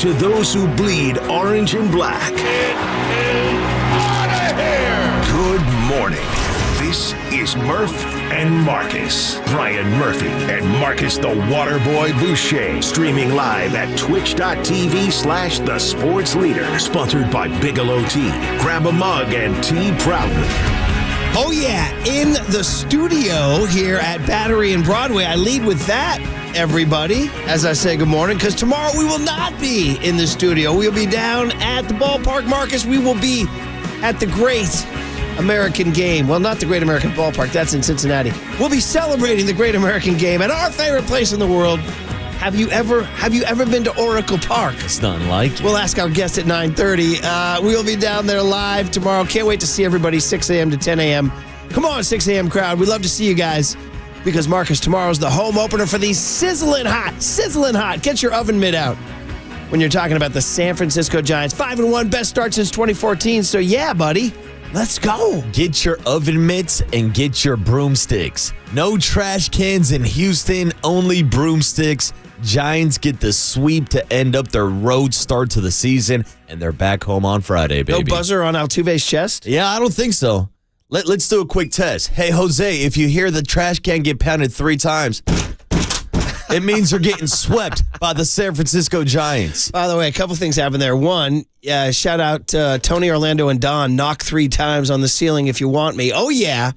to those who bleed orange and black. It is out of here! Good morning. This is Murph and Marcus. Brian Murphy and Marcus the Waterboy Boucher. Streaming live at twitch.tv/The Sports Leader. Sponsored by Bigelow Tea. Grab a mug and tea proudly. Oh, yeah. In the studio here at Battery and Broadway. I lead with that, everybody, as I say good morning, because tomorrow we will not be in the studio. We'll be down at the ballpark, Marcus. We will be at the Great American Game. Well, not the Great American Ballpark. That's in Cincinnati. We'll be celebrating the Great American Game at our favorite place in the world. Have you ever been to Oracle Park? It's nothing like it. We'll ask our guest at 9:30. We'll be down there live tomorrow. Can't wait to see everybody 6 a.m. to 10 a.m. Come on, 6 a.m. crowd. We'd love to see you guys because, Marcus, tomorrow's the home opener for these sizzling hot. Get your oven mitt out when you're talking about the San Francisco Giants. 5-1, best start since 2014. So, yeah, buddy, let's go. Get your oven mitts and get your broomsticks. No trash cans in Houston, only broomsticks. Giants get the sweep to end up their road start to the season, and they're back home on Friday, baby. No buzzer on Altuve's chest? Yeah, I don't think so. Let's do a quick test. Hey, Jose, if you hear the trash can get pounded 3 times, it means you're getting swept by the San Francisco Giants. By the way, a couple things happened there. One, shout out to Tony, Orlando, and Don. Knock 3 times on the ceiling if you want me. Oh, yeah,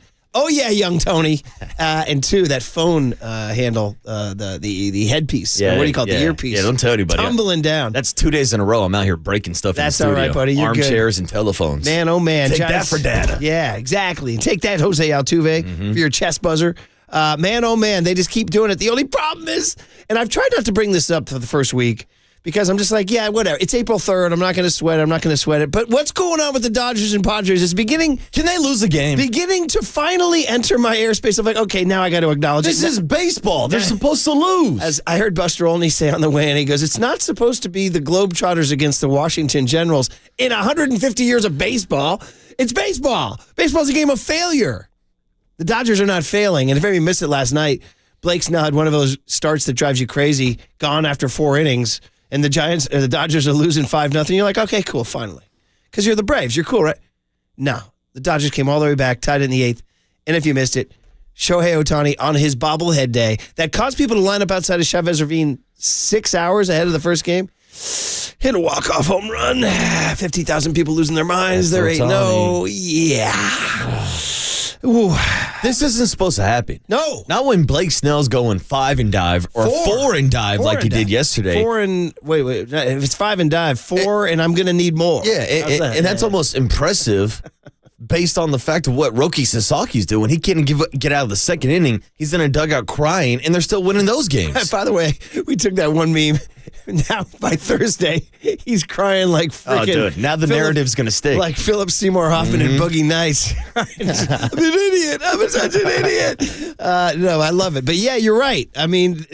young Tony. And 2, that phone handle, the headpiece. Yeah, what do you call it? Yeah. The earpiece. Yeah, don't tell anybody. Tumbling down. That's 2 days in a row. I'm out here breaking stuff That's in the studio. all right, buddy. You're Armchairs good. and telephones. Man, oh, man. Take Giants, that for data. Yeah, exactly. And take that, Jose Altuve, for your chest buzzer. Man, oh, man, they just keep doing it. The only problem is, and I've tried not to bring this up for the first week, because I'm just like, yeah, whatever. It's April 3rd. I'm not going to sweat it. But what's going on with the Dodgers and Padres is beginning. Can they lose a game? Beginning to finally enter my airspace of like, okay, now I got to acknowledge This it. is baseball. They're supposed to lose. As I heard Buster Olney say on the way in, he goes, it's not supposed to be the Globetrotters against the Washington Generals in 150 years of baseball. It's baseball. Baseball's a game of failure. The Dodgers are not failing. And if you missed it last night, Blake Snell had one of those starts that drives you crazy, gone after 4 innings. And the Dodgers are losing 5-0. You're like, okay, cool, finally. Because you're the Braves. You're cool, right? No. The Dodgers came all the way back, tied in the 8th. And if you missed it, Shohei Ohtani on his bobblehead day that caused people to line up outside of Chavez Ravine 6 hours ahead of the first game. Hit a walk-off home run. 50,000 people losing their minds. They're 8-0. Yeah. Ooh. This isn't supposed to happen. No. Not when Blake Snell's going 5 and dive or 4 and dive like he did yesterday. 4 and wait. If it's 5 and dive, 4 and I'm going to need more. Yeah, and that's almost impressive based on the fact of what Roki Sasaki's doing. He can't get out of the second inning. He's in a dugout crying, and they're still winning those games. By the way, we took that one meme. Now, by Thursday, he's crying like freaking... Oh, dude. Now the narrative's going to stick. Like Philip Seymour Hoffman and Boogie Nights. I'm an idiot. I'm such an idiot. No, I love it. But yeah, you're right. I mean,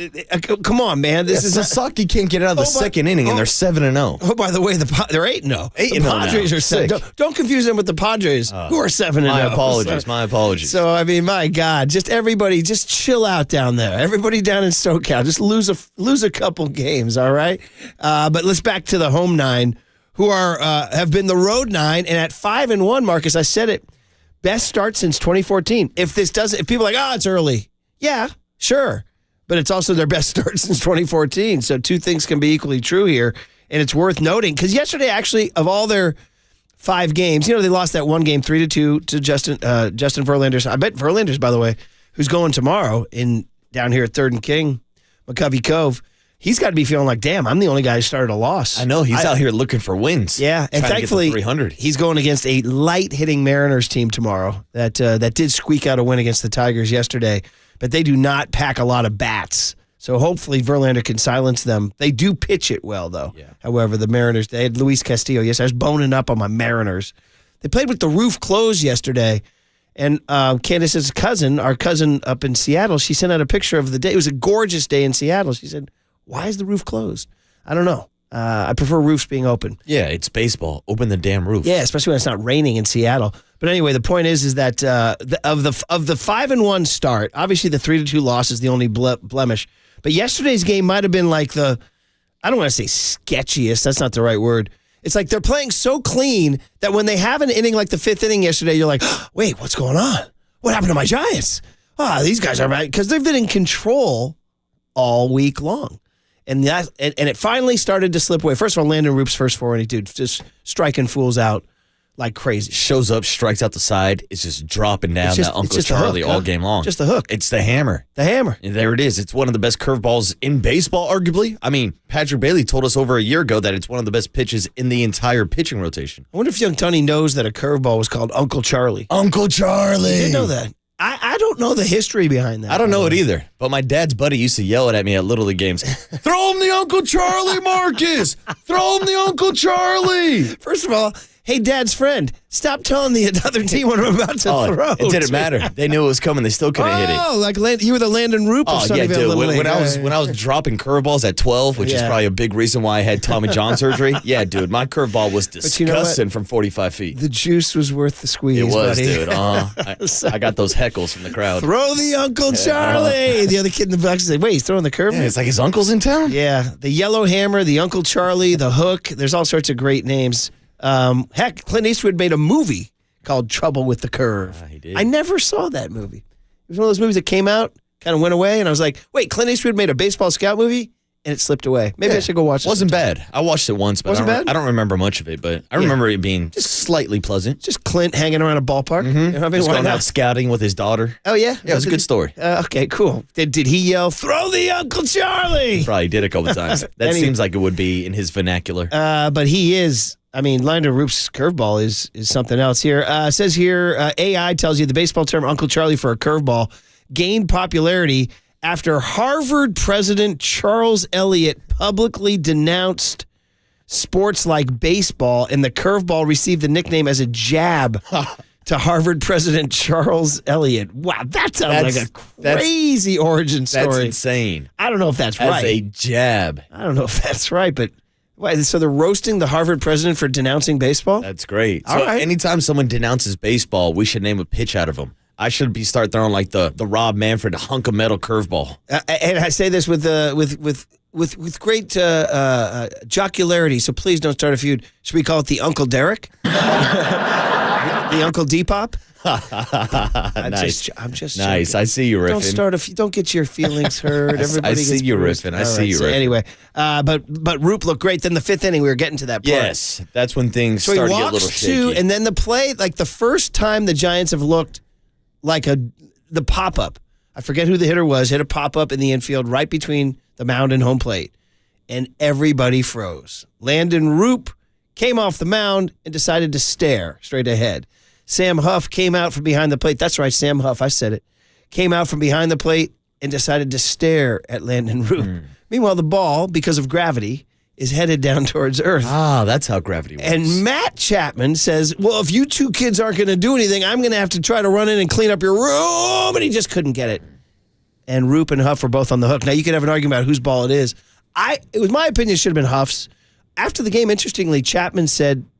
come on, man. Sasaki can't get out of the second inning, and they're 7-0. Oh, by the way, they're 8-0. The Padres are 7. Don't confuse them with the Padres, who are 7-0. My apologies. So, I mean, my God, just everybody, just chill out down there. Everybody down in SoCal, just lose a couple games, all right? But let's back to the home 9, who have been the road 9, and at 5-1, Marcus, I said it, best start since 2014. If people are like, it's early. Yeah, sure. But it's also their best start since 2014. So 2 things can be equally true here. And it's worth noting, because yesterday, actually, of all their 5 games, they lost that one game 3-2 to Justin Verlander's. I bet Verlander's, by the way, who's going tomorrow down here at 3rd and King, McCovey Cove. He's got to be feeling like, damn, I'm the only guy who started a loss. I know. He's out here looking for wins. Yeah, and thankfully, 300. He's going against a light-hitting Mariners team tomorrow that did squeak out a win against the Tigers yesterday, but they do not pack a lot of bats. So hopefully Verlander can silence them. They do pitch it well, though. Yeah. However, the Mariners, they had Luis Castillo. Yes, I was boning up on my Mariners. They played with the roof closed yesterday. And Candace's cousin, our cousin up in Seattle, she sent out a picture of the day. It was a gorgeous day in Seattle. She said, why is the roof closed? I don't know. I prefer roofs being open. Yeah, it's baseball. Open the damn roof. Yeah, especially when it's not raining in Seattle. But anyway, the point is that of the 5-1 start, obviously the 3-2 loss is the only blemish. But yesterday's game might have been like the I don't want to say sketchiest. That's not the right word. It's like they're playing so clean that when they have an inning like the fifth inning yesterday, you're like, wait, what's going on? What happened to my Giants? These guys are bad because they've been in control all week long. And it finally started to slip away. First of all, Landon Roop's first 4 innings, dude, just striking fools out like crazy. Shows up, strikes out the side. It's just dropping down that Uncle Charlie all game long. Just the hook. It's the hammer. The hammer. And there it is. It's one of the best curveballs in baseball, arguably. I mean, Patrick Bailey told us over a year ago that it's one of the best pitches in the entire pitching rotation. I wonder if young Tony knows that a curveball was called Uncle Charlie. Uncle Charlie. I didn't know that. I don't know the history behind that. I don't know it either. But my dad's buddy used to yell it at me at Little League games. Throw him the Uncle Charlie, Marcus. Throw him the Uncle Charlie. First of all, hey, Dad's friend, stop telling the other team what I'm about to throw. It didn't matter. They knew it was coming. They still couldn't hit it. Oh, like you were the Landon Roop of Sunnyvale dude. Little League. When I was dropping curveballs at 12, which is probably a big reason why I had Tommy John surgery. Yeah, dude, my curveball was disgusting from 45 feet. The juice was worth the squeeze. It was, buddy. dude. I got those heckles from the crowd. Throw the Uncle Charlie. The other kid in the box said, "Wait, he's throwing the curve." Yeah, it's like his uncle's in town. Yeah, the yellow hammer, the Uncle Charlie, the hook. There's all sorts of great names. Heck, Clint Eastwood made a movie called Trouble with the Curve. He did. I never saw that movie. It was one of those movies that came out, kind of went away, and I was like, wait, Clint Eastwood made a baseball scout movie? And it slipped away. Maybe I should go watch it. Wasn't bad. I watched it once, but I don't remember much of it, but I remember it being just slightly pleasant. Just Clint hanging around a ballpark. Mm-hmm. You know, just going out scouting with his daughter. Oh, yeah? Yeah, it was a good story. Okay, cool. Did he yell, throw the Uncle Charlie? He probably did a couple times. That seems like it would be in his vernacular. But he is... I mean, Landon Roop's curveball is something else here. It says here, AI tells you the baseball term Uncle Charlie for a curveball gained popularity after Harvard president Charles Eliot publicly denounced sports like baseball, and the curveball received the nickname as a jab to Harvard president Charles Eliot. Wow, that sounds like a crazy origin story. That's insane. I don't know if that's right. As a jab. I don't know if that's right, but... So they're roasting the Harvard president for denouncing baseball? That's great. All right. Anytime someone denounces baseball, we should name a pitch out of them. I should start throwing like the Rob Manfred hunk of metal curveball. And I say this with great jocularity, so please don't start a feud. Should we call it the Uncle Derek? The Uncle Depop? Nice. I'm just nice. joking. I see you riffing. Don't get your feelings hurt. Everybody I see gets you bruised. riffing. I see you riffing. Anyway, but Roop looked great. Then the fifth inning, we were getting to that part. Yes, that's when things so started to he get a little walks shaky. and then the play, like the first time the Giants have looked like the pop-up. I forget who the hitter was, hit a pop-up in the infield right between the mound and home plate. And everybody froze. Landon Roop came off the mound and decided to stare straight ahead. Sam Huff came out from behind the plate. That's right, Sam Huff, I said it. Came out from behind the plate and decided to stare at Landon Roop. Meanwhile, the ball, because of gravity, is headed down towards Earth. Ah, that's how gravity works. And Matt Chapman says, well, if you two kids aren't going to do anything, I'm going to have to try to run in and clean up your room. And he just couldn't get it. And Roop and Huff were both on the hook. Now, you could have an argument about whose ball it is. It was my opinion it should have been Huff's. After the game, interestingly,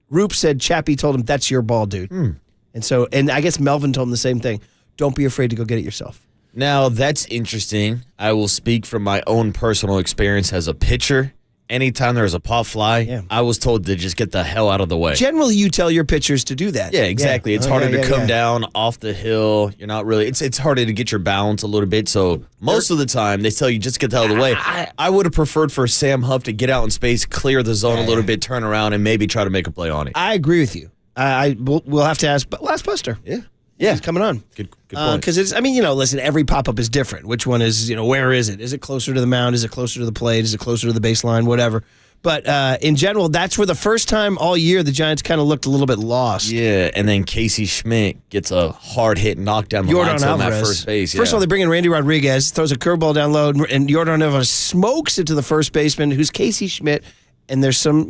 Roop said Chappie told him, that's your ball, dude. And I guess Melvin told him the same thing. Don't be afraid to go get it yourself. Now, that's interesting. I will speak from my own personal experience as a pitcher. Anytime there's a pop fly, I was told to just get the hell out of the way. Generally, you tell your pitchers to do that. Yeah, exactly. It's harder to come down off the hill. You're not really. It's harder to get your balance a little bit. So most of the time, they tell you just get the hell out of the way. I would have preferred for Sam Huff to get out in space, clear the zone a little bit, turn around, and maybe try to make a play on it. I agree with you. We'll have to ask. But we'll ask Buster. Yeah, he's coming on. Good point. Because listen, every pop-up is different. Which one is, where is it? Is it closer to the mound? Is it closer to the plate? Is it closer to the baseline? Whatever. But in general, that's where the first time all year the Giants kind of looked a little bit lost. Yeah, and then Casey Schmidt gets a hard hit knocked down the line to him at first base. First of all, they bring in Randy Rodriguez, throws a curveball down low, and Yordan Alvarez smokes it to the first baseman, who's Casey Schmidt. And there's some,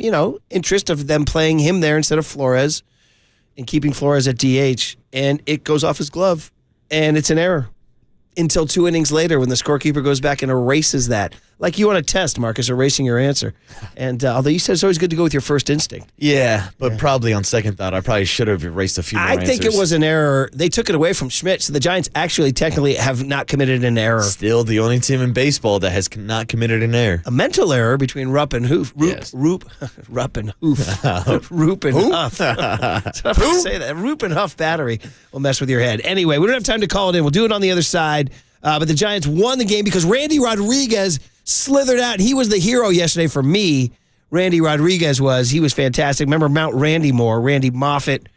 interest of them playing him there instead of Flores and keeping Flores at DH. And it goes off his glove, and it's an error. Until 2 innings later when the scorekeeper goes back and erases that. like you on a test, Marcus, erasing your answer. And although you said it's always good to go with your first instinct. Yeah, but probably on second thought, I probably should have erased a few more I think it answers. was an error. They took it away from Schmidt, so the Giants actually technically have not committed an error. Still the only team in baseball that has not committed an error. A mental error between Rupp and Hoof. Rupp and Hoof. Roop and Huff. That's what I say that. Roop and Huff battery will mess with your head. Anyway, we don't have time to call it in. We'll do it on the other side. But the Giants won the game because Randy Rodriguez slithered out. He was the hero yesterday for me. Randy Rodriguez was. He was fantastic. Remember Mount Randy Moore, Randy Moffett,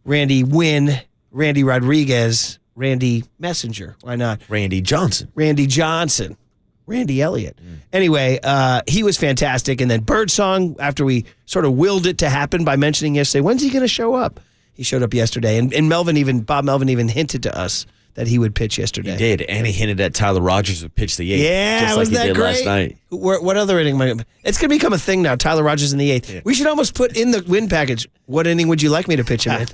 Randy Wynn, Randy Rodriguez, Randy Messenger. Why not? Randy Johnson. Randy Johnson. Randy Elliott. Anyway, he was fantastic. And then Birdsong, after we sort of willed it to happen by mentioning yesterday, when's he going to show up? He showed up yesterday. And Bob Melvin even hinted to us that he would pitch yesterday. He did, and he hinted that Tyler Rogers would pitch the 8th. Yeah, just was like that he did great? last night. What other inning? It's going to become a thing now, Tyler Rogers in the 8th. Yeah. We should almost put in the win package, what inning would you like me to pitch him in?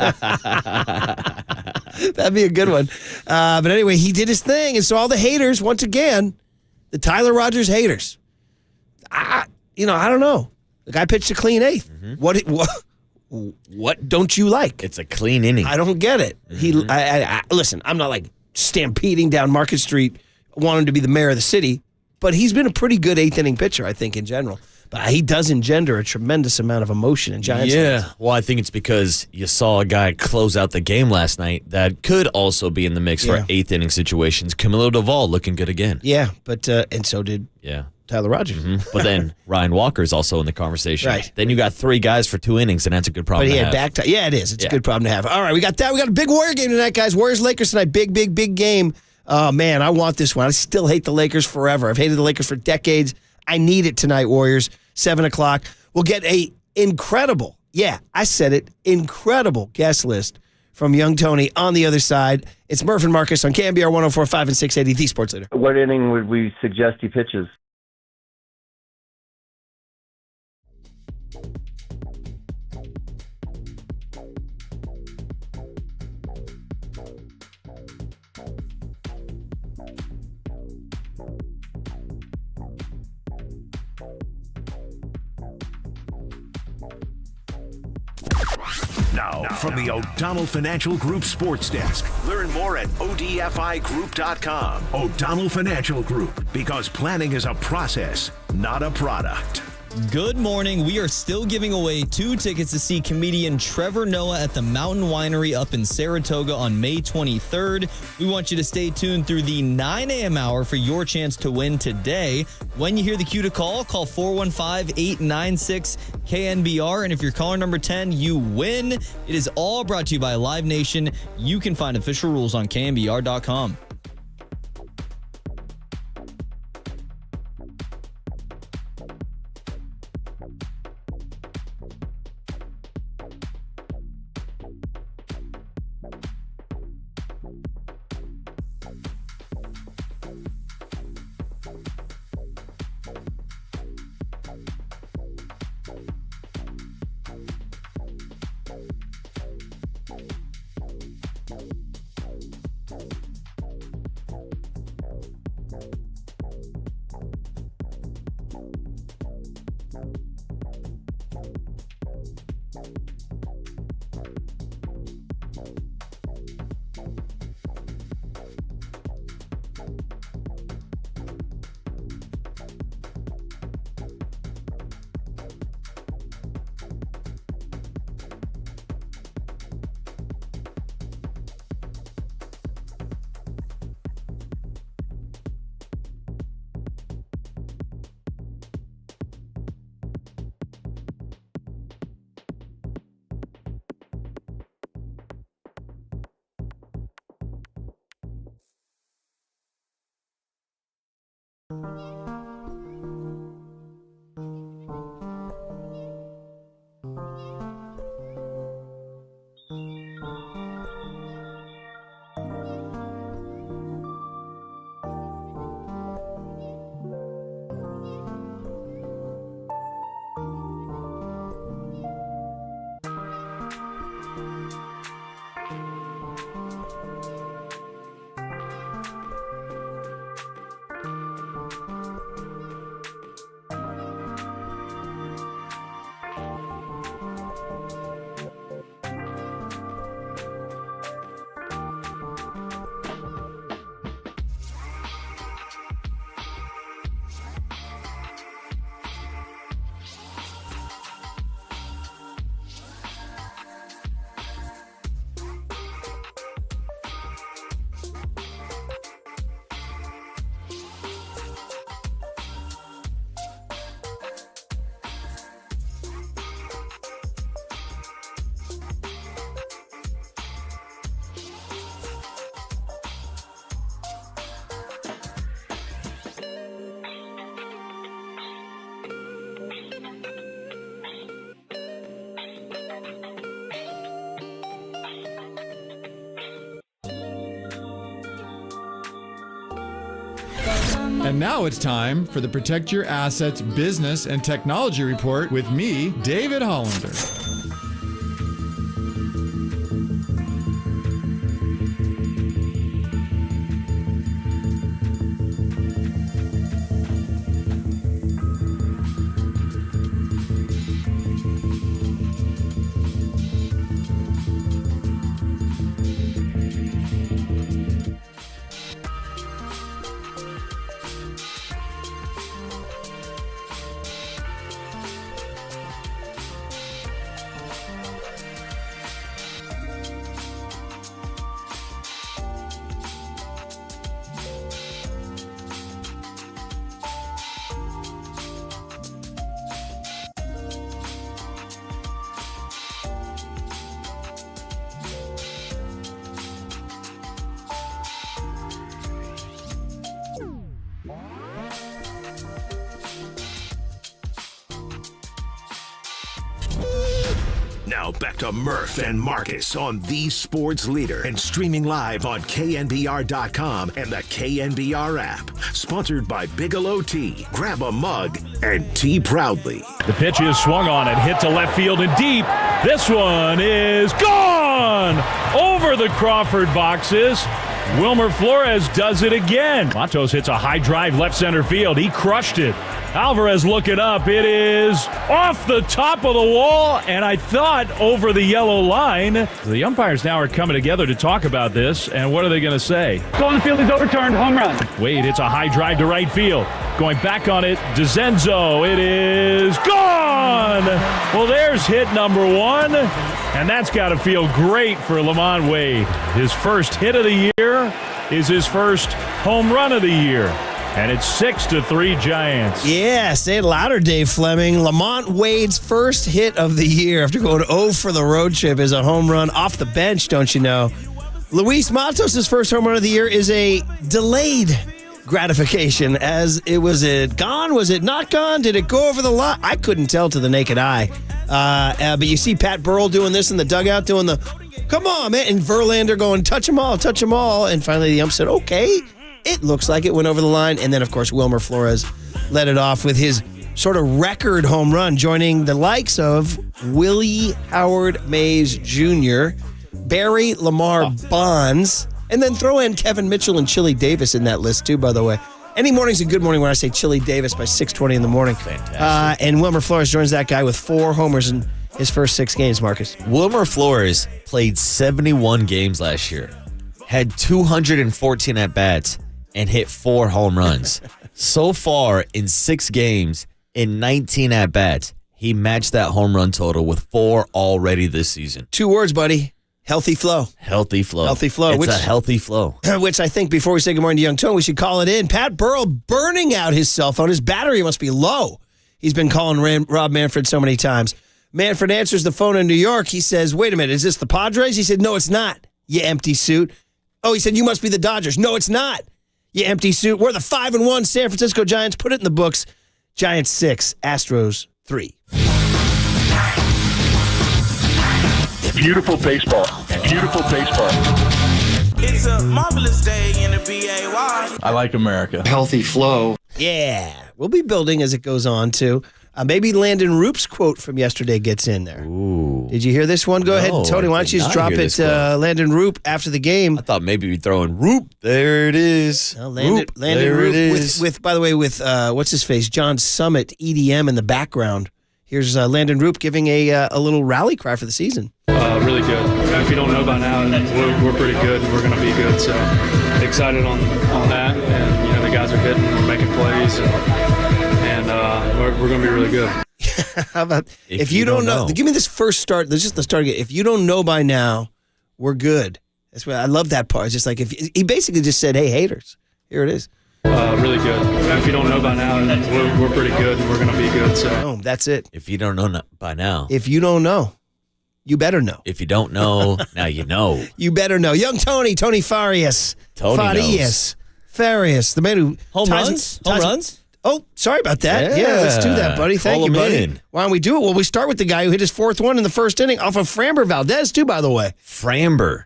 That'd be a good one. But anyway, he did his thing, and so all the haters, once again, the Tyler Rogers haters, I don't know. The guy pitched a clean 8th. What don't you like? It's a clean inning. I don't get it. Listen, I'm not like stampeding down Market Street, wanting to be the mayor of the city, but he's been a pretty good 8th inning pitcher, I think, in general. But he does engender a tremendous amount of emotion in Giants fans. Well, I think it's because you saw a guy close out the game last night that could also be in the mix for 8th inning situations. Camilo Duvall looking good again. Yeah, but and so did Tyler Rogers. But then Ryan Walker's also in the conversation. Right. Then you got 3 guys for 2 innings, and that's a good problem But he to had have. back time. Yeah, it is. It's a good problem to have. All right, we got that. We got a big Warrior game tonight, guys. Warriors-Lakers tonight. Big game. Oh, man, I want this one. I still hate the Lakers forever. I've hated the Lakers for decades. I need it tonight, Warriors. 7 o'clock. We'll get a incredible, I said it, incredible guest list from Young Tony on the other side. It's Murph and Marcus on KNBR 104.5 and 680, the Sports Leader. What inning would we suggest he pitches? Now, from the O'Donnell Financial Group Sports Desk. Learn more at odfigroup.com. O'Donnell Financial Group, because planning is a process, not a product. Good morning. We are still giving away 2 tickets to see comedian Trevor Noah at the Mountain Winery up in Saratoga on May 23rd. We want you to stay tuned through the 9 a.m. hour for your chance to win today. When you hear the cue to call 415-896-KNBR. And if you're caller number 10, you win. It is all brought to you by Live Nation. You can find official rules on KNBR.com. And now it's time for the Protect Your Assets Business and Technology Report with me, David Hollander. Now back to Murph and Marcus on the sports leader and streaming live on KNBR.com and the KNBR app. Sponsored by Bigelow Tea. Grab a mug and tea proudly. The pitch is swung on and hit to left field and deep. This one is gone over the Crawford boxes. Wilmer Flores does it again. Matos hits a high drive left center field. He crushed it. Alvarez looking up. It is off the top of the wall, and I thought over the yellow line. The umpires now are coming together to talk about this, and what are they going to say? Go on the field, he's overturned, home run. Wade hits a high drive to right field. Going back on it, DeZenzo. It is gone! Well, there's hit number one, and that's got to feel great for Lamont Wade. His first hit of the year is his first home run of the year. And it's 6-3 Giants. Yeah, say it louder, Dave Fleming. Lamont Wade's first hit of the year after going 0 for the road trip is a home run off the bench, don't you know? Luis Matos' first home run of the year is a delayed gratification, as it was it gone? Was it not gone? Did it go over the line? I couldn't tell to the naked eye. But you see Pat Burrell doing this in the dugout, doing the, come on, man. And Verlander going, touch them all, touch them all. And finally the ump said, okay. It looks like it went over the line. And then, of course, Wilmer Flores led it off with his sort of record home run, joining the likes of Willie Howard Mays Jr., Barry Lamar Bonds, and then throw in Kevin Mitchell and Chili Davis in that list, too, by the way. Any morning's a good morning when I say Chili Davis by 6:20 in the morning. Fantastic. And Wilmer Flores joins that guy with 4 homers in his first 6 games, Marcus. Wilmer Flores played 71 games last year, had 214 at-bats, and hit 4 home runs. So far, in 6 games, in 19 at-bats, he matched that home run total with 4 already this season. 2 words, buddy. Healthy flow. Healthy flow. Healthy flow. It's a healthy flow. Which I think before we say good morning to Young Tone, we should call it in. Pat Burrell burning out his cell phone. His battery must be low. He's been calling Rob Manfred so many times. Manfred answers the phone in New York. He says, wait a minute, is this the Padres? He said, no, it's not, you empty suit. Oh, he said, you must be the Dodgers. No, it's not, you empty suit. We're the 5-1 San Francisco Giants. Put it in the books. Giants 6, Astros 3. Beautiful baseball. Beautiful baseball. It's a marvelous day in the BAY. I like America. Healthy flow. Yeah, we'll be building as it goes on, too. Maybe Landon Roop's quote from yesterday gets in there. Ooh. Did you hear this one? Go ahead, Tony. Why don't you just drop it, Landon Roop, after the game. I thought maybe we'd throw in Roop. There it is. Landon Roop with, by the way, with what's his face, John Summit, EDM in the background. Here's Landon Roop giving a little rally cry for the season. Really good. If you don't know by now, we're pretty good. We're going to be good. So excited on that. And, the guys are hitting. We're making plays. And we're going to be really good. How about if you don't know? Give me this first start. This is just the start. If you don't know by now, we're good. That's what I love that part. It's just like if he basically just said, "Hey, haters, here it is." Really good. If you don't know by now, we're pretty good. And we're going to be good. So boom, that's it. If you don't know by now. If you don't know, you better know. If you don't know, now you know. You better know. Young Tony Farias. Knows. Farias, the man who Home runs? Oh, sorry about that. Yeah, let's do that, buddy. Thank you, buddy. Why don't we do it? Well, we start with the guy who hit his 4th one in the first inning off of Framber Valdez, too, by the way. Framber.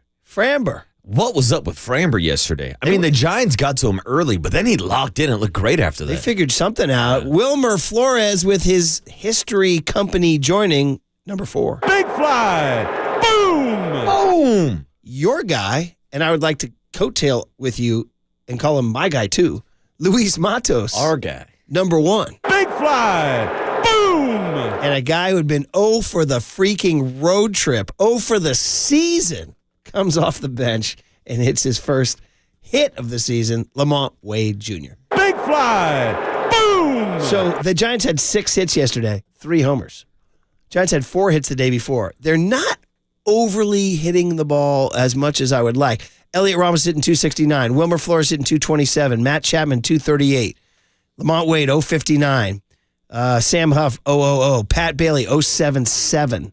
What was up with Framber yesterday? I mean, the Giants got to him early, but then he locked in and looked great after that. They figured something out. Wilmer Flores with his history company joining number 4. Big fly. Boom. Boom. Your guy, and I would like to coattail with you and call him my guy too, Luis Matos. Our guy. Number 1. Big fly. Boom. And a guy who had been 0 for the freaking road trip, 0 for the season, comes off the bench and hits his first hit of the season, Lamont Wade Jr. Big fly. Boom. So the Giants had 6 hits yesterday, 3 homers. Giants had 4 hits the day before. They're not overly hitting the ball as much as I would like. Elliot Ramos hitting 269. Wilmer Flores hitting 227. Matt Chapman 238. Lamont Wade 059. Sam Huff 000. Pat Bailey 077.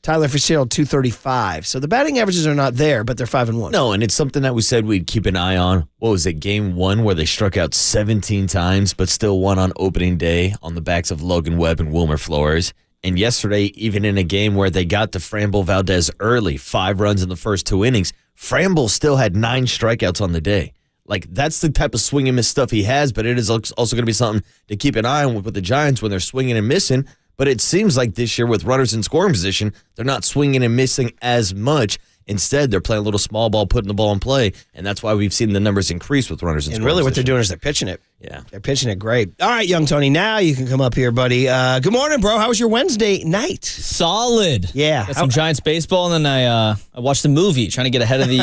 Tyler Fitzgerald 235. So the batting averages are not there, but they're 5-1. No, and it's something that we said we'd keep an eye on. What was it, game 1 where they struck out 17 times, but still won on opening day on the backs of Logan Webb and Wilmer Flores. And yesterday, even in a game where they got to Framber Valdez early, 5 runs in the first 2 innings, Framber still had 9 strikeouts on the day. Like, that's the type of swing and miss stuff he has, but it is also going to be something to keep an eye on with the Giants when they're swinging and missing. But it seems like this year with runners in scoring position, they're not swinging and missing as much. Instead, they're playing a little small ball, putting the ball in play, and that's why we've seen the numbers increase with runners in scoring position. And really what they're doing is they're pitching it. Yeah. They're pitching it great. All right, young Tony, now you can come up here, buddy. Good morning, bro. How was your Wednesday night? Solid. Yeah. Got some Giants baseball, and then I watched the movie, trying to get ahead of the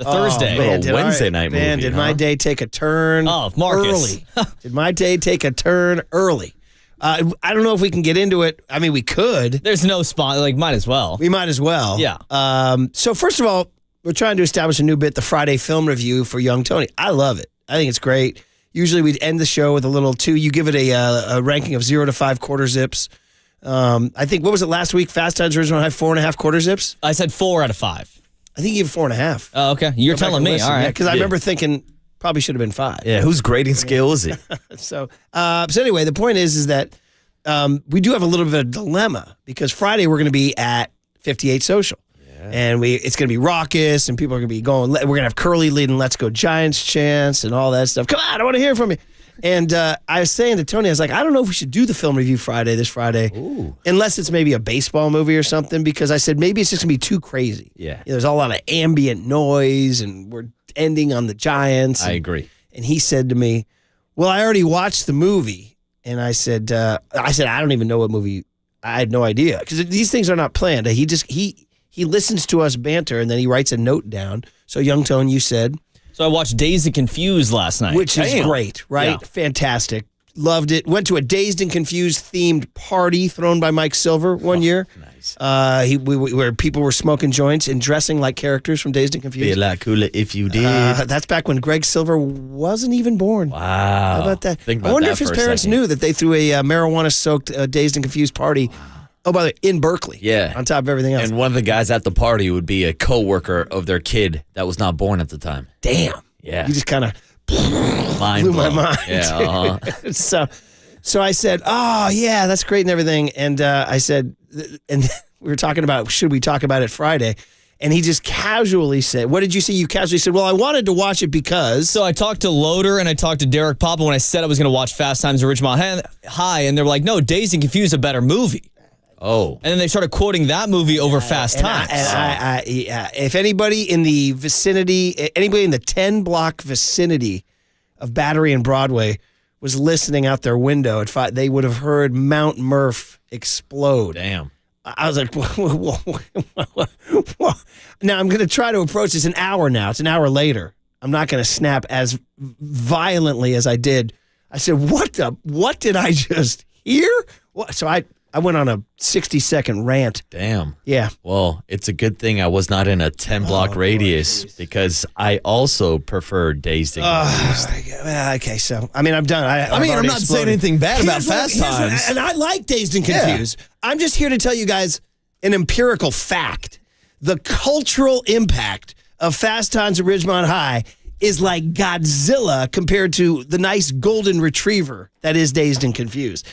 Thursday. Little Wednesday night movie. Man, did my day take a turn Marcus. early? Did my day take a turn early? I don't know if we can get into it. I mean, we could. There's no spot. Like, might as well. We might as well. Yeah. So first of all, we're trying to establish a new bit, the Friday film review for young Tony. I love it. I think it's great. Usually we'd end the show with a little 2. You give it a ranking of 0 to 5 quarter zips. I think, what was it last week? Fast Times Original High, 4.5 quarter zips? I said 4 out of 5. I think you gave 4.5. Oh, okay. You're telling me. All right. Because I remember thinking probably should have been 5. Yeah, whose grading scale is it? So anyway, the point is that we do have a little bit of a dilemma because Friday we're going to be at 58 Social. And it's going to be raucous, and people are going to be going. We're going to have Curly leading "Let's Go Giants" chants and all that stuff. Come on, I want to hear from you. And I was saying to Tony, I was like, I don't know if we should do the film review this Friday, unless it's maybe a baseball movie or something, because I said maybe it's just going to be too crazy. Yeah. There's a lot of ambient noise, and we're ending on the Giants. I agree. And he said to me, "Well, I already watched the movie," and I said, "I don't even know what movie." I had no idea because these things are not planned. He listens to us banter, and then he writes a note down. So, Young Tone, you said. So I watched Dazed and Confused last night. Which is great, right? Yeah. Fantastic. Loved it. Went to a Dazed and Confused themed party thrown by Mike Silver one year. Nice. Where people were smoking joints and dressing like characters from Dazed and Confused. Be a lot cooler if you did. That's back when Greg Silver wasn't even born. Wow. How about that? Think about I wonder that if his for a parents second. knew that they threw a marijuana-soaked Dazed and Confused party. Wow. Oh, by the way, in Berkeley. Yeah. On top of everything else. And one of the guys at the party would be a coworker of their kid that was not born at the time. Damn. Yeah. You just kind of Mind blew my blown. mind. Yeah. So I said, oh, yeah, that's great and everything. And I said, and we were talking about, should we talk about it Friday? And he just casually said, what did you say? You casually said, well, I wanted to watch it because. So I talked to Loader and I talked to Derek Papa when I said I was going to watch Fast Times at Ridgemont High. And they were like, no, Dazed and Confused is a better movie. Oh. And then they started quoting that movie over Fast Times. If anybody in the vicinity, anybody in the 10-block vicinity of Battery and Broadway was listening out their window at 5, they would have heard Mount Murph explode. Damn. I was like, whoa. Now I'm going to try to approach this an hour now. It's an hour later. I'm not going to snap as violently as I did. I said, what did I just hear? So I went on a 60-second rant. Damn. Yeah. Well, it's a good thing I was not in a 10-block radius because I also prefer Dazed and Confused. Okay, so, I mean, I'm done. I'm not saying anything bad about Fast Times. And I like Dazed and Confused. Yeah. I'm just here to tell you guys an empirical fact. The cultural impact of Fast Times at Ridgemont High is like Godzilla compared to the nice golden retriever that is Dazed and Confused.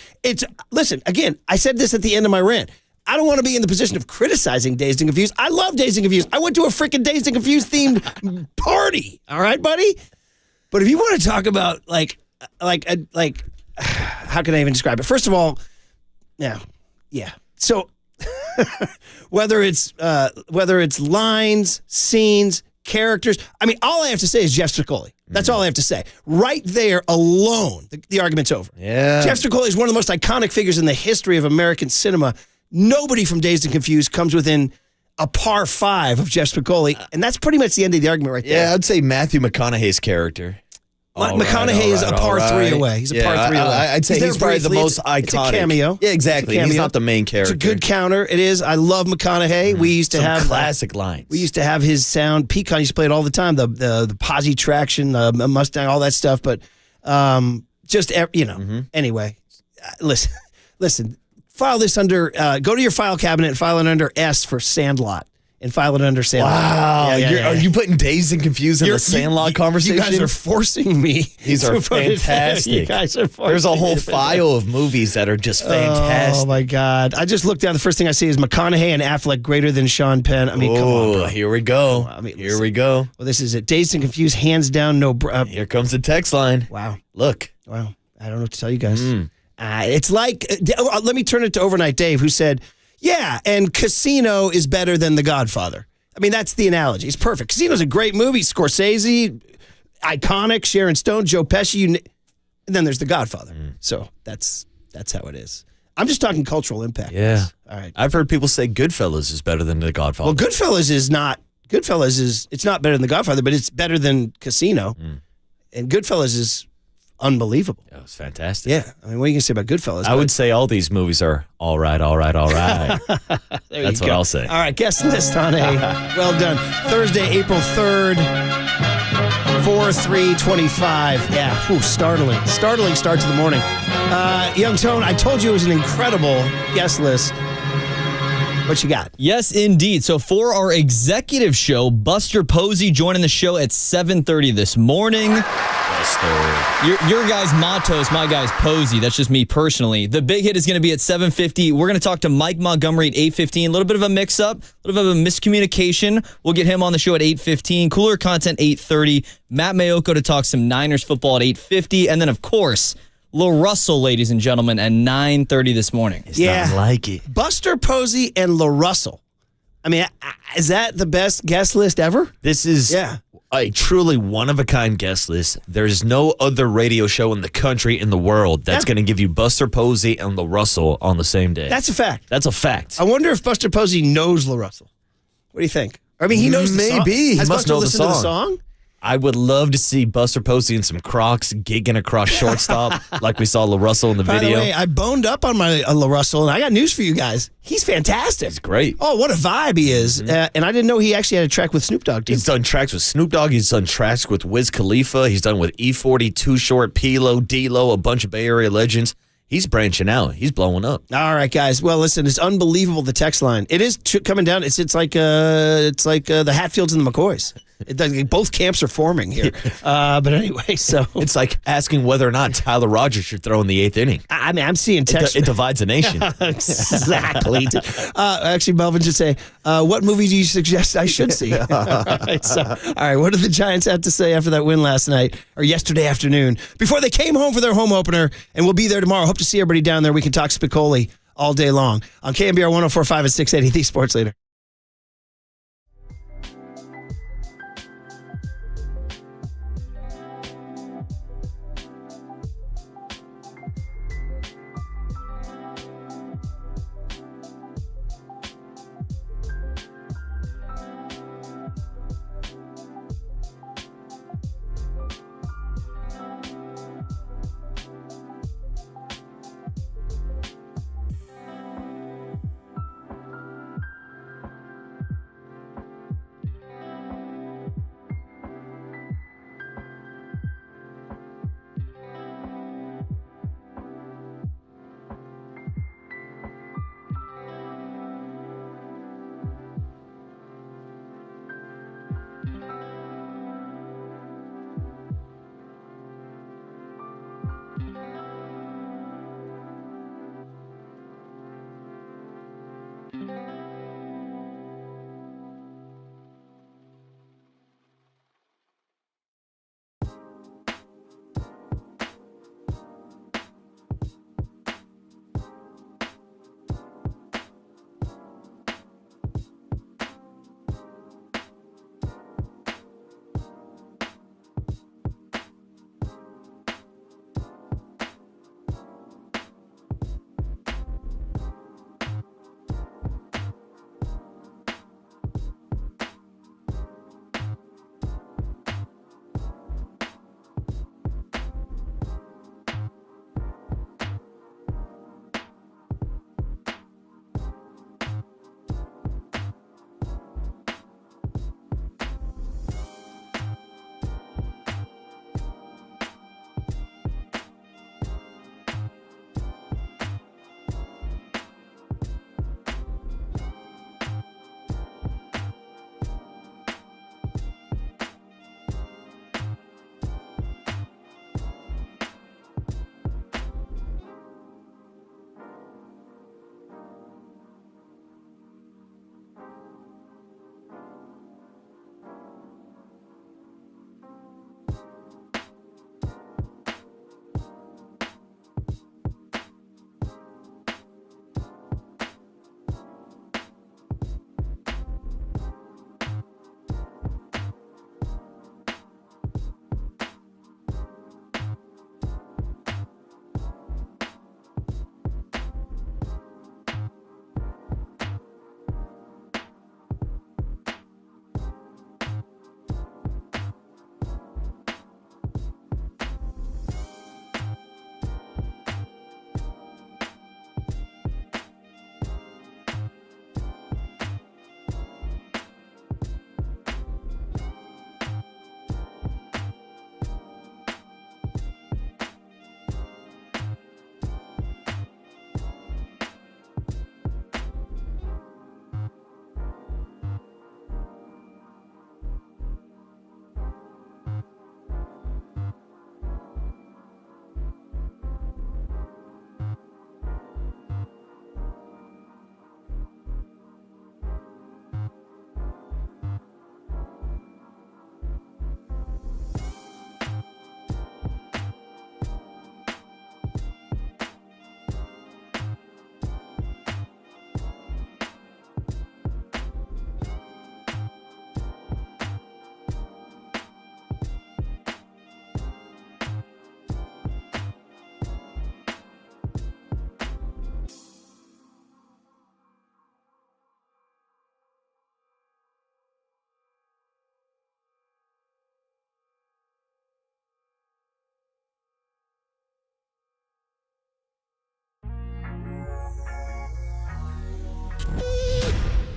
Listen, again, I said this at the end of my rant. I don't want to be in the position of criticizing Dazed and Confused. I love Dazed and Confused. I went to a freaking Dazed and Confused themed party. All right, buddy? But if you want to talk about how can I even describe it? First of all, yeah. So whether it's lines, scenes, characters, I mean, all I have to say is Jeff Spicoli. That's all I have to say. Right there alone, the argument's over. Yeah. Jeff Spicoli is one of the most iconic figures in the history of American cinema. Nobody from Dazed and Confused comes within a par 5 of Jeff Spicoli, and that's pretty much the end of the argument right there. Yeah, I'd say Matthew McConaughey's character. McConaughey is a par 3 away. He's a par 3 away. I'd say he's probably the most iconic. It's a cameo. Yeah, exactly. He's not the main character. It's a good counter. It is. I love McConaughey. We used to have classic lines. We used to have his sound. Pecan used to play it all the time. The Posse Traction, the Mustang, all that stuff. But anyway, listen. File this under. Go to your file cabinet and file it under S for Sandlot. And file it under Sandlot. Wow. Are you putting Dazed and Confused in the Sandlot conversation? You guys are forcing me. These are fantastic. You guys are forcing There's a whole file of movies that are just fantastic. Oh, my God. I just looked down. The first thing I see is McConaughey and Affleck greater than Sean Penn. I mean, come on, bro. Here we go. Here we go. Well, this is it. Dazed and Confused, hands down, no... Here comes the text line. Wow. Look. Wow. I don't know what to tell you guys. It's like... let me turn it to Overnight Dave, who said... Yeah, and Casino is better than The Godfather. I mean, that's the analogy. It's perfect. Casino's a great movie. Scorsese, iconic. Sharon Stone, Joe Pesci. And then there's The Godfather. So that's how it is. I'm just talking cultural impact. Yeah. All right. I've heard people say Goodfellas is better than The Godfather. Well, Goodfellas is not it's not better than The Godfather, but it's better than Casino. And Goodfellas is unbelievable. Yeah, it was fantastic. Yeah. I mean, what are you going to say about Goodfellas? I would say all these movies are all right. That's what I'll say. All right, guest list on a well done Thursday, April 3rd, 4/3/25. Yeah, startling start to the morning. Young Tone, I told you it was an incredible guest list. What you got? Yes, indeed. So for our executive show, Buster Posey joining the show at 7:30 this morning. Your guy's Matos, my guy's Posey. That's just me personally. The big hit is going to be at 7:50. We're going to talk to Mike Montgomery at 8:15. A little bit of a mix-up, a little bit of a miscommunication. We'll get him on the show at 8:15. Cooler content, 8:30. Matt Mayoko to talk some Niners football at 8:50. And then, of course, Lil Russell, ladies and gentlemen, at 9:30 this morning. It's not like it. Buster Posey and Lil Russell. I mean, is that the best guest list ever? This is a truly one-of-a-kind guest list. There's no other radio show in the country, in the world, that's going to give you Buster Posey and Lil Russell on the same day. That's a fact. That's a fact. I wonder if Buster Posey knows Lil Russell. What do you think? I mean, he knows the song. Maybe. He must know the song. To the song? I would love to see Buster Posey in some Crocs gigging across shortstop like we saw Lil Russell in the video. By the way, I boned up on my Lil Russell, and I got news for you guys. He's fantastic. He's great. Oh, what a vibe he is. And I didn't know he actually had a track with Snoop Dogg, too. He's done tracks with Snoop Dogg. He's done tracks with Wiz Khalifa. He's done with E40, Too Short, P-Lo, D-Lo, a bunch of Bay Area legends. He's branching out. He's blowing up. All right, guys. Well, listen, it's unbelievable, the text line. It is coming down. It's like the Hatfields and the McCoys. Both camps are forming here. But anyway, so. It's like asking whether or not Tyler Rogers should throw in the 8th inning. I mean, I'm seeing text. It divides a nation. Exactly. Actually, Melvin should say, what movie do you suggest I should see? All right, what did the Giants have to say after that win last night, or yesterday afternoon, before they came home for their home opener, and we'll be there tomorrow. Hope to see everybody down there. We can talk Spicoli all day long on KNBR 104.5 and 680, the Sports Leader.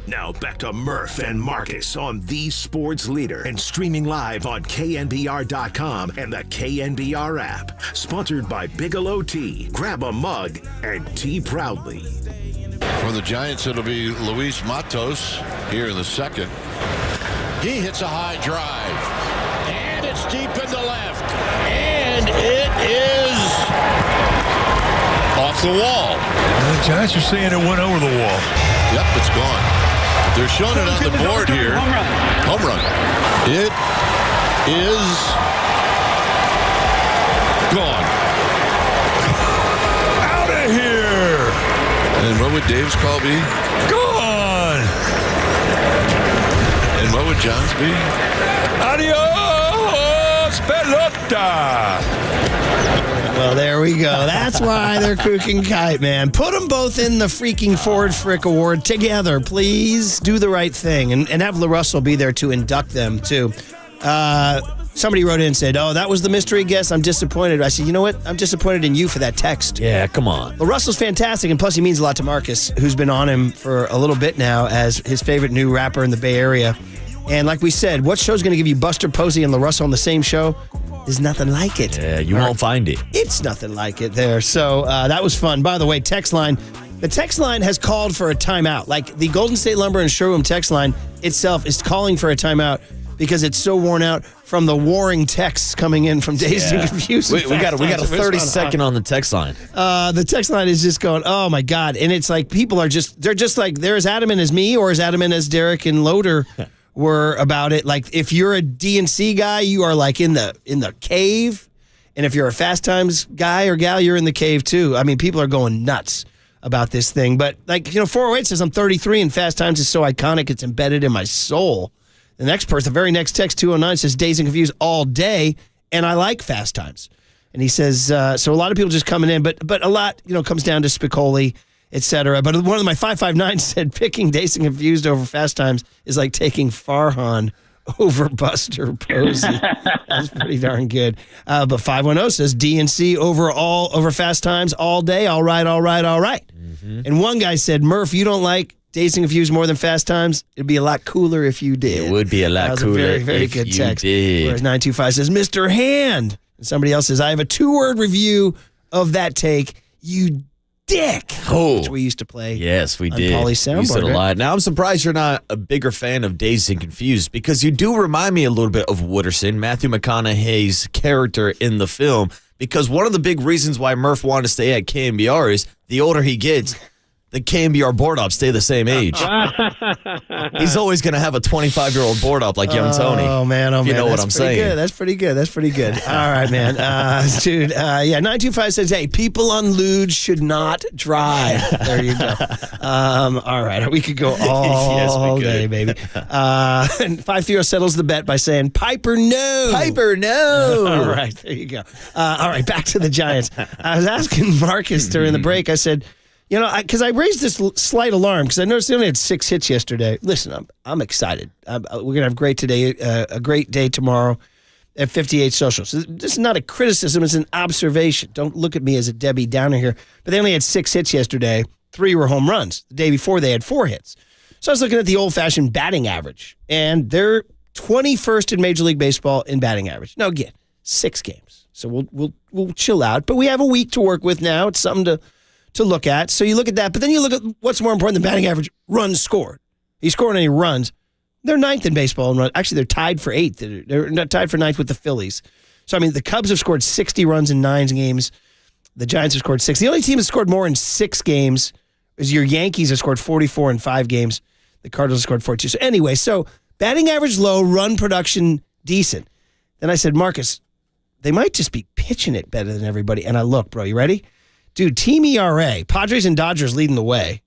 Now back to Murph and Marcus on the Sports Leader and streaming live on KNBR.com and the KNBR app. Sponsored by Bigelow Tea. Grab a mug and tea proudly. For the Giants, it'll be Luis Matos here in the second. He hits a high drive. And it's deep into left. And it is off the wall. The Giants are saying it went over the wall. Yep, it's gone. They're showing it on the board here. Home run. It is gone. Out of here. And what would Dave's call be? Gone. And what would John's be? Adios, pelota. Well, there we go. That's why they're kooking kite, man. Put them both in the freaking Ford Frick Award together, please. Do the right thing. And have LaRussell be there to induct them, too. Somebody wrote in and said, oh, that was the mystery guest. I'm disappointed. I said, you know what? I'm disappointed in you for that text. Yeah, come on. LaRussell's fantastic, and plus he means a lot to Marcus, who's been on him for a little bit now as his favorite new rapper in the Bay Area. And like we said, what show's going to give you Buster Posey and LaRussell on the same show? There's nothing like it. Yeah, you won't find it. It's nothing like it there. So that was fun. By the way, text line. The text line has called for a timeout. Like the Golden State Lumber and Showroom text line itself is calling for a timeout because it's so worn out from the warring texts coming in from Dazed and Confused. We got a 30-second on the text line. The text line is just going, oh my God. And it's like people they're just like, they're as adamant as me or as adamant as Derek and Loader were about it. Like if you're a DNC guy, you are like in the cave. And if you're a Fast Times guy or gal, you're in the cave too. I mean, people are going nuts about this thing. But 408 says I'm 33 and Fast Times is so iconic, it's embedded in my soul. The next person, the very next text, 209, says Dazed and Confused all day, and I like Fast Times. And he says, so a lot of people just coming in, but a lot, comes down to Spicoli, et cetera. But one of my 559 said picking Dazed and Confused over Fast Times is like taking Farhan over Buster Posey. That's pretty darn good. But 510 says DNC over Fast Times all day. All right. Mm-hmm. And one guy said, Murph, you don't like Dazed and Confused more than Fast Times? It'd be a lot cooler if you did. It would be a lot cooler a very, very if good you text. did. Whereas 925 says, Mr. Hand. And somebody else says, I have a 2-word review of that take. You dick. Which we used to play. Yes, we did. Paulie's We used soundboard, it a lot. Now, I'm surprised you're not a bigger fan of Dazed and Confused because you do remind me a little bit of Wooderson, Matthew McConaughey's character in the film, because one of the big reasons why Murph wanted to stay at KNBR is the older he gets, the KNBR board ops stay the same age. He's always going to have a 25-year-old board op like young Tony. Oh, man. You know what I'm saying. Good. That's pretty good. All right, man. Dude, 925 says, hey, people on Luge should not drive. There you go. All right. We could go all day, baby. And 5-0 settles the bet by saying, Piper, no. Piper, no. All right. There you go. All right. Back to the Giants. I was asking Marcus during the break, I said, because I raised this slight alarm because I noticed they only had 6 hits yesterday. Listen, I'm excited. We're going to have a great day tomorrow at 58 Social. So this is not a criticism. It's an observation. Don't look at me as a Debbie Downer here. But they only had 6 hits yesterday. 3 were home runs. The day before, they had 4 hits. So I was looking at the old-fashioned batting average, and they're 21st in Major League Baseball in batting average. Now, again, 6 games. So we'll chill out. But we have a week to work with now. It's something to look at. So you look at that, but then you look at what's more important than batting average, runs scored. He's scoring any runs. They're 9th in baseball in runs. Actually, they're tied for 8th. They're not tied for 9th with the Phillies. So, I mean, the Cubs have scored 60 runs in 9 games. The Giants have scored 6. The only team that's scored more in 6 games is your Yankees have scored 44 in 5 games. The Cardinals have scored 42. So anyway, batting average low, run production decent. Then I said, Marcus, they might just be pitching it better than everybody. And I look, bro, you ready? Dude, team ERA, Padres and Dodgers leading the way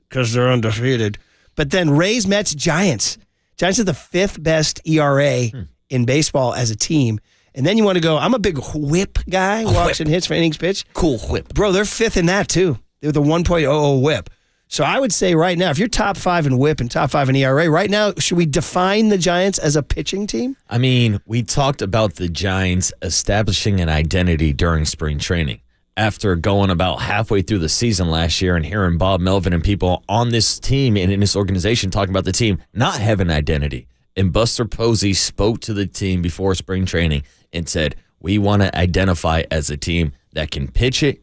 because they're undefeated. But then Rays, Mets, Giants. Giants are the 5th best ERA in baseball as a team. And then you want to go, I'm a big whip guy, walks and hits for innings pitched. Cool whip. Bro, they're 5th in that too. They're the 1.00 whip. So I would say right now, if you're top 5 in whip and top 5 in ERA, right now, should we define the Giants as a pitching team? I mean, we talked about the Giants establishing an identity during spring training. After going about halfway through the season last year and hearing Bob Melvin and people on this team and in this organization talking about the team not having identity. And Buster Posey spoke to the team before spring training and said, we want to identify as a team that can pitch it,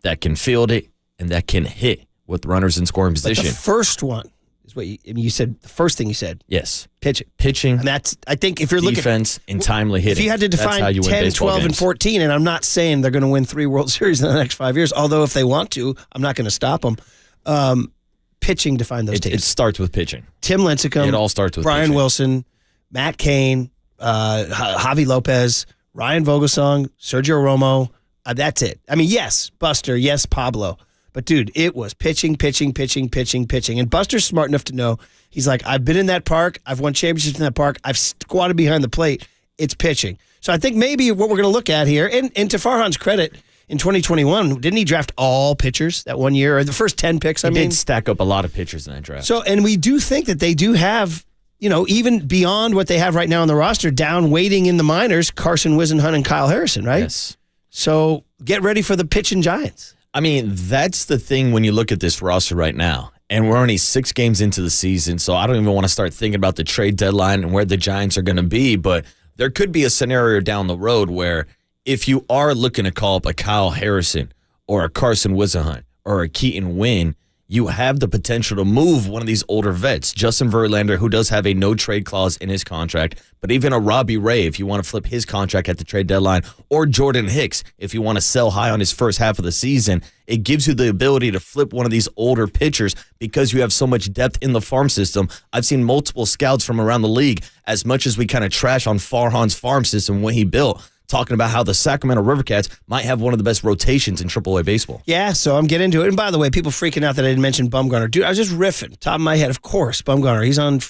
that can field it, and that can hit with runners in scoring position. But the first one is what you said, the first thing you said. Yes. Pitching. And that's, I think if you're looking at defense and timely hitting. If you had to define 10, 12, and 14, and I'm not saying they're going to win 3 World Series in the next 5 years, although if they want to, I'm not going to stop them. Pitching define those teams. It starts with pitching. Tim Lincecum. It all starts with Brian pitching. Wilson, Matt Cain, Javi Lopez, Ryan Vogelsong, Sergio Romo. That's it. I mean, yes, Buster, yes, Pablo. But, dude, it was pitching. And Buster's smart enough to know, he's like, I've been in that park. I've won championships in that park. I've squatted behind the plate. It's pitching. So I think maybe what we're going to look at here, and to Farhan's credit, in 2021, didn't he draft all pitchers that one year? Or the first 10 picks, He did stack up a lot of pitchers in that draft. So, and we do think that they do have, even beyond what they have right now on the roster, down waiting in the minors, Carson Whisenhunt and Kyle Harrison, right? Yes. So get ready for the pitching Giants. I mean, that's the thing when you look at this roster right now. And we're only 6 games into the season, so I don't even want to start thinking about the trade deadline and where the Giants are going to be. But there could be a scenario down the road where if you are looking to call up a Kyle Harrison or a Carson Whisenhunt or a Keaton Wynn, you have the potential to move one of these older vets. Justin Verlander, who does have a no-trade clause in his contract, but even a Robbie Ray, if you want to flip his contract at the trade deadline, or Jordan Hicks, if you want to sell high on his first half of the season, it gives you the ability to flip one of these older pitchers because you have so much depth in the farm system. I've seen multiple scouts from around the league, as much as we kind of trash on Farhan's farm system when he built, talking about how the Sacramento Rivercats might have one of the best rotations in AAA baseball. Yeah, so I'm getting into it. And by the way, people freaking out that I didn't mention Bumgarner. Dude, I was just riffing. Top of my head, of course, Bumgarner. He's on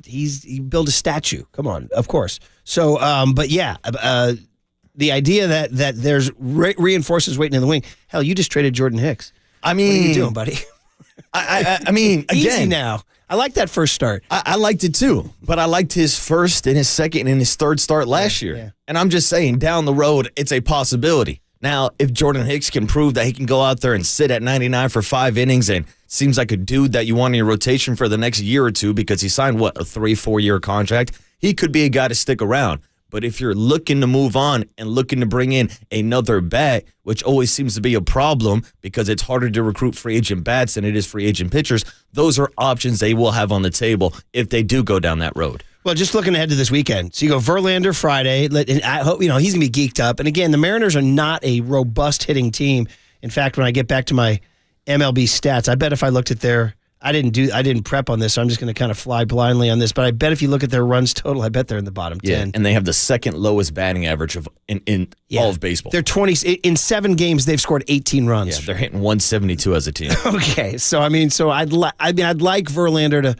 he built a statue. Come on, of course. So, but yeah, the idea that there's reinforcements waiting in the wing. Hell, you just traded Jordan Hicks. I mean, what are you doing, buddy? I mean, again, easy now. I like that first start. I liked it too, but I liked his first and his second and his third start last year. Yeah. And I'm just saying, down the road, it's a possibility. Now, if Jordan Hicks can prove that he can go out there and sit at 99 for 5 innings and seems like a dude that you want in your rotation for the next year or two because he signed, a 3-4 year contract, he could be a guy to stick around. But if you're looking to move on and looking to bring in another bat, which always seems to be a problem because it's harder to recruit free agent bats than it is free agent pitchers, those are options they will have on the table if they do go down that road. Well, just looking ahead to this weekend. So you go Verlander Friday. And I hope he's going to be geeked up. And again, the Mariners are not a robust hitting team. In fact, when I get back to my MLB stats, I bet if I looked at I didn't prep on this, so I'm just going to kind of fly blindly on this. But I bet if you look at their runs total, I bet they're in the bottom 10. And they have the second lowest batting average in all of baseball. They're 20 in 7 games. They've scored 18 runs. Yeah, they're hitting 172 as a team. Okay, so I'd like Verlander to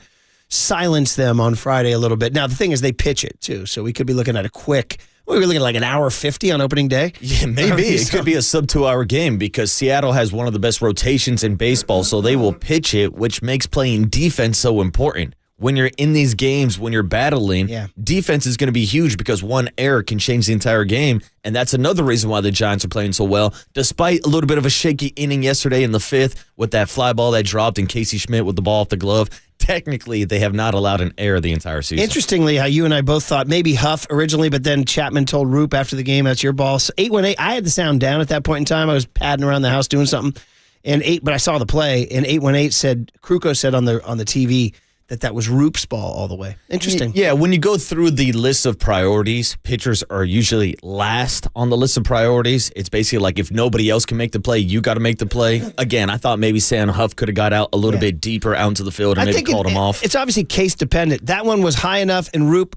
silence them on Friday a little bit. Now the thing is, they pitch it too, so we could be looking at a quick. We're looking at like an hour 50 on opening day. Yeah, maybe. It could be a sub 2-hour game because Seattle has one of the best rotations in baseball, so they will pitch it, which makes playing defense so important. When you're in these games, when you're battling, defense is going to be huge because one error can change the entire game, and that's another reason why the Giants are playing so well, despite a little bit of a shaky inning yesterday in the 5th with that fly ball that dropped and Casey Schmidt with the ball off the glove. Technically, they have not allowed an error the entire season. Interestingly, how you and I both thought maybe Huff originally, but then Chapman told Roop after the game, that's your ball. So 8-1-8, I had the sound down at that point in time. I was padding around the house doing something. But I saw the play, and 8-1-8 said, Kruko said on the TV that was Roop's ball all the way. Interesting. Yeah, when you go through the list of priorities, pitchers are usually last on the list of priorities. It's basically like if nobody else can make the play, you got to make the play. Again, I thought maybe Sam Huff could have got out a little bit deeper out into the field and maybe called him off. It's obviously case dependent. That one was high enough, and Roop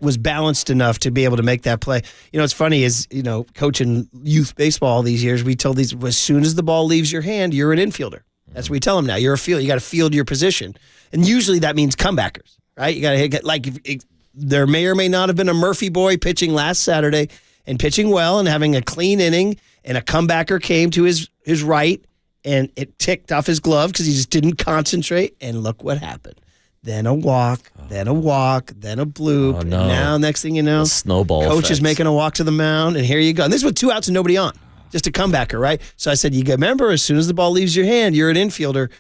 was balanced enough to be able to make that play. You know, what's funny is, coaching youth baseball all these years, we told these, as soon as the ball leaves your hand, you're an infielder. That's what we tell them now. You're a field. You got to field your position. And usually that means comebackers, right? You got to hit, there may or may not have been a Murphy boy pitching last Saturday and pitching well and having a clean inning, and a comebacker came to his right and it ticked off his glove because he just didn't concentrate, and look what happened. Then a walk, then a bloop. Oh, no. And now, next thing you know, snowball coach effect. is making a walk to the mound, and here you go. And this is with 2 outs and nobody on. Just a comebacker, right? So I said, you remember, as soon as the ball leaves your hand, you're an infielder.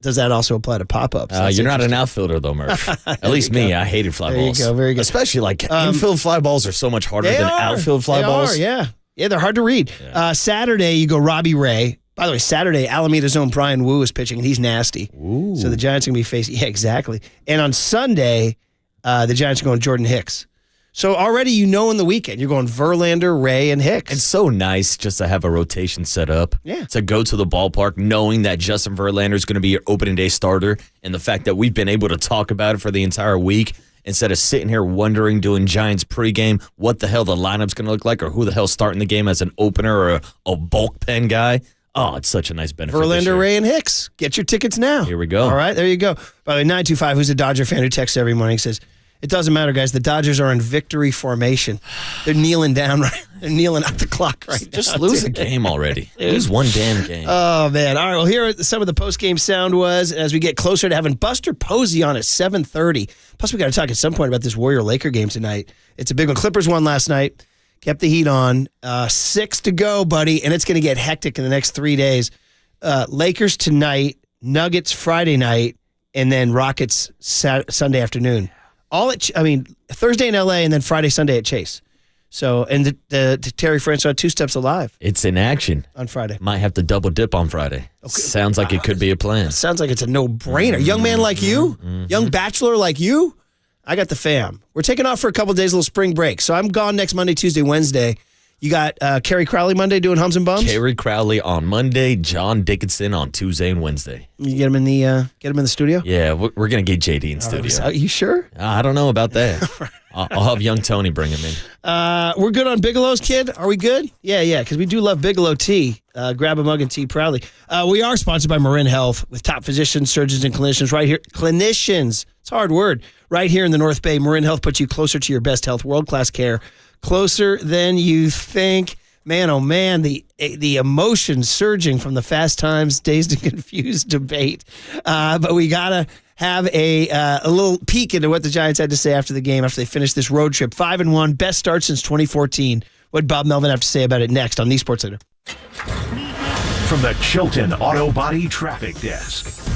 Does that also apply to pop-ups? You're not an outfielder, though, Murph. At least me. I hated fly balls. There you go. Very good. Especially infield fly balls are so much harder than outfield fly balls. Yeah, they're hard to read. Yeah. Saturday, you go Robbie Ray. By the way, Saturday, Alameda's own Brian Wu is pitching, and he's nasty. Ooh. So the Giants are going to be facing... Yeah, exactly. And on Sunday, the Giants are going Jordan Hicks. So already in the weekend, you're going Verlander, Ray, and Hicks. It's so nice just to have a rotation set up. Yeah. To go to the ballpark knowing that Justin Verlander is going to be your opening day starter, and the fact that we've been able to talk about it for the entire week instead of sitting here wondering doing Giants pregame what the hell the lineup's going to look like or who the hell's starting the game as an opener or a bullpen guy. Oh, it's such a nice benefit. Verlander, Ray, and Hicks. Get your tickets now. Here we go. All right, there you go. By the way, 925, who's a Dodger fan who texts every morning, says, it doesn't matter, guys. The Dodgers are in victory formation. They're kneeling down right. They're kneeling out the clock right now. Just lose a game already. Lose one damn game. Oh, man. All right, well, here are some of the post-game sound was as we get closer to having Buster Posey on at 7:30. Plus, we got to talk at some point about this Warrior-Laker game tonight. It's a big one. Clippers won last night. Kept the heat on. 6 to go, buddy, and it's going to get hectic in the next 3 days. Lakers tonight, Nuggets Friday night, and then Rockets Sunday afternoon. Thursday in LA and then Friday, Sunday at Chase. So, and the Terry Francois 2 Steps Alive. It's in action. On Friday. Might have to double dip on Friday. Okay. Sounds like it could be a plan. Sounds like it's a no-brainer. Young man like you, young bachelor like you, I got the fam. We're taking off for a couple days, a little spring break. So I'm gone next Monday, Tuesday, Wednesday. You got Kerry Crowley Monday doing Hums and Bums? Kerry Crowley on Monday, John Dickinson on Tuesday and Wednesday. You get him in the studio? Yeah, we're going to get JD in studio. Are you sure? I don't know about that. I'll have young Tony bring him in. We're good on Bigelow's, kid? Are we good? Yeah, because we do love Bigelow tea. Grab a mug and tea proudly. We are sponsored by Marin Health with top physicians, surgeons, and clinicians right here. Clinicians. It's a hard word. Right here in the North Bay, Marin Health puts you closer to your best health, world-class care. Closer than you think. Man, oh man, the emotion surging from the Fast Times, Dazed and Confused debate. But we got to have a little peek into what the Giants had to say after the game, after they finished this road trip. 5-1, best start since 2014. What did Bob Melvin have to say about it next on the Sports Center? From the Chilton Auto Body Traffic Desk.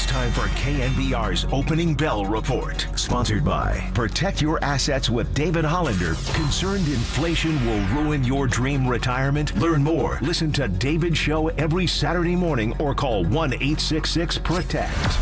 time for KNBR's Opening Bell Report. Sponsored by Protect Your Assets with David Hollander. Concerned inflation will ruin your dream retirement? Learn more. Listen to David's show every Saturday morning or call 1-866-PROTECT.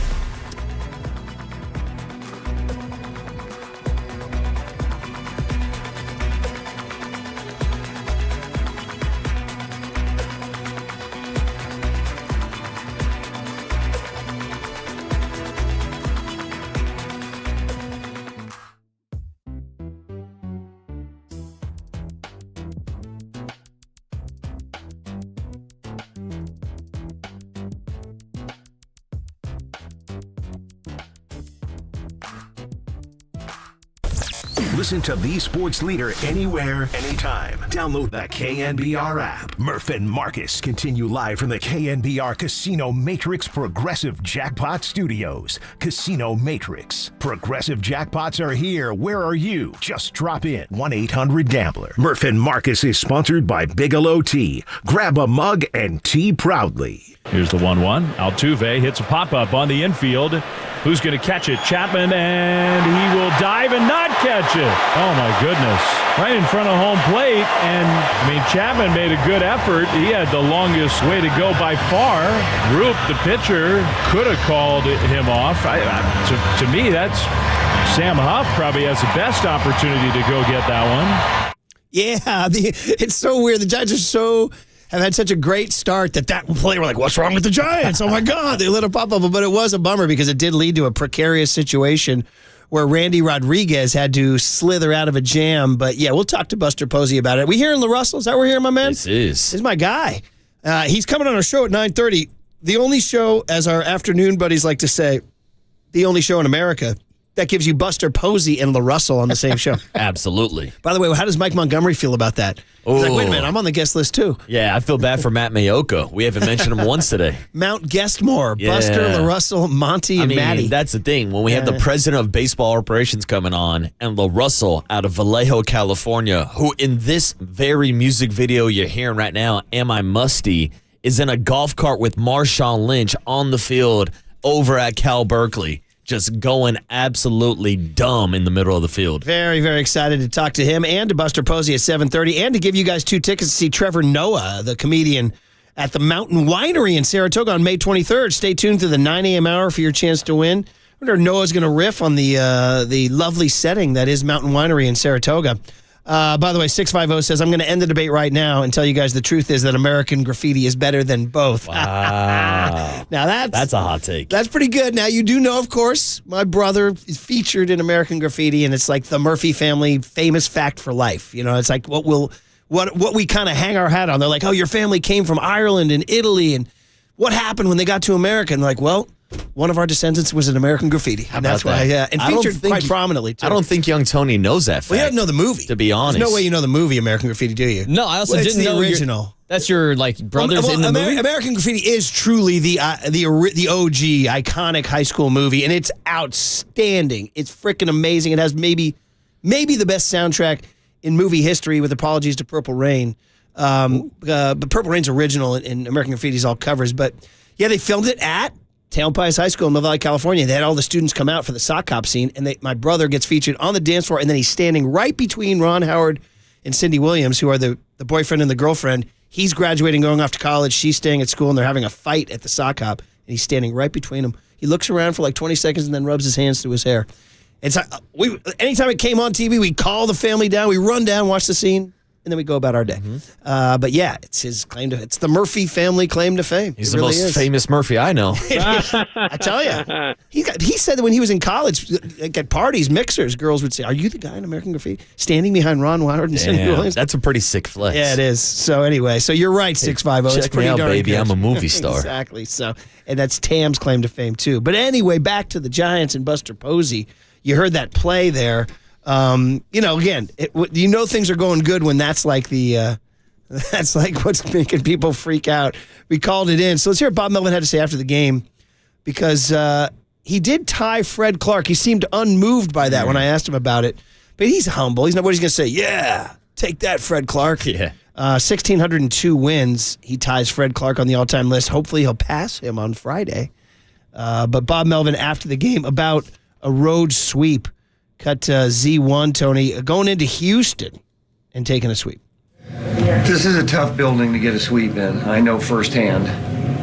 Listen to the sports leader anywhere, anytime. Download the KNBR app. Murph and Marcus continue live from the KNBR Casino Matrix Progressive Jackpot Studios. Casino Matrix. Progressive jackpots are here. Where are you? Just drop in. 1-800-GAMBLER. Murph and Marcus is sponsored by Bigelow Tea. Grab a mug and tea proudly. Here's the 1-1. Altuve hits a pop-up on the infield. Who's going to catch it? Chapman, and he will dive and not catch it. Oh, my goodness. Right in front of home plate, and, Chapman made a good effort. He had the longest way to go by far. Roop, the pitcher, could have called him off. To me, that's Sam Huff probably has the best opportunity to go get that one. Yeah, it's so weird. The Giants have had such a great start that play, we're like, what's wrong with the Giants? Oh, my God, they lit a pop-up. But it was a bummer because it did lead to a precarious situation where Randy Rodriguez had to slither out of a jam. But, yeah, we'll talk to Buster Posey about it. We hearing LaRussell? Is that what we're hearing, my man? This is. This is my guy. He's coming on our show at 9:30. The only show, as our afternoon buddies like to say, the only show in America that gives you Buster Posey and LaRussell on the same show. Absolutely. By the way, how does Mike Montgomery feel about that? He's like, wait a minute, I'm on the guest list too. Yeah, I feel bad for Matt Mayoka. We haven't mentioned him once today. Mount Guestmore, Yeah. Buster, LaRussell, Monty, and Matty. That's the thing. When we have the president of baseball operations coming on and LaRussell out of Vallejo, California, who in this very music video you're hearing right now, Am I Musty, is in a golf cart with Marshawn Lynch on the field over at Cal Berkeley. Just going absolutely dumb in the middle of the field. Very, very excited to talk to him and to Buster Posey at 7:30 and to give you guys 2 tickets to see Trevor Noah, the comedian, at the Mountain Winery in Saratoga on May 23rd. Stay tuned to the 9 a.m. hour for your chance to win. I wonder if Noah's going to riff on the lovely setting that is Mountain Winery in Saratoga. By the way, 650 says, I'm going to end the debate right now and tell you guys the truth is that American Graffiti is better than both. Wow. Now that's a hot take. That's pretty good. Now, you do know, of course, my brother is featured in American Graffiti, and it's like the Murphy family famous fact for life. You know, it's like what we kind of hang our hat on. They're like, oh, your family came from Ireland and Italy, and what happened when they got to America? And they're like, well, one of our descendants was in American Graffiti. And that's why, and featured quite prominently, too. I don't think young Tony knows that fact. Well, you don't know the movie. To be honest. There's no way you know the movie American Graffiti, do you? No, I also didn't know the original. That's your brothers in the movie. American Graffiti is truly the OG iconic high school movie, and it's outstanding. It's freaking amazing. It has maybe the best soundtrack in movie history, with apologies to Purple Rain. But Purple Rain's original, and American Graffiti's all covers. But yeah, they filmed it at Tailpies High School in Mill Valley, California. They had all the students come out for the sock hop scene, and my brother gets featured on the dance floor, and then he's standing right between Ron Howard and Cindy Williams, who are the boyfriend and the girlfriend. He's graduating, going off to college. She's staying at school, and they're having a fight at the sock hop, and he's standing right between them. He looks around for like 20 seconds and then rubs his hands through his hair. It's anytime it came on TV, we call the family down, we run down, watch the scene, and then we go about our day. But yeah, it's his claim to it's the Murphy family claim to fame. He's the most famous Murphy I know. I tell you, he said that when he was in college, like at parties, mixers, girls would say, "Are you the guy in American Graffiti standing behind Ron Howard and Cindy Williams?" That's a pretty sick flex. Yeah, it is. So anyway, so you're right, 650. It's pretty me out, darn baby. good. I'm a movie star. Exactly. So, and that's Tam's claim to fame too. But anyway, back to the Giants and Buster Posey. You heard that play there. Again, things are going good when that's like that's like what's making people freak out. We called it in. So let's hear what Bob Melvin had to say after the game, because he did tie Fred Clark. He seemed unmoved by that when I asked him about it, but he's humble. He's not what he's going to say. Yeah, take that, Fred Clark. Yeah. 1,602 wins. He ties Fred Clark on the all-time list. Hopefully he'll pass him on Friday. But Bob Melvin, after the game, about a road sweep, cut Z1, Tony, going into Houston and taking a sweep. This is a tough building to get a sweep in. I know firsthand.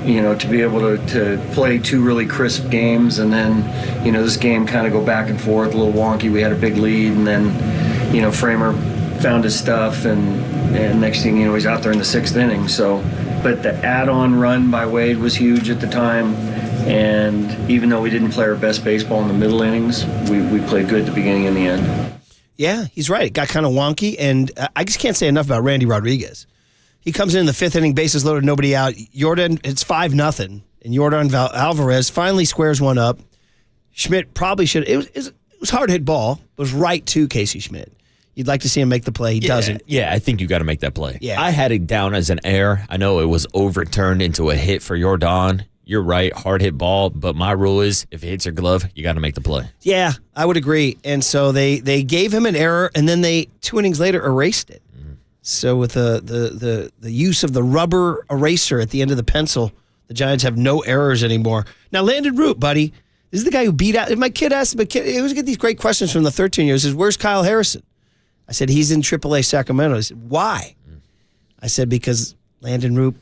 To be able to play two really crisp games and then, this game kind of go back and forth, a little wonky. We had a big lead and then, Framer found his stuff and next thing you know, he's out there in the 6th inning. So, but the add-on run by Wade was huge at the time. And even though we didn't play our best baseball in the middle innings, we played good at the beginning and the end. Yeah, he's right. It got kind of wonky, and I just can't say enough about Randy Rodriguez. He comes in the 5th inning, bases loaded, nobody out. Jordan, it's 5-0, and Jordan Alvarez finally squares one up. Schmidt probably should. It was hard hit ball. It was right to Casey Schmidt. You'd like to see him make the play. He doesn't. Yeah, I think you got to make that play. Yeah. I had it down as an error. I know it was overturned into a hit for Jordan. You're right, hard hit ball, but my rule is if it hits your glove, you got to make the play. Yeah, I would agree. And so they gave him an error, and then they 2 innings later erased it. So with the use of the rubber eraser at the end of the pencil, the Giants have no errors anymore. Now, Landon Root, buddy, this is the guy who beat out. My kid asked him, he always get these great questions from the 13-year-olds. He says, where's Kyle Harrison? I said, he's in AAA Sacramento. He said, why? I said, because Landon Root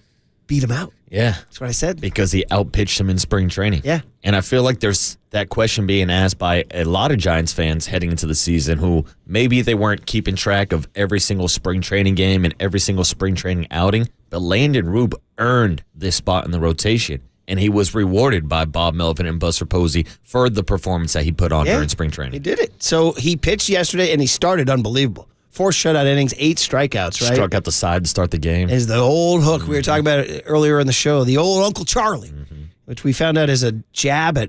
beat him out. Yeah. That's what I said. Because he outpitched him in spring training. Yeah. And I feel like there's that question being asked by a lot of Giants fans heading into the season who maybe they weren't keeping track of every single spring training game and every single spring training outing, but Landon Rube earned this spot in the rotation, and he was rewarded by Bob Melvin and Buster Posey for the performance that he put on during spring training. He did it. So he pitched yesterday, and he started unbelievable. 4 shutout innings, 8 strikeouts, right? Struck out the side to start the game. Is the old hook. We were talking about it earlier in the show, the old Uncle Charlie, which we found out is a jab at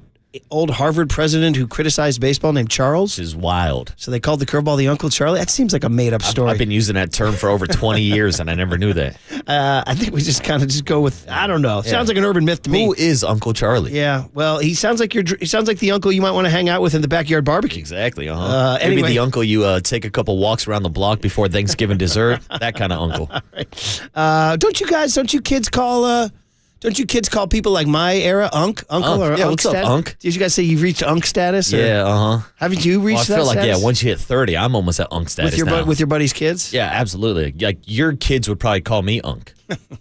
old Harvard president who criticized baseball named Charles. Which is wild. So they called the curveball the Uncle Charlie. That seems like a made-up story. I've been using that term for over 20 years, and I never knew that. I think we just kind of just go with, I don't know. Sounds like an urban myth to me. Who is Uncle Charlie? Yeah, well, he sounds like the uncle you might want to hang out with in the backyard barbecue. Exactly, Anyway. Maybe the uncle you take a couple walks around the block before Thanksgiving dessert. That kind of uncle. Right. Don't you kids call people like my era uncle or yeah, unk what's up, status? unk? Did you guys say you've reached unk status? Or Yeah, haven't you reached that I feel like, status? once you hit 30, I'm almost at unk status now. With your buddy's kids? Yeah, absolutely. Like, your kids would probably call me unk.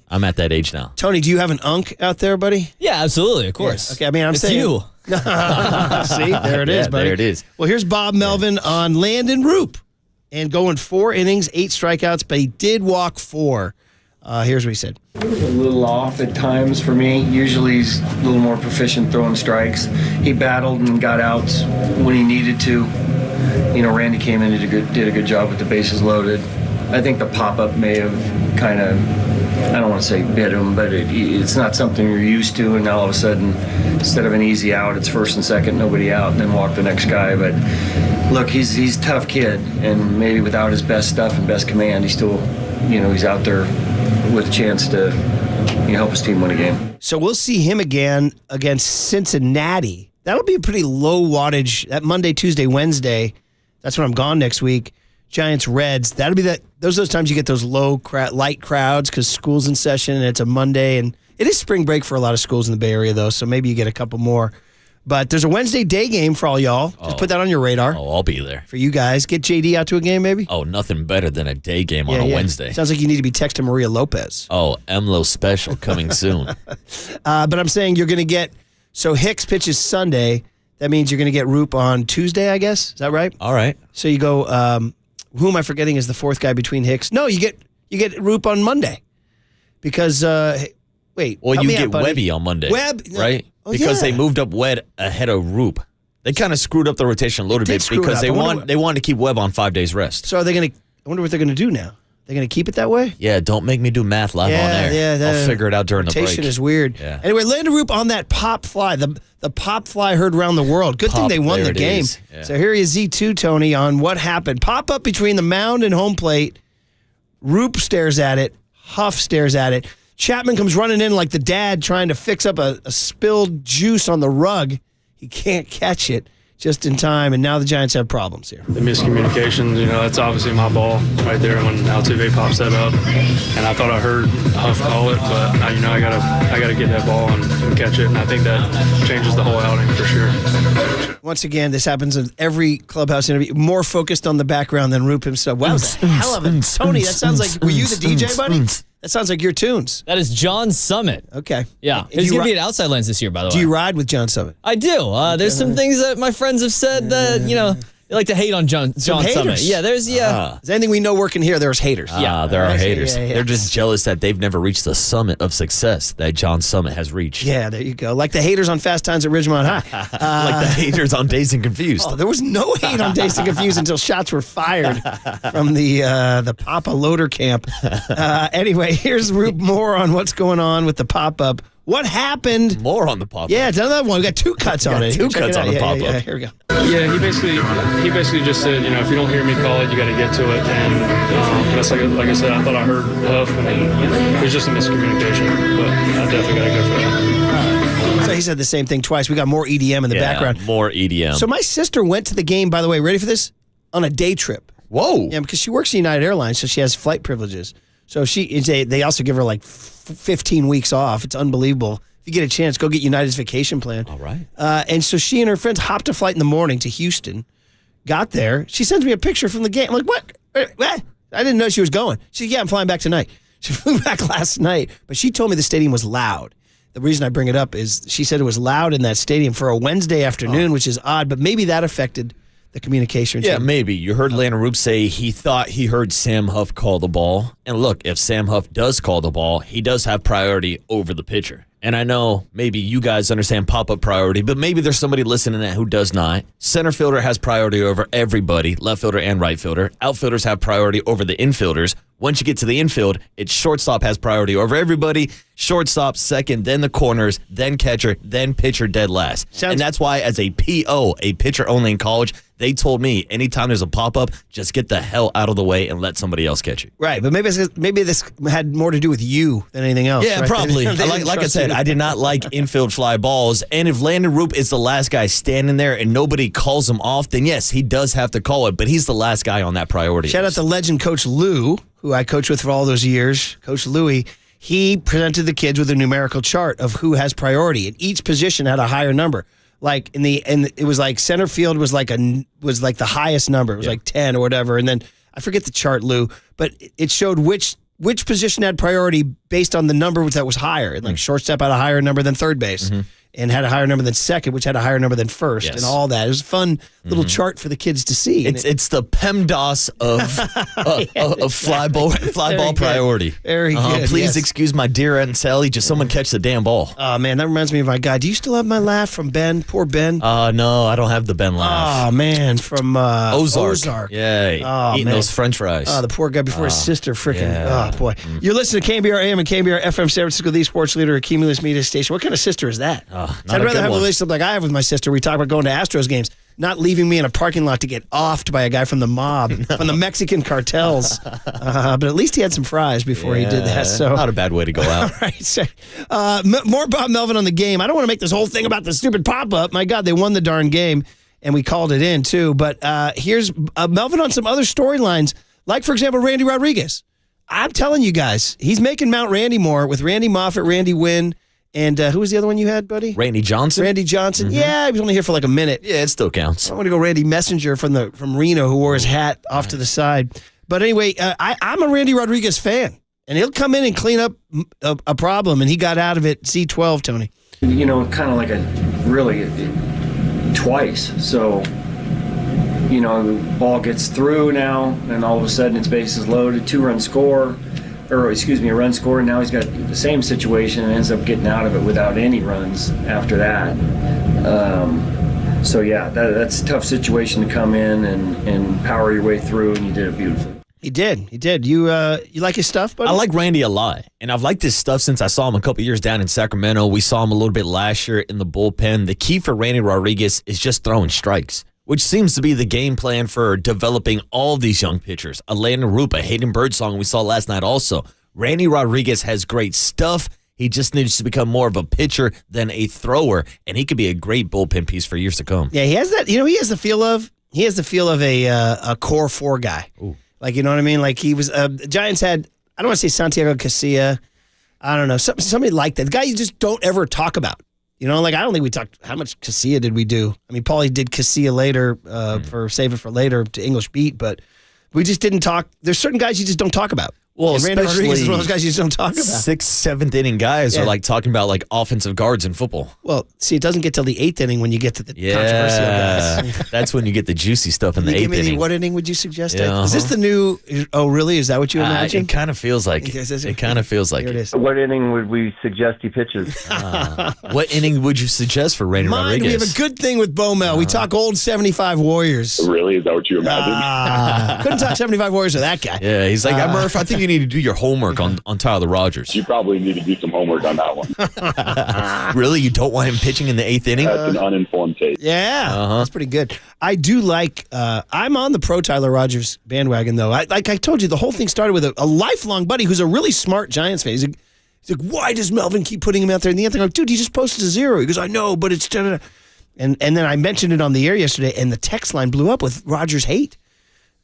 I'm at that age now. Tony, do you have an unk out there, buddy? Yeah, absolutely, of course. Yeah. Okay, I mean, I'm it's saying you. See, there it is, buddy. There it is. Well, here's Bob Melvin on Landon Roop, and going 4 innings, 8 strikeouts, but he did walk 4. Here's what he said. It was a little off at times for me. Usually he's a little more proficient throwing strikes. He battled and got outs when he needed to. Randy came in and did a good job with the bases loaded. I think the pop-up may have kind of, I don't want to say bit him, but it's not something you're used to, and now all of a sudden, instead of an easy out, it's first and second, nobody out, and then walk the next guy. But look, he's a tough kid, and maybe without his best stuff and best command, he's still, he's out there with a chance to help his team win a game. So we'll see him again against Cincinnati. That'll be a pretty low wattage. That Monday, Tuesday, Wednesday. That's when I'm gone next week. Giants, Reds. That'll be that. Those are those times you get those light crowds because school's in session and it's a Monday, and it is spring break for a lot of schools in the Bay Area though. So maybe you get a couple more. But there's a Wednesday day game for all y'all. Just put that on your radar. Oh, I'll be there. For you guys. Get JD out to a game maybe? Oh, nothing better than a day game on a Wednesday. Sounds like you need to be texting Maria Lopez. Oh, MLO special coming soon. But I'm saying you're going to get, so Hicks pitches Sunday. That means you're going to get Roop on Tuesday, I guess. Is that right? All right. So you go, who am I forgetting is the 4th guy between Hicks? No, you get Roop on Monday. Because, wait. Well, you get Webby on Monday. Right? Oh, because they moved up Webb ahead of Roop. They kind of screwed up the rotation a little bit because they wanted to keep Webb on 5 days rest. So are they going to, I wonder what they're going to do now. They're going to keep it that way? Yeah, don't make me do math live on air. Yeah, I'll figure it out during the break. Rotation is weird. Yeah. Anyway, Landon Roop on that pop fly. The pop fly heard around the world. Good thing they won the game. Yeah. So here is Z2, Tony, on what happened. Pop up between the mound and home plate. Roop stares at it. Huff stares at it. Chapman comes running in like the dad trying to fix up a spilled juice on the rug. He can't catch it. just in time, and now the Giants have problems here. The miscommunications, that's obviously my ball right there when Altuve pops that up. And I thought I heard Huff call it, but I gotta get that ball and catch it. And I think that changes the whole outing for sure. Once again, this happens in every clubhouse interview. More focused on the background than Roop himself. Wow, that was a hell of a Tony. That sounds like, were you the DJ, buddy? That sounds like your tunes. That is John Summit. Okay. Yeah. He's going to be at Outside Lands this year, by the way. Do you ride with John Summit? I do. There's some things that my friends have said that, they like to hate on John Summit. Yeah, there's, Is there anything we know working here, there's haters. Yeah, there are haters. Yeah. They're just jealous that they've never reached the summit of success that John Summit has reached. Yeah, there you go. Like the haters on Fast Times at Ridgemont High. Like the haters on Dazed and Confused. Oh, there was no hate on Dazed and Confused until shots were fired from the Papa Loader camp. Anyway, here's Roop more on what's going on with the pop-up. What happened? More on the pop-up. Yeah, it's another one. We got two cuts on it. Two cuts on the pop-up. Yeah, here we go. Yeah, he basically just said, if you don't hear me call it, you got to get to it. And that's like I said, I thought I heard Huff, and it was just a miscommunication. But I definitely got to go for that. So he said the same thing twice. We got more EDM in the background. More EDM. So my sister went to the game, by the way, ready for this? On a day trip. Whoa. Yeah, because she works at United Airlines, so she has flight privileges. So they also give her like 15 weeks off. It's unbelievable. If you get a chance, go get United's vacation plan. All right. And so she and her friends hopped a flight in the morning to Houston, got there. She sends me a picture from the game. I'm like, what? What? I didn't know she was going. She said, yeah, I'm flying back tonight. She flew back last night, but she told me the stadium was loud. The reason I bring it up is she said it was loud in that stadium for a Wednesday afternoon, which is odd, but maybe that affected the communication. Yeah, maybe. You heard Landon Roop say he thought he heard Sam Huff call the ball. And look, if Sam Huff does call the ball, he does have priority over the pitcher. And I know maybe you guys understand pop-up priority, but maybe there's somebody listening who does not. Center fielder has priority over everybody, left fielder and right fielder. Outfielders have priority over the infielders. Once you get to the infield, it's shortstop has priority over everybody. Shortstop second, then the corners, then catcher, then pitcher dead last. And that's why as a PO, a pitcher only in college, they told me anytime there's a pop-up, just get the hell out of the way and let somebody else catch it. Right, but maybe this had more to do with you than anything else. Yeah, right? probably. Like I said, I did not like infield fly balls. And if Landon Roop is the last guy standing there and nobody calls him off, then yes, he does have to call it. But he's the last guy on that priority. Shout out to legend Coach Lou, who I coached with for all those years. Coach Louie, he presented the kids with a numerical chart of who has priority, and each position had a higher number. Like it was like center field was like the highest number. It was like 10 or whatever. And then I forget the chart, Lou, but it showed which position had priority based on the number that was higher. Like shortstop had a higher number than third base. And had a higher number than second, which had a higher number than first, and all that. It was a fun little chart for the kids to see. It's the PEMDAS of fly ball priority. Very good. Please excuse my dear Aunt Sally. Just someone catch the damn ball. Oh, man, that reminds me of my guy. Do you still have my laugh from Ben? Poor Ben. No, I don't have the Ben laugh. Oh, man, from Ozark. Yeah, eating those French fries. Oh, the poor guy before his sister freaking. Yeah. Oh, boy. You're listening to KNBR AM and KNBR FM San Francisco, the sports leader, a Cumulus Media Station. What kind of sister is that? I'd rather have a relationship like I have with my sister. We talk about going to Astros games, not leaving me in a parking lot to get offed by a guy from the mob, from the Mexican cartels. But at least he had some fries before he did that. So not a bad way to go out. All right. So, more Bob Melvin on the game. I don't want to make this whole thing about the stupid pop-up. My God, they won the darn game, and we called it in, too. But here's Melvin on some other storylines, like, for example, Randy Rodriguez. I'm telling you guys, he's making Mount Randy more with Randy Moffett, Randy Wynn, and who was the other one you had, buddy? Randy Johnson. Randy Johnson. Yeah, he was only here for like a minute. Yeah, it still counts. I want to go Randy Messenger from Reno, who wore his hat off to the side. But anyway, I'm a Randy Rodriguez fan, and he'll come in and clean up a problem, and he got out of it C12, Tony. Kind of like twice. So, the ball gets through now, and all of a sudden its bases loaded, 2-run score. A run score, and now he's got the same situation and ends up getting out of it without any runs after that. That's a tough situation to come in and power your way through, and you did it beautifully. He did. You like his stuff, buddy? I like Randy a lot, and I've liked his stuff since I saw him a couple years down in Sacramento. We saw him a little bit last year in the bullpen. The key for Randy Rodriguez is just throwing strikes, which seems to be the game plan for developing all of these young pitchers. A Landon Roop, a Hayden Birdsong we saw last night also. Randy Rodriguez has great stuff. He just needs to become more of a pitcher than a thrower, and he could be a great bullpen piece for years to come. Yeah, he has that. He has the feel of a core 4 guy. Ooh. Like, you know what I mean? Like, he was Giants had, I don't want to say Santiago Casilla. I don't know, somebody like that. The guy you just don't ever talk about. You know, like, I don't think we talked, how much Casilla did we do? I mean, Paulie did Casilla later for Save It for Later to English Beat, but we just didn't talk. There's certain guys you just don't talk about. Well, and Randy especially Rodriguez is one of those guys you just don't talk about. 6th, 7th inning guys are like talking about like offensive guards in football. Well, see, it doesn't get till the 8th inning when you get to the controversial guys. That's when you get the juicy stuff in the 8th inning. What inning would you suggest? Yeah, Is this the new? Oh, really? Is that what you imagine? It kind of feels like it. It kind of feels like Here it is. What inning would we suggest he pitches? What inning would you suggest for Randy Rodriguez? We have a good thing with Bo Mel. We talk old 75 Warriors. Really? Is that what you imagine? Couldn't talk 75 Warriors with that guy. Yeah, he's like, Murph, I think you need to do your homework on Tyler Rogers. You probably need to do some homework on that one. Really? You don't want him pitching in the 8th inning? That's an uninformed take. Yeah, that's pretty good. I do like, I'm on the pro Tyler Rogers bandwagon, though. Like I told you, the whole thing started with a lifelong buddy who's a really smart Giants fan. He's like, why does Melvin keep putting him out there in the end? I'm like, dude, he just posted a 0. He goes, I know, but it's... And then I mentioned it on the air yesterday, and the text line blew up with Rogers hate.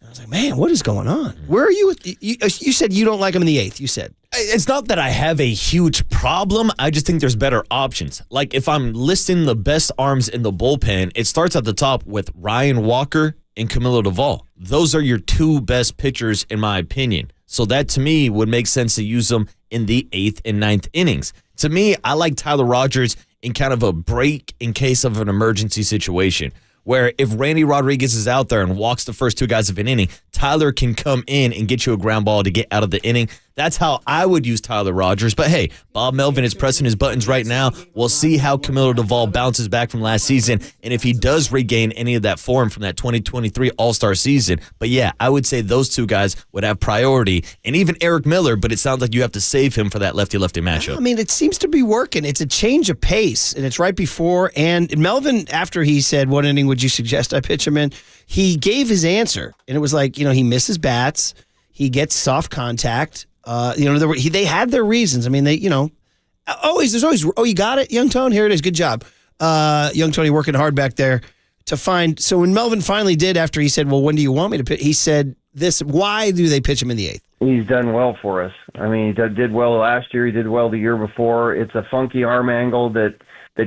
I was like, man, what is going on? Where are you? You said you don't like him in the 8th, you said. It's not that I have a huge problem. I just think there's better options. Like, if I'm listing the best arms in the bullpen, it starts at the top with Ryan Walker and Camilo Duvall. Those are your 2 best pitchers, in my opinion. So that, to me, would make sense to use them in the 8th and 9th innings. To me, I like Tyler Rogers in kind of a break in case of an emergency situation, where if Randy Rodriguez is out there and walks the first 2 guys of an inning, Tyler can come in and get you a ground ball to get out of the inning. That's how I would use Tyler Rogers. But hey, Bob Melvin is pressing his buttons right now. We'll see how Camilo Duvall bounces back from last season and if he does regain any of that form from that 2023 All-Star season. But yeah, I would say those 2 guys would have priority. And even Eric Miller, but it sounds like you have to save him for that lefty-lefty matchup. I mean, it seems to be working. It's a change of pace, and it's right before. And Melvin, after he said, what inning would you suggest I pitch him in? He gave his answer, and it was like, he misses bats. He gets soft contact. They had their reasons. I mean, there's always, you got it, Young Tone? Here it is. Good job. Young Tony working hard back there to find. So when Melvin finally did, after he said, well, when do you want me to pitch? He said this, why do they pitch him in the 8th? He's done well for us. I mean, he did well last year. He did well the year before. It's a funky arm angle that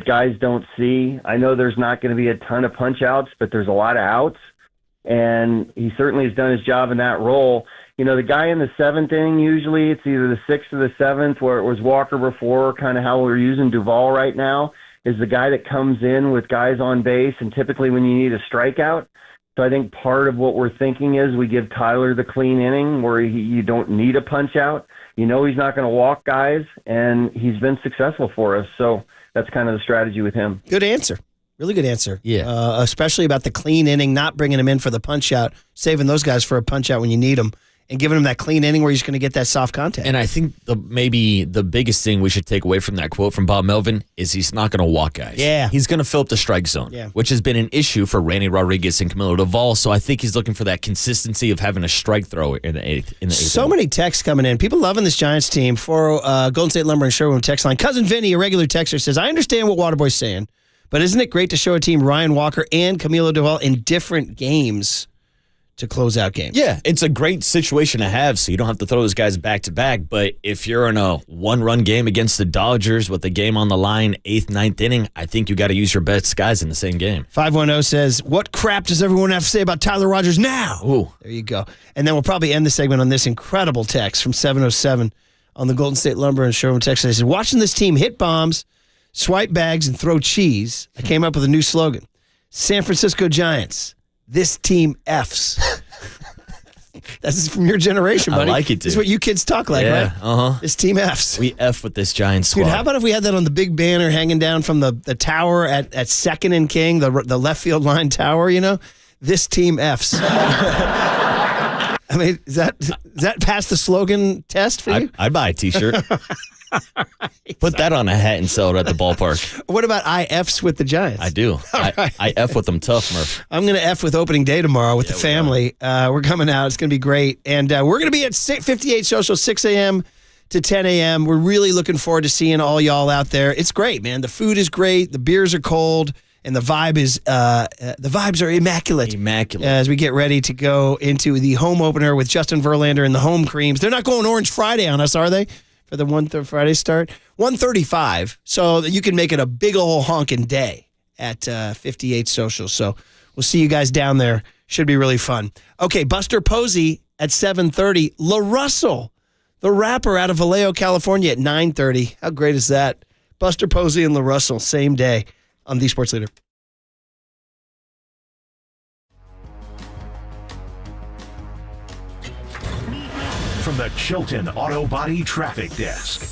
guys don't see. I know there's not going to be a ton of punch outs, but there's a lot of outs. And he certainly has done his job in that role. The guy in the 7th inning, usually it's either the 6th or the 7th, where it was Walker before, kind of how we're using Duvall right now, is the guy that comes in with guys on base, and typically when you need a strikeout. So I think part of what we're thinking is we give Tyler the clean inning where you don't need a punch out. He's not going to walk guys, and he's been successful for us. So that's kind of the strategy with him. Good answer. Really good answer. Yeah. Especially about the clean inning, not bringing him in for the punch out, saving those guys for a punch out when you need them, and giving him that clean inning where he's going to get that soft contact. And I think maybe the biggest thing we should take away from that quote from Bob Melvin is he's not going to walk guys. Yeah. He's going to fill up the strike zone, which has been an issue for Randy Rodriguez and Camilo Duvall. So I think he's looking for that consistency of having a strike thrower in the 8th. So many texts coming in. People loving this Giants team. For Golden State Lumber and Sherwin text line. Cousin Vinny, a regular texter, says, I understand what Waterboy's saying, but isn't it great to show a team Ryan Walker and Camilo Duvall in different games to close out games? Yeah, it's a great situation to have, so you don't have to throw those guys back to back. But if you're in a 1-run game against the Dodgers with the game on the line, 8th, 9th inning, I think you got to use your best guys in the same game. 510 says, what crap does everyone have to say about Tyler Rogers now? Ooh. There you go. And then we'll probably end the segment on this incredible text from 707 on the Golden State Lumber and Sherwin text. They said, watching this team hit bombs, swipe bags, and throw cheese, I came up with a new slogan. San Francisco Giants, this team Fs. That's from your generation, buddy. I like it, dude. This is what you kids talk like, right? Uh-huh. This team Fs. We F with this Giants squad. Dude, how about if we had that on the big banner hanging down from the tower at 2nd and King, the left field line tower, This team Fs. I mean, is that past the slogan test for you? I'd buy a T-shirt. Put that on a hat and sell it at the ballpark. What about I Fs with the Giants? I do. I F with them tough, Murph. I'm going to F with opening day tomorrow with the family. We're coming out. It's going to be great. And we're going to be at 58 Social, 6 a.m. to 10 a.m. We're really looking forward to seeing all y'all out there. It's great, man. The food is great. The beers are cold. And the vibes are immaculate. As we get ready to go into the home opener with Justin Verlander and the Home Creams. They're not going Orange Friday on us, are they? For the 1 Friday start? 1:35, so that you can make it a big ol' honkin' day at 58 Social. So we'll see you guys down there. Should be really fun. Okay, Buster Posey at 7:30. La Russell, the rapper out of Vallejo, California at 9:30. How great is that? Buster Posey and La Russell, same day. On the Sports Leader. From the Chilton Auto Body Traffic Desk.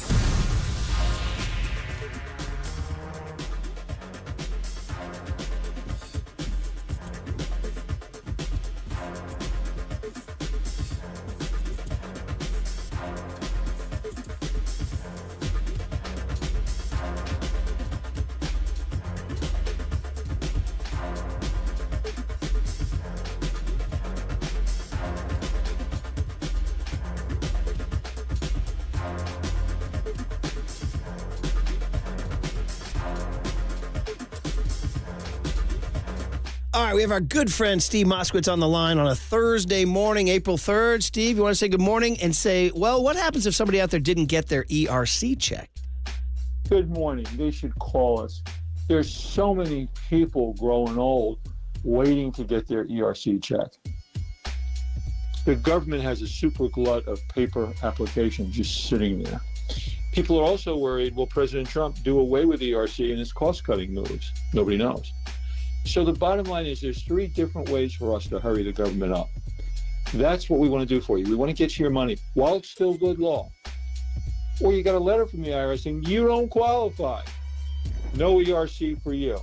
All right, we have our good friend Steve Moskowitz on the line on a Thursday morning, April 3rd. Steve, you want to say good morning and say, well, what happens if somebody out there didn't get their ERC check? Good morning. They should call us. There's so many people growing old waiting to get their ERC check. The government has a super glut of paper applications just sitting there. People are also worried, will President Trump do away with ERC and his cost-cutting moves? Nobody knows. So the bottom line is there's 3 different ways for us to hurry the government up. That's what we want to do for you. We want to get you your money while it's still good law. Or you got a letter from the IRS saying you don't qualify. No ERC for you.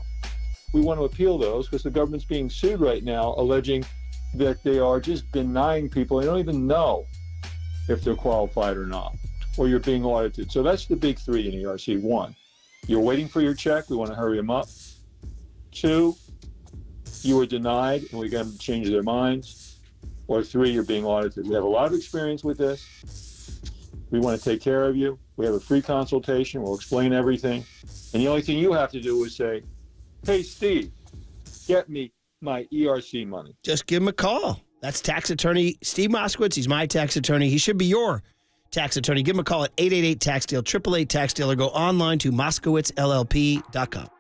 We want to appeal those because the government's being sued right now, alleging that they are just denying people. They don't even know if they're qualified or not, or you're being audited. So that's the big 3 in ERC. 1, you're waiting for your check. We want to hurry them up. 2, you were denied and we got them to change their minds. Or 3, you're being audited. We have a lot of experience with this. We want to take care of you. We have a free consultation. We'll explain everything. And the only thing you have to do is say, hey, Steve, get me my ERC money. Just give him a call. That's tax attorney Steve Moskowitz. He's my tax attorney. He should be your tax attorney. Give him a call at 888-TAX-DEAL, 888-TAX-DEAL, or go online to moskowitzllp.com.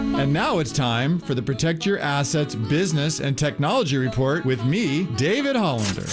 And now it's time for the Protect Your Assets Business and Technology Report with me, David Hollander.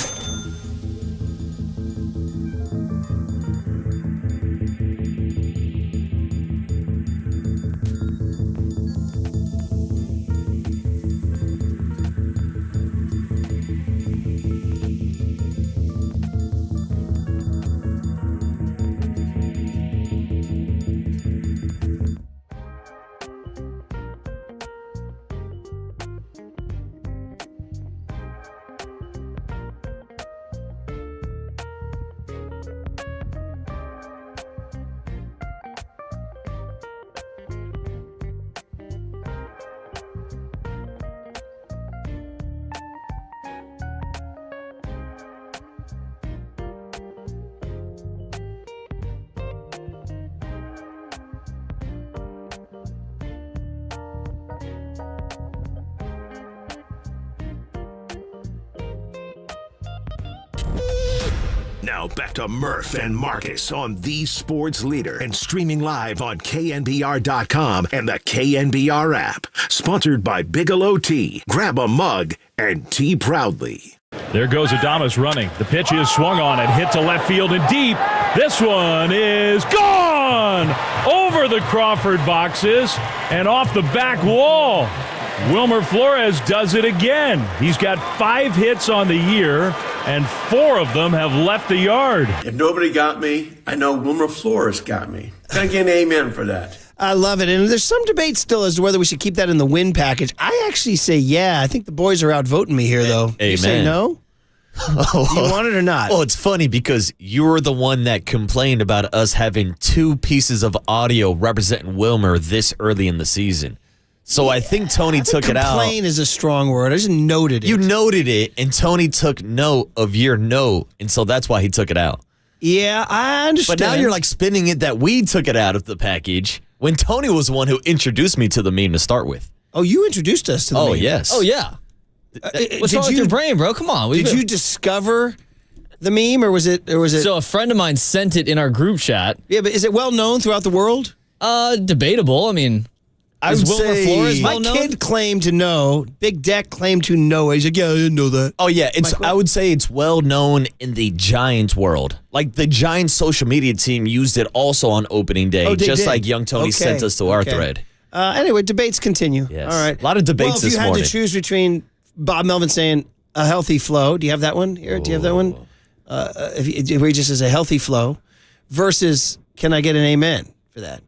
Now back to Murph and Marcus on the Sports Leader and streaming live on KNBR.com and the KNBR app. Sponsored by Bigelow Tea. Grab a mug and tea proudly. There goes Adames running. The pitch is swung on and hit to left field and deep. This one is gone over the Crawford boxes and off the back wall. Wilmer Flores does it again. He's got 5 hits on the year, and 4 of them have left the yard. If nobody got me, I know Wilmer Flores got me. Can I get an amen for that? I love it. And there's some debate still as to whether we should keep that in the win package. I actually say yeah. I think the boys are outvoting me here, though. Amen. You say no? Do you want it or not? Well, it's funny because you were the one that complained about us having 2 pieces of audio representing Wilmer this early in the season. So I think Tony took it out. Complain is a strong word. I just noted it. You noted it, and Tony took note of your note, and so that's why he took it out. Yeah, I understand. But now you're like spinning it that we took it out of the package when Tony was the one who introduced me to the meme to start with. Oh, you introduced us to the meme. Oh, yes. Oh, yeah. What's wrong with your brain, bro? Come on. Did you discover the meme, or was it? So a friend of mine sent it in our group chat. Yeah, but is it well known throughout the world? Debatable. I mean, I is would Wilmer say Flores my well known? kid claimed to know. Big Deck claimed to know. He's like, yeah, I didn't know that. Oh, yeah. I would say it's well known in the Giants world. Like the Giants social media team used it also on opening day, just did. like young Tony sent us to our Okay. thread. Anyway, debates continue. Yes. All right. A lot of debates well, if this you had morning. to choose between Bob Melvin saying a healthy flow, do you have that one here? Do you have that one? If he just says a healthy flow versus can I get an amen for that?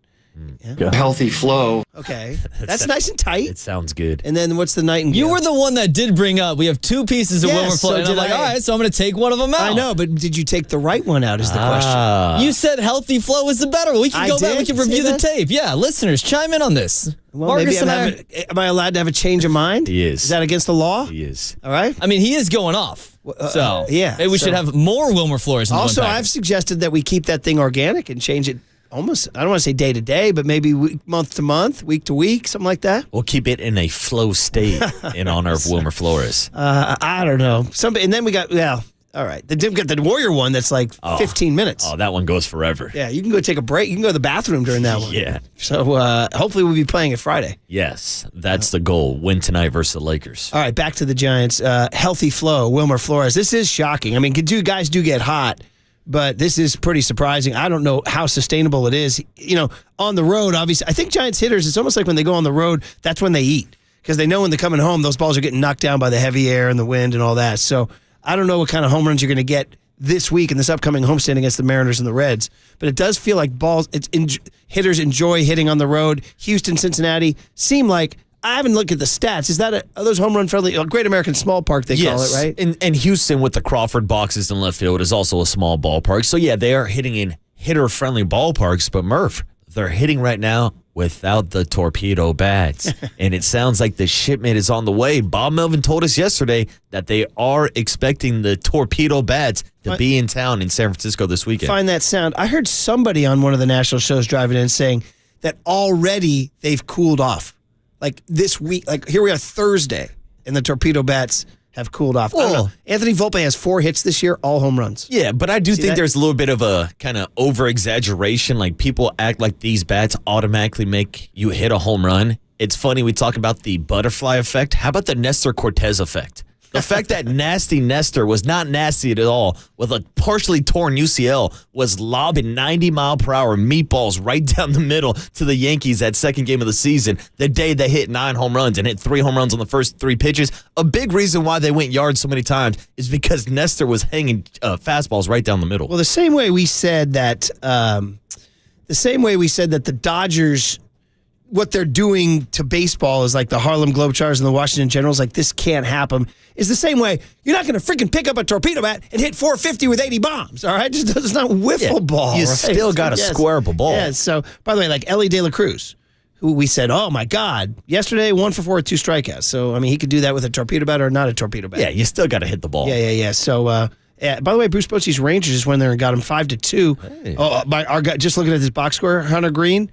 A healthy flow. Okay. That's nice and tight. It sounds good. And then what's the nightingale? You were the one that did bring up, we have 2 pieces of Yes, Wilmer so Flores. And I'm did like, I. all right, so I'm going to take one of them out. I know, but did you take the right one out is the question. You said healthy flow is the better one. We can I go back. We did can review say the that? tape. Yeah, listeners, chime in on this. Well, Marcus maybe and am I allowed to have a change of mind? He is. Is that against the law? He is. All right. I mean, he is going off. So yeah, maybe we so- should have more Wilmer Flores in the Also, one I've package. suggested that we keep that thing organic and change it almost, I don't want to say day to day, but maybe month to month, week to week, something like that. We'll keep it in a flow state in honor of Wilmer Flores. I don't know. And then we got, all right. Then we got the Warrior one that's like 15 minutes. Oh, that one goes forever. Yeah, you can go take a break. You can go to the bathroom during that one. Yeah. So hopefully we'll be playing it Friday. Yes, that's the goal. Win tonight versus the Lakers. All right, back to the Giants. Healthy flow, Wilmer Flores. This is shocking. I mean, guys do get hot, but this is pretty surprising. I don't know how sustainable it is. You know, on the road, obviously. I think Giants hitters, it's almost like when they go on the road, that's when they eat. Because they know when they're coming home, those balls are getting knocked down by the heavy air and the wind and all that. So I don't know what kind of home runs you're going to get this week in this upcoming homestand against the Mariners and the Reds. But it does feel like hitters enjoy hitting on the road. Houston, Cincinnati seem like, I haven't looked at the stats. Are those home run friendly? Great American Small Park, they call it, right? And Houston with the Crawford boxes in left field is also a small ballpark. So, yeah, they are hitting in hitter-friendly ballparks. But, Murph, they're hitting right now without the torpedo bats. And it sounds like the shipment is on the way. Bob Melvin told us yesterday that they are expecting the torpedo bats to be in town in San Francisco this weekend. Find that sound. I heard somebody on one of the national shows driving in saying that already they've cooled off. Like this week, like here we are Thursday, and the torpedo bats have cooled off. I don't know. Anthony Volpe has 4 hits this year, all home runs. Yeah, but I do think that? there's a little bit of a kind of over-exaggeration. Like people act like these bats automatically make you hit a home run. it's funny we talk about the butterfly effect. How about the Nestor Cortez effect? The fact that nasty Nestor was not nasty at all, with a partially torn UCL, was lobbing 90-mile-per-hour meatballs right down the middle to the Yankees that second game of the season, the day they hit 9 home runs and hit 3 home runs on the first 3 pitches. A big reason why they went yards so many times is because Nestor was hanging fastballs right down the middle. Well, the same way we said that the Dodgers, what they're doing to baseball is like the Harlem Globetrotters and the Washington Generals, like this can't happen, is the same way you're not going to freaking pick up a torpedo bat and hit 450 with 80 bombs, all right? It's not wiffle ball, You right? still got to square up a ball. Yeah, so, by the way, like Ellie De La Cruz, who we said, oh, my God, yesterday, 1 for 4 with 2 strikeouts. So, I mean, he could do that with a torpedo bat or not a torpedo bat. Yeah, you still got to hit the ball. Yeah. So, by the way, Bruce Bochy's Rangers just went there and got him 5-2. Hey. Our guy, just looking at this box score, Hunter Green,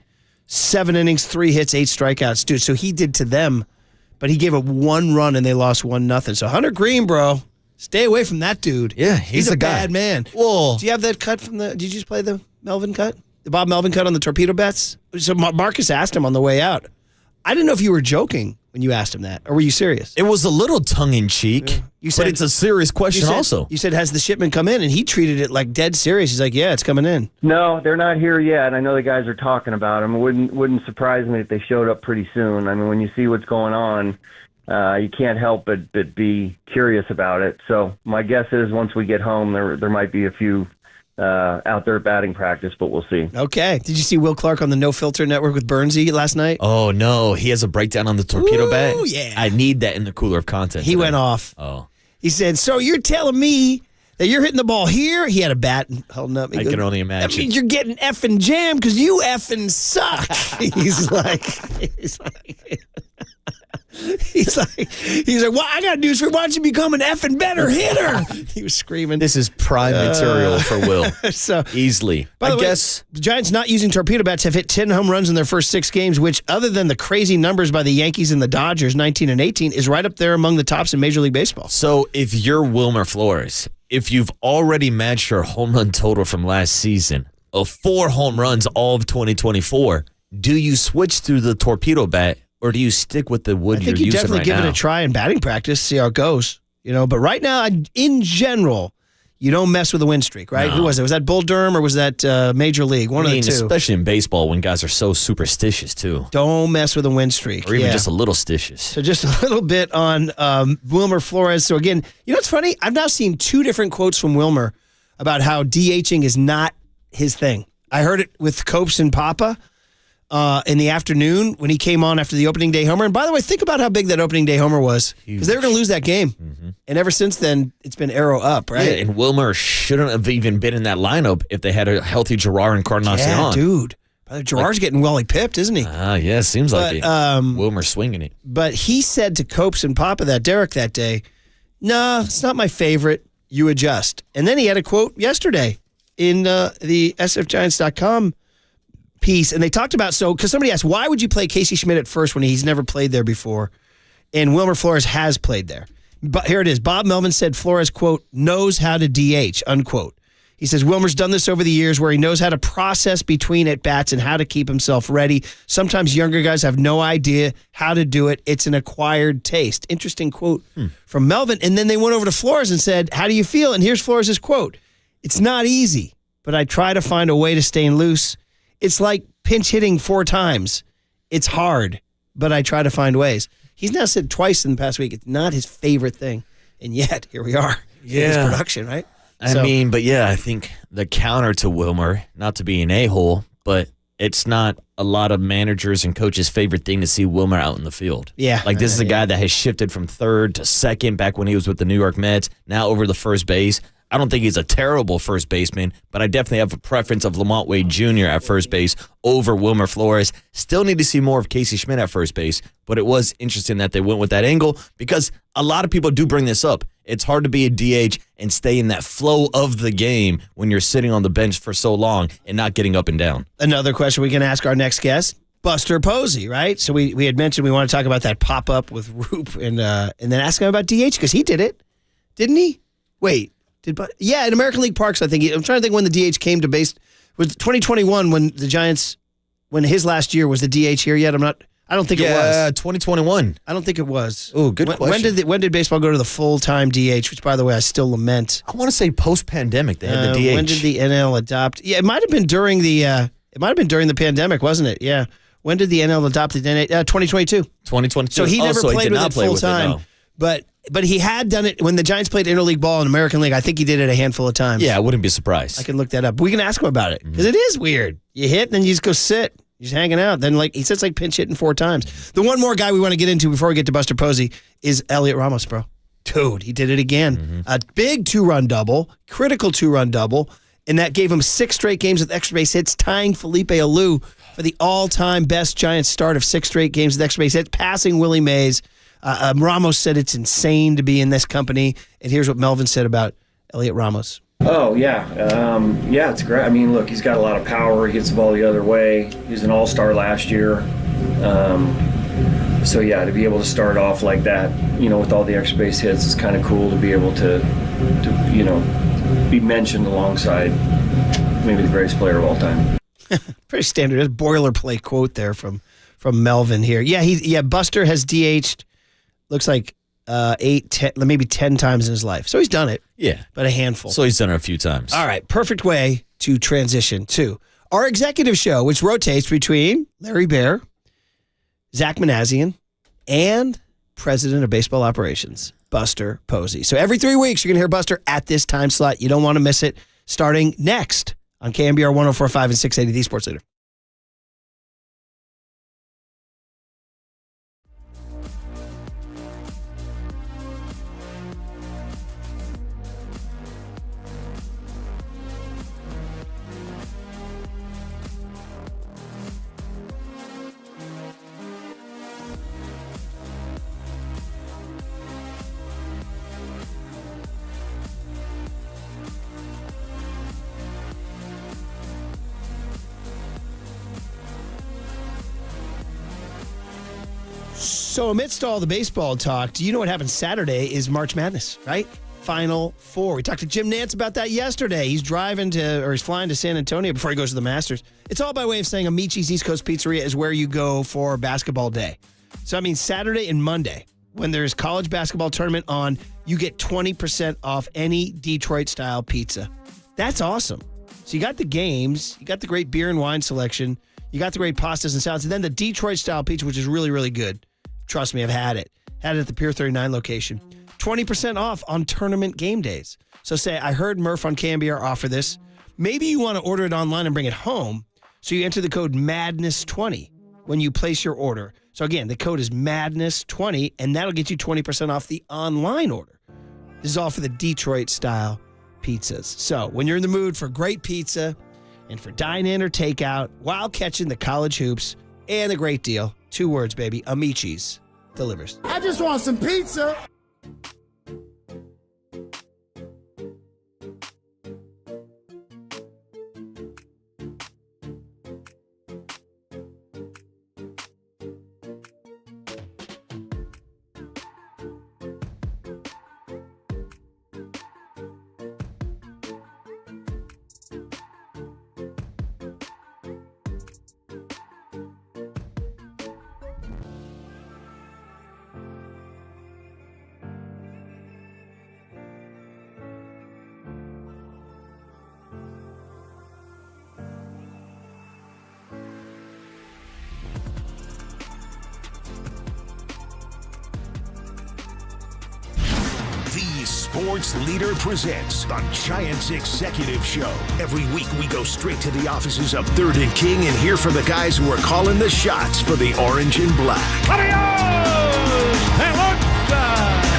7 innings, 3 hits, 8 strikeouts. Dude, so he did to them, but he gave up 1 run and they lost 1-0. So Hunter Green, bro, stay away from that dude. Yeah, he's a guy. bad man. Whoa. Do you have that cut from did you just play the Melvin cut? The Bob Melvin cut on the torpedo bets? So Marcus asked him on the way out. I didn't know if you were joking when you asked him that, or were you serious? It was a little tongue-in-cheek, but it's a serious question also. You said, has the shipment come in? And he treated it like dead serious. He's like, yeah, it's coming in. No, they're not here yet. I know the guys are talking about them. It wouldn't surprise me if they showed up pretty soon. I mean, when you see what's going on, you can't help but be curious about it. So my guess is once we get home, there might be a few out there batting practice, but we'll see. Okay. Did you see Will Clark on the No Filter Network with Bernsey last night? Oh, no. He has a breakdown on the torpedo bat? Yeah. I need that in the cooler of content. He went off. Oh. He said, so you're telling me that you're hitting the ball here? He had a bat and holding up. I can only imagine. That means you're getting effing jammed because you effing suck. He's like, well, I got news for you. Why don't you become an effing better hitter? He was screaming. This is prime material for Will. So easily. By the way, the Giants not using torpedo bats have hit 10 home runs in their first 6 games, which, other than the crazy numbers by the Yankees and the Dodgers, 19 and 18, is right up there among the tops in Major League Baseball. So if you're Wilmer Flores, if you've already matched your home run total from last season of 4 home runs all of 2024, do you switch to the torpedo bat? Or do you stick with the wood you're using right now? I think you definitely give it a try in batting practice, see how it goes. But right now, in general, you don't mess with a win streak, right? No. Who was it? Was that Bull Durham or was that Major League? One of the two. Especially in baseball when guys are so superstitious, too. Don't mess with a win streak. Or even just a little stitious. So just a little bit on Wilmer Flores. So again, you know what's funny? I've now seen 2 different quotes from Wilmer about how DHing is not his thing. I heard it with Copes and Papa in the afternoon when he came on after the opening day homer. And by the way, think about how big that opening day homer was, because they were going to lose that game. Mm-hmm. And ever since then, it's been arrow up, right? Yeah, and Wilmer shouldn't have even been in that lineup if they had a healthy Gerard Encarnacion. Yeah, dude. Gerard's getting Wally pipped, isn't he? Yeah, seems like it. Wilmer's swinging it. But he said to Copes and Papa Derek that day, no, it's not my favorite. You adjust. And then he had a quote yesterday in the sfgiants.com piece, and they talked about, because somebody asked, why would you play Casey Schmidt at first when he's never played there before? And Wilmer Flores has played there. But here it is. Bob Melvin said Flores, quote, knows how to DH, unquote. He says Wilmer's done this over the years where he knows how to process between at-bats and how to keep himself ready. Sometimes younger guys have no idea how to do it. It's an acquired taste. Interesting quote from Melvin. And then they went over to Flores and said, how do you feel? And here's Flores' quote. It's not easy, but I try to find a way to stay loose. It's like pinch hitting 4 times. It's hard, but I try to find ways. He's now said twice in the past week it's not his favorite thing, and yet here we are. Yeah, in his production, right? I think the counter to Wilmer, not to be an a-hole, but it's not a lot of managers and coaches' favorite thing to see Wilmer out in the field. Yeah, like this is a guy that has shifted from third to second back when he was with the New York Mets, now over the first base. I don't think he's a terrible first baseman, but I definitely have a preference of Lamont Wade Jr. at first base over Wilmer Flores. Still need to see more of Casey Schmidt at first base, but it was interesting that they went with that angle because a lot of people do bring this up. It's hard to be a DH and stay in that flow of the game when you're sitting on the bench for so long and not getting up and down. Another question we can ask our next guest, Buster Posey, right? So we had mentioned we want to talk about that pop-up with Roop and then ask him about DH because he did it, didn't he? Wait. In American League Parks, I think. I'm trying to think when the DH came to base. Was 2021 when the Giants, when his last year was the DH here yet? I'm I don't think it was. 2021. I don't think it was. Oh, good question. When did baseball go to the full-time DH, which, by the way, I still lament? I want to say post-pandemic they had the DH. When did the NL adopt? Yeah, it might have been during the pandemic, wasn't it? Yeah. When did the NL adopt the DH? 2022. 2022. So he never played with it full-time. No. But he had done it when the Giants played interleague ball in American League. I think he did it a handful of times. Yeah, I wouldn't be surprised. I can look that up. We can ask him about it because it is weird. You hit and then you just go sit. You're just hanging out. Then he sits pinch hitting 4 times. The one more guy we want to get into before we get to Buster Posey is Elliot Ramos, bro. Dude, he did it again. A big 2-run double, critical 2-run double, and that gave him 6 straight games with extra base hits, tying Felipe Alou for the all-time best Giants start of 6 straight games with extra base hits, passing Willie Mays. Ramos said it's insane to be in this company, and here's what Melvin said about Elliot Ramos. Oh, yeah. It's great. I mean, look, he's got a lot of power. He hits the ball the other way. He was an all-star last year. So, yeah, to be able to start off like that, with all the extra base hits, is kind of cool to be able to be mentioned alongside maybe the greatest player of all time. Pretty standard. There's a boilerplate quote there from Melvin here. Yeah, Buster has DH'd, looks like 8, 10, maybe 10 times in his life. So he's done it. Yeah. But a handful. So he's done it a few times. All right. Perfect way to transition to our executive show, which rotates between Larry Baer, Zach Manassian, and President of Baseball Operations, Buster Posey. So every 3 weeks, you're going to hear Buster at this time slot. You don't want to miss it. Starting next on KNBR 104.5 and 680, the Sports Leader. So amidst all the baseball talk, do you know what happens Saturday is March Madness, right? Final Four. We talked to Jim Nantz about that yesterday. He's flying to San Antonio before he goes to the Masters. It's all by way of saying Amici's East Coast Pizzeria is where you go for basketball day. So I mean Saturday and Monday, when there's college basketball tournament on, you get 20% off any Detroit-style pizza. That's awesome. So you got the games, you got the great beer and wine selection, you got the great pastas and salads, and then the Detroit-style pizza, which is really, really good. Trust me, I've had it. Had it at the Pier 39 location. 20% off on tournament game days. So say, I heard Murph on KNBR offer this. Maybe you want to order it online and bring it home. So you enter the code MADNESS20 when you place your order. So again, the code is MADNESS20, and that'll get you 20% off the online order. This is all for the Detroit-style pizzas. So when you're in the mood for great pizza and for dine-in or takeout while catching the college hoops and a great deal, 2 words, baby, Amici's delivers. I just want some pizza. Sports Leader presents the Giants Executive Show. Every week we go straight to the offices of 3rd and King and hear from the guys who are calling the shots for the orange and black.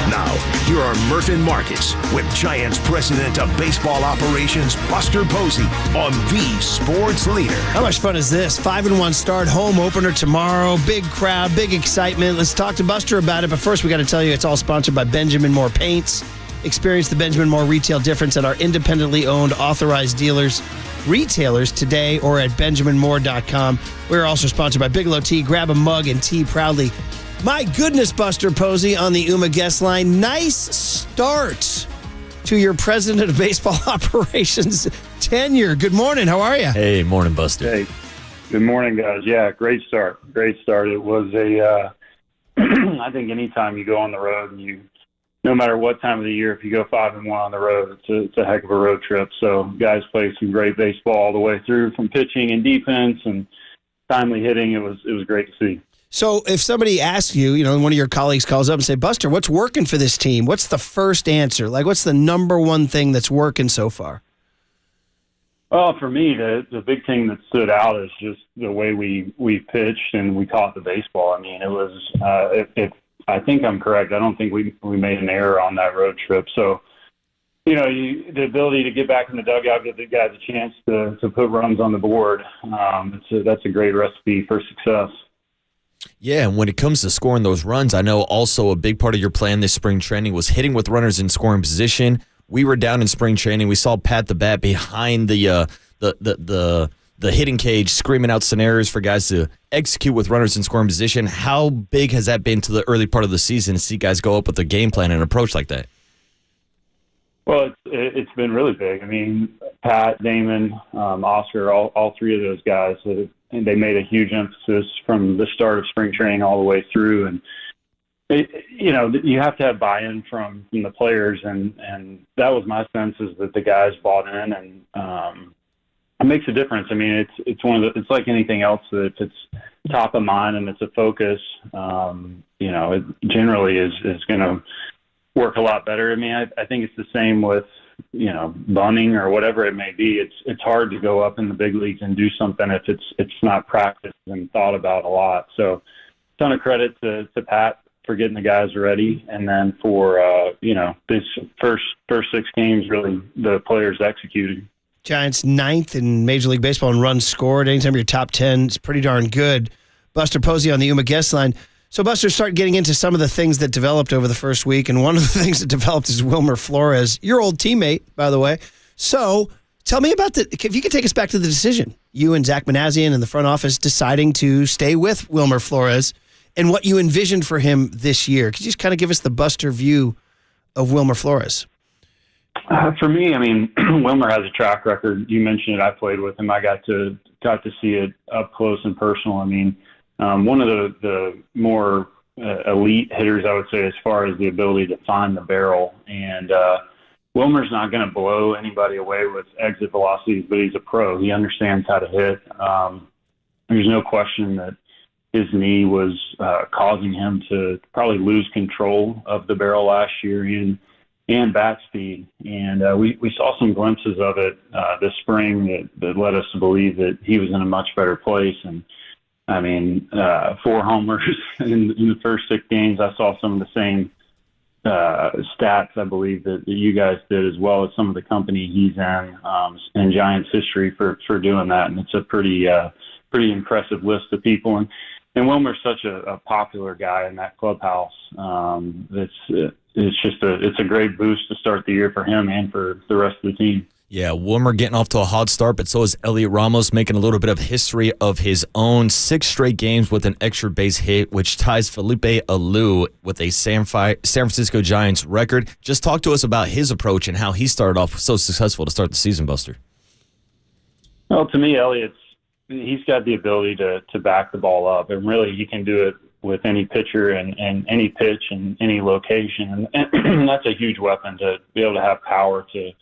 Now, here are Murph and Marcus with Giants President of Baseball Operations, Buster Posey, on the Sports Leader. How much fun is this? 5-1 start, home opener tomorrow. Big crowd, big excitement. Let's talk to Buster about it. But first, we got to tell you it's all sponsored by Benjamin Moore Paints. Experience the Benjamin Moore retail difference at our independently owned authorized dealers, retailers today, or at benjaminmoore.com. We're also sponsored by Bigelow Tea. Grab a mug and tea proudly. My goodness, Buster Posey on the UMA guest line. Nice start to your President of Baseball Operations tenure. Good morning. How are you? Hey, morning, Buster. Hey, Good morning, guys. Yeah, great start. Great start. It was I think anytime you go on the road and no matter what time of the year, if you go 5-1 on the road, it's a heck of a road trip. So guys played some great baseball all the way through, from pitching and defense and timely hitting. It was great to see. So if somebody asks you, one of your colleagues calls up and say, Buster, what's working for this team? What's the first answer? Like, what's the number one thing that's working so far? Well, for me, the big thing that stood out is just the way we pitched and we caught the baseball. I mean, it was if I think I'm correct, I don't think we made an error on that road trip. So, the ability to get back in the dugout, give the guys a chance to put runs on the board, that's a great recipe for success. Yeah, and when it comes to scoring those runs, I know also a big part of your plan this spring training was hitting with runners in scoring position. We were down in spring training. We saw Pat the Bat behind the hitting cage screaming out scenarios for guys to execute with runners in scoring position. How big has that been to the early part of the season to see guys go up with a game plan and approach like that? Well, it's been really big. I mean, Pat, Damon, Oscar, all three of those guys, they made a huge emphasis from the start of spring training all the way through. And you have to have buy-in from the players, and that was my sense, is that the guys bought in, and it makes a difference. I mean, it's like anything else, that if it's top of mind and it's a focus, it generally is going to work a lot better. I mean, I think it's the same with bunting or whatever it may be. It's hard to go up in the big leagues and do something if it's not practiced and thought about a lot. So, ton of credit to Pat for getting the guys ready, and then for this first 6 games, really the players executed. Giants 9th in Major League Baseball in runs scored. Anytime you're top 10, it's pretty darn good. Buster Posey on the Yuma guest line. So, Buster, start getting into some of the things that developed over the first week, and one of the things that developed is Wilmer Flores, your old teammate, by the way. So, tell me about if you could take us back to the decision, you and Zach Manassian and the front office deciding to stay with Wilmer Flores, and what you envisioned for him this year. Could you just kind of give us the Buster view of Wilmer Flores? For me, I mean, Wilmer has a track record. You mentioned it. I played with him. I got to see it up close and personal. I mean, one of the more elite hitters, I would say, as far as the ability to find the barrel. And Wilmer's not going to blow anybody away with exit velocities, but he's a pro. He understands how to hit. There's no question that his knee was causing him to probably lose control of the barrel last year and bat speed. And we saw some glimpses of it this spring that led us to believe that he was in a much better place. And, I mean, 4 homers in the first 6 games. I saw some of the same stats, I believe, that you guys did, as well as some of the company he's in Giants history for doing that. And it's a pretty impressive list of people. And Wilmer's such a popular guy in that clubhouse. It's a great boost to start the year for him and for the rest of the team. Yeah, Wilmer getting off to a hot start, but so is Elliot Ramos, making a little bit of history of his own. 6 straight games with an extra base hit, which ties Felipe Alou with a San Francisco Giants record. Just talk to us about his approach and how he started off so successful to start the season, Buster. Well, to me, he's got the ability to back the ball up, and really he can do it with any pitcher and any pitch and any location. And that's a huge weapon, to be able to have power to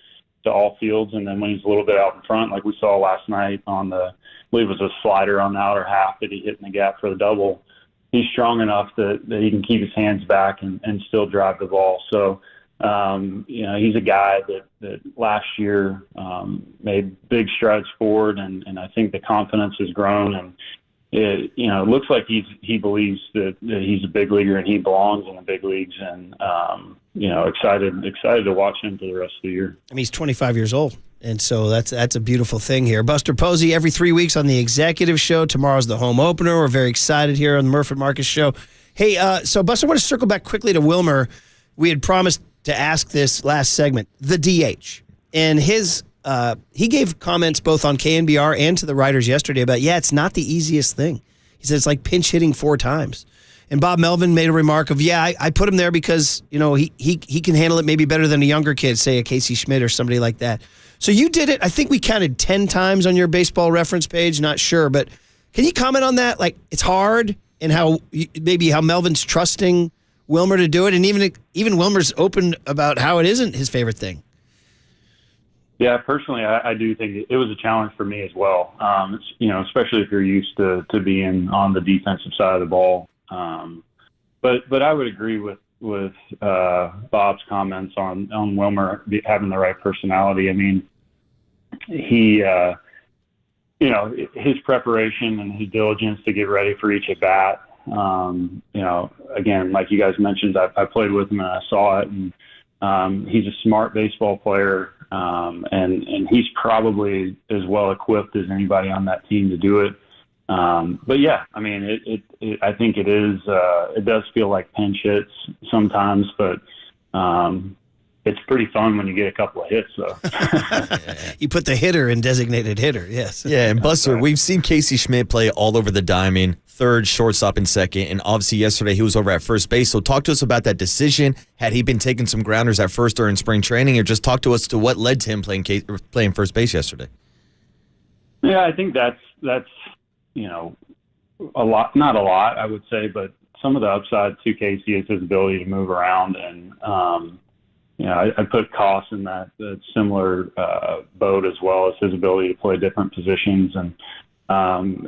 all fields. And then when he's a little bit out in front, like we saw last night on I believe it was a slider on the outer half that he hit in the gap for the double, he's strong enough that he can keep his hands back and still drive the ball. So, he's a guy that last year made big strides forward, and I think the confidence has grown, and it looks like he believes that he's a big leaguer and he belongs in the big leagues, and excited to watch him for the rest of the year. I mean, he's 25 years old, and so that's a beautiful thing here. Buster Posey every 3 weeks on the Executive Show. Tomorrow's the home opener. We're very excited here on the Murph and Marcus Show. Hey, so Buster, I want to circle back quickly to Wilmer. We had promised to ask this last segment, the DH, and he gave comments both on KNBR and to the writers yesterday about, it's not the easiest thing. He said it's like pinch hitting 4 times. And Bob Melvin made a remark of, I put him there because, he can handle it maybe better than a younger kid, say a Casey Schmidt or somebody like that. So you did it, I think we counted 10 times on your Baseball Reference page, not sure, but Can you comment on that? Like, it's hard, and how Melvin's trusting Wilmer to do it, and even Wilmer's open about how it isn't his favorite thing. Yeah, personally, I do think it was a challenge for me as well. Especially if you're used to being on the defensive side of the ball. But I would agree with Bob's comments on Wilmer having the right personality. I mean, he, his preparation and his diligence to get ready for each at bat. Again, like you guys mentioned, I played with him and I saw it, and he's a smart baseball player. And he's probably as well equipped as anybody on that team to do it. But yeah, I mean, I think it is, it does feel like pinch hits sometimes, but, it's pretty fun when you get a couple of hits, though. You put the hitter in designated hitter, yes. Yeah, and Buster, we've seen Casey Schmidt play all over the diamond, third, shortstop, and second, and obviously yesterday he was over at first base. So talk to us about that decision. Had he been taking some grounders at first during spring training, or just talk to us to what led to him playing first base yesterday? Yeah, I think that's a lot, not a lot, I would say, but some of the upside to Casey is his ability to move around, and I put Koss in that similar boat, as well as his ability to play different positions. And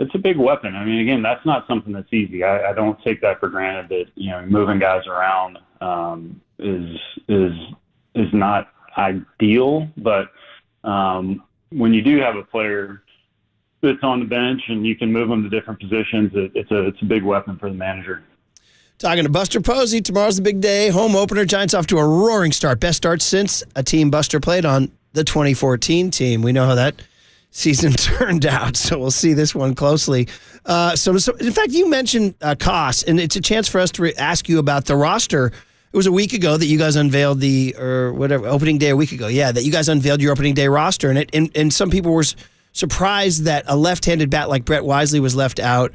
it's a big weapon. I mean, again, that's not something that's easy. I don't take that for granted that, moving guys around is not ideal. But when you do have a player that's on the bench and you can move them to different positions, it's a big weapon for the manager. Talking to Buster Posey. Tomorrow's the big day. Home opener. Giants off to a roaring start. Best start since a team Buster played on, the 2014 team. We know how that season turned out, so we'll see this one closely. So in fact, you mentioned Koss, and it's a chance for us to ask you about the roster. It was a week ago that you guys unveiled opening day a week ago. Yeah, that you guys unveiled your opening day roster, and some people were surprised that a left-handed bat like Brett Wisely was left out.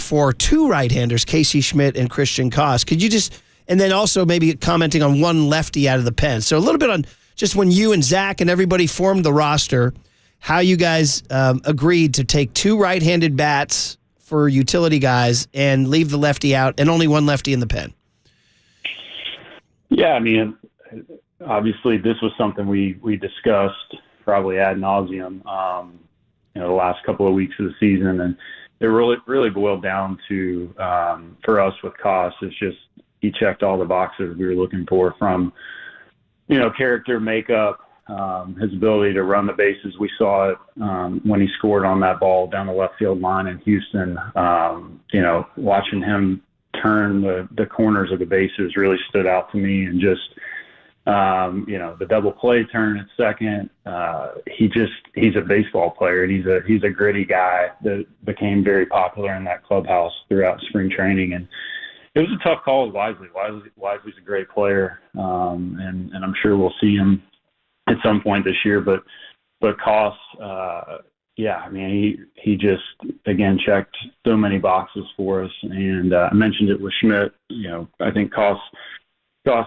For two right-handers, Casey Schmidt and Christian Koss. Could you and then also maybe commenting on one lefty out of the pen. So a little bit on just when you and Zach and everybody formed the roster, how you guys agreed to take two right-handed bats for utility guys and leave the lefty out, and only one lefty in the pen. Yeah, I mean, obviously this was something we discussed probably ad nauseum, the last couple of weeks of the season, and it really boiled down to, for us with Koss, it's just he checked all the boxes we were looking for from, character, makeup, his ability to run the bases. We saw it when he scored on that ball down the left field line in Houston. Watching him turn the corners of the bases really stood out to me, and just the double play turn at second. He's a baseball player, and he's a gritty guy that became very popular in that clubhouse throughout spring training. And it was a tough call with Wisely. Wisely's a great player, and I'm sure we'll see him at some point this year. But Koss, I mean, he just again checked so many boxes for us. And I mentioned it with Schmidt. I think Koss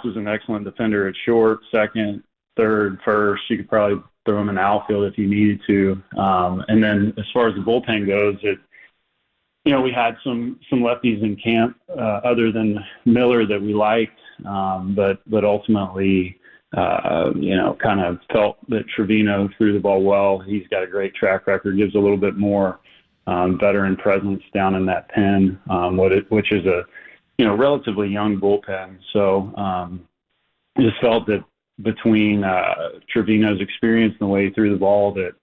is an excellent defender at short, second, third, first. You could probably throw him in the outfield if you needed to. And then as far as the bullpen goes, we had some lefties in camp other than Miller that we liked, but ultimately, kind of felt that Trevino threw the ball well. He's got a great track record, gives a little bit more veteran presence down in that pen, which is a relatively young bullpen. So I just felt that between Trevino's experience and the way he threw the ball, that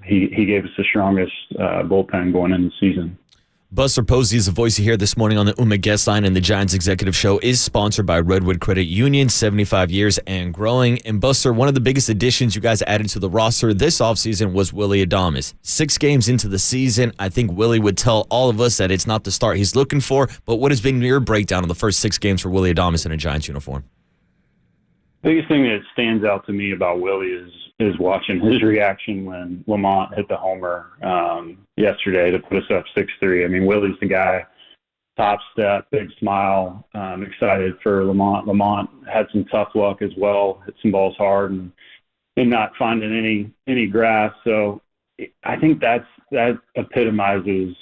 he gave us the strongest bullpen going into the season. Buster Posey is the voice you hear this morning on the UMA Guest Line, and the Giants Executive Show is sponsored by Redwood Credit Union, 75 years and growing. And Buster, one of the biggest additions you guys added to the roster this offseason was Willy Adames. 6 games into the season, I think Willy would tell all of us that it's not the start he's looking for, but what has been your breakdown of the first 6 games for Willy Adames in a Giants uniform? Biggest thing that stands out to me about Willy is watching his reaction when Lamont hit the homer yesterday to put us up 6-3. I mean, Willy's the guy, top step, big smile, excited for Lamont. Lamont had some tough luck as well, hit some balls hard and not finding any grass. So I think that's that epitomizes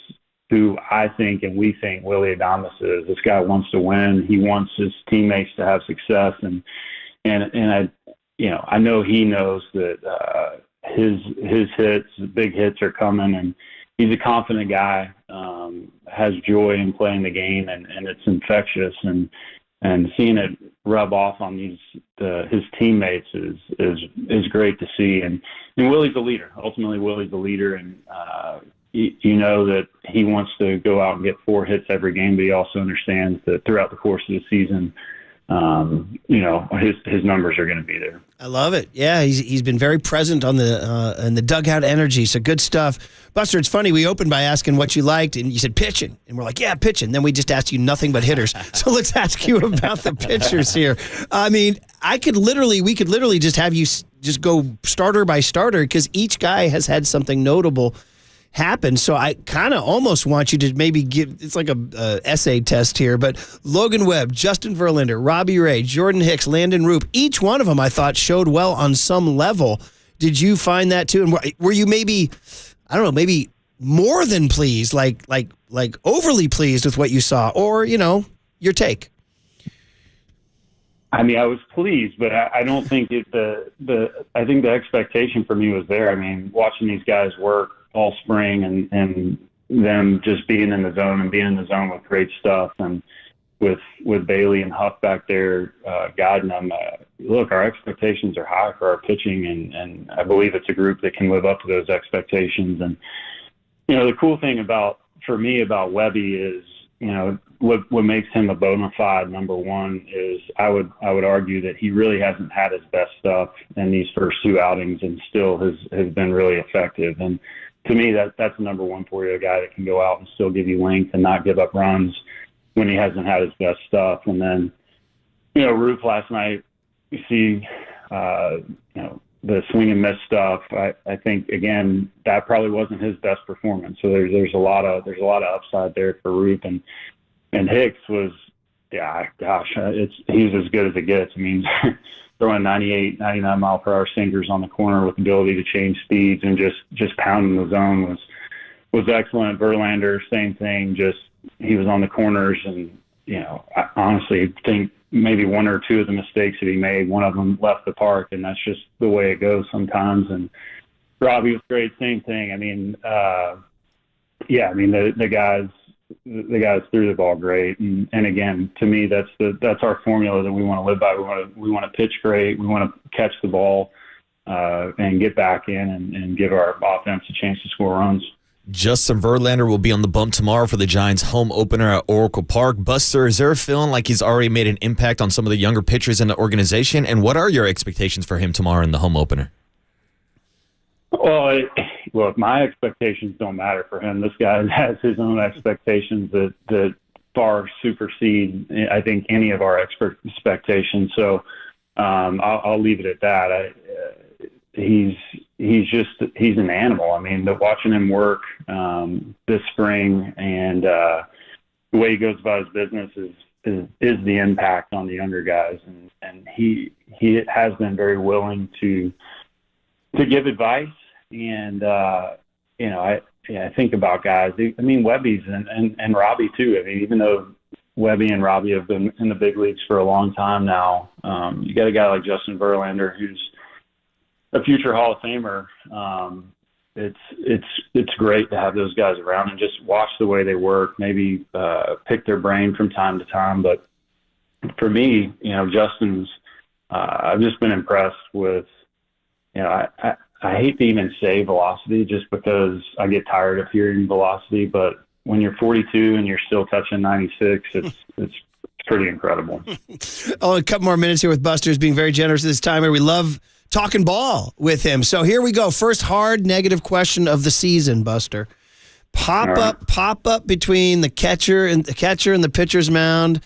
who I think and we think Willie Adames is. This guy wants to win. He wants his teammates to have success, and I know he knows that his hits, big hits are coming, and he's a confident guy. Has joy in playing the game, and it's infectious, and seeing it rub off on his teammates is great to see. And Willie's the leader. Ultimately, Willie's the leader, and you know that he wants to go out and get 4 hits every game, but he also understands that throughout the course of the season, his numbers are going to be there. I love it. Yeah, he's been very present on the in the dugout energy. So good stuff, Buster. It's funny. We opened by asking what you liked, and you said pitching, and we're like, yeah, pitching. Then we just asked you nothing but hitters. So let's ask you about the pitchers here. I mean, we could literally just have you just go starter by starter because each guy has had something notable happen. So I kind of almost want you to maybe give, it's like a essay test here, but Logan Webb, Justin Verlander, Robbie Ray, Jordan Hicks, Landon Roop, each one of them I thought showed well on some level. Did you find that too? And were you maybe, I don't know, maybe more than pleased, like overly pleased with what you saw, or, your take? I mean, I was pleased, but I don't think I think the expectation for me was there. I mean, watching these guys work all spring and them just being in the zone and being in the zone with great stuff, and with Bailey and Huff back there guiding them. Look, our expectations are high for our pitching, and I believe it's a group that can live up to those expectations. And the cool thing about Webby is, what makes him a bona fide number one is I would argue that he really hasn't had his best stuff in these first 2 outings, and still has been really effective. And to me, that's number one for you, a guy that can go out and still give you length and not give up runs when he hasn't had his best stuff. And then, Roop last night, you see, the swing and miss stuff. I think again that probably wasn't his best performance. So there's a lot of upside there for Roop, and Hicks was, he's as good as it gets. I mean, throwing 98, 99 mile per hour sinkers on the corner with the ability to change speeds and just pounding the zone was excellent. Verlander, same thing. Just he was on the corners, and I honestly think maybe 1 or 2 of the mistakes that he made, one of them left the park, and that's just the way it goes sometimes. And Robbie was great, same thing. I mean, the guys threw the ball great, and again, to me, that's our formula that we want to live by. We want to pitch great, we want to catch the ball, and get back in and give our offense a chance to score runs. Justin Verlander will be on the bump tomorrow for the Giants' home opener at Oracle Park. Buster, is there a feeling like he's already made an impact on some of the younger pitchers in the organization? And what are your expectations for him tomorrow in the home opener? Well, look, my expectations don't matter for him. This guy has his own expectations that far supersede, I think, any of our expectations. So I'll leave it at that. He's an animal. I mean, watching him work this spring and the way he goes about his business is the impact on the younger guys, and he has been very willing to give advice. And I think about guys. I mean, Webby's and Robbie too. I mean, even though Webby and Robbie have been in the big leagues for a long time now, you got a guy like Justin Verlander who's a future Hall of Famer. It's great to have those guys around and just watch the way they work. Maybe pick their brain from time to time. But for me, Justin's. I've just been impressed with. I hate to even say velocity just because I get tired of hearing velocity, but when you're 42 and you're still touching 96, it's pretty incredible. A couple more minutes here with Buster's being very generous this time. We love talking ball with him. So here we go. First hard negative question of the season, Buster. Pop up between the catcher and the pitcher's mound.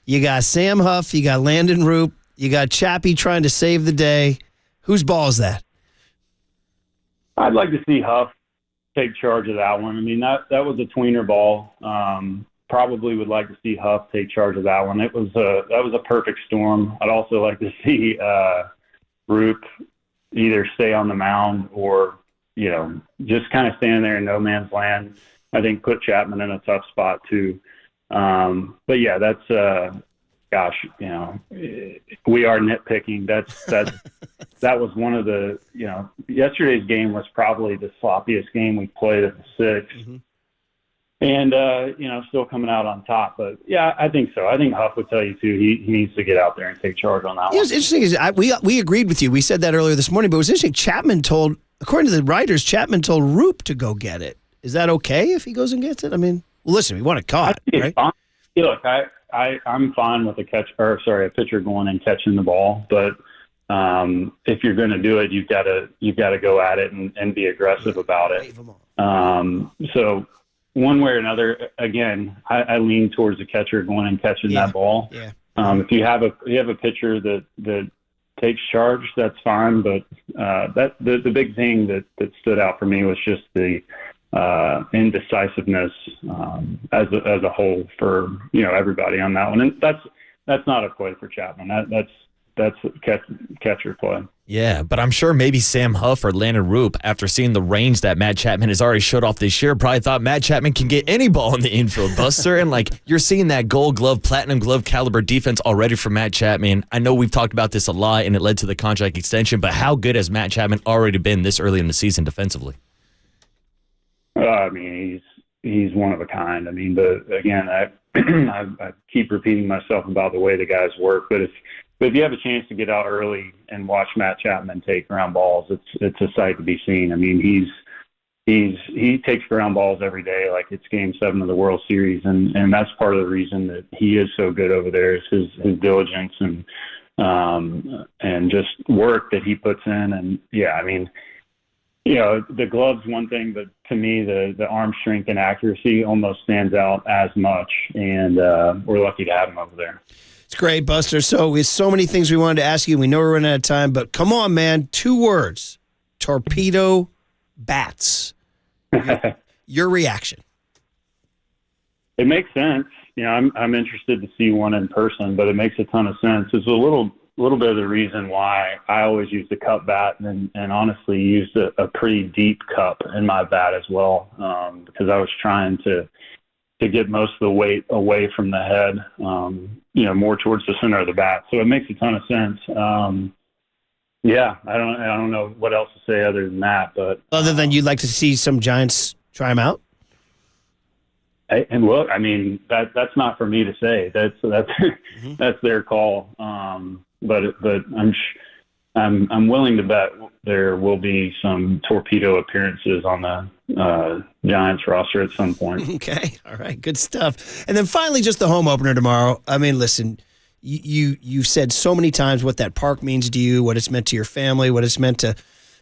You got Sam Huff, you got Landon Roop, you got Chappie trying to save the day. Whose ball is that? I'd like to see Huff take charge of that one. I mean, that was a tweener ball. Probably would like to see Huff take charge of that one. That was a perfect storm. I'd also like to see Roop either stay on the mound or just kind of standing there in no man's land, I think put Chapman in a tough spot too. But yeah, that's, gosh, we are nitpicking. That was one of the, yesterday's game was probably the sloppiest game we played at the 6. Mm-hmm. And, still coming out on top. But, yeah, I think so. I think Huff would tell you, too, he needs to get out there and take charge on that one. What's interesting is we agreed with you. We said that earlier this morning, but it was interesting. According to the writers, Chapman told Roop to go get it. Is that okay if he goes and gets it? I mean, well, listen, we want it caught, right? Look, I'm fine with a pitcher going and catching the ball. But if you're going to do it, you've got to go at it and be aggressive about it. So one way or another, again, I lean towards the catcher going and catching that ball. Yeah. If you have a pitcher that takes charge, that's fine. But the big thing that stood out for me was just the indecisiveness as a whole for everybody on that one, and that's not a play for Chapman. That's catcher play. Yeah, but I'm sure maybe Sam Huff or Landon Roop, after seeing the range that Matt Chapman has already showed off this year, probably thought Matt Chapman can get any ball in the infield, Buster. And you're seeing that Gold Glove, Platinum Glove caliber defense already from Matt Chapman. I know we've talked about this a lot, and it led to the contract extension. But how good has Matt Chapman already been this early in the season defensively? I mean, he's one of a kind. I mean, again, I keep repeating myself about the way the guys work, but if you have a chance to get out early and watch Matt Chapman take ground balls, it's a sight to be seen. I mean, he takes ground balls every day like it's Game 7 of the World Series, and that's part of the reason that he is so good over there is his diligence and just work that he puts in. And yeah, I mean, the glove's one thing, but to me, the arm strength and accuracy almost stands out as much, and we're lucky to have him over there. It's great, Buster. So with so many things we wanted to ask you, we know we're running out of time, but come on, man. 2 words: torpedo bats. Your reaction? It makes sense. I'm interested to see one in person, but it makes a ton of sense. It's a little bit of the reason why I always use the cup bat and honestly used a pretty deep cup in my bat as well, because I was trying to get most of the weight away from the head, more towards the center of the bat. So it makes a ton of sense. Yeah, I don't know what else to say other than that. But other than you'd like to see some Giants try them out. And look, I mean, that's not for me to say. That's their call. But I'm willing to bet there will be some torpedo appearances on the Giants roster at some point. Okay, all right, good stuff. And then finally, just the home opener tomorrow. I mean, listen, you've said so many times what that park means to you, what it's meant to your family, what it's meant to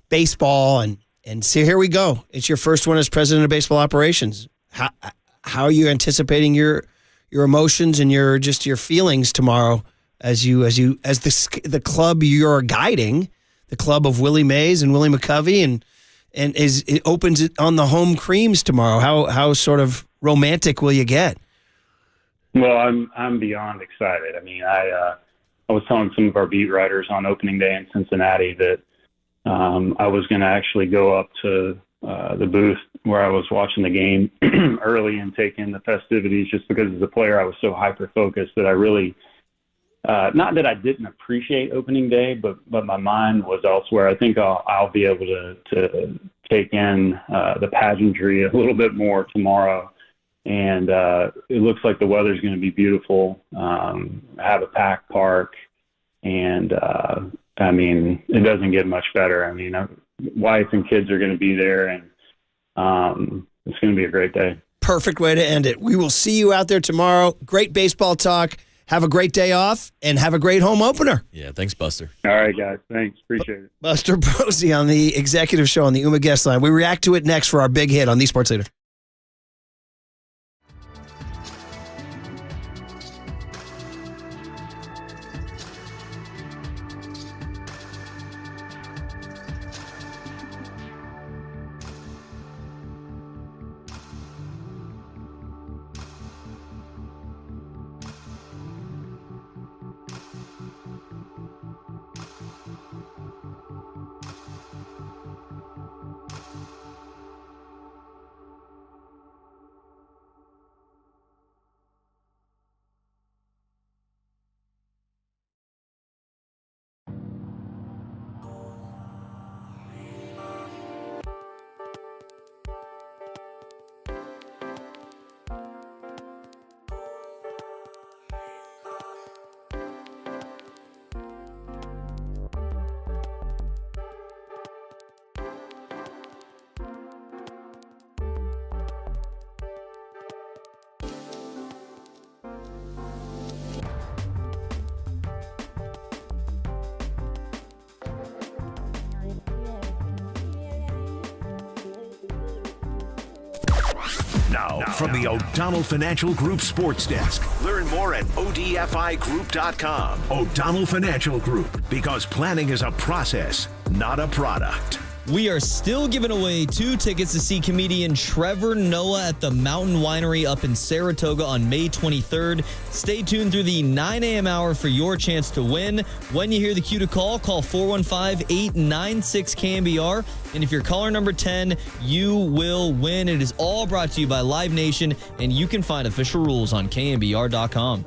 baseball, and so here we go. It's your first one as president of baseball operations. How are you anticipating your emotions and your feelings tomorrow as the club you're guiding, the club of Willie Mays and Willie McCovey, and it opens it on the home creams tomorrow? How sort of romantic will you get? Well, I'm beyond excited. I mean, I was telling some of our beat writers on opening day in Cincinnati that I was going to actually go up to the booth where I was watching the game early and take in the festivities, just because as a player I was so hyper-focused that I really, not that I didn't appreciate opening day, but my mind was elsewhere. I think I'll be able to take in the pageantry a little bit more tomorrow. And it looks like the weather's going to be beautiful. Have a packed park. And, I mean, it doesn't get much better. I mean, wife and kids are going to be there, and it's going to be a great day. Perfect way to end it. We will see you out there tomorrow. Great baseball talk. Have a great day off, and have a great home opener. Yeah, thanks, Buster. All right, guys. Thanks. Appreciate it. Buster Posey on the executive show on the Uma Guest Line. We react to it next for our big hit on the Sports Leader. Now, from the O'Donnell Financial Group Sports Desk. Learn more at odfigroup.com. O'Donnell Financial Group, because planning is a process, not a product. We are still giving away 2 tickets to see comedian Trevor Noah at the Mountain Winery up in Saratoga on May 23rd. Stay tuned through the 9 a.m. hour for your chance to win. When you hear the cue to call 415-896-KNBR. And if you're caller number 10, you will win. It is all brought to you by Live Nation, and you can find official rules on KNBR.com.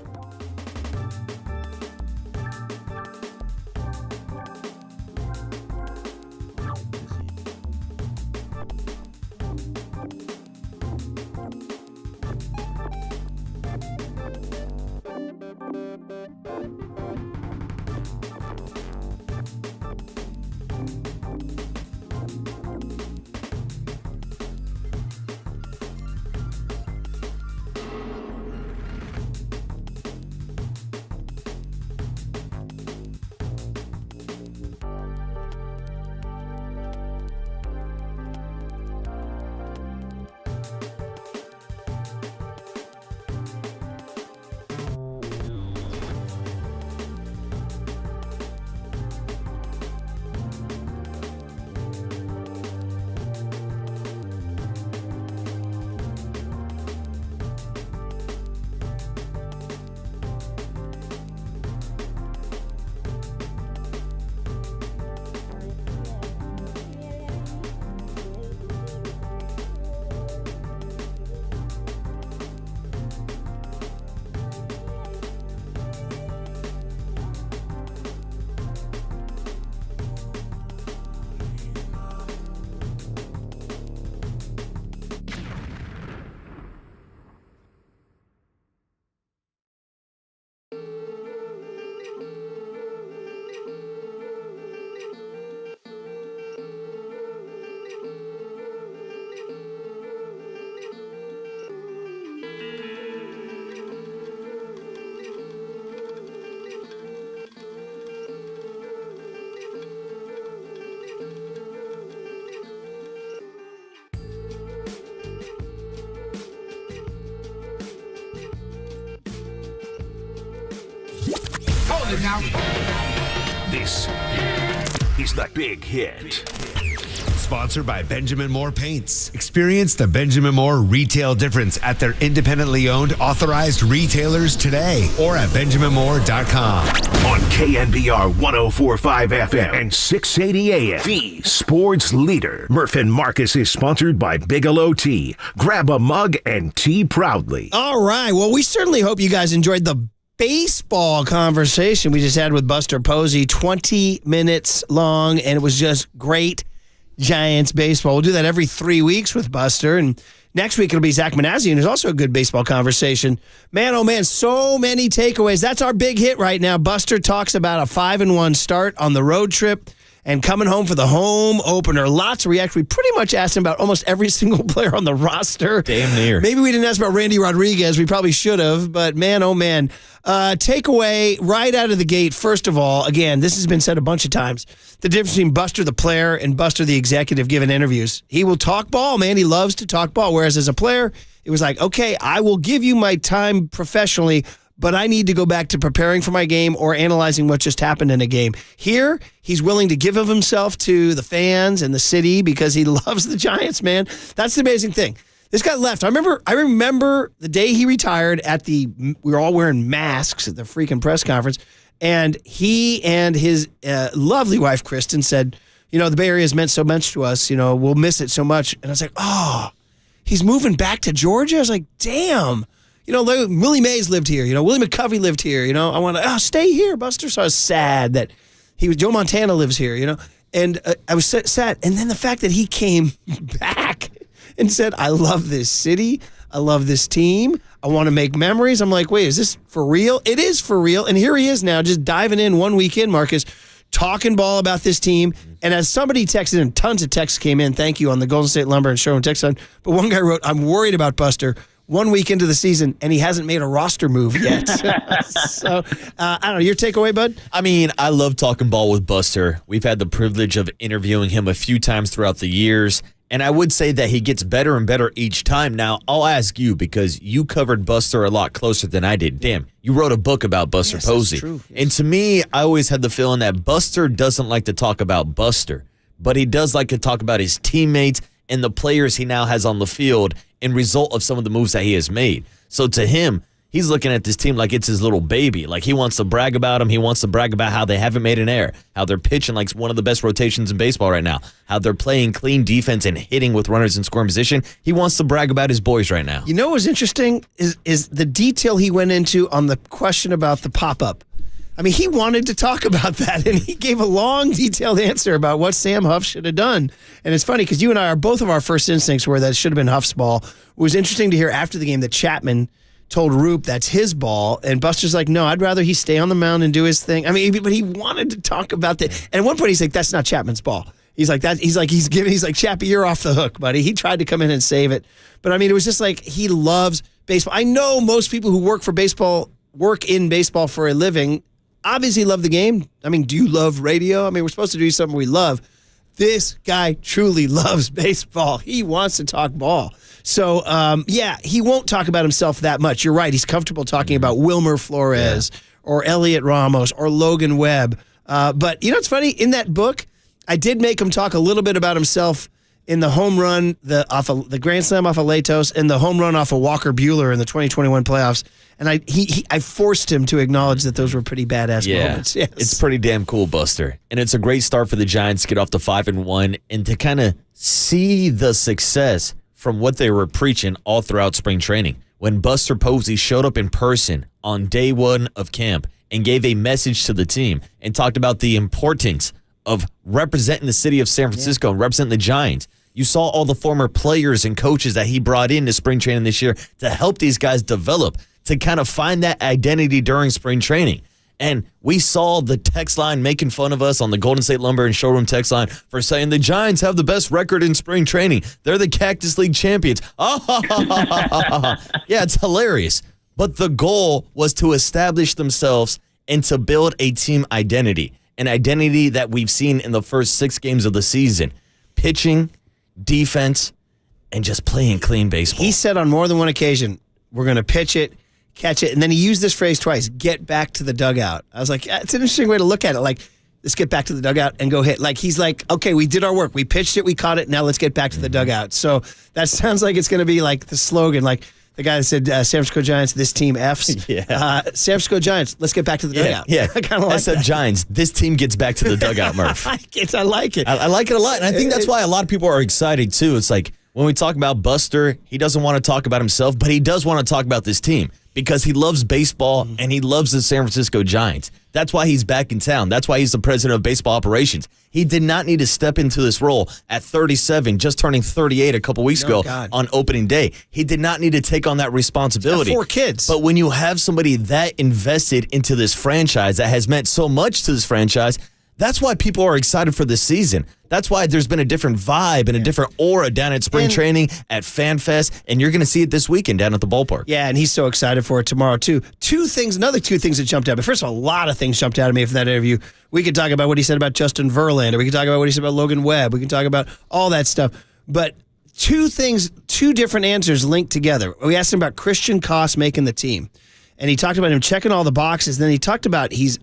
Hold it now. This is the Big Hit. Sponsored by Benjamin Moore Paints. Experience the Benjamin Moore retail difference at their independently owned authorized retailers today or at benjaminmoore.com. On KNBR 104.5 FM and 680 AM, the sports leader. Murph and Marcus is sponsored by Bigelow Tea. Grab a mug and tea proudly. All right. Well, we certainly hope you guys enjoyed the baseball conversation we just had with Buster Posey, 20 minutes long, and it was just great Giants baseball. We'll do that every 3 weeks with Buster, and next week it'll be Zach Manassian, who's also a good baseball conversation. Man, oh man, so many takeaways. That's our big hit right now. Buster talks about a 5-1 start on the road trip and coming home for the home opener. Lots of reaction. We pretty much asked him about almost every single player on the roster. Damn near. Maybe we didn't ask about Randy Rodriguez. We probably should have, but man, oh man. Takeaway right out of the gate, first of all, again, this has been said a bunch of times, the difference between Buster the player and Buster the executive giving interviews. He will talk ball, man. He loves to talk ball, whereas as a player, it was like, okay, I will give you my time professionally, but I need to go back to preparing for my game or analyzing what just happened in a game. Here, he's willing to give of himself to the fans and the city because he loves the Giants, man. That's the amazing thing. This guy left. I remember the day he retired we were all wearing masks at the freaking press conference, and he and his lovely wife, Kristen, said, the Bay Area has meant so much to us, we'll miss it so much. And I was like, oh, he's moving back to Georgia? I was like, damn. Willie Mays lived here. Willie McCovey lived here. I want to stay here, Buster. So I was sad that Joe Montana lives here, and I was sad. And then the fact that he came back and said, I love this city. I love this team. I want to make memories. I'm like, wait, is this for real? It is for real. And here he is now just diving in 1 week in, Marcus, talking ball about this team. And as somebody texted in, tons of texts came in. Thank you on the Golden State Lumber and Showroom text line. But one guy wrote, I'm worried about Buster 1 week into the season, and he hasn't made a roster move yet. So, I don't know. Your takeaway, bud? I mean, I love talking ball with Buster. We've had the privilege of interviewing him a few times throughout the years, And I would say that he gets better and better each time. Now, I'll ask you because you covered Buster a lot closer than I did. Damn, you wrote a book about Buster Posey. That's true. And to me, I always had the feeling that Buster doesn't like to talk about Buster, but he does like to talk about his teammates and the players he now has on the field in result of some of the moves that he has made. So to him, he's looking at this team like it's his little baby. Like he wants to brag about them. He wants to brag about how they haven't made an error, how they're pitching like one of the best rotations in baseball right now, how they're playing clean defense and hitting with runners in scoring position. He wants to brag about his boys right now. You know what's interesting is the detail he went into on the question about the pop-up. I mean, he wanted to talk about that, and he gave a long, detailed answer about what Sam Huff should have done. And it's funny because you and I are both of our first instincts were that it should have been Huff's ball. It was interesting to hear after the game that Chapman told Roop that's his ball, and Buster's like, no, I'd rather he stay on the mound and do his thing. I mean, but he wanted to talk about that. And at one point, he's like, that's not Chapman's ball. He's like that. He's like, Chappie, you're off the hook, buddy. He tried to come in and save it, but I mean, it was just like he loves baseball. I know most people who work in baseball for a living. Obviously love the game. I mean, do you love radio? I mean, we're supposed to do something we love. This guy truly loves baseball. He wants to talk ball. So, he won't talk about himself that much. You're right. He's comfortable talking about Wilmer Flores or Elliot Ramos or Logan Webb. But, you know, it's funny. In that book, I did make him talk a little bit about himself in the home run, the grand slam off of Latos, and the home run off of Walker Buehler in the 2021 playoffs. And I forced him to acknowledge that those were pretty badass moments. Yes. It's pretty damn cool, Buster. And it's a great start for the Giants to get off to 5-1 and to kind of see the success from what they were preaching all throughout spring training. When Buster Posey showed up in person on day one of camp and gave a message to the team and talked about the importance of representing the city of San Francisco and representing the Giants. You saw all the former players and coaches that he brought into spring training this year to help these guys develop, to kind of find that identity during spring training. And we saw the text line making fun of us on the Golden State Lumber and Showroom text line for saying the Giants have the best record in spring training. They're the Cactus League champions. Yeah, it's hilarious. But the goal was to establish themselves and to build a team identity, an identity that we've seen in the first 6 games of the season. Pitching, defense, and just playing clean baseball. He said on more than one occasion, we're going to pitch it, catch it, and then he used this phrase twice, get back to the dugout. I was like, it's an interesting way to look at it. Like, let's get back to the dugout and go hit. Like, he's like, okay, we did our work. We pitched it, we caught it, now let's get back to the dugout. So that sounds like it's going to be like the slogan, like the guy that said, San Francisco Giants, this team Fs. San Francisco Giants, let's get back to the dugout. Yeah, I kind of like that. Giants, this team gets back to the dugout, Murph. I like it. I like it a lot, and I think that's why a lot of people are excited, too. It's like, when we talk about Buster, he doesn't want to talk about himself, but he does want to talk about this team because he loves baseball and he loves the San Francisco Giants. That's why he's back in town. That's why he's the president of baseball operations. He did not need to step into this role at 37, just turning 38 a couple weeks ago on opening day. He did not need to take on that responsibility. 4 kids. But when you have somebody that invested into this franchise, that has meant so much to this franchise, that's why people are excited for this season. That's why there's been a different vibe and a different aura down at spring training, at FanFest, and you're going to see it this weekend down at the ballpark. Yeah, and he's so excited for it tomorrow, too. Another two things that jumped out. But first of all, a lot of things jumped out at me from that interview. We could talk about what he said about Justin Verlander. We could talk about what he said about Logan Webb. We can talk about all that stuff. But 2 different answers linked together. We asked him about Christian Koss making the team. And he talked about him checking all the boxes. Then he talked about the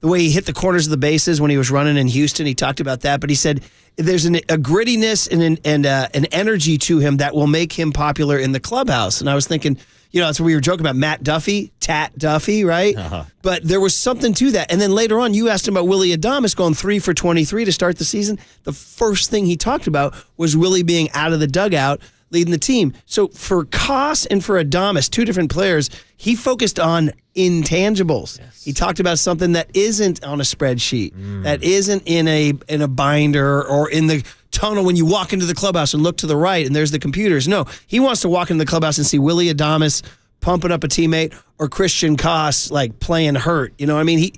way he hit the corners of the bases when he was running in Houston. He talked about that, but he said there's a grittiness and an energy to him that will make him popular in the clubhouse. And I was thinking, that's what we were joking about Matt Duffy, Tat Duffy, right? Uh-huh. But there was something to that. And then later on, you asked him about Willie Adames going 3 for 23 to start the season. The first thing he talked about was Willie being out of the dugout, leading the team. So for Koss and for Adames, 2 different players, he focused on intangibles. Yes. He talked about something that isn't on a spreadsheet, that isn't in a binder or in the tunnel when you walk into the clubhouse and look to the right and there's the computers. No, he wants to walk into the clubhouse and see Willie Adames pumping up a teammate or Christian Koss like playing hurt. You know what I mean?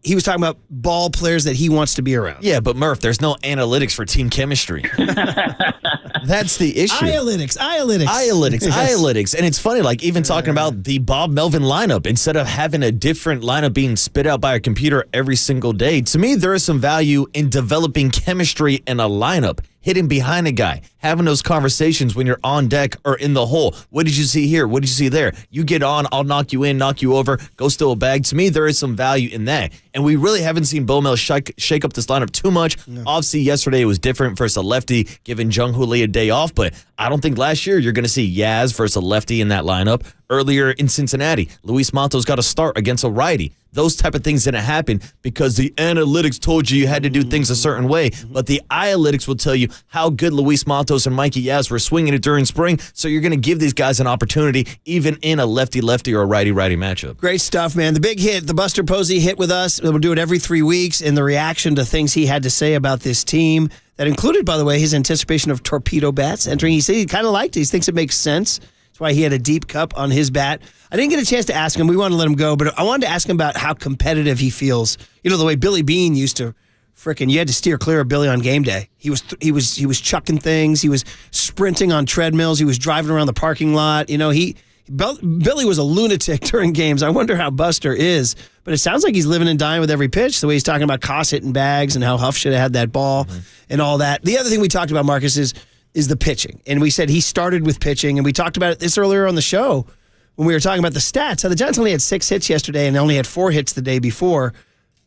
He was talking about ball players that he wants to be around. Yeah, but Murph, there's no analytics for team chemistry. That's the issue. Analytics. And it's funny, like even talking about the Bob Melvin lineup, instead of having a different lineup being spit out by a computer every single day, to me, there is some value in developing chemistry in a lineup. hitting behind a guy, having those conversations when you're on deck or in the hole. What did you see here? What did you see there? You get on, I'll knock you in, knock you over, go steal a bag. To me, there is some value in that. And we really haven't seen Bo Mel shake up this lineup too much. No. Obviously, yesterday it was different versus a lefty, giving Jung Hoo Lee a day off. But I don't think last year you're going to see Yaz versus a lefty in that lineup. Earlier in Cincinnati, Luis Matos got a start against a righty. Those type of things didn't happen because the analytics told you had to do things a certain way. But the analytics will tell you how good Luis Matos and Mikey Yaz were swinging it during spring. So you're going to give these guys an opportunity, even in a lefty-lefty or a righty-righty matchup. Great stuff, man. The big hit, the Buster Posey hit with us. We'll do it every 3 weeks, and the reaction to things he had to say about this team. That included, by the way, his anticipation of torpedo bats entering. He said he kind of liked it. He thinks it makes sense. That's why he had a deep cup on his bat. I didn't get a chance to ask him. We wanted to let him go, but I wanted to ask him about how competitive he feels. You know, the way Billy Beane used to you had to steer clear of Billy on game day. He was chucking things. He was sprinting on treadmills. He was driving around the parking lot. You know, Billy was a lunatic during games. I wonder how Buster is. But it sounds like he's living and dying with every pitch, the way he's talking about Koss hitting bags and how Huff should have had that ball and all that. The other thing we talked about, Marcus, is the pitching. And we said he started with pitching, and we talked about this earlier on the show when we were talking about the stats. How the Giants only had 6 hits yesterday and they only had 4 hits the day before,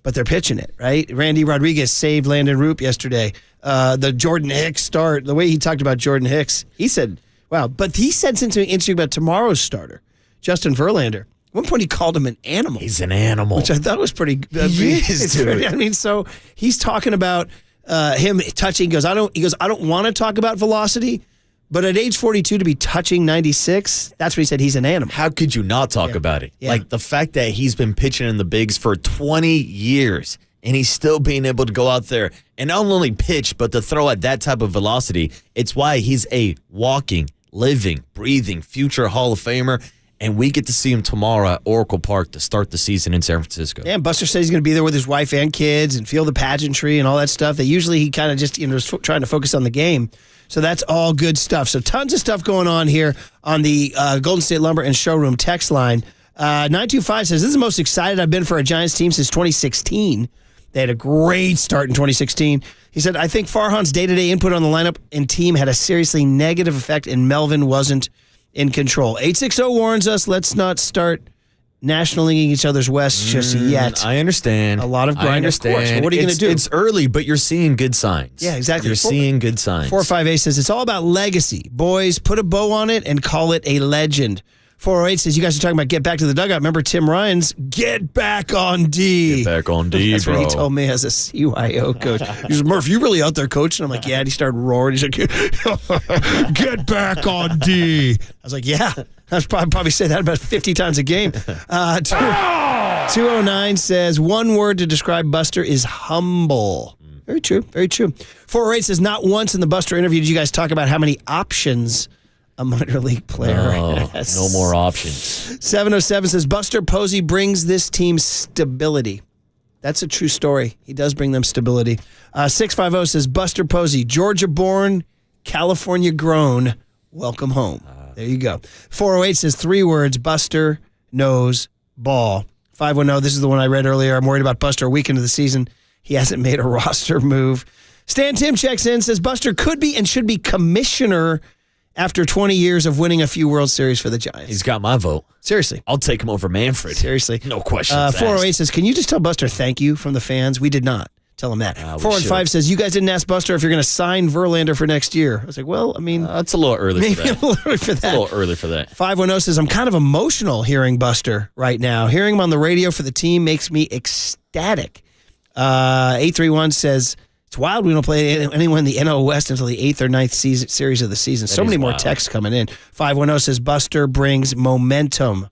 but they're pitching it, right? Randy Rodriguez saved Landon Roop yesterday. The Jordan Hicks start, the way he talked about Jordan Hicks, he said, wow. But he said something interesting about tomorrow's starter, Justin Verlander. At one point, he called him an animal. He's an animal. Which I thought was pretty good. He is, dude. I mean, so he's talking about him touching. He goes, I don't want to talk about velocity, but at age 42 to be touching 96, that's when he said he's an animal. How could you not talk about it? Yeah. Like the fact that he's been pitching in the bigs for 20 years and he's still being able to go out there and not only pitch, but to throw at that type of velocity. It's why he's a walking, living, breathing future Hall of Famer. And we get to see him tomorrow at Oracle Park to start the season in San Francisco. Yeah, and Buster says he's going to be there with his wife and kids and feel the pageantry and all that stuff. That usually he kind of just is trying to focus on the game. So that's all good stuff. So tons of stuff going on here on the Golden State Lumber and Showroom text line. 925 says, this is the most excited I've been for a Giants team since 2016. They had a great start in 2016. He said, I think Farhan's day-to-day input on the lineup and team had a seriously negative effect, and Melvin wasn't in control. 860 warns us, let's not start National Leaguing each other's west just yet. I understand. A lot of grind, of course. But what are you going to do? It's early, but you're seeing good signs. Yeah, exactly. You're seeing good signs. 458 says, it's all about legacy. Boys, put a bow on it and call it a legend. 408 says, you guys are talking about get back to the dugout. Remember Tim Ryan's get back on D. Get back on D, That's bro. what he told me as a CYO coach. He goes, Murph, you really out there coaching? I'm like, yeah. And he started roaring. He's like, get back on D. I was like, yeah. I was probably say that about 50 times a game. 209 says, one word to describe Buster is humble. Very true. Very true. 408 says, not once in the Buster interview did you guys talk about how many options a minor league player has. No more options. 707 says, Buster Posey brings this team stability. That's a true story. He does bring them stability. 650 says, Buster Posey, Georgia born, California grown, welcome home. There you go. 408 says 3 words, Buster knows ball. 510, this is the one I read earlier. I'm worried about Buster a week into the season. He hasn't made a roster move. Stan Tim checks in, says Buster could be and should be commissioner after 20 years of winning a few World Series for the Giants. He's got my vote. Seriously. I'll take him over Manfred. Seriously. No questions 408 asked. says, can you just tell Buster thank you from the fans? We did not. Tell him that. 415 says, you guys didn't ask Buster if you're going to sign Verlander for next year. I was like, well, I mean. That's a little early for that. Maybe a little early for that. It's a little early for that. 510 says, I'm kind of emotional hearing Buster right now. Hearing him on the radio for the team makes me ecstatic. 831 says, it's wild we don't play anyone in the NL West until the 8th or 9th series of the season. So many more texts coming in. 510 says, Buster brings momentum.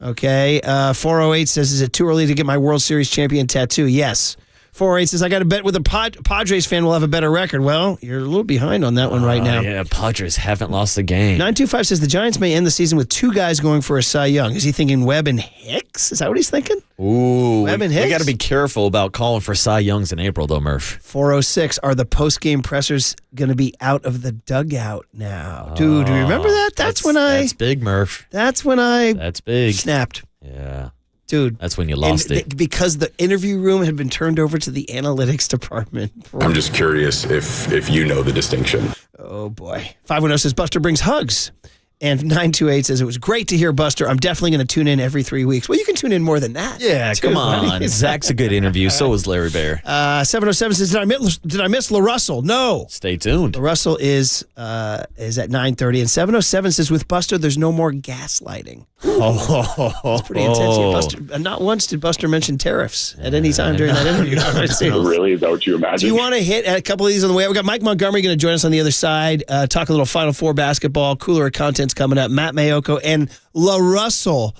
Okay. 408 says, is it too early to get my World Series champion tattoo? Yes. 408 says, I got to bet with a Padres fan will have a better record. Well, you're a little behind on that one right now. Yeah, Padres haven't lost a game. 925 says the Giants may end the season with 2 guys going for a Cy Young. Is he thinking Webb and Hicks? Is that what he's thinking? Ooh. Webb and Hicks? We got to be careful about calling for Cy Youngs in April, though, Murph. 406, are the post-game pressers going to be out of the dugout now? Dude, do you remember that? That's big, Murph. That's when I That's big. snapped. Yeah. Dude. That's when you lost it. Because the interview room had been turned over to the analytics department. I'm just curious if you know the distinction. Oh, boy. 510 says Buster brings hugs. And 928 says, it was great to hear Buster. I'm definitely going to tune in every 3 weeks. Well, you can tune in more than that. Yeah, come on. Zach's a good interview. So is Larry Bear. 707 says, did I miss LaRussell? No. Stay tuned. LaRussell is at 9:30. And 707 says, with Buster, there's no more gaslighting. That's pretty intense. Yeah, Buster, not once did Buster mention tariffs at any time during that interview. Really? Is that what you imagine? Do you want to hit a couple of these on the way? We got Mike Montgomery going to join us on the other side, talk a little Final Four basketball, cooler content's coming up. Matt Mayoko and LaRussell.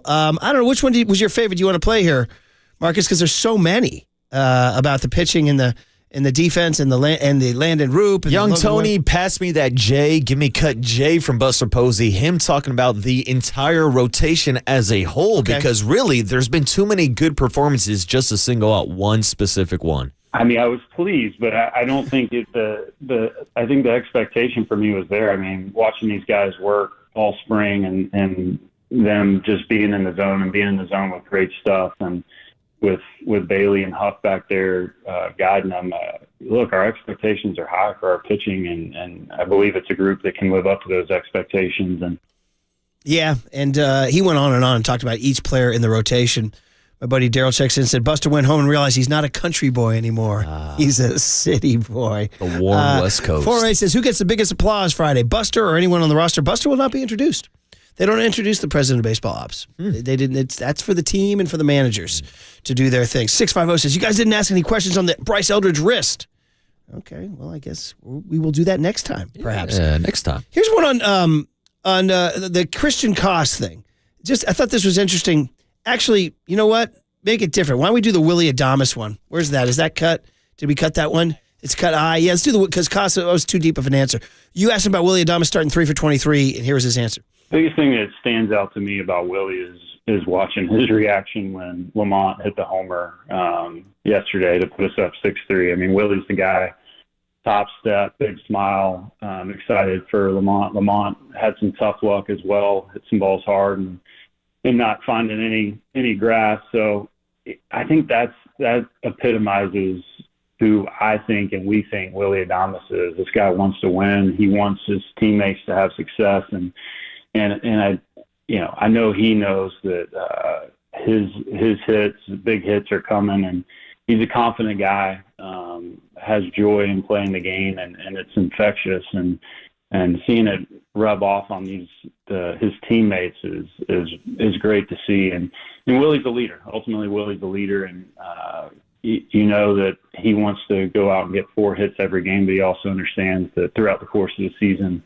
I don't know, which one was your favorite you want to play here, Marcus? Because there's so many about the pitching and the defense and the Landon Roop. And Young Tony, pass me that J. Give me cut J from Buster Posey. Him talking about the entire rotation as a whole, because really there's been too many good performances just to single out one specific one. I mean, I was pleased, but I don't think I think the expectation for me was there. I mean, watching these guys work all spring and them just being in the zone and being in the zone with great stuff, and with Bailey and Huff back there guiding them. Look, our expectations are high for our pitching, and I believe it's a group that can live up to those expectations. And yeah, and he went on and talked about each player in the rotation. My buddy Daryl checks in and said, Buster went home and realized he's not a country boy anymore. He's a city boy. The warm West Coast. 4A says, who gets the biggest applause Friday, Buster or anyone on the roster? Buster will not be introduced. They don't introduce the president of baseball ops. They didn't. That's for the team and for the managers to do their thing. 650 says, you guys didn't ask any questions on the Bryce Eldridge wrist. Okay, well, I guess we will do that next time, perhaps. Yeah, next time. Here's one on the Christian Koss thing. I thought this was interesting. Actually, you know what? Make it different. Why don't we do the Willie Adames one? Where's that? Is that cut? Did we cut that one? It's cut. Yeah, let's do because Koss was too deep of an answer. You asked him about Willie Adames starting 3 for 23, and here was his answer. Biggest thing that stands out to me about Willie is watching his reaction when Lamont hit the homer yesterday to put us up 6-3. I mean, Willie's the guy. Top step, big smile. Excited for Lamont. Lamont had some tough luck as well. Hit some balls hard and not finding any grass. So I think that epitomizes who I think and we think Willie Adames is. This guy wants to win. He wants his teammates to have success, and I know he knows that his hits, big hits are coming, and he's a confident guy. Has joy in playing the game, and it's infectious, and seeing it rub off on his teammates is great to see. And Willie's a leader. Ultimately, Willie's a leader, and you know that he wants to go out and get 4 hits every game, but he also understands that throughout the course of the season,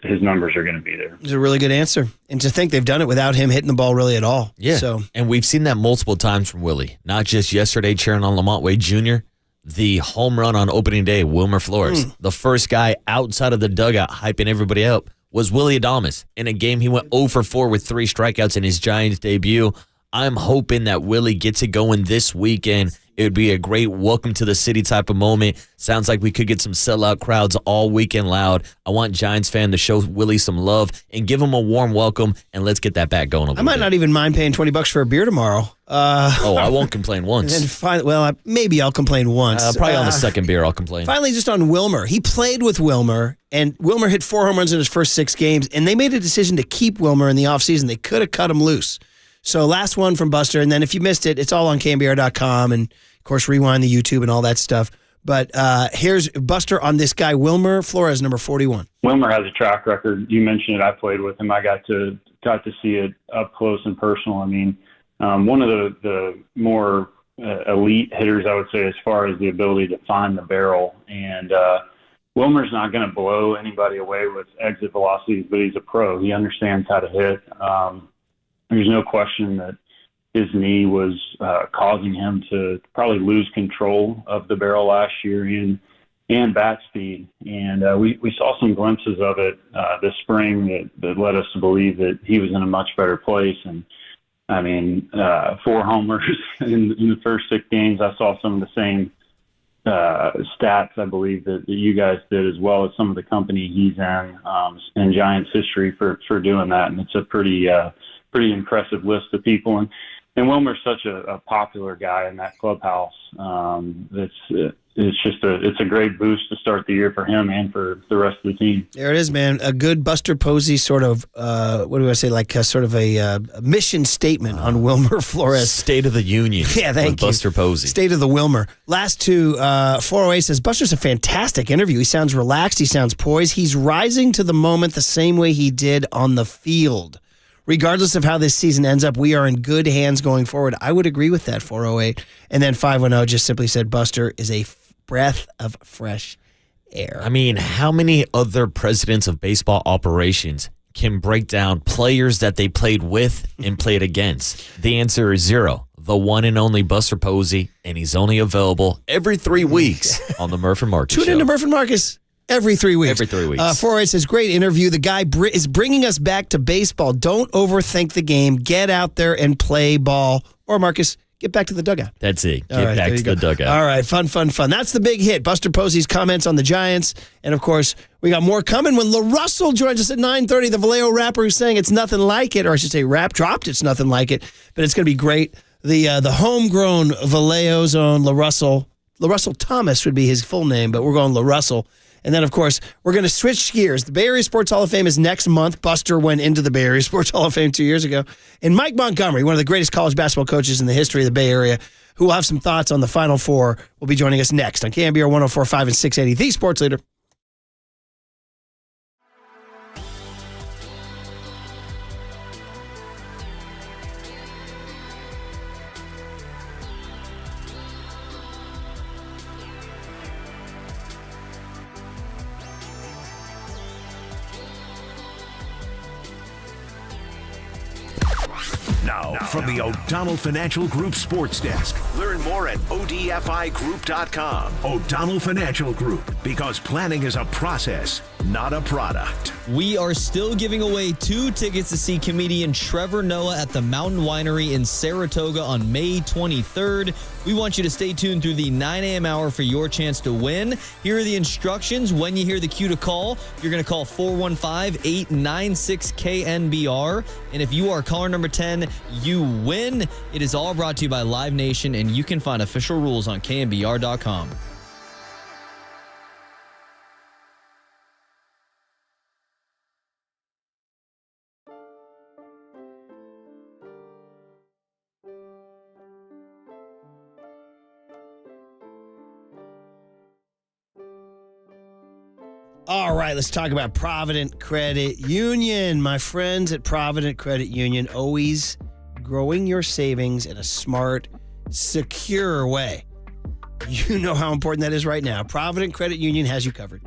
his numbers are going to be there. It's a really good answer. And to think they've done it without him hitting the ball really at all. Yeah. So, and we've seen that multiple times from Willie, not just yesterday cheering on Lamont Wade Jr., the home run on opening day, Wilmer Flores. The first guy outside of the dugout hyping everybody up was Willie Adames. In a game, he went 0 for 4 with 3 strikeouts in his Giants debut. I'm hoping that Willie gets it going this weekend. It would be a great welcome to the city type of moment. Sounds like we could get some sellout crowds all weekend loud. I want Giants fan to show Willie some love and give him a warm welcome, and let's get that back going a little I might bit. not even mind paying $20 for a beer tomorrow. I won't complain once. And then maybe I'll complain once. Probably on the second beer I'll complain. Finally, just on Wilmer. He played with Wilmer, and Wilmer hit 4 home runs in his first 6 games, and they made a decision to keep Wilmer in the offseason. They could have cut him loose. So last one from Buster, and then if you missed it, it's all on KNBR.com, and of course, rewind the YouTube and all that stuff. But here's Buster on this guy, Wilmer Flores, number 41. Wilmer has a track record. You mentioned it. I played with him. I got to see it up close and personal. I mean, one of the more elite hitters, I would say, as far as the ability to find the barrel. And Wilmer's not going to blow anybody away with exit velocities, but he's a pro. He understands how to hit. There's no question that his knee was causing him to probably lose control of the barrel last year and bat speed. And we saw some glimpses of it this spring that led us to believe that he was in a much better place. And, I mean, 4 homers in the first 6 games. I saw some of the same stats, I believe, that you guys did, as well as some of the company he's in Giants history for doing that. And it's a pretty pretty impressive list of people. And Wilmer's such a popular guy in that clubhouse. It's a great boost to start the year for him and for the rest of the team. There it is, man. A good Buster Posey sort of, what do I say, like sort of a mission statement on Wilmer Flores. State of the Union. Yeah, thank you. Buster Posey. State of the Wilmer. Last two, 408 says, Buster's a fantastic interview. He sounds relaxed. He sounds poised. He's rising to the moment the same way he did on the field. Regardless of how this season ends up, we are in good hands going forward. I would agree with that, 408. And then 510 just simply said, Buster is a breath of fresh air. I mean, how many other presidents of baseball operations can break down players that they played with and played against? The answer is zero. The one and only Buster Posey, and he's only available every 3 weeks on the Murph and Marcus Show. Tune into Murph and Marcus every 3 weeks. Every 3 weeks. 408 says, great interview. The guy is bringing us back to baseball. Don't overthink the game. Get out there and play ball. Or, Marcus, get back to the dugout. That's it. All Get right, back there to you the go. dugout. All right, fun. That's the big hit. Buster Posey's comments on the Giants. And, of course, we got more coming when LaRussell joins us at 9:30. The Vallejo rapper who's saying it's nothing like it, or I should say rap dropped it's nothing like it. But it's going to be great. The homegrown Vallejo's own LaRussell Thomas would be his full name, but we're going LaRussell. And then, of course, we're going to switch gears. The Bay Area Sports Hall of Fame is next month. Buster went into the Bay Area Sports Hall of Fame 2 years ago. And Mike Montgomery, one of the greatest college basketball coaches in the history of the Bay Area, who will have some thoughts on the Final Four, will be joining us next on KNBR 104.5 and 680, the Sports Leader. Now, from the O'Donnell Financial Group Sports Desk. Learn more at ODFIGroup.com. O'Donnell Financial Group, because planning is a process, not a product. We are still giving away 2 tickets to see comedian Trevor Noah at the Mountain Winery in Saratoga on May 23rd. We want you to stay tuned through the 9 a.m. hour for your chance to win. Here are the instructions. When you hear the cue to call, you're going to call 415-896-KNBR. And if you are caller number 10, you win. It is all brought to you by Live Nation, and you can find official rules on KNBR.com. All right, let's talk about Provident Credit Union. My friends at Provident Credit Union, always growing your savings in a smart, secure way. You know how important that is right now. Provident Credit Union has you covered.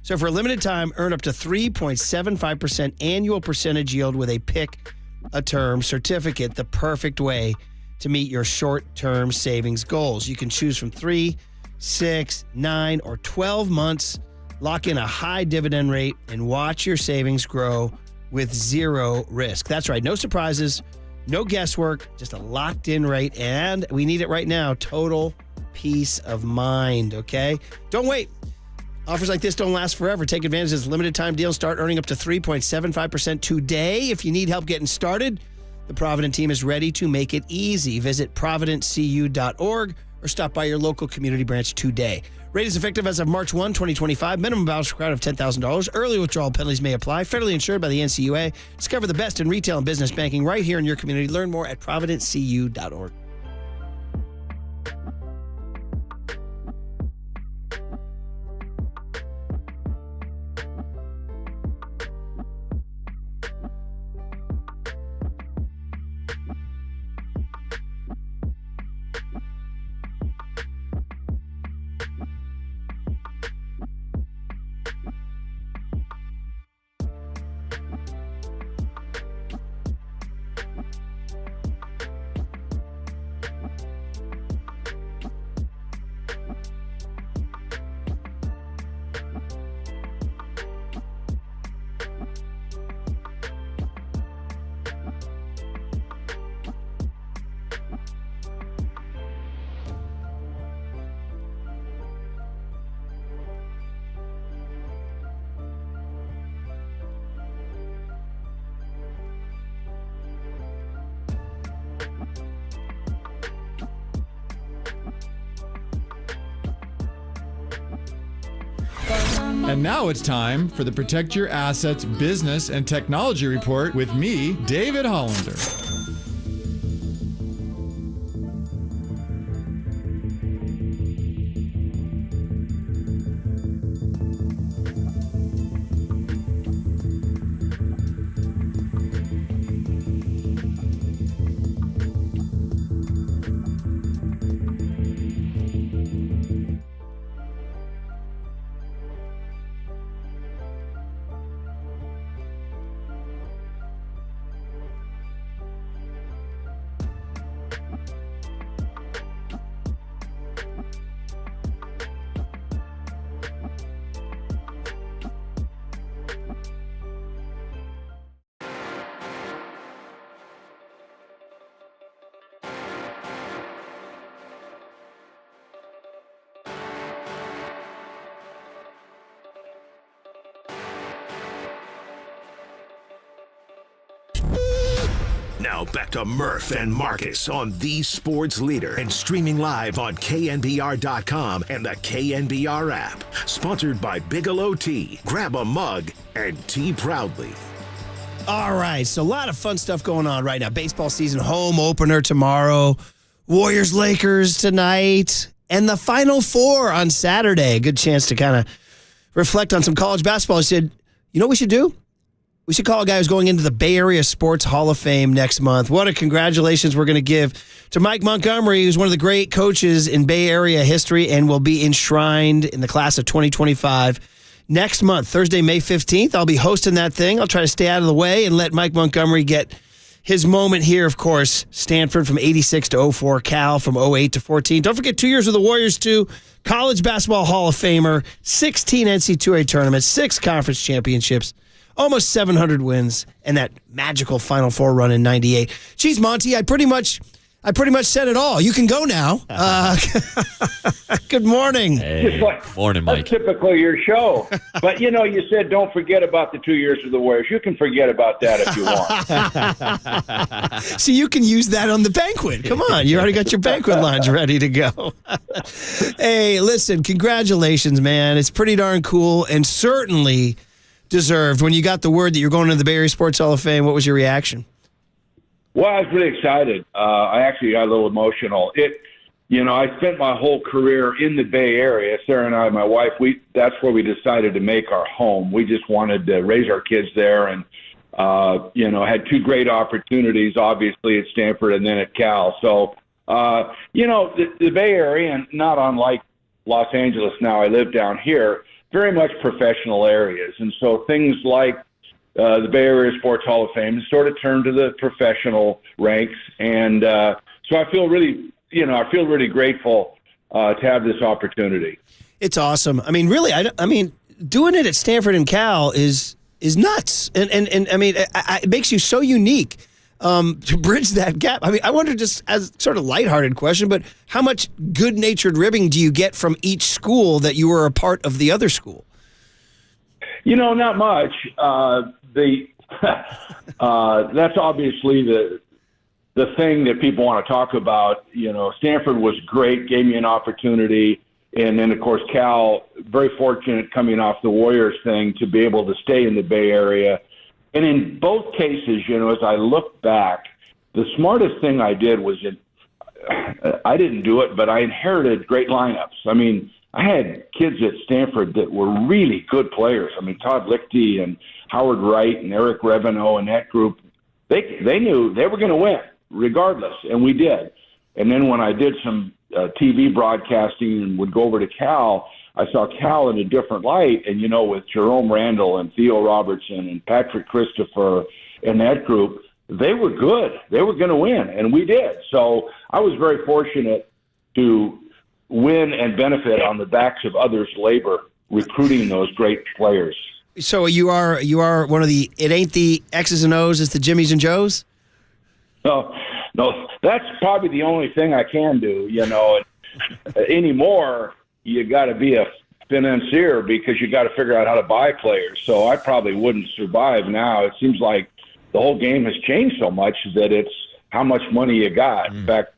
So for a limited time, earn up to 3.75% annual percentage yield with a pick-a-term certificate, the perfect way to meet your short-term savings goals. You can choose from 3, 6, 9, or 12 months. Lock in a high dividend rate and watch your savings grow with zero risk. That's right. No surprises, no guesswork, just a locked-in rate. And we need it right now. Total peace of mind, okay? Don't wait. Offers like this don't last forever. Take advantage of this limited-time deal. Start earning up to 3.75% today. If you need help getting started, the Provident team is ready to make it easy. Visit providentcu.org or stop by your local community branch today. Rate is effective as of March 1, 2025. Minimum balance required of $10,000. Early withdrawal penalties may apply. Federally insured by the NCUA. Discover the best in retail and business banking right here in your community. Learn more at providentcu.org. And now it's time for the Protect Your Assets Business and Technology Report with me, David Hollander. Now back to Murph and Marcus on the Sports Leader and streaming live on KNBR.com and the KNBR app. Sponsored by Bigelow Tea. Grab a mug and tea proudly. All right, so a lot of fun stuff going on right now. Baseball season home opener tomorrow. Warriors-Lakers tonight. And the Final Four on Saturday. A good chance to kind of reflect on some college basketball. He said, you know what we should do? We should call a guy who's going into the Bay Area Sports Hall of Fame next month. What a congratulations we're going to give to Mike Montgomery, who's one of the great coaches in Bay Area history and will be enshrined in the class of 2025 next month, Thursday, May 15th. I'll be hosting that thing. I'll try to stay out of the way and let Mike Montgomery get his moment here, of course. Stanford from 86 to 04, Cal from 08 to 14. Don't forget 2 years with the Warriors, too. College Basketball Hall of Famer, 16 NCAA tournaments, 6 conference championships. Almost 700 wins, and that magical Final Four run in 98. Geez, Monty, I pretty much said it all. You can go now. Good morning. Hey, morning, Mike. That's typically your show. But, you said don't forget about the 2 years of the Warriors. You can forget about that if you want. So you can use that on the banquet. Come on. You already got your banquet lines ready to go. Hey, listen, congratulations, man. It's pretty darn cool and certainly deserved. When you got the word that you're going to the Bay Area Sports Hall of Fame, what was your reaction? Well, I was pretty excited. I actually got a little emotional. I spent my whole career in the Bay Area. Sarah and I, my wife, that's where we decided to make our home. We just wanted to raise our kids there and, had 2 great opportunities, obviously at Stanford and then at Cal. So, the Bay Area, and not unlike Los Angeles now, I live down here, very much professional areas. And so things like the Bay Area Sports Hall of Fame sort of turned to the professional ranks. And so I feel really grateful to have this opportunity. It's awesome. I mean, really, doing it at Stanford and Cal is nuts. And I mean, it makes you so unique to bridge that gap. I mean, I wonder, just as sort of lighthearted question, but how much good-natured ribbing do you get from each school that you were a part of the other school? Not much. That's obviously the thing that people want to talk about. Stanford was great, gave me an opportunity. And then, of course, Cal, very fortunate coming off the Warriors thing to be able to stay in the Bay Area. And in both cases, as I look back, the smartest thing I did was I didn't do it, but I inherited great lineups. I mean, I had kids at Stanford that were really good players. I mean, Todd Lichty and Howard Wright and Eric Reveneau and that group, they knew they were going to win regardless, and we did. And then when I did some TV broadcasting and would go over to Cal, I saw Cal in a different light, and with Jerome Randall and Theo Robertson and Patrick Christopher and that group, they were good. They were going to win, and we did. So I was very fortunate to win and benefit on the backs of others' labor, recruiting those great players. So you are one of the, it ain't the X's and O's, it's the Jimmies and Joes? No, that's probably the only thing I can do, Anymore, you got to be a financier because you got to figure out how to buy players. So I probably wouldn't survive now. It seems like the whole game has changed so much that it's how much money you got. In fact,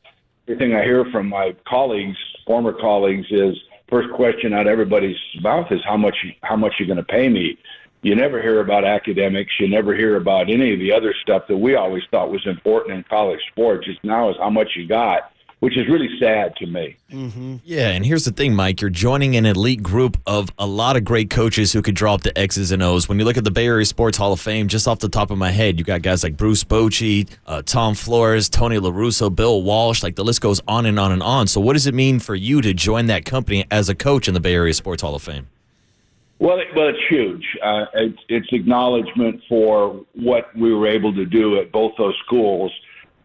everything I hear from my colleagues, former colleagues, is first question out of everybody's mouth is how much you going to pay me. You never hear about academics. You never hear about any of the other stuff that we always thought was important in college sports. Just now is how much you got, which is really sad to me. Mm-hmm. Yeah, and here's the thing, Mike. You're joining an elite group of a lot of great coaches who could draw up the X's and O's. When you look at the Bay Area Sports Hall of Fame, just off the top of my head, you got guys like Bruce Bochy, Tom Flores, Tony La Russa, Bill Walsh. Like, the list goes on and on and on. So what does it mean for you to join that company as a coach in the Bay Area Sports Hall of Fame? Well, it's huge. It's acknowledgement for what we were able to do at both those schools.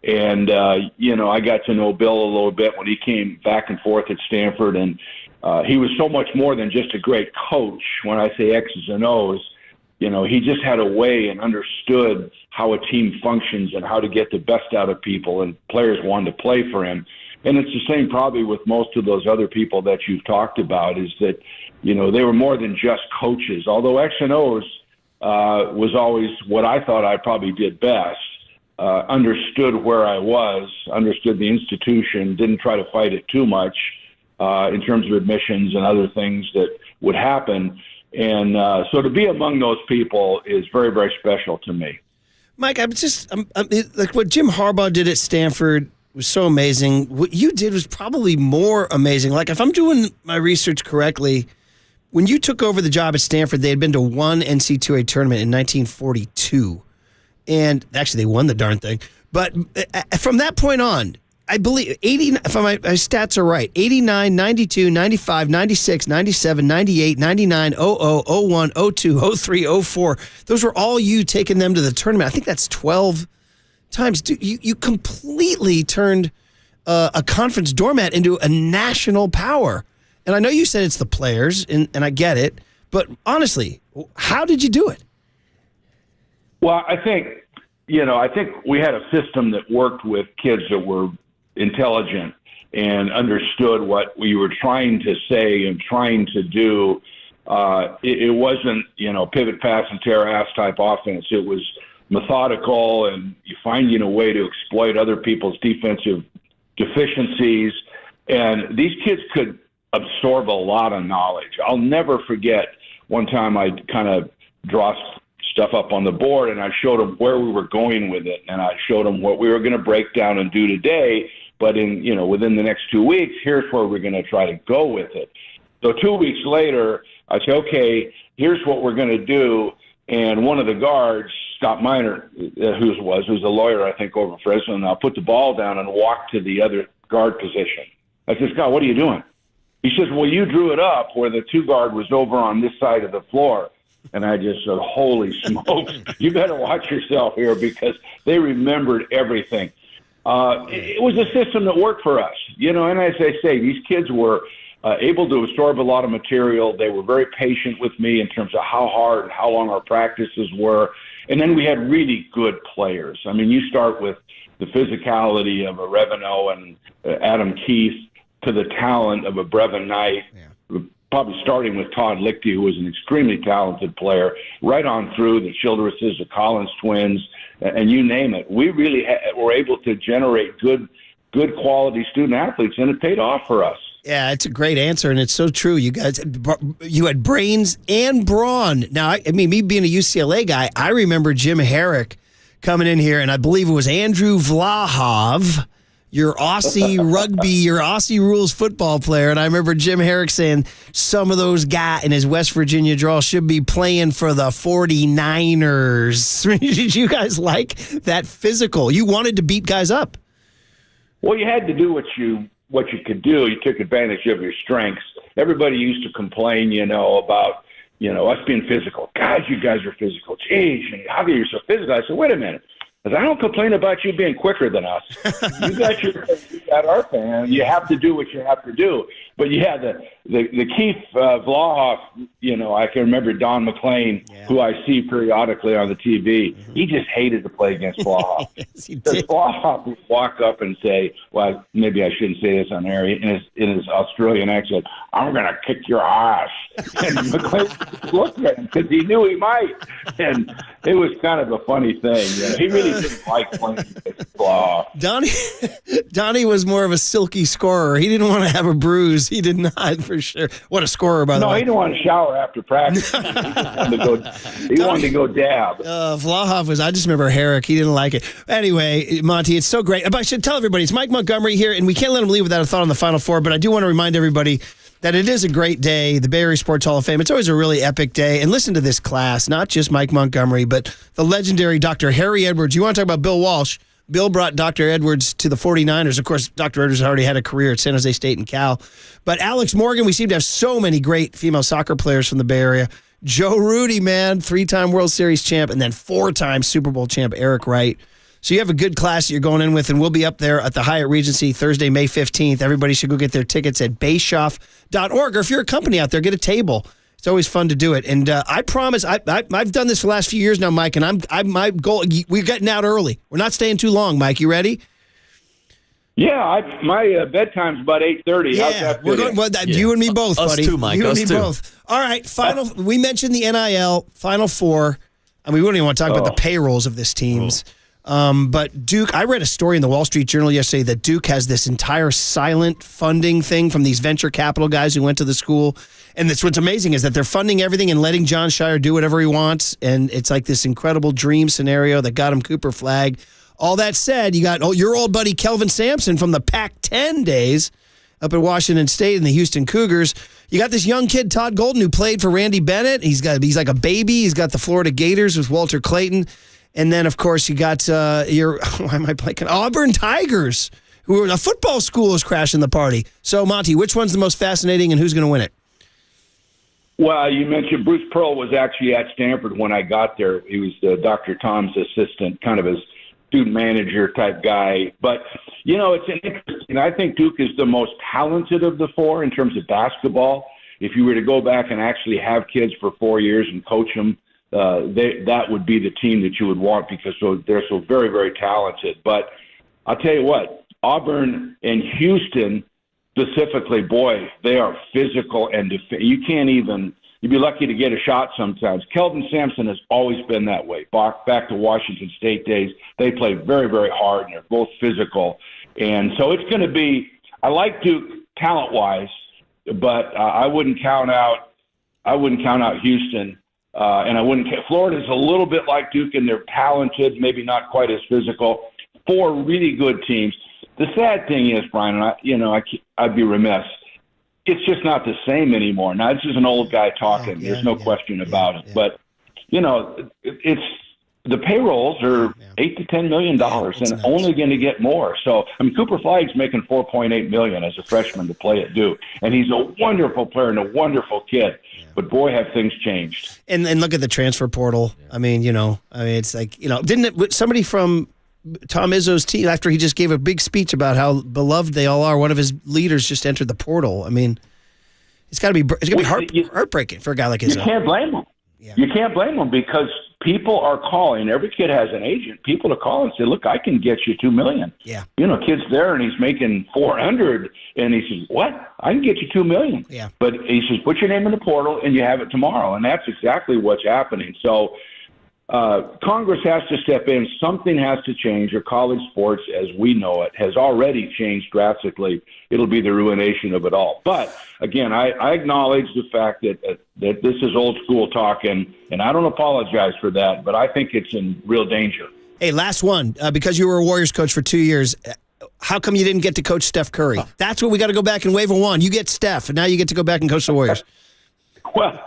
And, I got to know Bill a little bit when he came back and forth at Stanford. And he was so much more than just a great coach. When I say X's and O's, he just had a way and understood how a team functions and how to get the best out of people. And players wanted to play for him. And it's the same probably with most of those other people that you've talked about, is that, they were more than just coaches. Although X and O's was always what I thought I probably did best. Understood where I was, understood the institution, didn't try to fight it too much in terms of admissions and other things that would happen. And so to be among those people is very, very special to me. Mike, like what Jim Harbaugh did at Stanford was so amazing. What you did was probably more amazing. Like, if I'm doing my research correctly, when you took over the job at Stanford, they had been to one NCAA tournament in 1942. And actually, they won the darn thing. But from that point on, I believe 80, if my stats are right, 89, 92, 95, 96, 97, 98, 99, 00, 01, 02, 03, 04. Those were all you taking them to the tournament. I think that's 12 times. Dude, you completely turned a conference doormat into a national power. And I know you said it's the players, and I get it. But honestly, how did you do it? Well, I think we had a system that worked with kids that were intelligent and understood what we were trying to say and trying to do. It wasn't, pivot, pass, and tear ass type offense. It was methodical, and you finding a way to exploit other people's defensive deficiencies. And these kids could absorb a lot of knowledge. I'll never forget one time I kind of draw stuff up on the board, and I showed them where we were going with it, and I showed them what we were going to break down and do today, but within the next 2 weeks, here's where we're going to try to go with it. So 2 weeks later, I said, okay, here's what we're going to do, and one of the guards, Scott Miner, who's a lawyer, I think, over Fresno now, put the ball down and walked to the other guard position. I said, Scott, what are you doing? He says, well, you drew it up where the two guard was over on this side of the floor. And I just said, holy smokes, you better watch yourself here, because they remembered everything. It was a system that worked for us, and as I say, these kids were able to absorb a lot of material. They were very patient with me in terms of how hard and how long our practices were. And then we had really good players. I mean, you start with the physicality of a Reveno and Adam Keith to the talent of a Brevin Knight. Yeah. Probably starting with Todd Lichty, who was an extremely talented player, right on through the Childresses, the Collins twins, and you name it. We really were able to generate good quality student athletes, and it paid off for us. Yeah, it's a great answer, and it's so true. You guys, you had brains and brawn. Now, I mean, me being a UCLA guy, I remember Jim Herrick coming in here, and I believe it was Andrew Vlahov, your Aussie rugby, your Aussie rules football player. And I remember Jim Herrick saying some of those guys in his West Virginia draw should be playing for the 49ers. Did you guys like that physical? You wanted to beat guys up. Well, you had to do what you could do. You took advantage of your strengths. Everybody used to complain, about, us being physical. God, you guys are physical. Jeez, how come you're so physical? I said, wait a minute. I don't complain about you being quicker than us. You got our fan. You have to do what you have to do. But yeah, the Keith Vlahoff, I can remember Don McLean, who I see periodically on the TV. Mm-hmm. He just hated to play against Vlahoff. Yes, he did. Vlahoff would walk up and say, well, maybe I shouldn't say this on air, in his Australian accent, I'm going to kick your ass. And McLean looked at him because he knew he might. And it was kind of a funny thing. He really didn't like playing against Vlahoff. Donnie was more of a silky scorer. He didn't want to have a bruise was. He did not, for sure. What a scorer, by the way. No, he didn't want to shower after practice. He wanted to go dab. Vlahoff was, I just remember Herrick. He didn't like it. Anyway, Monty, it's so great. But I should tell everybody, it's Mike Montgomery here, and we can't let him leave without a thought on the Final Four, but I do want to remind everybody that it is a great day, the Bay Area Sports Hall of Fame. It's always a really epic day. And listen to this class, not just Mike Montgomery, but the legendary Dr. Harry Edwards. You want to talk about Bill Walsh? Bill brought Dr. Edwards to the 49ers. Of course, Dr. Edwards already had a career at San Jose State and Cal. But Alex Morgan, we seem to have so many great female soccer players from the Bay Area. Joe Rudy, man, 3-time World Series champ, and then 4-time Super Bowl champ Eric Wright. So you have a good class that you're going in with, and we'll be up there at the Hyatt Regency Thursday, May 15th. Everybody should go get their tickets at bayshoff.org, or if you're a company out there, get a table. It's always fun to do it. And I promise, I've done this for the last few years now, Mike, and my goal, we're getting out early. We're not staying too long, Mike. You ready? Yeah, my bedtime's about 8:30. Yeah, how's that? we're going. Well, you and me both, Us buddy. too, Mike. You Us and me too. both. All right, we mentioned the NIL Final Four. I mean, we don't even want to talk about the payrolls of this teams. But Duke, I read a story in the Wall Street Journal yesterday that Duke has this entire silent funding thing from these venture capital guys who went to the school. And that's what's amazing is that they're funding everything and letting John Shire do whatever he wants. And it's like this incredible dream scenario that got him Cooper Flag. All that said, you got your old buddy Kelvin Sampson from the Pac-10 days up at Washington State and the Houston Cougars. You got this young kid, Todd Golden, who played for Randy Bennett. He's like a baby. He's got the Florida Gators with Walter Clayton. And then, of course, you got why am I blanking? Auburn Tigers, who a football school is crashing the party. So, Monty, which one's the most fascinating and who's going to win it? Well, you mentioned Bruce Pearl was actually at Stanford when I got there. He was Dr. Tom's assistant, kind of his student manager type guy. But, it's an interesting. I think Duke is the most talented of the four in terms of basketball. If you were to go back and actually have kids for 4 years and coach them, that would be the team that you would want because they're so very, very talented. But I'll tell you what, Auburn and Houston specifically, boy, they are physical and you can't even – you'd be lucky to get a shot sometimes. Kelvin Sampson has always been that way. Back to Washington State days, they play very, very hard, and they're both physical. And so it's going to be – I like Duke talent-wise, but I wouldn't count out Houston. And I wouldn't. Florida's a little bit like Duke, and they're talented, maybe not quite as physical. 4 really good teams. The sad thing is, Brian, and I'd be remiss. It's just not the same anymore. Now, this is an old guy talking. There's no question about it. But it's the payrolls are $8 to $10 million, and only going to get more. So, I mean, Cooper Flag's making $4.8 million as a freshman to play at Duke, and he's a wonderful player and a wonderful kid. But boy, have things changed. And look at the transfer portal. I mean, it's like, didn't somebody from Tom Izzo's team, after he just gave a big speech about how beloved they all are, one of his leaders just entered the portal. I mean, it's got to be heartbreaking for a guy like Izzo. You can't blame him. Yeah. You can't blame him because people are calling. Every kid has an agent. People are calling and say, "Look, I can get you $2 million." Yeah. Kid's there and he's making $400, and he says, "What? I can get you $2 million." Yeah. But he says, "Put your name in the portal and you have it tomorrow," and that's exactly what's happening. So Congress has to step in. Something has to change, or college sports, as we know it, has already changed drastically. It'll be the ruination of it all. But again, I acknowledge the fact that this is old school talk, and I don't apologize for that, but I think it's in real danger. Hey, last one, because you were a Warriors coach for 2 years, how come you didn't get to coach Steph Curry? That's what we got to go back and wave a wand. You get Steph, and now you get to go back and coach the Warriors. Well,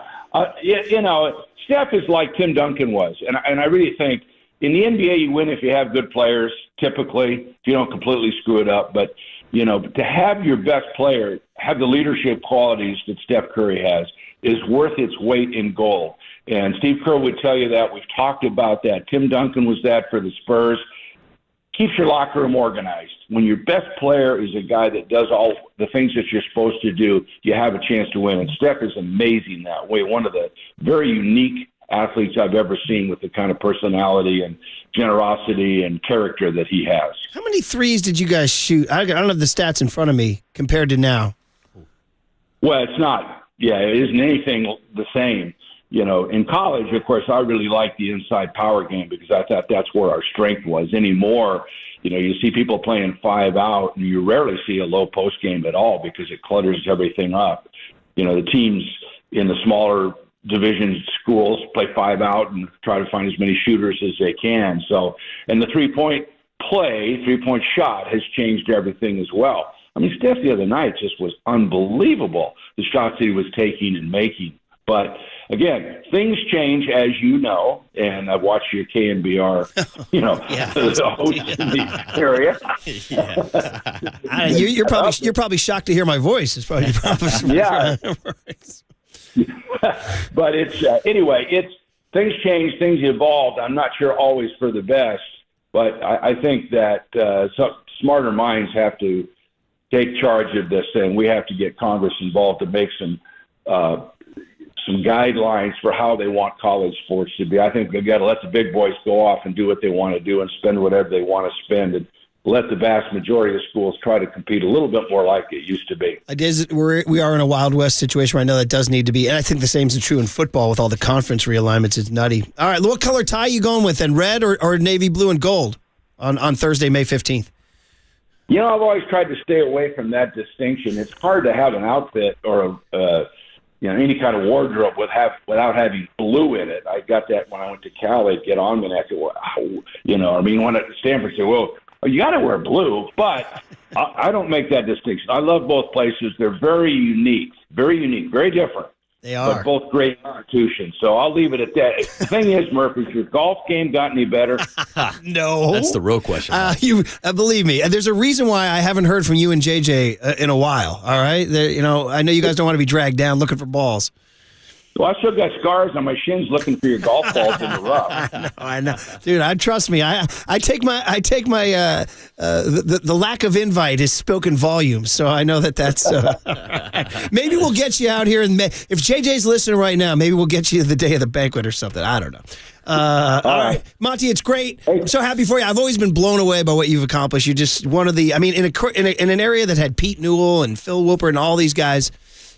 Steph is like Tim Duncan was, and I really think in the NBA you win if you have good players, typically, if you don't completely screw it up. But, to have your best player have the leadership qualities that Steph Curry has is worth its weight in gold. And Steve Kerr would tell you that. We've talked about that. Tim Duncan was that for the Spurs. Keeps your locker room organized. When your best player is a guy that does all the things that you're supposed to do, you have a chance to win. And Steph is amazing that way. One of the very unique athletes I've ever seen with the kind of personality and generosity and character that he has. How many threes did you guys shoot? I don't have the stats in front of me compared to now. Well, it's not. Yeah, it isn't anything the same. In college, of course, I really liked the inside power game because I thought that's where our strength was. Anymore, You see people playing 5 out, and you rarely see a low post game at all because it clutters everything up. The teams in the smaller division schools play 5 out and try to find as many shooters as they can. So, and the 3-point play, 3-point shot has changed everything as well. I mean, Steph the other night just was unbelievable, the shots that he was taking and making. But again, things change, as you know, and I've watched your KNBR, the host in the area. You're probably shocked to hear my voice. It's probably yeah. But it's anyway. It's things change, things evolved. I'm not sure always for the best, but I think that some smarter minds have to take charge of this thing. We have to get Congress involved to make some guidelines for how they want college sports to be. I think they've got to let the big boys go off and do what they want to do and spend whatever they want to spend, and let the vast majority of schools try to compete a little bit more like it used to be. We are in a Wild West situation where I know that does need to be, and I think the same is true in football with all the conference realignments. It's nutty. All right, what color tie you going with, then? Red or navy blue and gold on Thursday, May 15th? I've always tried to stay away from that distinction. It's hard to have an outfit or any kind of wardrobe without having blue in it. I got that when I went to Cal. They'd get on me and I said, when at Stanford said, well, you got to wear blue, but I don't make that distinction. I love both places. They're very unique, very different. They are. But both great institutions. So I'll leave it at that. The thing is, Murphy, has your golf game got any better? No. That's the real question. Believe me, there's a reason why I haven't heard from you and JJ in a while, all right? I know you guys don't want to be dragged down looking for balls. Well, I still got scars on my shins looking for your golf balls in the rough. I know, dude. Trust me. I take my the lack of invite is spoken volumes, so I know that's. Maybe we'll get you out here in May. If JJ's listening right now, maybe we'll get you the day of the banquet or something. I don't know. All right, Monty, it's great. I'm so happy for you. I've always been blown away by what you've accomplished. You're just one of the. I mean, in an area that had Pete Newell and Phil Wilper and all these guys.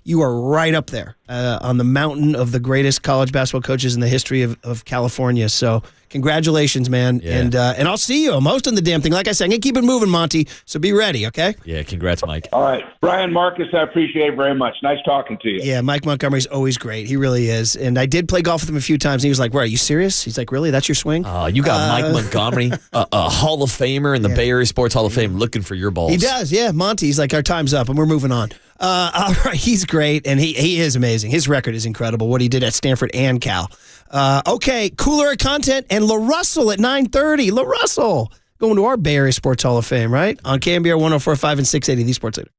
You are right up there on the mountain of the greatest college basketball coaches in the history of California. So congratulations, man. Yeah. And I'll see you. I'm hosting the damn thing. Like I said, I'm going to keep it moving, Monty. So be ready, okay? Yeah, congrats, Mike. All right. Brian Marcus, I appreciate it very much. Nice talking to you. Yeah, Mike Montgomery's always great. He really is. And I did play golf with him a few times. And he was like, "Where, are you serious?" He's like, "Really? That's your swing?" You got Mike Montgomery, a Hall of Famer in the Bay Area Sports Hall of Fame, looking for your balls. He does, yeah. Monty, he's like, "Our time's up, and we're moving on." All right, he's great, and he is amazing. His record is incredible, what he did at Stanford and Cal. Okay, Cooler Content and LaRussell at 9:30. LaRussell going to our Bay Area Sports Hall of Fame, right? On KNBR 104.5 and 680, the Sports Leader.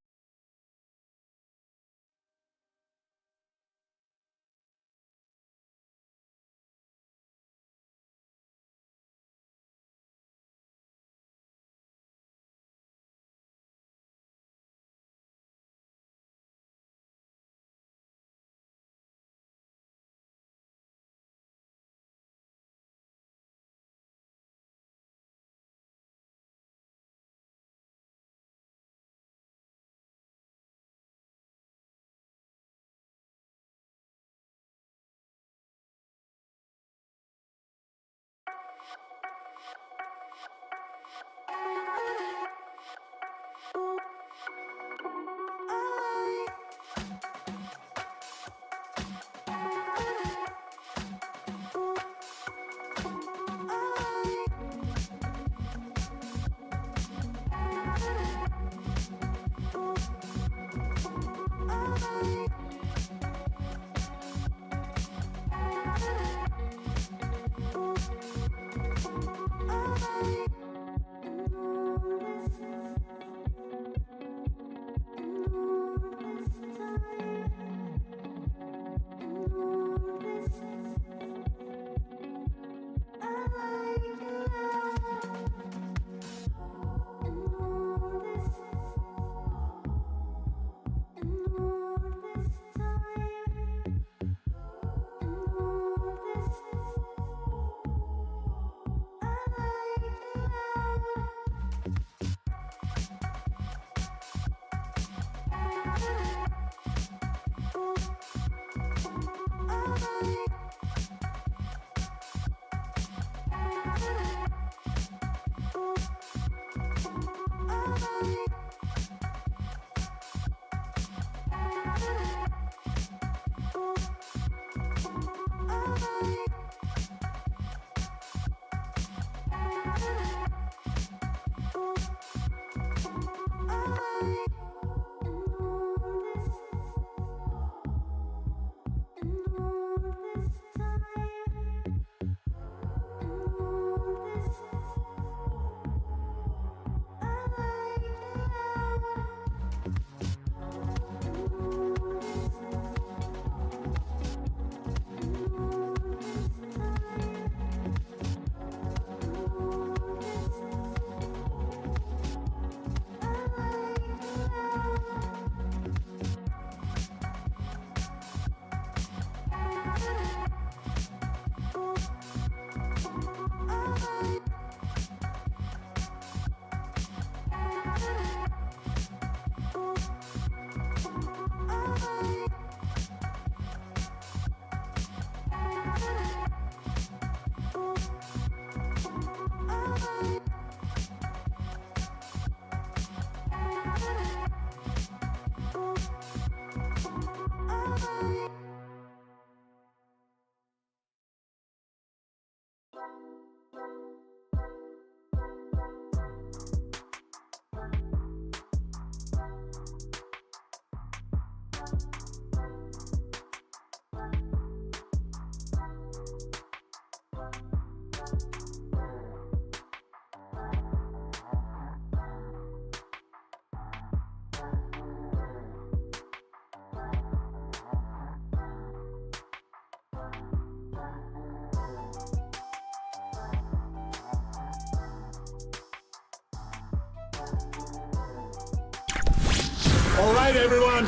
All right, everyone.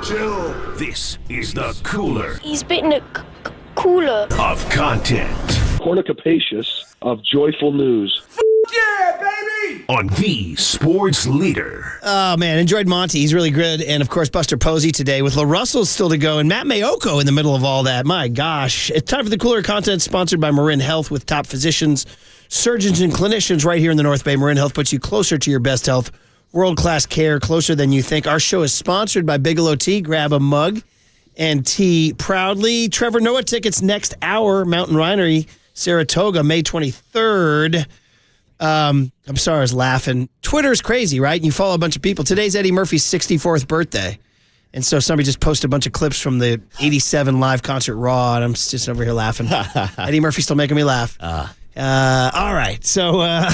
Chill. This is the cooler He's bitten a cooler of content. Cornucapacious of joyful news. Yeah, baby! On the sports leader. Oh, man. Enjoyed Monty. He's really good. And, of course, Buster Posey today with LaRussell still to go and Matt Mayoko in the middle of all that. My gosh. It's time for the cooler content sponsored by Marin Health with top physicians, surgeons, and clinicians right here in the North Bay. Marin Health puts you closer to your best health. World-class care, closer than you think. Our show is sponsored by Bigelow Tea. Grab a mug and tea proudly. Trevor Noah tickets next hour. Mountain Winery, Saratoga, May 23rd. I'm sorry, I was laughing. Twitter's crazy, right? And you follow a bunch of people. Today's Eddie Murphy's 64th birthday. And so somebody just posted a bunch of clips from the 87 live concert Raw, and I'm just over here laughing. Eddie Murphy's still making me laugh. All right. So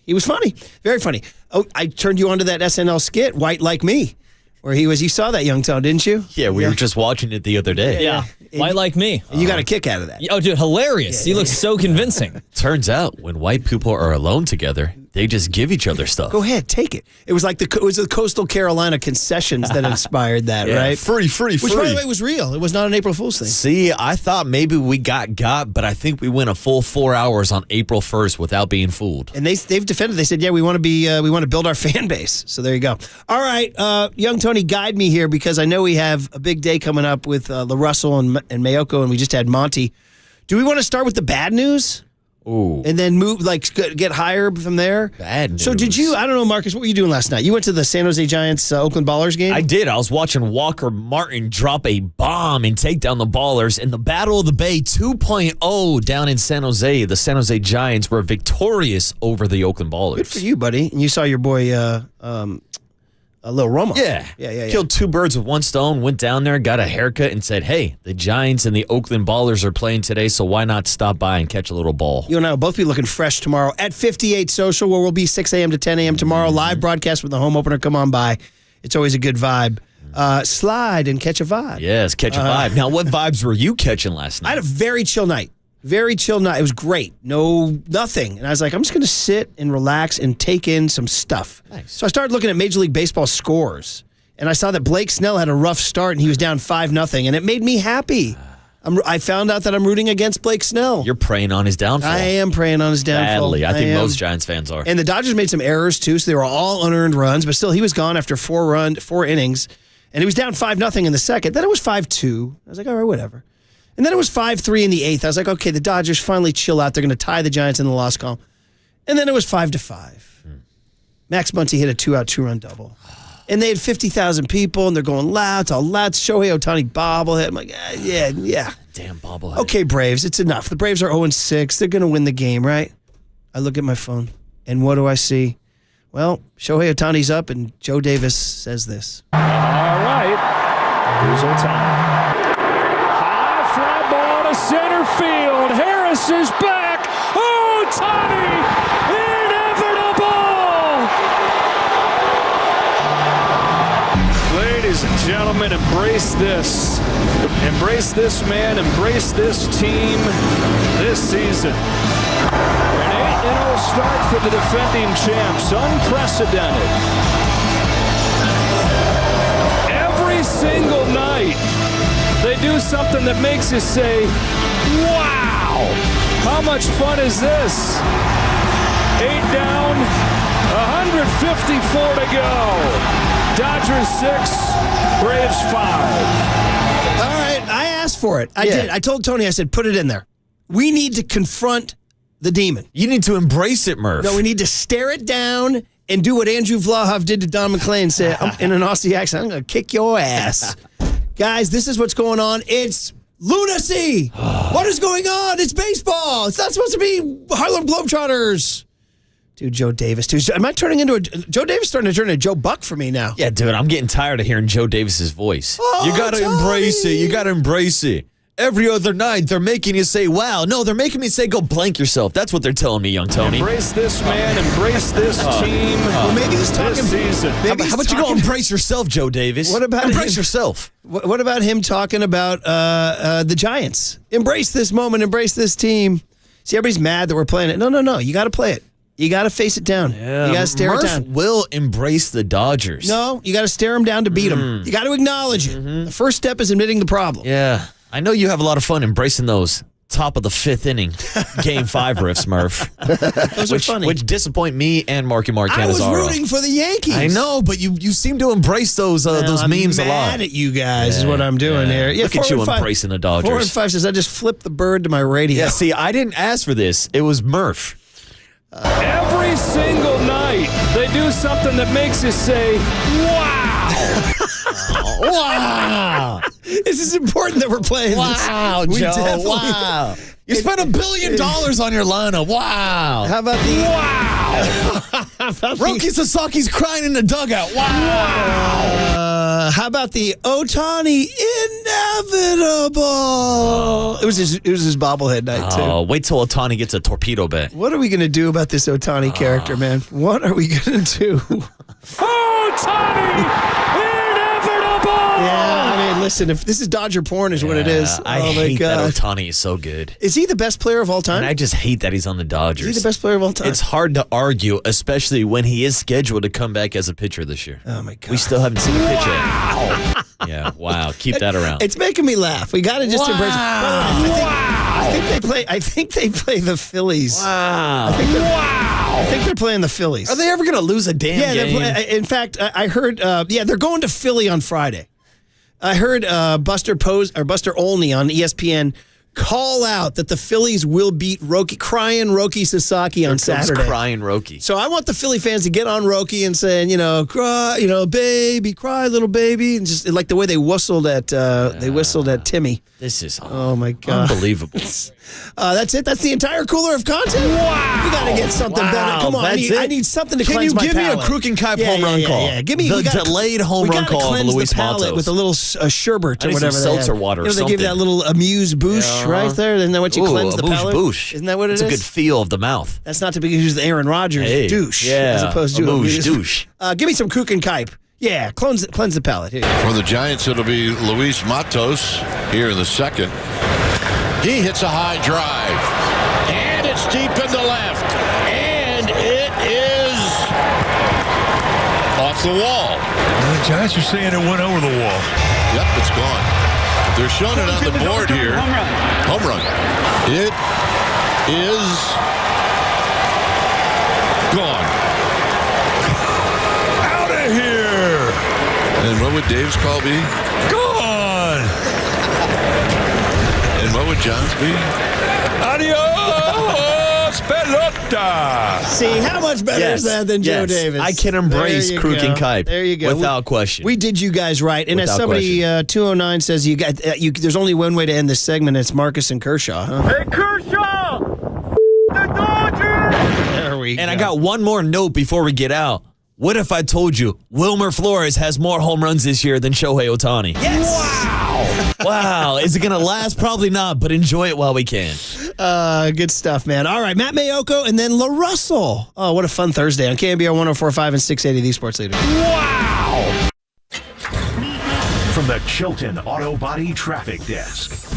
he was funny. Very funny. Oh, I turned you onto that SNL skit, White Like Me, where he was, you saw that, Young Tone, didn't you? Yeah, we were just watching it the other day. Yeah. White Like Me. And you got a kick out of that. Oh, dude, hilarious. He looks so convincing. Turns out when white people are alone together, they just give each other stuff. Go ahead, take it. It was like the Coastal Carolina concessions that inspired that, Yeah, right? free. Which, by the way, was real. It was not an April Fool's thing. See, I thought maybe we got, but I think we went a full 4 hours on April 1st without being fooled. And they've defended. They said, yeah, we want to build our fan base. So there you go. All right, Young Tony, guide me here because I know we have a big day coming up with LaRussell and Mayoko, and we just had Monty. Do we want to start with the bad news? Ooh. And then move, get higher from there? Bad news. So did you, I don't know, Marcus, what were you doing last night? You went to the San Jose Giants Oakland Ballers game? I did. I was watching Walker Martin drop a bomb and take down the Ballers in the Battle of the Bay 2.0 down in San Jose. The San Jose Giants were victorious over the Oakland Ballers. Good for you, buddy. And you saw your boy, Lil Romo. Yeah. Killed two birds with one stone, went down there, got a haircut, and said, hey, the Giants and the Oakland Ballers are playing today, so why not stop by and catch a little ball? You and I will both be looking fresh tomorrow at 58 Social, where we'll be 6 a.m. to 10 a.m. tomorrow. Live broadcast with the home opener. Come on by. It's always a good vibe. Slide and catch a vibe. Yes, catch a vibe. Now, what vibes were you catching last night? I had a very chill night. Very chill night. It was great. Nothing. And I was like, I'm just going to sit and relax and take in some stuff. Nice. So I started looking at Major League Baseball scores. And I saw that Blake Snell had a rough start and he was down 5-0. And it made me happy. I found out that I'm rooting against Blake Snell. You're preying on his downfall. I am preying on his downfall. Badly. I think most Giants fans are. And the Dodgers made some errors too, so they were all unearned runs. But still, he was gone after 4 innings. And he was down 5-0 in the second. Then it was 5-2. I was like, all right, whatever. And then it was 5-3 in the eighth. I was like, okay, the Dodgers finally chill out. They're going to tie the Giants in the loss column. And then it was 5-5. Max Muncy hit a 2-out, 2-run double. And they had 50,000 people, and they're going loud. It's all loud. Shohei Ohtani bobblehead. I'm like, yeah. Damn bobblehead. Okay, Braves, it's enough. The Braves are 0-6. They're going to win the game, right? I look at my phone, and what do I see? Well, Shohei Ohtani's up, and Joe Davis says this. All right. Here's Ohtani. Center field. Harris is back. Oh, Ohtani! Inevitable! Ladies and gentlemen, embrace this. Embrace this man. Embrace this team this season. An 8-0 start for the defending champs. Unprecedented. Every single night, they do something that makes you say, wow, how much fun is this? 8 down, 154 to go. Dodgers 6, Braves 5. All right, I asked for it. I did. I told Tony, I said, put it in there. We need to confront the demon. You need to embrace it, Murph. No, we need to stare it down and do what Andrew Vlahoff did to Don McClain, say, in an Aussie accent, I'm going to kick your ass. Guys, this is what's going on. It's lunacy. What is going on? It's baseball. It's not supposed to be Harlem Globetrotters. Dude, Joe Davis. Dude, am I turning into Joe Davis starting to turn into Joe Buck for me now? Yeah, dude, I'm getting tired of hearing Joe Davis's voice. Oh, you got to embrace it. You got to embrace it. Every other night, they're making you say, wow. No, they're making me say, go blank yourself. That's what they're telling me, young Tony. Embrace this man. Embrace this team. Well, maybe he's talking this season. How about you go embrace yourself, Joe Davis? What about embrace yourself? What about him talking about the Giants? Embrace this moment. Embrace this team. See, everybody's mad that we're playing it. No. You got to play it. You got to face it down. Yeah, You got to stare Murph it down. will embrace the Dodgers. No, you got to stare them down to beat them. You got to acknowledge it. The first step is admitting the problem. Yeah. I know you have a lot of fun embracing those top of the fifth inning Game 5 riffs, Murph. Those are funny. Which disappoint me and Marky Mark I was Cannizzaro. rooting for the Yankees. I know, but you seem to embrace those memes a lot. I'm mad at you guys is what I'm doing here. Yeah, Look at you embracing the Dodgers. 4 and 5 says I just flipped the bird to my radio. Yeah, see, I didn't ask for this. It was Murph. Every single night, they do something that makes you say, wow. Wow. This is important that we're playing Wow, this. Joe. Wow. You spent $1 billion on your lineup. Wow. How about the... Wow. Roki Sasaki's crying in the dugout. Wow. How about the Ohtani inevitable? It was his bobblehead night, too. Oh, wait till Ohtani gets a torpedo bat. What are we going to do about this Ohtani character, man? What are we going to do? Ohtani! Yeah, I mean, listen, if this is Dodger porn is what it is. I my hate God. that Ohtani is so good. Is he the best player of all time? And I just hate that he's on the Dodgers. Is he the best player of all time? It's hard to argue, especially when he is scheduled to come back as a pitcher this year. Oh, my God. We still haven't seen a pitch yet. Yeah, wow. Keep that around. It's making me laugh. We got to just embrace it. I think they play the Phillies. Wow. I think they're playing the Phillies. Are they ever going to lose a damn game? In fact, I heard, they're going to Philly on Friday. I heard Buster Olney on ESPN call out that the Phillies will beat crying Roki Sasaki on Saturday. Crying Roki. So I want the Philly fans to get on Roki and saying, cry, baby, cry, little baby, and just like the way they whistled at Timmy. This is my God, unbelievable. That's it. That's the entire cooler of content. Wow, we got to get something better. Come on, I need something to cleanse my palate. Can you give me a Crook and Kipe home run call? Yeah. Give me the delayed home run call of Luis Matos with a little sherbet or whatever. Some seltzer water. They give you that little amuse bouche right there. Isn't that what you cleanse the palate? Bouche. Isn't that what it is? It's a good feel of the mouth. That's not to be used with Aaron Rodgers douche, as opposed to douche. Give me some Crook and Kipe. Yeah, cleanse the palate. Here. For the Giants, it'll be Luis Matos here in the second. He hits a high drive, and it's deep into left, and it is off the wall. The Giants are saying it went over the wall. Yep, it's gone. They're showing it on the board here. Home run. It is gone. Out of here. And what would Dave's call be? Gone. And what would John's be? Adios, pelota. See, how much better is that than Joe Davis? I can embrace Crook and Kipe. There you go. Without question. We did you guys right. And Without as somebody, 209 says, there's only one way to end this segment. It's Marcus and Kershaw. Huh? Hey, Kershaw! The Dodgers! There we go. And I got one more note before we get out. What if I told you Wilmer Flores has more home runs this year than Shohei Ohtani? Yes! Wow. Is it going to last? Probably not, but enjoy it while we can. Good stuff, man. All right, Matt Mayoko and then La Russell. Oh, what a fun Thursday on KNBR 104.5 and 680, the Sports Leader. Wow! From the Chilton Auto Body Traffic Desk.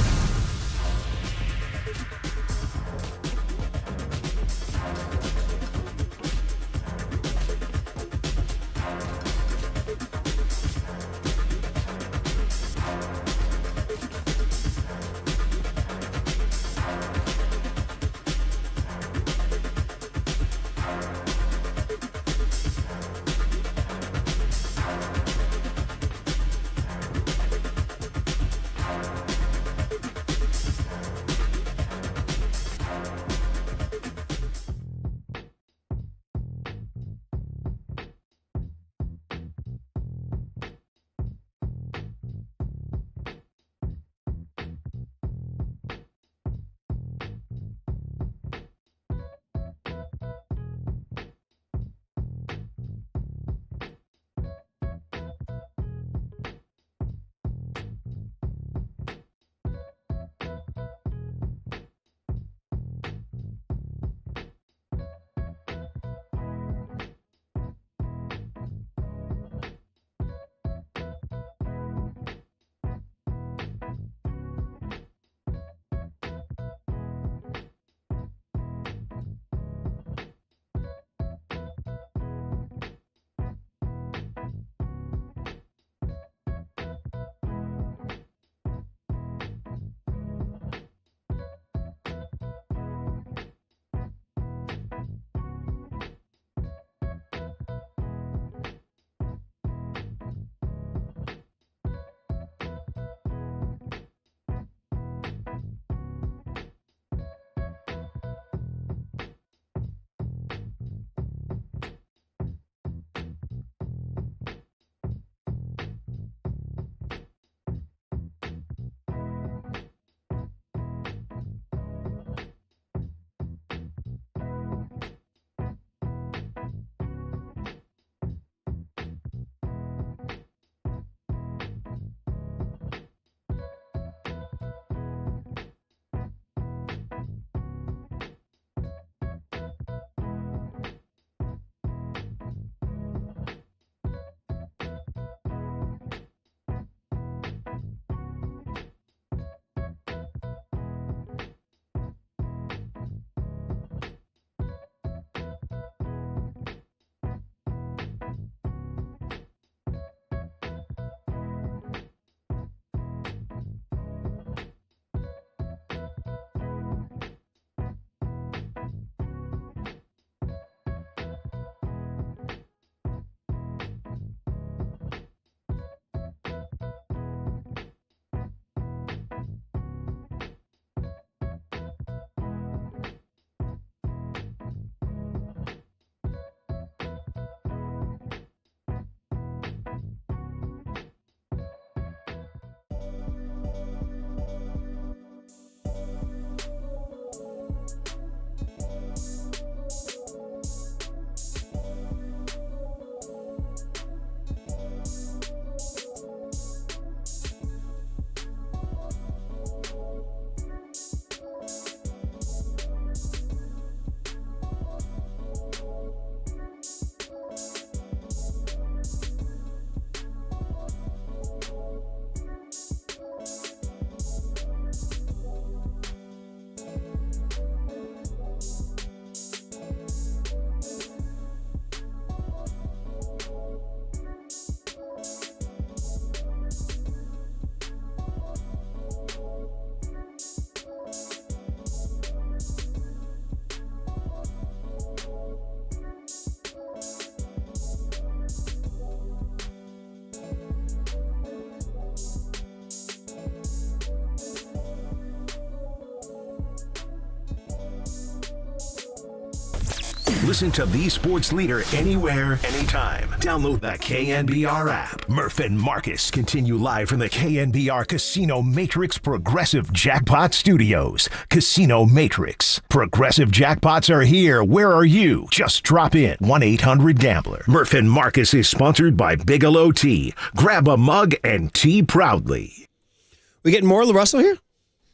Listen to the sports leader anywhere, anytime. Download the KNBR app. Murph and Marcus continue live from the KNBR Casino Matrix Progressive Jackpot Studios. Casino Matrix. Progressive jackpots are here. Where are you? Just drop in. 1-800-GAMBLER. Murph and Marcus is sponsored by Bigelow Tea. Grab a mug and tea proudly. We getting more LaRussell here?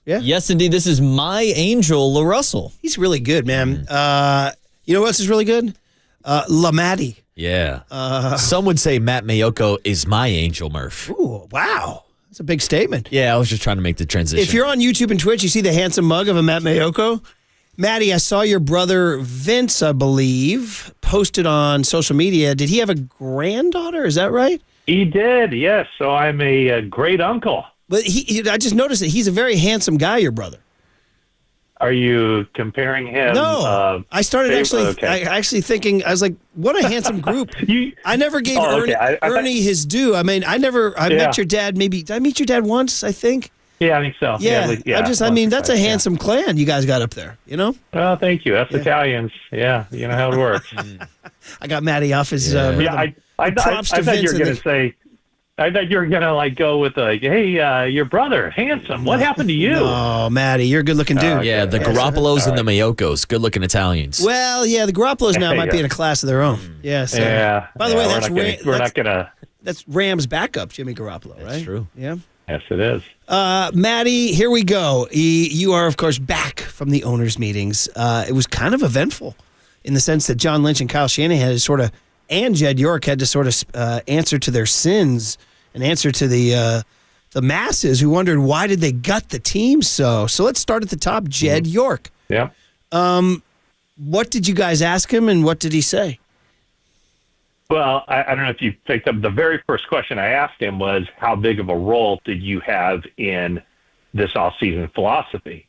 Yeah. Yes, indeed. This is my angel, LaRussell. He's really good, man. You know what else is really good? LaMatty. Yeah. Some would say Matt Mayoko is my angel, Murph. Ooh, wow. That's a big statement. Yeah, I was just trying to make the transition. If you're on YouTube and Twitch, you see the handsome mug of a Matt Mayoko. Maddie, I saw your brother Vince, I believe, posted on social media. Did he have a granddaughter? Is that right? He did, yes. So I'm a great uncle. But I just noticed that he's a very handsome guy, your brother. Are you comparing him? No, I started actually thinking, I was like, what a handsome group. I never gave Ernie his due. I mean, I met your dad, did I meet your dad once, I think? Yeah, I think so. Yeah, that's a handsome clan you guys got up there, you know? Well, thank you. Us Italians. Yeah, you know how it works. I got Matty off his I thought you were going to say, I thought you were going to go with hey, your brother, handsome. What happened to you? Oh, Matty, you're a good-looking dude. Yeah, the Garoppolos and the Mayokos, good-looking Italians. Well, yeah, the Garoppolos now might be in a class of their own. Yeah. So. Yeah. By the way, we're not going to. That's Rams' backup, Jimmy Garoppolo, right? That's true. Yeah. Yes, it is. Matty, here we go. You are, of course, back from the owners' meetings. It was kind of eventful in the sense that John Lynch and Kyle Shanahan and Jed York had to sort of answer to their sins and answer to the masses who wondered why did they gut the team so. So let's start at the top. Jed York. Yeah. What did you guys ask him, and what did he say? Well, I don't know if you picked up. The very first question I asked him was, how big of a role did you have in this offseason philosophy?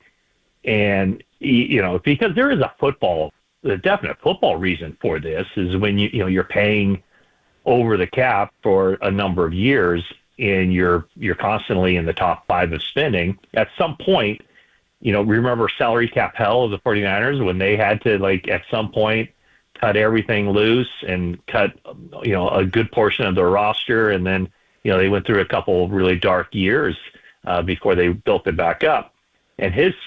And, because there is a definite football reason for this is when you're paying over the cap for a number of years and you're constantly in the top 5 of spending. At some point, remember salary cap hell of the 49ers when they had to at some point cut everything loose and cut, a good portion of their roster. And then, they went through a couple of really dark years before they built it back up. And Jed's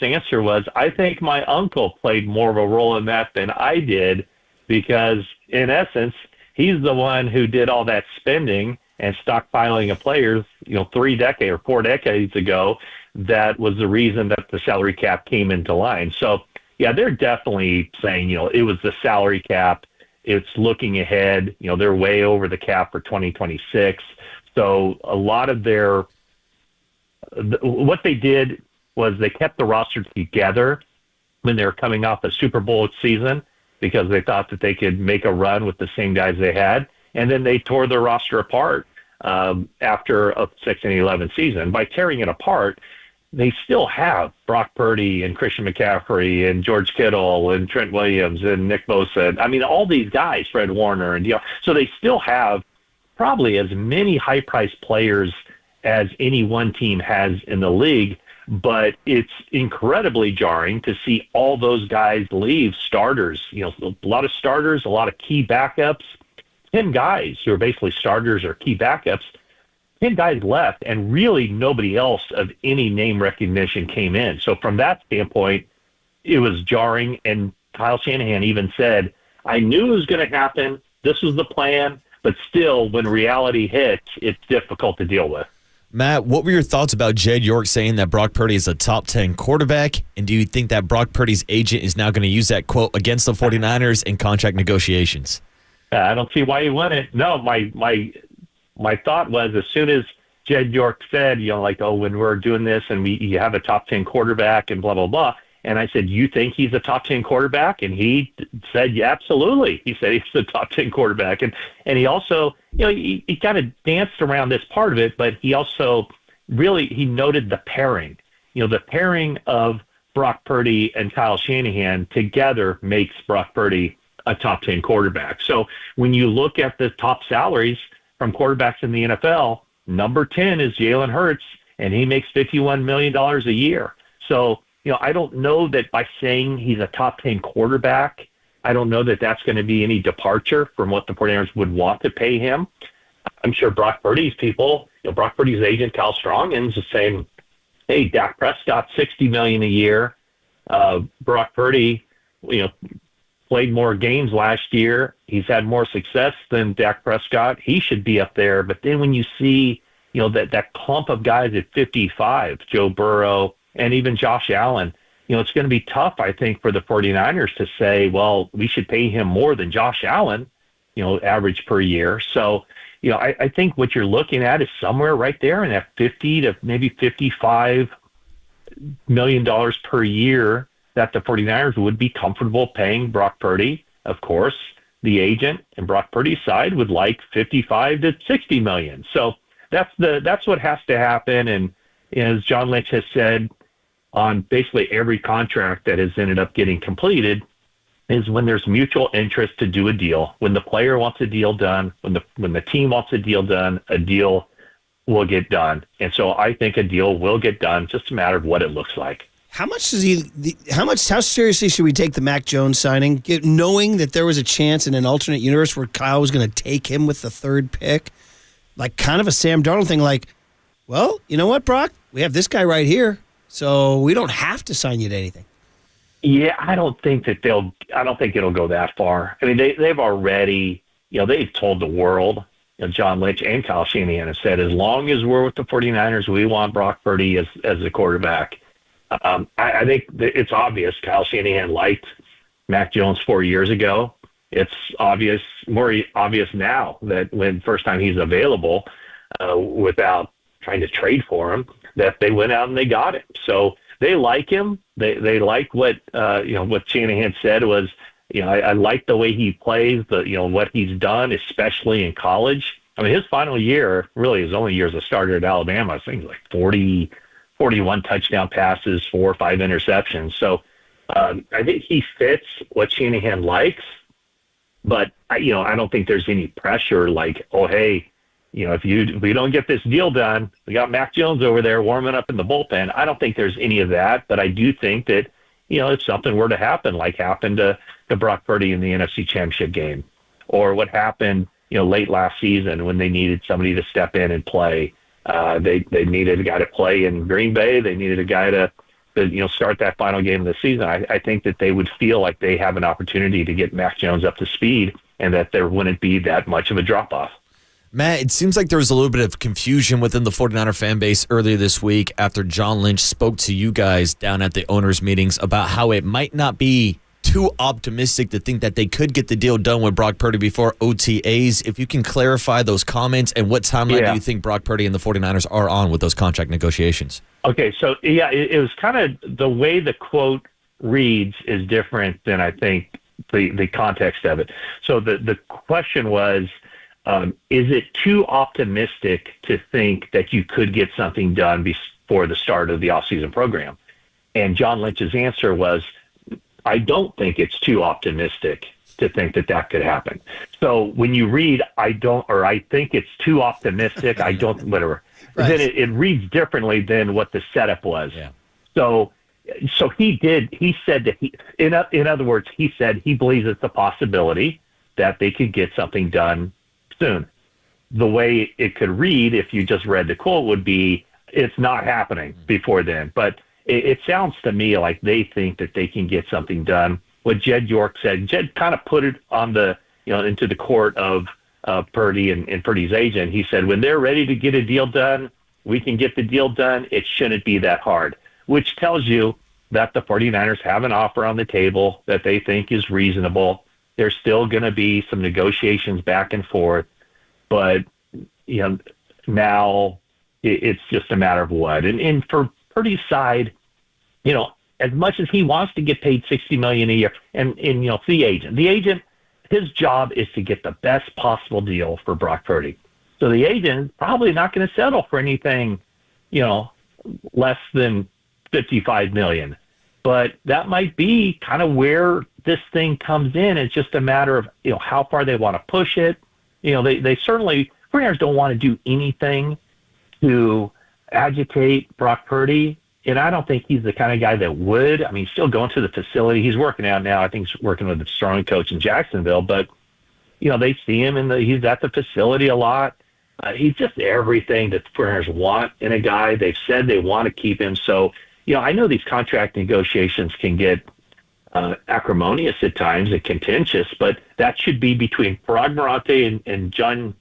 answer was, I think my uncle played more of a role in that than I did, because in essence, he's the one who did all that spending and stockpiling of players, 4 decades ago. That was the reason that the salary cap came into line. So, yeah, they're definitely saying, it was the salary cap. It's looking ahead. They're way over the cap for 2026. So a lot of what they did was they kept the roster together when they were coming off a Super Bowl season because they thought that they could make a run with the same guys they had. And then they tore their roster apart after a 6-11 season. By tearing it apart, they still have Brock Purdy and Christian McCaffrey and George Kittle and Trent Williams and Nick Bosa. I mean, all these guys, Fred Warner. And so they still have probably as many high-priced players as any one team has in the league. But it's incredibly jarring to see all those guys leave, starters. A lot of starters, a lot of key backups. 10 guys who are basically starters or key backups. 10 guys left, and really nobody else of any name recognition came in. So from that standpoint, it was jarring. And Kyle Shanahan even said, I knew it was going to happen. This was the plan. But still, when reality hits, it's difficult to deal with. Matt, what were your thoughts about Jed York saying that Brock Purdy is a top 10 quarterback? And do you think that Brock Purdy's agent is now going to use that quote against the 49ers in contract negotiations? I don't see why he wouldn't. No, my thought was as soon as Jed York said, when we're doing this and you have a top 10 quarterback and blah, blah, blah. And I said, you think he's a top 10 quarterback? And he said, yeah, absolutely. He said he's the top 10 quarterback. And he also, he kind of danced around this part of it, but he also he noted the pairing. The pairing of Brock Purdy and Kyle Shanahan together makes Brock Purdy a top 10 quarterback. So when you look at the top salaries from quarterbacks in the NFL, number 10 is Jalen Hurts, and he makes $51 million a year. So I don't know that by saying he's a top 10 quarterback, I don't know that that's going to be any departure from what the 49ers would want to pay him. I'm sure Brock Purdy's people, Brock Purdy's agent, Cal Strongens, is saying, hey, Dak Prescott, $60 million a year. Brock Purdy, played more games last year. He's had more success than Dak Prescott. He should be up there. But then when you see, that clump of guys at 55, Joe Burrow and even Josh Allen, it's going to be tough, I think, for the 49ers to say, well, we should pay him more than Josh Allen, average per year. So, I think what you're looking at is somewhere right there in that $50 to maybe $55 million per year that the 49ers would be comfortable paying Brock Purdy. Of course, the agent and Brock Purdy's side would like $55 to $60 million. So that's what has to happen. And as John Lynch has said on basically every contract that has ended up getting completed, is when there's mutual interest to do a deal. When the player wants a deal done, when the team wants a deal done, a deal will get done. And so I think a deal will get done, just a matter of what it looks like. How seriously should we take the Mac Jones signing, knowing that there was a chance in an alternate universe where Kyle was going to take him with the third pick? Like kind of a Sam Darnold thing, like, well, you know what, Brock? We have this guy right here, so we don't have to sign you to anything. Yeah, I don't think it'll go that far. I mean, they've already, they've told the world, John Lynch and Kyle Shanahan have said, as long as we're with the 49ers, we want Brock Purdy as the quarterback. I think it's obvious Kyle Shanahan liked Mac Jones 4 years ago. It's more obvious now that when first time he's available, without trying to trade for him, that they went out and they got him. So they like him. They like what Shanahan said was, I like the way he plays, what he's done, especially in college. I mean, his final year, really his only year as a starter at Alabama, I think like 41 touchdown passes, 4 or 5 interceptions. So I think he fits what Shanahan likes, but I don't think there's any pressure like, oh, hey, if we don't get this deal done, we got Mac Jones over there warming up in the bullpen. I don't think there's any of that, but I do think that, if something were to happen, like happened to Brock Purdy in the NFC Championship game, or what happened, late last season when they needed somebody to step in and play. They needed a guy to play in Green Bay. They needed a guy to start that final game of the season. I think that they would feel like they have an opportunity to get Mac Jones up to speed and that there wouldn't be that much of a drop-off. Matt, it seems like there was a little bit of confusion within the 49er fan base earlier this week after John Lynch spoke to you guys down at the owners' meetings about how it might not be too optimistic to think that they could get the deal done with Brock Purdy before OTAs. If you can clarify those comments and what timeline do you think Brock Purdy and the 49ers are on with those contract negotiations? Okay, so it was kind of the way the quote reads is different than I think the context of it. So the question was, is it too optimistic to think that you could get something done before the start of the offseason program? And John Lynch's answer was, I don't think it's too optimistic to think that could happen. So when you read, I think it's too optimistic, I don't, whatever, right. Then it reads differently than what the setup was. Yeah. So he said that in other words, he said he believes it's a possibility that they could get something done soon. The way it could read, if you just read the quote, would be it's not happening before then. But it sounds to me like they think that they can get something done. What Jed York said, Jed kind of put it on into the court of Purdy and Purdy's agent. He said, when they're ready to get a deal done, we can get the deal done. It shouldn't be that hard, which tells you that the 49ers have an offer on the table that they think is reasonable. There's still going to be some negotiations back and forth, but now it's just a matter of what. And for Purdy's side, as much as he wants to get paid $60 million a year, and the agent, his job is to get the best possible deal for Brock Purdy. So the agent is probably not going to settle for anything, less than $55 million. But that might be kind of where this thing comes in. It's just a matter of how far they want to push it. They certainly 49ers don't want to do anything to agitate Brock Purdy, And I don't think he's the kind of guy that would. I mean, still going to the facility. He's working out now. I think he's working with the strong coach in Jacksonville. But, they see him, he's at the facility a lot. He's just everything that the 49ers want in a guy. They've said they want to keep him. So, I know these contract negotiations can get acrimonious at times and contentious, but that should be between Parag Marante and John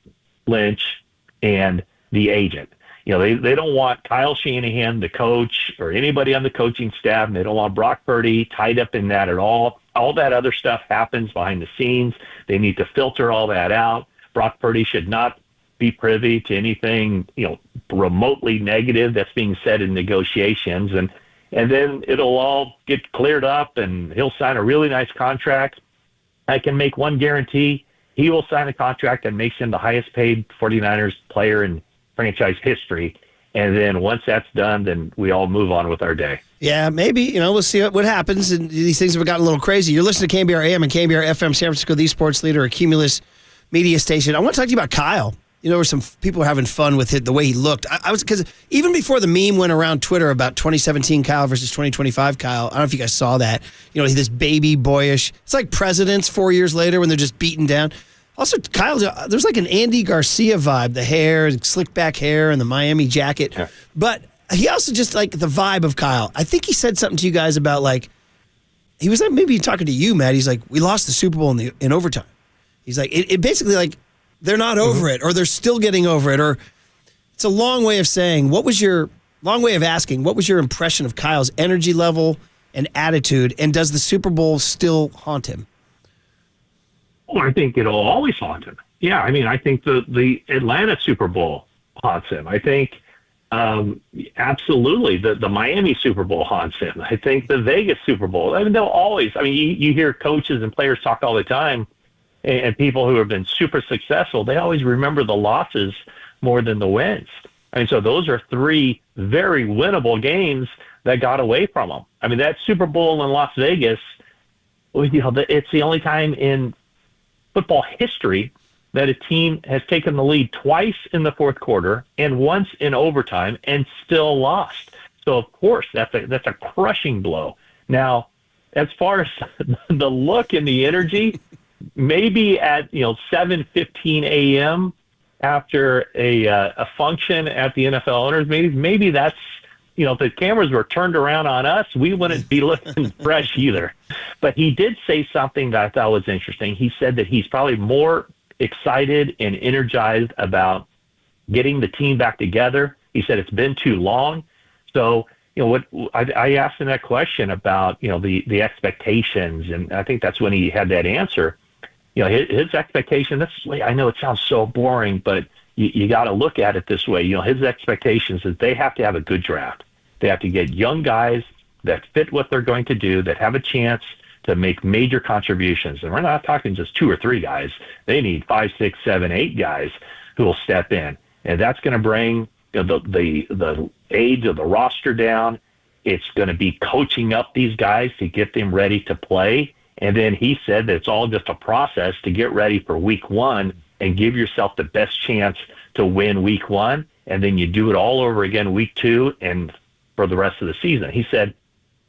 Lynch and the agent. They don't want Kyle Shanahan, the coach, or anybody on the coaching staff, and they don't want Brock Purdy tied up in that at all. All that other stuff happens behind the scenes. They need to filter all that out. Brock Purdy should not be privy to anything, remotely negative that's being said in negotiations. And then it'll all get cleared up, and he'll sign a really nice contract. I can make one guarantee. He will sign a contract that makes him the highest paid 49ers player in franchise history. And then once that's done, then we all move on with our day. Yeah, maybe. We'll see what happens. And these things have gotten a little crazy. You're listening to KNBR AM and KNBR FM, San Francisco, the sports leader, a Cumulus media station. I want to talk to you about Kyle. Where some people were having fun with it, the way he looked. Because even before the meme went around Twitter about 2017 Kyle versus 2025 Kyle, I don't know if you guys saw that. This baby boyish. It's like presidents 4 years later when they're just beaten down. Also, Kyle, there's like an Andy Garcia vibe, the hair, slick back hair, and the Miami jacket. Yeah. But he also just like the vibe of Kyle. I think he said something to you guys about he was like maybe talking to you, Matt. He's like, we lost the Super Bowl in overtime. He's like, it basically like they're not over it, or they're still getting over it, or it's a long way of saying, what was your impression of Kyle's energy level and attitude, and does the Super Bowl still haunt him? Well, I think it'll always haunt him. Yeah, I think the Atlanta Super Bowl haunts him. I think absolutely the Miami Super Bowl haunts him. I think the Vegas Super Bowl. They'll always. You hear coaches and players talk all the time, and people who have been super successful, they always remember the losses more than the wins. So those are three very winnable games that got away from them. That Super Bowl in Las Vegas, it's the only time in football history that a team has taken the lead twice in the fourth quarter and once in overtime and still lost. So of course that's a crushing blow. Now, as far as the look and the energy, maybe at 7:15 a.m. after a function at the NFL owners meeting, maybe that's if the cameras were turned around on us, we wouldn't be looking fresh either. But he did say something that I thought was interesting. He said that he's probably more excited and energized about getting the team back together. He said it's been too long. So, what I asked him that question about, the expectations, and I think that's when he had that answer. His expectation, I know it sounds so boring, but you got to look at it this way. His expectations is they have to have a good draft. They have to get young guys that fit what they're going to do, that have a chance to make major contributions. And we're not talking just 2 or 3 guys. They need 5, 6, 7, 8 guys who will step in. And that's going to bring the age of the roster down. It's going to be coaching up these guys to get them ready to play. And then he said that it's all just a process to get ready for week 1 and give yourself the best chance to win week 1. And then you do it all over again week 2 and for the rest of the season. He said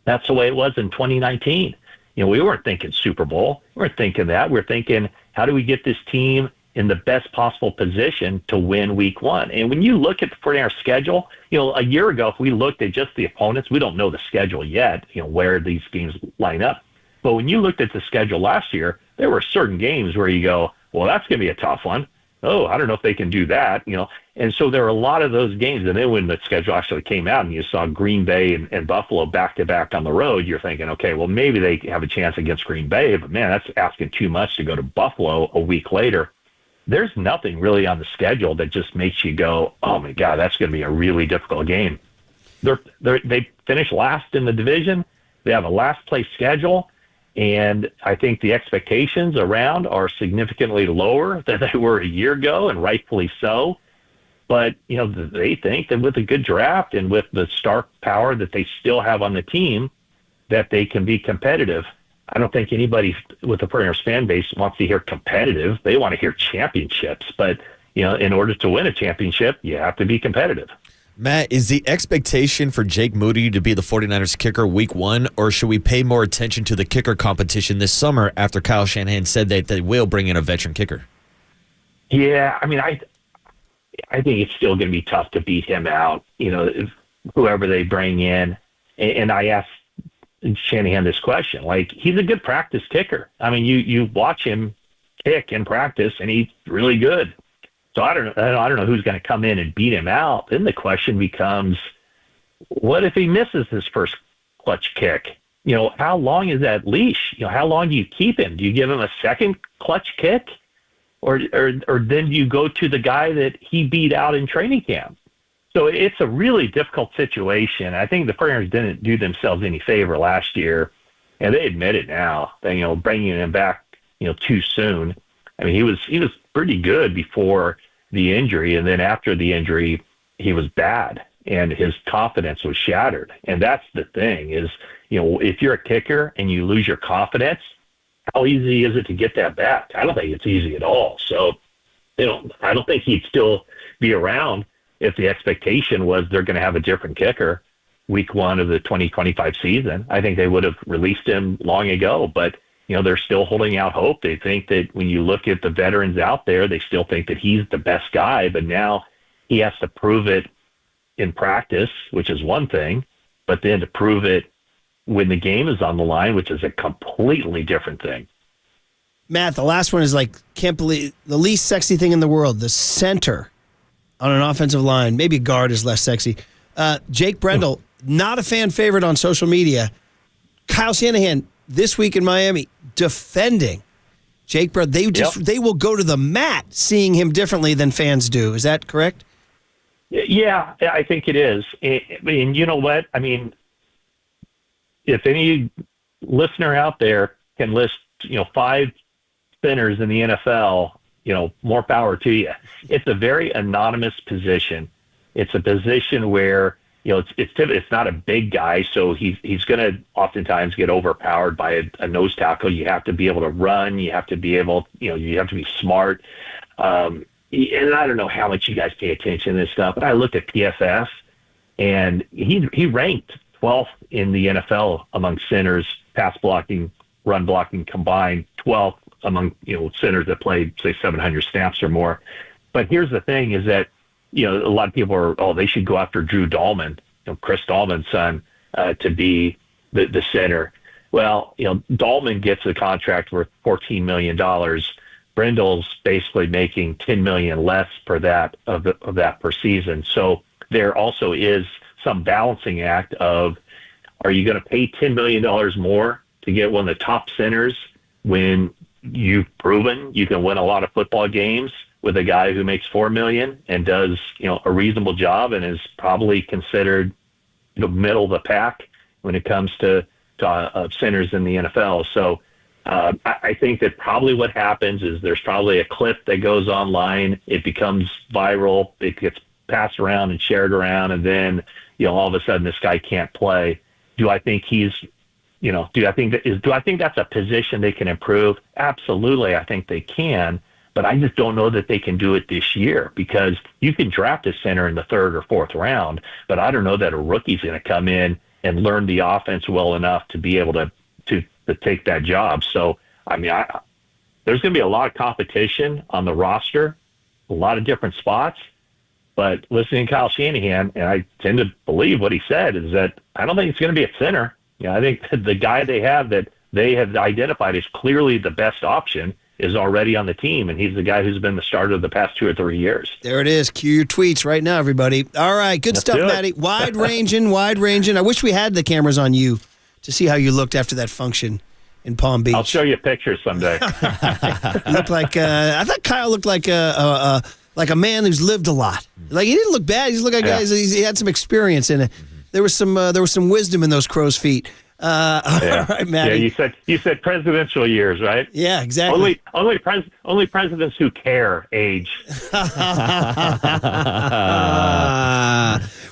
that's the way it was in 2019. We weren't thinking Super Bowl. We weren't thinking that. We're thinking, how do we get this team in the best possible position to win week 1? And when you look at the 49ers schedule, a year ago, if we looked at just the opponents, we don't know the schedule yet, where these games line up. But when you looked at the schedule last year, there were certain games where you go, well, that's going to be a tough one. Oh, I don't know if they can do that, And so there are a lot of those games. And then when the schedule actually came out and you saw Green Bay and Buffalo back-to-back on the road, you're thinking, okay, well, maybe they have a chance against Green Bay. But, man, that's asking too much to go to Buffalo a week later. There's nothing really on the schedule that just makes you go, oh, my God, that's going to be a really difficult game. They finished last in the division. They have a last-place schedule. And I think the expectations around are significantly lower than they were a year ago, and rightfully so. But, they think that with a good draft and with the star power that they still have on the team, that they can be competitive. I don't think anybody with the 49ers fan base wants to hear competitive. They want to hear championships. But, in order to win a championship, you have to be competitive. Matt, is the expectation for Jake Moody to be the 49ers kicker week 1, or should we pay more attention to the kicker competition this summer after Kyle Shanahan said that they will bring in a veteran kicker? Yeah, I mean, I think it's still going to be tough to beat him out, whoever they bring in. And I asked Shanahan this question. Like, he's a good practice kicker. I mean, you watch him kick in practice, and he's really good. So I don't know who's going to come in and beat him out. Then the question becomes, what if he misses his first clutch kick? How long is that leash? How long do you keep him? Do you give him a second clutch kick? Or then you go to the guy that he beat out in training camp? So it's a really difficult situation. I think the 49ers didn't do themselves any favor last year, and they admit it now. Bringing him back, too soon. I mean, he was pretty good before the injury, and then after the injury, he was bad, and his confidence was shattered. And that's the thing is, if you're a kicker and you lose your confidence, how easy is it to get that back? I don't think it's easy at all. So, I don't think he'd still be around if the expectation was they're going to have a different kicker week 1 of the 2025 season. I think they would have released him long ago, but they're still holding out hope. They think that when you look at the veterans out there, they still think that he's the best guy, but now he has to prove it in practice, which is one thing, but then to prove it when the game is on the line, which is a completely different thing. Matt, the last one is can't believe the least sexy thing in the world, the center on an offensive line. Maybe guard is less sexy. Jake Brendel, not a fan favorite on social media. Kyle Shanahan this week in Miami defending Jake Brendel. They will go to the mat seeing him differently than fans do. Is that correct? Yeah, I think it is. I mean, you know what? I mean, if any listener out there can list, 5 centers in the NFL, more power to you. It's a very anonymous position. It's a position where, it's not a big guy, so he's going to oftentimes get overpowered by a nose tackle. You have to be able to run. You have to be able, you have to be smart. And I don't know how much you guys pay attention to this stuff, but I looked at PFF, and he ranked 12th in the NFL among centers, pass blocking, run blocking combined, 12th among centers that played, say, 700 snaps or more. But here's the thing: is that a lot of people are, they should go after Drew Dahlman, Chris Dahlman's son, to be the center. Well, Dahlman gets a contract worth $14 million. Brendel's basically making $10 million less per that of that per season. So there also is some balancing act of, are you going to pay $10 million more to get one of the top centers when you've proven you can win a lot of football games with a guy who makes $4 million and does, a reasonable job and is probably considered, middle of the pack when it comes to centers in the NFL. So I think that probably what happens is there's probably a clip that goes online. It becomes viral. It gets passed around and shared around, and then all of a sudden this guy can't play. Do I think do I think that's a position they can improve? Absolutely, I think they can. But I just don't know that they can do it this year, because you can draft a center in the 3rd or 4th round, but I don't know that a rookie's going to come in and learn the offense well enough to be able to take that job. So, I mean, there's going to be a lot of competition on the roster, a lot of different spots. But listening to Kyle Shanahan, and I tend to believe what he said, is that I don't think it's going to be a center. I think the guy they have that they have identified as clearly the best option is already on the team, and he's the guy who's been the starter of the past 2 or 3 years. There it is. Cue your tweets right now, everybody. All right, good stuff, Matty. Wide-ranging. I wish we had the cameras on you to see how you looked after that function in Palm Beach. I'll show you pictures someday. You look like I thought Kyle looked like a man who's lived a lot. Like, he didn't look bad. He looked like he had some experience in it. There was some wisdom in those crow's feet. All right, Matty. Yeah, you said presidential years, right? Yeah, exactly. Only presidents who care age.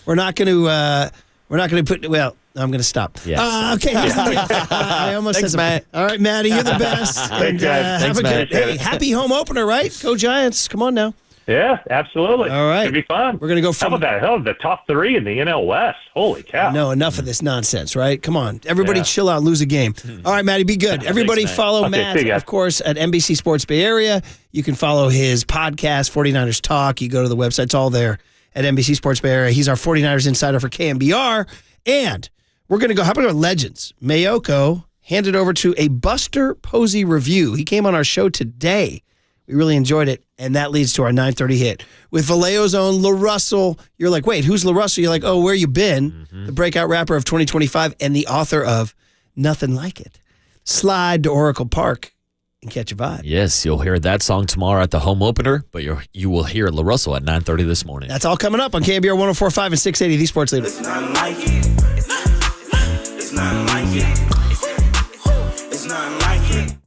We're not going to put. Well, I'm going to stop. Yes. Okay. I almost Thanks, said Matt. All right, Matty, you're the best. Thanks, guys. Have a good. Hey, happy home opener, right? Go Giants! Come on now. Yeah, absolutely. All right. It'd be fun. We're going to go from... How about that? Hell, the top 3 in the NL West. Holy cow. No, enough of this nonsense, right? Come on. Everybody chill out, lose a game. All right, Matty, be good. Everybody follow Matt, of course, at NBC Sports Bay Area. You can follow his podcast, 49ers Talk. You go to the website. It's all there at NBC Sports Bay Area. He's our 49ers insider for KNBR. And we're going to go, how about our legends? Mayoko handed over to a Buster Posey review. He came on our show today. We really enjoyed it, and that leads to our 9:30 hit. With Vallejo's own LaRussell, you're like, wait, who's LaRussell? You're like, oh, where you been? The breakout rapper of 2025 and the author of Nothing Like It. Slide to Oracle Park and catch a vibe. Yes, you'll hear that song tomorrow at the home opener, but you will hear LaRussell at 9:30 this morning. That's all coming up on KNBR 104.5 and 680, the Sports Leader. It's not like it. It's not like it. It's not like it.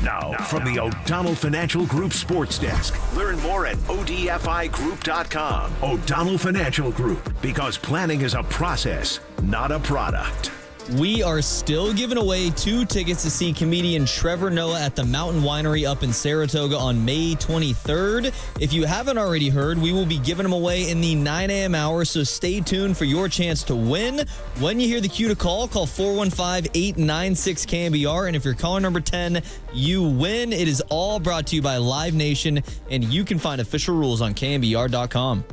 Now, from the O'Donnell Financial Group Sports Desk. Learn more at odfigroup.com. O'Donnell Financial Group, because planning is a process, not a product. We are still giving away 2 tickets to see comedian Trevor Noah at the Mountain Winery up in Saratoga on May 23rd. If you haven't already heard, we will be giving them away in the 9 a.m. hour, so stay tuned for your chance to win. When you hear the cue to call 415-896-KNBR, and if you're caller number 10, you win. It is all brought to you by Live Nation, and you can find official rules on KNBR.com.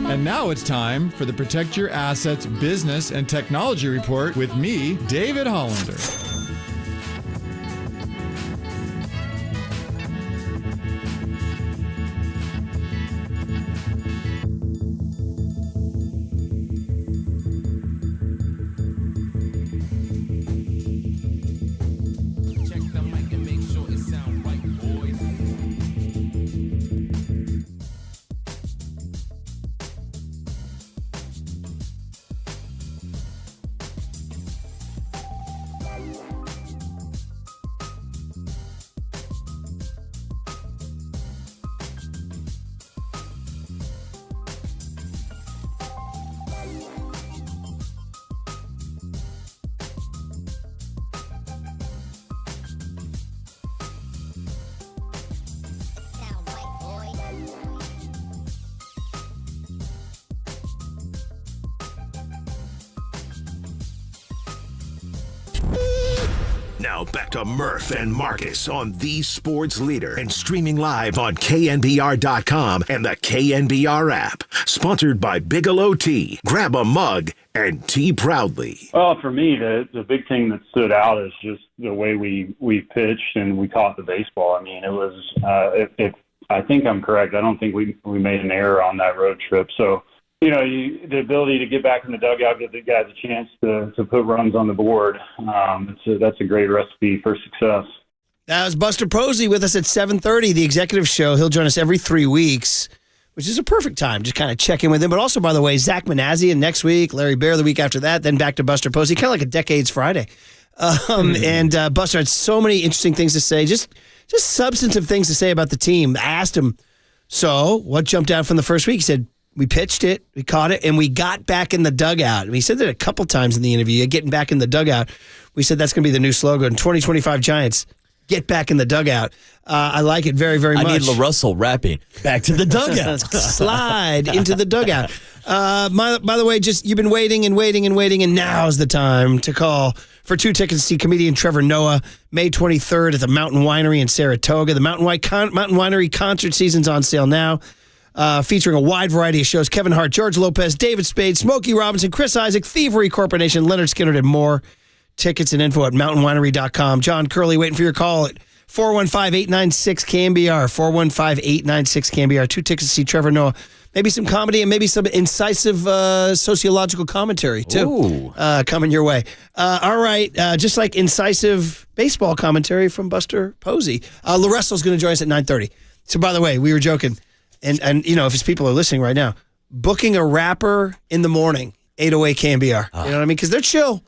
And now it's time for the Protect Your Assets Business and Technology Report with me, David Hollander. Now back to Murph and Marcus on the Sports Leader and streaming live on KNBR.com and the KNBR app. Sponsored by Bigelow Tea. Grab a mug and tea proudly. Well, for me, the big thing that stood out is just the way we pitched and we caught the baseball. I mean, it was if I think I'm correct, I don't think we made an error on that road trip. So, you know, the ability to get back in the dugout, give the guys a chance to put runs on the board, that's a great recipe for success. That was Buster Posey with us at 7:30, the executive show. He'll join us every 3 weeks, which is a perfect time to kind of check in with him. But also, by the way, Zach Manassian next week, Larry Bear the week after that, then back to Buster Posey, kind of like a Decades Friday. And Buster had so many interesting things to say, just substantive things to say about the team. I asked him, so what jumped out from the first week? He said, we pitched it, we caught it, and we got back in the dugout. And he said that a couple times in the interview, getting back in the dugout. We said that's going to be the new slogan, 2025 Giants, get back in the dugout. I like it very, very much. I need LaRussell rapping, back to the dugout. Slide into the dugout. By the way, just you've been waiting, and now's the time to call for 2 tickets to see comedian Trevor Noah, May 23rd at the Mountain Winery in Saratoga. The Mountain Winery concert season's on sale now. Featuring a wide variety of shows. Kevin Hart, George Lopez, David Spade, Smokey Robinson, Chris Isaac, Thievery Corporation, Leonard Skinner, and more. Tickets and info at mountainwinery.com. John Curley waiting for your call at 415-896-KNBR. 415-896-KNBR. 2 tickets to see Trevor Noah. Maybe some comedy and maybe some incisive sociological commentary, too, coming your way. All right, just like incisive baseball commentary from Buster Posey. LaRussell's going to join us at 9:30. So, by the way, we were joking. And you know, if his people are listening right now, booking a rapper in the morning, 808 KNBR. You know what I mean? Because they're chill.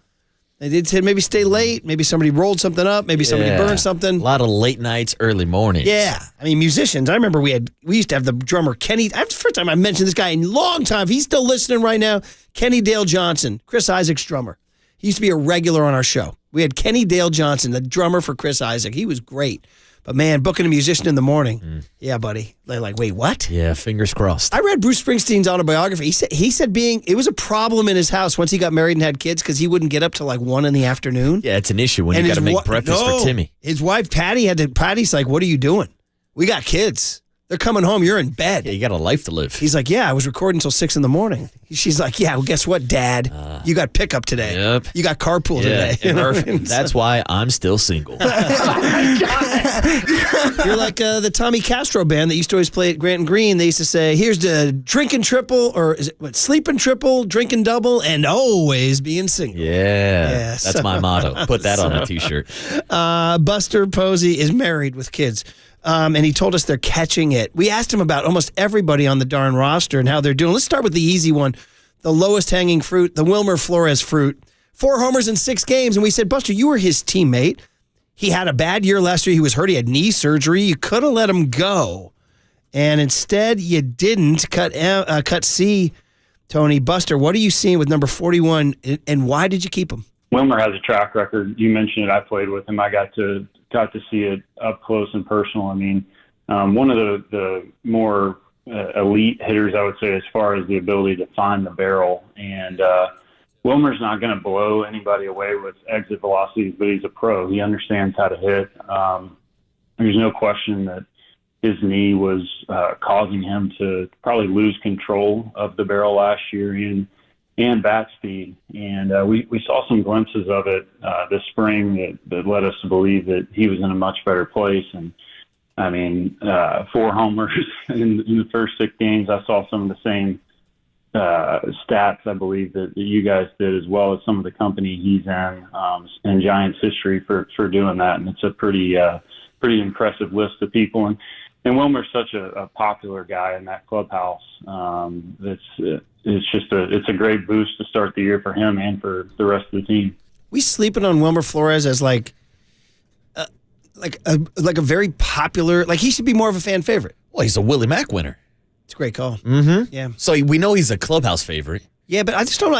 They did say maybe stay late. Maybe somebody rolled something up. Maybe somebody burned something. A lot of late nights, early mornings. Yeah. I mean, musicians. I remember we used to have the drummer, Kenny. That's the first time I mentioned this guy in a long time. If he's still listening right now, Kenny Dale Johnson, Chris Isaac's drummer. He used to be a regular on our show. We had Kenny Dale Johnson, the drummer for Chris Isaac. He was great. But, man, booking a musician in the morning, yeah, buddy. They're like, wait, what? Yeah, fingers crossed. I read Bruce Springsteen's autobiography. He said it was a problem in his house once he got married and had kids because he wouldn't get up till like 1 in the afternoon. Yeah, it's an issue when you got to make breakfast for Timmy. His wife, Patty's like, what are you doing? We got kids. They're coming home. You're in bed. Yeah, you got a life to live. He's like, yeah, I was recording until 6 in the morning. She's like, yeah, well, guess what, Dad? You got pickup today. Yep. You got carpool today. That's why I'm still single. You're like the Tommy Castro band that used to always play at Grant and Green. They used to say, here's the drinking triple, or is it sleeping triple, drinking double, and always being single. Yeah, that's my motto. Put that on a T-shirt. Buster Posey is married with kids. And he told us they're catching it. We asked him about almost everybody on the darn roster and how they're doing. Let's start with the easy one, the lowest hanging fruit, the Wilmer Flores fruit. 4 homers in 6 games. And we said, Buster, you were his teammate. He had a bad year last year. He was hurt. He had knee surgery. You could have let him go. And instead, you didn't cut C. Tony, Buster, what are you seeing with number 41, and why did you keep him? Wilmer has a track record. You mentioned it. I played with him. I got to see it up close and personal. I mean, one of the more elite hitters, I would say, as far as the ability to find the barrel. And Wilmer's not going to blow anybody away with exit velocities, but he's a pro. He understands how to hit. There's no question that his knee was causing him to probably lose control of the barrel last year and bat speed. And we saw some glimpses of it this spring that led us to believe that he was in a much better place. And, I mean, 4 homers in the first 6 games. I saw some of the same stats, I believe, that you guys did, as well as some of the company he's in Giants history for doing that. And it's a pretty impressive list of people. And Wilmer's such a popular guy in that clubhouse. It's a great boost to start the year for him and for the rest of the team. We sleeping on Wilmer Flores as like a very popular, like he should be more of a fan favorite. Well, he's a Willie Mack winner. It's a great call. Mm-hmm. Yeah. So we know he's a clubhouse favorite. Yeah, but I just don't know.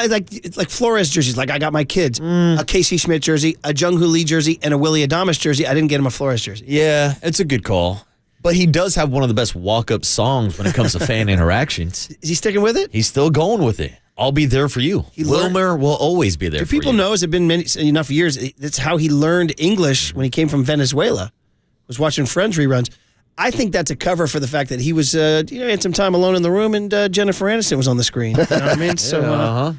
Like Flores jerseys. Like I got my kids a Casey Schmidt jersey, a Jung-Hoo Lee jersey, and a Willie Adames jersey. I didn't get him a Flores jersey. Yeah, it's a good call. But he does have one of the best walk-up songs when it comes to fan interactions. Is he sticking with it? He's still going with it. I'll be there for you. Wilmer will always be there for you. Do people know, has it been enough years, that's how he learned English when he came from Venezuela, was watching Friends reruns. I think that's a cover for the fact that he was, he had some time alone in the room and Jennifer Aniston was on the screen. You know what I mean? So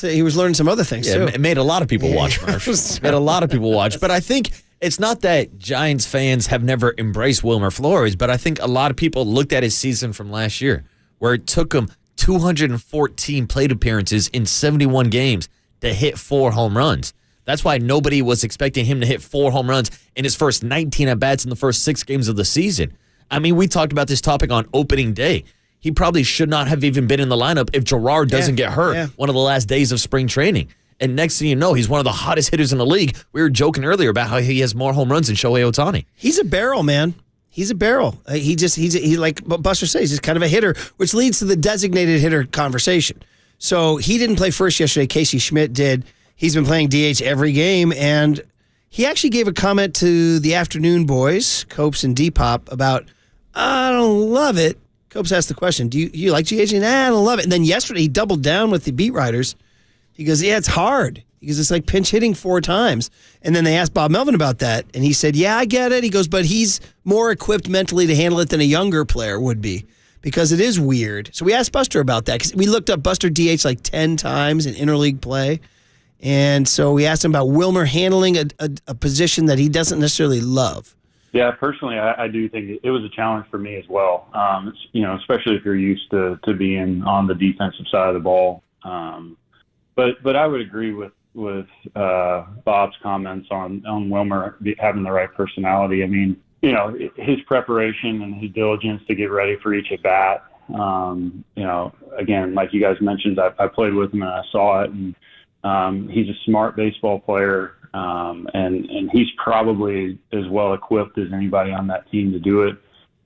he was learning some other things, too. It made a lot of people watch, Murph. Made a lot of people watch. But I think it's not that Giants fans have never embraced Wilmer Flores, but I think a lot of people looked at his season from last year, where it took him 214 plate appearances in 71 games to hit 4 home runs. That's why nobody was expecting him to hit 4 home runs in his first 19 at-bats in the first 6 games of the season. I mean, we talked about this topic on opening day. He probably should not have even been in the lineup if Gerard doesn't get hurt one of the last days of spring training. And next thing you know, he's one of the hottest hitters in the league. We were joking earlier about how he has more home runs than Shohei Ohtani. He's a barrel, man. He's a barrel. He's like Buster says, he's just kind of a hitter, which leads to the designated hitter conversation. So he didn't play first yesterday. Casey Schmidt did. He's been playing DH every game, and he actually gave a comment to the afternoon boys, Copes and Depop, about, I don't love it. Copes asked the question, do you like DH? Nah, I don't love it. And then yesterday he doubled down with the beat writers. He goes, yeah, it's hard. He goes, it's like pinch hitting 4 times. And then they asked Bob Melvin about that, and he said, yeah, I get it. He goes, but he's more equipped mentally to handle it than a younger player would be because it is weird. So we asked Buster about that because we looked up Buster DH like 10 times in interleague play. And so we asked him about Wilmer handling a position that he doesn't necessarily love. Yeah, personally, I do think it was a challenge for me as well. Especially if you're used to being on the defensive side of the ball. But I would agree with Bob's comments on Wilmer having the right personality. I mean, his preparation and his diligence to get ready for each at bat. Again, like you guys mentioned, I played with him and I saw it, and he's a smart baseball player, and he's probably as well equipped as anybody on that team to do it.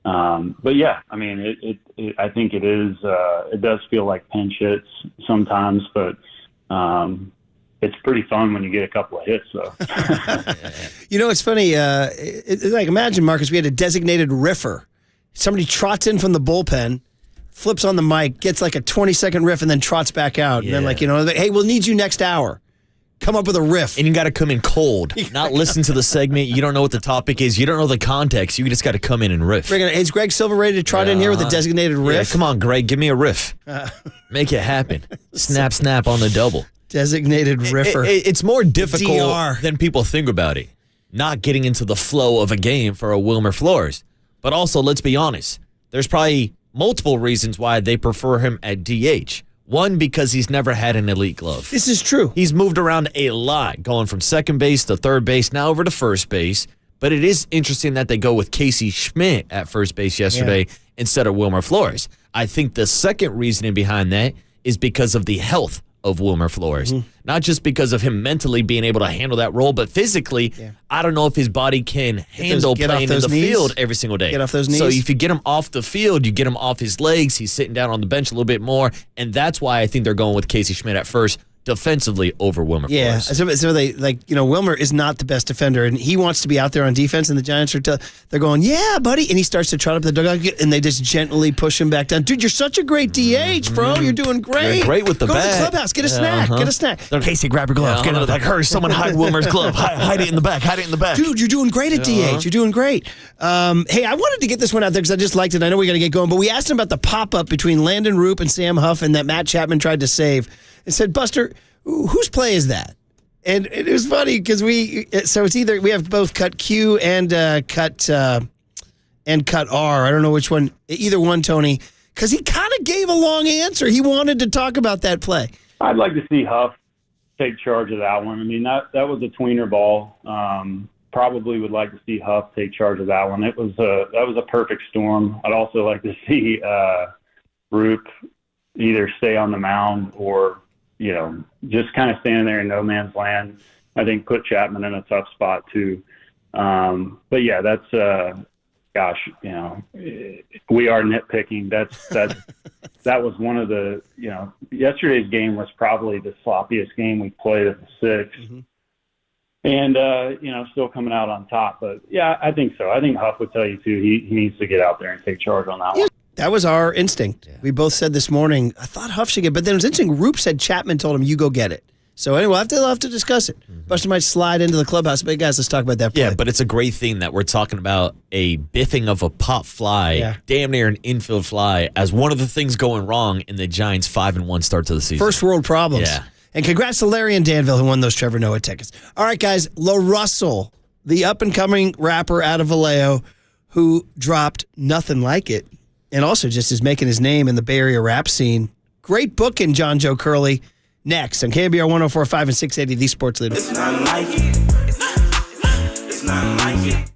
But yeah, I mean, I think it is. It does feel like pinch hits sometimes, but it's pretty fun when you get a couple of hits, though. It's funny. Like imagine, Marcus, we had a designated riffer. Somebody trots in from the bullpen, flips on the mic, gets like a 20-second riff, and then trots back out. And then hey, we'll need you next hour. Come up with a riff. And you got to come in cold, not listen to the segment. You don't know what the topic is. You don't know the context. You just got to come in and riff. Is Greg Silva ready to trot in here with a designated riff? Yeah, come on, Greg. Give me a riff. Make it happen. Snap, snap on the double. Designated riffer. It's more difficult than people think about it. Not getting into the flow of a game for a Wilmer Flores. But also, let's be honest. There's probably multiple reasons why they prefer him at DH. One, because he's never had an elite glove. This is true. He's moved around a lot, going from second base to third base, now over to first base. But it is interesting that they go with Casey Schmidt at first base yesterday instead of Wilmer Flores. I think the second reasoning behind that is because of the health of Wilmer Flores. Mm-hmm. Not just because of him mentally being able to handle that role, but physically, I don't know if his body can handle playing in the field every single day. Get off those knees. So if you get him off the field, you get him off his legs, he's sitting down on the bench a little bit more, and that's why I think they're going with Casey Schmidt at first, defensively over Wilmer Yeah, Flores. so they Wilmer is not the best defender, and he wants to be out there on defense. And the Giants they're going, yeah, buddy, and he starts to trot up the dugout, and they just gently push him back down. Dude, you're such a great DH, bro. You're doing great. You're great with the Go bat. to the clubhouse, get a snack, get a snack. Casey, grab your glove. Get like, hurry, someone hide Wilmer's glove. Hide it in the back. Hide it in the back. Dude, you're doing great at DH. You're doing great. Hey, I wanted to get this one out there because I just liked it. I know we got to get going, but we asked him about the pop-up between Landon Roop and Sam Huff and that Matt Chapman tried to save. And said, Buster, whose play is that? And it was funny because so it's either we have both cut Q and cut R. I don't know which one. Either one, Tony, because he kind of gave a long answer. He wanted to talk about that play. I'd like to see Huff take charge of that one. I mean, that was a tweener ball. Probably would like to see Huff take charge of that one. That was a perfect storm. I'd also like to see Roop either stay on the mound or just kind of standing there in no man's land. I think put Chapman in a tough spot too. But yeah, that's we are nitpicking. That was one of the yesterday's game was probably the sloppiest game we played at the six. Mm-hmm. And still coming out on top. But yeah, I think so. I think Huff would tell you too. He needs to get out there and take charge on that one. That was our instinct. Yeah. We both said this morning, I thought Huff should get, but then it was interesting. Roop said Chapman told him, you go get it. So anyway, we'll have to discuss it. Mm-hmm. Buster might slide into the clubhouse. But guys, let's talk about that play. Yeah, but it's a great thing that we're talking about a biffing of a pop fly, damn near an infield fly, as one of the things going wrong in the Giants' 5-1 start to the season. First world problems. Yeah. And congrats to Larry and Danville who won those Trevor Noah tickets. All right, guys, La Russell, the up-and-coming rapper out of Vallejo who dropped Nothing Like It, and also just is making his name in the Bay Area rap scene. Great book in John Joe Curley. Next on KNBR 104.5 and 680, the Sports Leader. It's not like it. It's not like it.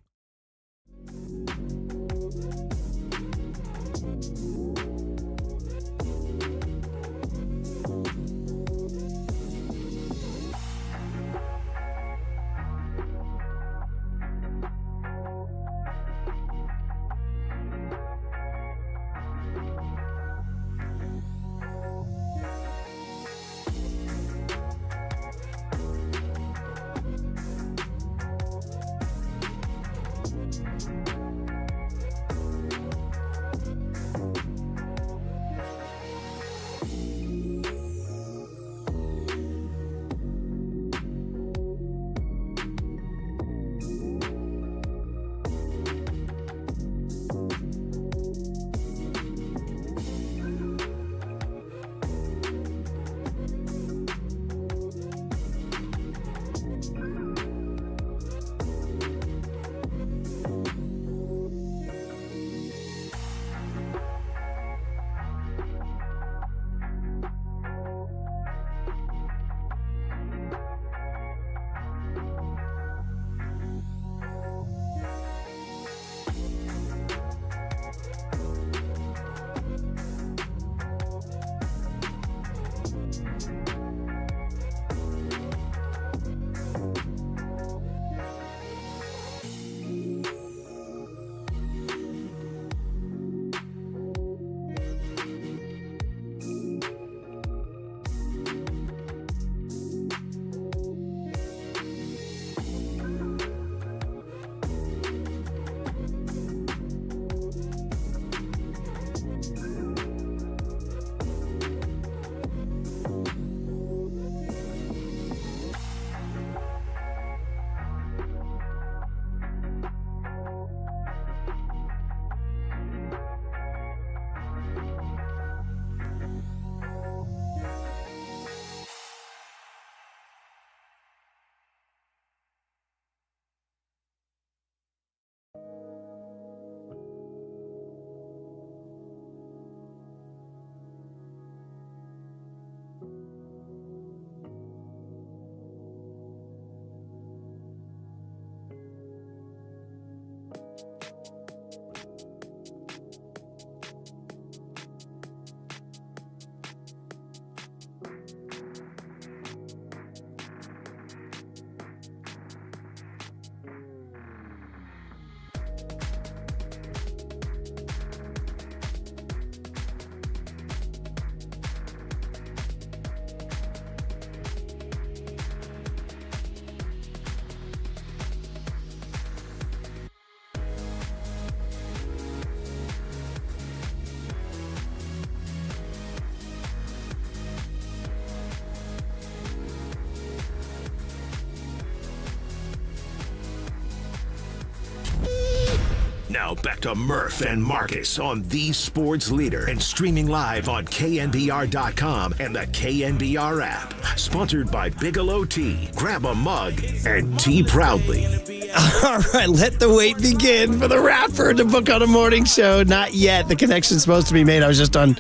Now back to Murph and Marcus on the Sports Leader and streaming live on KNBR.com and the KNBR app. Sponsored by Bigelow Tea. Grab a mug and tea proudly. All right, let the wait begin for the rapper to book on a morning show. Not yet. The connection's supposed to be made. I was just on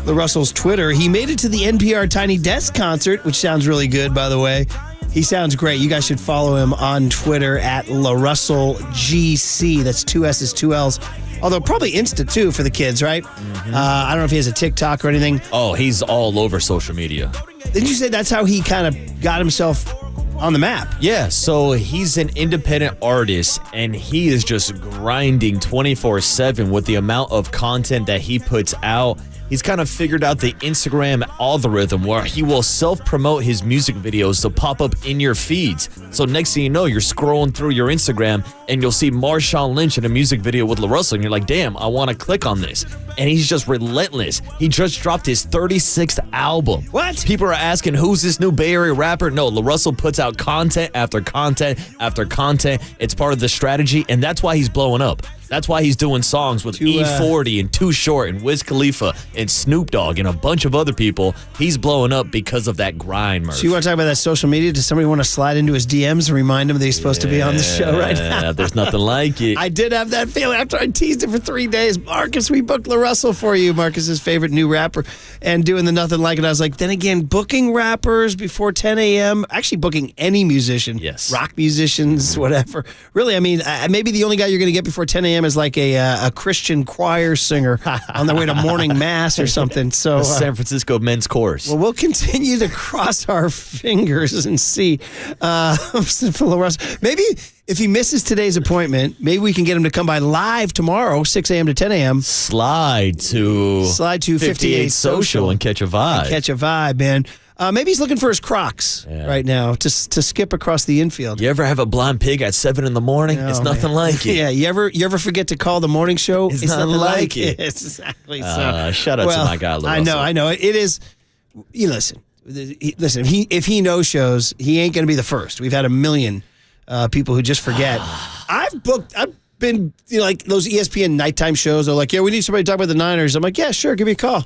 LaRussell's Twitter. He made it to the NPR Tiny Desk concert, which sounds really good, by the way. He sounds great. You guys should follow him on Twitter at LaRussellGC. That's 2 S's, 2 L's. Although probably Insta, too, for the kids, right? Mm-hmm. I don't know if he has a TikTok or anything. Oh, he's all over social media. Didn't you say that's how he kind of got himself on the map? Yeah, so he's an independent artist, and he is just grinding 24/7 with the amount of content that he puts out. He's kind of figured out the Instagram algorithm where he will self-promote his music videos to pop up in your feeds. So next thing you know, you're scrolling through your Instagram and you'll see Marshawn Lynch in a music video with LaRussell, and you're like, damn, I want to click on this. And he's just relentless. He just dropped his 36th album. What? People are asking, who's this new Bay Area rapper? No, LaRussell puts out content after content after content. It's part of the strategy, and that's why he's blowing up. That's why he's doing songs with E40 and Too Short and Wiz Khalifa and Snoop Dogg and a bunch of other people. He's blowing up because of that grind, Murph. So you want to talk about that social media? Does somebody want to slide into his DMs and remind him that he's supposed to be on the show right now? There's nothing like it. I did have that feeling after I teased it for 3 days. Marcus, we booked LaRussell for you. Marcus's favorite new rapper, and doing the nothing like it. I was like, then again, booking rappers before 10 a.m., actually booking any musician, yes, rock musicians, whatever. Really, I mean, maybe the only guy you're going to get before 10 a.m. is like a Christian choir singer on their way to morning mass or something. So the San Francisco men's chorus. Well, we'll continue to cross our fingers and see for LaRussell. Maybe if he misses today's appointment, maybe we can get him to come by live tomorrow, 6 a.m. to 10 a.m. Slide to 58 Social and catch a vibe. Catch a vibe, man. Maybe he's looking for his Crocs right now to skip across the infield. You ever have a blind pig at 7 in the morning? Oh, it's nothing like it. Yeah, you ever forget to call the morning show? It's nothing like it. Exactly. So, shout out to my guy, LaRussell. I know. It is. You listen. If he no shows, he ain't going to be the first. We've had a million people who just forget. I've been like those ESPN nighttime shows. They're like, yeah, we need somebody to talk about the Niners. I'm like, yeah, sure, give me a call.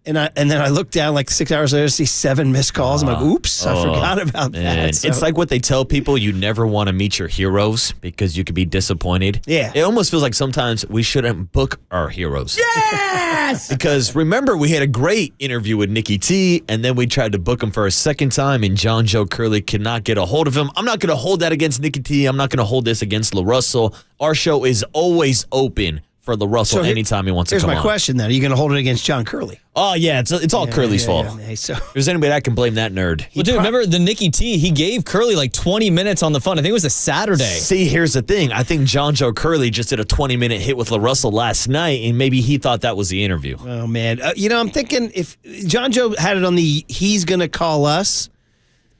And then I look down like 6 hours later, see 7 missed calls. I'm like, oops, I forgot about that. So. It's like what they tell people, you never want to meet your heroes because you could be disappointed. Yeah. It almost feels like sometimes we shouldn't book our heroes. Yes! Because remember, we had a great interview with Nikki T, and then we tried to book him for a second time, and John Joe Curley could not get a hold of him. I'm not going to hold that against Nikki T. I'm not going to hold this against LaRussell. Our show is always open for LaRussell anytime he wants to come on. Here's my question then. Are you going to hold it against John Curley? Oh, yeah. It's all Curley's fault. Yeah, so. If there's anybody that can blame that nerd. Well, dude, remember the Nikki T? He gave Curley like 20 minutes on the phone. I think it was a Saturday. See, here's the thing. I think John Joe Curley just did a 20-minute hit with LaRussell last night, and maybe he thought that was the interview. Oh, man. I'm thinking if John Joe had it on the he's going to call us,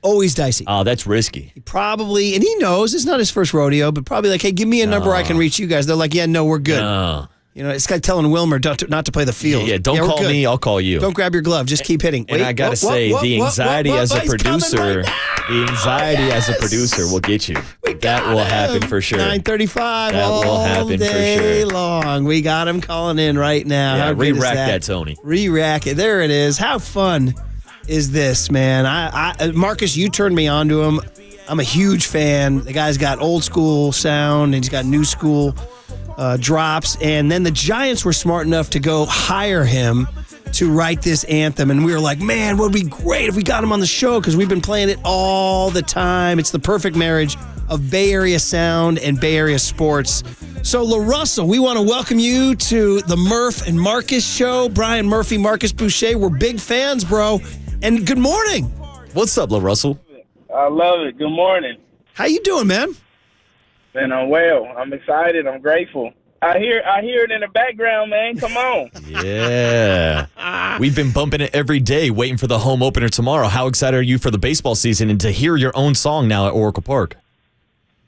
always dicey. Oh, that's risky. He probably, and he knows it's not his first rodeo, but probably like, hey, give me a number I can reach you guys. They're like, yeah, no, we're good. No. It's like telling Wilmer not to play the field. Yeah, don't call me, I'll call you. Don't grab your glove, just keep hitting. And I got to say, the anxiety as a producer, will get you. That will happen for sure. 9:35 That will happen for sure. long. We got him calling in right now. Yeah, How good is re-rack that, Tony. Re-rack it. There it is. How fun is this, man? I Marcus, you turned me on to him. I'm a huge fan. The guy's got old school sound, and he's got new school drops, and then the Giants were smart enough to go hire him to write this anthem, and we were like, man, would be great if we got him on the show because we've been playing it all the time. It's the perfect marriage of Bay Area sound and Bay Area sports. So LaRussell, we want to welcome you to the Murph and Marcus show. Brian Murphy, Marcus Boucher, we're big fans, bro, and good morning. What's up, LaRussell? I love it. Good morning. How you doing, man? Man, I'm well. I'm excited. I'm grateful. I hear it in the background, man. Come on. Yeah. We've been bumping it every day, waiting for the home opener tomorrow. How excited are you for the baseball season and to hear your own song now at Oracle Park?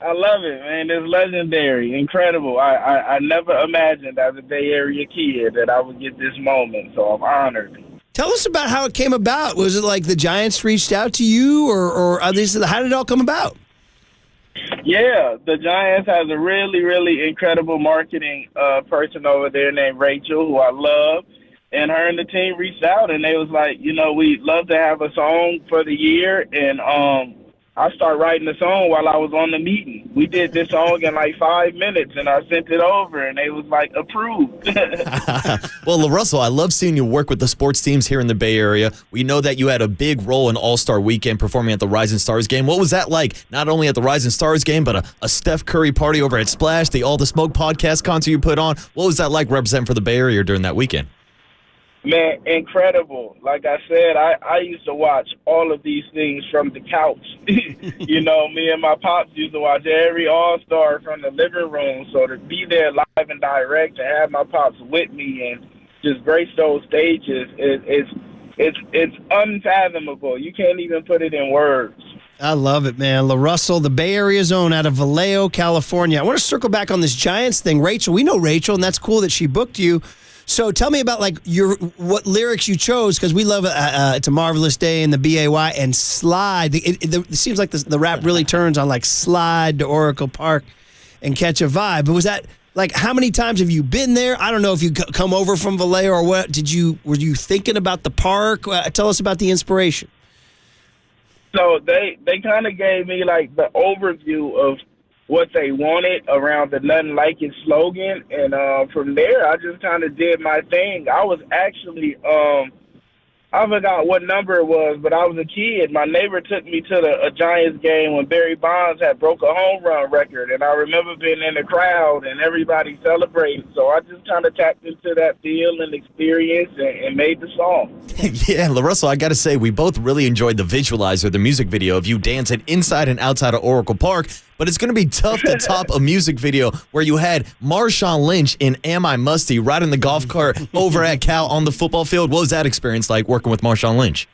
I love it, man. It's legendary, incredible. I never imagined as a Bay Area kid that I would get this moment, so I'm honored. Tell us about how it came about. Was it like the Giants reached out to you, or how did it all come about? Yeah, the Giants has a really, really incredible marketing person over there named Rachel, who I love. And her and the team reached out, and they was like, we'd love to have a song for the year. And I started writing the song while I was on the meeting. We did this song in like 5 minutes, and I sent it over, and they was like, approved. Well, LaRussell, I love seeing you work with the sports teams here in the Bay Area. We know that you had a big role in All-Star Weekend performing at the Rising Stars game. What was that like, not only at the Rising Stars game, but a Steph Curry party over at Splash, the All the Smoke podcast concert you put on? What was that like representing for the Bay Area during that weekend? Man, incredible. Like I said, I used to watch all of these things from the couch. Me and my pops used to watch every All-Star from the living room. So to be there live and direct, to have my pops with me and just grace those stages, it's unfathomable. You can't even put it in words. I love it, man. LaRussell, the Bay Area zone out of Vallejo, California. I want to circle back on this Giants thing. Rachel, we know Rachel, and that's cool that she booked you. So tell me about what lyrics you chose, because we love It's a Marvelous Day and the BAY and Slide. It seems like the rap really turns on like Slide to Oracle Park and Catch a Vibe. But was that like, how many times have you been there? I don't know if you come over from Vallejo or what. Were you thinking about the park? Tell us about the inspiration. So they kind of gave me like the overview of what they wanted around the Nothing Like It slogan. And from there, I just kind of did my thing. I was actually, I forgot what number it was, but I was a kid. My neighbor took me to a Giants game when Barry Bonds had broke a home run record. And I remember being in the crowd and everybody celebrating. So I just kind of tapped into that feel and experience and made the song. Yeah, LaRussell, I got to say, we both really enjoyed the visualizer, the music video of you dancing inside and outside of Oracle Park. But it's going to be tough to top a music video where you had Marshawn Lynch in Am I Musty riding the golf cart over at Cal on the football field. What was that experience like working with Marshawn Lynch?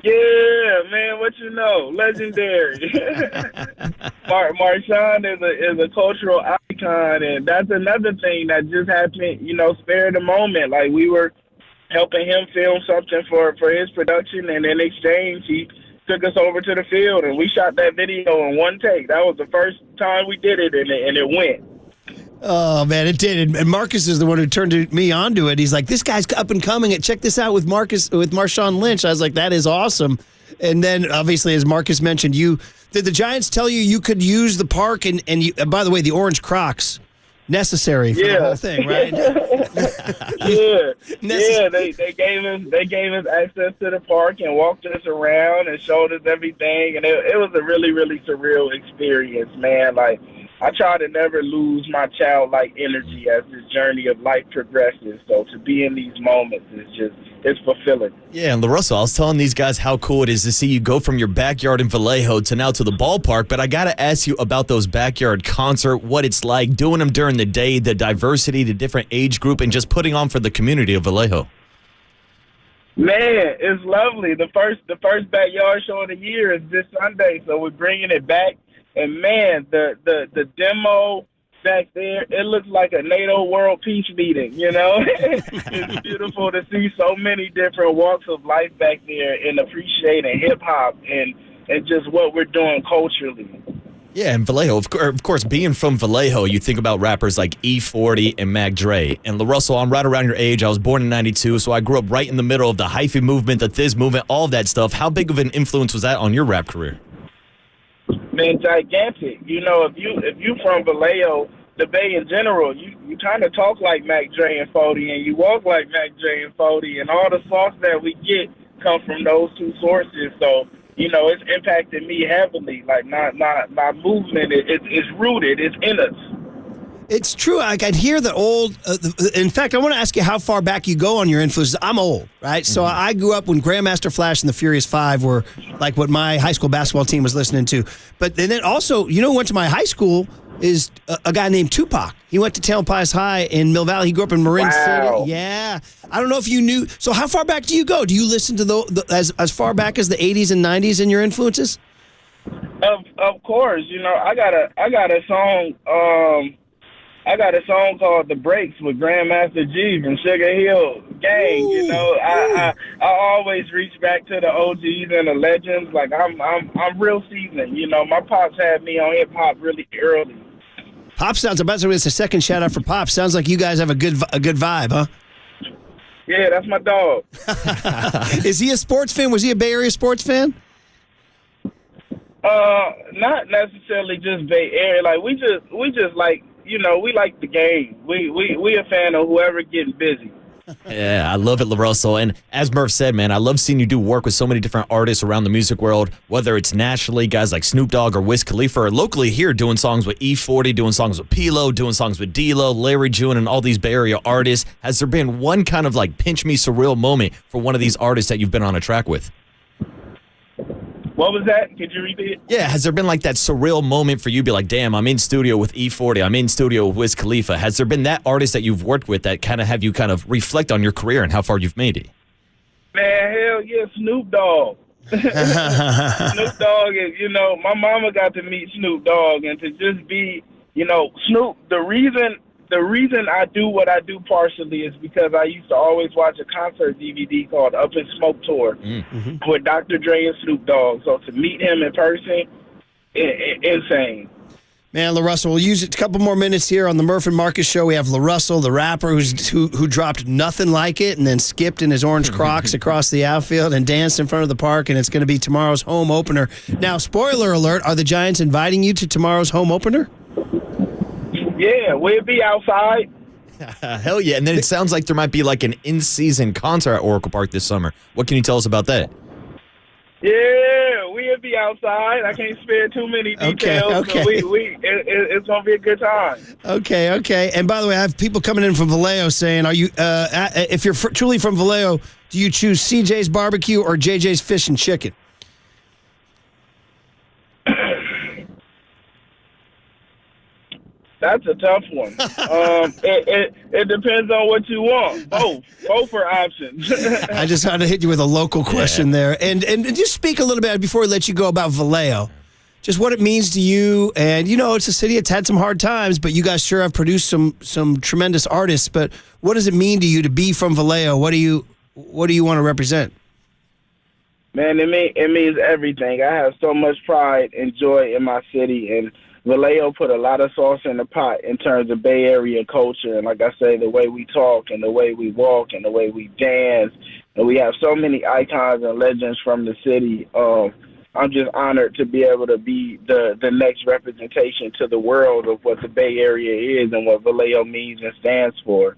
Yeah, man, what you know? Legendary. Marshawn is a cultural icon, and that's another thing that just happened, spare the moment. Like, we were helping him film something for his production, and in exchange, he took us over to the field, and we shot that video in one take. That was the first time we did it, and it went. Oh, man, it did. And Marcus is the one who turned me onto it. He's like, this guy's up and coming, and check this out with Marshawn Lynch. I was like, that is awesome. And then, obviously, as Marcus mentioned, did the Giants tell you could use the park? And by the way, the orange Crocs, necessary for the whole thing, right? Yeah, they gave us access to the park and walked us around and showed us everything, and it was a really, really surreal experience, man. Like, I try to never lose my childlike energy as this journey of life progresses. So to be in these moments it's fulfilling. Yeah, and LaRussell, I was telling these guys how cool it is to see you go from your backyard in Vallejo to now to the ballpark, but I got to ask you about those backyard concerts, what it's like doing them during the day, the diversity, the different age group, and just putting on for the community of Vallejo. Man, it's lovely. The first backyard show of the year is this Sunday, so we're bringing it back. And man, the demo back there, it looks like a NATO World Peace meeting, It's beautiful to see so many different walks of life back there and appreciating hip-hop and just what we're doing culturally. Yeah, and Vallejo, of course, being from Vallejo, you think about rappers like E40 and Mac Dre. And LaRussell, I'm right around your age. I was born in 92, so I grew up right in the middle of the hyphy movement, the Thiz movement, all of that stuff. How big of an influence was that on your rap career? Man, gigantic. If you from Vallejo, the Bay in general, you kind of talk like Mac Dre and 40, and you walk like Mac Dre and 40, and all the songs that we get come from those two sources. So, it's impacted me heavily. Like, my movement, it's rooted, it's in us. It's true. I could hear the old. In fact, I want to ask you how far back you go on your influences. I'm old, right? Mm-hmm. So I grew up when Grandmaster Flash and the Furious Five were like what my high school basketball team was listening to. But then also, who went to my high school is a guy named Tupac. He went to Tamalpais High in Mill Valley. He grew up in Marin City. Yeah. I don't know if you knew. So how far back do you go? Do you listen to as far back as the 80s and 90s in your influences? Of course. I got a song. I got a song called The Breaks with Grandmaster G from Sugar Hill Gang, you know, I always reach back to the OGs and the legends. Like I'm real seasoned. You know, my pops had me on hip hop really early. Pop sounds about to. It's a second shout out for Pop. Sounds like you guys have a good vibe, huh? Yeah, that's my dog. Is he a sports fan? Was he a Bay Area sports fan? Not necessarily just Bay Area. Like we just like, you know, we like the game. We a fan of whoever getting busy. Yeah, I love it, LaRussell. And as Murph said, man, I love seeing you do work with so many different artists around the music world, whether it's nationally, guys like Snoop Dogg or Wiz Khalifa, or locally here doing songs with E40, doing songs with P-Lo, doing songs with D-Lo, Larry June, and all these Bay Area artists. Has there been one kind of like pinch me surreal moment for one of these artists that you've been on a track with? What was that? Could you repeat it? Yeah, has there been like that surreal moment for you, be like, damn, I'm in studio with E40, I'm in studio with Wiz Khalifa? Has there been that artist that you've worked with that kind of have you kind of reflect on your career and how far you've made it? Man, hell yeah, Snoop Dogg. Snoop Dogg is, you know, my mama got to meet Snoop Dogg, and to just be, you know, Snoop, the reason I do what I do partially is because I used to always watch a concert DVD called Up in Smoke Tour with Dr. Dre and Snoop Dogg. So to meet him in person, insane. Man, LaRussell, we'll use a couple more minutes here on the Murph and Marcus show. We have LaRussell, the rapper who dropped Nothing Like It and then skipped in his orange Crocs across the outfield and danced in front of the park, and it's going to be tomorrow's home opener. Now, spoiler alert, are the Giants inviting you to tomorrow's home opener? Yeah, we'll be outside. Hell yeah. And then it sounds like there might be like an in-season concert at Oracle Park this summer. What can you tell us about that? Yeah, we'll be outside. I can't spare too many details. Okay. So it's going to be a good time. Okay. And by the way, I have people coming in from Vallejo saying, are you, if you're truly from Vallejo, do you choose CJ's Barbecue or JJ's Fish and Chicken? That's a tough one. It depends on what you want. Both are options. I just had to hit you with a local question there. And just speak a little bit before we let you go about Vallejo. Just what it means to you. And, you know, it's a city that's had some hard times, but you guys sure have produced some tremendous artists. But what does it mean to you to be from Vallejo? What do you want to represent? Man, it means everything. I have so much pride and joy in my city, and Vallejo put a lot of sauce in the pot in terms of Bay Area culture. And like I say, the way we talk and the way we walk and the way we dance. And we have so many icons and legends from the city. I'm just honored to be able to be the next representation to the world of what the Bay Area is and what Vallejo means and stands for.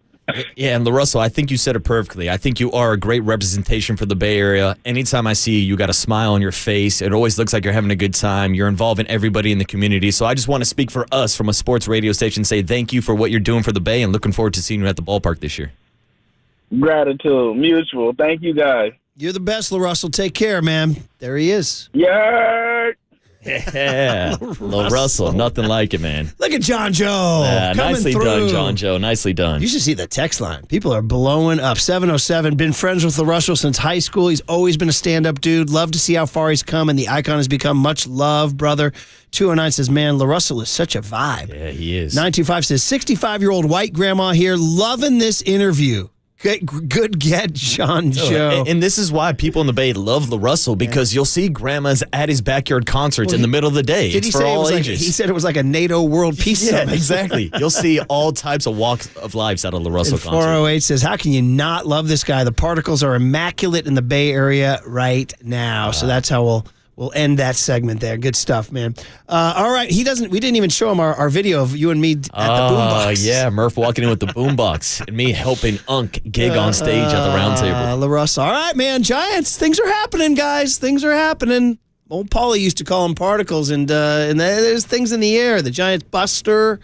Yeah, and LaRussell, I think you said it perfectly. I think you are a great representation for the Bay Area. Anytime I see you, you got a smile on your face. It always looks like you're having a good time. You're involving everybody in the community. So I just want to speak for us from a sports radio station, say thank you for what you're doing for the Bay, and looking forward to seeing you at the ballpark this year. Gratitude, mutual. Thank you, guys. You're the best, LaRussell. Take care, man. There he is. Yeah. Yeah, LaRussell, nothing like it, man. Look at John Joe. Yeah, coming nicely through. done, John Joe. Nicely done. You should see the text line. People are blowing up. 707. Been friends with LaRussell since high school. He's always been a stand-up dude. Love to see how far he's come, and the icon has become much loved, brother. 209 says, man, LaRussell is such a vibe. Yeah, he is. 925 says, 65-year-old white grandma here. Loving this interview. Good get, John Joe. And this is why people in the Bay love LaRussell, because you'll see grandmas at his backyard concerts in the middle of the day. Did it's he for say all it was ages. he said it was like a NATO World Peace Summit. Exactly. You'll see all types of walks of lives at a LaRussell And concert. 408 says, how can you not love this guy? The particles are immaculate in the Bay Area right now. So that's how we'll end that segment there. Good stuff, man. All right. We didn't even show him our video of you and me at the boombox. Yeah, Murph walking in with the boombox and me helping Unk gig on stage at the round table. LaRussell. All right, man. Giants, things are happening, guys. Things are happening. Old Paulie used to call them particles, and there's things in the air. The Giants buster,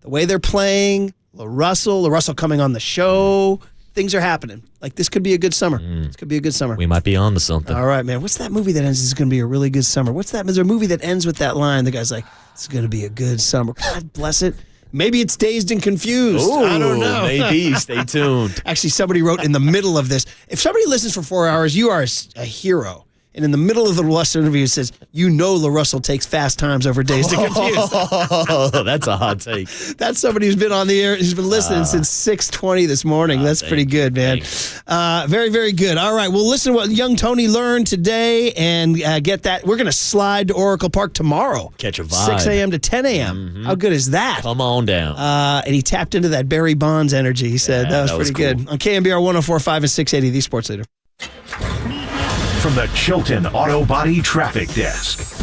the way they're playing, LaRussell coming on the show. Things are happening. Like, this could be a good summer. This could be a good summer. We might be on to something. All right, man. What's that movie that ends? This is going to be a really good summer. What's that? Is there a movie that ends with that line? The guy's like, it's going to be a good summer. God bless it. Maybe it's Dazed and Confused. Ooh, I don't know. Maybe. Stay tuned. Actually, somebody wrote in the middle of this, if somebody listens for 4 hours, you are a hero. And in the middle of the Russell interview, it says, LaRussell takes fast times over Dazed and Confused. Oh, that's a hot take. That's somebody who's been on the air. He's been listening since 6:20 this morning. That's pretty good, man. Very, very good. All right. Well, listen to what young Tony learned today and get that. We're going to slide to Oracle Park tomorrow. Catch a vibe. 6 a.m. to 10 a.m. How good is that? Come on down. And he tapped into that Barry Bonds energy. He said that was pretty good. On KNBR 104.5 and 680, the Sports Leader. From the Chilton Auto Body Traffic Desk.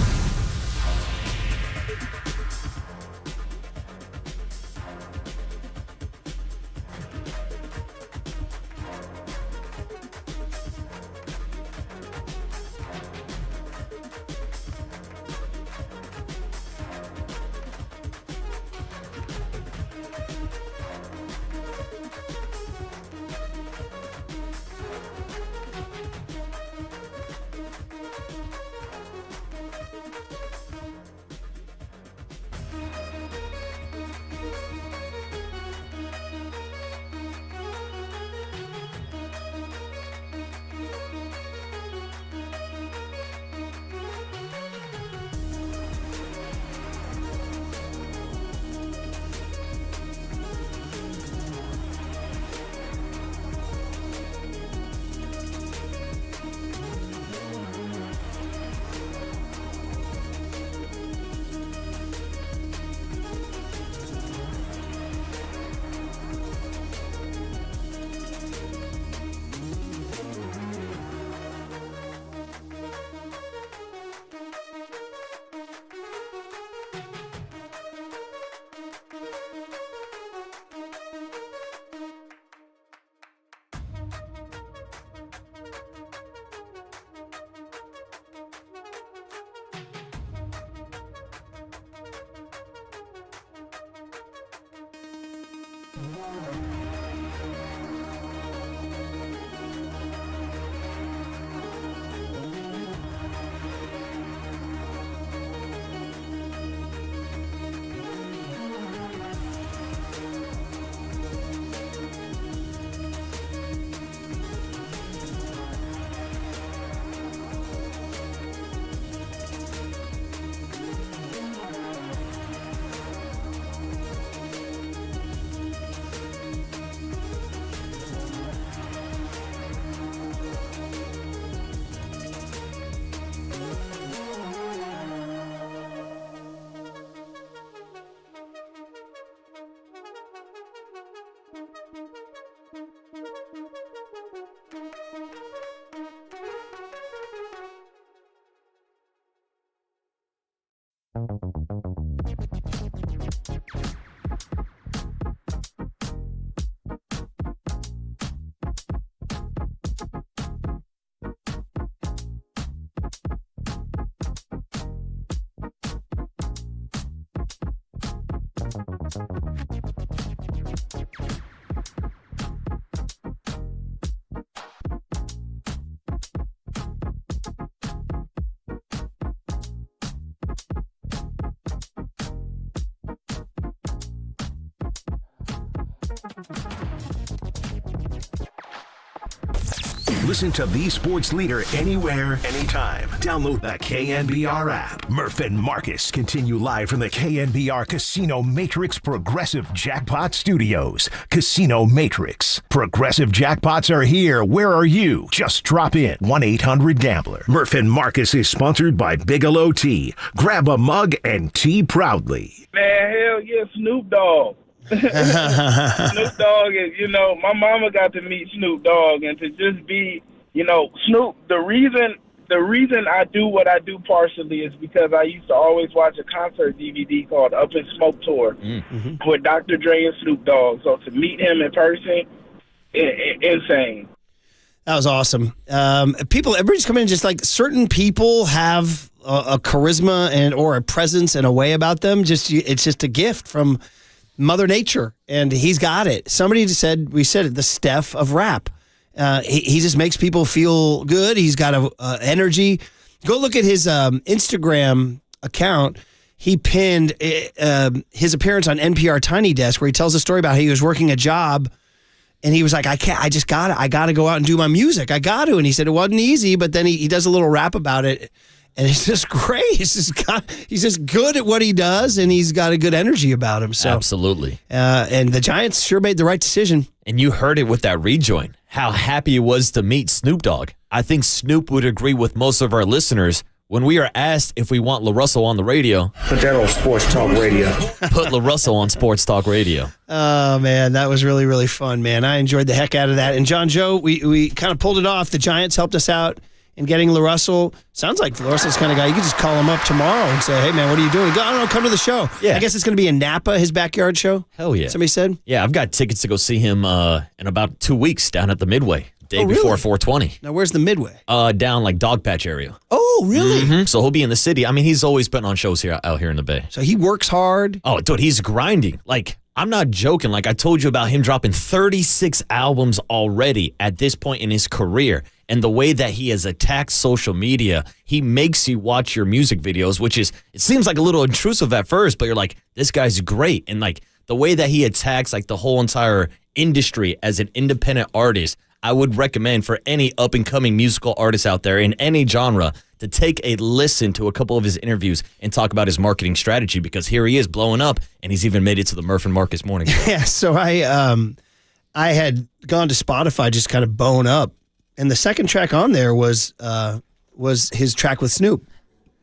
Listen to the Sports Leader anywhere, anytime. Download the KNBR app. Murph and Marcus continue live from the KNBR Casino Matrix Progressive Jackpot Studios. Casino Matrix. Progressive jackpots are here. Where are you? Just drop in. 1-800-GAMBLER. Murph and Marcus is sponsored by Bigelow Tea. Grab a mug and tea proudly. Man, hell yeah, Snoop Dogg. Snoop Dogg is, my mama got to meet Snoop Dogg, and to just be, Snoop, the reason I do what I do partially is because I used to always watch a concert DVD called Up in Smoke Tour with Dr. Dre and Snoop Dogg. So to meet him in person, insane. That was awesome. Everybody's coming in just like certain people have a charisma or a presence and a way about them. It's just a gift from Mother Nature, and he's got it. Somebody said, we said it, the Steph of rap. He just makes people feel good. He's got a energy. Go look at his Instagram account. He pinned his appearance on NPR Tiny Desk, where he tells a story about how he was working a job And he was like, I got to go out and do my music. I got to. And he said it wasn't easy, but then he does a little rap about it. And it's just great. He's just good at what he does, and he's got a good energy about him. So absolutely. And the Giants sure made the right decision. And you heard it with that rejoin, how happy he was to meet Snoop Dogg. I think Snoop would agree with most of our listeners when we are asked if we want LaRussell on the radio. Put that on Sports Talk Radio. Put LaRussell on Sports Talk Radio. Oh, man, that was really, really fun, man. I enjoyed the heck out of that. And John Joe, we kind of pulled it off. The Giants helped us out in getting LaRussell. Sounds like LaRussell's kind of guy. You could just call him up tomorrow and say, hey, man, what are you doing? Go, I don't know, come to the show. Yeah. I guess it's going to be in Napa, his backyard show. Hell yeah. Somebody said? Yeah, I've got tickets to go see him in about 2 weeks down at the Midway, day before 420. Now, where's the Midway? Down like Dogpatch area. Oh, really? Mm-hmm. So he'll be in the city. I mean, he's always putting on shows out here in the Bay. So he works hard? Oh, dude, he's grinding. Like, I'm not joking. Like, I told you about him dropping 36 albums already at this point in his career. And the way that he has attacked social media, he makes you watch your music videos, which is, it seems like a little intrusive at first, but you're like, this guy's great. And like the way that he attacks like the whole entire industry as an independent artist, I would recommend for any up and coming musical artist out there in any genre to take a listen to a couple of his interviews and talk about his marketing strategy, because here he is blowing up and he's even made it to the Murph and Marcus morning show. Yeah. So I had gone to Spotify, just kind of bone up. And the second track on there was his track with Snoop.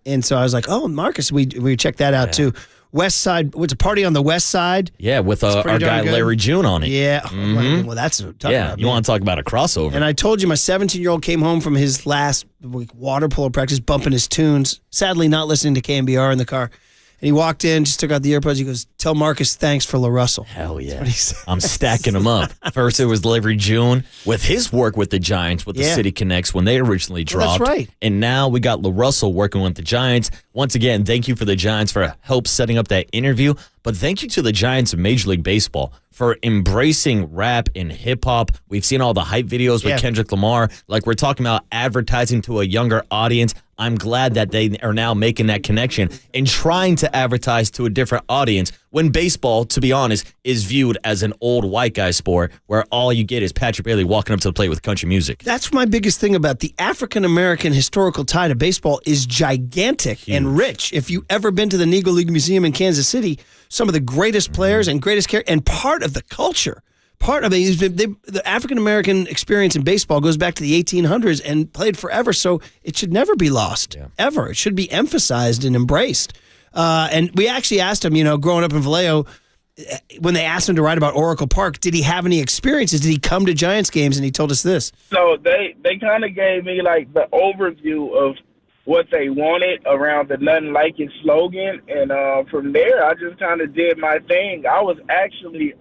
And so I was like, oh, Marcus, we checked that out too. West Side, what's a party on the West Side? Yeah, with our guy good. Larry June on it. Yeah. Mhm. Well, that's you want to talk about a crossover. And I told you my 17-year-old came home from his last water polo practice bumping his tunes, sadly not listening to KNBR in the car. And he walked in, just took out the AirPods. He goes, tell Marcus thanks for LaRussell. Hell yeah. That's what he said. I'm stacking them up. First, it was Larry June with his work with the Giants, with the City Connects when they originally dropped. That's right. And now we got LaRussell working with the Giants. Once again, thank you for the Giants for help setting up that interview. But thank you to the Giants of Major League Baseball for embracing rap and hip hop. We've seen all the hype videos with Kendrick Lamar. Like, we're talking about advertising to a younger audience. I'm glad that they are now making that connection and trying to advertise to a different audience when baseball, to be honest, is viewed as an old white guy sport where all you get is Patrick Bailey walking up to the plate with country music. That's my biggest thing about the African-American historical tie to baseball is gigantic and rich. If you've ever been to the Negro League Museum in Kansas City, some of the greatest players and greatest characters, and part of the culture. Part of it, the African-American experience in baseball goes back to the 1800s and played forever, so it should never be lost, ever. It should be emphasized and embraced. And we actually asked him, growing up in Vallejo, when they asked him to write about Oracle Park, did he have any experiences? Did he come to Giants games? And he told us this. So they kind of gave me like the overview of what they wanted around the Nothing Like It slogan. And from there, I just kind of did my thing. I was actually,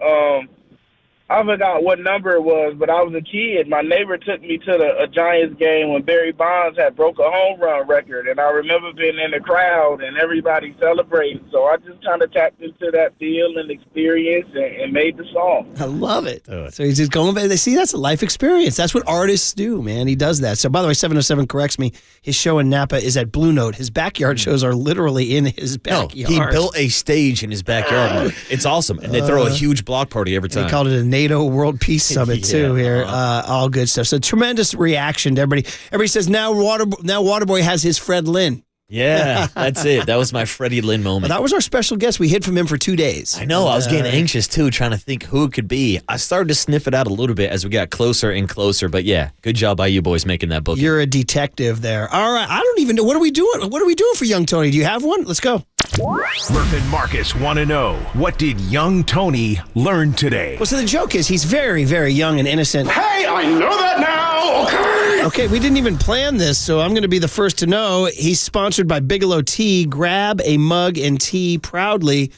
I forgot what number it was, but I was a kid. My neighbor took me to a Giants game when Barry Bonds had broke a home run record. And I remember being in the crowd and everybody celebrating. So I just kind of tapped into that feel and experience and made the song. I love it. So he's just going back. They see that's a life experience. That's what artists do, man. He does that. So, by the way, 707 corrects me. His show in Napa is at Blue Note. His backyard shows are literally in his backyard. He built a stage in his backyard. It's awesome. And they throw a huge block party every time. They called it a NATO World Peace Summit, too, here. All good stuff. So, tremendous reaction to everybody. Everybody says now Waterboy has his Fred Lynn. Yeah, that's it. That was my Freddie Lynn moment. Well, that was our special guest. We hid from him for 2 days. I know. I was getting anxious, too, trying to think who it could be. I started to sniff it out a little bit as we got closer and closer. But, yeah, good job by you boys making that book. You're a detective there. All right. I don't even know. What are we doing? What are we doing for young Tony? Do you have one? Let's go. Murph and Marcus want to know, what did young Tony learn today? Well, so the joke is he's very, very young and innocent. Hey, I know that now. Okay, we didn't even plan this, so I'm going to be the first to know. He's sponsored by Bigelow Tea. Grab a mug and tea proudly.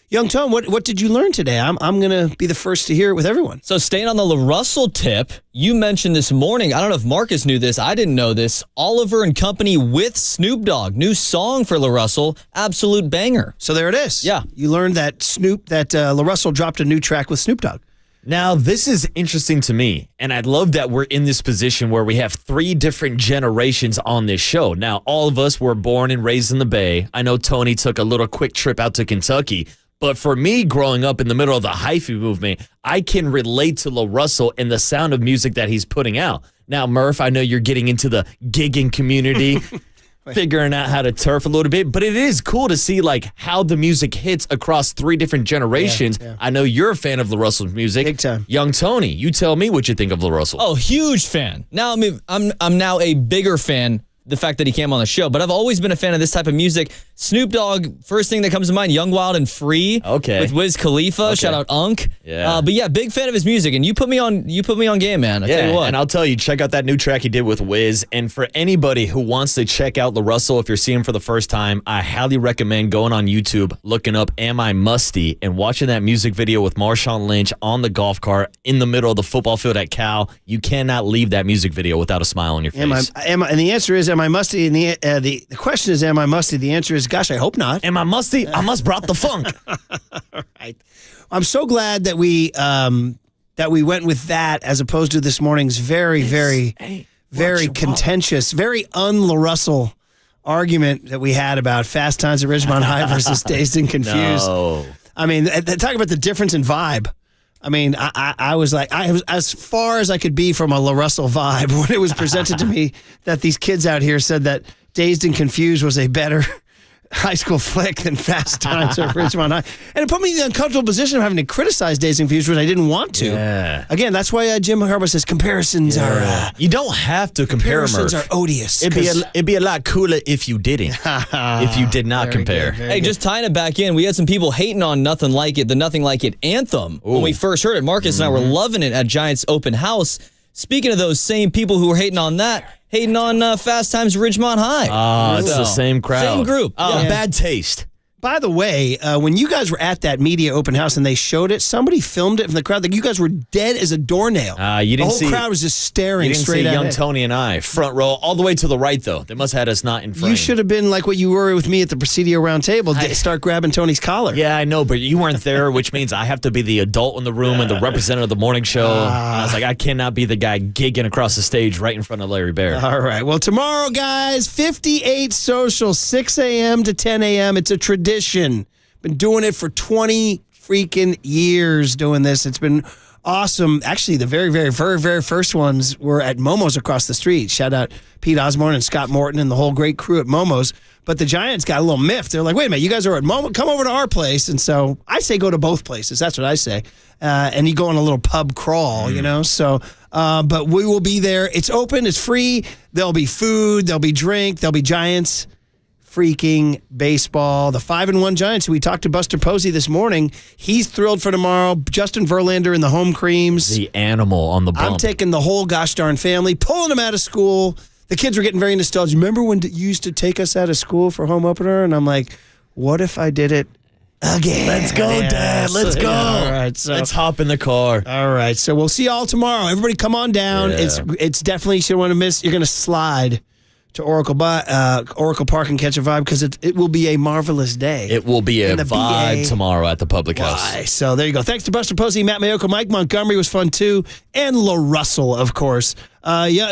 Young Tone, what did you learn today? I'm going to be the first to hear it with everyone. So staying on the LaRussell tip, you mentioned this morning, I don't know if Marcus knew this, I didn't know this, Oliver and Company with Snoop Dogg. New song for LaRussell, absolute banger. So there it is. Yeah. You learned that LaRussell dropped a new track with Snoop Dogg. Now, this is interesting to me, and I love that we're in this position where we have 3 different generations on this show. Now, all of us were born and raised in the Bay. I know Tony took a little quick trip out to Kentucky, But for me, growing up in the middle of the hyphy movement, I can relate to LaRussell and the sound of music that he's putting out. Now, Murph, I know you're getting into the gigging community, figuring out how to turf a little bit, but it is cool to see like how the music hits across 3 different generations. Yeah. I know you're a fan of LaRussell's music. Big time. Young Tony, you tell me what you think of LaRussell. Oh, huge fan. Now I'm now a bigger fan. The fact that he came on the show, but I've always been a fan of this type of music. Snoop Dogg, first thing that comes to mind, Young, Wild, and Free. Okay. With Wiz Khalifa. Okay. Shout out Unk. Yeah. But yeah, big fan of his music, and you put me on game, man. I tell you what. And I'll tell you, check out that new track he did with Wiz. And for anybody who wants to check out LaRussell, if you're seeing him for the first time, I highly recommend going on YouTube, looking up Am I Musty, and watching that music video with Marshawn Lynch on the golf cart in the middle of the football field at Cal. You cannot leave that music video without a smile on your face. And the answer is, am I musty? And the question is, am I musty? The answer is, gosh, I hope not. Am I musty? I must brought the funk. All right. I'm so glad that we went with that as opposed to this morning's very contentious, very un-LaRussell argument that we had about Fast Times at Ridgemont High versus Dazed and Confused. No. I mean, talk about the difference in vibe. I mean, I was as far as I could be from a LaRussell vibe when it was presented to me that these kids out here said that Dazed and Confused was a better high school flick than Fast Times at Ridgemont High. And it put me in the uncomfortable position of having to criticize Dazed and Confused, which I didn't want to. Yeah. Again, that's why Jim Harbaugh says comparisons are... you don't have to compare, comparisons Murph. are odious. It'd be a lot cooler if you didn't. If you did not compare. Hey, just tying it back in, we had some people hating on Nothing Like It, the Nothing Like It anthem. When we first heard it, Marcus and I were loving it at Giants Open House. Speaking of those same people who were hating on that, hating on Fast Times at Ridgemont High. It's the same crowd. Same group. Bad taste. By the way, when you guys were at that media open house and they showed it, somebody filmed it from the crowd. Like you guys were dead as a doornail. You didn't the whole crowd was just staring straight at Young it. Tony and I, front row, all the way to the right, though. They must have had us not in front. You should have been like what you were with me at the Presidio Round Table. Start grabbing Tony's collar. Yeah, I know, but you weren't there, which means I have to be the adult in the room and the representative of the morning show. And I was like, I cannot be the guy gigging across the stage right in front of Larry Bear. All right. Well, tomorrow, guys, 58 Social, 6 a.m. to 10 a.m. It's a tradition. Been doing it for 20 freaking years doing this. It's been awesome. Actually, the very first ones were at Momo's across the street. Shout out Pete Osborne and Scott Morton and the whole great crew at Momo's. But the Giants got a little miffed. They're like, wait a minute, you guys are at Momo. Come over to our place. And so I say go to both places. That's what I say. And you go on a little pub crawl, you know. So, but we will be there. It's open. It's free. There'll be food. There'll be drink. There'll be Giants freaking baseball. The 5-1 Giants, who we talked to Buster Posey this morning, he's thrilled for tomorrow. Justin Verlander in the home creams. The animal on the bump. I'm taking the whole gosh darn family, pulling them out of school. The kids were getting very nostalgic. Remember when you used to take us out of school for home opener? And I'm like, what if I did it again? Let's go, Dad. Let's go. All right, so let's hop in the car. All right, so we'll see you all tomorrow. Everybody come on down. Yeah. It's definitely, you should want to miss. You're going to slide to Oracle Park and catch a vibe because it will be a marvelous day. It will be a In the vibe BA. tomorrow at the Public House. So there you go. Thanks to Buster Posey, Matt Mayoko, Mike Montgomery was fun too, and LaRussell, of course.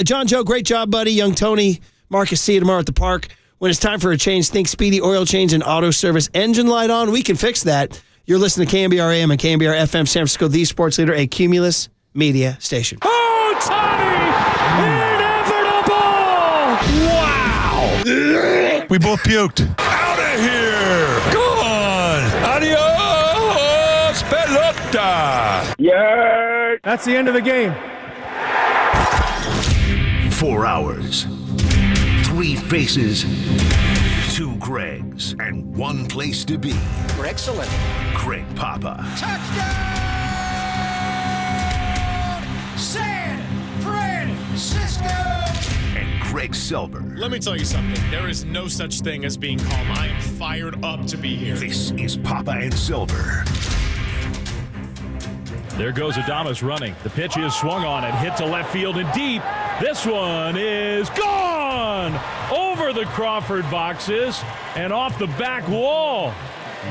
John Joe, great job, buddy. Young Tony, Marcus, see you tomorrow at the park. When it's time for a change, think speedy oil change and auto service. Engine light on, we can fix that. You're listening to KNBR AM and KNBR FM, San Francisco, the sports leader, a Cumulus media station. Oh, Tony! Wow! We both puked. Out of here! Gone! Adios, pelota! Yeah! That's the end of the game. 4 hours, 3 faces, 2 Gregs, and 1 place to be. Excellent. Greg Papa. Touchdown! San Francisco! And Greg Silver. Let me tell you something. There is no such thing as being calm. I am fired up to be here. This is Papa and Silver. There goes Adames running. The pitch is swung on and hit to left field and deep. This one is gone over the Crawford boxes and off the back wall.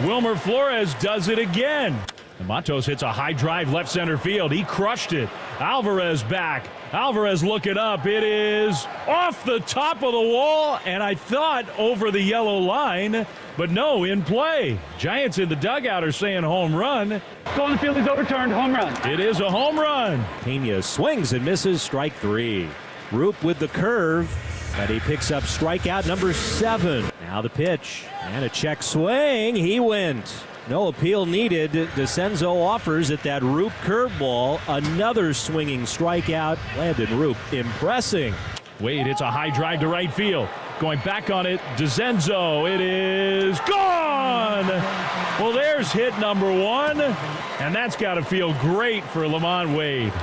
Wilmer Flores does it again. And Matos hits a high drive left center field. He crushed it. Alvarez back. Alvarez looking up. It is off the top of the wall, and I thought over the yellow line, but no, in play. Giants in the dugout are saying home run. Go in the field, he's overturned, home run. It is a home run. Pena swings and misses, strike 3. Roop with the curve, and he picks up strikeout number 7. Now the pitch, and a check swing. He went. No appeal needed. DeCenzo offers at that Roop curveball. Another swinging strikeout. Landon Roop impressing. Wade hits a high drive to right field. Going back on it, DeCenzo. It is gone. Well, there's hit number 1, and that's got to feel great for Lamont Wade.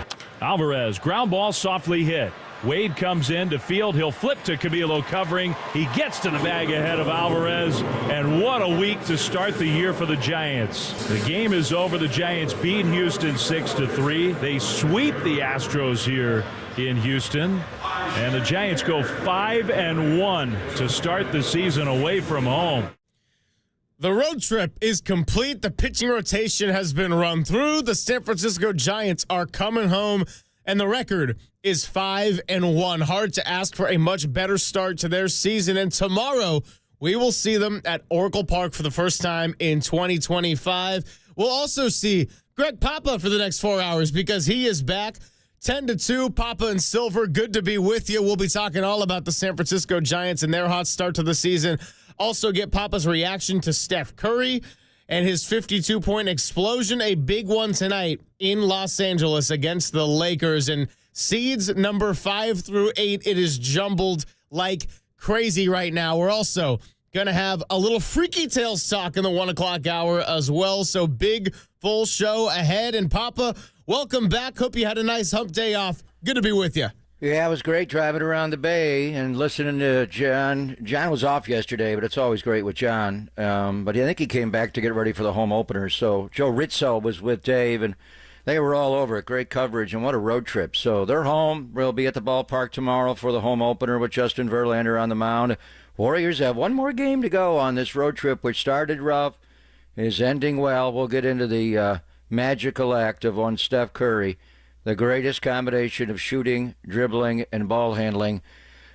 Alvarez, ground ball softly hit. Wade comes in to field. He'll flip to Camilo covering. He gets to the bag ahead of Alvarez. And what a week to start the year for the Giants. The game is over. The Giants beat Houston 6-3. They sweep the Astros here in Houston. And the Giants go 5-1 to start the season away from home. The road trip is complete. The pitching rotation has been run through. The San Francisco Giants are coming home, and the record is 5-1. Hard to ask for a much better start to their season. And tomorrow, we will see them at Oracle Park for the first time in 2025. We'll also see Greg Papa for the next 4 hours because he is back. 10-2, Papa and Silver, good to be with you. We'll be talking all about the San Francisco Giants and their hot start to the season. Also get Papa's reaction to Steph Curry and his 52-point explosion, a big one tonight in Los Angeles against the Lakers. And seeds number 5 through 8, it is jumbled like crazy right now. We're also going to have a little Freaky Tales talk in the 1 o'clock hour as well. So big, full show ahead. And Papa, welcome back. Hope you had a nice hump day off. Good to be with you. Yeah, it was great driving around the Bay and listening to John. John was off yesterday, but it's always great with John. But I think he came back to get ready for the home opener. So Joe Rizzo was with Dave, and they were all over it. Great coverage, and what a road trip. So they're home. We'll be at the ballpark tomorrow for the home opener with Justin Verlander on the mound. Warriors have one more game to go on this road trip, which started rough, is ending well. We'll get into the magical act of one Steph Curry, the greatest combination of shooting, dribbling, and ball handling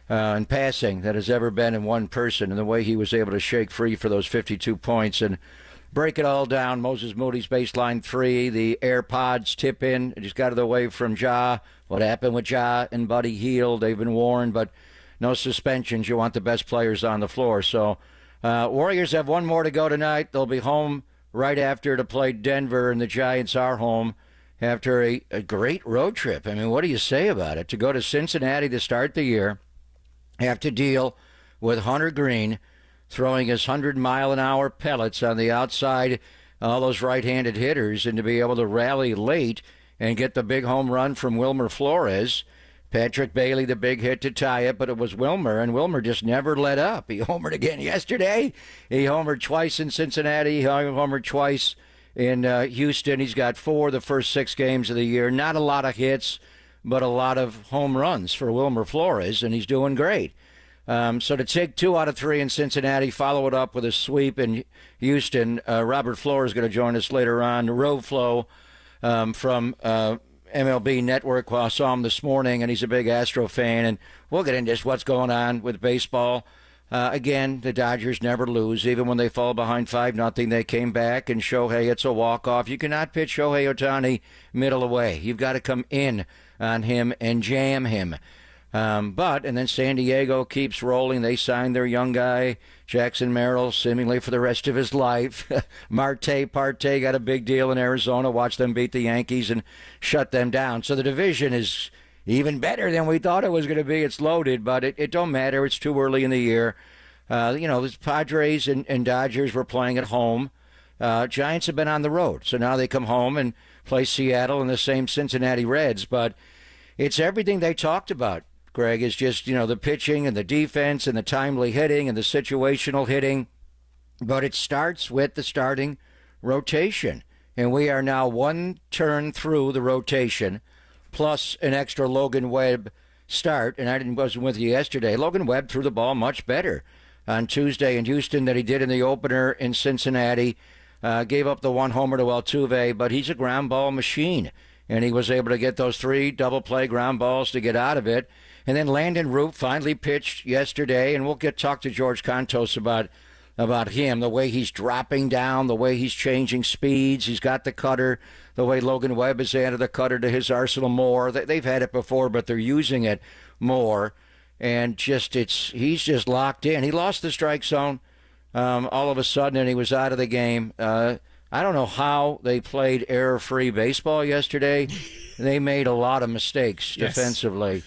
and passing that has ever been in one person, and the way he was able to shake free for those 52 points and break it all down. Moses Moody's baseline 3, the AirPods tip in, it just got it away from Ja. What happened with Ja and Buddy Hield? They've been warned, but no suspensions. You want the best players on the floor. So Warriors have one more to go tonight. They'll be home right after to play Denver, and the Giants are home after a great road trip. I mean, what do you say about it? To go to Cincinnati to start the year, have to deal with Hunter Green throwing his 100-mile-an-hour pellets on the outside, all those right-handed hitters, and to be able to rally late and get the big home run from Wilmer Flores. Patrick Bailey, the big hit to tie it, but it was Wilmer, and Wilmer just never let up. He homered again yesterday. He homered twice in Cincinnati. He homered twice in Houston. He's got 4 the first 6 games of the year. Not a lot of hits, but a lot of home runs for Wilmer Flores, and he's doing great. So to take 2 out of 3 in Cincinnati, follow it up with a sweep in Houston. Robert Flores is going to join us later on. Road Flow from MLB Network. Well, I saw him this morning, and he's a big Astro fan, and we'll get into what's going on with baseball. Again, the Dodgers never lose. Even when they fall behind 5-0, they came back, and Shohei, it's a walk-off. You cannot pitch Shohei Ohtani middle away. You've got to come in on him and jam him. And then San Diego keeps rolling. They signed their young guy, Jackson Merrill, seemingly for the rest of his life. Marte got a big deal in Arizona. Watch them beat the Yankees and shut them down. So the division is even better than we thought it was going to be. It's loaded, but it don't matter. It's too early in the year. The Padres and Dodgers were playing at home. Giants have been on the road. So now they come home and play Seattle and the same Cincinnati Reds. But it's everything they talked about, Greg, is just, the pitching and the defense and the timely hitting and the situational hitting. But it starts with the starting rotation. And we are now one turn through the rotation, plus an extra Logan Webb start. And wasn't with you yesterday. Logan Webb threw the ball much better on Tuesday in Houston than he did in the opener in Cincinnati. Gave up the one homer to Altuve, but he's a ground ball machine. And he was able to get those 3 double play ground balls to get out of it. And then Landon Roop finally pitched yesterday, and we'll talk to George Contos about him, the way he's dropping down, the way he's changing speeds. He's got the cutter, the way Logan Webb has added the cutter to his arsenal more. They've had it before, but they're using it more. And he's just locked in. He lost the strike zone all of a sudden, and he was out of the game. I don't know how they played error-free baseball yesterday. They made a lot of mistakes defensively.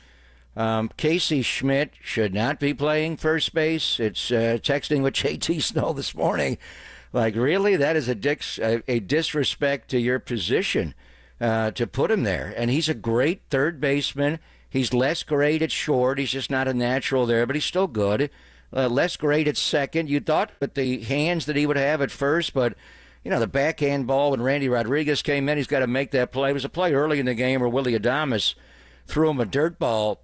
Casey Schmidt should not be playing first base. It's texting with JT Snow this morning. Like, really? That is a disrespect to your position to put him there. And he's a great third baseman. He's less great at short. He's just not a natural there, but he's still good. Less great at second. You thought with the hands that he would have at first, but the backhand ball when Randy Rodriguez came in, he's got to make that play. It was a play early in the game where Willie Adames threw him a dirt ball.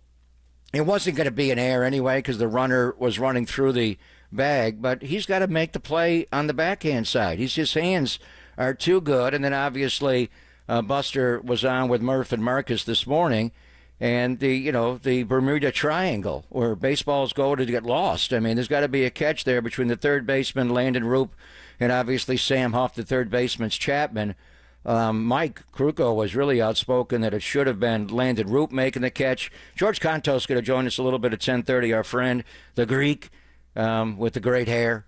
It wasn't going to be an error anyway because the runner was running through the bag, but he's got to make the play on the backhand side. His hands are too good. And then obviously Buster was on with Murph and Marcus this morning, and the Bermuda Triangle where baseballs go to get lost. I mean, there's got to be a catch there between the third baseman, Landon Roop, and obviously Sam Huff, the third baseman's Chapman. Mike Krukow was really outspoken that it should have been Landon Roop making the catch. George Contos going to join us a little bit at 10:30, our friend, the Greek with the great hair.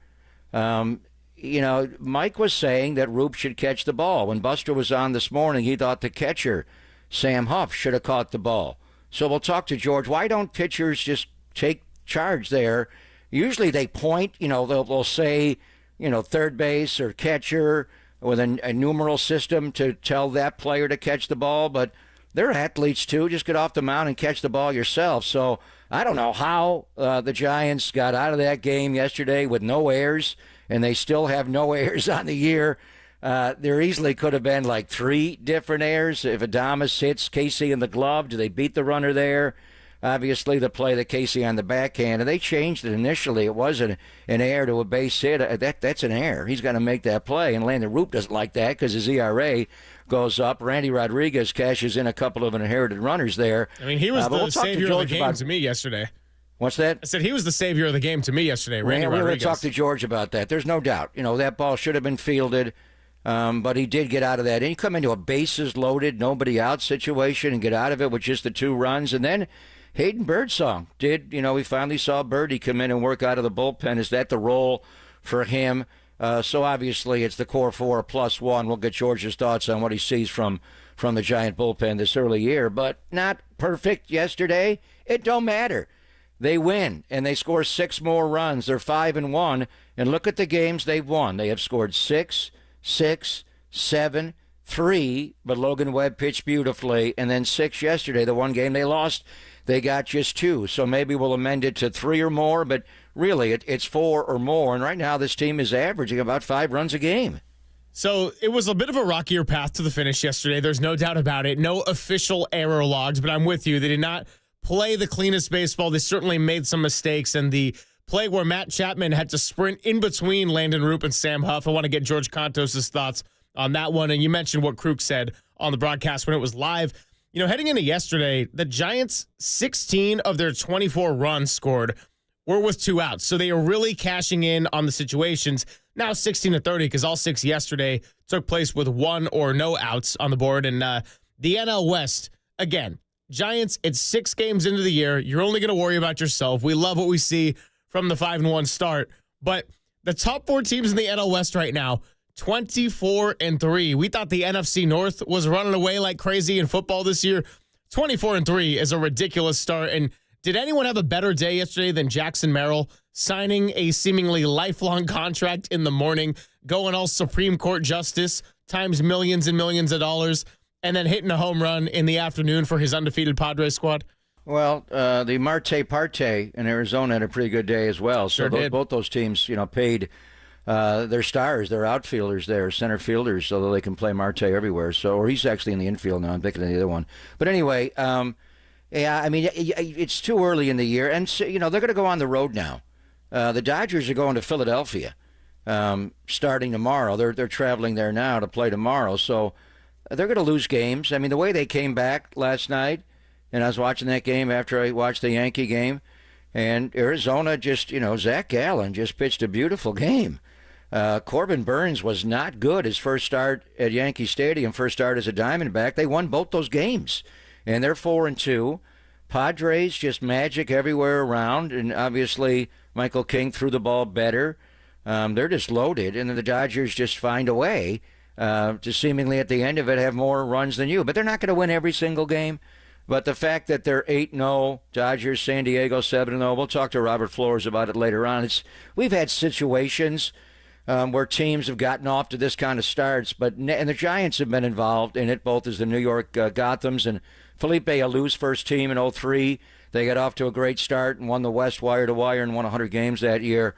Mike was saying that Roop should catch the ball. When Buster was on this morning, he thought the catcher, Sam Huff, should have caught the ball. So we'll talk to George. Why don't pitchers just take charge there? Usually they point, they'll say, third base or catcher with a numeral system to tell that player to catch the ball, but they're athletes too. Just get off the mound and catch the ball yourself. So I don't know how the Giants got out of that game yesterday with no errors, and they still have no errors on the year. There easily could have been like 3 different errors. If Adames hits Casey in the glove, do they beat the runner there? Obviously, the play that Casey on the backhand, and they changed it initially. It wasn't an error to a base hit. That's an error. He's got to make that play, and Landon Roop doesn't like that because his ERA goes up. Randy Rodriguez cashes in a couple of inherited runners there. I mean, he was the savior of the game to me yesterday. What's that? I said he was the savior of the game to me yesterday, Randy Rodriguez. We're going to talk to George about that. There's no doubt. That ball should have been fielded. But he did get out of that. And you come into a bases-loaded, nobody-out situation and get out of it with just the 2 runs. And then Hayden Birdsong did, we finally saw Birdie come in and work out of the bullpen. Is that the role for him? So obviously it's the core 4 plus 1. We'll get George's thoughts on what he sees from the Giant bullpen this early year. But not perfect yesterday. It don't matter. They win, and they score 6 more runs. They're 5-1. And look at the games they've won. They have scored 6, 7, 3, but Logan Webb pitched beautifully, and then 6 yesterday. The one game they lost, they got just 2. So maybe we'll amend it to 3 or more, but really it's 4 or more. And right now this team is averaging about 5 runs a game. So it was a bit of a rockier path to the finish yesterday. There's no doubt about it. No official error logs, but I'm with you. They did not play the cleanest baseball. They certainly made some mistakes, and the play where Matt Chapman had to sprint in between Landon Roop and Sam Huff. I want to get George Contos' thoughts on that one. And you mentioned what Kruk said on the broadcast when it was live. Heading into yesterday, the Giants, 16 of their 24 runs scored were with 2 outs. So they are really cashing in on the situations. Now 16-30 because all 6 yesterday took place with 1 or no outs on the board. And the NL West, again, Giants, it's 6 games into the year. You're only going to worry about yourself. We love what we see from the 5-1 start. But the top 4 teams in the NL West right now, 24-3. We thought the NFC North was running away like crazy in football this year. 24-3 is a ridiculous start. And did anyone have a better day yesterday than Jackson Merrill signing a seemingly lifelong contract in the morning, going all Supreme Court justice times millions and millions of dollars, and then hitting a home run in the afternoon for his undefeated Padres squad? Well, the Marte Parte in Arizona had a pretty good day as well. So both those teams, paid their stars, their outfielders there, center fielders, so that they can play Marte everywhere. Or he's actually in the infield now. I'm thinking of the other one. But anyway, it's too early in the year. And, they're going to go on the road now. The Dodgers are going to Philadelphia. starting tomorrow. They're traveling there now to play tomorrow, so they're going to lose games. I mean, the way they came back last night, and I was watching that game after I watched the Yankee game, and Arizona just, Zach Gallen just pitched a beautiful game. Corbin Burns was not good his first start at Yankee Stadium, first start as a Diamondback. They won both those games, and they're 4-2. Padres just magic everywhere around, and obviously Michael King threw the ball better. They're just loaded, and then the Dodgers just find a way to seemingly at the end of it have more runs than you. But they're not going to win every single game. But the fact that they're 8-0, Dodgers, San Diego 7-0, we'll talk to Robert Flores about it later on. We've had situations where teams have gotten off to this kind of starts, and the Giants have been involved in it, both as the New York Gothams and Felipe Alou's first team in 2003. They got off to a great start and won the West wire to wire and won 100 games that year.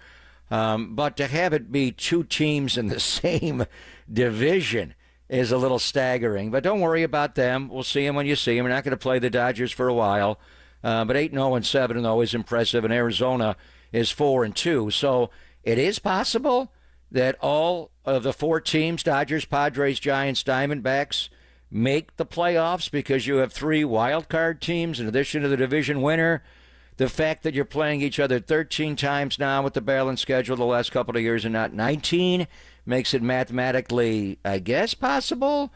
But to have it be two teams in the same division is a little staggering. But don't worry about them. We'll see them when you see them. We're not going to play the Dodgers for a while. But 8-0 and 7-0 is impressive, and Arizona is 4-2. So it is possible that all of the four teams, Dodgers, Padres, Giants, Diamondbacks, make the playoffs because you have three wild card teams in addition to the division winner. The fact that you're playing each other 13 times now with the balanced schedule the last couple of years and not 19 makes it mathematically, I guess, possible.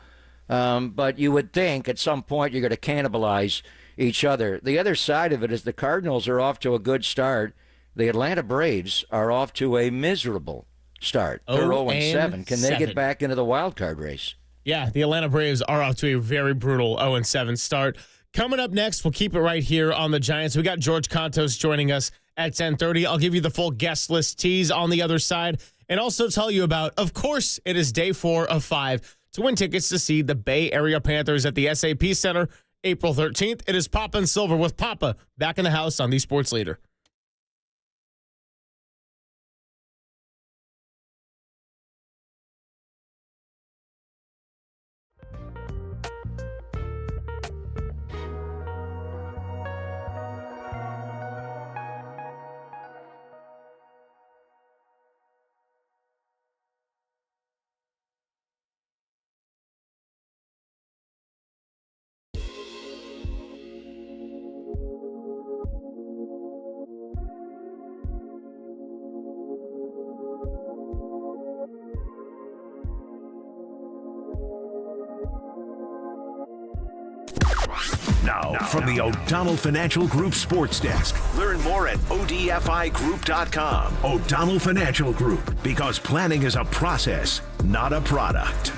But you would think at some point you're going to cannibalize each other. The other side of it is the Cardinals are off to a good start. The Atlanta Braves are off to a miserable start. They're 0-7. Can they get back into the wild card race? Yeah, the Atlanta Braves are off to a very brutal 0-7 start. Coming up next, we'll keep it right here on the Giants. We got George Contos joining us at 10:30. I'll give you the full guest list tease on the other side and also tell you about, of course, it is day 4 of 5 to win tickets to see the Bay Area Panthers at the SAP Center April 13th. It is Papa and Silver with Papa back in the house on the Sports Leader. Now, from the O'Donnell Financial Group Sports Desk. Learn more at odfigroup.com. O'Donnell Financial Group, because planning is a process, not a product.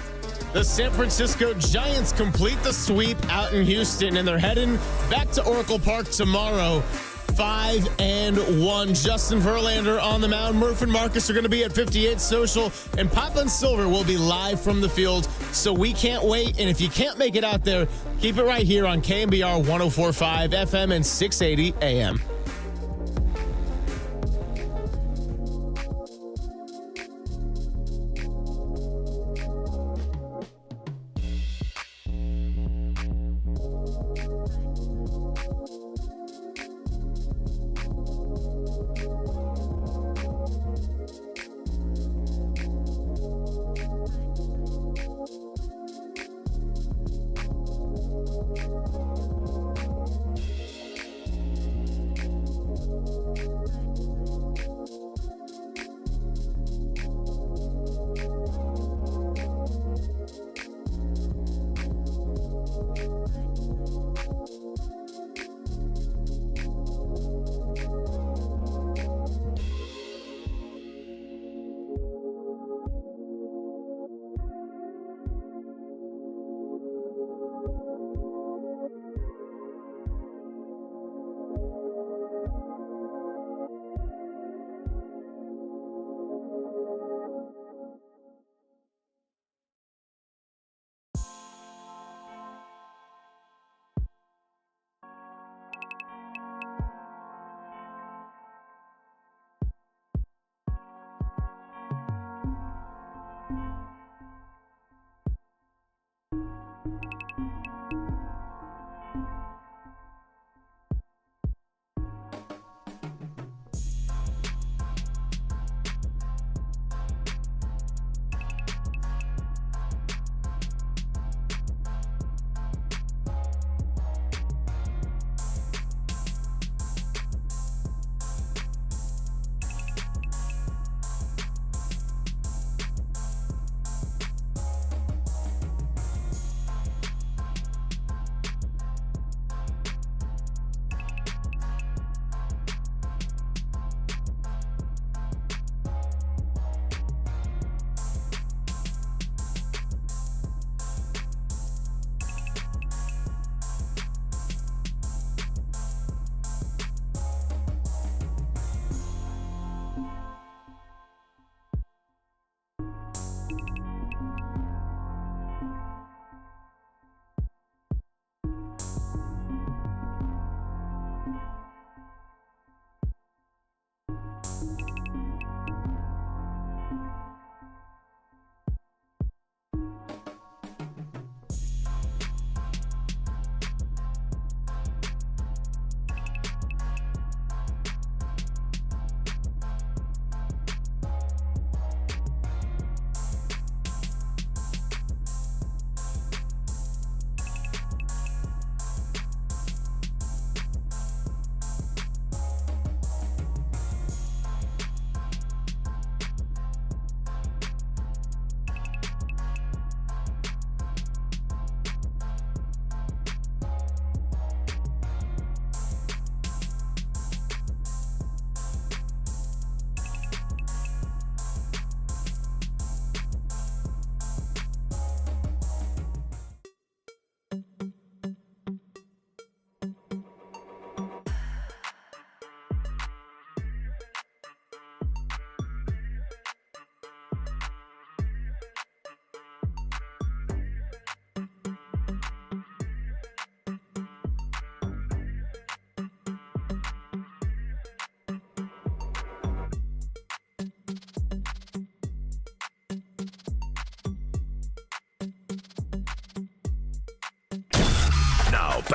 The San Francisco Giants complete the sweep out in Houston, and they're heading back to Oracle Park tomorrow. 5-1. Justin Verlander on the mound. Murph and Marcus are going to be at 58 Social, and Papa and Silver will be live from the field. So we can't wait. And if you can't make it out there, keep it right here on KNBR 104.5 FM and 680 AM.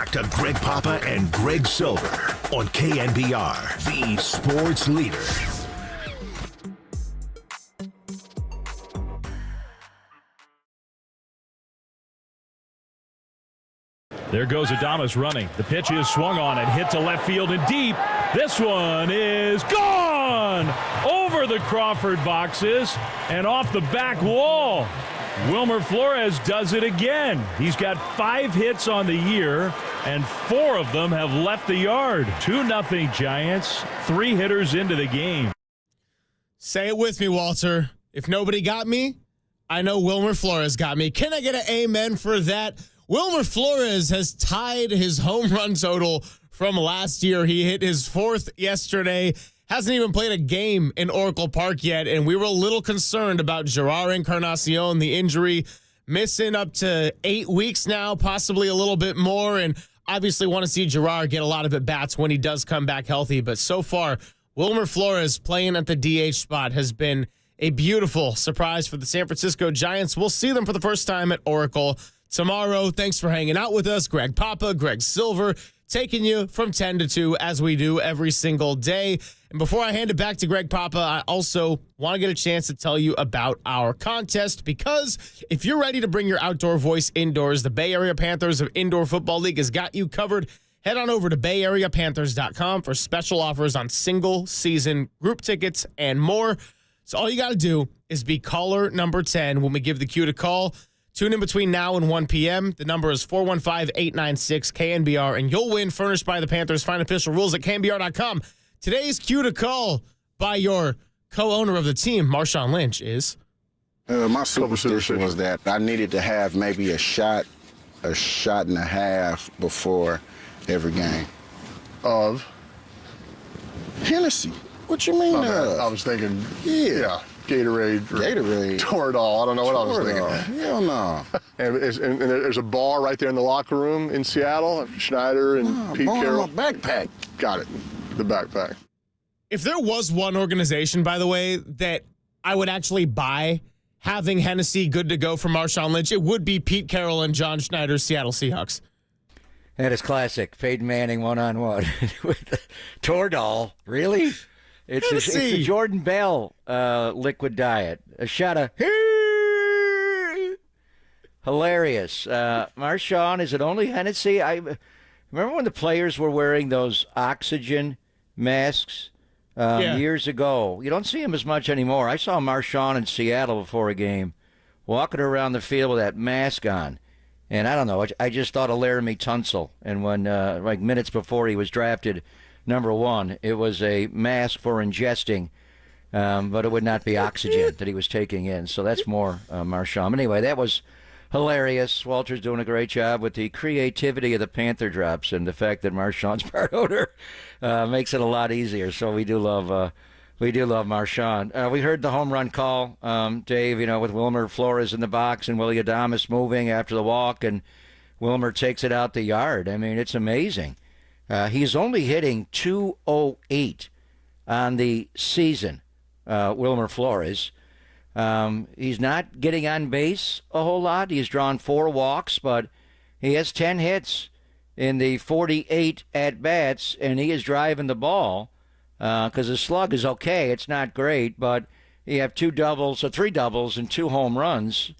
back to Greg Papa and Greg Silver on KNBR, the sports leader. There goes Adames running. The pitch is swung on and hit to left field and deep. This one is gone over the Crawford boxes and off the back wall. Wilmer Flores does it again. He's got 5 hits on the year, and 4 of them have left the yard. 2-0 Giants, 3 hitters into the game. Say it with me, Walter. If nobody got me, I know Wilmer Flores got me. Can I get an amen for that? Wilmer Flores has tied his home run total from last year. He hit his 4th yesterday. Hasn't even played a game in Oracle Park yet, and we were a little concerned about Gerard Encarnacion, the injury, missing up to 8 weeks now, possibly a little bit more, and obviously want to see Gerard get a lot of at-bats when he does come back healthy. But so far, Wilmer Flores playing at the DH spot has been a beautiful surprise for the San Francisco Giants. We'll see them for the first time at Oracle tomorrow. Thanks for hanging out with us. Greg Papa, Greg Silver, taking you from 10 to 2 as we do every single day. And before I hand it back to Greg Papa, I also want to get a chance to tell you about our contest, because if you're ready to bring your outdoor voice indoors, the Bay Area Panthers of Indoor Football League has got you covered. Head on over to BayAreaPanthers.com for special offers on single-season group tickets and more. So all you got to do is be caller number 10 when we give the cue to call. Tune in between now and 1 p.m. The number is 415-896-KNBR, and you'll win, furnished by the Panthers. Find official rules at KNBR.com. Today's cue to call by your co-owner of the team, Marshawn Lynch, is... my superstition was that I needed to have maybe a shot and a half before every game. Of? Hennessy. What you mean? I was thinking, yeah. Gatorade. Toradol. I don't know what I was thinking. Hell no. And there's a bar right there in the locker room in Seattle. Schneider and Pete Carroll. Backpack. Got it. The backpack. If there was one organization, by the way, that I would actually buy having Hennessy good to go for Marshawn Lynch, it would be Pete Carroll and John Schneider's Seattle Seahawks. That is classic. Peyton Manning one-on-one with Toradol. Really? It's the Jordan Bell liquid diet. A shot of hilarious. Marshawn, is it only Hennessy? I remember when the players were wearing those oxygen masks years ago. You don't see them as much anymore. I saw Marshawn in Seattle before a game, walking around the field with that mask on. And I don't know, I just thought of Laramie Tunsil. And when, like minutes before he was drafted number 1, it was a mask for ingesting, but it would not be oxygen that he was taking in. So that's more Marshawn. Anyway, that was hilarious. Walter's doing a great job with the creativity of the Panther drops, and the fact that Marshawn's part owner makes it a lot easier. So we do love Marshawn. We heard the home run call, Dave, with Wilmer Flores in the box and Willie Adames moving after the walk, and Wilmer takes it out the yard. I mean, it's amazing. He's only hitting .208 on the season, Wilmer Flores. He's not getting on base a whole lot. He's drawn 4 walks, but he has 10 hits in the 48 at-bats, and he is driving the ball because his slug is okay. It's not great, but he have 3 doubles and 2 home runs.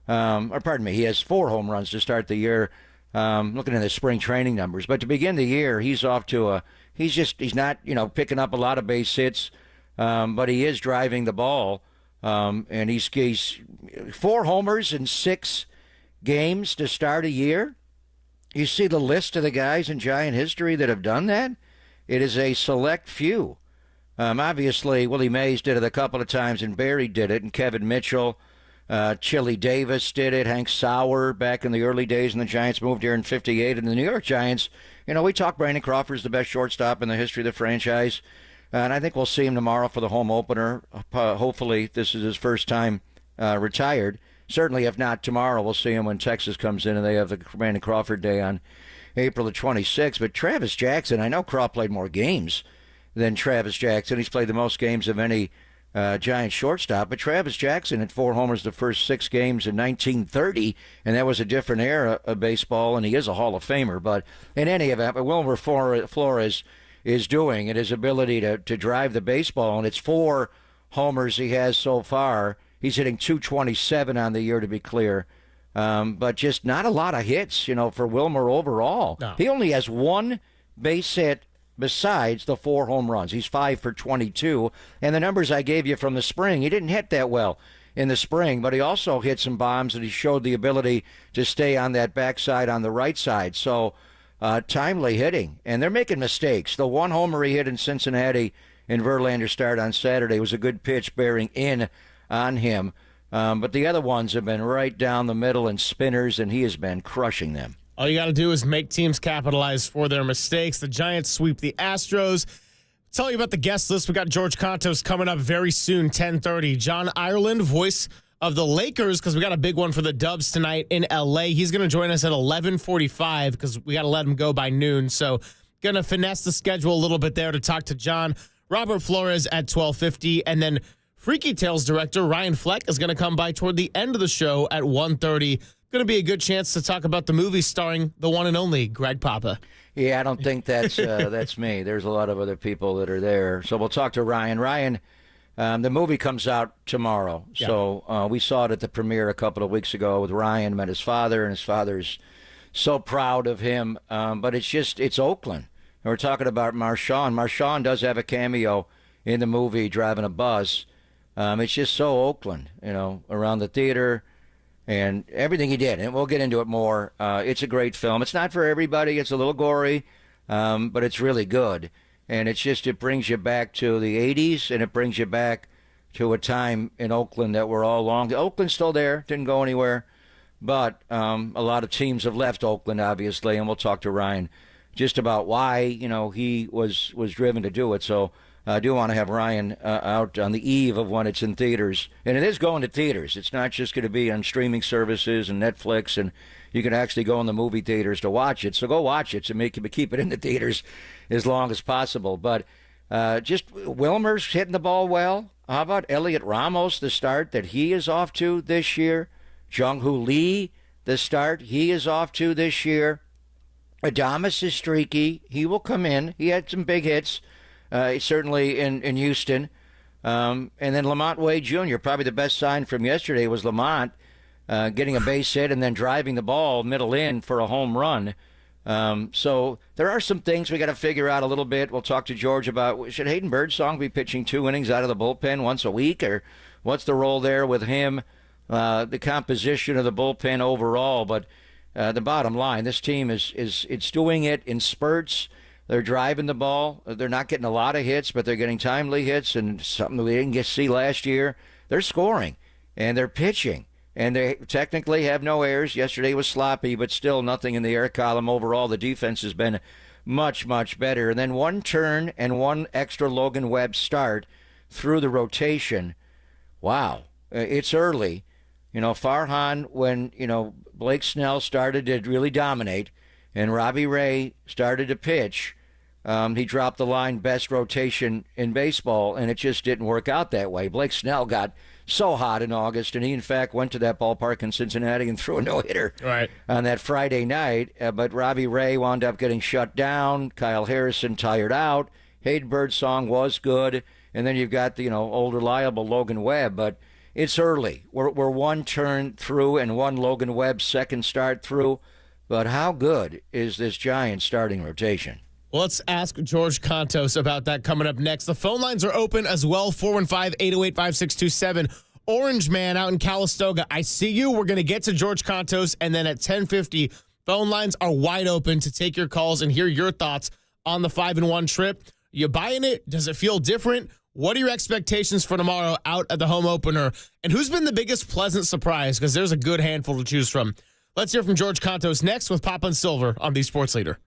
He has 4 home runs to start the year. Looking at the spring training numbers, but to begin the year, he's off to he's not picking up a lot of base hits, but he is driving the ball, and he's 4 homers in 6 games to start a year. You see the list of the guys in Giant history that have done that. It is a select few. Obviously, Willie Mays did it a couple of times, and Barry did it, and Kevin Mitchell. Chili Davis did it. Hank Sauer back in the early days when the Giants moved here in '58. And the New York Giants, we talk Brandon Crawford's the best shortstop in the history of the franchise. And I think we'll see him tomorrow for the home opener. Hopefully this is his first time retired. Certainly, if not tomorrow, we'll see him when Texas comes in and they have the Brandon Crawford Day on April the 26th. But Travis Jackson, I know Craw played more games than Travis Jackson. He's played the most games of any Giants shortstop. But Travis Jackson had 4 homers the first 6 games in 1930, and that was a different era of baseball, and he is a Hall of Famer. But in any event, what Wilmer Flores is doing and his ability to drive the baseball, and it's 4 homers he has so far. He's hitting .227 on the year, to be clear. But just not a lot of hits, for Wilmer overall. No. He only has 1 base hit besides the 4 home runs. He's 5 for 22. And the numbers I gave you from the spring, he didn't hit that well in the spring, but he also hit some bombs, and he showed the ability to stay on that backside on the right side. So timely hitting. And they're making mistakes. The 1 homer he hit in Cincinnati in Verlander's start on Saturday was a good pitch bearing in on him. But the other ones have been right down the middle and spinners, and he has been crushing them. All you got to do is make teams capitalize for their mistakes. The Giants sweep the Astros. Tell you about the guest list. We got George Contos coming up very soon, 10:30. John Ireland, voice of the Lakers, because we got a big one for the Dubs tonight in L.A. He's going to join us at 11:45 because we got to let him go by noon. So going to finesse the schedule a little bit there to talk to John. Robert Flores at 12:50, and then Freaky Tales director Ryan Fleck is going to come by toward the end of the show at 1:30. Going to be a good chance to talk about the movie starring the one and only Greg Papa. Yeah, I don't think that's that's me. There's a lot of other people that are there. So we'll talk to Ryan. Ryan, the movie comes out tomorrow. Yeah. So we saw it at the premiere a couple of weeks ago with Ryan, met his father, and his father's so proud of him. But it's Oakland. And we're talking about Marshawn. Marshawn does have a cameo in the movie driving a bus. It's just so Oakland, around the theater and everything he did. And we'll get into it more. It's a great film. It's not for everybody. It's a little gory, but it's really good. And it brings you back to the 80s, and it brings you back to a time in Oakland that we're all long. Oakland's still there, didn't go anywhere. But a lot of teams have left Oakland, obviously, and we'll talk to Ryan just about why, he was driven to do it. So I do want to have Ryan out on the eve of when it's in theaters. And it is going to theaters. It's not just going to be on streaming services and Netflix, and you can actually go in the movie theaters to watch it. So go watch it to keep it in the theaters as long as possible. But just Wilmer's hitting the ball well. How about Elliot Ramos, the start that he is off to this year? Jung-Hoo Lee, the start he is off to this year. Adames is streaky. He will come in. He had some big hits. Certainly in Houston. And then Lamont Wade Jr., probably the best sign from yesterday was Lamont getting a base hit and then driving the ball middle in for a home run. So there are some things we got to figure out a little bit. We'll talk to George about, should Hayden Birdsong be pitching 2 innings out of the bullpen once a week, or what's the role there with him, the composition of the bullpen overall. But the bottom line, this team it's doing it in spurts. They're driving the ball. They're not getting a lot of hits, but they're getting timely hits, and something that we didn't see last year. They're scoring, and they're pitching, and they technically have no errors. Yesterday was sloppy, but still nothing in the error column overall. The defense has been much, much better. And then 1 turn and 1 extra Logan Webb start through the rotation. Wow, it's early. Farhan, when, Blake Snell started to really dominate, and Robbie Ray started to pitch, he dropped the line best rotation in baseball, and it just didn't work out that way. Blake Snell got so hot in August, and he, in fact, went to that ballpark in Cincinnati and threw a no-hitter on that Friday night. But Robbie Ray wound up getting shut down. Kyle Harrison tired out. Hayden Birdsong was good. And then you've got the, old reliable Logan Webb. But it's early. We're 1 turn through and 1 Logan Webb second start through. But how good is this Giants starting rotation? Well, let's ask George Contos about that coming up next. The phone lines are open as well, 415-808-5627. Orange Man out in Calistoga, I see you. We're going to get to George Contos, and then at 10:50, phone lines are wide open to take your calls and hear your thoughts on the 5-1 trip. You buying it? Does it feel different? What are your expectations for tomorrow out at the home opener? And who's been the biggest pleasant surprise? Because there's a good handful to choose from. Let's hear from George Contos next with Papa and Silver on the Sports Leader.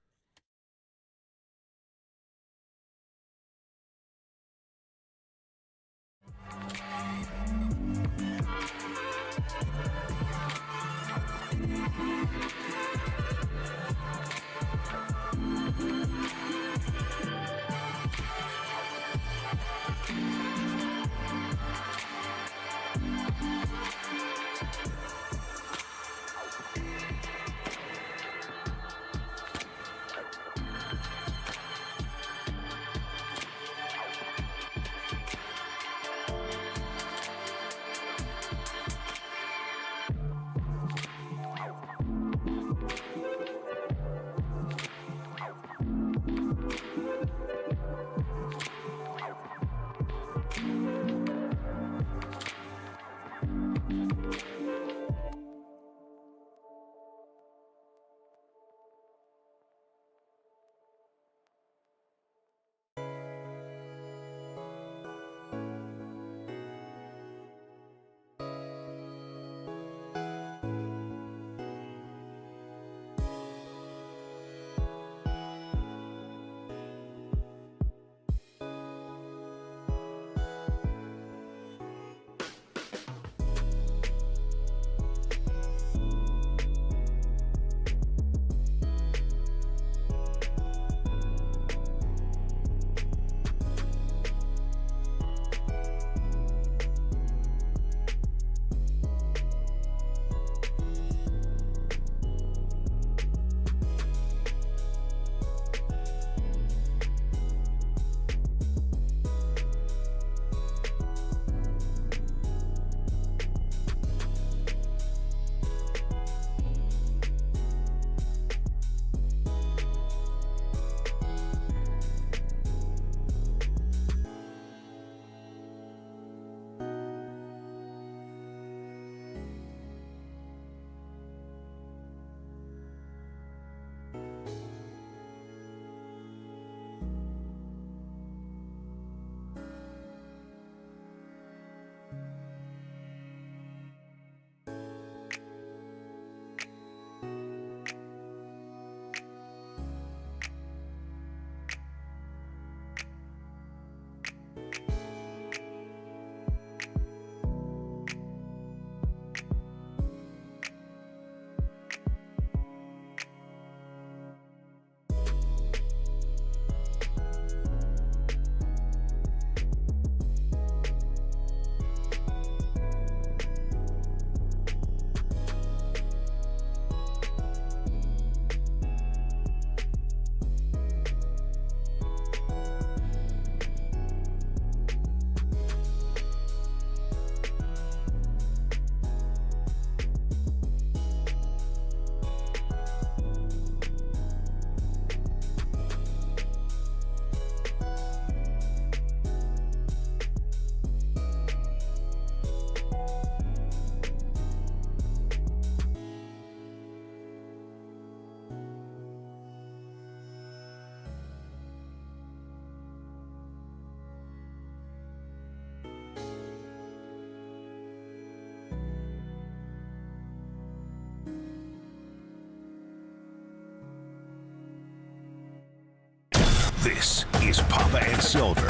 This is Papa and Silver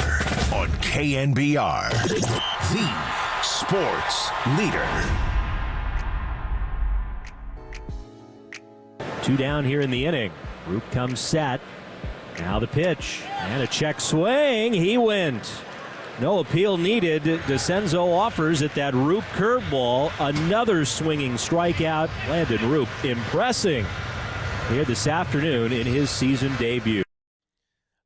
on KNBR, the sports leader. 2 down here in the inning. Roop comes set. Now the pitch and a check swing. He went. No appeal needed. DeCenzo offers at that Roop curveball. Another swinging strikeout. Landon Roop impressing here this afternoon in his season debut.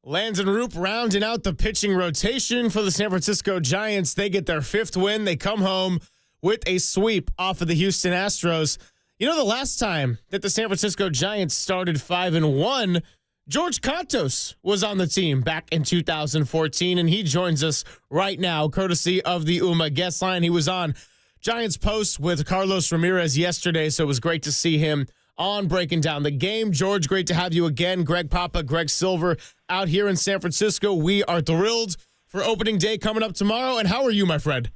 Landon Roop rounding out the pitching rotation for the San Francisco Giants. They get their 5th win. They come home with a sweep off of the Houston Astros. You know, the last time that the San Francisco Giants started 5-1, George Contos was on the team back in 2014, and he joins us right now, courtesy of the UMA guest line. He was on Giants Post with Carlos Ramirez yesterday, so it was great to see him on breaking down the game. George, great to have you again. Greg Papa, Greg Silver out here in San Francisco. We are thrilled for opening day coming up tomorrow. And how are you, my friend?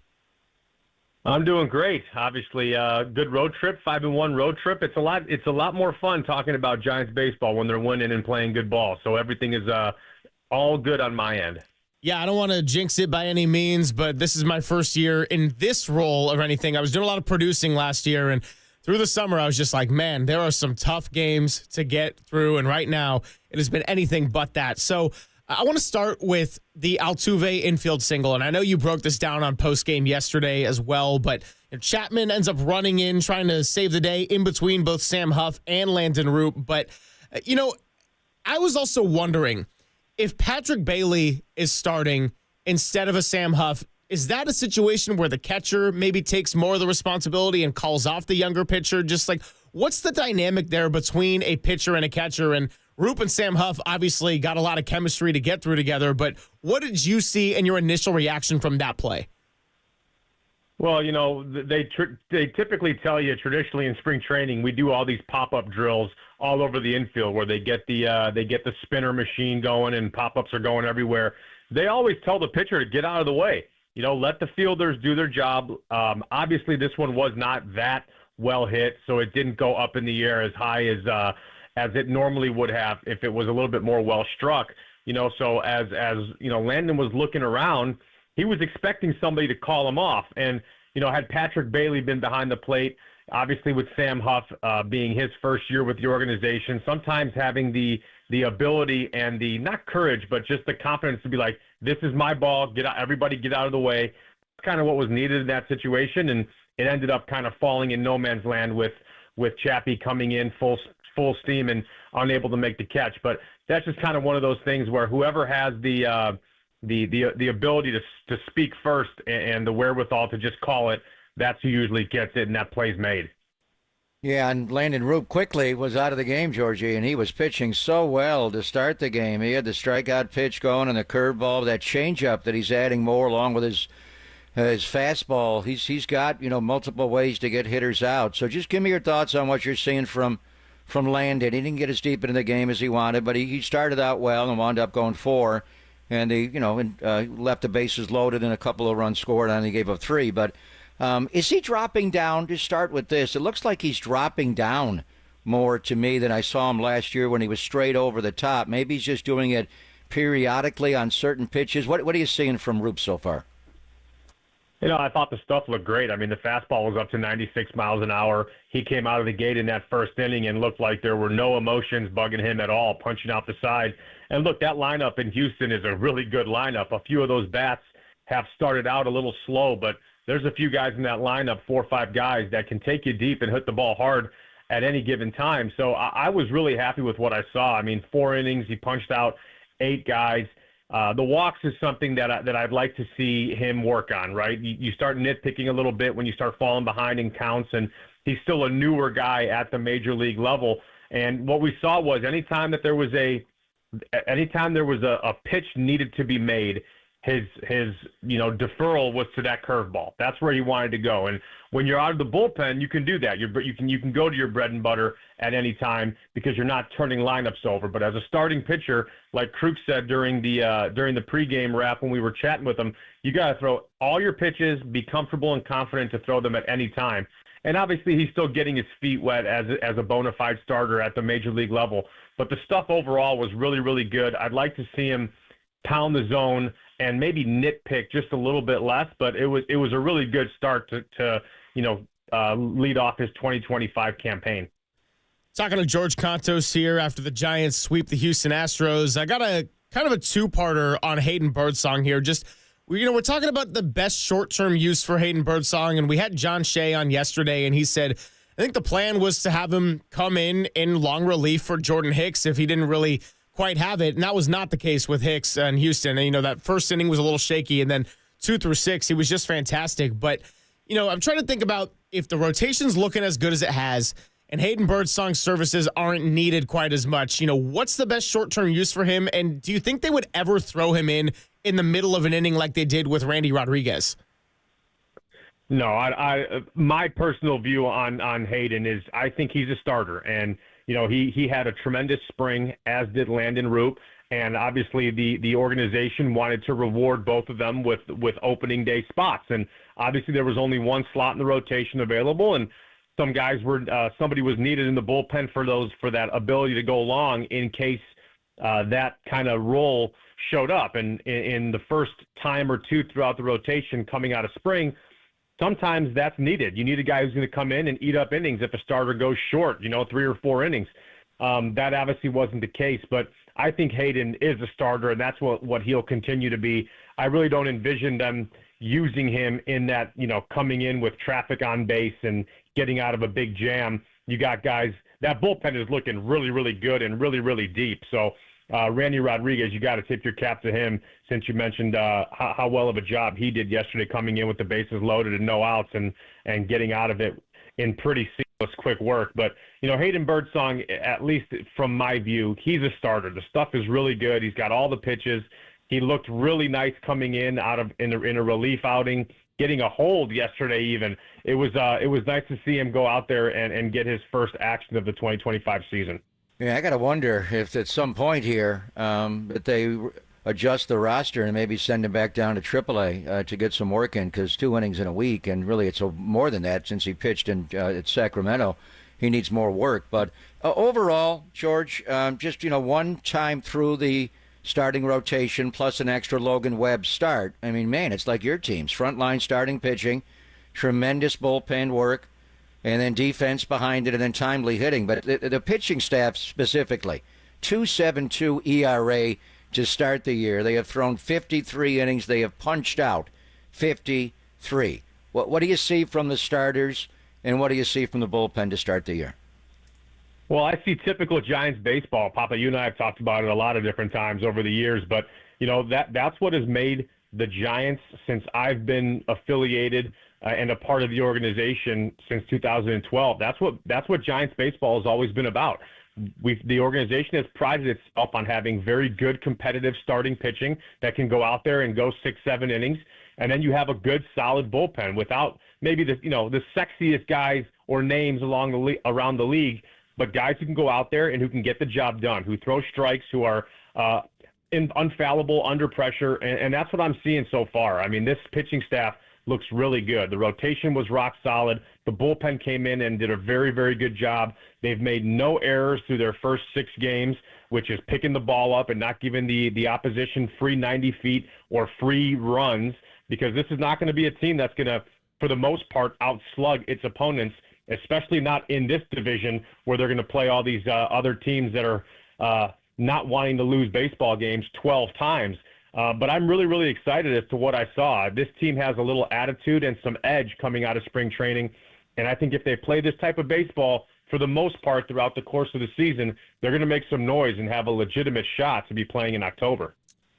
I'm doing great. Obviously, good road trip, 5-1 road trip. It's a lot more fun talking about Giants baseball when they're winning and playing good ball. So everything is all good on my end. Yeah, I don't want to jinx it by any means, but this is my first year in this role or anything. I was doing a lot of producing last year, and through the summer, I was just like, man, there are some tough games to get through, and right now it has been anything but that. So I want to start with the Altuve infield single, and I know you broke this down on postgame yesterday as well, but Chapman ends up running in, trying to save the day in between both Sam Huff and Landon Roop. But, I was also wondering, if Patrick Bailey is starting instead of a Sam Huff, is that a situation where the catcher maybe takes more of the responsibility and calls off the younger pitcher? Just like, what's the dynamic there between a pitcher and a catcher? And Roop and Sam Huff obviously got a lot of chemistry to get through together, but what did you see in your initial reaction from that play? Well, they typically tell you traditionally in spring training, we do all these pop-up drills all over the infield where they get the spinner machine going and pop-ups are going everywhere. They always tell the pitcher to get out of the way. Let the fielders do their job. Obviously, this one was not that well hit, so it didn't go up in the air as high as it normally would have if it was a little bit more well struck. So as Landon was looking around, he was expecting somebody to call him off. And had Patrick Bailey been behind the plate, obviously with Sam Huff being his first year with the organization, sometimes having the ability and the not courage, but just the confidence to be like, this is my ball. Get out, everybody get out of the way. That's kind of what was needed in that situation, and it ended up kind of falling in no man's land with Chappie coming in full steam and unable to make the catch. But that's just kind of one of those things where whoever has the ability to speak first and the wherewithal to just call it, that's who usually gets it, and that play's made. Yeah, and Landon Roop quickly was out of the game, Georgie, and he was pitching so well to start the game. He had the strikeout pitch going and the curveball, that changeup that he's adding more along with his fastball. He's got multiple ways to get hitters out. So just give me your thoughts on what you're seeing from Landon. He didn't get as deep into the game as he wanted, but he started out well and wound up going 4, and he left the bases loaded and a couple of runs scored, and he gave up 3. But is he dropping down? Just start with this. It looks like he's dropping down more to me than I saw him last year when he was straight over the top. Maybe he's just doing it periodically on certain pitches. What are you seeing from Roop so far? I thought the stuff looked great. I mean, the fastball was up to 96 miles an hour. He came out of the gate in that first inning and looked like there were no emotions bugging him at all, punching out the side. And look, that lineup in Houston is a really good lineup. A few of those bats have started out a little slow, but there's a few guys in that lineup, 4 or 5 guys that can take you deep and hit the ball hard at any given time. So I was really happy with what I saw. I mean, 4 innings, he punched out 8 guys. The walks is something that I'd like to see him work on, right? You start nitpicking a little bit when you start falling behind in counts, and he's still a newer guy at the major league level. And what we saw was anytime there was a pitch needed to be made, his deferral was to that curveball. That's where he wanted to go. And when you're out of the bullpen, you can do that. You can go to your bread and butter at any time because you're not turning lineups over. But as a starting pitcher, like Kruk said during the pregame wrap when we were chatting with him, you got to throw all your pitches, be comfortable and confident to throw them at any time. And obviously, he's still getting his feet wet as a bona fide starter at the major league level. But the stuff overall was really, really good. I'd like to see him pound the zone and maybe nitpick just a little bit less. But it was a really good start to lead off his 2025 campaign. Talking to George Contos here after the Giants sweep the Houston Astros. I got a kind of a two-parter on Hayden Birdsong here. Just we're talking about the best short-term use for Hayden Birdsong, and we had John Shea on yesterday, and he said, I think the plan was to have him come in long relief for Jordan Hicks if he didn't really quite have it, and that was not the case with Hicks in Houston. And, that first inning was a little shaky, and then 2 through 6, he was just fantastic. But, I'm trying to think about if the rotation's looking as good as it has and Hayden Birdsong's services aren't needed quite as much, what's the best short-term use for him? And do you think they would ever throw him in the middle of an inning like they did with Randy Rodriguez? No, my personal view on Hayden is I think he's a starter. And, he had a tremendous spring, as did Landon Roop. And obviously the organization wanted to reward both of them with opening day spots. And obviously there was only one slot in the rotation available. And some guys somebody was needed in the bullpen for that ability to go long in case that kind of role showed up. And in the first time or two throughout the rotation coming out of spring, sometimes that's needed. You need a guy who's going to come in and eat up innings if a starter goes short, 3 or 4 innings. That obviously wasn't the case, but I think Hayden is a starter, and that's what he'll continue to be. I really don't envision them using him in that, coming in with traffic on base and getting out of a big jam. You got guys, that bullpen is looking really, really good and really, really deep. So Randy Rodriguez, you got to tip your cap to him since you mentioned how well of a job he did yesterday coming in with the bases loaded and no outs and getting out of it in pretty seamless, quick work. But, Hayden Birdsong, at least from my view, he's a starter. The stuff is really good. He's got all the pitches. He looked really nice coming in in a relief outing, getting a hold yesterday even. It was nice to see him go out there and get his first action of the 2025 season. Yeah, I got to wonder if at some point here that they adjust the roster and maybe send him back down to AAA to get some work in, because 2 innings in a week, and really it's more than that since he pitched at Sacramento. He needs more work. But overall, George, just, one time through the starting rotation plus an extra Logan Webb start. I mean, man, it's like your team's frontline starting pitching, tremendous bullpen work, and then defense behind it, and then timely hitting. But the pitching staff specifically, 2.72 ERA to start the year. They have thrown 53 innings. They have punched out 53. What do you see from the starters, and what do you see from the bullpen to start the year? Well, I see typical Giants baseball. Papa, you and I have talked about it a lot of different times over the years, but that's what has made the Giants, since I've been affiliated and a part of the organization since 2012. That's what Giants baseball has always been about. The organization has prided itself on having very good competitive starting pitching that can go out there and go 6-7 innings, and then you have a good solid bullpen without maybe the sexiest guys or names around the league, but guys who can go out there and who can get the job done, who throw strikes, who are unfallible under pressure, and that's what I'm seeing so far. I mean, this pitching staff looks really good. The rotation was rock solid. The bullpen came in and did a very, very good job. They've made no errors through their first 6 games, which is picking the ball up and not giving the opposition free 90 feet or free runs, because this is not going to be a team that's going to, for the most part, outslug its opponents, especially not in this division where they're going to play all these other teams that are not wanting to lose baseball games 12 times. But I'm really, really excited as to what I saw. This team has a little attitude and some edge coming out of spring training. And I think if they play this type of baseball for the most part throughout the course of the season, they're going to make some noise and have a legitimate shot to be playing in October.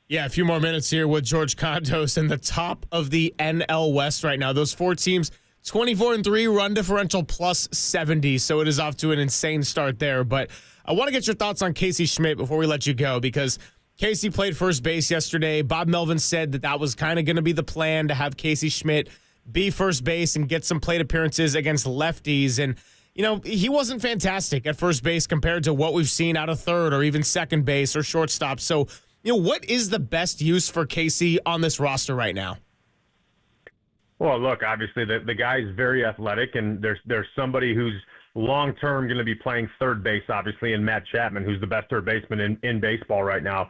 Yeah, a few more minutes here with George Contos in the top of the NL West right now. Those 4 teams, 24-3, run differential plus 70. So it is off to an insane start there. But I want to get your thoughts on Casey Schmidt before we let you go, because Casey played first base yesterday. Bob Melvin said that was kind of going to be the plan, to have Casey Schmidt be first base and get some plate appearances against lefties. And, he wasn't fantastic at first base compared to what we've seen out of third or even second base or shortstop. So, what is the best use for Casey on this roster right now? Well, look, obviously the guy's very athletic, and there's somebody who's long-term going to be playing third base, obviously, in Matt Chapman, who's the best third baseman in baseball right now.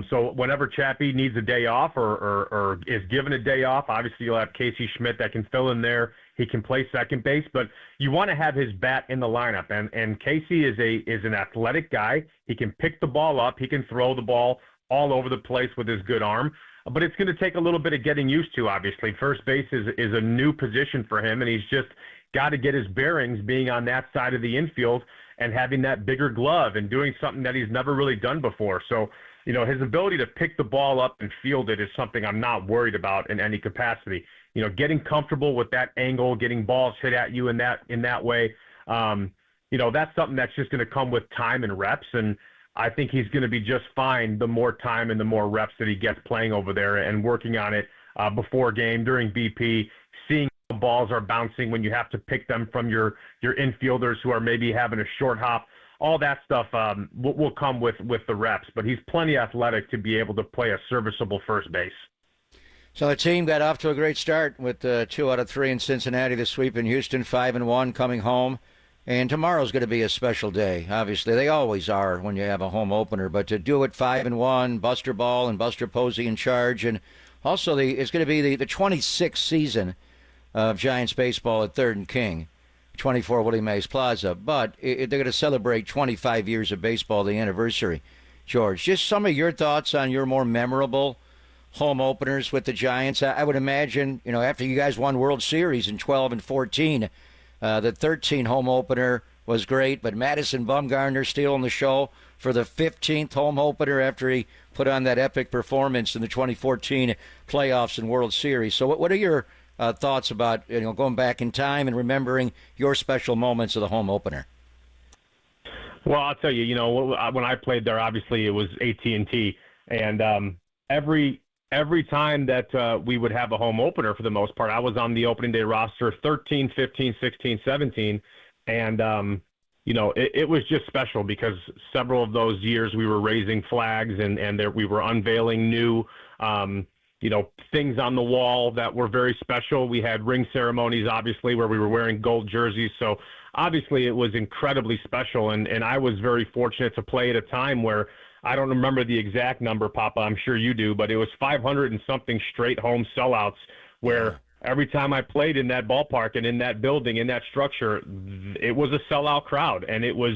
So whenever Chappie needs a day off or is given a day off, obviously you'll have Casey Schmidt that can fill in there. He can play second base, but you want to have his bat in the lineup. And Casey is an athletic guy. He can pick the ball up. He can throw the ball all over the place with his good arm. But it's going to take a little bit of getting used to, obviously. First base is a new position for him, and he's just got to get his bearings being on that side of the infield and having that bigger glove and doing something that he's never really done before. So, his ability to pick the ball up and field it is something I'm not worried about in any capacity. Getting comfortable with that angle, getting balls hit at you in that way, that's something that's just going to come with time and reps. And I think he's going to be just fine the more time and the more reps that he gets playing over there and working on it before game, during BP, seeing how balls are bouncing when you have to pick them from your infielders who are maybe having a short hop. All that stuff will come with the reps, but he's plenty athletic to be able to play a serviceable first base. So the team got off to a great start with 2 out of 3 in Cincinnati, the sweep in Houston, 5-1 coming home. And tomorrow's going to be a special day. Obviously, they always are when you have a home opener. But to do it 5-1, Buster Ball and Buster Posey in charge, and also it's going to be the 26th season of Giants baseball at 3rd and King, 24 Willie Mays Plaza. But they're going to celebrate 25 years of baseball, the anniversary. George, just some of your thoughts on your more memorable home openers with the Giants. I would imagine, after you guys won World Series in 12 and 14, the 13 home opener was great, but Madison Bumgarner stealing the show for the 15th home opener after he put on that epic performance in the 2014 playoffs and World Series. So what are your thoughts about going back in time and remembering your special moments of the home opener? Well, I'll tell you, when I played there, obviously it was AT&T, and every time that we would have a home opener, for the most part, I was on the opening day roster 13, 15, 16, 17. And, it was just special because several of those years we were raising flags and we were unveiling new, things on the wall that were very special. We had ring ceremonies, obviously, where we were wearing gold jerseys. So obviously it was incredibly special. And I was very fortunate to play at a time where I don't remember the exact number, Papa. I'm sure you do, but it was 500 and something straight home sellouts where every time I played in that ballpark and in that building, in that structure, it was a sellout crowd. And it was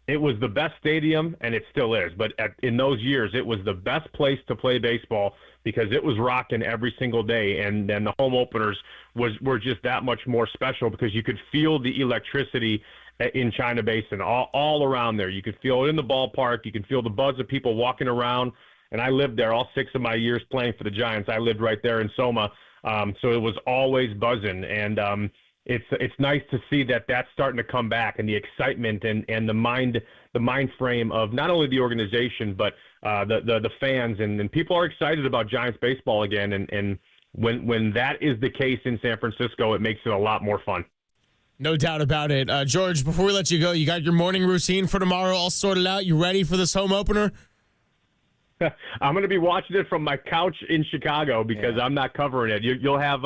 the best stadium, and it still is. But in those years, it was the best place to play baseball because it was rocking every single day. And then the home openers were just that much more special because you could feel the electricity in China Basin, all around there. You could feel it in the ballpark. You can feel the buzz of people walking around. And I lived there all 6 of my years playing for the Giants. I lived right there in Soma. So it was always buzzing. And it's nice to see that that's starting to come back, and the excitement and the mind frame of not only the organization, but the fans. And people are excited about Giants baseball again. And when that is the case in San Francisco, it makes it a lot more fun. No doubt about it. George, before we let you go, you got your morning routine for tomorrow all sorted out? You ready for this home opener? I'm going to be watching it from my couch in Chicago because I'm not covering it. You'll have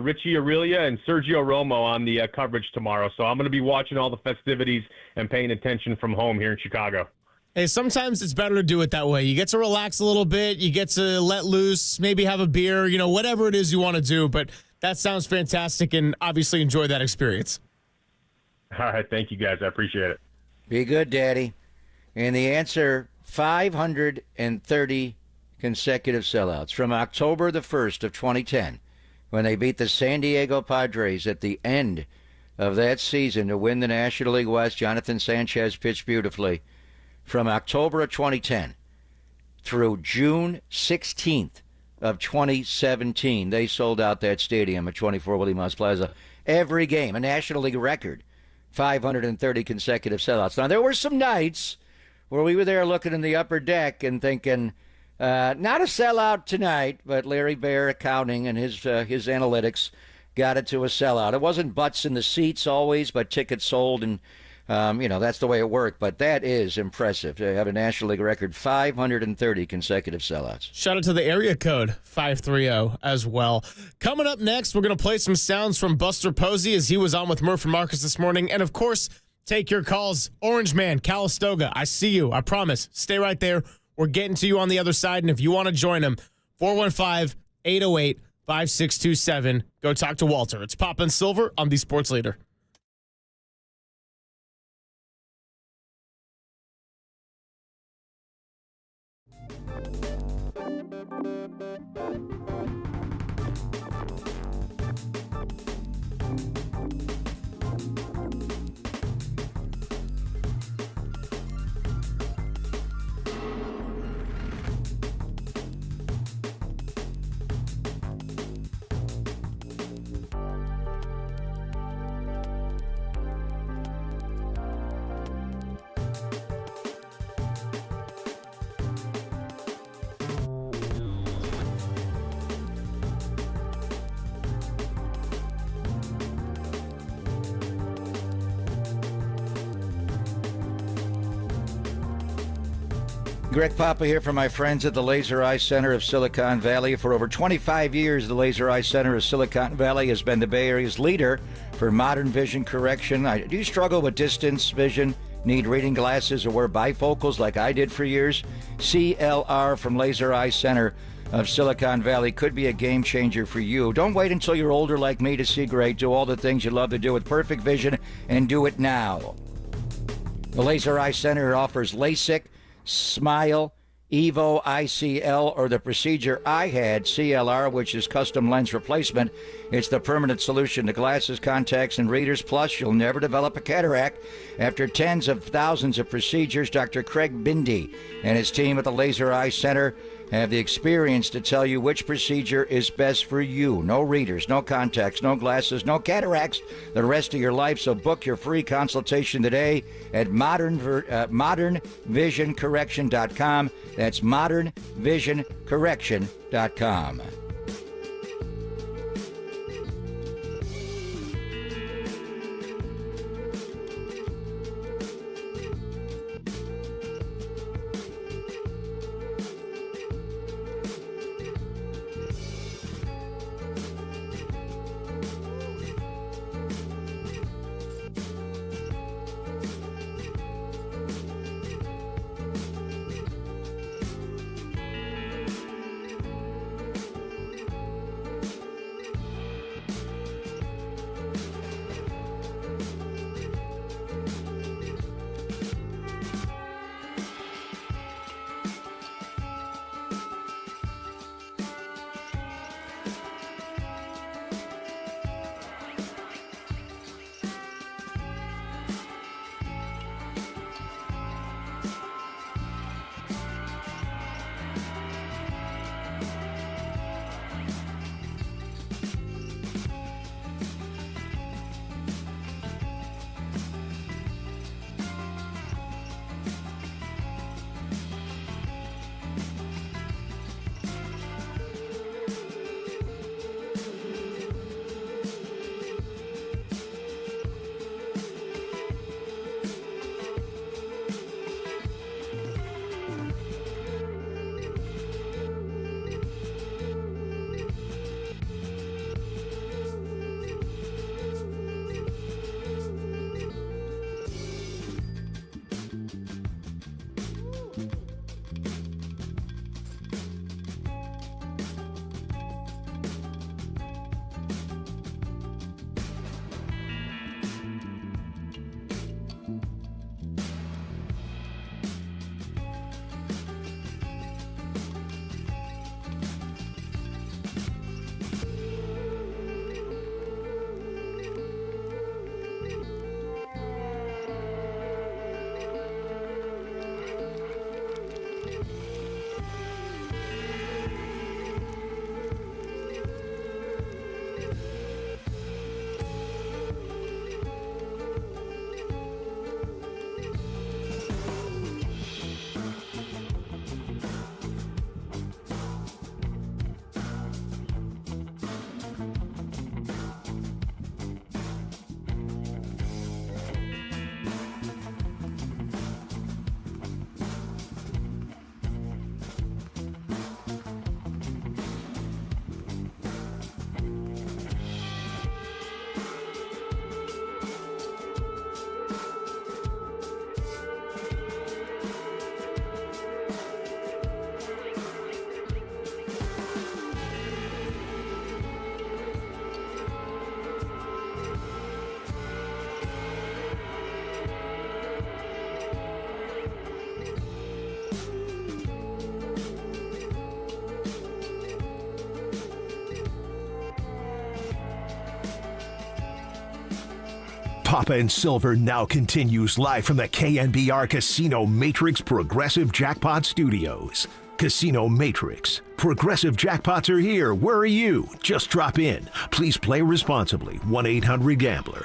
Richie Aurelia and Sergio Romo on the coverage tomorrow. So I'm going to be watching all the festivities and paying attention from home here in Chicago. Hey, sometimes it's better to do it that way. You get to relax a little bit. You get to let loose, maybe have a beer, whatever it is you want to do. But that sounds fantastic, and obviously enjoy that experience. All right. Thank you, guys. I appreciate it. Be good, Daddy. And the answer, 530 consecutive sellouts from October the 1st of 2010, when they beat the San Diego Padres at the end of that season to win the National League West. Jonathan Sanchez pitched beautifully. From October of 2010 through June 16th of 2017, they sold out that stadium at 24 Willie Mays Plaza. Every game, a National League record, 530 consecutive sellouts. Now, there were some nights where we were there looking in the upper deck and thinking, not a sellout tonight, but Larry Bear accounting and his analytics got it to a sellout. It wasn't butts in the seats always, but tickets sold, and that's the way it worked. But that is impressive to have a National League record 530 consecutive sellouts. Shout out to the area code 530 as well. Coming up next, we're going to play some sounds from Buster Posey as he was on with Murph and Marcus this morning. And, of course, take your calls. Orange Man, Calistoga, I see you. I promise. Stay right there. We're getting to you on the other side. And if you want to join him, 415-808-5627. Go talk to Walter. It's Pop and Silver on the Sports Leader. Greg Papa here from my friends at the Laser Eye Center of Silicon Valley. For over 25 years, the Laser Eye Center of Silicon Valley has been the Bay Area's leader for modern vision correction. Do you struggle with distance vision, need reading glasses, or wear bifocals like I did for years? CLR from Laser Eye Center of Silicon Valley could be a game changer for you. Don't wait until you're older like me to see great. Do all the things you love to do with perfect vision and do it now. The Laser Eye Center offers LASIK, Smile, Evo, ICL, or the procedure I had, CLR, which is custom lens replacement. It's the permanent solution to glasses, contacts, and readers. Plus, you'll never develop a cataract. After tens of thousands of procedures, Dr. Craig Bindi and his team at the Laser Eye Center have the experience to tell you which procedure is best for you. No readers, no contacts, no glasses, no cataracts the rest of your life. So book your free consultation today at modernvisioncorrection.com. That's modernvisioncorrection.com. Papa and Silver now continues live from the KNBR Casino Matrix Progressive Jackpot Studios. Casino Matrix. Progressive jackpots are here. Where are you? Just drop in. Please play responsibly. 1-800-GAMBLER.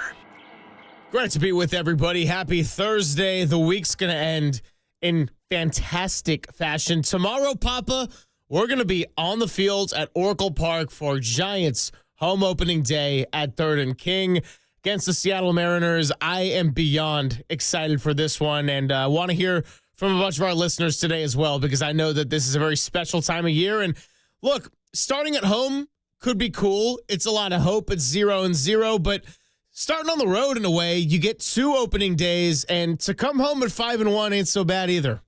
Great to be with everybody. Happy Thursday. The week's going to end in fantastic fashion. Tomorrow, Papa, we're going to be on the field at Oracle Park for Giants home opening day at 3rd and King against the Seattle Mariners. I am beyond excited for this one, and I want to hear from a bunch of our listeners today as well, because I know that this is a very special time of year. And look, starting at home could be cool. It's a lot of hope. It's 0-0, but starting on the road in a way, you get 2 opening days, and to come home at 5-1 ain't so bad either.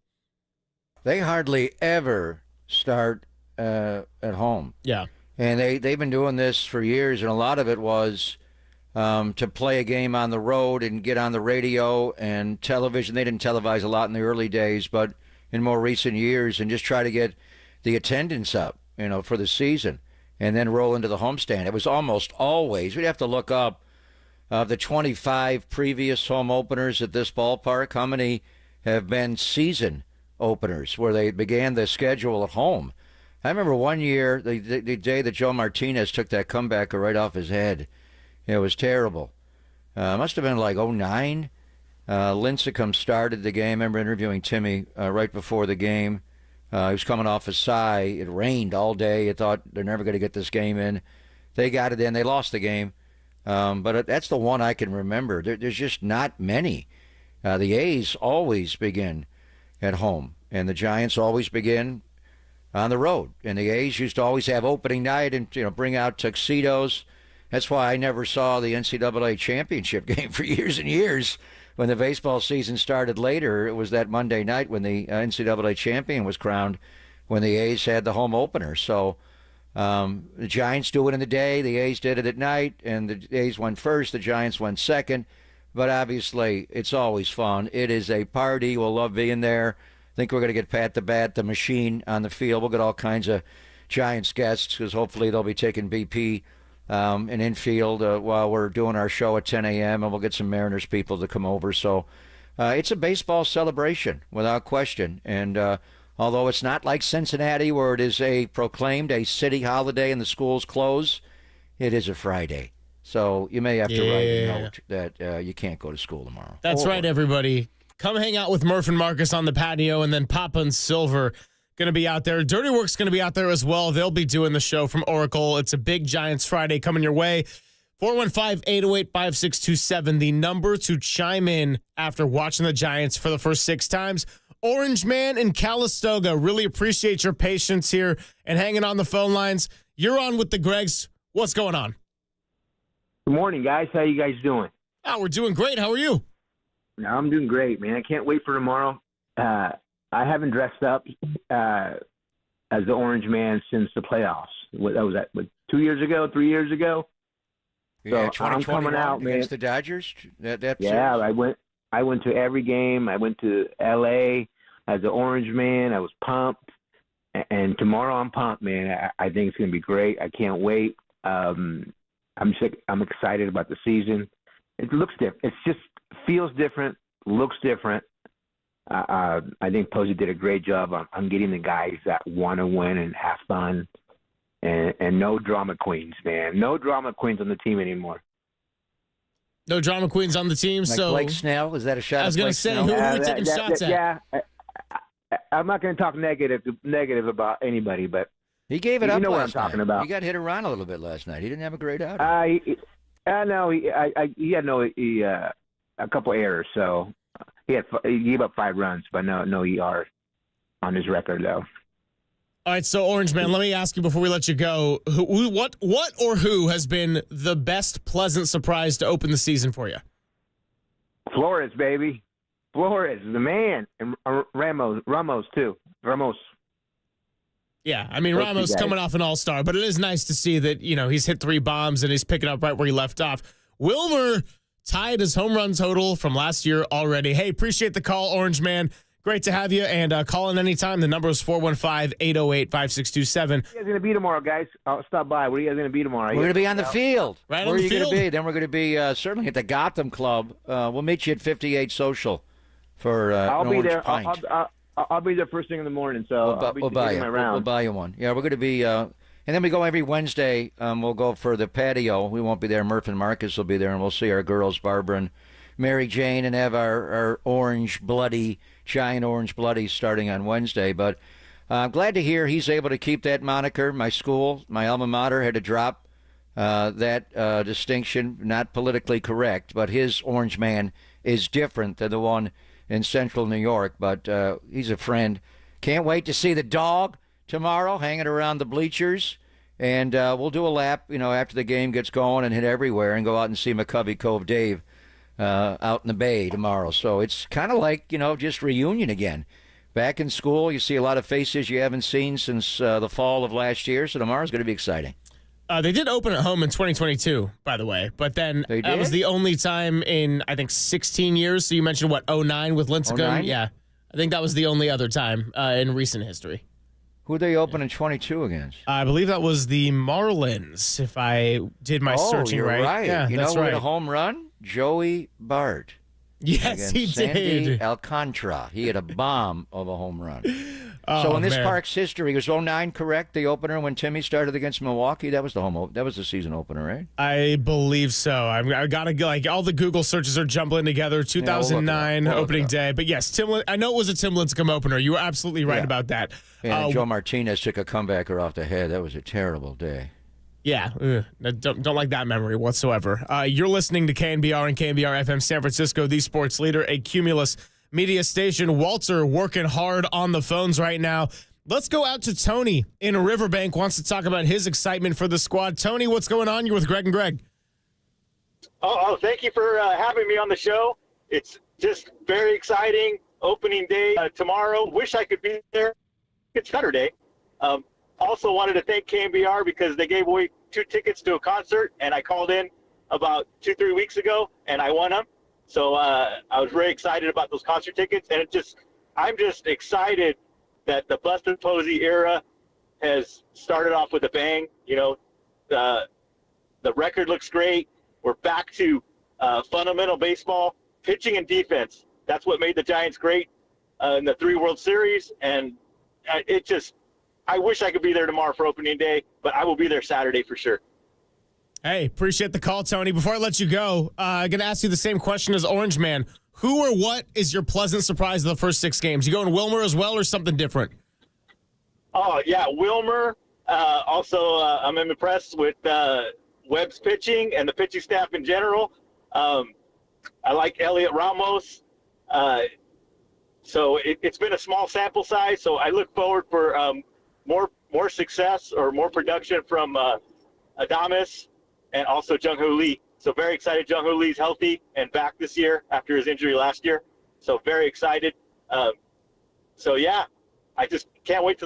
They hardly ever start at home. Yeah. And they've been doing this for years, and a lot of it was to play a game on the road and get on the radio and television. They didn't televise a lot in the early days, but in more recent years, and just try to get the attendance up, for the season, and then roll into the homestand. It was almost always, we'd have to look up the 25 previous home openers at this ballpark, how many have been season openers where they began the schedule at home. I remember one year, the day that Joe Martinez took that comeback right off his head. It was terrible. Must have been like 2009. Lincecum started the game. I remember interviewing Timmy right before the game. He was coming off a sigh. It rained all day. I thought they're never going to get this game in. They got it in. They lost the game. But that's the one I can remember. There's just not many. The A's always begin at home, and the Giants always begin on the road. And the A's used to always have opening night and bring out tuxedos. That's why I never saw the NCAA championship game for years and years. When the baseball season started later, it was that Monday night when the NCAA champion was crowned, when the A's had the home opener. So the Giants do it in the day, the A's did it at night, and the A's went first, the Giants went second. But obviously, it's always fun. It is a party. We'll love being there. I think we're going to get Pat the Bat, the machine, on the field. We'll get all kinds of Giants guests, because hopefully they'll be taking BP in infield while we're doing our show at 10 a.m., and we'll get some Mariners people to come over. So it's a baseball celebration, without question. And although it's not like Cincinnati, where it is proclaimed a city holiday and the schools close, it is a Friday. So you may have to write a note that you can't go to school tomorrow. That's right, everybody. Come hang out with Murph and Marcus on the patio, and then Papa and Silver going to be out there. Dirty Work's going to be out there as well. They'll be doing the show from Oracle. It's a big Giants Friday coming your way. 415-808-5627, the number to chime in after watching the Giants for the first 6 times. Orange Man in Calistoga, really appreciate your patience here and hanging on the phone lines. You're on with the Gregs. What's going on? Good morning, guys. How you guys doing? Oh, we're doing great. How are you? No, I'm doing great, man. I can't wait for tomorrow. I haven't dressed up as the Orange Man since the playoffs. What was that? 2 years ago? 3 years ago? Yeah, so I'm coming out, man. Against the Dodgers? Yeah, series? I went to every game. I went to L.A. as the Orange Man. I was pumped. And tomorrow I'm pumped, man. I think it's going to be great. I can't wait. I'm excited about the season. It looks different. It just feels different, looks different. I think Posey did a great job on getting the guys that want to win and have fun, and no drama queens, man. No drama queens on the team anymore. No drama queens on the team. Like so Blake Snell? Is that a shot? I was going to say, who are we taking shots at? Yeah, I'm not going to talk negative about anybody, but he gave it up. You know what I'm talking about. He got hit around a little bit last night. He didn't have a great outing. No, he had a couple errors, so he gave up 5 runs, but no ER on his record though. All right, so Orange Man, let me ask you before we let you go, what or who has been the best pleasant surprise to open the season for you? Flores, baby. Flores, the man. And Ramos, too. Ramos. Yeah, I mean, Ramos coming off an all-star, but it is nice to see that, he's hit 3 bombs and he's picking up right where he left off. Wilmer tied his home run total from last year already. Hey, appreciate the call, Orange Man. great to have you, and call in anytime. The number is 415-808-5627. What are you guys going to be tomorrow, guys? I'll stop by. What are you guys going to be tomorrow? We're going to be on the field. Right Where on are the you going field? to be? Then we're going to be certainly at the Gotham Club. We'll meet you at 58 Social for I'll an be orange there. pint. I'll be there first thing in the morning, so We'll buy you. We'll buy you one. Yeah, we're going to be, and then we go every Wednesday. We'll go for the patio. We won't be there. Murph and Marcus will be there, and we'll see our girls, Barbara and Mary Jane, and have our giant orange bloody starting on Wednesday. But I'm glad to hear he's able to keep that moniker. My school, my alma mater, had to drop that distinction. Not politically correct, but his orange man is different than the one in central New York, but he's a friend. Can't wait to see the dog tomorrow hanging around the bleachers, and we'll do a lap, after the game gets going and hit everywhere and go out and see McCovey Cove Dave out in the Bay tomorrow. So it's kind of like, just reunion again. Back in school, you see a lot of faces you haven't seen since the fall of last year, so tomorrow's going to be exciting. They did open at home in 2022, by the way, but then that was the only time in, I think, 16 years. So you mentioned, 09 with Lincecum? 09? Yeah. I think that was the only other time in recent history. Who they open in 22 against? I believe that was the Marlins, if I did my searching you're right. Yeah, you that's know who right. had a home run? Joey Bart. Yes, he Sandy did. Alcantara. He had a bomb of a home run. So in this park's history, was 09 correct? The opener when Timmy started against Milwaukee? That was that was the season opener, right? I believe so. I gotta go. Like, all the Google searches are jumbling together. 2009 opening day. But yes, I know it was a Tim Lincecum opener. You were absolutely right about that. And Joe Martinez took a comebacker off the head. That was a terrible day. Yeah, don't like that memory whatsoever. You're listening to KNBR and KNBR FM San Francisco, the sports leader, a Cumulus media station. Walter working hard on the phones right now. Let's go out to Tony in Riverbank. Wants to talk about his excitement for the squad. Tony, what's going on? You're with Greg and Greg. Oh, thank you for having me on the show. It's just very exciting. Opening day tomorrow. Wish I could be there. It's Saturday. Also wanted to thank KNBR because they gave away 2 tickets to a concert, and I called in about 2-3 weeks ago, and I won them. So I was very excited about those concert tickets, and I'm just excited that the Buster Posey era has started off with a bang. The record looks great. We're back to fundamental baseball, pitching and defense. That's what made the Giants great in the 3 World Series, and I wish I could be there tomorrow for opening day, but I will be there Saturday for sure. Hey, appreciate the call, Tony. Before I let you go, I'm going to ask you the same question as Orange Man. Who or what is your pleasant surprise of the first 6 games? You going Wilmer as well or something different? Oh, yeah, Wilmer. Also, I'm impressed with Webb's pitching and the pitching staff in general. I like Elliot Ramos. So it's been a small sample size, so I look forward for more success or more production from Adames and also Jung-Hoo Lee. So very excited Jung-Hoo Lee's healthy and back this year after his injury last year. So very excited. So, yeah, I just can't wait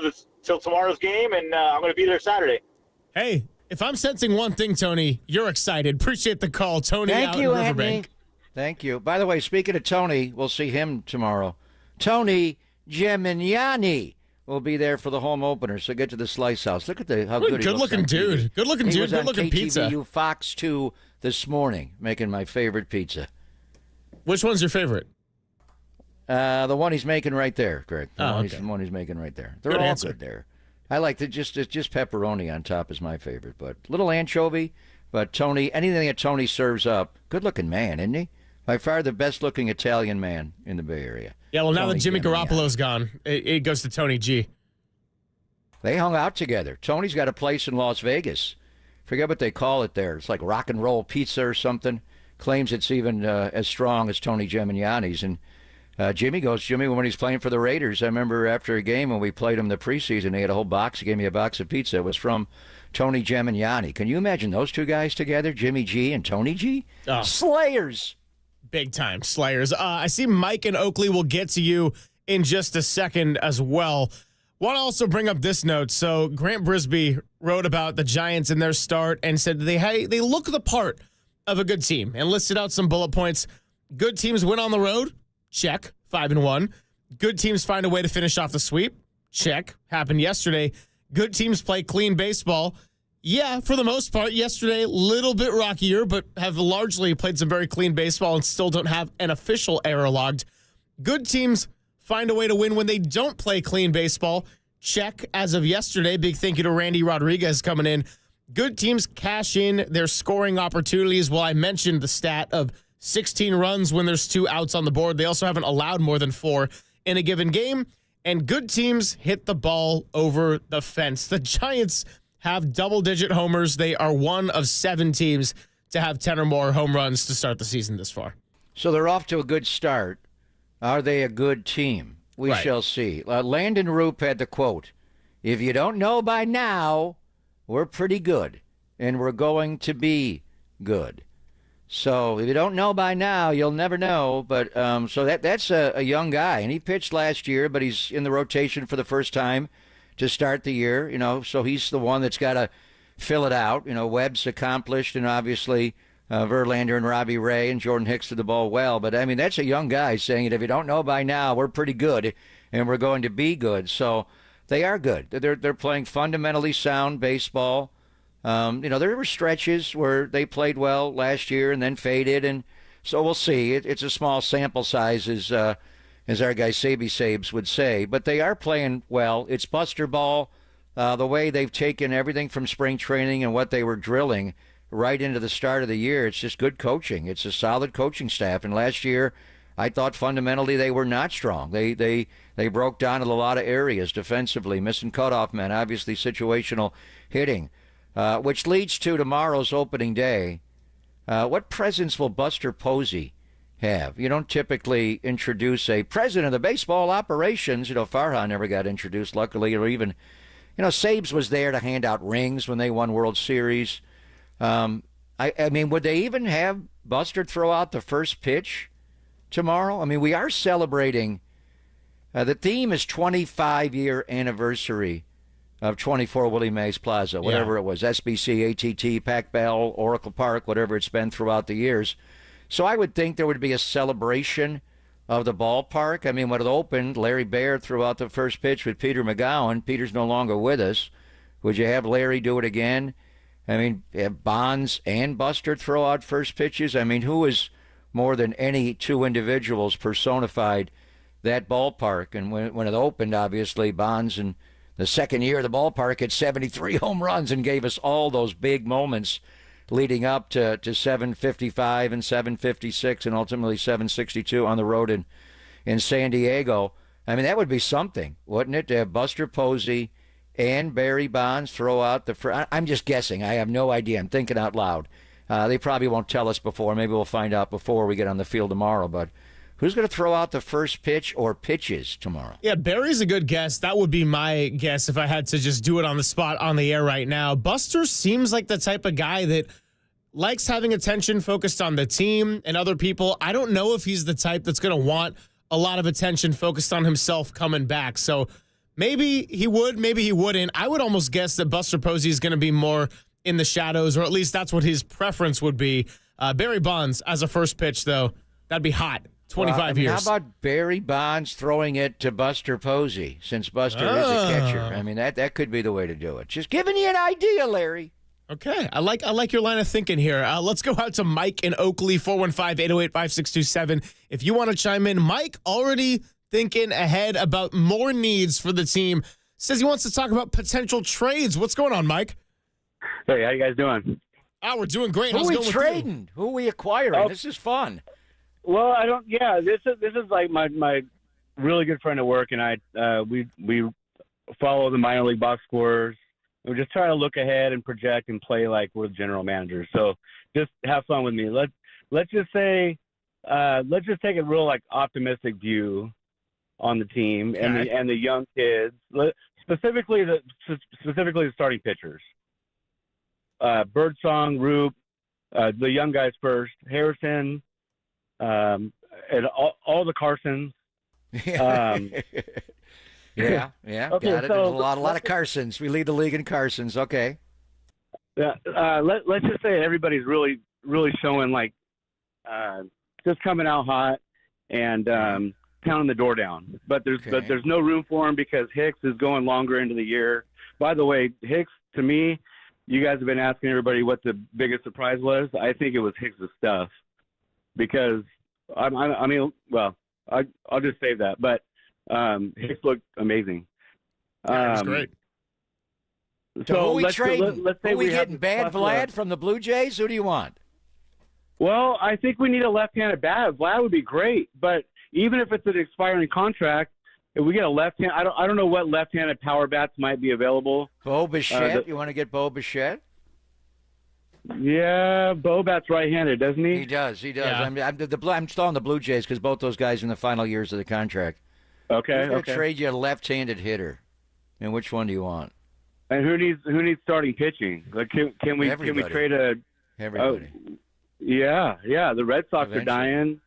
till tomorrow's game, and I'm going to be there Saturday. Hey, if I'm sensing one thing, Tony, you're excited. Appreciate the call, Tony. Thank out you, in Riverbank. Anthony. Thank you. By the way, speaking of Tony, we'll see him tomorrow. Tony Gemignani will be there for the home opener. So get to the Slice House. Look at how good he looks. Good-looking on dude. TV. Good-looking He dude. was on Good-looking pizza. KTVU Fox 2 this morning, making my favorite pizza. Which one's your favorite? The one he's making right there, Greg. The okay. one he's making right there. They're Good all answer. good there. I like just pepperoni on top is my favorite, but little anchovy. But Tony, anything that Tony serves up, good-looking man, isn't he? By far the best-looking Italian man in the Bay Area. Yeah, well, now Tony that Jimmy Gemignani. Garoppolo's gone, it goes to Tony G. They hung out together. Tony's got a place in Las Vegas. Forget what they call it there. It's like rock and roll pizza or something. Claims it's even as strong as Tony Gemignani's. And Jimmy, when he's playing for the Raiders, I remember after a game when we played him the preseason, he had a whole box. He gave me a box of pizza. It was from Tony Gemignani. Can you imagine those two guys together, Jimmy G and Tony G? Oh. Slayers. Big time Slayers. I see Mike and Oakley will get to you in just a second as well. Want to also bring up this note. So Grant Brisbee wrote about the Giants in their start and said they look the part of a good team and listed out some bullet points. Good teams win on the road. Check. 5-1. Good teams find a way to finish off the sweep. Check. Happened yesterday. Good teams play clean baseball. Yeah, for the most part, yesterday, a little bit rockier, but have largely played some very clean baseball and still don't have an official error logged. Good teams find a way to win when they don't play clean baseball. Check as of yesterday. Big thank you to Randy Rodriguez coming in. Good teams cash in their scoring opportunities. Well, I mentioned the stat of 16 runs when there's 2 outs on the board. They also haven't allowed more than 4 in a given game. And good teams hit the ball over the fence. The Giants have double-digit homers. They are one of 7 teams to have 10 or more home runs to start the season this far. So they're off to a good start. Are they a good team? We shall see. Landon Roop had the quote, "If you don't know by now, we're pretty good, and we're going to be good." So if you don't know by now, you'll never know. But so that's a young guy, and he pitched last year, but he's in the rotation for the first time to start the year. So he's the one that's got to fill it out. Webb's accomplished, and obviously Verlander and Robbie Ray and Jordan Hicks did the ball well. But I mean, that's a young guy saying that if you don't know by now, we're pretty good, and we're going to be good. So they are good. They're playing fundamentally sound baseball. There were stretches where they played well last year and then faded, and so we'll see. It's a small sample size, as our guy Saby Sabes would say, but they are playing well. It's Buster Ball, the way they've taken everything from spring training and what they were drilling right into the start of the year. It's just good coaching. It's a solid coaching staff, and last year I thought fundamentally they were not strong. They broke down in a lot of areas defensively, missing cutoff men, obviously situational hitting. Which leads to tomorrow's opening day. What presence will Buster Posey have? You don't typically introduce a president of the baseball operations. Farhan never got introduced, luckily, or even, Sabes was there to hand out rings when they won World Series. I mean, would they even have Buster throw out the first pitch tomorrow? I mean, we are celebrating. The theme is 25-year anniversary of 24 Willie Mays Plaza, whatever it was, SBC, ATT, Pac Bell, Oracle Park, whatever it's been throughout the years. So I would think there would be a celebration of the ballpark. I mean, when it opened, Larry Baer threw out the first pitch with Peter McGowan. Peter's no longer with us. Would you have Larry do it again? I mean, have Bonds and Buster throw out first pitches? I mean, who is more than any 2 individuals personified that ballpark? And when it opened, obviously, Bonds and the second year of the ballpark had 73 home runs and gave us all those big moments leading up to 755 and 756 and ultimately 762 on the road in San Diego. I mean, that would be something, wouldn't it, to have Buster Posey and Barry Bonds throw out I'm just guessing. I have no idea. I'm thinking out loud. They probably won't tell us before. Maybe we'll find out before we get on the field tomorrow. But who's going to throw out the first pitch or pitches tomorrow? Yeah, Barry's a good guess. That would be my guess if I had to just do it on the spot on the air right now. Buster seems like the type of guy that likes having attention focused on the team and other people. I don't know if he's the type that's going to want a lot of attention focused on himself coming back. So maybe he would, maybe he wouldn't. I would almost guess that Buster Posey is going to be more in the shadows, or at least that's what his preference would be. Barry Bonds as a first pitch, though, that'd be hot. 25 years. How about Barry Bonds throwing it to Buster Posey, since Buster is a catcher? I mean, that could be the way to do it. Just giving you an idea, Larry. Okay, I like your line of thinking here. Let's go out to Mike in Oakley, 415-808-5627. If you want to chime in, Mike already thinking ahead about more needs for the team. Says he wants to talk about potential trades. What's going on, Mike? Hey, how you guys doing? We're doing great. Who are we trading? Who are we acquiring? Oh. This is fun. Well, I don't. Yeah, this is like my really good friend at work, and I we follow the minor league box scores. We're just trying to look ahead and project and play like we're the general managers. So just have fun with me. Let's just say let's just take a real like optimistic view on the team and the young kids, specifically the starting pitchers. Birdsong, Roop, the young guys first. Harrison. And all the Carsons. Yeah, okay, got it. So, a lot of Carsons. We lead the league in Carsons. Okay. Yeah. Let's just say everybody's really, really showing like just coming out hot, and pounding the door down. But there's no room for him because Hicks is going longer into the year. By the way, Hicks, to me, you guys have been asking everybody what the biggest surprise was. I think it was Hicks' stuff because I'll just save that. But Hicks looked amazing. Yeah, it was great. So who we let's say we have getting? this Bad plethora. Vlad from the Blue Jays? Who do you want? Well, I think we need a left-handed bat. Vlad would be great, but even if it's an expiring contract, if we get a left-hand, I don't know what left-handed power bats might be available. Bo Bichette? You want to get Bo Bichette? Yeah, Bobat's right-handed, doesn't he? He does. Yeah. I'm still on the Blue Jays because both those guys are in the final years of the contract. Okay. We're going to trade you a left-handed hitter. And which one do you want? And who needs starting pitching? Like, can we trade everybody? Yeah. The Red Sox are dying.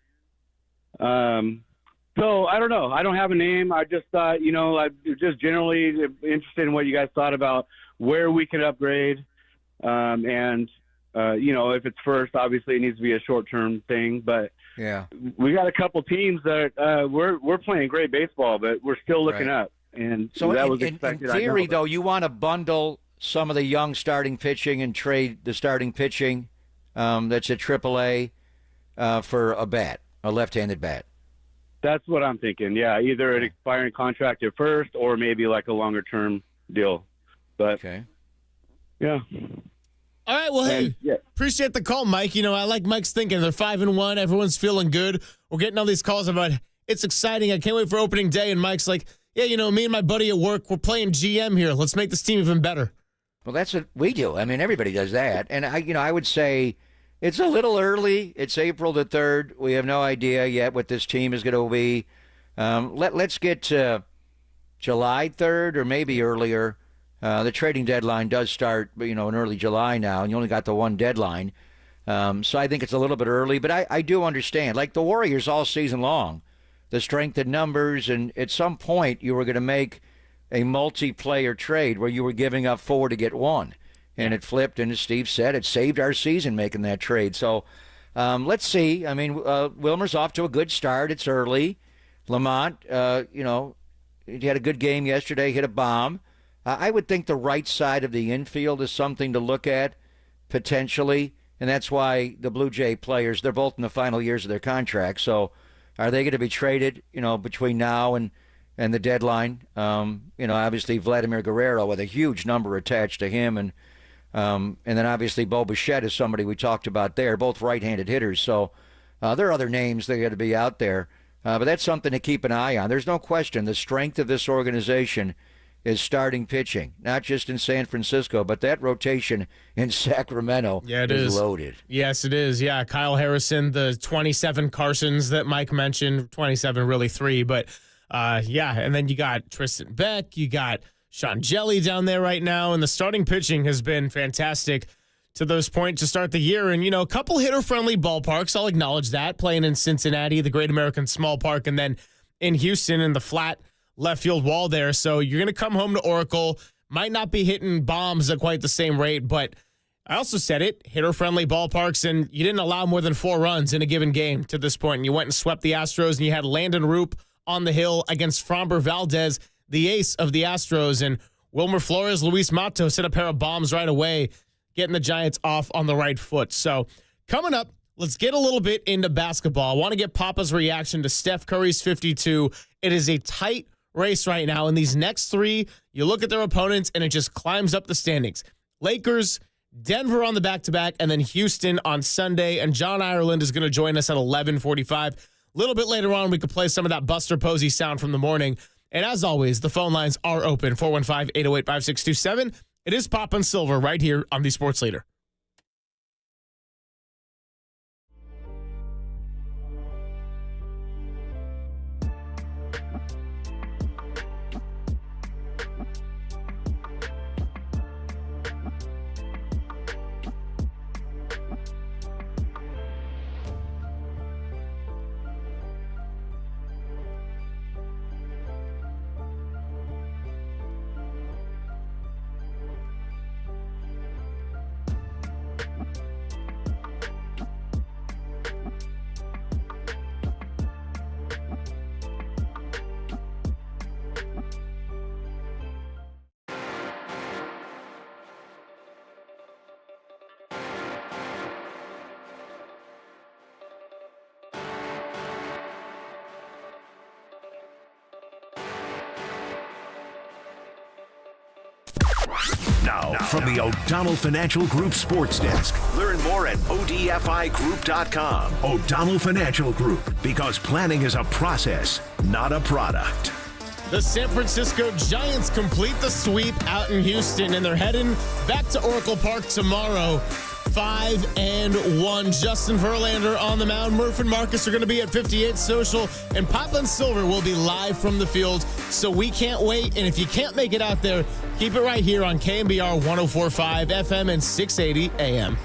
So I don't know. I don't have a name. I just thought, I'm just generally interested in what you guys thought about where we could upgrade. If it's first, obviously it needs to be a short-term thing. But yeah, we got a couple teams that we're playing great baseball, but we're still looking up. And so that was in expected. theory, though, you want to bundle some of the young starting pitching and trade the starting pitching that's at AAA for a left-handed bat. That's what I'm thinking. Yeah, either an expiring contract at first or maybe like a longer-term deal. But yeah. All right, well, hey, appreciate the call, Mike. I like Mike's thinking. They're 5-1. Everyone's feeling good. We're getting all these calls about it's exciting. I can't wait for opening day. And Mike's like, yeah, me and my buddy at work, we're playing GM here. Let's make this team even better. Well, that's what we do. I mean, everybody does that. And I would say it's a little early. It's April the 3rd. We have no idea yet what this team is going to be. Let's get to July 3rd or maybe earlier. The trading deadline does start, in early July now, and you only got the one deadline. So I think it's a little bit early, but I do understand. Like the Warriors all season long, the strength in numbers, and at some point you were going to make a multiplayer trade where you were giving up 4 to get 1. And it flipped, and as Steve said, it saved our season making that trade. So let's see. I mean, Wilmer's off to a good start. It's early. Lamont, he had a good game yesterday, hit a bomb. I would think the right side of the infield is something to look at potentially, and that's why the Blue Jay players, they're both in the final years of their contract. So are they going to be traded, between now and the deadline? Obviously Vladimir Guerrero with a huge number attached to him, and then obviously Bo Bichette is somebody we talked about there, both right-handed hitters. So there are other names that are going to be out there, but that's something to keep an eye on. There's no question the strength of this organization is starting pitching, not just in San Francisco, but that rotation in Sacramento is loaded. Yes, it is. Yeah, Kyle Harrison, the 27 Carsons that Mike mentioned, 27, really 3. But, and then you got Tristan Beck, you got Sean Jelly down there right now, and the starting pitching has been fantastic to those points to start the year. And, a couple hitter-friendly ballparks, I'll acknowledge that, playing in Cincinnati, the Great American Small Park, and then in Houston in the flat left field wall there. So you're going to come home to Oracle. Might not be hitting bombs at quite the same rate, but I also said it, hitter-friendly ballparks, and you didn't allow more than 4 runs in a given game to this point. And you went and swept the Astros, and you had Landon Roop on the hill against Framber Valdez, the ace of the Astros, and Wilmer Flores, Luis Matos hit a pair of bombs right away, getting the Giants off on the right foot. So coming up, let's get a little bit into basketball. I want to get Papa's reaction to Steph Curry's 52. It is a tight race right now. In these next 3, you look at their opponents, and it just climbs up the standings. Lakers, Denver on the back-to-back, and then Houston on Sunday. And John Ireland is going to join us at 11:45. A little bit later on, we could play some of that Buster Posey sound from the morning. And as always, the phone lines are open, 415-808-5627. It is Pop and Silver right here on the Sports Leader. Now, from the O'Donnell Financial Group Sports Desk. Learn more at odfigroup.com. O'Donnell Financial Group, because planning is a process, not a product. The San Francisco Giants complete the sweep out in Houston, and they're heading back to Oracle Park tomorrow. 5-1. Justin Verlander on the mound. Murph and Marcus are going to be at 58 Social, and Papa and Silver will be live from the field. So we can't wait. And if you can't make it out there, keep it right here on KNBR 104.5 FM and 680 AM.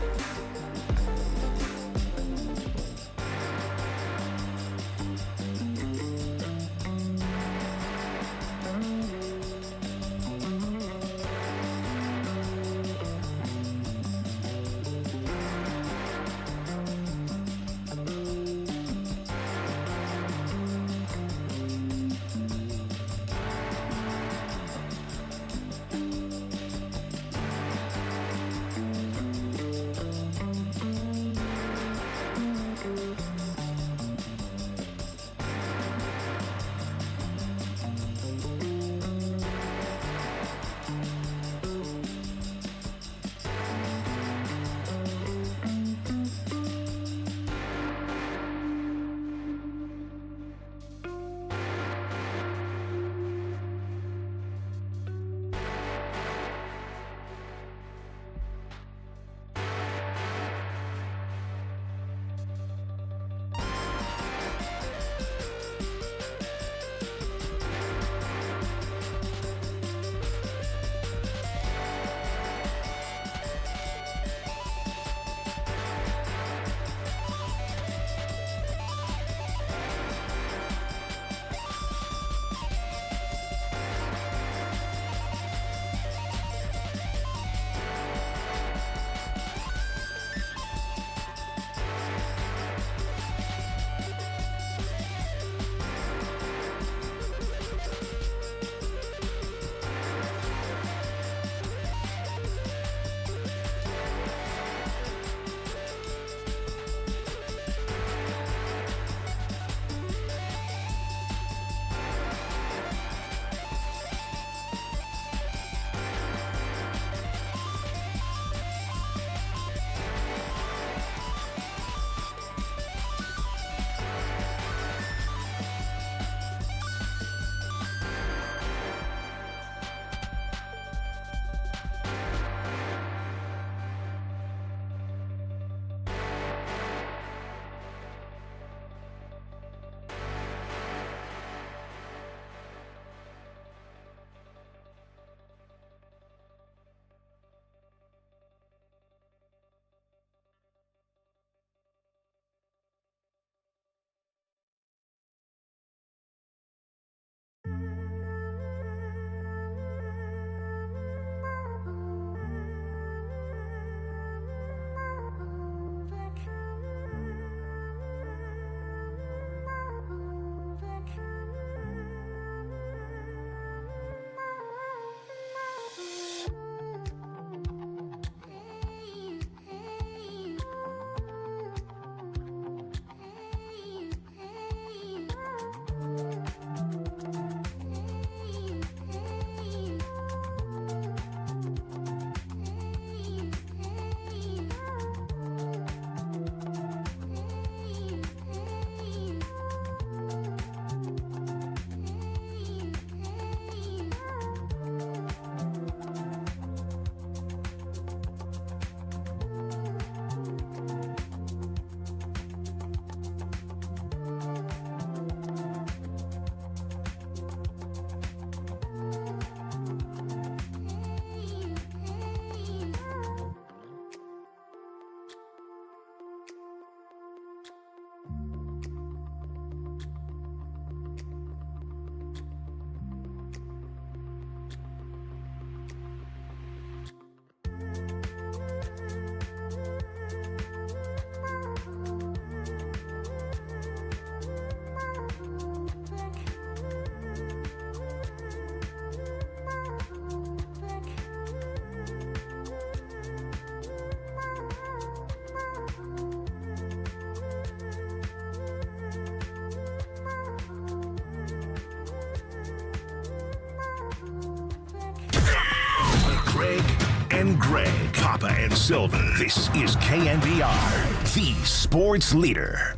and Greg, Papa and Silver. This is KNBR, the sports leader.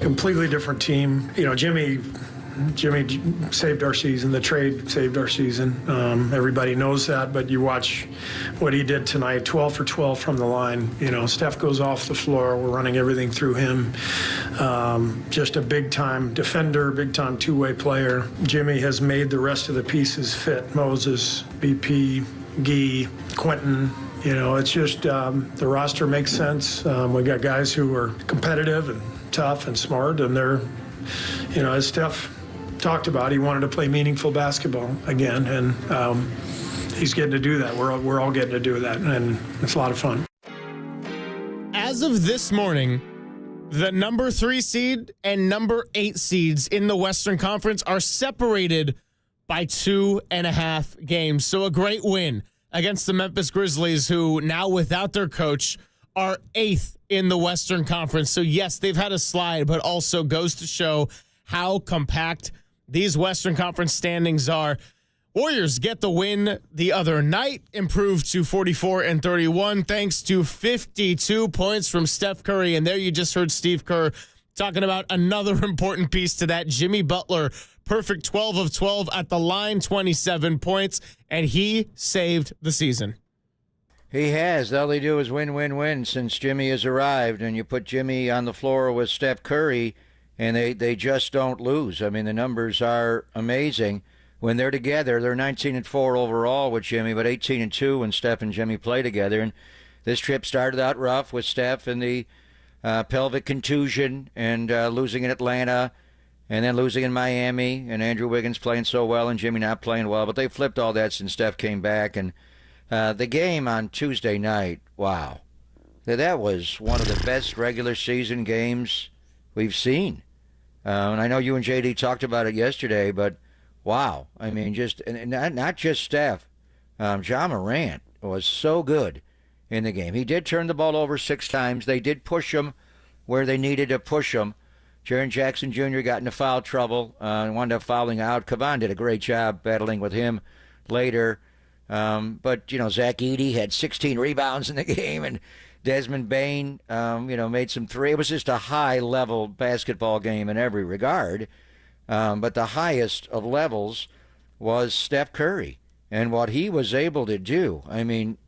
Completely different team. You know, Jimmy saved our season. The trade saved our season. Everybody knows that, but you watch what he did tonight, 12 for 12 from the line. You know, Steph goes off the floor. We're running everything through him. Just a big-time defender, big-time two-way player. Jimmy has made the rest of the pieces fit. Moses, BP, Gee, Quentin. You know, it's just the roster makes sense. We got guys who are competitive and tough and smart, and they're, you know, as Steph talked about, he wanted to play meaningful basketball again, and he's getting to do that. We're all getting to do that, and it's a lot of fun. As of this morning, the number 3 seed and number 8 seeds in the Western Conference are separated by 2.5 games. So a great win against the Memphis Grizzlies, who now without their coach are 8th in the Western Conference. So yes, they've had a slide, but also goes to show how compact these Western Conference standings are. Warriors get the win the other night, improved to 44-31 thanks to 52 points from Steph Curry. And there you just heard Steve Kerr talking about another important piece to that. Jimmy Butler, perfect 12 of 12 at the line, 27 points, and he saved the season. He has. All they do is win since Jimmy has arrived, and you put Jimmy on the floor with Steph Curry, and they just don't lose. I mean, the numbers are amazing. When they're together, they're 19-4 overall with Jimmy, but 18-2 when Steph and Jimmy play together. And this trip started out rough with Steph and the pelvic contusion and losing in Atlanta and then losing in Miami, and Andrew Wiggins playing so well and Jimmy not playing well. But they flipped all that since Steph came back. And the game on Tuesday night, wow. That was one of the best regular season games we've seen. And I know you and JD talked about it yesterday, but wow. I mean, just and not just Steph. Ja Morant was so good in the game. He did turn the ball over 6 times. They did push him where they needed to push him. Jaren Jackson Jr. got into foul trouble and wound up fouling out. Kavan did a great job battling with him later. But, you know, Zach Edey had 16 rebounds in the game, and Desmond Bane, made some 3. It was just a high-level basketball game in every regard. But the highest of levels was Steph Curry and what he was able to do. I mean,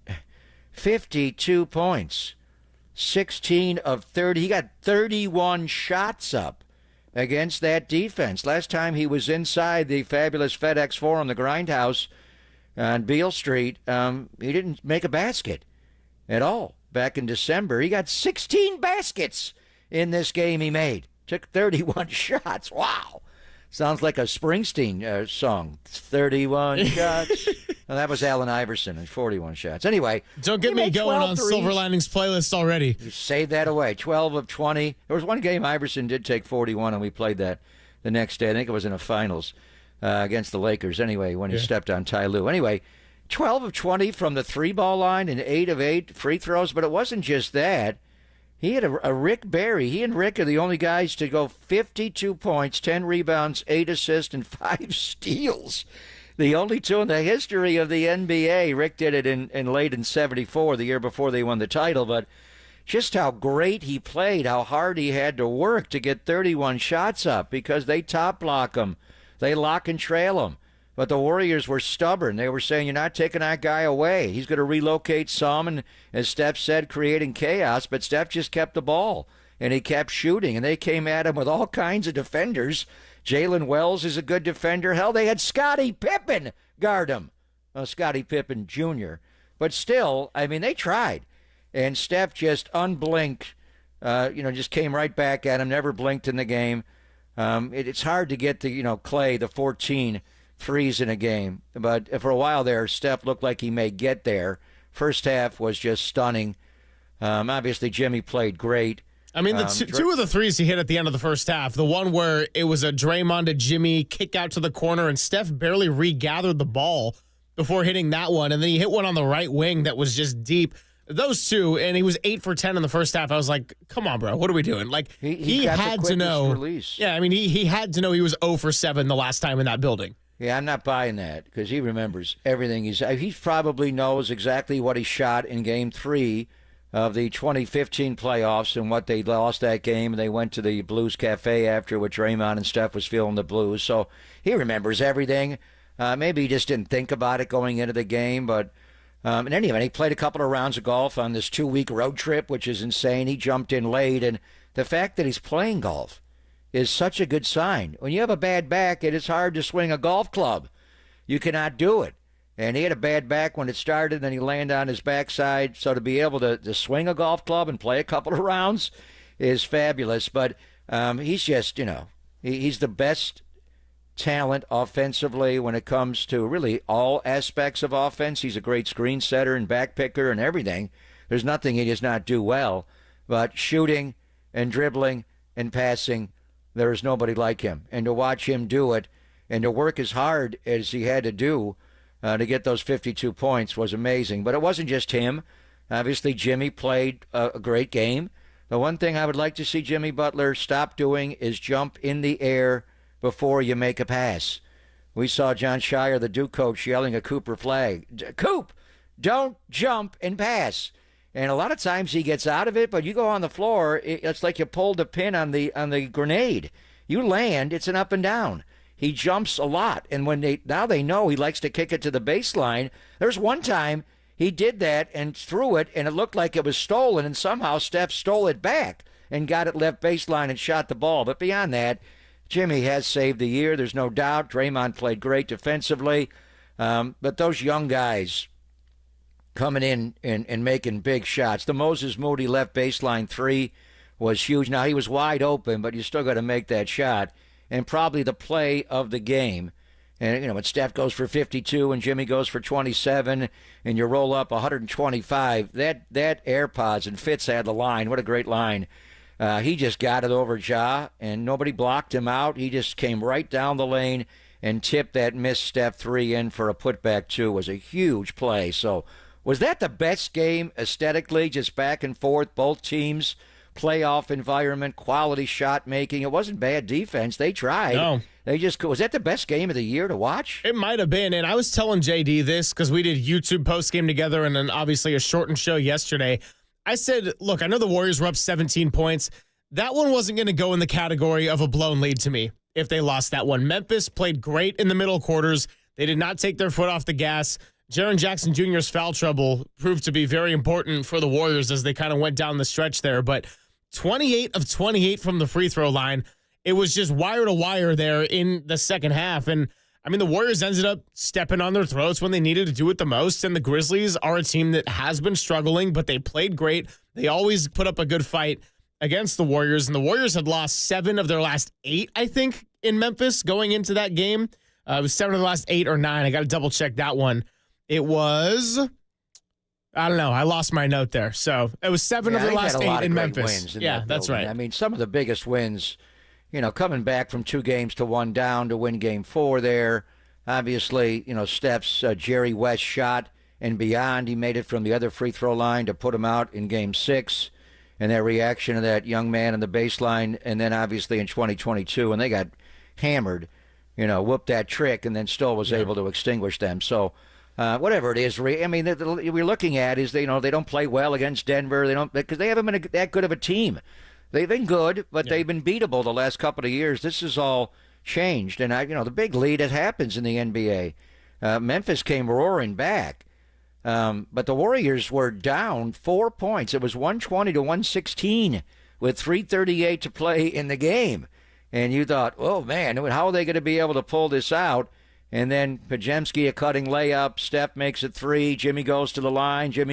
52 points, 16 of 30. He got 31 shots up against that defense. Last time he was inside the fabulous FedEx Forum, the Grindhouse, on Beale Street, he didn't make a basket at all. Back in December, he got 16 baskets in this game he made. Took 31 shots. Wow. Sounds like a Springsteen song. 31 shots. Well, that was Allen Iverson and 41 shots. Anyway. Don't get me going on threes. Silver Linings playlist already. You saved that away. 12 of 20. There was one game Iverson did take 41, and we played that the next day. I think it was in the finals. Against the Lakers, anyway, when he stepped on Ty Lue. Anyway, 12 of 20 from the 3-ball line and 8 of 8 free throws. But it wasn't just that. He had a Rick Barry. He and Rick are the only guys to go 52 points, 10 rebounds, 8 assists, and 5 steals. The only 2 in the history of the NBA. Rick did it in late in 74, the year before they won the title. But just how great he played, how hard he had to work to get 31 shots up because they top block him. They lock and trail him. But the Warriors were stubborn. They were saying, you're not taking that guy away. He's going to relocate some, and as Steph said, creating chaos. But Steph just kept the ball, and he kept shooting. And they came at him with all kinds of defenders. Jalen Wells is a good defender. Hell, they had Scottie Pippen guard him. Well, Scottie Pippen Jr. But still, I mean, they tried. And Steph just unblinked, just came right back at him, never blinked in the game. It's hard to get Clay, the 14 threes in a game. But for a while there, Steph looked like he may get there. First half was just stunning. Obviously, Jimmy played great. I mean, the two of the threes he hit at the end of the first half, the one where it was a Draymond to Jimmy kick out to the corner, and Steph barely regathered the ball before hitting that one. And then he hit one on the right wing that was just deep. those two, and he was 8 for 10 in the first half. I was like, come on, bro, what are we doing? Like, he had to know. Release. Yeah, I mean, he had to know he was 0 for 7 the last time in that building. Yeah, I'm not buying that because he remembers everything. He probably knows exactly what he shot in Game 3 of the 2015 playoffs and what they lost that game. They went to the Blues Cafe after with Draymond and Steph was feeling the blues. So he remembers everything. Maybe he just didn't think about it going into the game, but in any event, he played a couple of rounds of golf on this 2-week road trip, which is insane. He jumped in late, and the fact that he's playing golf is such a good sign. When you have a bad back, it is hard to swing a golf club. You cannot do it. And he had a bad back when it started, then he landed on his backside. So to be able to swing a golf club and play a couple of rounds is fabulous. But he's just, he's the best talent offensively when it comes to really all aspects of offense. He's a great screen setter and back picker and everything. There's nothing he does not do well. But shooting and dribbling and passing, there is nobody like him. And to watch him do it and to work as hard as he had to do to get those 52 points was amazing. But it wasn't just him. Obviously, Jimmy played a great game. The one thing I would like to see Jimmy Butler stop doing is jump in the air before you make a pass. We saw John Shire, the Duke coach, yelling at Cooper Flagg, Coop, don't jump and pass. And a lot of times he gets out of it, but you go on the floor, it's like you pulled a pin on the grenade. You land, it's an up and down. He jumps a lot, and now they know he likes to kick it to the baseline. There's one time he did that and threw it, and it looked like it was stolen, and somehow Steph stole it back and got it left baseline and shot the ball. But beyond that, Jimmy has saved the year. There's no doubt. Draymond played great defensively, but those young guys coming in and making big shots. The Moses Moody left baseline 3 was huge. Now, he was wide open, but you still got to make that shot. And probably the play of the game. And, when Steph goes for 52 and Jimmy goes for 27 and you roll up 125, that AirPods and Fitz had the line. What a great line. He just got it over Ja, and nobody blocked him out. He just came right down the lane and tipped that missed Steph 3 in for a putback 2. It was a huge play. So was that the best game aesthetically, just back and forth, both teams? Playoff environment, quality shot making. It wasn't bad defense. They tried. No. Was that the best game of the year to watch? It might have been. And I was telling JD this because we did YouTube post game together and then obviously a shortened show yesterday. I said, look, I know the Warriors were up 17 points. That one wasn't going to go in the category of a blown lead to me if they lost that one. Memphis played great in the middle quarters. They did not take their foot off the gas. Jaren Jackson Jr.'s foul trouble proved to be very important for the Warriors as they kind of went down the stretch there. But 28 of 28 from the free throw line. It was just wire to wire there in the second half. And I mean, the Warriors ended up stepping on their throats when they needed to do it the most. And the Grizzlies are a team that has been struggling, but they played great. They always put up a good fight against the Warriors. And the Warriors had lost 7 of their last 8, I think, in Memphis going into that game. It was 7 of the last 8 or 9. I got to double check that one. It was, I don't know. I lost my note there. So it was 7 of the last 8 in Memphis. That's right. I mean, some of the biggest wins, coming back from 2 games to 1 down to win game 4 there. Obviously, Steph's Jerry West shot and beyond. He made it from the other free throw line to put him out in game 6. And that reaction of that young man in the baseline. And then obviously in 2022, when they got hammered, whooped that trick and then still was able to extinguish them. So, whatever it is, I mean, we're looking at is they don't play well against Denver. They don't because they haven't been that good of a team. They've been good, but they've been beatable the last couple of years. This is all changed, and the big lead it happens in the NBA. Memphis came roaring back, but the Warriors were down 4 points. It was 120 to 116 with 3:38 to play in the game, and you thought, oh man, how are they going to be able to pull this out? And then Podziemski a cutting layup. Steph makes it 3. Jimmy goes to the line. Just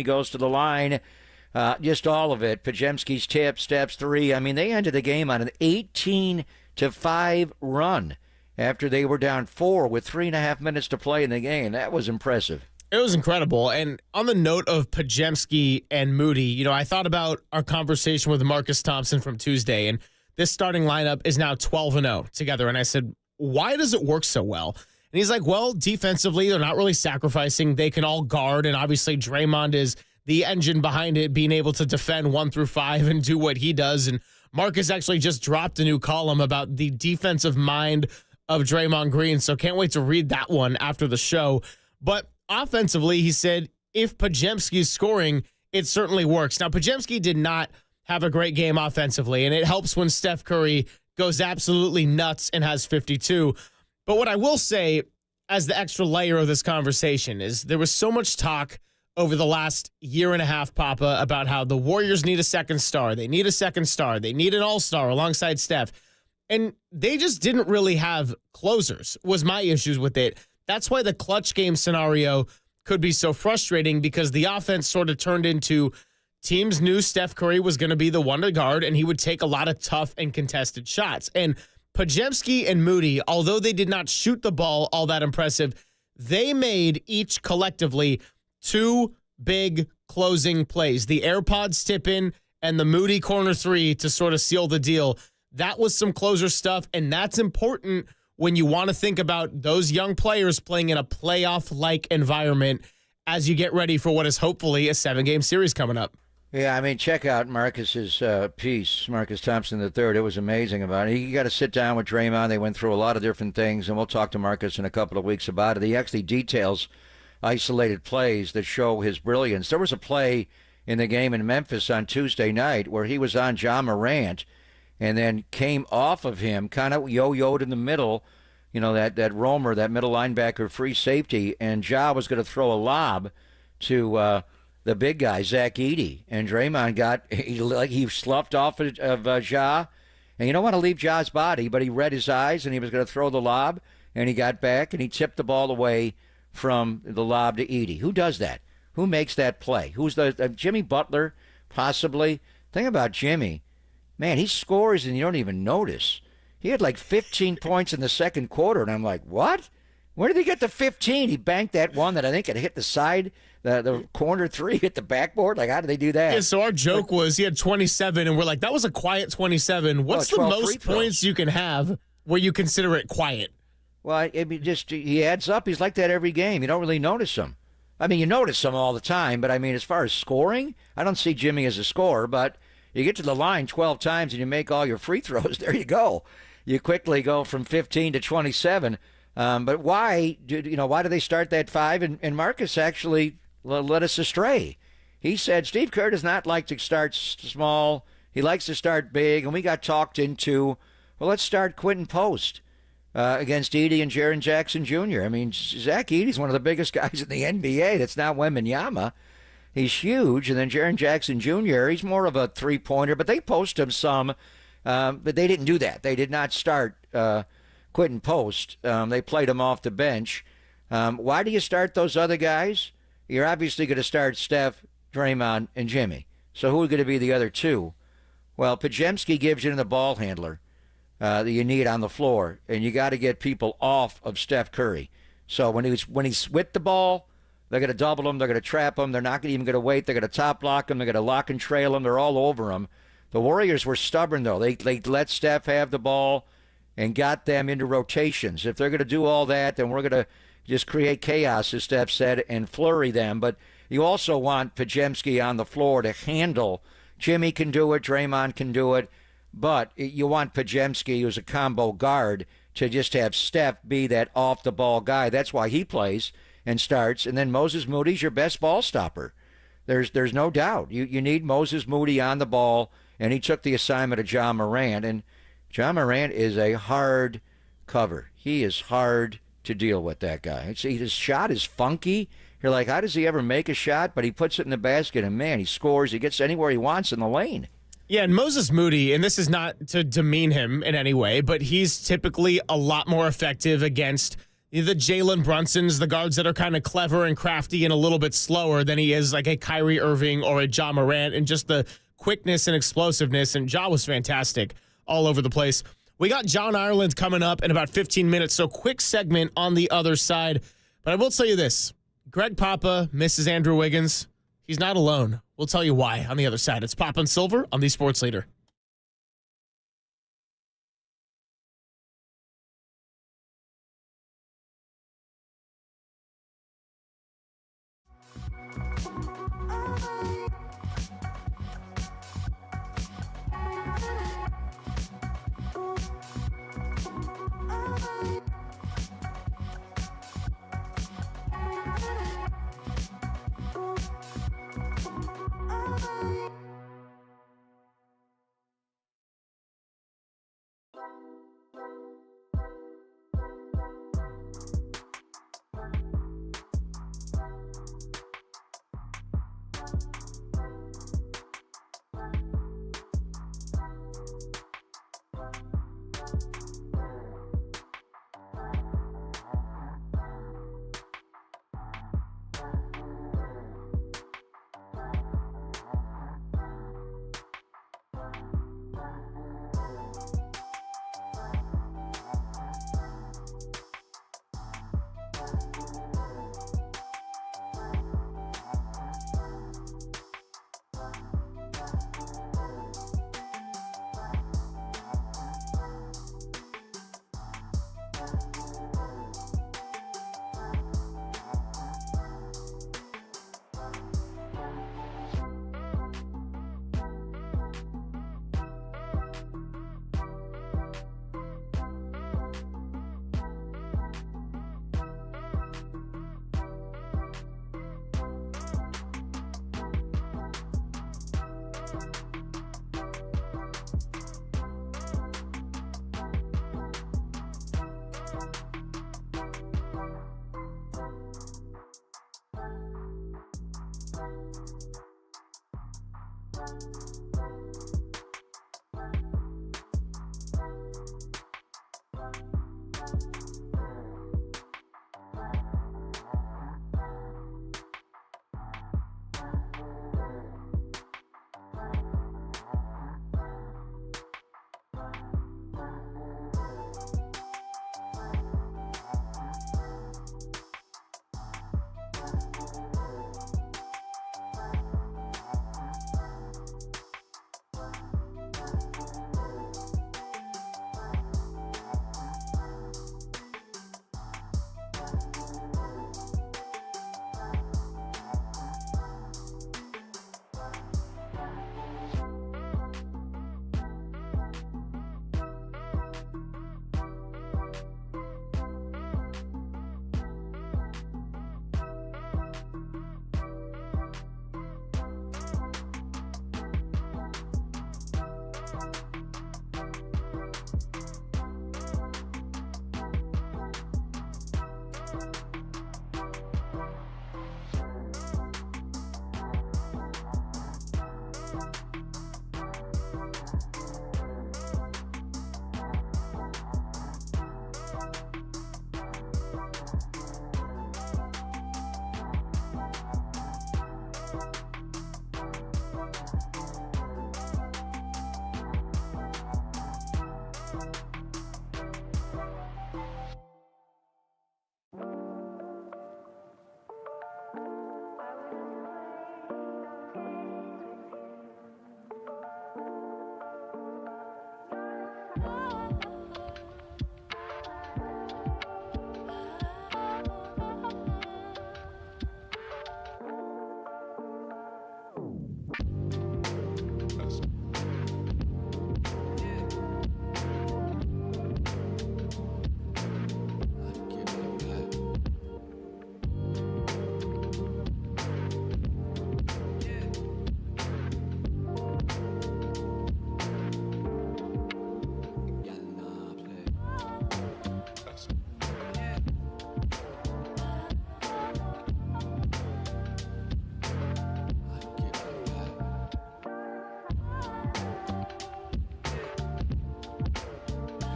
all of it. Podziemski's tip, Steph's 3. I mean, they ended the game on an 18-5 run after they were down 4 with 3.5 minutes to play in the game. That was impressive. It was incredible. And on the note of Podziemski and Moody, I thought about our conversation with Marcus Thompson from Tuesday, and this starting lineup is now 12-0 together. And I said, why does it work so well? And he's like, well, defensively, they're not really sacrificing. They can all guard, and obviously Draymond is the engine behind it, being able to defend 1 through 5 and do what he does. And Marcus actually just dropped a new column about the defensive mind of Draymond Green, so can't wait to read that one after the show. But offensively, he said, if Podziemski's scoring, it certainly works. Now, Podziemski did not have a great game offensively, and it helps when Steph Curry goes absolutely nuts and has 52. But what I will say as the extra layer of this conversation is there was so much talk over the last year and a half, Papa, about how the Warriors need a second star. They need a second star. They need an all-star alongside Steph. And they just didn't really have closers, was my issues with it. That's why the clutch game scenario could be so frustrating, because the offense sort of turned into teams knew Steph Curry was going to be the one to guard, and he would take a lot of tough and contested shots. And Podziemski and Moody, although they did not shoot the ball all that impressive, they made each collectively 2 big closing plays. The AirPods tip in and the Moody corner 3 to sort of seal the deal. That was some closer stuff, and that's important when you want to think about those young players playing in a playoff-like environment as you get ready for what is hopefully a 7-game series coming up. Yeah, I mean, check out Marcus's piece, Marcus Thompson III. It was amazing about it. You got to sit down with Draymond. They went through a lot of different things, and we'll talk to Marcus in a couple of weeks about it. He actually details isolated plays that show his brilliance. There was a play in the game in Memphis on Tuesday night where he was on Ja Morant and then came off of him, kind of yo-yoed in the middle, you know, that roamer, that middle linebacker free safety, and Ja was going to throw a lob to the big guy, Zach Edey, and Draymond he sloughed off of Ja, and you don't want to leave Ja's body, but he read his eyes, and he was going to throw the lob, and he got back, and he tipped the ball away from the lob to Edey. Who does that? Who makes that play? Who's Jimmy Butler, possibly? Think about Jimmy. Man, he scores and you don't even notice. He had like 15 points in the second quarter, and I'm like, what? Where did he get the 15? He banked that one that I think had hit the side, the corner 3 hit the backboard. Like, how did they do that? Yeah, so our joke was he had 27, and we're like, that was a quiet 27. What's the most points you can have where you consider it quiet? Well, I mean, he adds up. He's like that every game. You don't really notice him. I mean, you notice him all the time, but I mean, as far as scoring, I don't see Jimmy as a scorer, but you get to the line 12 times and you make all your free throws, there you go. You quickly go from 15 to 27. But why do they start that 5? And Marcus actually led us astray. He said Steve Kerr does not like to start small. He likes to start big. And we got talked into, well, let's start Quentin Post against Edey and Jaren Jackson Jr. I mean, Zach Edey's one of the biggest guys in the NBA. That's not Wembanyama. He's huge. And then Jaren Jackson Jr., he's more of a three-pointer, but they post him some. But they didn't do that. They did not start Quentin Post. They played him off the bench. Why do you start those other guys? You're obviously going to start Steph, Draymond, and Jimmy. So who are going to be the other 2? Well, Podziemski gives you the ball handler that you need on the floor, and you got to get people off of Steph Curry. So when he's with the ball, they're going to double him. They're going to trap him. They're not even going to wait. They're going to top block him. They're going to lock and trail him. They're all over him. The Warriors were stubborn, though. They let Steph have the ball and got them into rotations. If they're going to do all that, then we're going to just create chaos, as Steph said, and flurry them. But you also want Podziemski on the floor to handle. Jimmy can do it. Draymond can do it. But you want Podziemski, who's a combo guard, to just have Steph be that off-the-ball guy. That's why he plays and starts. And then Moses Moody's your best ball stopper. There's no doubt. You need Moses Moody on the ball, and he took the assignment of Ja Morant. And Ja Morant is a hard cover. He is hard to deal with, that guy. His shot is funky. You're like, how does he ever make a shot? But he puts it in the basket, and, man, he scores. He gets anywhere he wants in the lane. Yeah, and Moses Moody, and this is not to demean him in any way, but he's typically a lot more effective against the Jalen Brunsons, the guards that are kind of clever and crafty and a little bit slower than he is like a Kyrie Irving or a Ja Morant, and just the quickness and explosiveness. And Ja was fantastic all over the place. We got John Ireland coming up in about 15 minutes, so quick segment on the other side. But I will tell you this. Greg Papa misses Andrew Wiggins. He's not alone. We'll tell you why on the other side. It's Papa and Silver on the Sports Leader.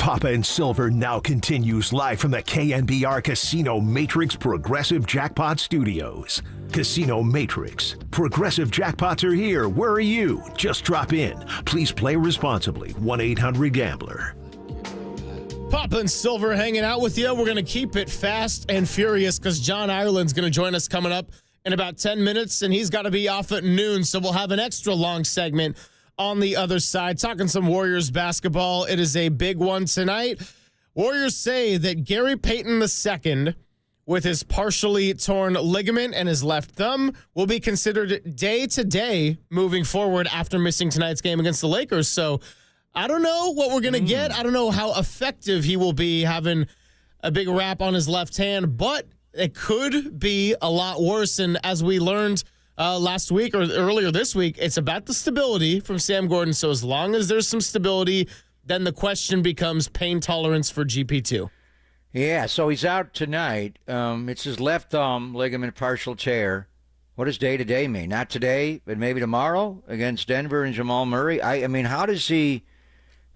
Papa and Silver now continues live from the KNBR Casino Matrix Progressive Jackpot Studios. Casino Matrix. Progressive jackpots are here. Where are you? Just drop in. Please play responsibly. 1-800-GAMBLER. Papa and Silver hanging out with you. We're going to keep it fast and furious because John Ireland's going to join us coming up in about 10 minutes, and he's got to be off at noon, so we'll have an extra long segment on the other side, talking some Warriors basketball. It is a big one tonight. Warriors say that Gary Payton II, with his partially torn ligament and his left thumb, will be considered day-to-day moving forward after missing tonight's game against the Lakers. So I don't know what we're going to get. I don't know how effective he will be having a big wrap on his left hand, but it could be a lot worse. And as we learned last week or earlier this week, it's about the stability from Sam Gordon. So as long as there's some stability, then the question becomes pain tolerance for GP2. Yeah, so he's out tonight. It's his left thumb ligament partial tear. What does day-to-day mean? Not today, but maybe tomorrow against Denver and Jamal Murray? I mean, how does he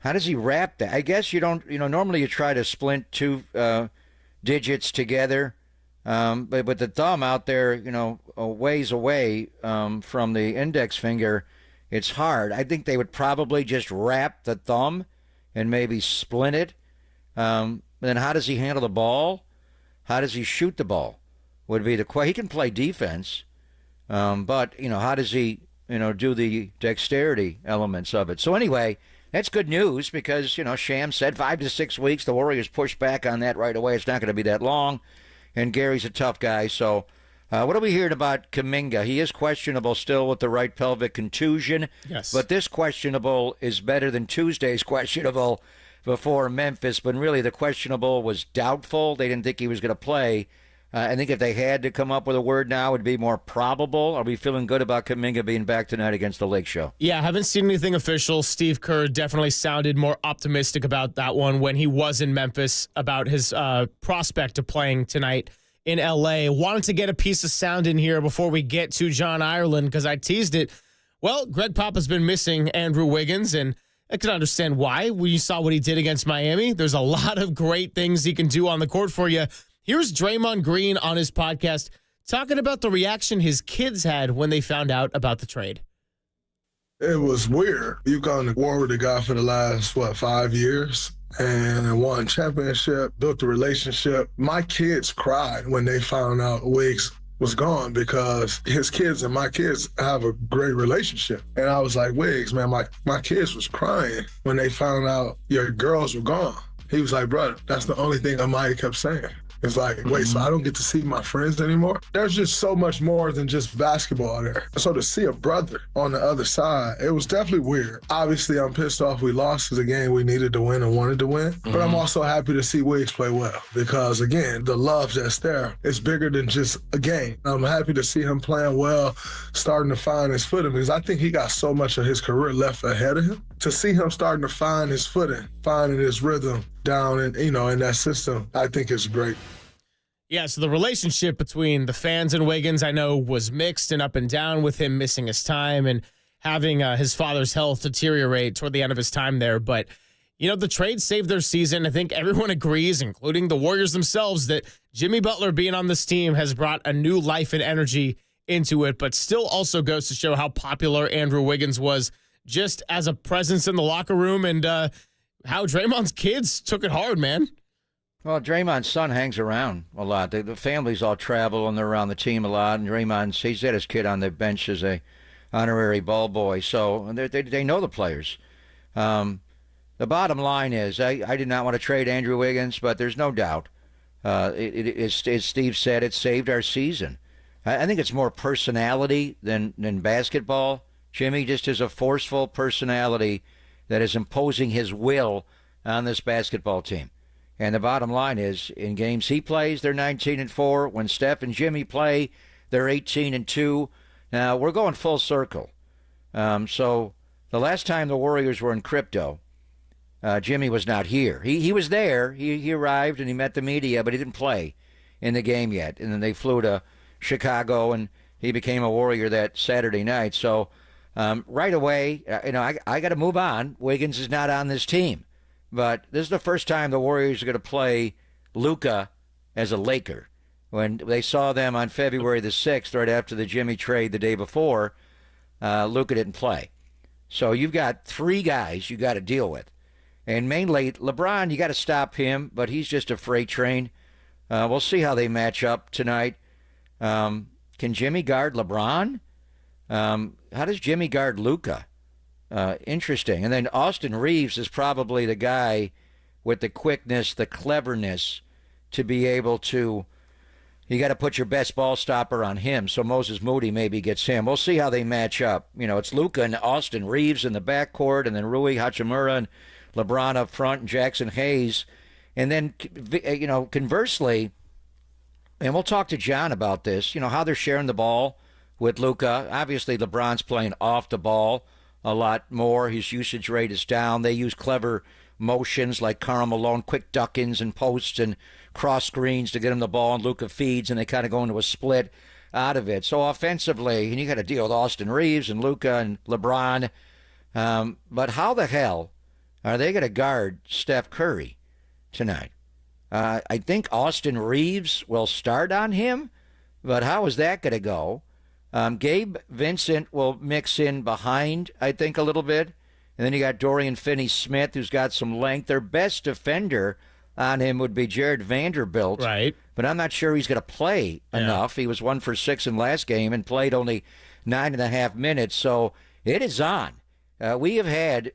wrap that? I guess you don't, normally you try to splint two digits together. But the thumb out there, a ways away from the index finger, it's hard. I think they would probably just wrap the thumb and maybe splint it. Then how does he handle the ball? How does he shoot the ball? Would be the question. He can play defense, but how does he do the dexterity elements of it? So anyway, that's good news because Sham said 5 to 6 weeks. The Warriors pushed back on that right away. It's not going to be that long. And Gary's a tough guy. So what are we hearing about Kuminga? He is questionable still with the right pelvic contusion. Yes. But this questionable is better than Tuesday's questionable before Memphis. But really the questionable was doubtful. They didn't think he was going to play. I think if they had to come up with a word now, it would be more probable. Are we feeling good about Kuminga being back tonight against the Lake Show? Yeah, I haven't seen anything official. Steve Kerr definitely sounded more optimistic about that one when he was in Memphis about his prospect of playing tonight in L.A. Wanted to get a piece of sound in here before we get to John Ireland because I teased it. Well, Greg Papa's been missing Andrew Wiggins, and I can understand why. When you saw what he did against Miami, there's a lot of great things he can do on the court for you. Here's Draymond Green on his podcast talking about the reaction his kids had when they found out about the trade. It was weird. You've gone to war with the guy for the last, 5 years? And won championship, built a relationship. My kids cried when they found out Wiggs was gone because his kids and my kids have a great relationship. And I was like, Wiggs, man, my kids was crying when they found out your girls were gone. He was like, brother, that's the only thing Amaya kept saying. It's like, wait, so I don't get to see my friends anymore? There's just so much more than just basketball there. So to see a brother on the other side, it was definitely weird. Obviously, I'm pissed off we lost because, again, we needed to win and wanted to win. But I'm also happy to see Wiggs play well because, again, the love that's there is bigger than just a game. I'm happy to see him playing well, starting to find his footing because I think he got so much of his career left ahead of him. To see him starting to find his footing, finding his rhythm down in, in that system, I think is great. Yeah, so the relationship between the fans and Wiggins, I know, was mixed and up and down with him missing his time and having his father's health deteriorate toward the end of his time there. But, the trade saved their season. I think everyone agrees, including the Warriors themselves, that Jimmy Butler being on this team has brought a new life and energy into it, but still also goes to show how popular Andrew Wiggins was just as a presence in the locker room and how Draymond's kids took it hard, man. Well, Draymond's son hangs around a lot. The families all travel, and they're around the team a lot. And he's had his kid on the bench as a honorary ball boy. So they know the players. The bottom line is I did not want to trade Andrew Wiggins, but there's no doubt. As Steve said, it saved our season. I think it's more personality than basketball. Jimmy just has a forceful personality that is imposing his will on this basketball team. And the bottom line is, in games he plays, they're 19-4. When Steph and Jimmy play, they're 18-2. Now, we're going full circle. So the last time the Warriors were in crypto, Jimmy was not here. He was there. He arrived and he met the media, but he didn't play in the game yet. And then they flew to Chicago, and he became a Warrior that Saturday night. So right away, I got to move on. Wiggins is not on this team. But this is the first time the Warriors are going to play Luka as a Laker. When they saw them on February the 6th, right after the Jimmy trade the day before, Luka didn't play. So you've got three guys you got to deal with. And mainly, LeBron, you got to stop him, but he's just a freight train. We'll see how they match up tonight. Can Jimmy guard LeBron? How does Jimmy guard Luka? Interesting. And then Austin Reeves is probably the guy with the quickness, the cleverness to be able to, you got to put your best ball stopper on him. So Moses Moody maybe gets him. We'll see how they match up. It's Luka and Austin Reeves in the backcourt, and then Rui Hachimura and LeBron up front and Jackson Hayes. And then, conversely, and we'll talk to John about this, how they're sharing the ball with Luka. Obviously, LeBron's playing off the ball a lot more. His usage rate is down. They use clever motions like Karl Malone, quick duck-ins and posts and cross screens to get him the ball, and Luka feeds, and they kind of go into a split out of it. So offensively, and you got to deal with Austin Reeves and Luka and LeBron. But how the hell are they going to guard Steph Curry tonight? I think Austin Reeves will start on him, but how is that going to go? Gabe Vincent will mix in behind, I think, a little bit. And then you got Dorian Finney-Smith, who's got some length. Their best defender on him would be Jared Vanderbilt. Right. But I'm not sure he's going to play enough. He was 1 for 6 in last game and played only 9.5 minutes. So it is on. We have had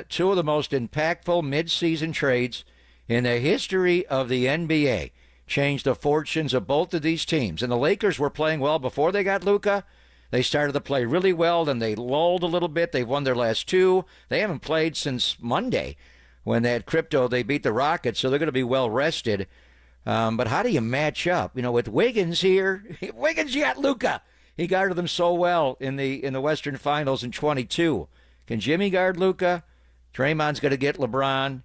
two of the most impactful midseason trades in the history of the NBA. Changed the fortunes of both of these teams. And the Lakers were playing well before they got Luka. They started to play really well, then they lulled a little bit. They've won their last two. They haven't played since Monday when they had crypto. They beat the Rockets, so they're going to be well rested. But how do you match up? With Wiggins here, Wiggins, you got Luka. He guarded them so well in the Western Finals in 22. Can Jimmy guard Luka? Draymond's going to get LeBron.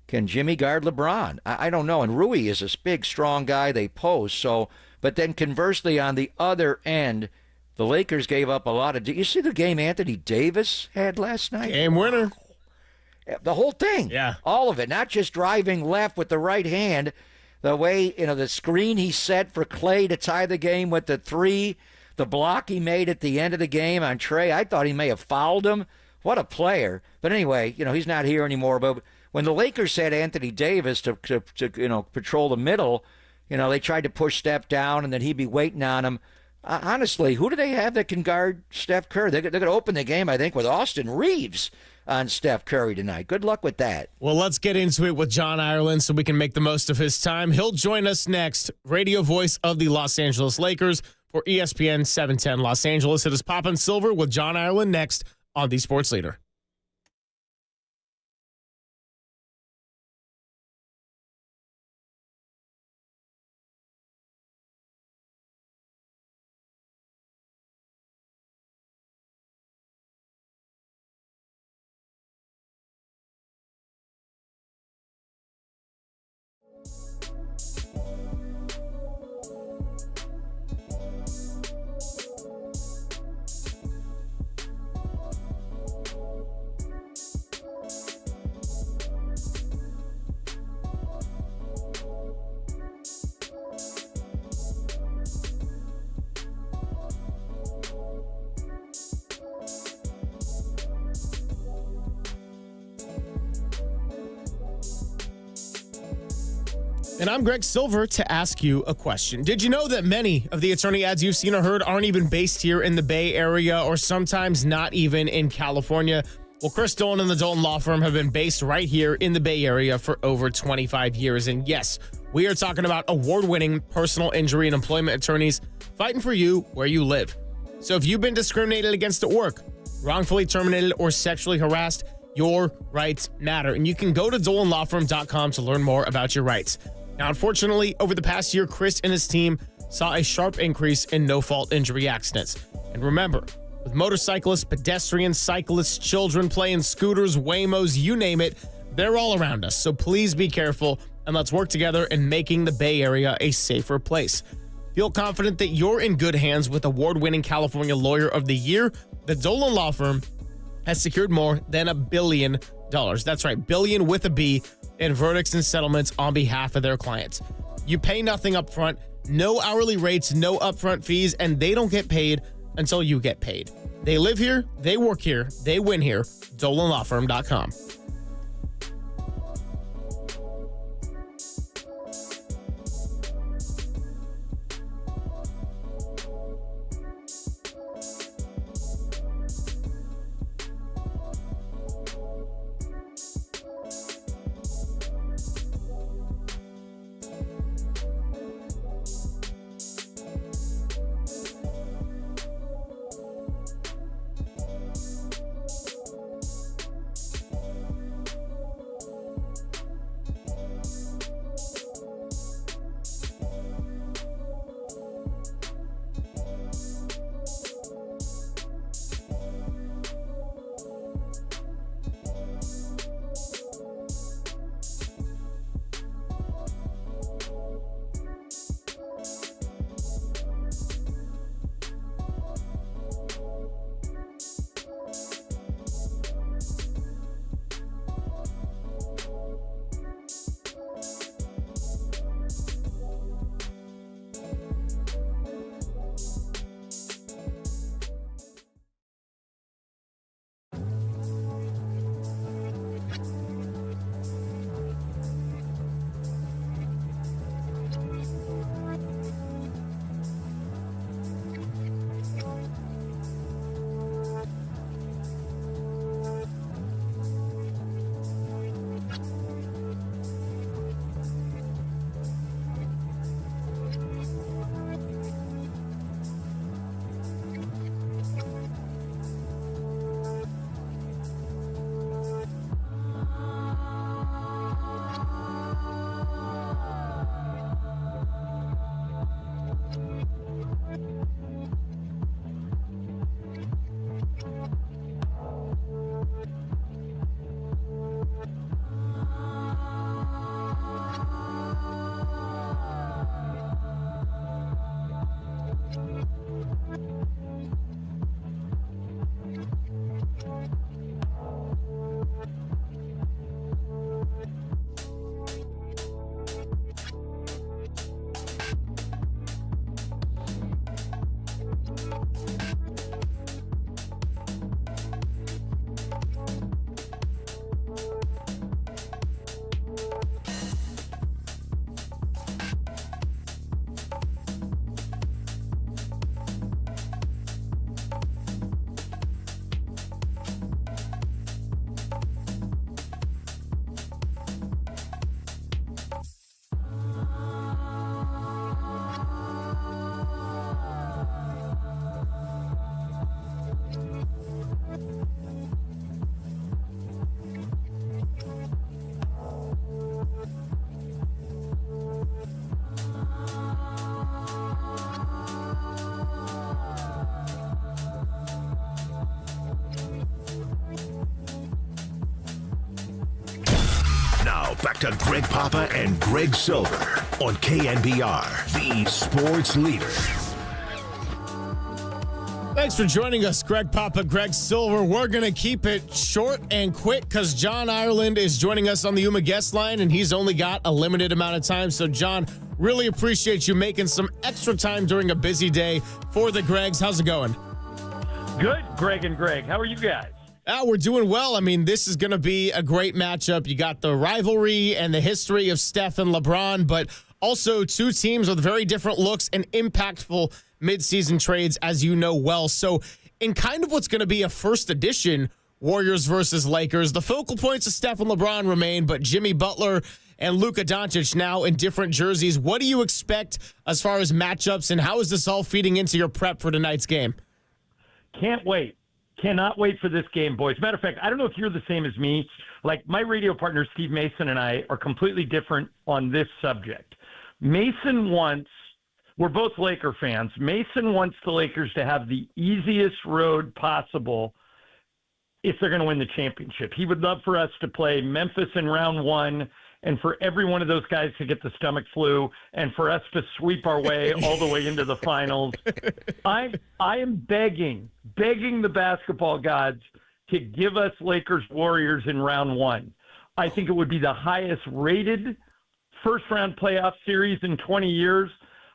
Can Jimmy guard LeBron? I don't know. And Rui is a big, strong guy they post. So, but then conversely, on the other end, the Lakers gave up a lot of. You see the game Anthony Davis had last night? Game winner. The whole thing. Yeah. All of it. Not just driving left with the right hand. The way, the screen he set for Clay to tie the game with the three. The block he made at the end of the game on Trey. I thought he may have fouled him. What a player. But anyway, he's not here anymore. But when the Lakers had Anthony Davis to patrol the middle, they tried to push Steph down and then he'd be waiting on him. Honestly, who do they have that can guard Steph Curry? They're going to open the game, I think, with Austin Reeves on Steph Curry tonight. Good luck with that. Well, let's get into it with John Ireland so we can make the most of his time. He'll join us next, radio voice of the Los Angeles Lakers for ESPN 710 Los Angeles. It is Poppin' Silver with John Ireland next on the Sports Leader. And I'm Greg Silver to ask you a question. Did you know that many of the attorney ads you've seen or heard aren't even based here in the Bay Area or sometimes not even in California? Well, Chris Dolan and the Dolan Law Firm have been based right here in the Bay Area for over 25 years. And yes, we are talking about award-winning personal injury and employment attorneys fighting for you where you live. So if you've been discriminated against at work, wrongfully terminated, or sexually harassed, your rights matter. And you can go to DolanLawFirm.com to learn more about your rights. Now, unfortunately, over the past year, Chris and his team saw a sharp increase in no-fault injury accidents. And remember, with motorcyclists, pedestrians, cyclists, children playing scooters, Waymos, you name it, they're all around us. So please be careful, and let's work together in making the Bay Area a safer place. Feel confident that you're in good hands with award-winning California Lawyer of the Year. The Dolan Law Firm has secured more than $1 billion. That's right, billion with a B, in verdicts and settlements on behalf of their clients. You pay nothing up front, no hourly rates, no upfront fees, and they don't get paid until you get paid. They live here, they work here, they win here. DolanLawFirm.com. Now, back to Greg Papa and Greg Silver on KNBR, the sports leader. Thanks for joining us, Greg Papa, Greg Silver. We're going to keep it short and quick because John Ireland is joining us on the UMA guest line, and he's only got a limited amount of time. So, John, really appreciate you making some extra time during a busy day for the Gregs. How's it going? Good, Greg and Greg. How are you guys? We're doing well. I mean, this is going to be a great matchup. You got the rivalry and the history of Steph and LeBron, but also two teams with very different looks and impactful midseason trades, as you know well. So in kind of what's going to be a first edition Warriors versus Lakers, the focal points of Steph and LeBron remain, but Jimmy Butler and Luka Doncic now in different jerseys. What do you expect as far as matchups, and how is this all feeding into your prep for tonight's game? Can't wait. Cannot wait for this game, boys. Matter of fact, I don't know if you're the same as me. Like, my radio partner, Steve Mason, and I are completely different on this subject. Mason wants, we're both Laker fans. Mason wants the Lakers to have the easiest road possible if they're going to win the championship. He would love for us to play Memphis in round one and for every one of those guys to get the stomach flu and for us to sweep our way all the way into the finals. I am begging the basketball gods to give us Lakers Warriors in round one. I think it would be the highest rated first round playoff series in 20 years.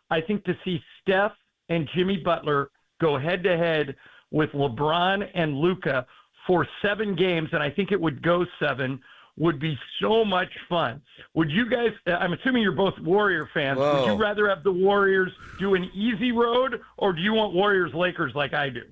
I think to see Steph and Jimmy Butler go head to head with LeBron and Luka for 7 games, and I think it would go 7, would be so much fun. Would you guys, I'm assuming you're both Warrior fans, Would you rather have the Warriors do an easy road, or do you want Warriors-Lakers like I do?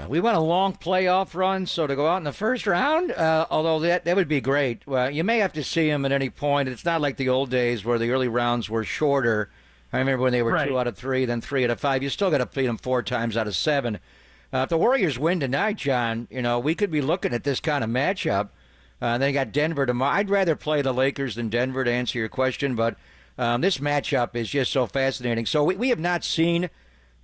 We want a long playoff run, so to go out in the first round, although that would be great. Well, you may have to see them at any point. It's not like the old days where the early rounds were shorter. I remember when they were 2 out of 3, then 3 out of 5. You still got to play them 4 times out of 7. If the Warriors win tonight, John, we could be looking at this kind of matchup. Then you got Denver tomorrow. I'd rather play the Lakers than Denver, to answer your question, but this matchup is just so fascinating. So we have not seen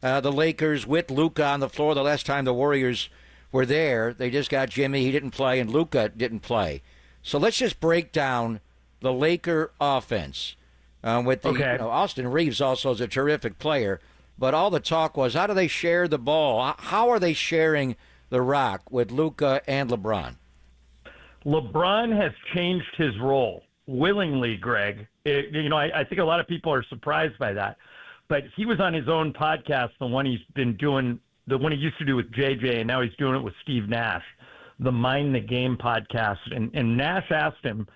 the Lakers with Luka on the floor the last time the Warriors were there. They just got Jimmy. He didn't play, and Luka didn't play. So let's just break down the Laker offense. Austin Reeves also is a terrific player, but all the talk was, how do they share the ball? How are they sharing the rock with Luka and LeBron? LeBron has changed his role willingly, Greg. I think a lot of people are surprised by that. But he was on his own podcast, the one he's been doing, the one he used to do with JJ, and now he's doing it with Steve Nash, the Mind the Game podcast. And Nash asked him,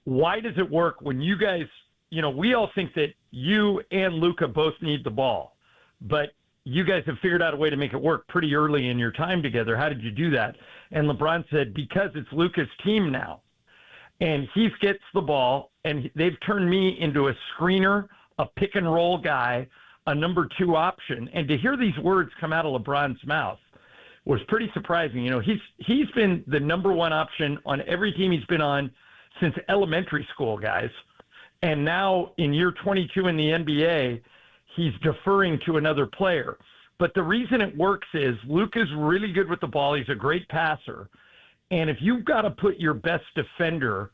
why does it work when you guys, we all think that you and Luka both need the ball, but you guys have figured out a way to make it work pretty early in your time together. How did you do that? And LeBron said, because it's Luka's team now. And he gets the ball, and they've turned me into a screener, a pick-and-roll guy, a number 2 option. And to hear these words come out of LeBron's mouth was pretty surprising. He's been the number 1 option on every team he's been on since elementary school, guys. And now in year 22 in the NBA, he's deferring to another player. But the reason it works is Luka's really good with the ball. He's a great passer. And if you've got to put your best defender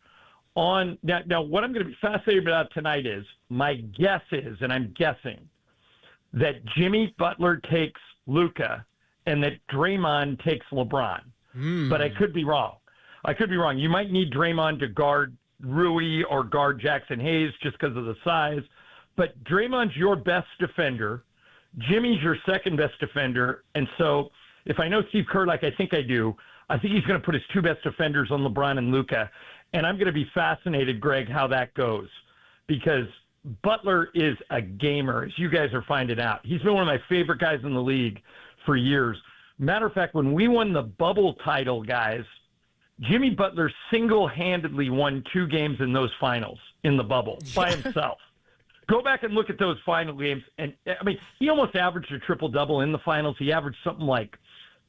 on – now what I'm going to be fascinated about tonight is, my guess is, and I'm guessing, that Jimmy Butler takes Luka and that Draymond takes LeBron. But I could be wrong. You might need Draymond to guard Rui or guard Jackson Hayes just because of the size. But Draymond's your best defender. Jimmy's your second best defender. And so if I know Steve Kerr like I think I do, I think he's going to put his 2 best defenders on LeBron and Luka. And I'm going to be fascinated, Greg, how that goes. Because Butler is a gamer, as you guys are finding out. He's been one of my favorite guys in the league for years. Matter of fact, when we won the bubble title, guys, Jimmy Butler single-handedly won 2 games in those finals in the bubble by himself. Go back and look at those final games. And, he almost averaged a triple-double in the finals. He averaged something like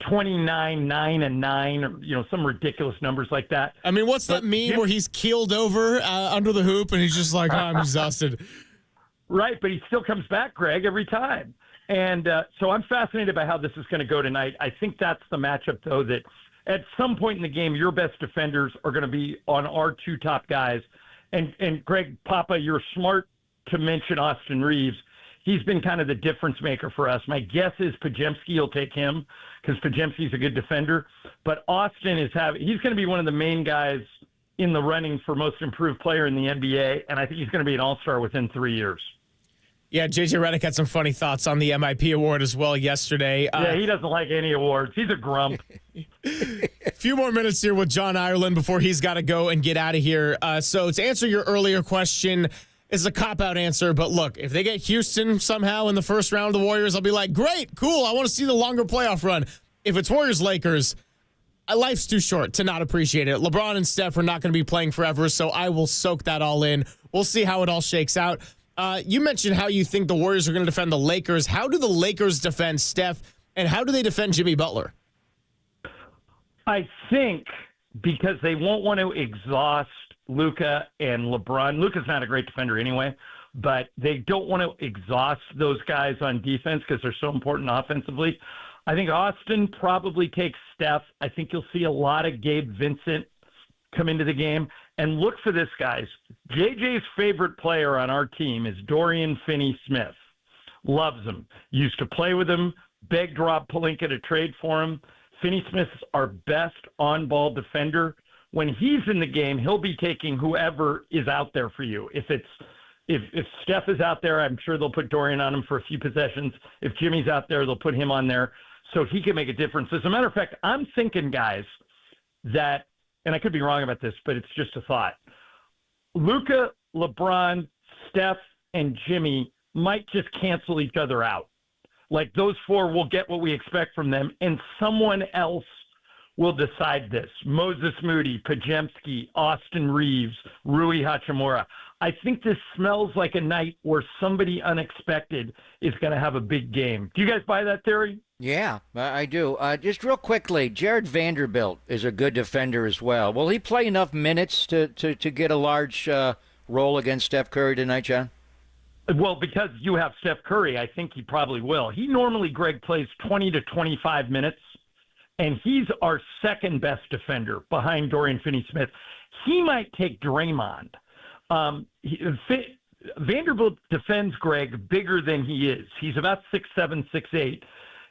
29, 9, and 9, or, some ridiculous numbers like that. What's that meme where he's keeled over under the hoop and he's just like, I'm exhausted. Right, but he still comes back, Greg, every time. And so I'm fascinated by how this is going to go tonight. I think that's the matchup, though, that at some point in the game, your best defenders are going to be on our two top guys. And Greg, Papa, you're smart to mention Austin Reeves. He's been kind of the difference maker for us. My guess is Pajemski will take him because Pajemski's a good defender. But Austin he's going to be one of the main guys in the running for most improved player in the NBA, and I think he's going to be an all-star within 3 years. Yeah, JJ Redick had some funny thoughts on the MIP award as well yesterday. Yeah, he doesn't like any awards. He's a grump. A few more minutes here with John Ireland before he's got to go and get out of here. So to answer your earlier question, it's a cop-out answer, but look, if they get Houston somehow in the first round of the Warriors, I'll be like, great, cool, I want to see the longer playoff run. If it's Warriors-Lakers, life's too short to not appreciate it. LeBron and Steph are not going to be playing forever, so I will soak that all in. We'll see how it all shakes out. You mentioned how you think the Warriors are going to defend the Lakers. How do the Lakers defend Steph, and how do they defend Jimmy Butler? I think because they won't want to exhaust Luka and LeBron. Luka's not a great defender anyway, but they don't want to exhaust those guys on defense because they're so important offensively. I think Austin probably takes Steph. I think you'll see a lot of Gabe Vincent come into the game. And look for this, guys. JJ's favorite player on our team is Dorian Finney-Smith. Loves him. Used to play with him. Begged Rob Pelinka to trade for him. Finney-Smith's our best on-ball defender. When he's in the game, he'll be taking whoever is out there for you. If Steph is out there, I'm sure they'll put Dorian on him for a few possessions. If Jimmy's out there, they'll put him on there so he can make a difference. As a matter of fact, I'm thinking, guys, that, and I could be wrong about this, but it's just a thought. Luka, LeBron, Steph, and Jimmy might just cancel each other out. Like those four will get what we expect from them, and someone else will decide this. Moses Moody, Pajemski, Austin Reeves, Rui Hachimura. I think this smells like a night where somebody unexpected is going to have a big game. Do you guys buy that theory? Yeah, I do. Just real quickly, Jared Vanderbilt is a good defender as well. Will he play enough minutes to get a large role against Steph Curry tonight, John? Well, because you have Steph Curry, I think he probably will. He normally, Greg, plays 20 to 25 minutes, and he's our second best defender behind Dorian Finney-Smith. He might take Draymond. Vanderbilt defends Greg bigger than he is. He's about 6'7", 6'8",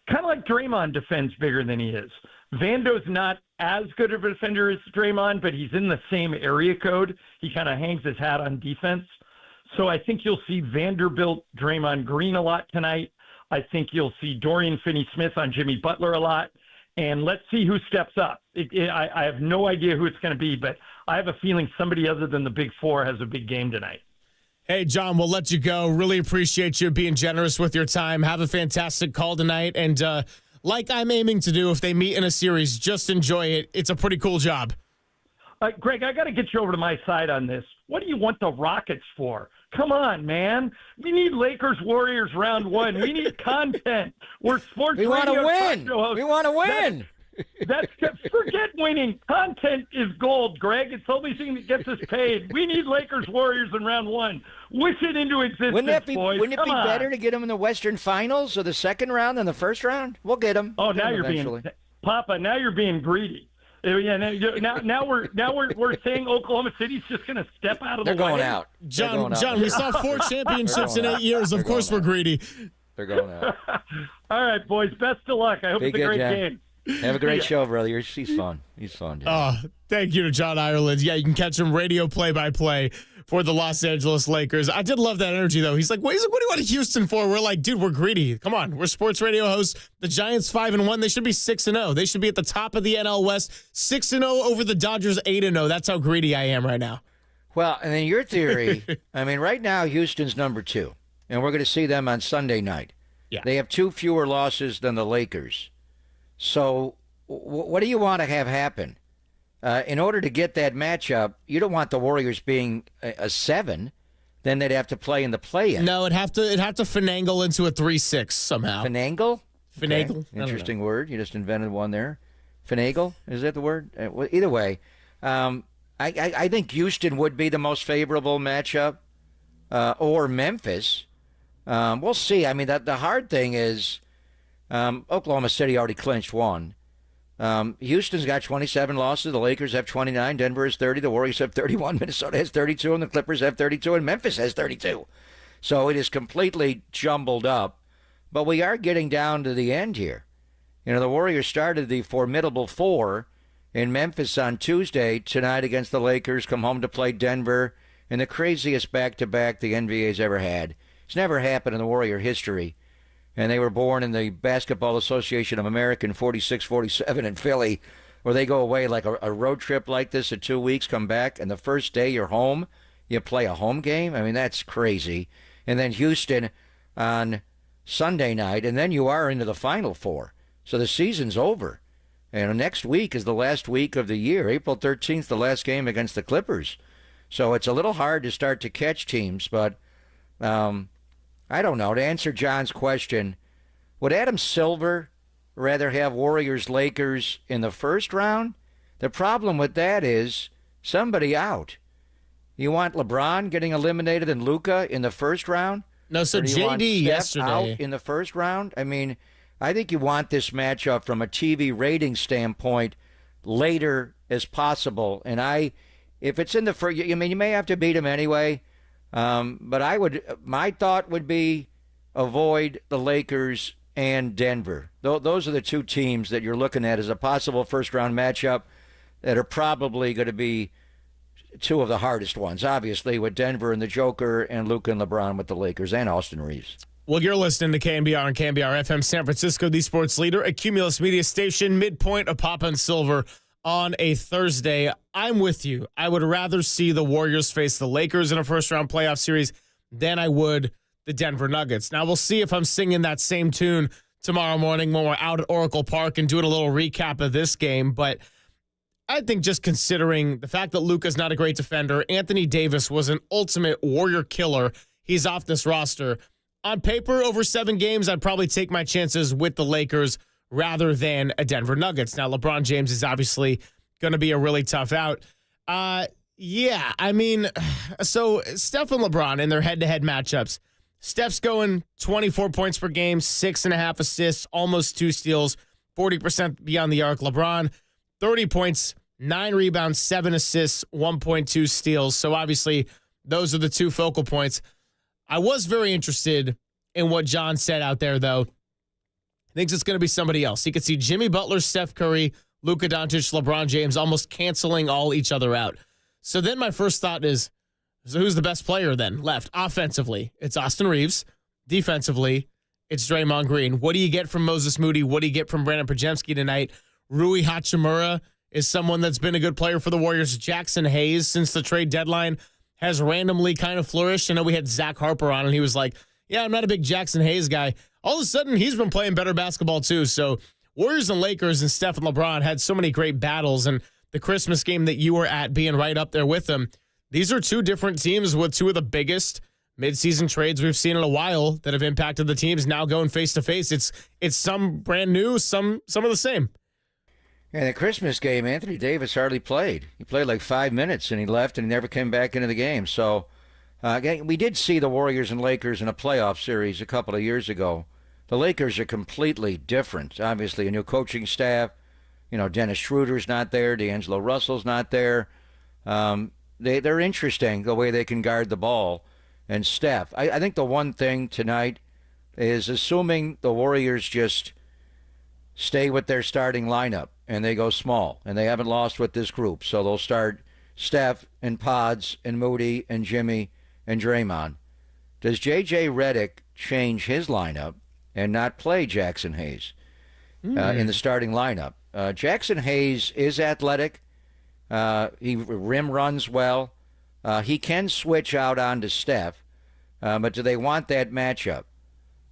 kind of like Draymond defends bigger than he is. Vando's not as good of a defender as Draymond, but he's in the same area code. He kind of hangs his hat on defense. So I think you'll see Vanderbilt, Draymond Green a lot tonight. I think you'll see Dorian Finney-Smith on Jimmy Butler a lot. And let's see who steps up. I have no idea who it's going to be, but I have a feeling somebody other than the Big Four has a big game tonight. Hey, John, we'll let you go. Really appreciate you being generous with your time. Have a fantastic call tonight. And like I'm aiming to do if they meet in a series, just enjoy it. It's a pretty cool job. Greg, I got to get you over to my side on this. What do you want the Rockets for? Come on, man. We need Lakers-Warriors round one. We need content. We're sports radio. We want to win. We want to win. That's forget winning. Content is gold, Greg. It's the only thing that gets us paid. We need Lakers-Warriors in round one. Wish it into existence, boys. Wouldn't it be better to get them in the Western Finals or the second round than the first round? We'll get them. Oh, now you're being Papa. Now you're being greedy. Yeah, now we're saying Oklahoma City's just going to step out of the way. They're going out. John, we saw 4 championships in 8 years. Of course we're greedy. They're going out. All right, boys. Best of luck. I hope it's a great game. Have a great show, brother. He's fun. He's fun, dude. Oh, thank you to John Ireland. Yeah, you can catch him radio play-by-play for the Los Angeles Lakers. I did love that energy, though. He's like, what do you want Houston for? We're like, dude, we're greedy. Come on. We're sports radio hosts. The Giants 5-1. They should be 6-0. They should be at the top of the NL West. 6-0 over the Dodgers 8-0. That's how greedy I am right now. Well, and then your theory, I mean, right now, Houston's number 2. And we're going to see them on Sunday night. Yeah. They have 2 fewer losses than the Lakers. So what do you want to have happen? In order to get that matchup, you don't want the Warriors being a 7. Then they'd have to play in the play-in. No, it'd have to finagle into a 3-6 somehow. Finagle? Finagle. Okay. Interesting word. You just invented one there. Finagle? Is that the word? Well, either way, I think Houston would be the most favorable matchup, or Memphis. We'll see. I mean, the hard thing is Oklahoma City already clinched one. Houston's got 27 losses. The Lakers have 29. Denver has 30. The Warriors have 31. Minnesota has 32. And the Clippers have 32. And Memphis has 32. So it is completely jumbled up. But we are getting down to the end here. You know, the Warriors started the formidable 4 in Memphis on Tuesday. Tonight against the Lakers, come home to play Denver in the craziest back-to-back the NBA's ever had. It's never happened in the Warrior history. And they were born in the Basketball Association of America in 46-47 in Philly, where they go away like a road trip like this in 2 weeks, come back, and the first day you're home, you play a home game? I mean, that's crazy. And then Houston on Sunday night, and then you are into the Final Four. So the season's over. And next week is the last week of the year. April 13th, the last game against the Clippers. So it's a little hard to start to catch teams, but I don't know. To answer John's question, would Adam Silver rather have Warriors-Lakers in the first round? The problem with that is somebody out. You want LeBron getting eliminated and Luka in the first round? No, so JD yesterday out in the first round? I mean, I think you want this matchup from a TV rating standpoint later as possible. And if it's in the first, I mean, you may have to beat him anyway. But my thought would be avoid the Lakers and Denver. Those are the two teams that you're looking at as a possible first-round matchup that are probably going to be two of the hardest ones, obviously, with Denver and the Joker and Luka and LeBron with the Lakers and Austin Reeves. Well, you're listening to KNBR and KNBR FM San Francisco, the sports leader, a Cumulus Media station, midpoint of Papa and Silver on a Thursday. I'm with you. I would rather see the Warriors face the Lakers in a first-round playoff series than I would the Denver Nuggets. Now, we'll see if I'm singing that same tune tomorrow morning when we're out at Oracle Park and doing a little recap of this game. But I think just considering the fact that Luka's not a great defender, Anthony Davis was an ultimate Warrior killer. He's off this roster. On paper, over 7 games, I'd probably take my chances with the Lakers rather than a Denver Nuggets. Now, LeBron James is obviously going to be a really tough out. Yeah, I mean, so Steph and LeBron in their head-to-head matchups, Steph's going 24 points per game, 6.5 assists, almost 2 steals, 40% beyond the arc. LeBron, 30 points, 9 rebounds, 7 assists, 1.2 steals. So obviously, those are the two focal points. I was very interested in what John said out there, though. Thinks it's going to be somebody else. He could see Jimmy Butler, Steph Curry, Luka Doncic, LeBron James almost canceling all each other out. So then my first thought is, so who's the best player then left? Offensively, it's Austin Reeves. Defensively, it's Draymond Green. What do you get from Moses Moody? What do you get from Brandon Podziemski tonight? Rui Hachimura is someone that's been a good player for the Warriors. Jackson Hayes, since the trade deadline, has randomly kind of flourished. I know we had Zach Harper on, and he was like, yeah, I'm not a big Jackson Hayes guy. All of a sudden, he's been playing better basketball too. So Warriors and Lakers and Steph and LeBron had so many great battles, and the Christmas game that you were at being right up there with them. These are two different teams with two of the biggest midseason trades we've seen in a while that have impacted the teams now going face-to-face. It's some brand new, some of the same. In the Christmas game, Anthony Davis hardly played. He played like 5 minutes, and he left, and he never came back into the game. So we did see the Warriors and Lakers in a playoff series a couple of years ago. The Lakers are completely different. Obviously, a new coaching staff. You know, Dennis Schroeder's not there. D'Angelo Russell's not there. They're interesting, the way they can guard the ball. And Steph, I think the one thing tonight is assuming the Warriors just stay with their starting lineup and they go small, and they haven't lost with this group. So they'll start Steph and Pods and Moody and Jimmy and Draymond. Does J.J. Redick change his lineup and not play Jackson Hayes in the starting lineup? Jackson Hayes is athletic. He rim runs well. He can switch out onto Steph, but do they want that matchup?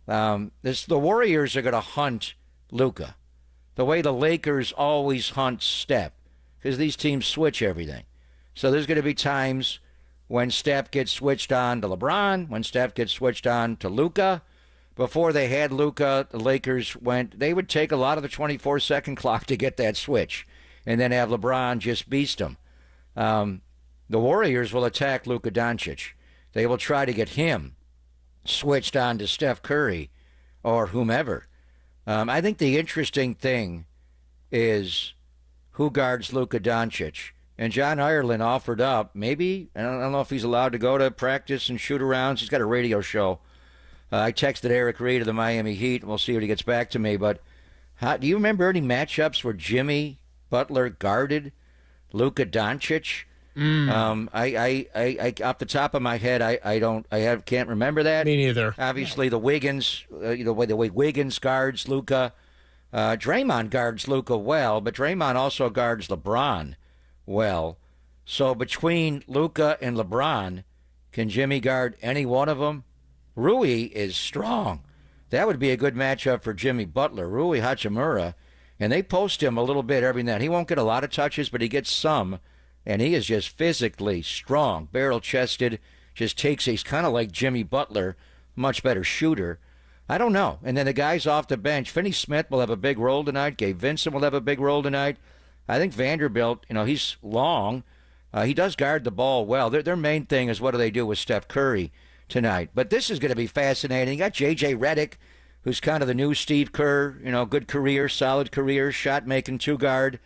The Warriors are going to hunt Luka the way the Lakers always hunt Steph, because these teams switch everything. So there's going to be times when Steph gets switched on to LeBron, when Steph gets switched on to Luka. Before they had Luka, the Lakers they would take a lot of the 24-second clock to get that switch and then have LeBron just beast them. The Warriors will attack Luka Doncic. They will try to get him switched on to Steph Curry or whomever. I think the interesting thing is who guards Luka Doncic. And John Ireland offered up, maybe, I don't know if he's allowed to go to practice and shoot-arounds. He's got a radio show. I texted Eric Reed of the Miami Heat, and we'll see what he gets back to me. But do you remember any matchups where Jimmy Butler guarded Luka Doncic? I off the top of my head, can't remember that. Me neither. Obviously, the Wiggins, the way Wiggins guards Luka. Draymond guards Luka well, but Draymond also guards LeBron well. So between Luka and LeBron, can Jimmy guard any one of them? Rui is strong. That would be a good matchup for Jimmy Butler. Rui Hachimura, and they post him a little bit every night. He won't get a lot of touches, but he gets some. And he is just physically strong, barrel-chested, he's kind of like Jimmy Butler, much better shooter. I don't know. And then the guys off the bench, Finney Smith will have a big role tonight. Gabe Vincent will have a big role tonight. I think Vanderbilt, he's long. He does guard the ball well. Their main thing is what do they do with Steph Curry tonight. But this is going to be fascinating. You got J.J. Redick, who's kind of the new Steve Kerr, good career, solid career, shot-making two-guard.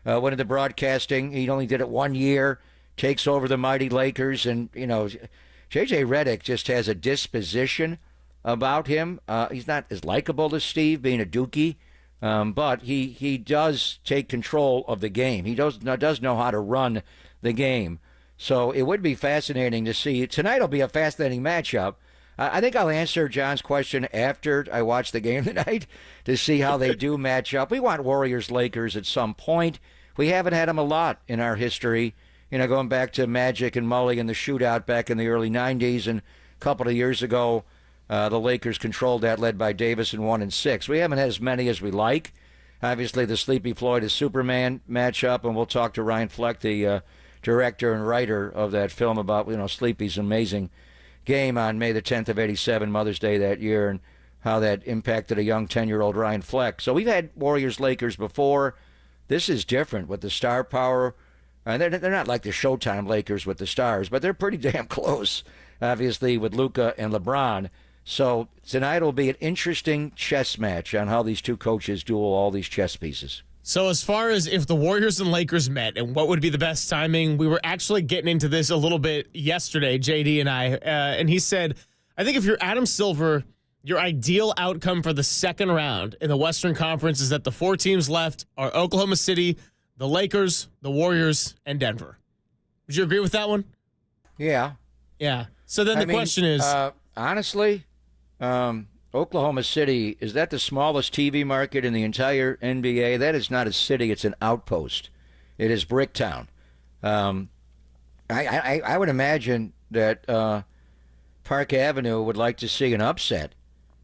Went into broadcasting. He only did it 1 year, takes over the mighty Lakers. And, J.J. Redick just has a disposition about him. He's not as likable as Steve, being a dookie, but he does take control of the game. He does know how to run the game. So it would be fascinating to see. Tonight will be a fascinating matchup. I think I'll answer John's question after I watch the game tonight to see how they do match up. We want Warriors-Lakers at some point. We haven't had them a lot in our history, going back to Magic and Mully and the shootout back in the early 90s. And a couple of years ago, the Lakers controlled that, led by Davis in 1 and 6. We haven't had as many as we like. Obviously, the Sleepy Floyd is Superman matchup, and we'll talk to Ryan Fleck, the director and writer of that film about, Sleepy's amazing game on May the 10th of 87, Mother's Day that year, and how that impacted a young 10-year-old Ryan Fleck. So we've had Warriors-Lakers before. This is different with the star power. They're not like the Showtime Lakers with the stars, but they're pretty damn close, obviously, with Luka and LeBron. So tonight will be an interesting chess match on how these two coaches duel all these chess pieces. So as far as if the Warriors and Lakers met and what would be the best timing, we were actually getting into this a little bit yesterday, JD and I, and he said, I think if you're Adam Silver, your ideal outcome for the second round in the Western Conference is that the 4 teams left are Oklahoma City, the Lakers, the Warriors, and Denver. Would you agree with that one? Yeah. Yeah. So then the question is... honestly, Oklahoma City, is that the smallest TV market in the entire NBA? That is not a city. It's an outpost. It is Bricktown. I would imagine that Park Avenue would like to see an upset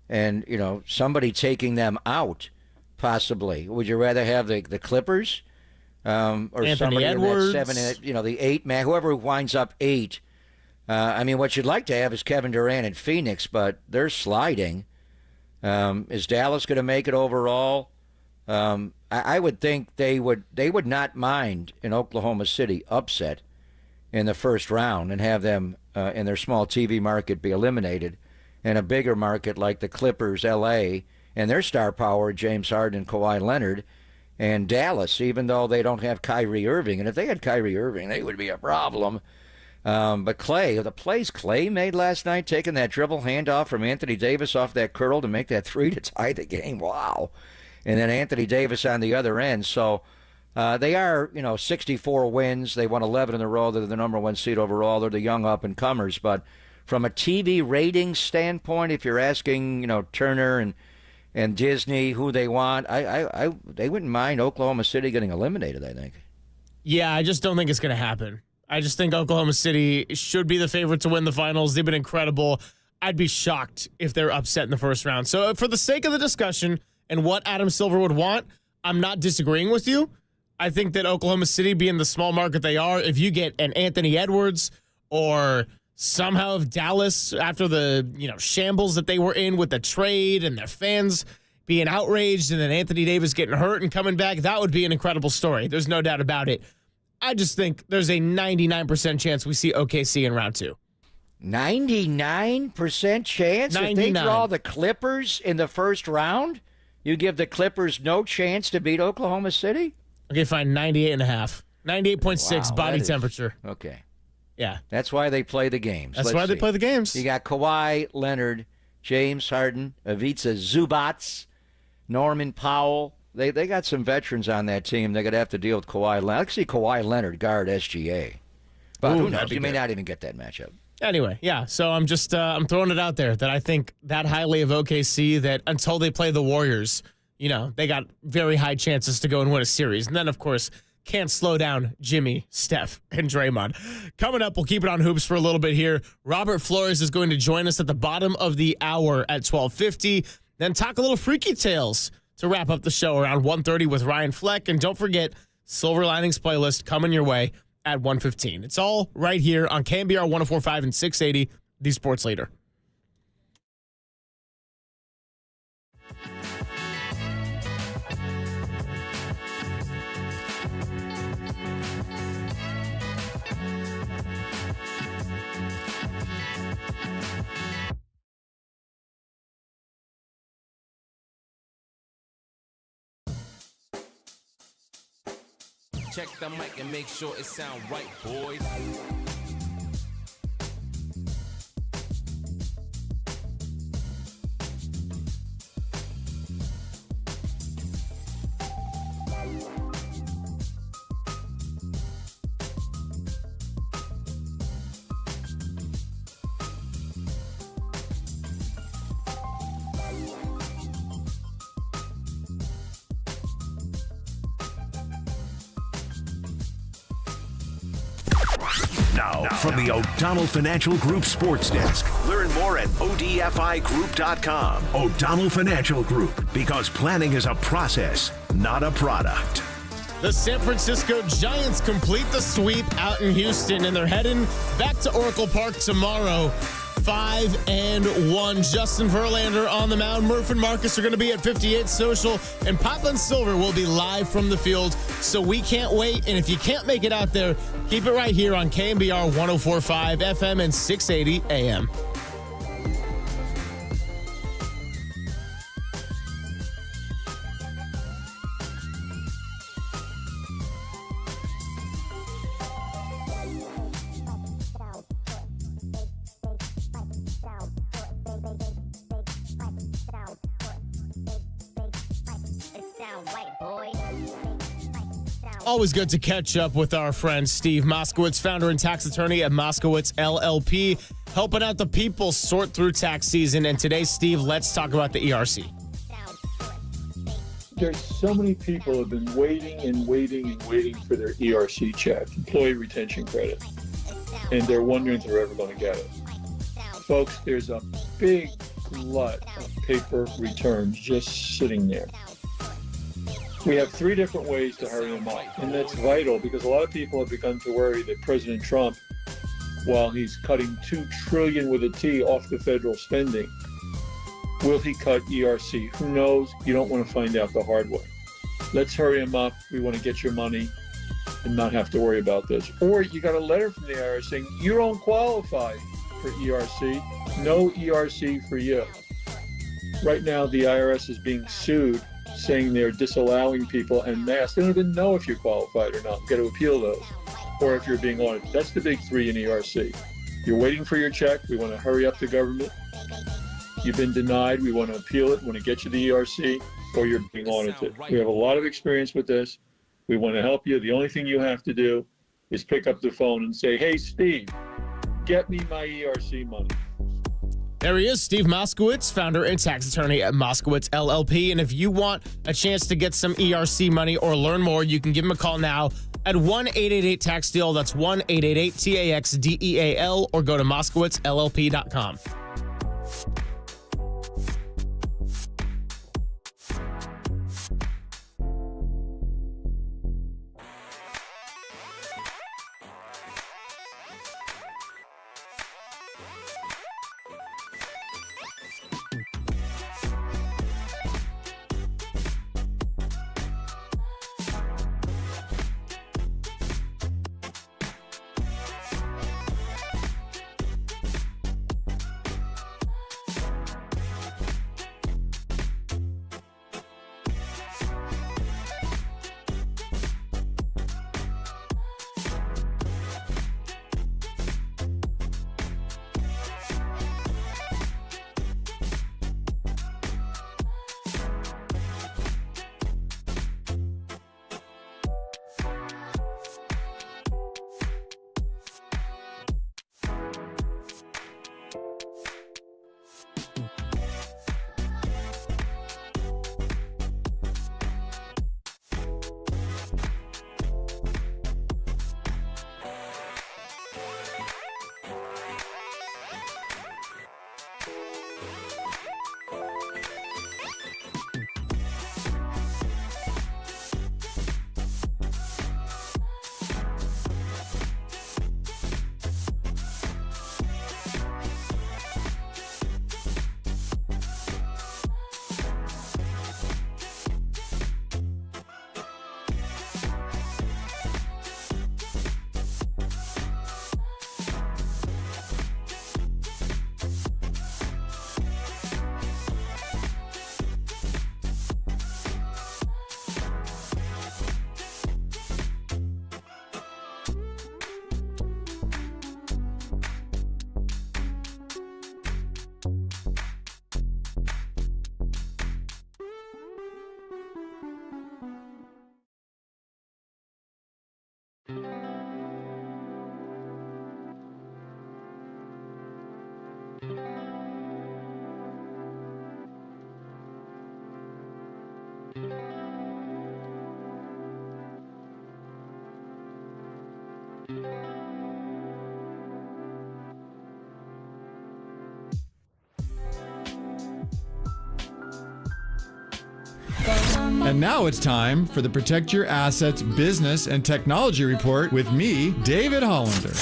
and, somebody taking them out, possibly. Would you rather have the Clippers or Anthony somebody Edwards. in that 7, the 8 man, whoever winds up 8? What you'd like to have is Kevin Durant in Phoenix, but they're sliding. Is Dallas going to make it overall? I would think they would not mind an Oklahoma City upset in the first round and have them in their small TV market be eliminated, and a bigger market like the Clippers, L.A., and their star power, James Harden and Kawhi Leonard, and Dallas, even though they don't have Kyrie Irving. And if they had Kyrie Irving, they would be a problem. But Clay, the plays Clay made last night, taking that dribble handoff from Anthony Davis off that curl to make that 3 to tie the game. Wow. And then Anthony Davis on the other end. So they are, 64 wins. They won 11 in a row. They're the number 1 seed overall. They're the young up-and-comers. But from a TV rating standpoint, if you're asking, Turner and Disney who they want, they wouldn't mind Oklahoma City getting eliminated, I think. Yeah, I just don't think it's going to happen. I just think Oklahoma City should be the favorite to win the finals. They've been incredible. I'd be shocked if they're upset in the first round. So for the sake of the discussion and what Adam Silver would want, I'm not disagreeing with you. I think that Oklahoma City, being the small market they are, if you get an Anthony Edwards or somehow if Dallas, after the shambles that they were in with the trade and their fans being outraged and then Anthony Davis getting hurt and coming back, that would be an incredible story. There's no doubt about it. I just think there's a 99% chance we see OKC in round 2. 99% chance 99. if they draw the Clippers in the first round? You give the Clippers no chance to beat Oklahoma City? Okay, fine. 98.5. 98.6 Wow, body that is- temperature. Okay. Yeah. That's why they play the games. That's Let's why they see. play the games. You got Kawhi Leonard, James Harden, Ivica Zubac, Norman Powell. They got some veterans on that team. They're going to have to deal with Kawhi Leonard. I can see Kawhi Leonard guard SGA. But Ooh, who that'd knows? be You may good. not even get that matchup. Anyway, yeah. So I'm just I'm throwing it out there that I think that highly of OKC that until they play the Warriors, they got very high chances to go and win a series. And then, of course, can't slow down Jimmy, Steph, and Draymond. Coming up, we'll keep it on hoops for a little bit here. Robert Flores is going to join us at the bottom of the hour at 12:50. Then talk a little Freaky Tales to wrap up the show around 1:30 with Ryan Fleck. And don't forget, Silver Linings playlist coming your way at 1:15. It's all right here on KNBR 104.5 and 680, the Sports Leader. Check the mic and make sure it sound right, boys. Now, from the O'Donnell Financial Group Sports Desk. Learn more at ODFIGroup.com. O'Donnell Financial Group, because planning is a process, not a product. The San Francisco Giants complete the sweep out in Houston, and they're heading back to Oracle Park tomorrow. 5-1. Justin Verlander on the mound. Murph and Marcus are going to be at 58 Social, and Papa and Silver will be live from the field. So we can't wait. And if you can't make it out there, keep it right here on KNBR 104.5 FM and 680 AM. Always good to catch up with our friend Steve Moskowitz, founder and tax attorney at Moskowitz LLP, helping out the people sort through tax season. And today, Steve, let's talk about the ERC. There's so many people have been waiting and waiting and waiting for their ERC check, employee retention credit, and they're wondering if they're ever going to get it. Folks, there's a big glut of paper returns just sitting there. We have 3 different ways to hurry them up, and that's vital because a lot of people have begun to worry that President Trump, while he's cutting $2 trillion with a T off the federal spending, will he cut ERC? Who knows? You don't want to find out the hard way. Let's hurry him up. We want to get your money and not have to worry about this. Or you got a letter from the IRS saying you don't qualify for ERC. No ERC for you. Right now, the IRS is being sued, saying they're disallowing people en masse. They don't even know if you're qualified or not. You've got to appeal those, or if you're being audited. That's the big 3 in ERC. You're waiting for your check. We want to hurry up the government. You've been denied. We want to appeal it. We want to get you the ERC, or you're being audited. We have a lot of experience with this. We want to help you. The only thing you have to do is pick up the phone and say, hey, Steve, get me my ERC money. There he is, Steve Moskowitz, founder and tax attorney at Moskowitz LLP. And if you want a chance to get some ERC money or learn more, you can give him a call now at 1-888-TAX-DEAL. That's 1-888-TAX-DEAL, or go to MoskowitzLLP.com. And now it's time for the Protect Your Assets Business and Technology Report with me, David Hollander.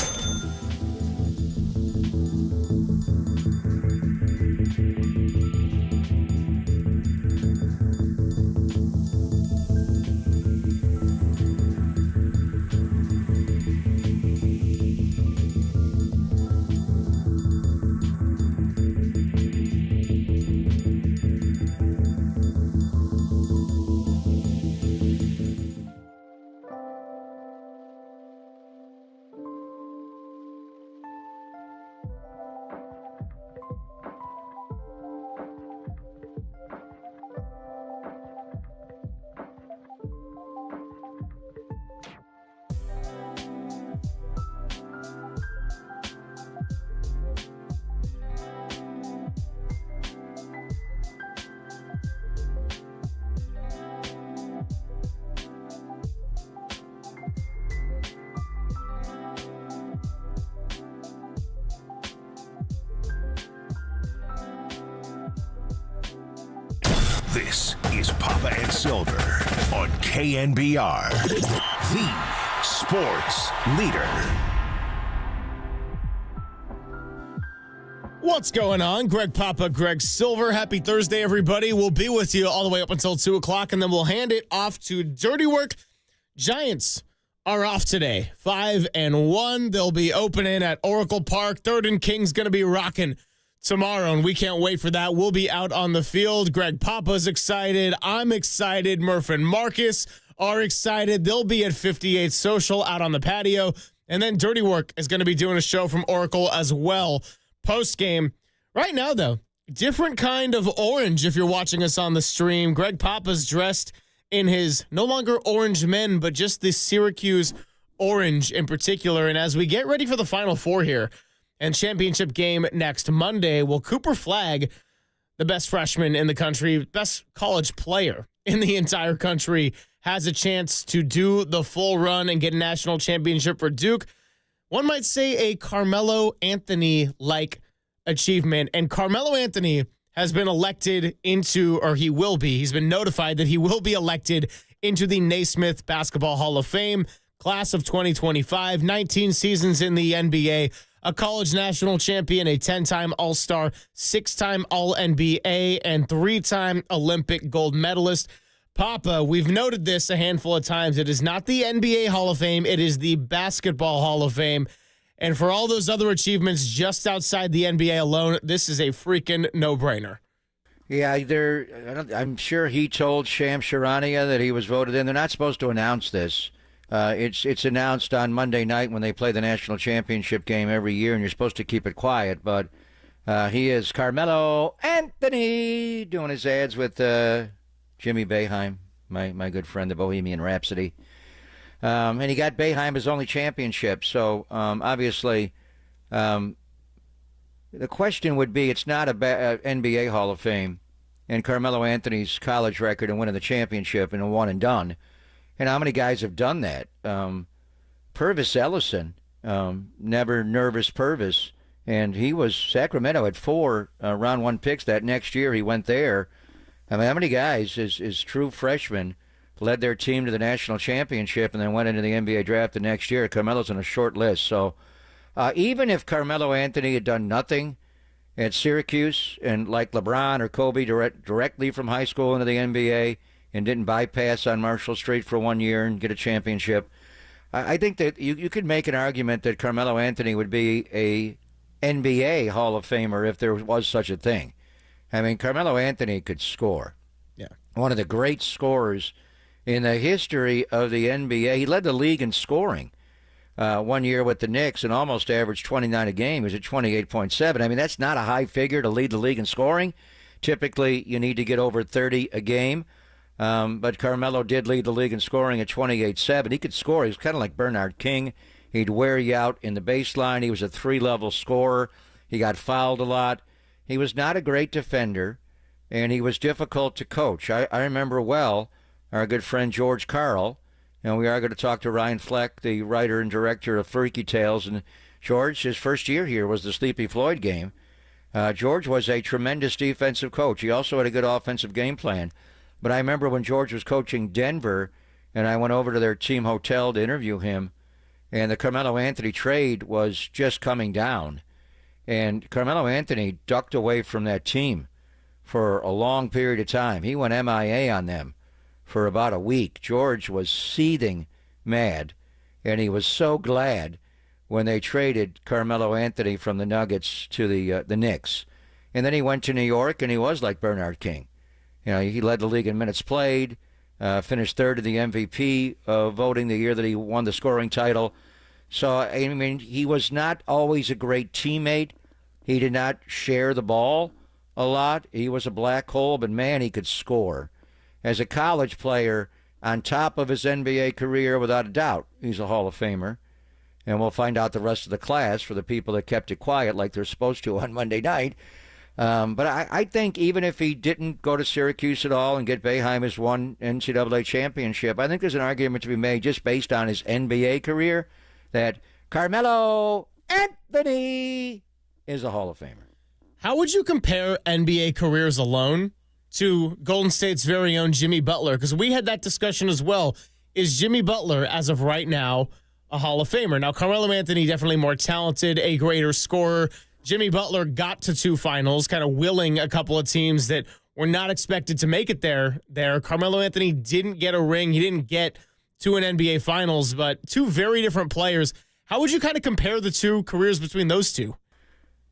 This is Papa and Silver on KNBR, the sports leader. What's going on? Greg Papa, Greg Silver. Happy Thursday, everybody. We'll be with you all the way up until 2 o'clock, and then we'll hand it off to Dirty Work. Giants are off today, 5-1. They'll be opening at Oracle Park. Third and King's going to be rocking tomorrow, and we can't wait for that. We'll be out on the field. Greg Papa's excited. I'm excited. Murph and Marcus are excited. They'll be at 58 Social out on the patio. And then Dirty Work is going to be doing a show from Oracle as well post-game. Right now, though, different kind of orange if you're watching us on the stream. Greg Papa's dressed in his no longer orange men, but just this Syracuse orange in particular. And as we get ready for the Final Four here, and championship game next Monday, will Cooper Flagg, the best freshman in the country, best college player in the entire country, has a chance to do the full run and get a national championship for Duke. One might say a Carmelo Anthony-like achievement. And Carmelo Anthony has been elected into, or he will be, he's been notified that he will be elected into the Naismith Basketball Hall of Fame, class of 2025, 19 seasons in the NBA, a college national champion, a 10-time All-Star, 6-time All-NBA, and 3-time Olympic gold medalist. Papa, we've noted this a handful of times. It is not the NBA Hall of Fame. It is the Basketball Hall of Fame. And for all those other achievements just outside the NBA alone, this is a freaking no-brainer. Yeah, I'm sure he told Shams Charania that he was voted in. They're not supposed to announce this. It's announced on Monday night when they play the national championship game every year, and you're supposed to keep it quiet. But he is Carmelo Anthony doing his ads with Jimmy Boeheim, my good friend, the Bohemian Rhapsody. And he got Boeheim his only championship. So obviously, the question would be, it's not a NBA Hall of Fame, and Carmelo Anthony's college record and winning the championship and a one and done. And how many guys have done that? Purvis Ellison, never nervous Purvis, and he was Sacramento at 4 round 1 picks that next year. He went there. I mean, how many guys is true freshmen led their team to the national championship and then went into the NBA draft the next year? Carmelo's on a short list. So even if Carmelo Anthony had done nothing at Syracuse and like LeBron or Kobe directly from high school into the NBA, and didn't bypass on Marshall Street for 1 year and get a championship, I think that you could make an argument that Carmelo Anthony would be a NBA Hall of Famer if there was such a thing. I mean, Carmelo Anthony could score. Yeah. One of the great scorers in the history of the NBA. He led the league in scoring 1 year with the Knicks and almost averaged 29 a game. He was at 28.7. I mean, that's not a high figure to lead the league in scoring. Typically, you need to get over 30 a game. But Carmelo did lead the league in scoring at 28.7. He could score. He was kind of like Bernard King. He'd wear you out in the baseline. He was a 3-level scorer. He got fouled a lot. He was not a great defender. and he was difficult to coach. I remember well our good friend George Carl, and we are going to talk to Ryan Fleck, the writer and director of Freaky Tales. And George, his first year here was the Sleepy Floyd game. George was a tremendous defensive coach. He also had a good offensive game plan. But I remember when George was coaching Denver, and I went over to their team hotel to interview him, and the Carmelo Anthony trade was just coming down. And Carmelo Anthony ducked away from that team for a long period of time. He went MIA on them for about a week. George was seething mad, and he was so glad when they traded Carmelo Anthony from the Nuggets to the Knicks. And then he went to New York, and he was like Bernard King. You know, he led the league in minutes played, finished third in the MVP voting the year that he won the scoring title. So, I mean, he was not always a great teammate. He did not share the ball a lot. He was a black hole, but, man, he could score. As a college player, on top of his NBA career, without a doubt, he's a Hall of Famer. And we'll find out the rest of the class for the people that kept it quiet like they're supposed to on Monday night. But I think even if he didn't go to Syracuse at all and get Boeheim his one NCAA championship, I think there's an argument to be made just based on his NBA career that Carmelo Anthony is a Hall of Famer. How would you compare NBA careers alone to Golden State's very own Jimmy Butler? Because we had that discussion as well. Is Jimmy Butler, as of right now, a Hall of Famer? Now, Carmelo Anthony, definitely more talented, a greater scorer. Jimmy Butler got to 2 finals, kind of willing a couple of teams that were not expected to make it there. Carmelo Anthony didn't get a ring. He didn't get to an NBA Finals, but 2 very different players. How would you kind of compare the 2 careers between those 2?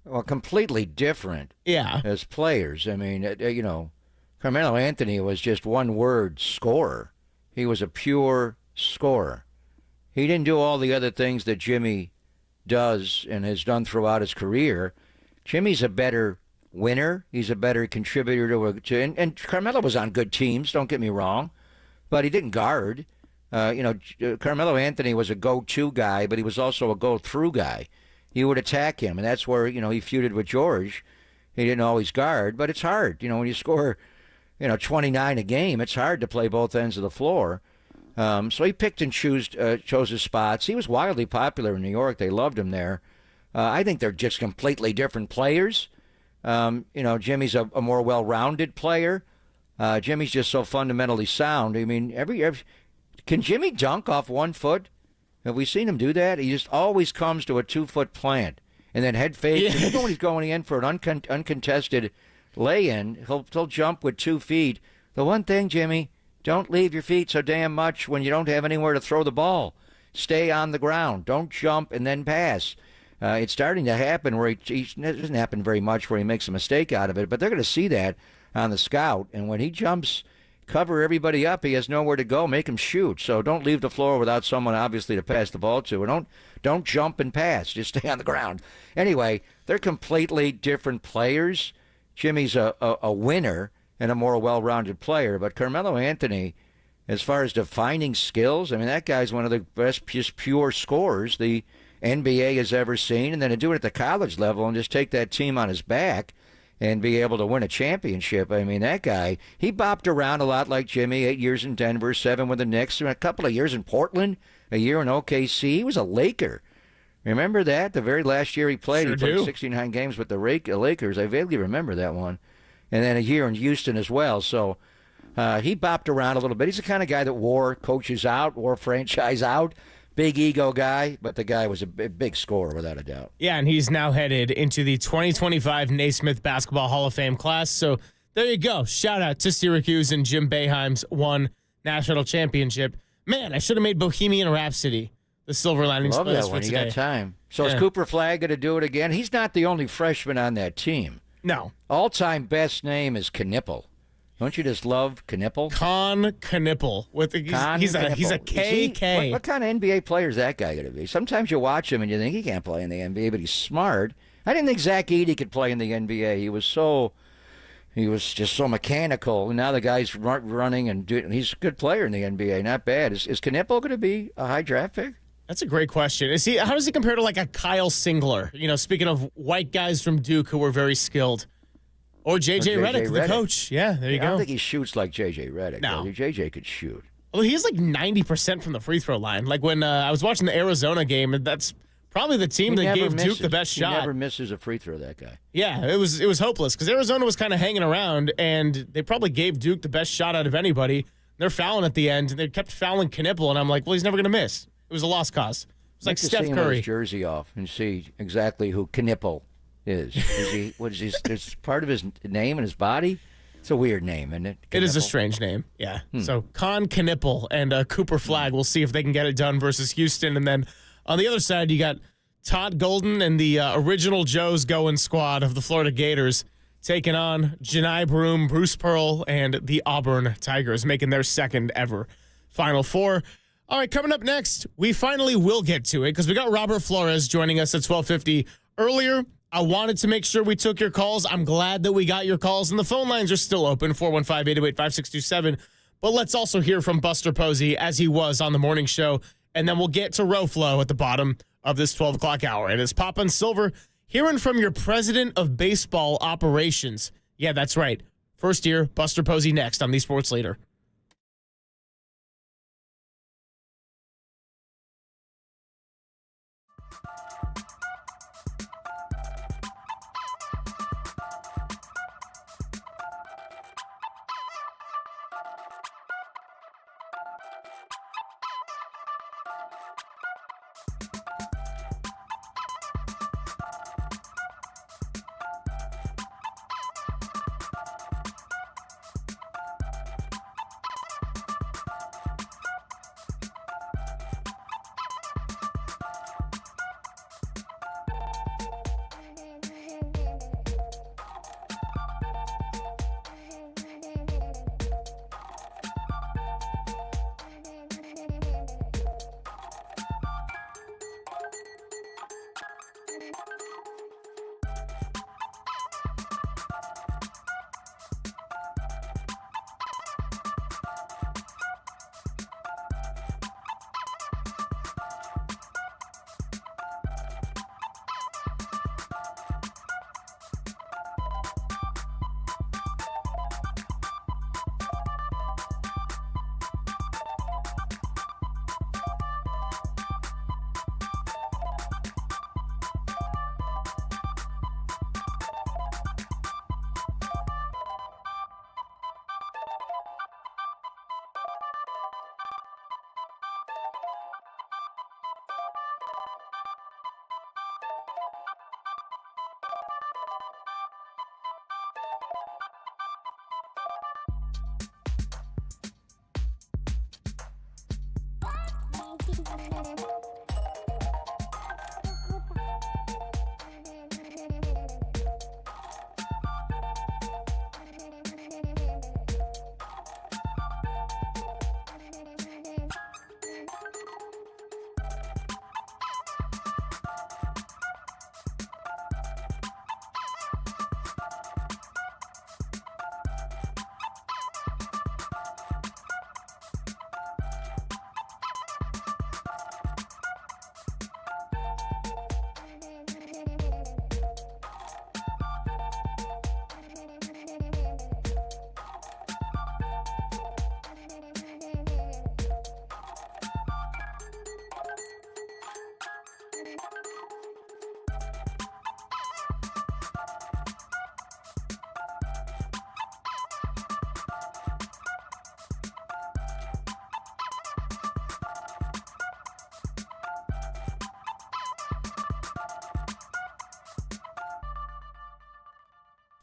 Well, completely different. Yeah. As players. I mean, you know, Carmelo Anthony was just one word, scorer. He was a pure scorer. He didn't do all the other things that Jimmy does and has done throughout his career. Jimmy's a better winner. He's a better contributor and Carmelo was on good teams, don't get me wrong, but he didn't guard. Carmelo Anthony was a go-to guy, but he was also a go-through guy. You would attack him, and that's where, he feuded with George. He didn't always guard, but it's hard. When you score, 29 a game, it's hard to play both ends of the floor. So he picked and chose his spots. He was wildly popular in New York. They loved him there. I think they're just completely different players. Jimmy's a more well-rounded player. Jimmy's just so fundamentally sound. I mean, can Jimmy dunk off 1 foot? Have we seen him do that? He just always comes to a 2-foot plant and then head fake. Yeah. Even when he's going in for an uncontested lay-in, he'll jump with 2 feet. The one thing, Jimmy, don't leave your feet so damn much when you don't have anywhere to throw the ball. Stay on the ground. Don't jump and then pass. It's starting to happen where it doesn't happen very much where he makes a mistake out of it, but they're going to see that on the scout. And when he jumps, cover everybody up, he has nowhere to go. Make him shoot. So don't leave the floor without someone obviously to pass the ball to. And don't jump and pass. Just stay on the ground. Anyway, they're completely different players. Jimmy's a winner and a more well-rounded player. But Carmelo Anthony, as far as defining skills, I mean, that guy's one of the best just pure scorers the NBA has ever seen. And then to do it at the college level and just take that team on his back and be able to win a championship. I mean, that guy, he bopped around a lot like Jimmy, 8 years in Denver, 7 with the Knicks, a couple of years in Portland, a year in OKC. He was a Laker. Remember that? The very last year he played, he played 69 games with the Lakers. I vaguely remember that one. And then a year in Houston as well. So he bopped around a little bit. He's the kind of guy that wore coaches out, wore franchise out. Big ego guy, but the guy was a big scorer without a doubt. Yeah, and he's now headed into the 2025 Naismith Basketball Hall of Fame class. So there you go. Shout out to Syracuse and Jim Boeheim's one national championship. Man, I should have made Bohemian Rhapsody the Silver Linings Love Players that one. for You today. got time. So is Cooper Flagg going to do it again? He's not the only freshman on that team. No. All-time best name is Knipple. Don't you just love Knipple? Con Knipple. He's a KK. What kind of NBA player is that guy going to be? Sometimes you watch him and you think he can't play in the NBA, but he's smart. I didn't think Zach Edey could play in the NBA. He was just so mechanical. And now the guy's running and he's a good player in the NBA. Not bad. Is Knipple going to be a high draft pick? That's a great question. How does he compare to like a Kyle Singler? Speaking of white guys from Duke who were very skilled. Or J.J. Redick, the coach. Yeah, there you I go. don't think he shoots like J.J. Redick. No. J.J. could shoot. Well, he's like 90% from the free throw line. Like when I was watching the Arizona game, that's probably the team that gave Duke the best shot. He never misses a free throw, that guy. Yeah, it was hopeless because Arizona was kind of hanging around, and they probably gave Duke the best shot out of anybody. They're fouling at the end, and they kept fouling Knipple, and I'm like, well, he's never going to miss. It was a lost cause. It's like Steph Curry. His jersey off and see exactly who Knipple is. What is his? It's part of his name and his body. It's a weird name, isn't it? It is a strange name, yeah. So Con Knipple and Cooper Flagg. We'll see if they can get it done versus Houston. And then on the other side, you got Todd Golden and the original Joe's Going squad of the Florida Gators taking on Janai Broom, Bruce Pearl, and the Auburn Tigers, making their second ever Final Four. All right, coming up next, we finally will get to it because we got Robert Flores joining us at 12:50 earlier. I wanted to make sure we took your calls. I'm glad that we got your calls, and the phone lines are still open, 415-808-5627. But let's also hear from Buster Posey as he was on the morning show, and then we'll get to Roflo at the bottom of this 12 o'clock hour. And it's Papa and Silver hearing from your president of baseball operations. Yeah, that's right. First year, Buster Posey next on the Sports Leader.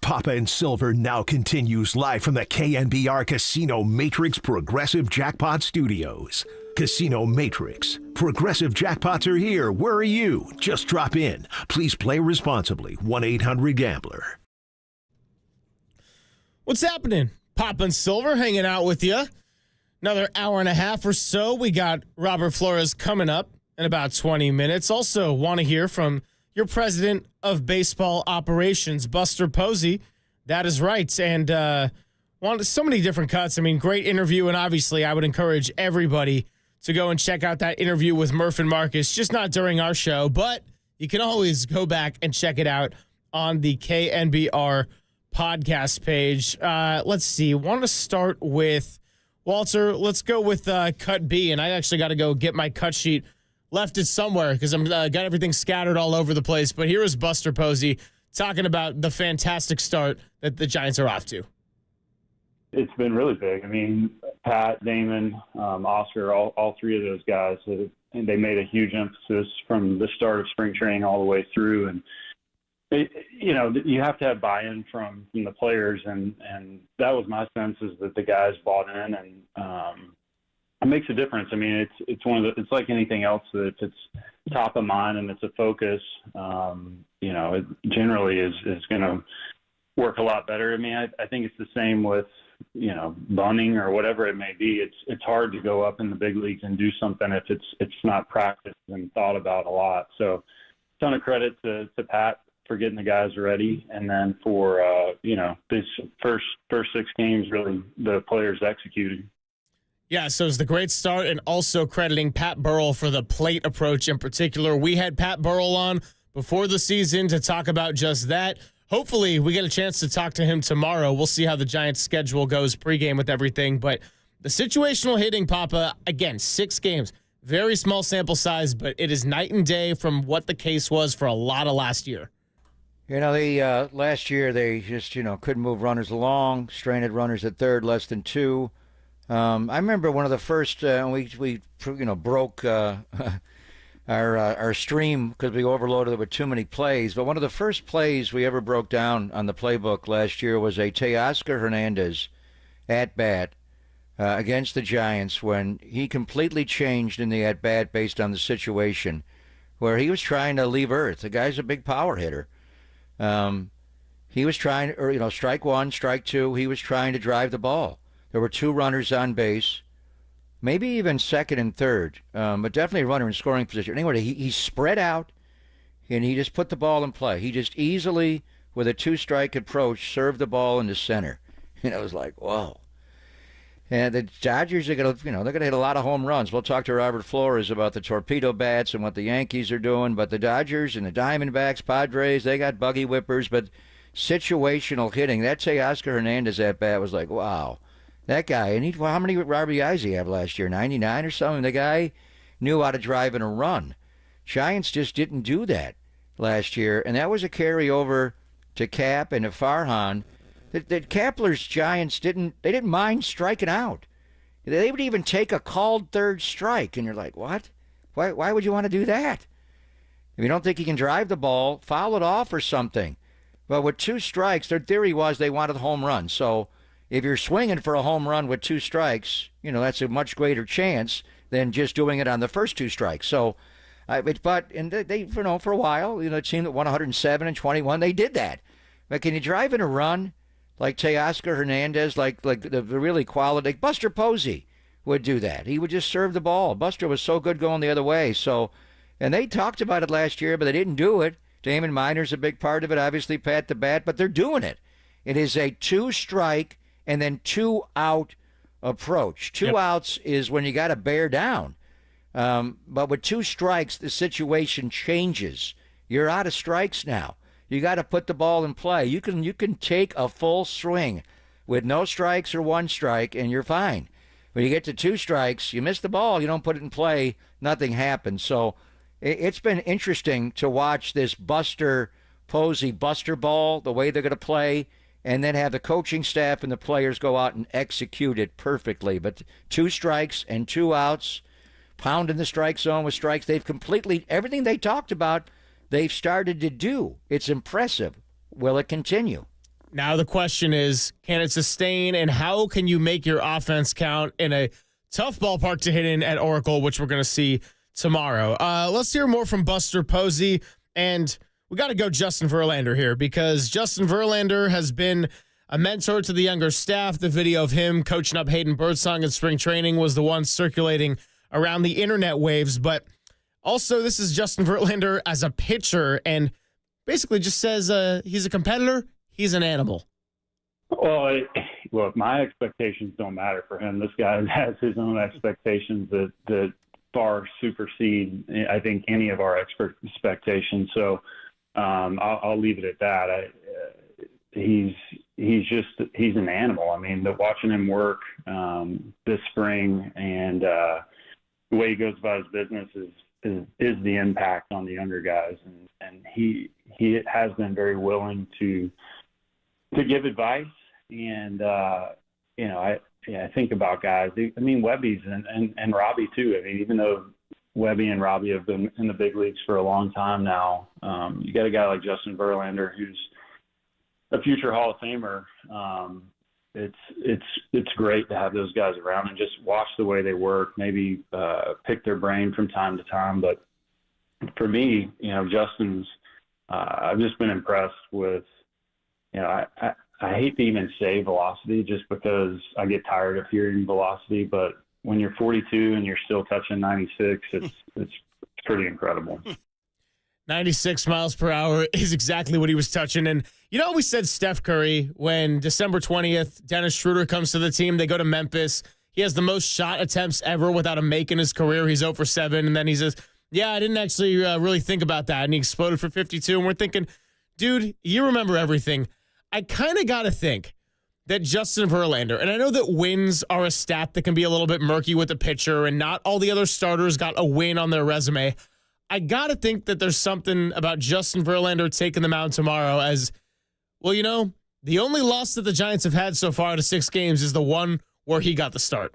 Papa and Silver now continues live from the KNBR Casino Matrix Progressive Jackpot Studios. Casino Matrix. Progressive jackpots are here. Where are you? Just drop in. Please play responsibly. 1-800-GAMBLER. What's happening? Papa and Silver hanging out with you. Another hour and a half or so. We got Robert Flores coming up in about 20 minutes. Also want to hear from your president of baseball operations, Buster Posey. That is right. And so many different cuts. I mean, great interview. And obviously, I would encourage everybody to go and check out that interview with Murph and Marcus, just not during our show, but you can always go back and check it out on the KNBR podcast page. Let's see. Want to start with Walter. Let's go with cut B, and I actually got to go get my cut sheet. Left it somewhere because I'm got everything scattered all over the place. But here is Buster Posey talking about the fantastic start that the Giants are off to. It's been really big. I mean, Pat, Damon, Oscar, all three of those guys, and they made a huge emphasis from the start of spring training all the way through. And, you have to have buy-in from the players, and that was my sense, is that the guys bought in, and it makes a difference. I mean, it's like anything else, that if it's top of mind and it's a focus, it generally is going to work a lot better. I mean, I think it's the same with, bunting or whatever it may be. It's hard to go up in the big leagues and do something if it's not practiced and thought about a lot. So, ton of credit to Pat for getting the guys ready, and then for these first 6 games, really the players executed. Yeah, so it's the great start, and also crediting Pat Burrell for the plate approach in particular. We had Pat Burrell on before the season to talk about just that. Hopefully, we get a chance to talk to him tomorrow. We'll see how the Giants' schedule goes pregame with everything. But the situational hitting, Papa, again, 6 games, very small sample size, but it is night and day from what the case was for a lot of last year. Last year they just, couldn't move runners along, stranded runners at third, less than 2. I remember one of the first, we broke our stream because we overloaded it with too many plays. But one of the first plays we ever broke down on the playbook last year was a Teoscar Hernandez at-bat against the Giants, when he completely changed in the at-bat based on the situation, where he was trying to leave earth. The guy's a big power hitter. He was trying, strike 1, strike 2, he was trying to drive the ball. There were 2 runners on base, maybe even second and third, but definitely a runner in scoring position. Anyway, he spread out, and he just put the ball in play. He just easily, with a 2-strike approach, served the ball into center. And it was like, whoa. And the Dodgers are going to, they're going to hit a lot of home runs. We'll talk to Robert Flores about the torpedo bats and what the Yankees are doing. But the Dodgers and the Diamondbacks, Padres, they got buggy whippers. But situational hitting, that Teoscar Hernandez at bat was like, wow. That guy, and how many RBIs did he have last year? 99 or something? The guy knew how to drive in a run. Giants just didn't do that last year, and that was a carryover to Cap and to Farhan. That Kapler's Giants didn't mind striking out. They would even take a called third strike, and you're like, what? Why would you want to do that? If you don't think you can drive the ball, foul it off or something. But with 2 strikes, their theory was they wanted home run. So if you're swinging for a home run with 2 strikes, that's a much greater chance than just doing it on the first 2 strikes. So, they for a while, a team that won 107 and 21, they did that. But can you drive in a run like Teoscar Hernandez, like the really quality? Buster Posey would do that. He would just serve the ball. Buster was so good going the other way. So, and they talked about it last year, but they didn't do it. Damon Minor's a big part of it, obviously, Pat the Bat, but they're doing it. It is a 2-strike and then 2-out approach. 2 outs is when you got to bear down. But with 2 strikes, the situation changes. You're out of strikes now. You got to put the ball in play. You can take a full swing with no strikes or 1 strike, and you're fine. When you get to 2 strikes, you miss the ball, you don't put it in play, nothing happens. So it's been interesting to watch this Buster Posey Buster ball, the way they're going to play, and then have the coaching staff and the players go out and execute it perfectly. But 2 strikes and 2 outs, pounding the strike zone with strikes. They've completely, everything they talked about, they've started to do. It's impressive. Will it continue? Now the question is, can it sustain, and how can you make your offense count in a tough ballpark to hit in at Oracle, which we're going to see tomorrow? Let's hear more from Buster Posey, and we got to go Justin Verlander here, because Justin Verlander has been a mentor to the younger staff. The video of him coaching up Hayden Birdsong in spring training was the one circulating around the internet waves. But also, this is Justin Verlander as a pitcher, and basically just says he's a competitor, he's an animal. Well, look, my expectations don't matter for him. This guy has his own expectations that far supersede, I think, any of our expectations. So I'll leave it at that. He's he's an animal. I mean, watching him work this spring and the way he goes about his business is the impact on the younger guys, and he has been very willing to give advice. And I think about guys. I mean, Webby's and Robbie too. I mean, even though Webby and Robbie have been in the big leagues for a long time now, you got a guy like Justin Verlander who's a future Hall of Famer. It's great to have those guys around and just watch the way they work, maybe pick their brain from time to time. But for me, Justin's, I've just been impressed with, I hate to even say velocity just because I get tired of hearing velocity, but when you're 42 and you're still touching 96, it's pretty incredible. 96 miles per hour is exactly what he was touching. And we said Steph Curry when December 20th, Dennis Schroeder comes to the team. They go to Memphis. He has the most shot attempts ever without a make in his career. He's 0 for 7. And then he says, I didn't actually really think about that. And he exploded for 52. And we're thinking, dude, you remember everything. I kind of got to think that Justin Verlander, and I know that wins are a stat that can be a little bit murky with the pitcher, and not all the other starters got a win on their resume. I got to think that there's something about Justin Verlander taking the mound tomorrow as, well, the only loss that the Giants have had so far out of 6 games is the one where he got the start.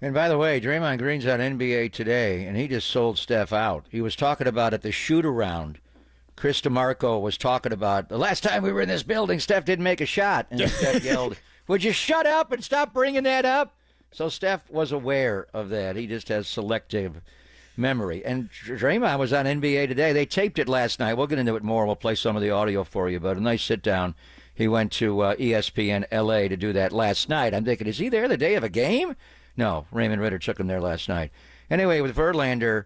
And by the way, Draymond Green's on NBA Today, and he just sold Steph out. He was talking about at the shoot-around. Chris DeMarco was talking about, the last time we were in this building, Steph didn't make a shot. And Steph yelled, would you shut up and stop bringing that up? So Steph was aware of that. He just has selective memory. And Draymond was on NBA Today. They taped it last night. We'll get into it more. We'll play some of the audio for you, but a nice sit-down. He went to ESPN L.A. to do that last night. I'm thinking, is he there the day of a game? No, Raymond Ritter took him there last night. Anyway, with Verlander,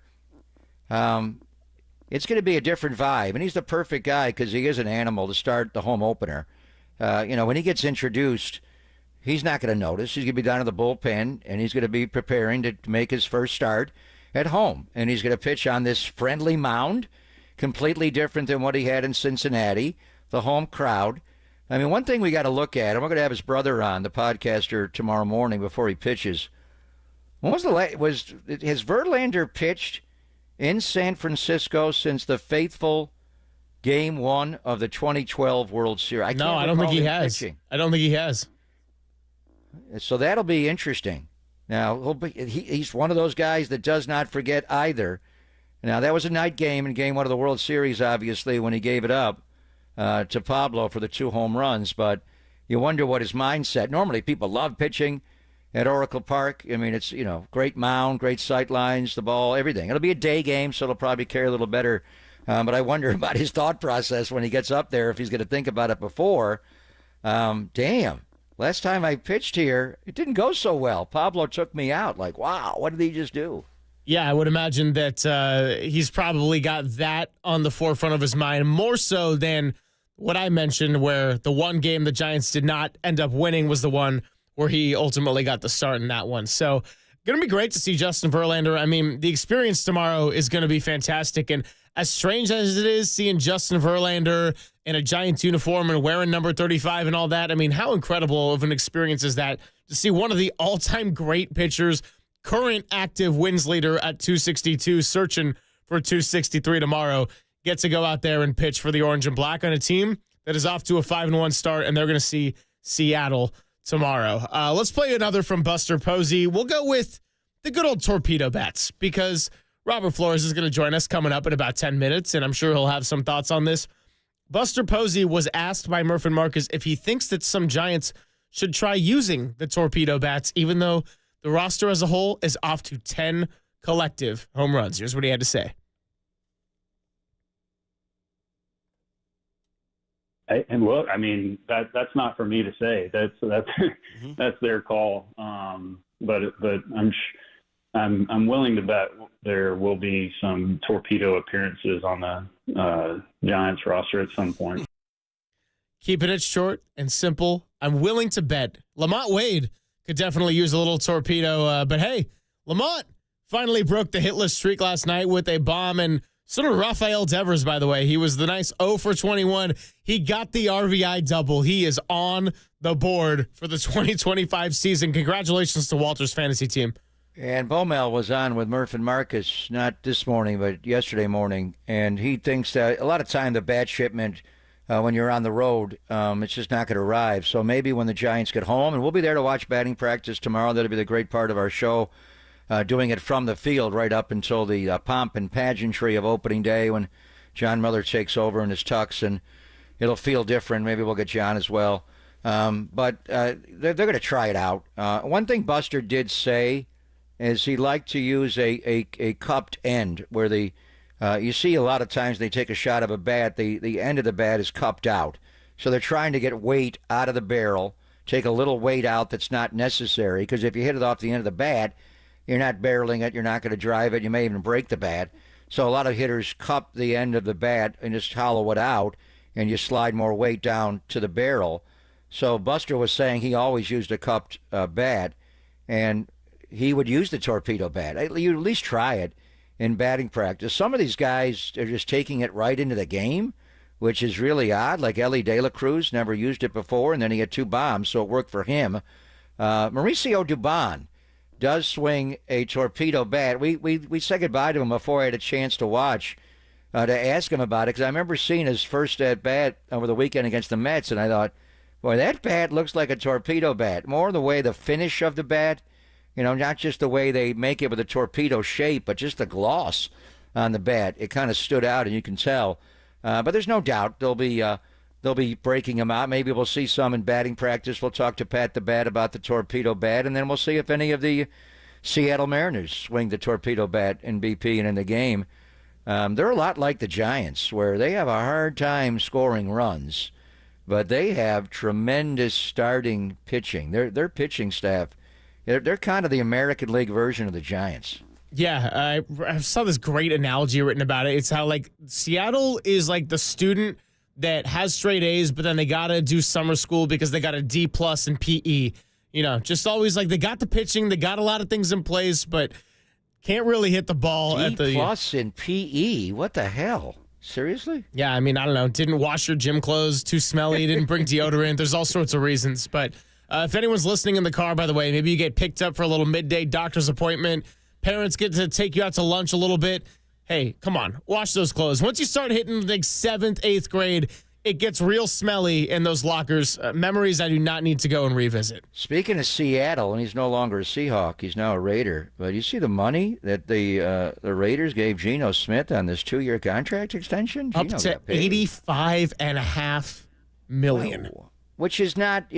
it's going to be a different vibe. And he's the perfect guy because he is an animal to start the home opener. When he gets introduced, he's not going to notice. He's going to be down in the bullpen, and he's going to be preparing to make his first start at home. And he's going to pitch on this friendly mound, completely different than what he had in Cincinnati, the home crowd. I mean, one thing we got to look at, and we're going to have his brother on, the podcaster, tomorrow morning before he pitches. When was has Verlander pitched in San Francisco since the faithful Game 1 of the 2012 World Series? I don't think he has. Pitching. I don't think he has. So that'll be interesting. Now, he's one of those guys that does not forget either. Now, that was a night game in Game 1 of the World Series, obviously, when he gave it up to Pablo for the 2 home runs. But you wonder what his mindset. Normally, people love pitching at Oracle Park. I mean, it's, great mound, great sight lines, the ball, everything. It'll be a day game, so it'll probably carry a little better. But I wonder about his thought process when he gets up there, if he's going to think about it before. Damn, last time I pitched here, it didn't go so well. Pablo took me out. Like, wow, what did he just do? Yeah, I would imagine that he's probably got that on the forefront of his mind, more so than what I mentioned, where the one game the Giants did not end up winning was the one where he ultimately got the start in that one. So going to be great to see Justin Verlander. I mean, the experience tomorrow is going to be fantastic. And as strange as it is seeing Justin Verlander in a Giants uniform and wearing number 35 and all that, I mean, how incredible of an experience is that to see one of the all-time great pitchers, current active wins leader at 262, searching for 263 tomorrow, get to go out there and pitch for the Orange and Black on a team that is off to a 5-1 start, and they're going to see Seattle tomorrow. Let's play another from Buster Posey. We'll go with the good old torpedo bats because Robert Flores is going to join us coming up in about 10 minutes, and I'm sure he'll have some thoughts on this. Buster Posey was asked by Murph and Marcus if he thinks that some Giants should try using the torpedo bats, even though the roster as a whole is off to 10 collective home runs. Here's what he had to say. And look, I mean, that's not for me to say. That's their call. But I'm willing to bet there will be some torpedo appearances on the Giants roster at some point. Keeping it short and simple, I'm willing to bet Lamont Wade could definitely use a little torpedo. But hey, Lamont finally broke the hitless streak last night with a bomb and So did Rafael Devers, by the way. He was the nice 0 for 21. He got the RBI double. He is on the board for the 2025 season. Congratulations to Walter's fantasy team. And Bomel was on with Murph and Marcus, not this morning, but yesterday morning. And he thinks that a lot of time the bat shipment, when you're on the road, it's just not going to arrive. So maybe when the Giants get home, and we'll be there to watch batting practice tomorrow. That'll be the great part of our show. Doing it from the field right up until the pomp and pageantry of opening day when John Miller takes over in his tux, and it'll feel different. Maybe we'll get John as well. But they're going to try it out. One thing Buster did say is he liked to use a cupped end where you see a lot of times they take a shot of a bat, the end of the bat is cupped out. So they're trying to get weight out of the barrel, take a little weight out that's not necessary, because if you hit it off the end of the bat, you're not barreling it, you're not going to drive it, you may even break the bat. So a lot of hitters cup the end of the bat and just hollow it out, and you slide more weight down to the barrel. So Buster was saying he always used a cupped bat, and he would use the torpedo bat. You at least try it in batting practice. Some of these guys are just taking it right into the game, which is really odd. Like Ellie De La Cruz never used it before, and then he had 2 bombs, so it worked for him. Mauricio Dubon does swing a torpedo bat. We said goodbye to him before I had a chance to watch, to ask him about it, because I remember seeing his first at bat over the weekend against the Mets, and I thought, boy, that bat looks like a torpedo bat. More the way the finish of the bat, not just the way they make it with a torpedo shape, but just the gloss on the bat. It kind of stood out, and you can tell. But there's no doubt they'll be breaking them out. Maybe we'll see some in batting practice. We'll talk to Pat the Bat about the torpedo bat, and then we'll see if any of the Seattle Mariners swing the torpedo bat in BP and in the game. They're a lot like the Giants, where they have a hard time scoring runs, but they have tremendous starting pitching. Their pitching staff, they're kind of the American League version of the Giants. Yeah, I saw this great analogy written about it. It's how, like, Seattle is like the student that has straight A's, but then they got to do summer school because they got a D+ in PE. Just always like they got the pitching, they got a lot of things in place, but can't really hit the ball D+ at the in PE. What the hell? Seriously? Yeah, I mean, I don't know. Didn't wash your gym clothes, too smelly, didn't bring deodorant. There's all sorts of reasons. But if anyone's listening in the car, by the way, maybe you get picked up for a little midday doctor's appointment. Parents get to take you out to lunch a little bit. Hey, come on, wash those clothes. Once you start hitting like 7th, 8th grade, it gets real smelly in those lockers. Memories I do not need to go and revisit. Speaking of Seattle, and he's no longer a Seahawk, he's now a Raider. But you see the money that the Raiders gave Geno Smith on this 2-year contract extension? Up to $85.5 million. Wow. Which is not,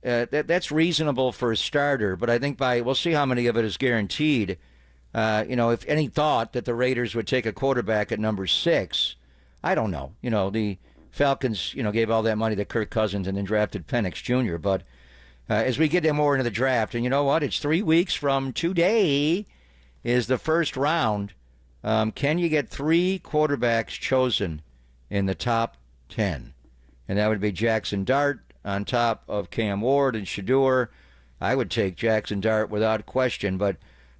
that's reasonable for a starter. But I think we'll see how many of it is guaranteed. If any thought that the Raiders would take a quarterback at number 6, I don't know. The Falcons, gave all that money to Kirk Cousins and then drafted Penix Jr. But as we get more into the draft, and you know what? It's 3 weeks from today is the first round. Can you get 3 quarterbacks chosen in the top 10? And that would be Jackson Dart on top of Cam Ward and Shedeur. I would take Jackson Dart without question, but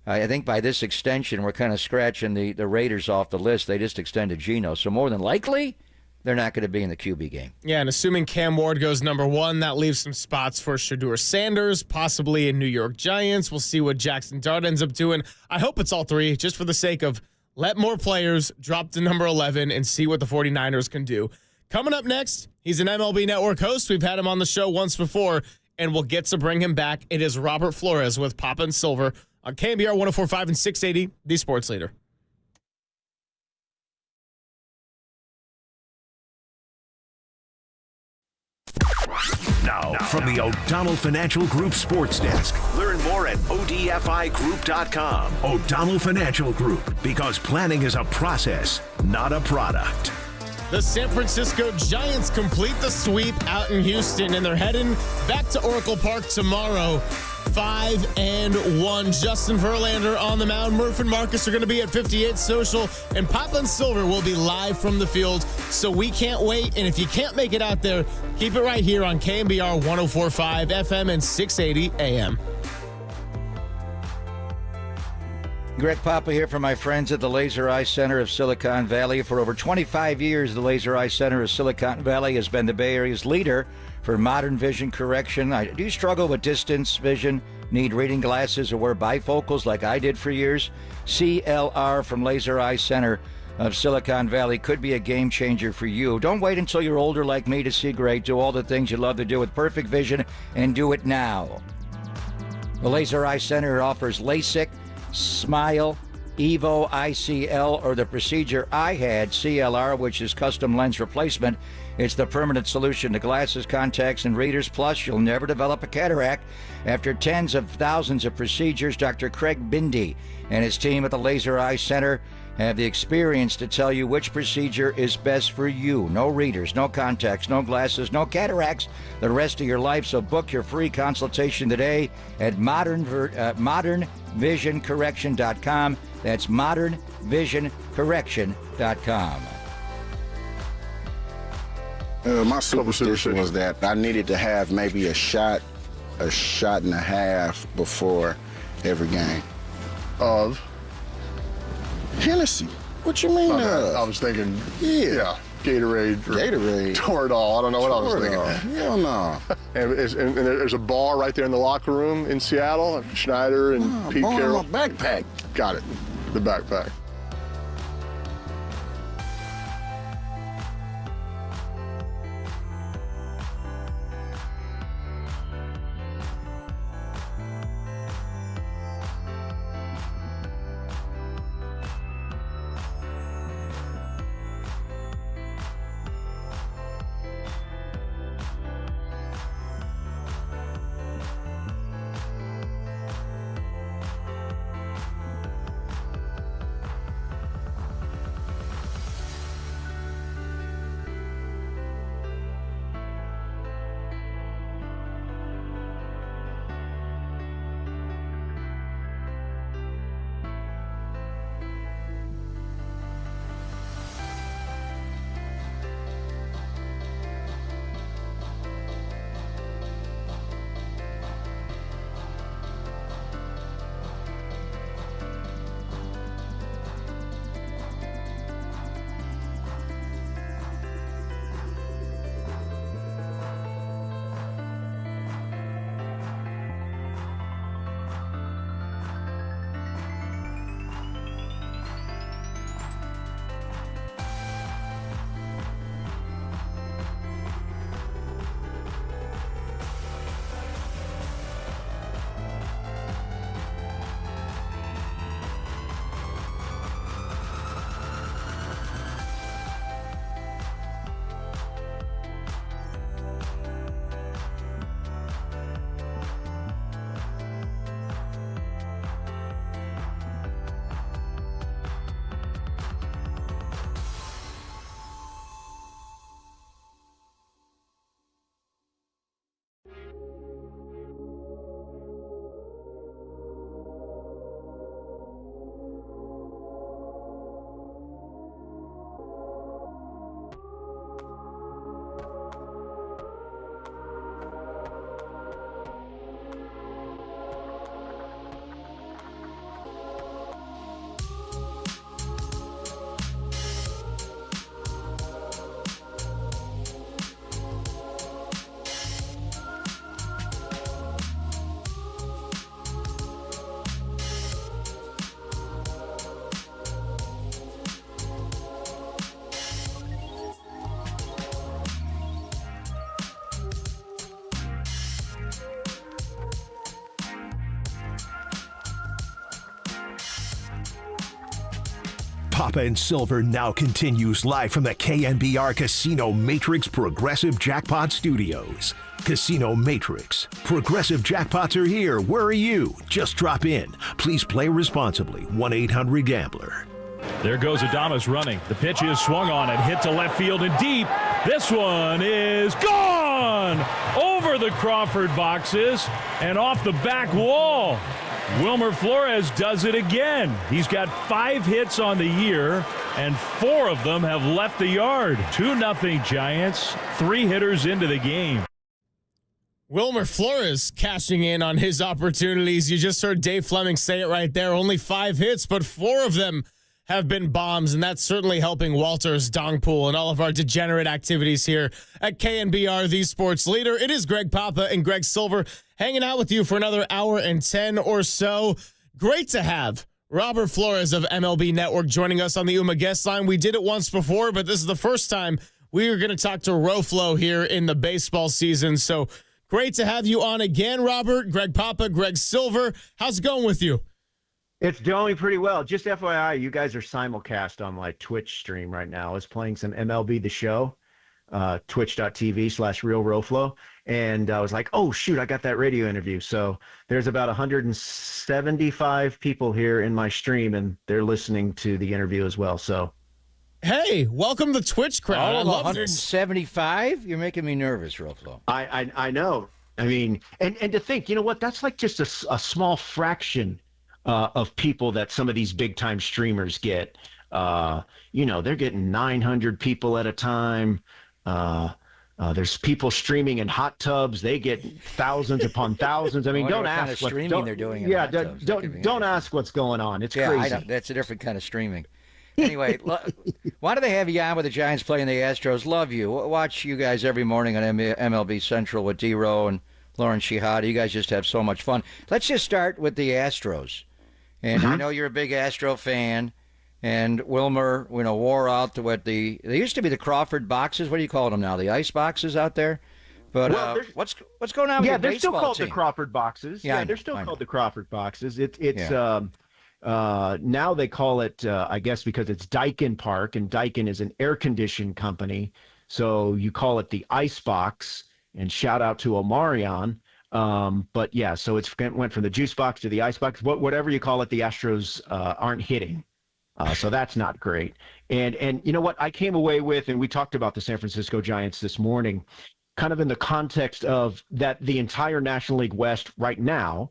I think by this extension, we're kind of scratching the Raiders off the list. They just extended Geno. So more than likely, they're not going to be in the QB game. Yeah, and assuming Cam Ward goes number 1, that leaves some spots for Shedeur Sanders, possibly in New York Giants. We'll see what Jackson Dart ends up doing. I hope it's all 3, just for the sake of let more players drop to number 11 and see what the 49ers can do. Coming up next, he's an MLB Network host. We've had him on the show once before, and we'll get to bring him back. It is Robert Flores with Papa and Silver on KNBR 104.5 and 680, the sports leader. Now, from the O'Donnell Financial Group Sports Desk. Learn more at odfigroup.com. O'Donnell Financial Group, because planning is a process, not a product. The San Francisco Giants complete the sweep out in Houston, and they're heading back to Oracle Park tomorrow. 5-1. Justin Verlander on the mound. Murph and Marcus are going to be at 58 Social, and Papa and Silver will be live from the field. So we can't wait. And if you can't make it out there, keep it right here on KNBR 104.5 FM and 680 AM. Greg Papa here from my friends at the Laser Eye Center of Silicon Valley. For over 25 years, the Laser Eye Center of Silicon Valley has been the Bay Area's leader for modern vision correction. Do you struggle with distance vision, need reading glasses, or wear bifocals like I did for years? CLR from Laser Eye Center of Silicon Valley could be a game changer for you. Don't wait until you're older like me to see great. Do all the things you love to do with perfect vision, and do it now. The Laser Eye Center offers LASIK, Smile, Evo, ICL, or the procedure I had, CLR, which is custom lens replacement. It's the permanent solution to glasses, contacts, and readers. Plus, you'll never develop a cataract. After tens of thousands of procedures, Dr. Craig Bindi and his team at the Laser Eye Center have the experience to tell you which procedure is best for you. No readers, no contacts, no glasses, no cataracts the rest of your life. So book your free consultation today at modernvisioncorrection.com. That's modernvisioncorrection.com. My superstition was that I needed to have maybe a shot and a half before every game. Of? Hennessy. What you mean? I was thinking, yeah, Gatorade. Gatorade. Toradol. I don't know what I was thinking. Hell no. And there's a bar right there in the locker room in Seattle. Schneider and Pete Carroll. My backpack. Got it. The backpack. Papa and Silver now continues live from the KNBR Casino Matrix Progressive Jackpot Studios. Casino Matrix. Progressive jackpots are here. Where are you? Just drop in. Please play responsibly. 1-800-GAMBLER. There goes Adames running. The pitch is swung on and hit to left field and deep. This one is gone over the Crawford boxes and off the back wall. Wilmer Flores does it again. He's got 5 hits on the year, and 4 of them have left the yard. 2-0 Giants, 3 hitters into the game. Wilmer Flores cashing in on his opportunities. You just heard Dave Fleming say it right there. Only 5 hits, but 4 of them have been bombs, and that's certainly helping Walter's dong pool and all of our degenerate activities here at KNBR, the sports leader. It is Greg Papa and Greg Silver hanging out with you for another hour and 10 or so. Great to have Robert Flores of MLB Network joining us on the UMA guest line. We did it once before, but this is the first time we are going to talk to Roflo here in the baseball season. So great to have you on again, Robert. Greg Papa, Greg Silver. How's it going with you? It's going pretty well. Just FYI, you guys are simulcast on my Twitch stream right now. I was playing some MLB The Show, twitch.tv/RealRoflo. And I was like, oh, shoot, I got that radio interview. So there's about 175 people here in my stream, and they're listening to the interview as well. So, hey, welcome to the Twitch crowd. I love 175? You're making me nervous, Roflo. I know. I mean, and to think, you know what? That's like just a small fraction of people that some of these big time streamers get. They're getting 900 people at a time. There's people streaming in hot tubs. They get thousands upon thousands. I mean, don't ask kind of streaming they're doing. Yeah, don't ask what's going on. It's crazy. I know. That's a different kind of streaming. Anyway, why do they have you on with the Giants playing the Astros? Love you. Watch you guys every morning on MLB Central with D-Row and Lauren Shihada. You guys just have so much fun. Let's just start with the Astros. And I know you're a big Astro fan, and Wilmer, wore out to what they used to be the Crawford boxes. What do you call them now? The ice boxes out there. But what's going on with your baseball team? Yeah, they're still called the Crawford boxes. Yeah, they're still called the Crawford boxes. Now they call it, I guess, because it's Daikin Park, and Daikin is an air conditioned company, so you call it the Ice Box. And shout out to Omarion. But yeah, so it's went from the juice box to the ice box. Whatever you call it, the Astros aren't hitting, so that's not great. And you know what I came away with, and we talked about the San Francisco Giants this morning, kind of in the context of that the entire National League West right now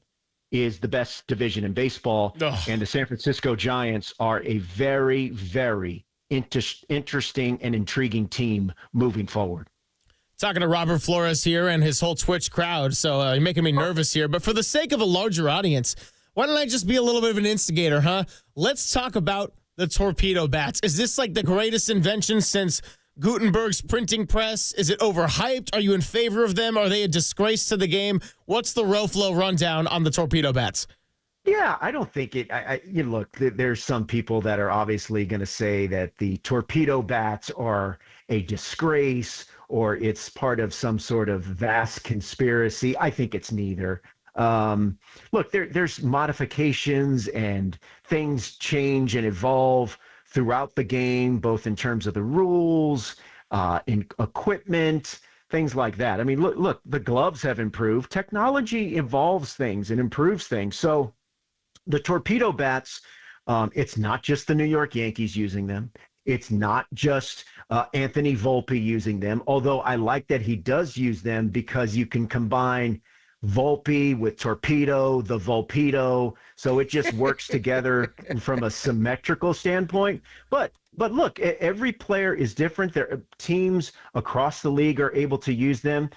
is the best division in baseball, and the San Francisco Giants are a very, very interesting and intriguing team moving forward. Talking to Robert Flores here and his whole Twitch crowd, so you're making me nervous here. But for the sake of a larger audience, why don't I just be a little bit of an instigator, huh? Let's talk about the torpedo bats. Is this like the greatest invention since Gutenberg's printing press? Is it overhyped? Are you in favor of them? Are they a disgrace to the game? What's the Roflo rundown on the torpedo bats? Yeah, I don't think it. Look, there's some people that are obviously going to say that the torpedo bats are a disgrace or it's part of some sort of vast conspiracy. I think it's neither. Look, there's modifications and things change and evolve throughout the game, both in terms of the rules, in equipment, things like that. I mean, look, the gloves have improved. Technology evolves things and improves things. So the torpedo bats, it's not just the New York Yankees using them. It's not just Anthony Volpe using them, although I like that he does use them because you can combine Volpe with torpedo, the Volpedo, so it just works together from a symmetrical standpoint. But look, every player is different. There teams across the league are able to use them,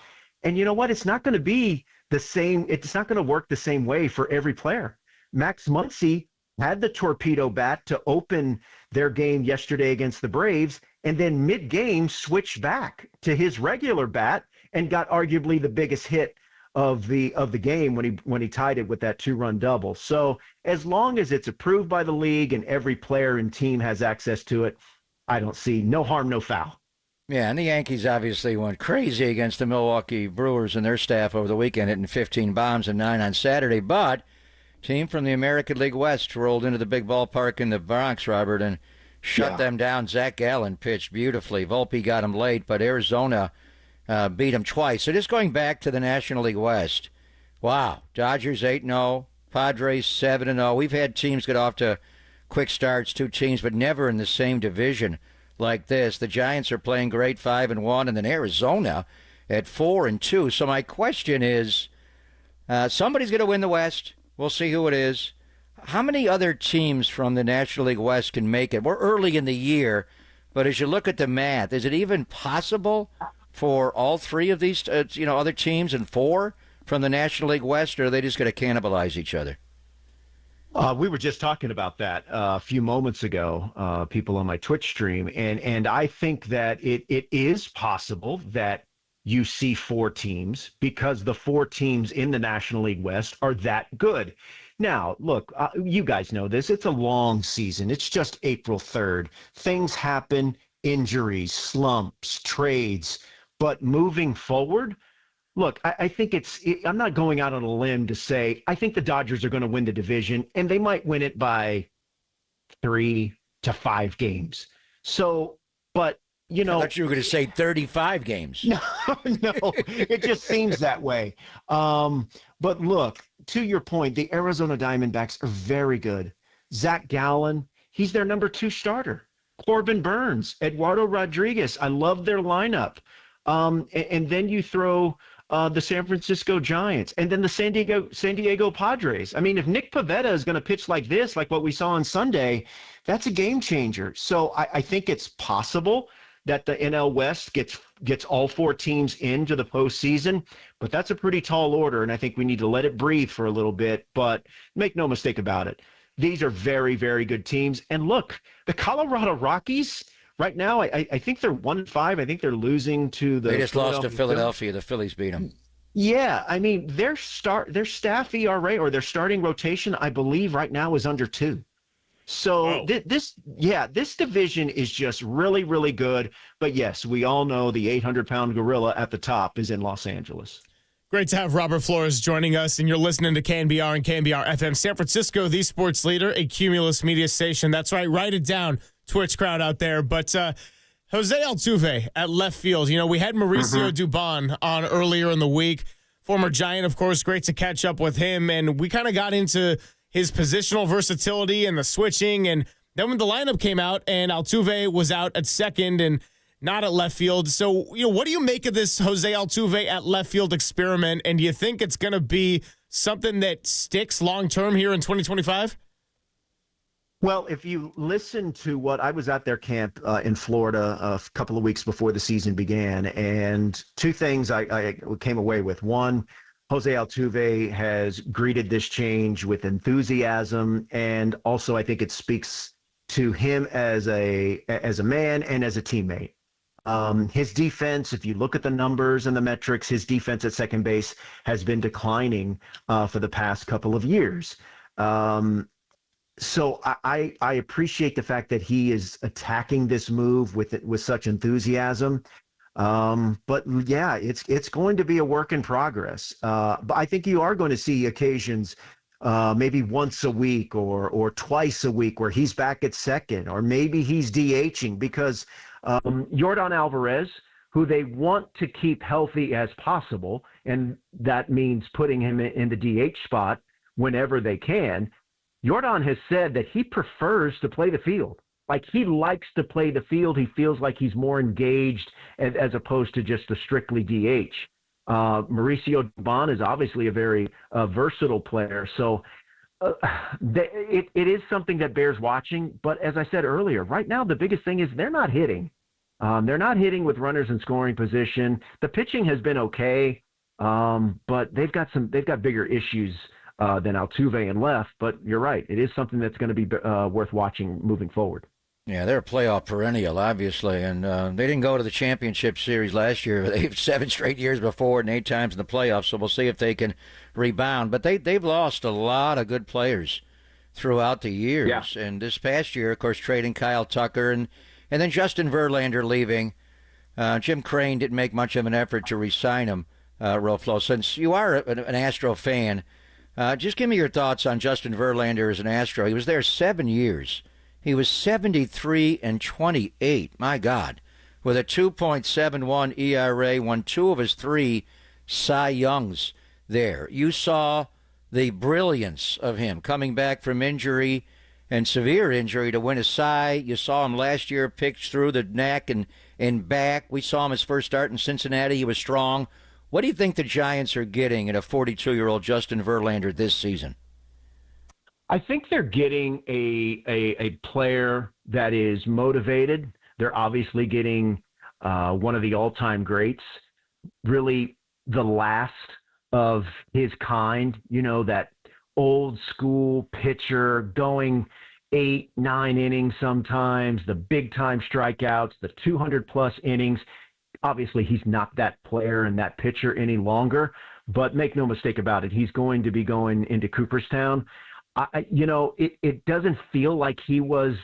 and you know what? It's not going to be the same. It's not going to work the same way for every player. Max Muncy had the torpedo bat to open their game yesterday against the Braves, and then mid-game switched back to his regular bat and got arguably the biggest hit of the game when he tied it with that 2-run double. So as long as it's approved by the league and every player and team has access to it, I don't see no harm, no foul. Yeah, and the Yankees obviously went crazy against the Milwaukee Brewers and their staff over the weekend, hitting 15 bombs and 9 on Saturday. But team from the American League West rolled into the big ballpark in the Bronx, Robert, and shut them down. Zach Gallen pitched beautifully. Volpe got him late, but Arizona beat him twice. So just going back to the National League West, wow, Dodgers 8-0, Padres 7-0. We've had teams get off to quick starts, 2 teams, but never in the same division like this. The Giants are playing great 5-1, and then Arizona at 4-2. So my question is, somebody's going to win the West. We'll see who it is. How many other teams from the National League West can make it? We're early in the year, but as you look at the math, is it even possible for all three of these, other teams and 4 from the National League West, or are they just going to cannibalize each other? We were just talking about that a few moments ago, people on my Twitch stream, and I think that it is possible that you see 4 teams because the 4 teams in the National League West are that good. Now, look, you guys know this. It's a long season. It's just April 3rd. Things happen, injuries, slumps, trades. But moving forward, look, I think I'm not going out on a limb to say I think the Dodgers are going to win the division, and they might win it by 3 to 5 games. So, but, I thought you were going to say 35 games. No, it just seems that way. But look, to your point, the Arizona Diamondbacks are very good. Zach Gallen, he's their number 2 starter. Corbin Burns, Eduardo Rodriguez, I love their lineup. And then you throw the San Francisco Giants and then the San Diego Padres. I mean, if Nick Pivetta is going to pitch like this, like what we saw on Sunday, that's a game changer. So I think it's possible that the NL West gets all 4 teams into the postseason, but that's a pretty tall order, and I think we need to let it breathe for a little bit. But make no mistake about it, these are very, very good teams. And look, the Colorado Rockies right now, I think they're 1-5. I think they're losing to the. They just lost to Philadelphia. The Phillies beat them. Yeah, I mean their staff ERA or their starting rotation, I believe right now is under 2. So this division is just really, really good. But yes, we all know the 800-pound gorilla at the top is in Los Angeles. Great to have Robert Flores joining us, and you're listening to KNBR and KNBR FM San Francisco, the sports leader, a Cumulus media station. That's right, write it down, Twitch crowd out there. But Jose Altuve at left field. We had Mauricio Dubon on earlier in the week, former Giant, of course. Great to catch up with him, and we kind of got into his positional versatility and the switching. And then when the lineup came out and Altuve was out at second and not at left field. So, what do you make of this Jose Altuve at left field experiment? And do you think it's going to be something that sticks long-term here in 2025? Well, if you listen to what I was at their camp in Florida a couple of weeks before the season began, and 2 things I came away with. One, Jose Altuve has greeted this change with enthusiasm, and also I think it speaks to him as a man and as a teammate. His defense, if you look at the numbers and the metrics, his defense at second base has been declining for the past couple of years. So I appreciate the fact that he is attacking this move with such enthusiasm. But yeah, it's going to be a work in progress. But I think you are going to see occasions, maybe once a week or twice a week where he's back at second, or maybe he's DHing because Yordan Alvarez, who they want to keep healthy as possible, and that means putting him in the DH spot whenever they can. Yordan has said that he prefers to play the field. Like, he likes to play the field. He feels like he's more engaged as opposed to just a strictly DH. Mauricio Dubon is obviously a very versatile player. So it is something that bears watching. But as I said earlier, right now the biggest thing is they're not hitting. They're not hitting with runners in scoring position. The pitching has been okay, but they've got bigger issues than Altuve in left. But you're right. It is something that's going to be worth watching moving forward. Yeah, they're a playoff perennial, obviously, and they didn't go to the championship series last year. They've 7 straight years before and 8 times in the playoffs, so we'll see if they can rebound. But they've lost a lot of good players throughout the years. Yeah. And this past year, of course, trading Kyle Tucker and then Justin Verlander leaving. Jim Crane didn't make much of an effort to re-sign him, Roflo. Since you are an Astro fan, just give me your thoughts on Justin Verlander as an Astro. He was there 7 years. He was 73-28, my God, with a 2.71 ERA, won 2 of his 3 Cy Youngs there. You saw the brilliance of him coming back from injury and severe injury to win a Cy. You saw him last year pitch through the neck and back. We saw him his first start in Cincinnati. He was strong. What do you think the Giants are getting in a 42-year-old Justin Verlander this season? I think they're getting a player that is motivated. They're obviously getting one of the all-time greats, really the last of his kind, that old school pitcher going 8, 9 innings sometimes, the big time strikeouts, the 200+ innings. Obviously, he's not that player and that pitcher any longer, but make no mistake about it, he's going to be going into Cooperstown. It doesn't feel like he was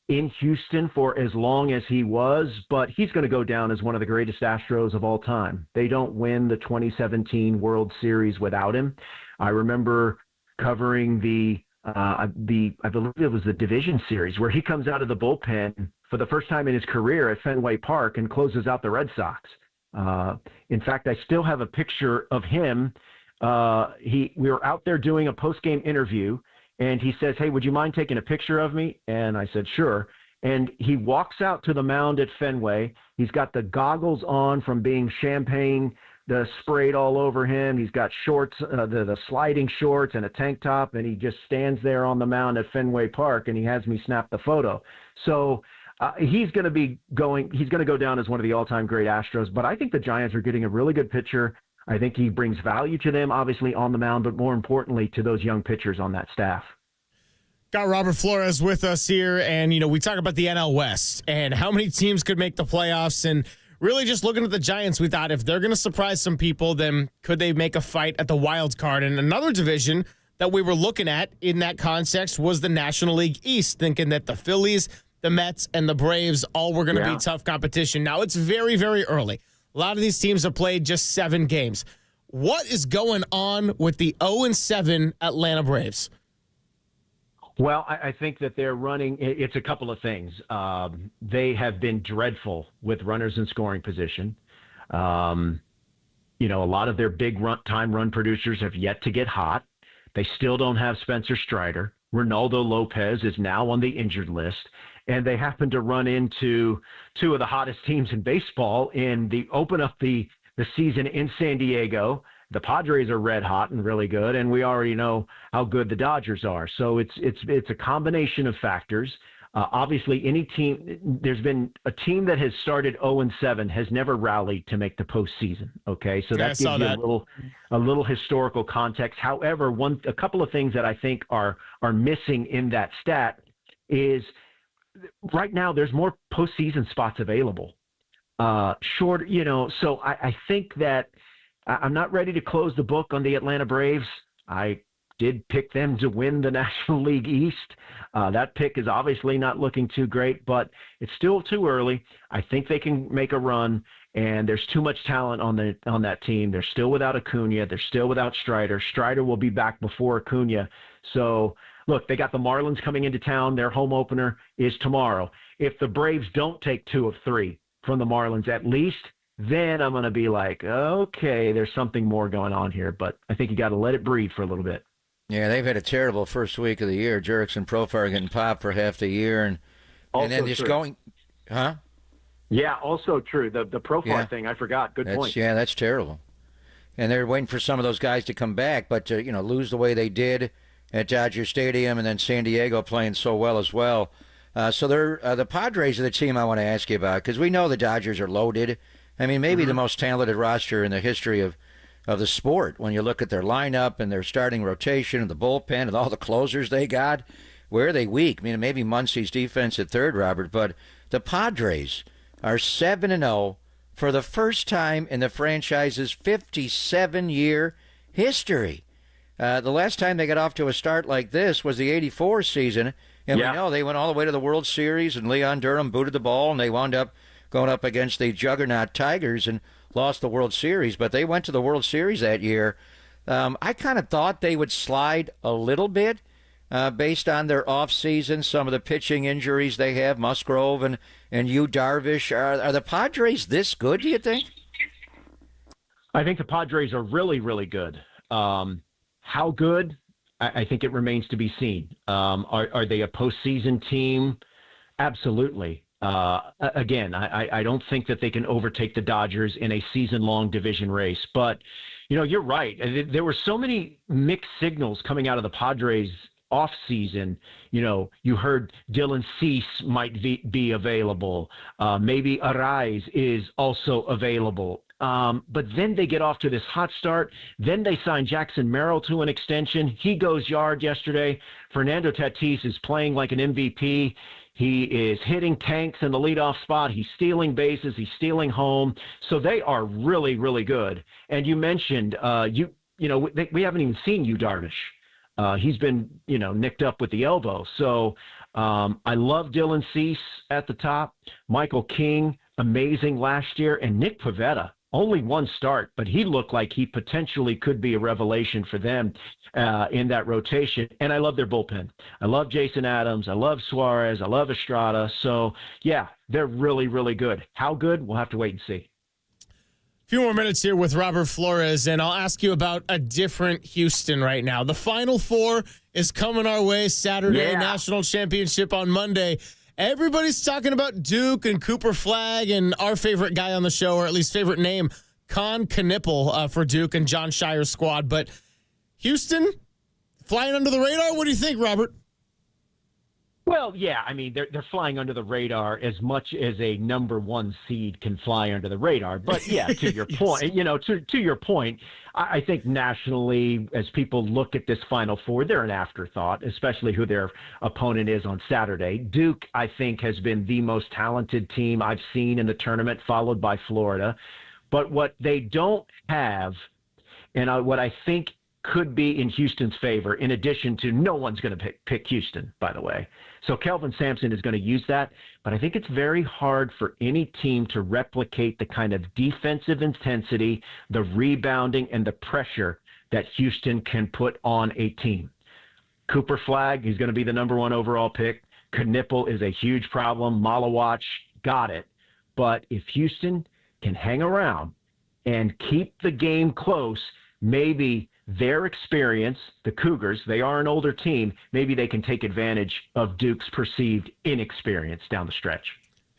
in Houston for as long as he was, but he's going to go down as one of the greatest Astros of all time. They don't win the 2017 World Series without him. I remember covering I believe it was the division series where he comes out of the bullpen for the first time in his career at Fenway Park and closes out the Red Sox. In fact, I still have a picture of him. We were out there doing a post-game interview, and he says, "Hey, would you mind taking a picture of me?" And I said, "Sure." And he walks out to the mound at Fenway. He's got the goggles on from being champagne sprayed all over him. He's got shorts, the sliding shorts and a tank top, and he just stands there on the mound at Fenway Park, and he has me snap the photo. So he's going to go down as one of the all-time great Astros, but I think the Giants are getting a really good pitcher. I think he brings value to them, obviously on the mound, but more importantly to those young pitchers on that staff. Got Robert Flores with us here, and, we talk about the NL West and how many teams could make the playoffs, and really just looking at the Giants, we thought if they're going to surprise some people, then could they make a fight at the wild card? And another division that we were looking at in that context was the National League East, thinking that the Phillies, the Mets, and the Braves all were going to be tough competition. Now, it's very, very early. A lot of these teams have played just 7 games. What is going on with the 0-7 Atlanta Braves? Well, I think that they're running – it's a couple of things. They have been dreadful with runners in scoring position. A lot of their big time run producers have yet to get hot. They still don't have Spencer Strider. Ronaldo Lopez is now on the injured list. And they happen to run into 2 of the hottest teams in baseball in the open up the season in San Diego. The Padres are red hot and really good, and we already know how good the Dodgers are. So it's a combination of factors. Obviously, there's been a team that has started 0-7 has never rallied to make the postseason. Okay, so that gives you a little historical context. However, a couple of things that I think are missing in that stat is right now there's more postseason spots available. So I think that. I'm not ready to close the book on the Atlanta Braves. I did pick them to win the National League East. That pick is obviously not looking too great, but it's still too early. I think they can make a run, and there's too much talent on that team. They're still without Acuna. They're still without Strider. Strider will be back before Acuna. So, look, they got the Marlins coming into town. Their home opener is tomorrow. If the Braves don't take 2 of 3 from the Marlins at least, then I'm going to be like, okay, there's something more going on here. But I think you got to let it breathe for a little bit. Yeah, they've had a terrible first week of the year. Jurickson and Profar getting popped for half the year. And then just going, huh? Yeah, also true. The Profar thing, I forgot. Good point. Yeah, that's terrible. And they're waiting for some of those guys to come back. But to, lose the way they did at Dodger Stadium and then San Diego playing so well as well. So they're the Padres are the team I want to ask you about because we know the Dodgers are loaded. I mean, maybe the most talented roster in the history of the sport when you look at their lineup and their starting rotation and the bullpen and all the closers they got. Where are they weak? I mean, maybe Muncy's defense at third, Robert, but the Padres are 7-0 for the first time in the franchise's 57-year history. The last time they got off to a start like this was the '84 season, and we know they went all the way to the World Series, and Leon Durham booted the ball, and they wound up going up against the juggernaut Tigers and lost the World Series, but they went to the World Series that year. I kind of thought they would slide a little bit based on their offseason, some of the pitching injuries they have, Musgrove and Yu Darvish. Are the Padres this good, do you think? I think the Padres are really, really good. How good? I think it remains to be seen. Are they a postseason team? Absolutely. Again, I don't think that they can overtake the Dodgers in a season-long division race. But, you're right. There were so many mixed signals coming out of the Padres off season, you heard Dylan Cease might be available. Maybe Arise is also available. But then they get off to this hot start. Then they sign Jackson Merrill to an extension. He goes yard yesterday. Fernando Tatis is playing like an MVP. He is hitting tanks in the leadoff spot. He's stealing bases. He's stealing home. So they are really, really good. And you mentioned, we haven't even seen Yu Darvish. He's been, nicked up with the elbow. So I love Dylan Cease at the top. Michael King, amazing last year. And Nick Pivetta, only one start, but he looked like he potentially could be a revelation for them in that rotation. And I love their bullpen. I love Jason Adams. I love Suarez. I love Estrada. So, yeah, they're really, really good. How good? We'll have to wait and see. A few more minutes here with Robert Flores, and I'll ask you about a different Houston right now. The Final Four is coming our way Saturday, National Championship on Monday. Everybody's talking about Duke and Cooper Flagg and our favorite guy on the show, or at least favorite name, Con Knippel for Duke and John Shire's squad. But Houston, flying under the radar? What do you think, Robert? Well, yeah, I mean, they're flying under the radar as much as a number one seed can fly under the radar. But, yeah, to your point, to your point, I think nationally, as people look at this Final Four, they're an afterthought, especially who their opponent is on Saturday. Duke, I think, has been the most talented team I've seen in the tournament, followed by Florida. But what they don't have, and what I think could be in Houston's favor, in addition to no one's going to pick Houston, by the way. So Kelvin Sampson is going to use that, but I think it's very hard for any team to replicate the kind of defensive intensity, the rebounding, and the pressure that Houston can put on a team. Cooper Flagg, he's going to be the number one overall pick. Knippel is a huge problem. Malawach, got it. But if Houston can hang around and keep the game close, maybe their experience, the Cougars, they are an older team, maybe they can take advantage of Duke's perceived inexperience down the stretch.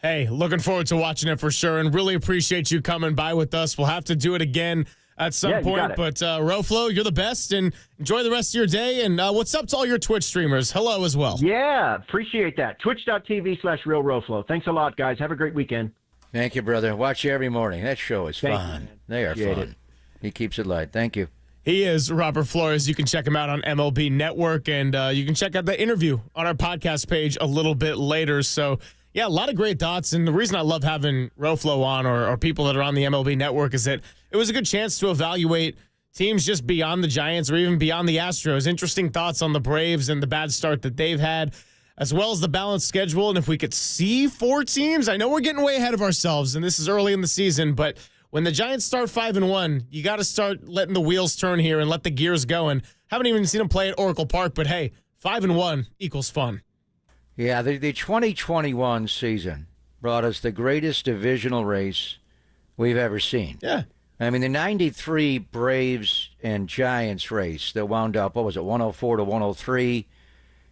Hey, looking forward to watching it for sure, and really appreciate you coming by with us. We'll have to do it again at some point, but Roflo, you're the best, and enjoy the rest of your day, and what's up to all your Twitch streamers? Hello as well. Yeah, appreciate that. Twitch.tv/RealRoflo. Thanks a lot, guys. Have a great weekend. Thank you, brother. Watch you every morning. That show is fun. They are fun. He keeps it light. Thank you. He is Robert Flores. You can check him out on MLB Network, and you can check out the interview on our podcast page a little bit later. So, yeah, a lot of great thoughts. And the reason I love having Roflo on or people that are on the MLB Network is that it was a good chance to evaluate teams just beyond the Giants or even beyond the Astros. Interesting thoughts on the Braves and the bad start that they've had, as well as the balanced schedule. And if we could see 4 teams, I know we're getting way ahead of ourselves, and this is early in the season, but when the Giants start 5-1, you got to start letting the wheels turn here and let the gears go. And haven't even seen them play at Oracle Park, but hey, 5-1 equals fun. Yeah, the 2021 season brought us the greatest divisional race we've ever seen. Yeah. I mean, the 93 Braves and Giants race that wound up, 104-103,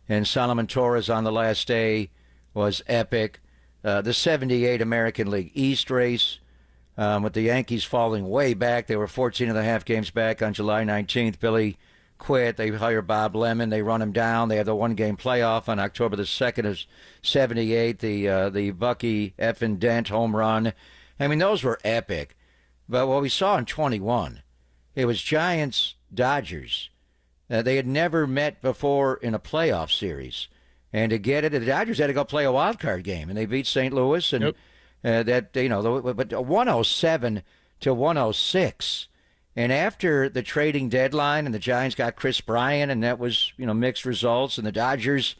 and Solomon Torres on the last day was epic. The 78 American League East race, with the Yankees falling way back. They were 14.5 games back on July 19th. Billy quit. They hired Bob Lemon. They run him down. They have the one-game playoff on October the 2nd of 78, the Bucky effing Dent home run. I mean, those were epic. But what we saw in 21, it was Giants-Dodgers. They had never met before in a playoff series. And to get it, the Dodgers had to go play a wild card game, and they beat St. Louis. And but 107-106. And after the trading deadline, and the Giants got Chris Bryant, and that was, mixed results, and the Dodgers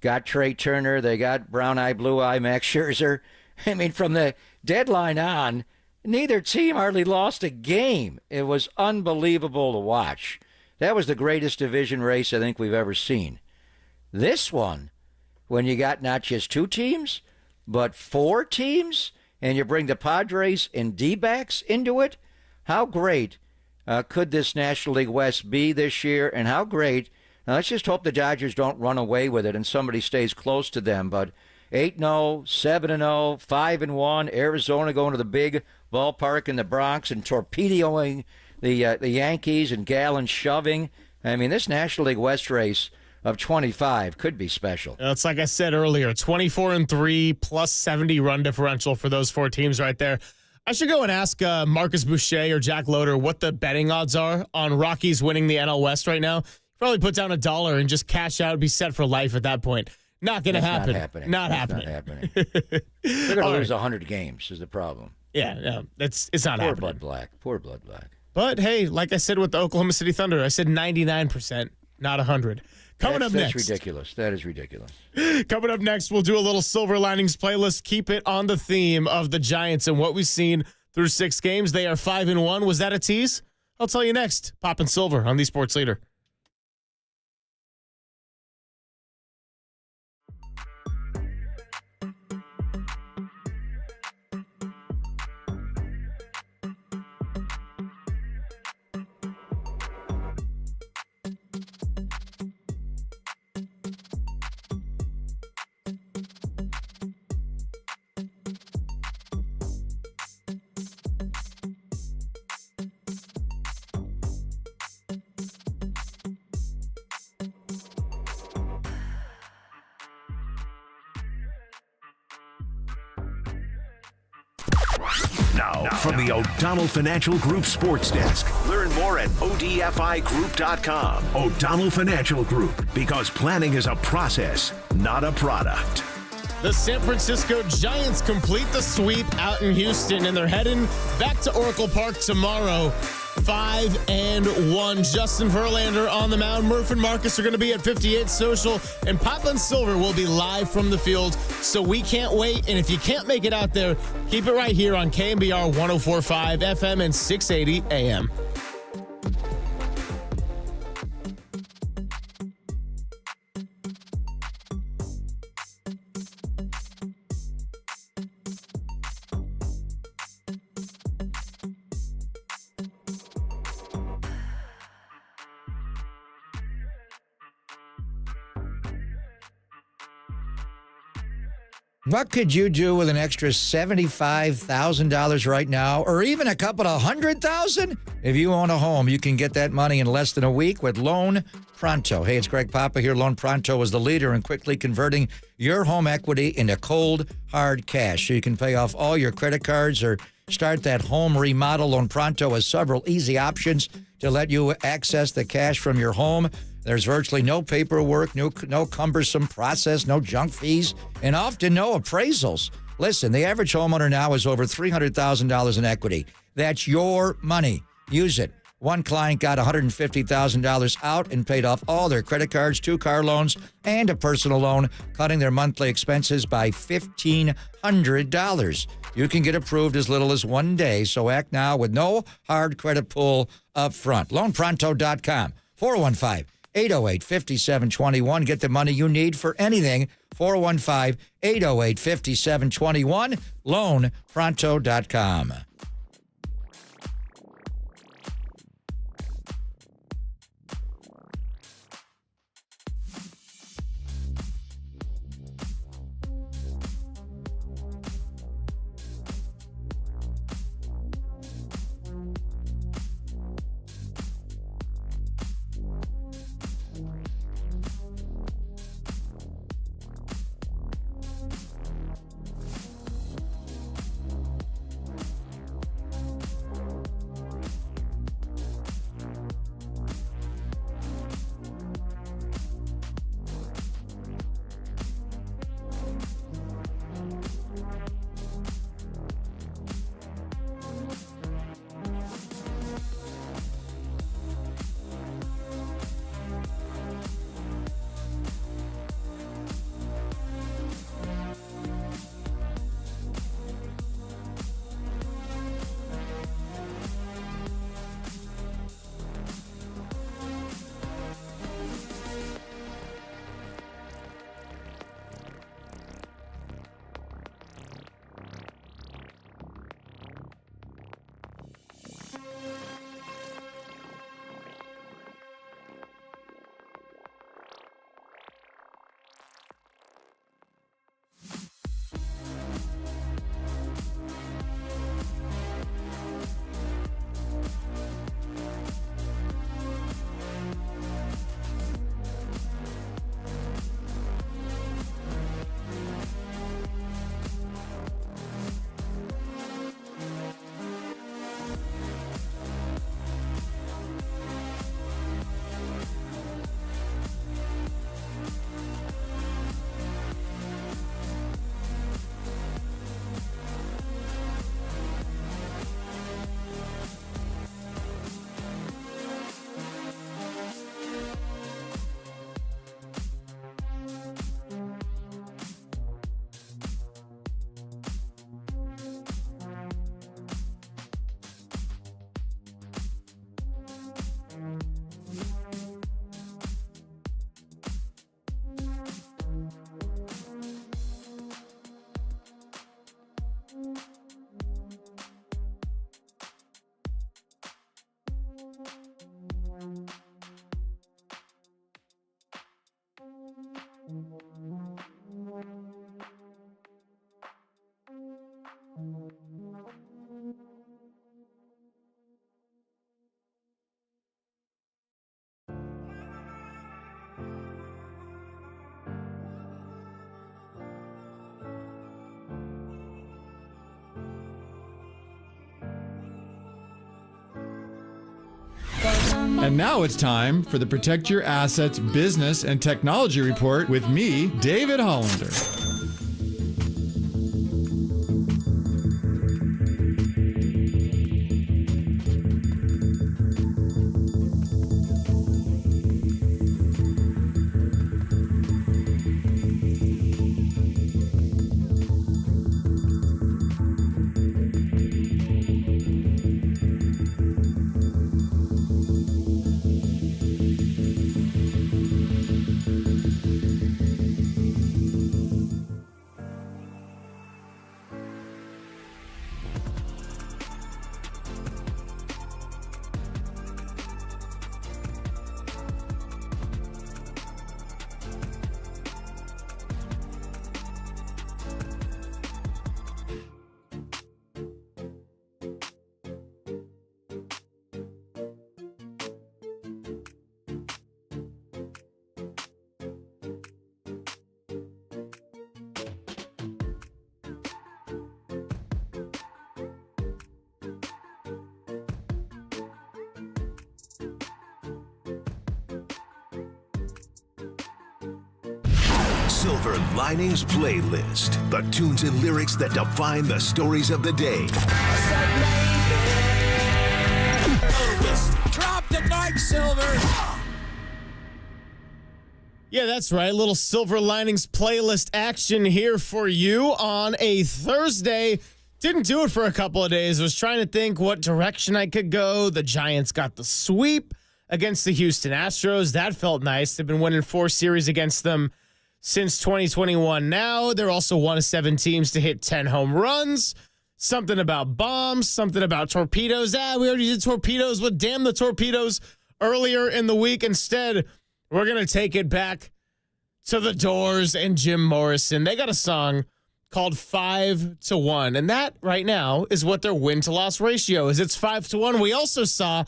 got Trey Turner, they got brown eye, blue eye, Max Scherzer. I mean, from the deadline on, neither team hardly lost a game. It was unbelievable to watch. That was the greatest division race I think we've ever seen. This one, when you got not just 2 teams, but 4 teams, and you bring the Padres and D-backs into it, how great could this National League West be this year? And how great, now let's just hope the Dodgers don't run away with it and somebody stays close to them, but 8-0, 7-0, 5-1, Arizona going to the big ballpark in the Bronx and torpedoing the Yankees and Gallen shoving. I mean, this National League West race of 25 could be special. It's like I said earlier, 24-3 plus 70 run differential for those 4 teams right there. I should go and ask Marcus Boucher or Jack Loader what the betting odds are on Rockies winning the NL West right now. Probably put down $1 and just cash out, be set for life at that point. Not going to happen. Not happening. They're going to lose 100 games is the problem. Yeah, no, it's not happening. Poor Blood Black. But, hey, like I said with the Oklahoma City Thunder, I said 99%, not 100. Coming up next. That's ridiculous. That is ridiculous. Coming up next, we'll do a little Silver Linings playlist. Keep it on the theme of the Giants and what we've seen through 6 games. They are 5-1. Was that a tease? I'll tell you next. Poppin' Silver on the Sports Leader. Now, from the O'Donnell Financial Group Sports Desk. Learn more at odfigroup.com. O'Donnell Financial Group, because planning is a process, not a product. The San Francisco Giants complete the sweep out in Houston, and they're heading back to Oracle Park tomorrow. 5-1. Justin Verlander on the mound. Murph and Marcus are going to be at 58 Social, and Poplin Silver will be live from the field. So we can't wait. And if you can't make it out there, keep it right here on KNBR 104.5 FM and 680 AM. What could you do with an extra $75,000 right now, or even a couple of $100,000? If you own a home, you can get that money in less than a week with Loan Pronto. Hey, it's Greg Papa here. Loan Pronto is the leader in quickly converting your home equity into cold, hard cash, so you can pay off all your credit cards or start that home remodel. Loan Pronto has several easy options to let you access the cash from your home. There's virtually no paperwork, no cumbersome process, no junk fees, and often no appraisals. Listen, the average homeowner now has over $300,000 in equity. That's your money. Use it. One client got $150,000 out and paid off all their credit cards, 2 car loans, and a personal loan, cutting their monthly expenses by $1,500. You can get approved as little as 1 day, so act now with no hard credit pull up front. LoanPronto.com, 415-808-5721. Get the money you need for anything. 415-808-5721. LoanPronto.com. And now it's time for the Protect Your Assets Business and Technology Report with me, David Hollander. Silver Linings Playlist. The tunes and lyrics that define the stories of the day. Drop the mic, Silver. Yeah, that's right. A little Silver Linings Playlist action here for you on a Thursday. Didn't do it for a couple of days. I was trying to think what direction I could go. The Giants got the sweep against the Houston Astros. That felt nice. They've been winning 4 series against them since 2021. Now they're also one of 7 teams to hit 10 home runs. Something about bombs, something about torpedoes. We already did torpedoes. Well, damn the torpedoes earlier in the week. Instead, we're going to take it back to the Doors and Jim Morrison. They got a song called 5-1. And that right now is what their win-to-loss ratio is. It's 5-1. We also saw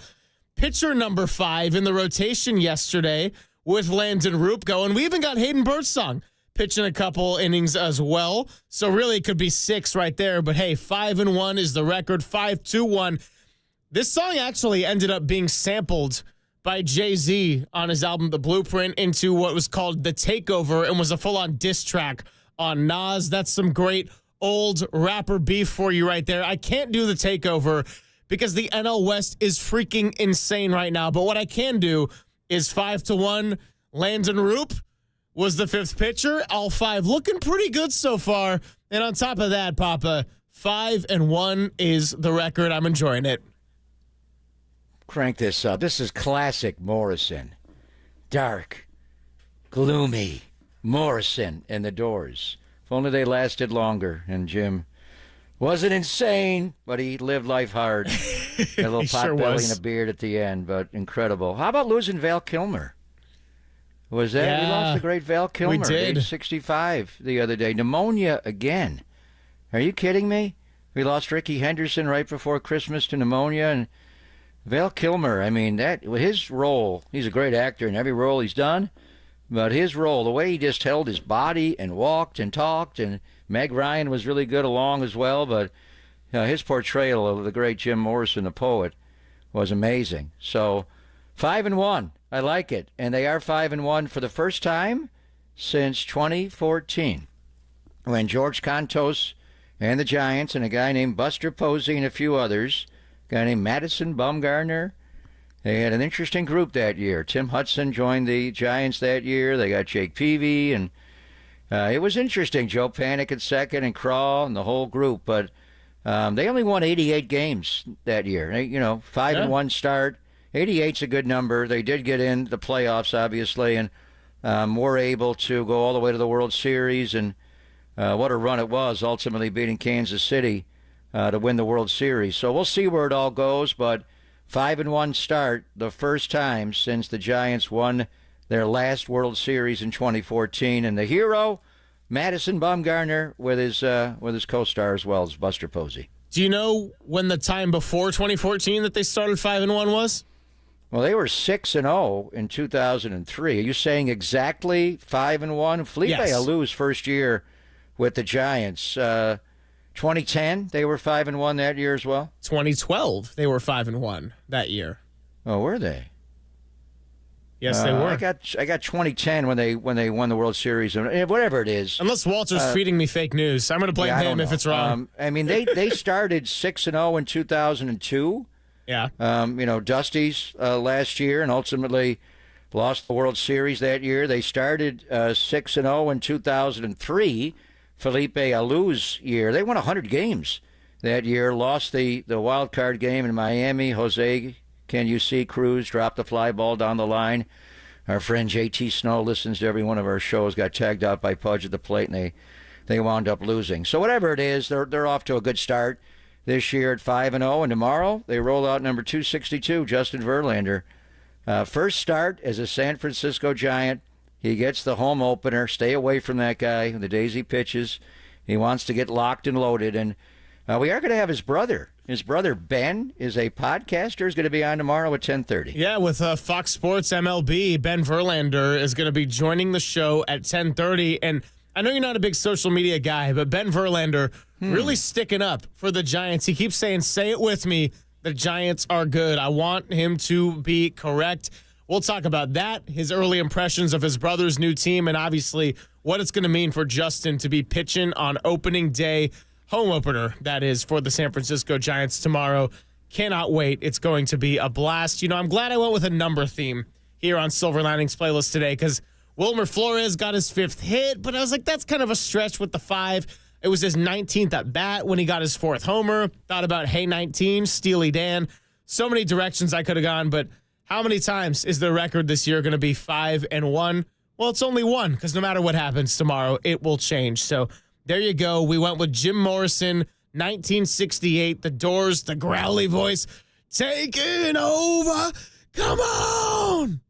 pitcher number 5 in the rotation yesterday with Landon Roop going. We even got Hayden Birdsong pitching a couple innings as well. So really it could be 6 right there. But hey, 5-1 is the record, 5-1. This song actually ended up being sampled by Jay-Z on his album The Blueprint into what was called The Takeover and was a full-on diss track on Nas. That's some great old rapper beef for you right there. I can't do The Takeover because the NL West is freaking insane right now. But what I can do is 5-1. Landon Roop was the 5th pitcher. All 5 looking pretty good so far. And on top of that, Papa, 5-1 is the record. I'm enjoying it. Crank this up. This is classic Morrison. Dark, gloomy Morrison and the Doors. If only they lasted longer. And Jim wasn't insane, but he lived life hard. A little pot belly and a beard at the end, but incredible. How about losing Val Kilmer? Was that? Yeah, we lost the great Val Kilmer. We did. Age 65 the other day. Pneumonia again. Are you kidding me? We lost Ricky Henderson right before Christmas to pneumonia, and Val Kilmer, I mean, that his role, he's a great actor in every role he's done, but his role, the way he just held his body and walked and talked, and Meg Ryan was really good along as well, but his portrayal of the great Jim Morrison, the poet, was amazing. So 5-1, I like it, and they are 5-1 for the first time since 2014, when George Contos and the Giants and a guy named Buster Posey and a few others, a guy named Madison Bumgarner, they had an interesting group that year. Tim Hudson joined the Giants that year. They got Jake Peavy, and it was interesting. Joe Panik at second and Craw and the whole group, but they only won 88 games that year. 5-1 start. 88's a good number. They did get in the playoffs, obviously, and were able to go all the way to the World Series, and what a run it was, ultimately beating Kansas City to win the World Series. So we'll see where it all goes, but 5-1 start, the first time since the Giants won their last World Series in 2014, and the hero, Madison Bumgarner, with his co-star as well as Buster Posey. Do you know when the time before 2014 that they started 5-1 was? Well, they were 6-0 in 2003. Are you saying exactly 5-1? Felipe Alou's first year with the Giants. 2010, they were 5-1 that year as well. 2012, they were 5-1 that year. Oh, were they? Yes, they were. I got 2010 when they won the World Series, whatever it is. Unless Walter's feeding me fake news, I'm going to blame him if it's wrong. I mean, they started 6-0 in 2002. Yeah. Dusty's last year, and ultimately lost the World Series that year. They started 6-0 in 2003, Felipe Alou's year. They won 100 games that year, lost the wild card game in Miami. Jose, can you see Cruz dropped the fly ball down the line? Our friend JT Snow listens to every one of our shows, got tagged out by Pudge at the plate, and they wound up losing. So whatever it is, they're off to a good start this year at 5-0, and tomorrow they roll out number 262, Justin Verlander. First start as a San Francisco Giant. He gets the home opener. Stay away from that guy. The days he pitches, he wants to get locked and loaded. And we are going to have his brother. His brother Ben is a podcaster. Is going to be on tomorrow at 10:30. Yeah, with Fox Sports MLB, Ben Verlander is going to be joining the show at 10:30. And I know you're not a big social media guy, but Ben Verlander really sticking up for the Giants. He keeps saying, "Say it with me, the Giants are good." I want him to be correct. We'll talk about that, his early impressions of his brother's new team, and obviously what it's going to mean for Justin to be pitching on opening day. Home opener, that is, for the San Francisco Giants tomorrow. Cannot wait. It's going to be a blast. I'm glad I went with a number theme here on Silver Linings Playlist today because Wilmer Flores got his 5th hit, but I was like, that's kind of a stretch with the 5. It was his 19th at bat when he got his 4th homer. Thought about Hey 19, Steely Dan. So many directions I could have gone, but how many times is the record this year going to be 5-1? Well, it's only 1 because no matter what happens tomorrow, it will change. So there you go. We went with Jim Morrison, 1968, The Doors, the growly voice, taking over. Come on.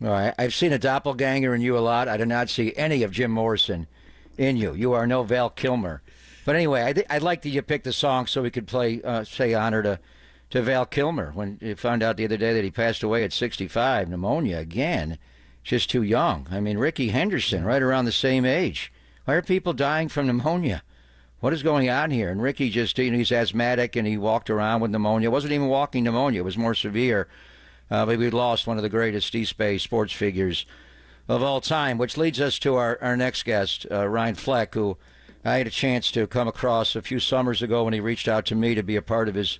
All right. I've seen a doppelganger in you a lot. I did not see any of Jim Morrison in you. You are no Val Kilmer. But anyway, I'd like that you picked the song so we could say honor to Val Kilmer when you found out the other day that he passed away at 65, pneumonia again. Just too young. I mean, Ricky Henderson, right around the same age. Why are people dying from pneumonia? What is going on here? And Ricky just, he's asthmatic and he walked around with pneumonia. It wasn't even walking pneumonia. It was more severe. But we lost one of the greatest East Bay sports figures of all time, which leads us to our next guest, Ryan Fleck, who I had a chance to come across a few summers ago when he reached out to me to be a part of his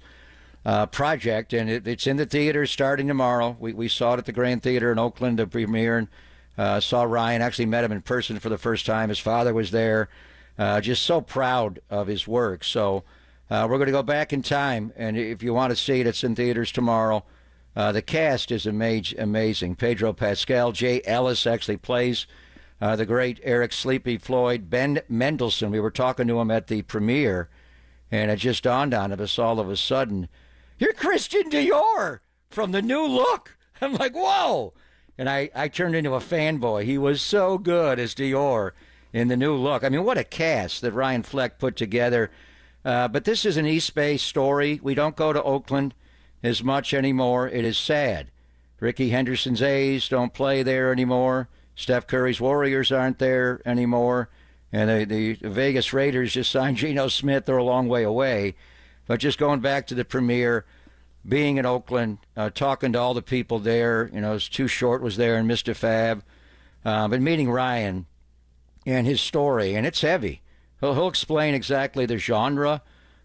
project. And it's in the theater starting tomorrow. We saw it at the Grand Theater in Oakland, the premiere, and saw Ryan, actually met him in person for the first time. His father was there. Just so proud of his work. So we're going to go back in time, and if you want to see it, it's in theaters tomorrow. The cast is amazing. Pedro Pascal, Jay Ellis actually plays the great Eric Sleepy Floyd. Ben Mendelsohn, we were talking to him at the premiere, and it just dawned on us all of a sudden, you're Christian Dior from The New Look. I'm like, whoa. And I turned into a fanboy. He was so good as Dior in The New Look. I mean, what a cast that Ryan Fleck put together. But this is an East Bay story. We don't go to Oakland as much anymore. It is sad. Ricky Henderson's A's don't play there anymore. Steph Curry's Warriors aren't there anymore. And the Vegas Raiders just signed Geno Smith. They're a long way away. But just going back to the premiere, being in Oakland, talking to all the people there, Too Short was there and Mr. Fab, but meeting Ryan and his story, and it's heavy. He'll explain exactly the genre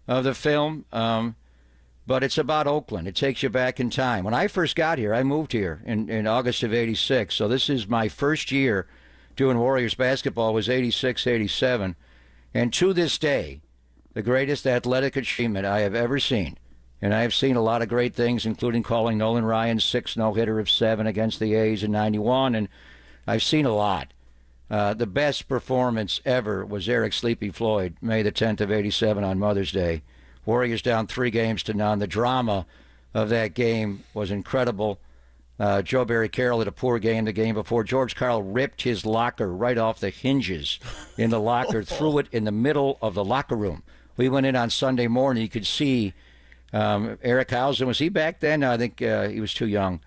of the film, but it's about Oakland. It takes you back in time. When I first got here, I moved here in August of 86, so this is my first year doing Warriors basketball was 86, 87, and to this day, the greatest athletic achievement I have ever seen. And I have seen a lot of great things, including calling Nolan Ryan's 6 no-hitter of 7 against the A's in 91, and I've seen a lot. The best performance ever was Eric Sleepy Floyd, May the 10th of 87 on Mother's Day. Warriors down 3-0. The drama of that game was incredible. Joe Barry Carroll had a poor game the game before. George Karl ripped his locker right off the hinges in the locker, threw it in the middle of the locker room. We went in on Sunday morning. You could see Eric Housen. Was he back then? No, I think he was too young.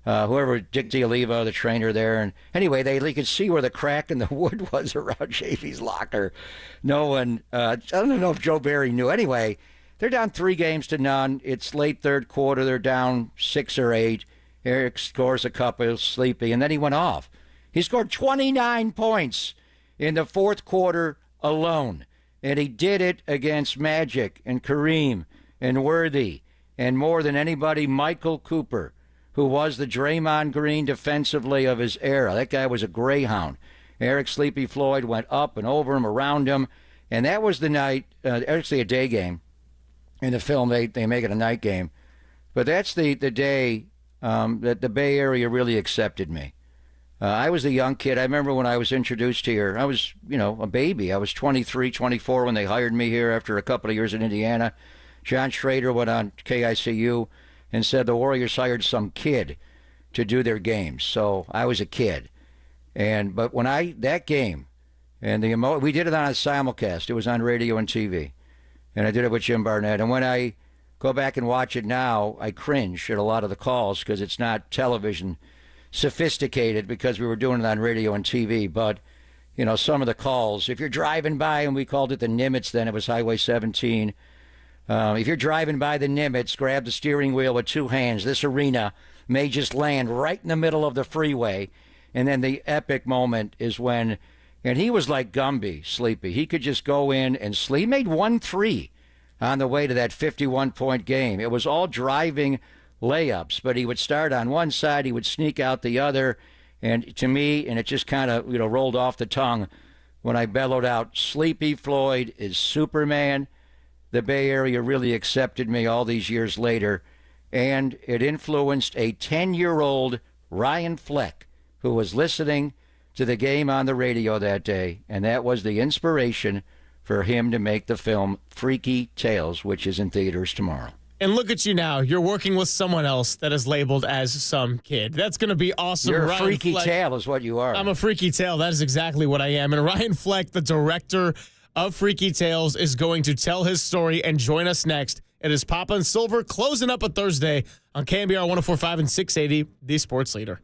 Whoever, Dick D'Oliva, the trainer there. And anyway, they could see where the crack in the wood was around JV's locker. No one, I don't know if Joe Barry knew. Anyway, they're down 3-0. It's late third quarter. They're down 6 or 8. Eric scores a couple, Sleepy, and then he went off. He scored 29 points in the fourth quarter alone, and he did it against Magic and Kareem and Worthy and more than anybody, Michael Cooper, who was the Draymond Green defensively of his era. That guy was a greyhound. Eric Sleepy Floyd went up and over him, around him, and that was the night, actually a day game. In the film, they make it a night game. But that's the day that the Bay Area really accepted me. I was a young kid. I remember when I was introduced here, I was, a baby. I was 23, 24 when they hired me here after a couple of years in Indiana. John Schrader went on KICU and said the Warriors hired some kid to do their games. So I was a kid. But when that game, and we did it on a simulcast. It was on radio and TV. And I did it with Jim Barnett. And when I go back and watch it now, I cringe at a lot of the calls because it's not television sophisticated because we were doing it on radio and TV. But, some of the calls, if you're driving by, and we called it the Nimitz then, it was Highway 17. If you're driving by the Nimitz, grab the steering wheel with two hands. This arena may just land right in the middle of the freeway. And then the epic moment is when, and he was like Gumby, Sleepy. He could just go in and sleep. He made 1-3 on the way to that 51-point game. It was all driving layups, but he would start on one side, he would sneak out the other, and to me, and it just kind of rolled off the tongue when I bellowed out, Sleepy Floyd is Superman. The Bay Area really accepted me all these years later, and it influenced a 10-year-old Ryan Fleck who was listening to the game on the radio that day, and that was the inspiration for him to make the film Freaky Tales, which is in theaters tomorrow. And look at you now. You're working with someone else that is labeled as some kid. That's going to be awesome. You're a Ryan freaky Fleck. tale is what you are. I'm a freaky tale. That is exactly what I am. And Ryan Fleck, the director of Freaky Tales, is going to tell his story and join us next. It is Papa and Silver closing up a Thursday on KNBR 104.5 and 680, the sports leader.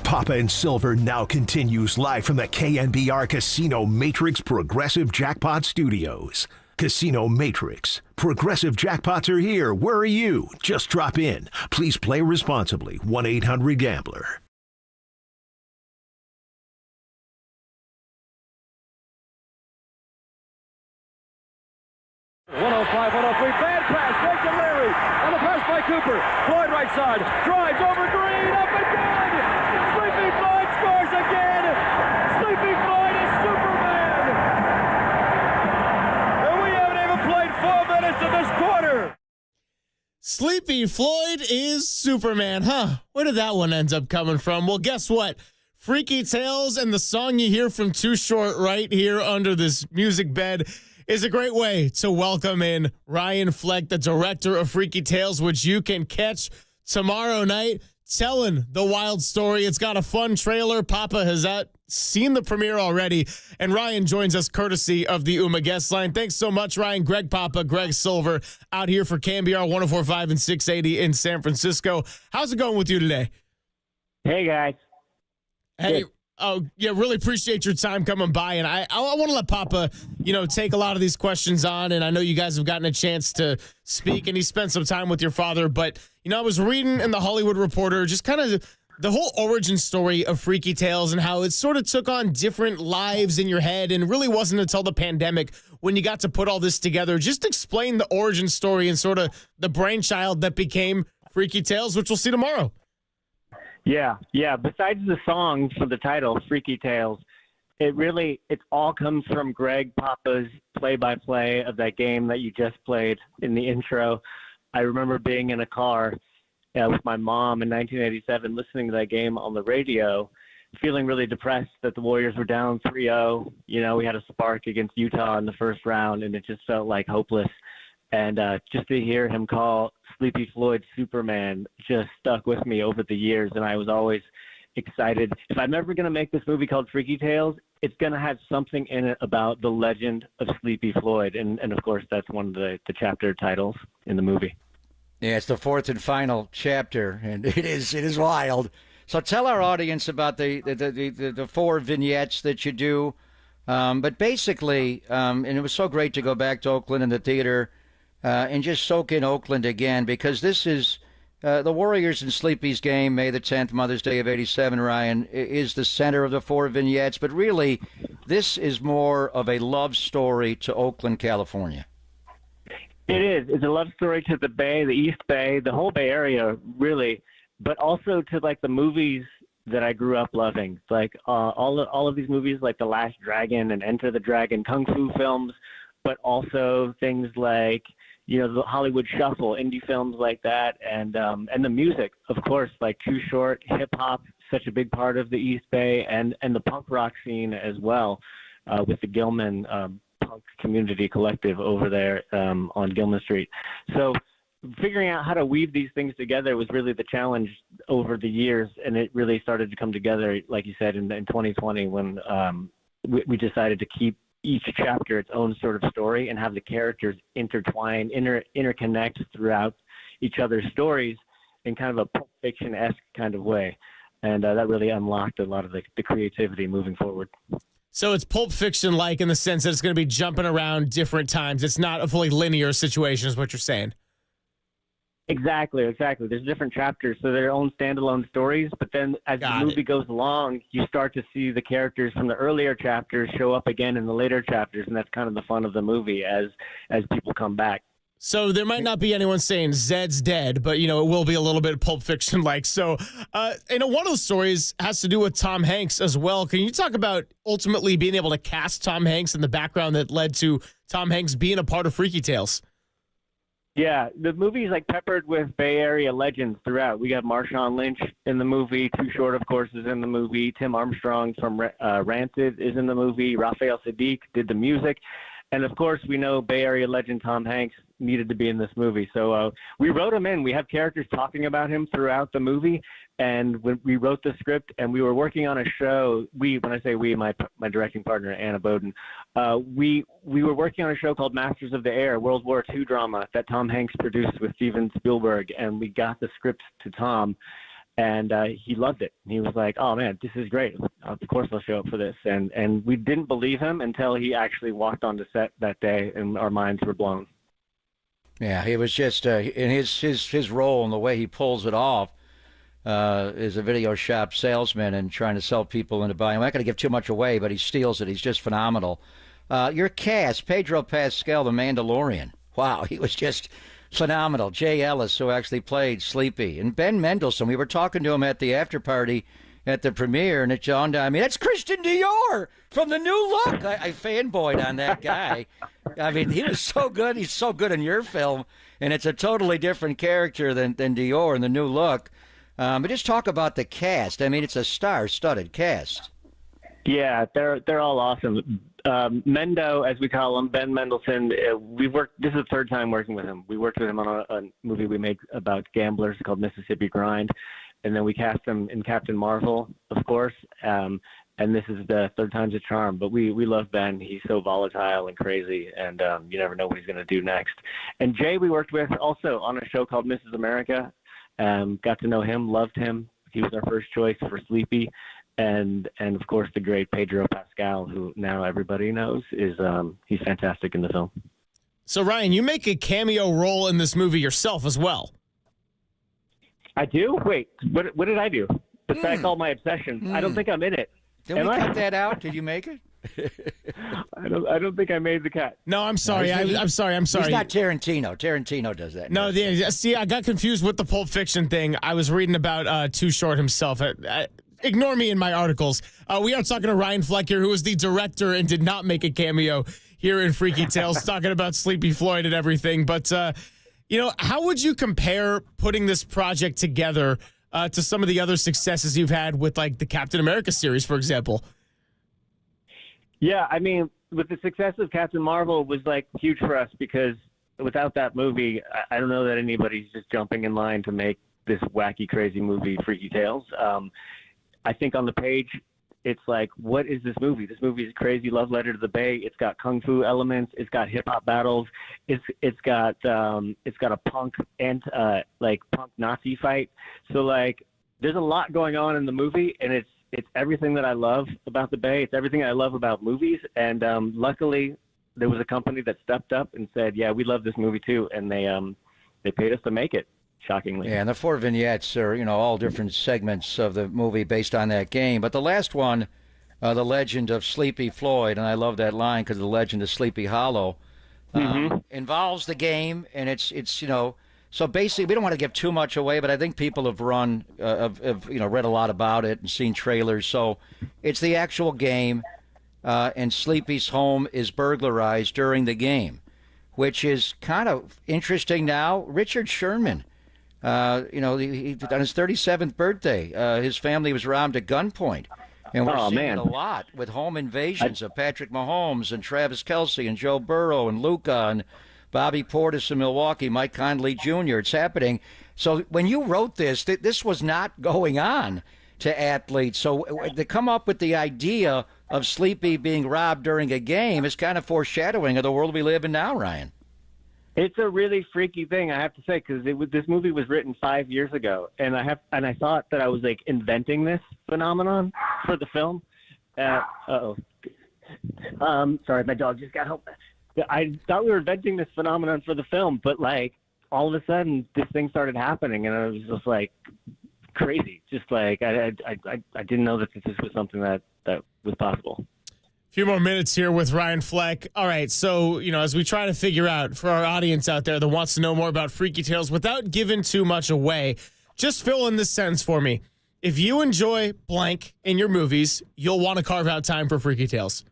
Papa and Silver now continues live from the KNBR Casino Matrix Progressive Jackpot Studios. Casino Matrix. Progressive jackpots are here. Where are you? Just drop in. Please play responsibly. 1-800-GAMBLER. Bad pass, right to Larry. On the pass by Cooper. Floyd right side. Drives over Green. Up and good. Sleepy Floyd scores again. Sleepy Floyd is Superman. And we haven't even played 4 minutes of this quarter. Sleepy Floyd is Superman, huh? Where did that one end up coming from? Well, guess what? Freaky Tales and the song you hear from Too Short right here under this music bed is a great way to welcome in Ryan Fleck, the director of Freaky Tales, which you can catch tomorrow night, telling the wild story. It's got a fun trailer. Papa has seen the premiere already, and Ryan joins us courtesy of the UMA guest line. Thanks so much, Ryan. Greg Papa, Greg Silver, out here for KNBR 104.5 and 680 in San Francisco. How's it going with you today? Hey, guys. Hey. Oh, yeah, really appreciate your time coming by. And I want to let Papa, take a lot of these questions on. And I know you guys have gotten a chance to speak, and he spent some time with your father. But, I was reading in the Hollywood Reporter just kind of the whole origin story of Freaky Tales and how it sort of took on different lives in your head. And really wasn't until the pandemic when you got to put all this together. Just explain the origin story and sort of the brainchild that became Freaky Tales, which we'll see tomorrow. Yeah. Besides the song for the title, Freaky Tales, it all comes from Greg Papa's play-by-play of that game that you just played in the intro. I remember being in a car with my mom in 1987, listening to that game on the radio, feeling really depressed that the Warriors were down 3-0. We had a spark against Utah in the first round, and it just felt like hopeless. And just to hear him call Sleepy Floyd Superman just stuck with me over the years, and I was always excited. If I'm ever going to make this movie called Freaky Tales, it's going to have something in it about the legend of Sleepy Floyd, and of course that's one of the chapter titles in the movie. Yeah, it's the fourth and final chapter, and it is wild. So tell our audience about the 4 vignettes that you do. But basically, and it was so great to go back to Oakland and the theater and just soak in Oakland again, because this is the Warriors and Sleepy's game, May the 10th, Mother's Day of 87, Ryan, is the center of the 4 vignettes. But really, this is more of a love story to Oakland, California. It is. It's a love story to the Bay, the East Bay, the whole Bay Area, really, but also to the movies that I grew up loving, all of these movies like The Last Dragon and Enter the Dragon, kung fu films, but also things like the Hollywood Shuffle, indie films like that, and the music, of course, like Too Short, hip hop, such a big part of the East Bay, and the punk rock scene as well, with the Gilman punk community collective over there on Gilman Street. So figuring out how to weave these things together was really the challenge over the years, and it really started to come together, like you said, in 2020 when we decided to keep each chapter its own sort of story and have the characters intertwine, interconnect throughout each other's stories in kind of a Pulp Fiction-esque kind of way. And that really unlocked a lot of the creativity moving forward. So it's Pulp Fiction-like in the sense that it's going to be jumping around different times. It's not a fully linear situation is what you're saying. Exactly. There's different chapters, so they're own standalone stories. But then as the movie goes along, you start to see the characters from the earlier chapters show up again in the later chapters, and that's kind of the fun of the movie as people come back. So there might not be anyone saying Zed's dead, but, it will be a little bit Pulp Fiction-like. So, one of those stories has to do with Tom Hanks as well. Can you talk about ultimately being able to cast Tom Hanks and the background that led to Tom Hanks being a part of Freaky Tales? Yeah, the movie's like peppered with Bay Area legends throughout. We got Marshawn Lynch in the movie. Too Short, of course, is in the movie. Tim Armstrong from Rancid is in the movie. Raphael Sadiq did the music. And, of course, we know Bay Area legend Tom Hanks needed to be in this movie. So we wrote him in. We have characters talking about him throughout the movie. And when we wrote the script and we were working on a show, when I say we, my directing partner, Anna Bowden, we were working on a show called Masters of the Air, World War II drama that Tom Hanks produced with Steven Spielberg. And we got the script to Tom. And he loved it. He was like, "Oh man, this is great. Of course I'll show up for this." And we didn't believe him until he actually walked onto set that day, and our minds were blown. Yeah, he was just in his role and the way he pulls it off is a video shop salesman and trying to sell people into buying. I'm not going to give too much away, but he steals it. He's just phenomenal. Your cast, Pedro Pascal, the Mandalorian. Wow, he was just phenomenal. Jay Ellis, who actually played Sleepy, and Ben Mendelsohn. We were talking to him at the after party at the premiere, and it dawned on me, that's Christian Dior from The New Look. I fanboyed on that guy. I mean, he was so good. He's so good in your film, and it's a totally different character than Dior in The New Look. But just talk about the cast. I mean, it's a star-studded cast. Yeah, they're all awesome. Mendo, as we call him, Ben Mendelsohn, this is the third time working with him. We worked with him on a movie we made about gamblers called Mississippi Grind, and then we cast him in Captain Marvel, of course, and this is the third time's a charm. But we love Ben. He's so volatile and crazy, and you never know what he's going to do next. And Jay we worked with also on a show called Mrs. America. Got to know him, loved him. He was our first choice for Sleepy. And of course the great Pedro Pascal, who now everybody knows is he's fantastic in the film. So Ryan, you make a cameo role in this movie yourself as well. I do? Wait, what did I do? Besides all my obsessions, I don't think I'm in it. Did we cut that out? Did you make it? I don't think I made the cut. No, I'm sorry. I'm sorry. He's not Tarantino. Tarantino does that. No, see, I got confused with the Pulp Fiction thing. I was reading about Too Short himself. Ignore me in my articles. We are talking to Ryan Fleck here, who is the director and did not make a cameo here in Freaky Tales, talking about Sleepy Floyd and everything. But, how would you compare putting this project together to some of the other successes you've had with, like, the Captain America series, for example? Yeah, I mean, with the success of Captain Marvel was, like, huge for us because without that movie, I don't know that anybody's just jumping in line to make this wacky, crazy movie, Freaky Tales. I think on the page, it's like, what is this movie? This movie is a crazy love letter to the Bay. It's got kung fu elements. It's got hip hop battles. It's got a punk and punk Nazi fight. So like, there's a lot going on in the movie, and it's everything that I love about the Bay. It's everything I love about movies. And luckily, there was a company that stepped up and said, yeah, we love this movie too, and they paid us to make it. Shockingly. Yeah, and the 4 vignettes are, all different segments of the movie based on that game. But the last one, The Legend of Sleepy Floyd, and I love that line because the Legend of Sleepy Hollow, involves the game, and it's so basically we don't want to give too much away, but I think people have read a lot about it and seen trailers. So it's the actual game, and Sleepy's home is burglarized during the game, which is kind of interesting now. Richard Sherman. He, on his 37th birthday, his family was robbed at gunpoint. And we're seeing it a lot with home invasions of Patrick Mahomes and Travis Kelce and Joe Burrow and Luka and Bobby Portis in Milwaukee, Mike Conley Jr. It's happening. So when you wrote this, this was not going on to athletes. So to come up with the idea of Sleepy being robbed during a game is kind of foreshadowing of the world we live in now, Ryan. It's a really freaky thing, I have to say, because this movie was written 5 years ago, and I thought that I was like inventing this phenomenon for the film. Sorry, my dog just got home. I thought we were inventing this phenomenon for the film, but like all of a sudden this thing started happening, and I was just like crazy. Just like I didn't know that this was something that was possible. Few more minutes here with Ryan Fleck. All right, so, as we try to figure out for our audience out there that wants to know more about Freaky Tales without giving too much away, just fill in this sentence for me. If you enjoy blank in your movies, you'll want to carve out time for Freaky Tales.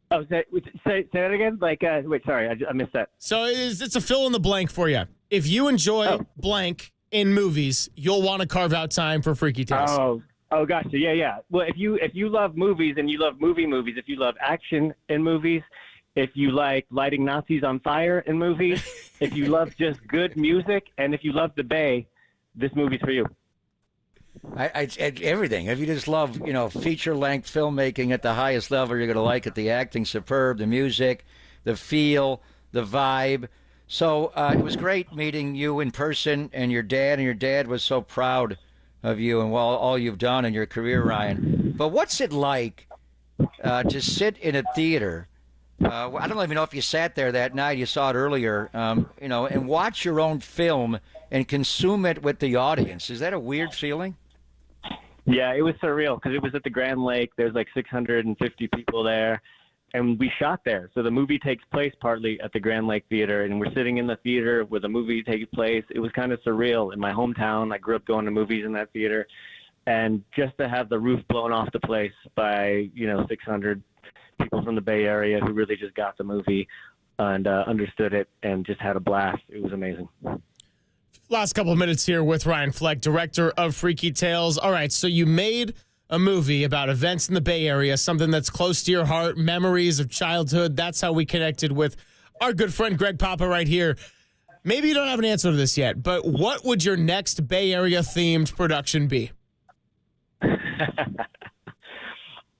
Oh, say that again? Like, wait, sorry, I missed that. So it's a fill in the blank for you. If you enjoy blank in movies, you'll want to carve out time for Freaky Tales. Oh, gotcha. Yeah. Well, if you love movies and you love movies, if you love action in movies, if you like lighting Nazis on fire in movies, if you love just good music, and if you love the Bay, this movie's for you. Everything. If you just love, feature-length filmmaking at the highest level, you're going to like it. The acting, superb. The music, the feel, the vibe. So it was great meeting you in person and your dad was so proud of you and all you've done in your career, Ryan. But what's it like to sit in a theater? I don't even know if you sat there that night. You saw it earlier, and watch your own film and consume it with the audience. Is that a weird feeling? Yeah, it was surreal because it was at the Grand Lake. There's like 650 people there, and we shot there. So the movie takes place partly at the Grand Lake Theater, and we're sitting in the theater where the movie takes place. It was kind of surreal. In my hometown, I grew up going to movies in that theater, and just to have the roof blown off the place by 600 people from the Bay Area who really just got the movie and understood it and just had a blast. It was amazing. Last couple of minutes here with Ryan Fleck, director of Freaky Tales. All right, so you made a movie about events in the Bay Area, something that's close to your heart, memories of childhood. That's how we connected with our good friend Greg Papa right here. Maybe you don't have an answer to this yet, but what would your next Bay Area themed production be?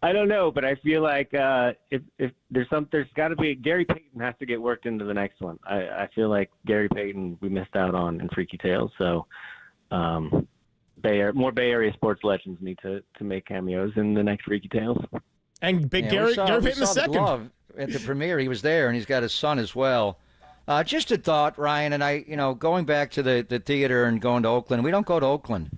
I don't know, but I feel like if there's got to be Gary Payton has to get worked into the next one. I feel like Gary Payton we missed out on in Freaky Tales, so more Bay Area sports legends need to make cameos in the next Freaky Tales. And Gary Payton the second at the premiere, he was there, and he's got his son as well. Just a thought, Ryan, and I, going back to the theater and going to Oakland. We don't go to Oakland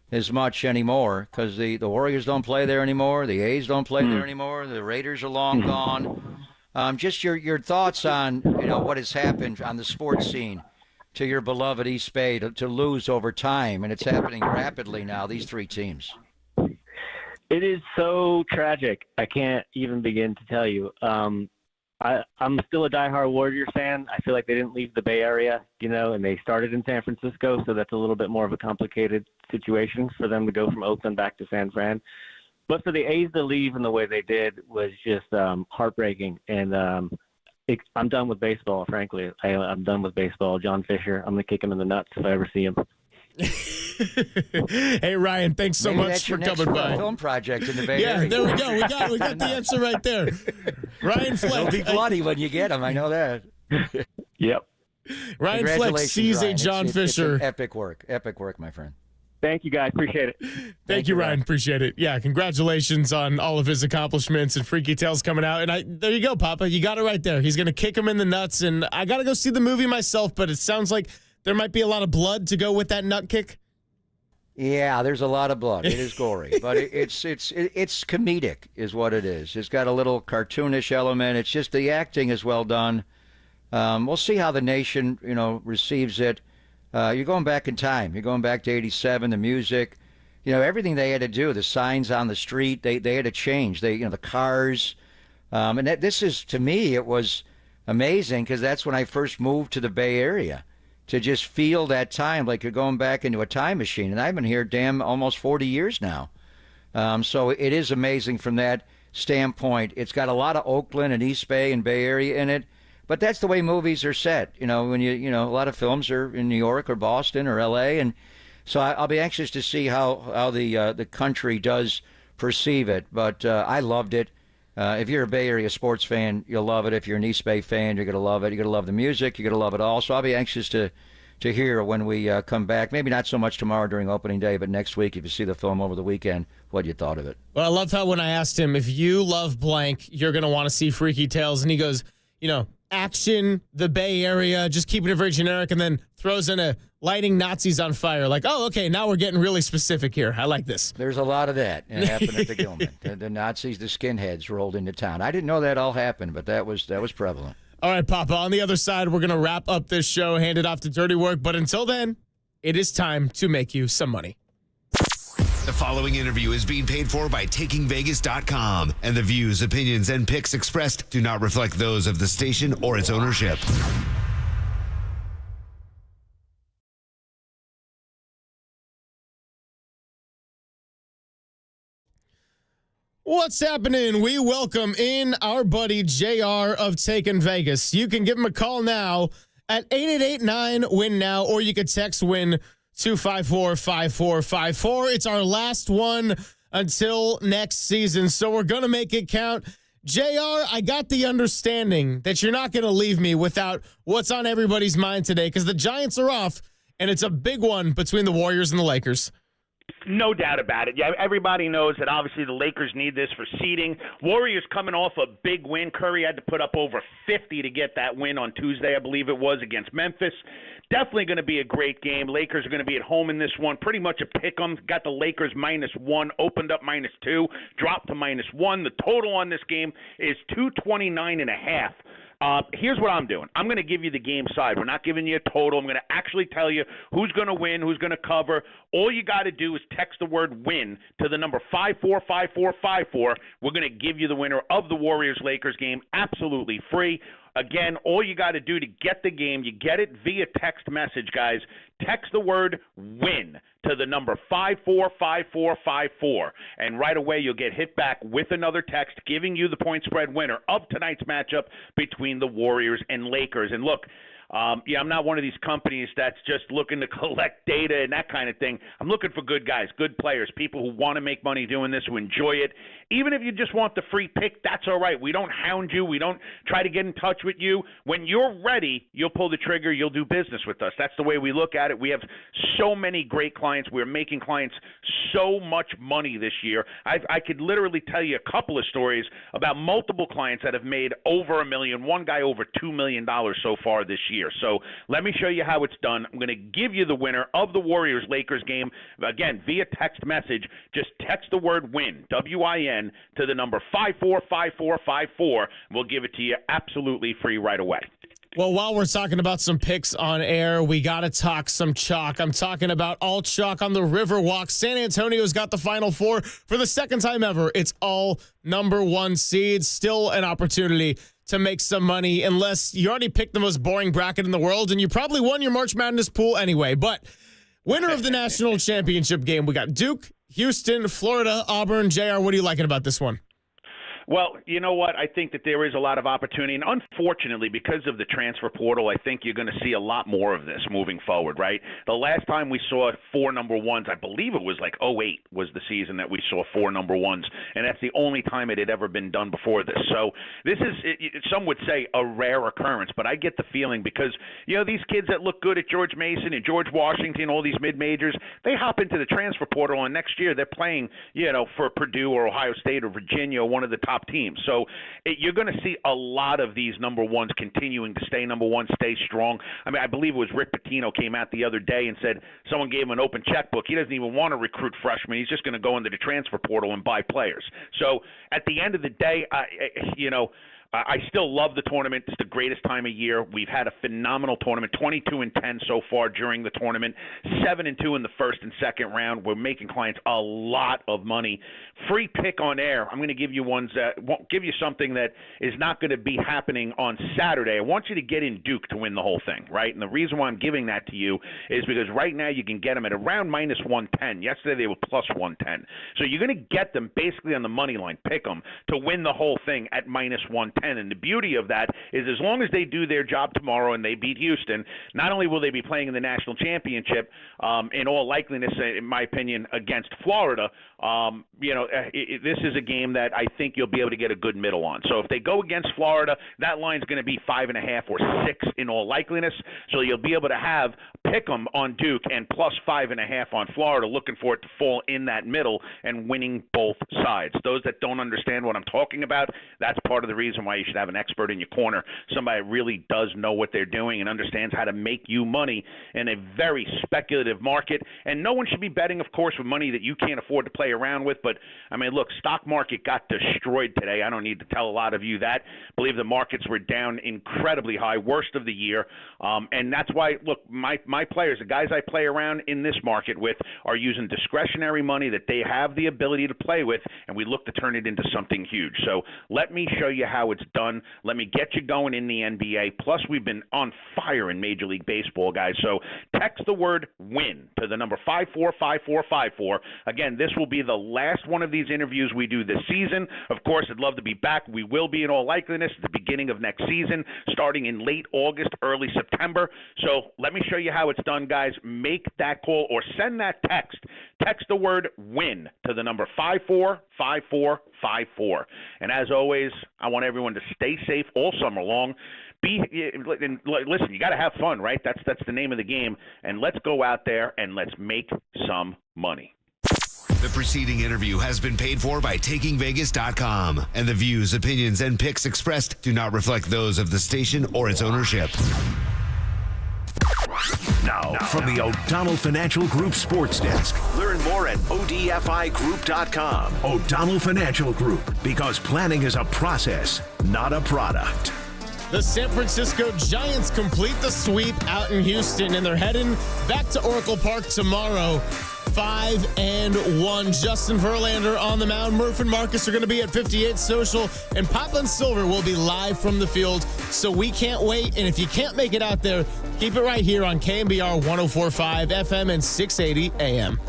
as much anymore because the Warriors don't play there anymore. The A's don't play there anymore. The Raiders are long gone. Just your thoughts on what has happened on the sports scene to your beloved East Bay to lose over time, and it's happening rapidly now. These three teams. It is so tragic. I can't even begin to tell you. I'm still a diehard Warriors fan. I feel like they didn't leave the Bay Area, and they started in San Francisco, so that's a little bit more of a complicated situation for them to go from Oakland back to San Fran. But for the A's to leave in the way they did was just heartbreaking. And I'm done with baseball, frankly. I'm done with baseball. John Fisher, I'm going to kick him in the nuts if I ever see him. Hey, Ryan, thanks so Maybe much for coming by. Film project in the Bay Area. Yeah, there we go. We got the answer right there. Ryan Fleck. It'll be bloody when you get him. I know that. Yep. Ryan Fleck sees a John Fisher. It's epic work, my friend. Thank you, guys. Appreciate it. Thank you, Ryan. Appreciate it. Yeah, congratulations on all of his accomplishments and Freaky Tales coming out. And there you go, Papa. You got it right there. He's going to kick him in the nuts. And I got to go see the movie myself, but it sounds like there might be a lot of blood to go with that nut kick. Yeah, there's a lot of blood. It is gory, but it's comedic is what it is. It's got a little cartoonish element. It's just the acting is well done. We'll see how the nation, receives it. You're going back in time. You're going back to '87. The music, everything they had to do. The signs on the street, they had to change. The cars, and this is to me it was amazing because that's when I first moved to the Bay Area. To just feel that time like you're going back into a time machine. And I've been here, almost 40 years now. So it is amazing from that standpoint. It's got a lot of Oakland and East Bay and Bay Area in it. But that's the way movies are set. When a lot of films are in New York or Boston or L.A. And so I'll be anxious to see how the country does perceive it. But I loved it. If you're a Bay Area sports fan, you'll love it. If you're an East Bay fan, you're going to love it. You're going to love the music. You're going to love it all. So I'll be anxious to hear when we come back. Maybe not so much tomorrow during opening day, but next week if you see the film over the weekend, what you thought of it. Well, I love how when I asked him, if you love blank, you're going to want to see Freaky Tales. And he goes, action, the Bay Area, just keeping it very generic, and then throws in a lighting Nazis on fire. Like, oh, okay, now we're getting really specific here. I like this. There's a lot of that. It happened at the Gilman. The Nazis, the skinheads rolled into town. I didn't know that all happened, but that was prevalent. All right, Papa, on the other side, we're going to wrap up this show, hand it off to Dirty Work. But until then, it is time to make you some money. The following interview is being paid for by TakingVegas.com, and the views, opinions, and picks expressed do not reflect those of the station or its ownership. What's happening? We welcome in our buddy JR of Taking Vegas. You can give him a call now at 888-9-WIN-NOW, or you could text WIN 254-5454. It's our last one until next season, so we're going to make it count. JR, I got the understanding that you're not going to leave me without what's on everybody's mind today, because the Giants are off, and it's a big one between the Warriors and the Lakers. No doubt about it. Yeah, everybody knows that obviously the Lakers need this for seeding. Warriors coming off a big win. Curry had to put up over 50 to get that win on Tuesday, I believe it was, against Memphis. Definitely going to be a great game. Lakers are going to be at home in this one. Pretty much a pick 'em. Got the Lakers -1, opened up -2, dropped to -1. The total on this game is 229.5. Here's what I'm doing. I'm going to give you the game side. We're not giving you a total. I'm going to actually tell you who's going to win, who's going to cover. All you got to do is text the word WIN to the number 545454. We're going to give you the winner of the Warriors-Lakers game absolutely free. Again, all you got to do to get the game, you get it via text message, guys. Text the word WIN to the number 545454. And right away, you'll get hit back with another text giving you the point spread winner of tonight's matchup between the Warriors and Lakers. And look, I'm not one of these companies that's just looking to collect data and that kind of thing. I'm looking for good guys, good players, people who want to make money doing this, who enjoy it. Even if you just want the free pick, that's all right. We don't hound you. We don't try to get in touch with you. When you're ready, you'll pull the trigger. You'll do business with us. That's the way we look at it. We have so many great clients. We're making clients so much money this year. I could literally tell you a couple of stories about multiple clients that have made over $1 million, one guy over $2 million so far this year. So let me show you how it's done. I'm going to give you the winner of the Warriors-Lakers game. Again, via text message, just text the word WIN, W-I-N, to the number 545454. We'll give it to you absolutely free right away. Well, while we're talking about some picks on air, we got to talk some chalk. I'm talking about all chalk on the Riverwalk. San Antonio's got the Final Four for the second time ever. It's all number one seeds. Still an opportunity to make some money, unless you already picked the most boring bracket in the world, and you probably won your March Madness pool anyway. But winner of the national championship game, we got Duke, Houston, Florida, Auburn. JR, what are you liking about this one? Well, you know what? I think that there is a lot of opportunity. And unfortunately, because of the transfer portal, I think you're going to see a lot more of this moving forward, right? The last time we saw 4 number ones, I believe it was like 2008 was the season that we saw 4 number ones. And that's the only time it had ever been done before this. So this is, some would say, a rare occurrence. But I get the feeling because, these kids that look good at George Mason and George Washington, all these mid-majors, they hop into the transfer portal, and next year they're playing, for Purdue or Ohio State or Virginia, one of the top teams. So you're going to see a lot of these number ones continuing to stay number one, stay strong. I mean, I believe it was Rick Pitino came out the other day and said someone gave him an open checkbook. He doesn't even want to recruit freshmen. He's just going to go into the transfer portal and buy players. So at the end of the day, I still love the tournament. It's the greatest time of year. We've had a phenomenal tournament, 22-10 so far during the tournament, 7-2 in the first and second round. We're making clients a lot of money. Free pick on air. I'm going to give you ones that won't give you something that is not going to be happening on Saturday. I want you to get in Duke to win the whole thing, right? And the reason why I'm giving that to you is because right now you can get them at around -110. Yesterday they were +110. So you're going to get them basically on the money line, pick them, to win the whole thing at -110. And the beauty of that is as long as they do their job tomorrow and they beat Houston, not only will they be playing in the national championship, in all likeliness, in my opinion, against Florida, this is a game that I think you'll be able to get a good middle on. So if they go against Florida, that line's going to be 5.5 or 6 in all likeliness. So you'll be able to have pick 'em on Duke and +5.5 on Florida, looking for it to fall in that middle and winning both sides. Those that don't understand what I'm talking about, that's part of the reason why you should have an expert in your corner, somebody that really does know what they're doing and understands how to make you money in a very speculative market. And no one should be betting, of course, with money that you can't afford to play around with. But, I mean, look, stock market got destroyed today. I don't need to tell a lot of you that. I believe the markets were down incredibly high, worst of the year. And that's why, look, my players, the guys I play around in this market with, are using discretionary money that they have the ability to play with, and we look to turn it into something huge. So let me show you how it's done. Let me get you going in the NBA. Plus, we've been on fire in Major League Baseball, guys. So text the word WIN to the number 545454. Again, this will be the last one of these interviews we do this season. Of course, I'd love to be back. We will be in all likeliness at the beginning of next season, starting in late August, early September. So let me show you how it's done, guys. Make that call or send that text. Text the word WIN to the number 545454. And as always, I want everyone to stay safe all summer long. Listen, you got to have fun, right? That's the name of the game. And let's go out there and let's make some money. The preceding interview has been paid for by TakingVegas.com, and the views, opinions, and picks expressed do not reflect those of the station or its ownership. Now, from the O'Donnell Financial Group Sports Desk. Learn more at ODFIGroup.com. O'Donnell Financial Group, because planning is a process, not a product. The San Francisco Giants complete the sweep out in Houston, and they're heading back to Oracle Park tomorrow. 5-1. Justin Verlander on the mound. Murph and Marcus are going to be at 58 Social, and Papa and Silver will be live from the field. So we can't wait. And if you can't make it out there, keep it right here on KNBR 104.5 FM and 680 AM.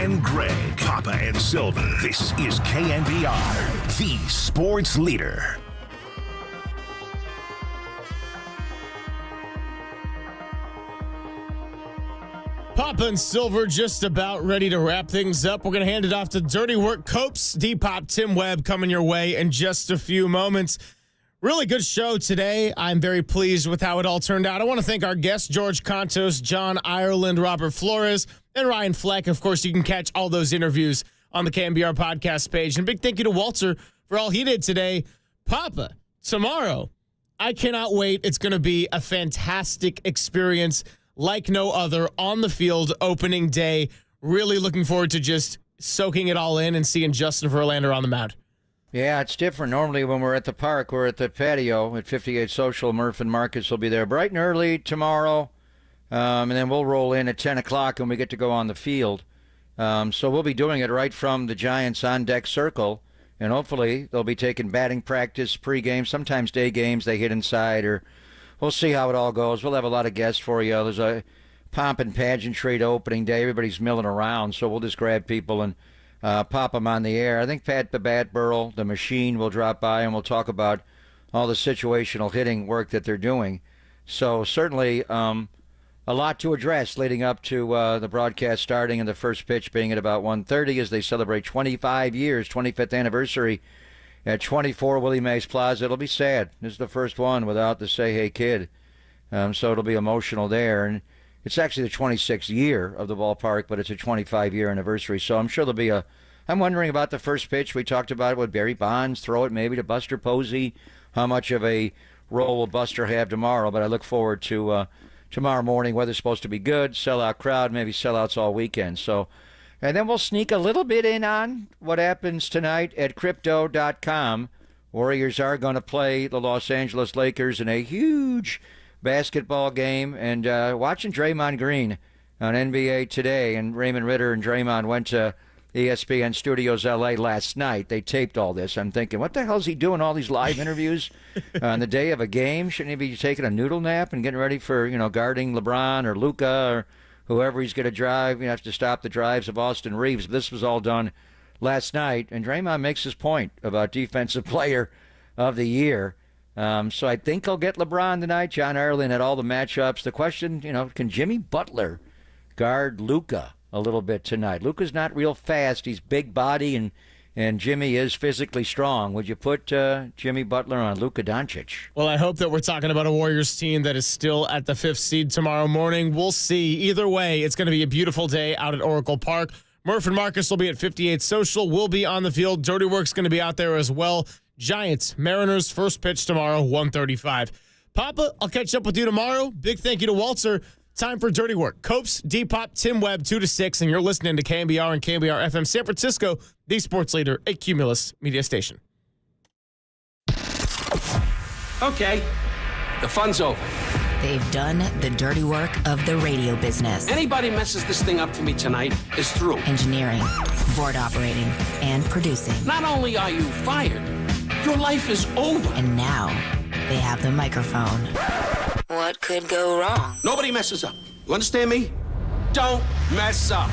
and Greg, Papa and Silver. This is KNBR, the sports leader. Papa and Silver just about ready to wrap things up. We're going to hand it off to Dirty Work Copes, Depop, Tim Webb coming your way in just a few moments. Really good show today. I'm very pleased with how it all turned out. I want to thank our guests, George Contos, John Ireland, Robert Flores, and Ryan Fleck. Of course, you can catch all those interviews on the KNBR podcast page. And big thank you to Walter for all he did today. Papa, tomorrow, I cannot wait. It's going to be a fantastic experience like no other on the field opening day. Really looking forward to just soaking it all in and seeing Justin Verlander on the mound. Yeah, it's different. Normally when we're at the park, we're at the patio at 58 Social. Murph and Marcus will be there bright and early tomorrow, and then we'll roll in at 10 o'clock and we get to go on the field. So we'll be doing it right from the Giants on-deck circle, and hopefully they'll be taking batting practice, pregame, sometimes day games. They hit inside, or we'll see how it all goes. We'll have a lot of guests for you. There's a pomp and pageantry to opening day. Everybody's milling around, so we'll just grab people and pop them on the air. I think Pat the Bat Burrell, the machine, will drop by and we'll talk about all the situational hitting work that they're doing. So certainly a lot to address leading up to the broadcast starting and the first pitch being at about 1:30 as they celebrate 25 years, 25th anniversary at 24 Willie Mays Plaza. It'll be sad. This is the first one without the Say Hey Kid. So it'll be emotional there. And it's actually the 26th year of the ballpark, but it's a 25-year anniversary. So I'm sure there'll be I'm wondering about the first pitch. We talked about it with Barry Bonds. Throw it maybe to Buster Posey. How much of a role will Buster have tomorrow? But I look forward to tomorrow morning. Weather's supposed to be good. Sellout crowd, maybe sellouts all weekend. So, and then we'll sneak a little bit in on what happens tonight at Crypto.com. Warriors are going to play the Los Angeles Lakers in a huge basketball game, and watching Draymond Green on NBA Today, and Raymond Ritter and Draymond went to ESPN Studios LA last night. They taped all this. I'm thinking, what the hell is he doing all these live interviews on the day of a game? Shouldn't he be taking a noodle nap and getting ready for, guarding LeBron or Luka or whoever he's going to drive? You have to stop the drives of Austin Reeves. This was all done last night, and Draymond makes his point about Defensive Player of the Year. So I think he'll get LeBron tonight. John Ireland had all the matchups. The question, can Jimmy Butler guard Luka a little bit tonight? Luka's not real fast. He's big body, and Jimmy is physically strong. Would you put Jimmy Butler on Luka Doncic? Well, I hope that we're talking about a Warriors team that is still at the 5th seed tomorrow morning. We'll see. Either way, it's going to be a beautiful day out at Oracle Park. Murph and Marcus will be at 58 Social. We'll be on the field. Dirty Work's going to be out there as well. Giants, Mariners, first pitch tomorrow, 1:35. Papa, I'll catch up with you tomorrow. Big thank you to Walter. Time for Dirty Work. Copes, Depop, Tim Webb, 2 to 6, and you're listening to KNBR and KNBR FM San Francisco, the sports leader, a Cumulus media station. Okay, the fun's over. They've done the dirty work of the radio business. Anybody messes this thing up for me tonight is through. Engineering, board operating, and producing. Not only are you fired, your life is over. And now, they have the microphone. What could go wrong? Nobody messes up. You understand me? Don't mess up.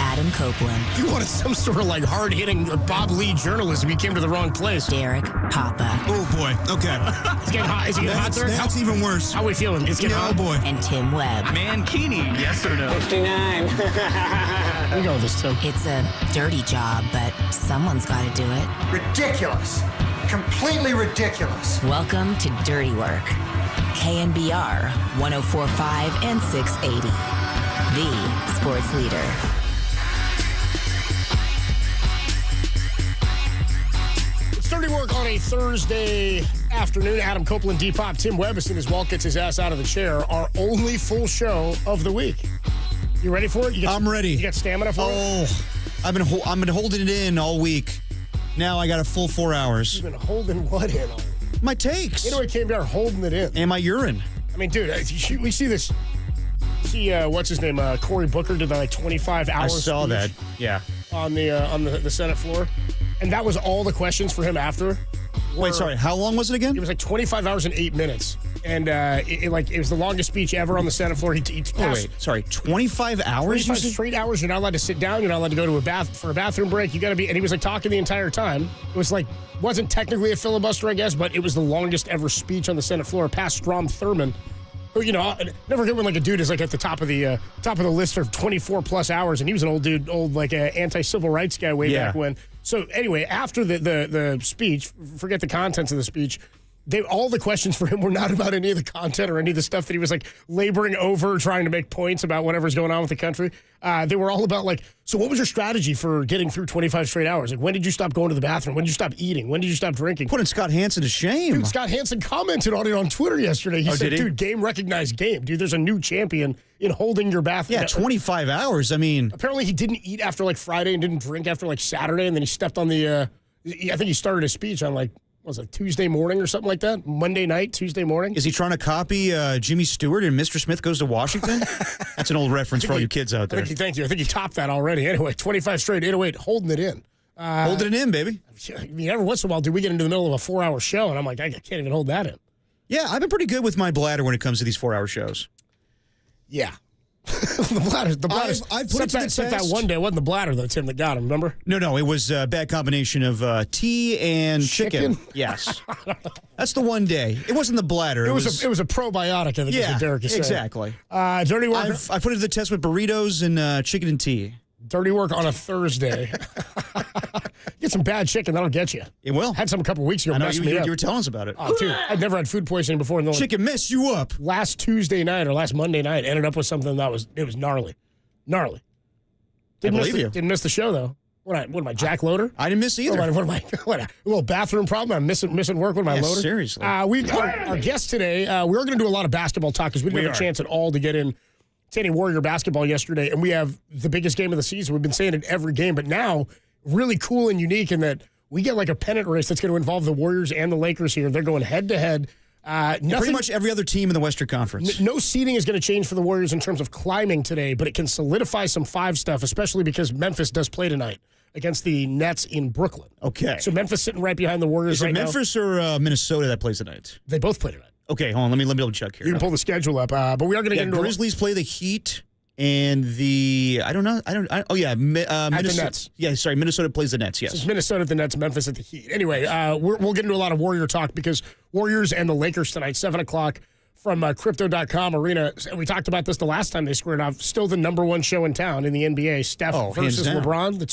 Adam Copeland. You wanted some sort of hard-hitting Bob Lee journalism. You came to the wrong place. Derek Papa. Oh, boy. Okay. It's getting hot. Is it getting hot, sir? That's even worse. How are we feeling? It's getting hot. Oh, boy. And Tim Webb. Mankini, yes or no? 59. We go with this, Tim. It's a dirty job, but someone's got to do it. Ridiculous. Completely ridiculous. Welcome to Dirty Work. KNBR 104.5 and 680. The sports leader. Dirty Work on a Thursday afternoon. Adam Copeland, Depop, Tim Webb, as soon as Walt gets his ass out of the chair, our only full show of the week. You ready for it? I'm ready. You got stamina for it? I've been holding it in all week. Now I got a full 4 hours. You've been holding what in? My takes. Anyway, KNBR holding it in. And my urine. I mean, dude, we see this. See, what's his name? Cory Booker did the 25 hours. I saw that. Yeah. On the Senate floor. And that was all the questions for him after. Wait, sorry. How long was it again? It was 25 hours and 8 minutes. And it was the longest speech ever on the Senate floor. He passed. 25 hours? 25 straight hours. You're not allowed to sit down. You're not allowed to go to a bathroom break. You got to be. And he was talking the entire time. It was wasn't technically a filibuster, I guess, but it was the longest ever speech on the Senate floor. Past Strom Thurmond, who never get when a dude is at the top of the list for 24 plus hours, and he was an old dude, anti-civil rights guy way back when. So anyway, after the speech, forget the contents of the speech. All the questions for him were not about any of the content or any of the stuff that he was laboring over, trying to make points about whatever's going on with the country. They were all about so what was your strategy for getting through 25 straight hours? When did you stop going to the bathroom? When did you stop eating? When did you stop drinking? Putting Scott Hansen to shame. Dude, Scott Hansen commented on it on Twitter yesterday. He said, dude, game recognized game. Dude, there's a new champion in holding your bathroom. Yeah, 25 hours. I mean. Apparently he didn't eat after Friday and didn't drink after Saturday, and then he stepped on I think he started his speech on was it Tuesday morning or something like that? Monday night, Tuesday morning? Is he trying to copy Jimmy Stewart and Mr. Smith Goes to Washington? That's an old reference for all you kids out there. Thank you. I think he topped that already. Anyway, 25 straight, 808, holding it in. Holding it in, baby. I mean, every once in a while, we get into the middle of a 4-hour show, and I'm I can't even hold that in. Yeah, I've been pretty good with my bladder when it comes to these 4-hour shows. Yeah. the bladder. I've put it to the test. That one day. It wasn't the bladder, though, Tim, that got him, remember? No, it was a bad combination of tea and chicken. Yes. That's the one day. It wasn't the bladder. It was a probiotic, I think is what Derek is saying. Exactly. Dirty work. I put it to the test with burritos and chicken and tea. Dirty work on a Thursday. Get some bad chicken, that'll get you. It will. Had some a couple weeks ago. I know you were telling us about it. Oh, dude, I'd never had food poisoning before. Chicken messed you up. Last Tuesday night or last Monday night, ended up with something that was gnarly. Gnarly. Didn't miss the show, though. What am I, Jack Loader? I didn't miss either. What am I? A little bathroom problem? I'm missing work with my loader? Seriously. Our guest today, we're going to do a lot of basketball talk because we didn't have a chance at all to get in to any Warrior basketball yesterday, and we have the biggest game of the season. We've been saying it every game, but now really cool and unique in that we get a pennant race that's going to involve the Warriors and the Lakers here. They're going head-to-head. Pretty much every other team in the Western Conference. No seeding is going to change for the Warriors in terms of climbing today, but it can solidify some 5 stuff, especially because Memphis does play tonight against the Nets in Brooklyn. Okay. So Memphis sitting right behind the Warriors right now. Is it Memphis or Minnesota that plays tonight? They both play tonight. Okay, hold on. Let me double check here. You can pull the schedule up, but we are going to get into Grizzlies play the Heat. And Minnesota. The Nets. Yeah, sorry, Minnesota plays the Nets, yes. So it's Minnesota at the Nets, Memphis at the Heat. Anyway, we'll get into a lot of Warrior talk because Warriors and the Lakers tonight, 7 o'clock from Crypto.com Arena. And we talked about this the last time they squared off. Still the number one show in town in the NBA. Steph versus LeBron, the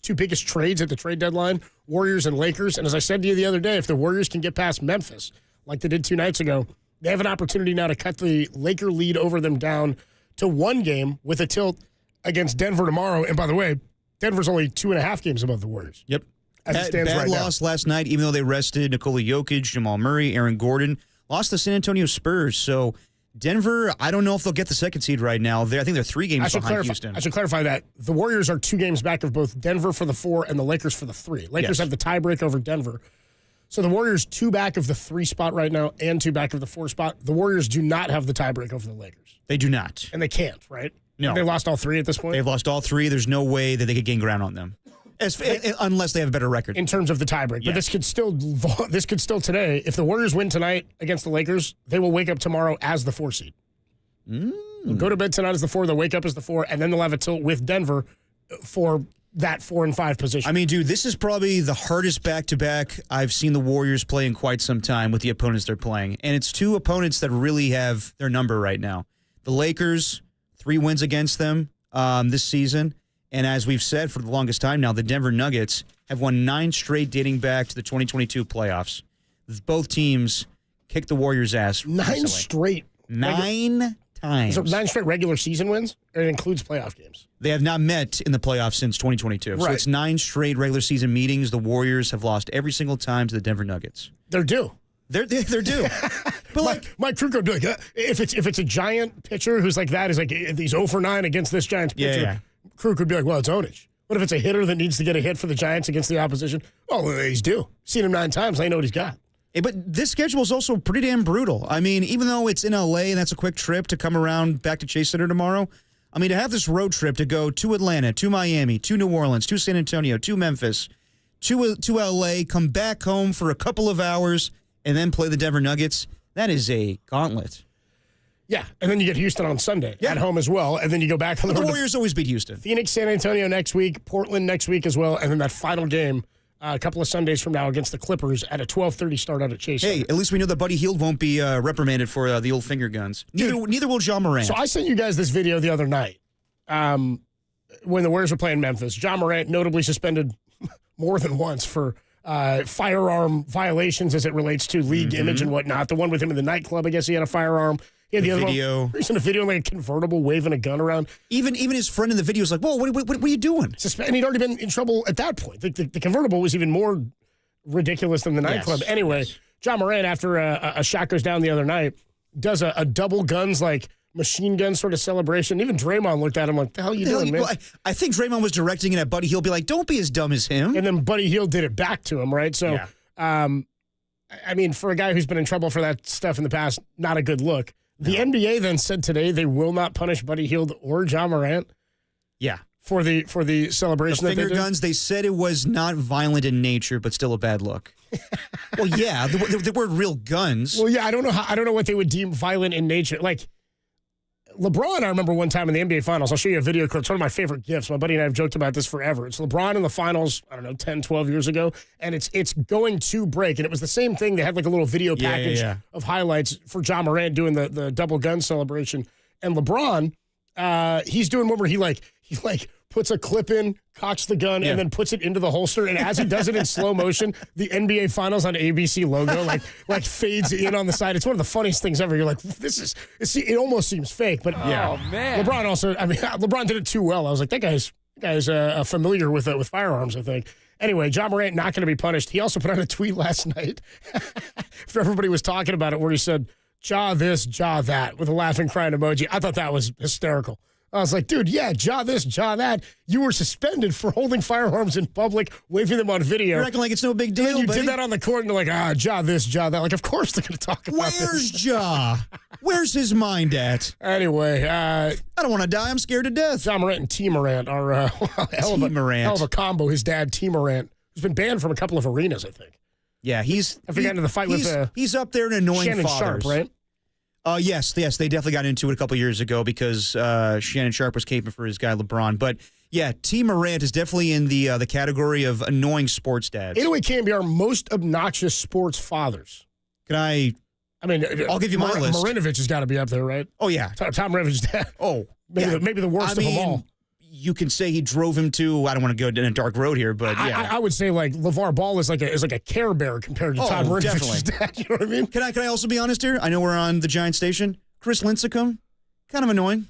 two biggest trades at the trade deadline, Warriors and Lakers. And as I said to you the other day, if the Warriors can get past Memphis, like they did 2 nights ago, they have an opportunity now to cut the Laker lead over them down to 1 game with a tilt against Denver tomorrow. And by the way, Denver's only 2.5 games above the Warriors. Yep. As it stands bad right now. loss last night, even though they rested Nikola Jokic, Jamal Murray, Aaron Gordon. Lost the San Antonio Spurs. So Denver, I don't know if they'll get the 2nd seed right now. I think they're 3 games behind Houston. I should clarify that. The Warriors are 2 games back of both Denver for the 4 and the Lakers for the 3. Lakers have the tiebreak over Denver. So the Warriors 2 back of the 3 spot right now and 2 back of the 4 spot. The Warriors do not have the tiebreak over the Lakers. They do not. And they can't, right? No. They lost all 3 at this point? They've lost all 3. There's no way that they could gain ground on them. Unless they have a better record. In terms of the tiebreak. But this could still today, if the Warriors win tonight against the Lakers, they will wake up tomorrow as the 4 seed. They'll go to bed tonight as the 4, they'll wake up as the 4, and then they'll have a tilt with Denver for that 4 and 5 position. I mean, dude, this is probably the hardest back-to-back I've seen the Warriors play in quite some time with the opponents they're playing. And it's 2 opponents that really have their number right now. The Lakers, 3 wins against them this season. And as we've said for the longest time now, the Denver Nuggets have won 9 straight dating back to the 2022 playoffs. Both teams kicked the Warriors' ass. 9 straight. 9 times. So 9 straight regular season wins? Or it includes playoff games? They have not met in the playoffs since 2022. Right. So it's 9 straight regular season meetings. The Warriors have lost every single time to the Denver Nuggets. They're due. They're due. But Mike Kruger would be like, if it's a giant pitcher who's like that, is like he's 0 for 9 against this Giants pitcher. Yeah. Kruger could be like, well, it's ownage. What if it's a hitter that needs to get a hit for the Giants against the opposition? Oh, well, he's due. Seen him 9 times. I know what he's got. Hey, but this schedule is also pretty damn brutal. I mean, even though it's in L.A. and that's a quick trip to come around back to Chase Center tomorrow, I mean, to have this road trip to go to Atlanta, to Miami, to New Orleans, to San Antonio, to Memphis, to L.A., come back home for a couple of hours, and then play the Denver Nuggets, That is a gauntlet. Yeah, and then you get Houston on Sunday at home as well, and then you go back on the road. The Warriors always beat Houston. Phoenix, San Antonio next week, Portland next week as well, and then that final game a couple of Sundays from now against the Clippers at a 12:30 start out at Chase Hey, Center. at least we know that Buddy Hield won't be reprimanded for the old finger guns. Neither will John Morant. So I sent you guys this video the other night when the Warriors were playing Memphis. John Morant notably suspended more than once for firearm violations as it relates to league image and whatnot. The one with him in the nightclub, I guess he had a firearm. He had the other video. One. He's in a video like a convertible waving a gun around. Even his friend in the video was like, "Whoa, what are you doing?" And he'd already been in trouble at that point. The convertible was even more ridiculous than the nightclub. Anyway, John Morant, after a shot goes down the other night, does a double guns like machine gun sort of celebration. Even Draymond looked at him like, the hell are you doing, man? Well, I think Draymond was directing it at Buddy Hield, be like, don't be as dumb as him. And then Buddy Hield did it back to him, right? So, I mean, for a guy who's been in trouble for that stuff in the past, not a good look. The NBA then said today they will not punish Buddy Hield or John Morant. Yeah. For the celebration. The finger guns, they said it was not violent in nature, but still a bad look. Well, yeah, they were real guns. Well, yeah, I don't know what they would deem violent in nature. Like, LeBron, I remember one time in the NBA Finals, I'll show you a video clip. It's one of my favorite gifs. My buddy and I have joked about this forever. It's LeBron in the Finals, I don't know, 10, 12 years ago, and it's going to break. And it was the same thing. They had like a little video package of highlights for John Morant doing the double gun celebration. And LeBron, he's doing one where he puts a clip in, cocks the gun, and then puts it into the holster. And as he does it in slow motion, the NBA Finals on ABC logo like fades in on the side. It's one of the funniest things ever. You're like, it almost seems fake, but Oh, man. LeBron also. I mean, LeBron did it too well. I was like, that guy's familiar with firearms, I think. Anyway, John Morant not going to be punished. He also put out a tweet last night after everybody was talking about it, where he said, "Jaw this, jaw that," with a laughing, crying emoji. I thought that was hysterical. I was like, dude, yeah, jaw this, jaw that. You were suspended for holding firearms in public, waving them on video. You're acting like it's no big deal, you did that on the court, and you're like, jaw this, jaw that. Like, of course they're going to talk about this. Where's Ja? Where's his mind at? Anyway. I don't want to die. I'm scared to death. John Morant and T. Morant are hell of a combo. His dad, T. Morant, who's been banned from a couple of arenas, I think. Yeah, I forgot into the fight with he's up there in annoying Shannon fathers. Sharp, right? Yes, they definitely got into it a couple years ago because Shannon Sharp was caping for his guy LeBron. But yeah, T. Morant is definitely in the category of annoying sports dads. 808 KNBR, most obnoxious sports fathers. I mean, I'll give you my list. Marinovich has got to be up there, right? Oh yeah, Tom Marinovich dad. Oh, maybe the worst of them all. You can say he drove him to. I don't want to go down a dark road here, but yeah, I would say like LeVar Ball is like a Care Bear compared to Tom Marinovich's dad. You know what I mean? Can I also be honest here? I know we're on the Giant station. Chris Lincecum, kind of annoying.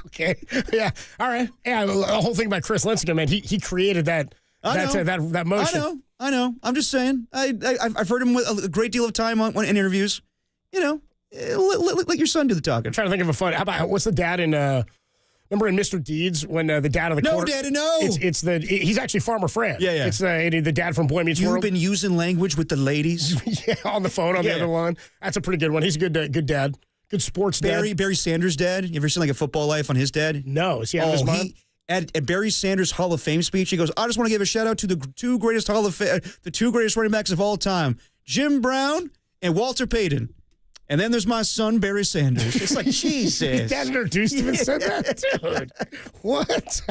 Okay, yeah, all right, yeah. The whole thing about Chris Lincecum, man, he created that motion. I know. I'm just saying. I've heard him with a great deal of time in interviews. You know, let your son do the talking. I'm trying to think of a fun. How about what's the dad in? Remember in Mr. Deeds when the dad of the No, court? Daddy, no. He's actually Farmer Fran. Yeah. It's the dad from Boy Meets World. You've been using language with the ladies. Yeah, on the phone on the other line. That's a pretty good one. He's a good dad. Good sports dad. Barry Sanders' dad. You ever seen like a Football Life on his dad? No. Is he out of his mind? At Barry Sanders' Hall of Fame speech, he goes, "I just want to give a shout out to the two greatest running backs of all time, Jim Brown and Walter Payton. And then there's my son, Barry Sanders." It's like, Jesus. His dad introduced him and said that? Dude, what?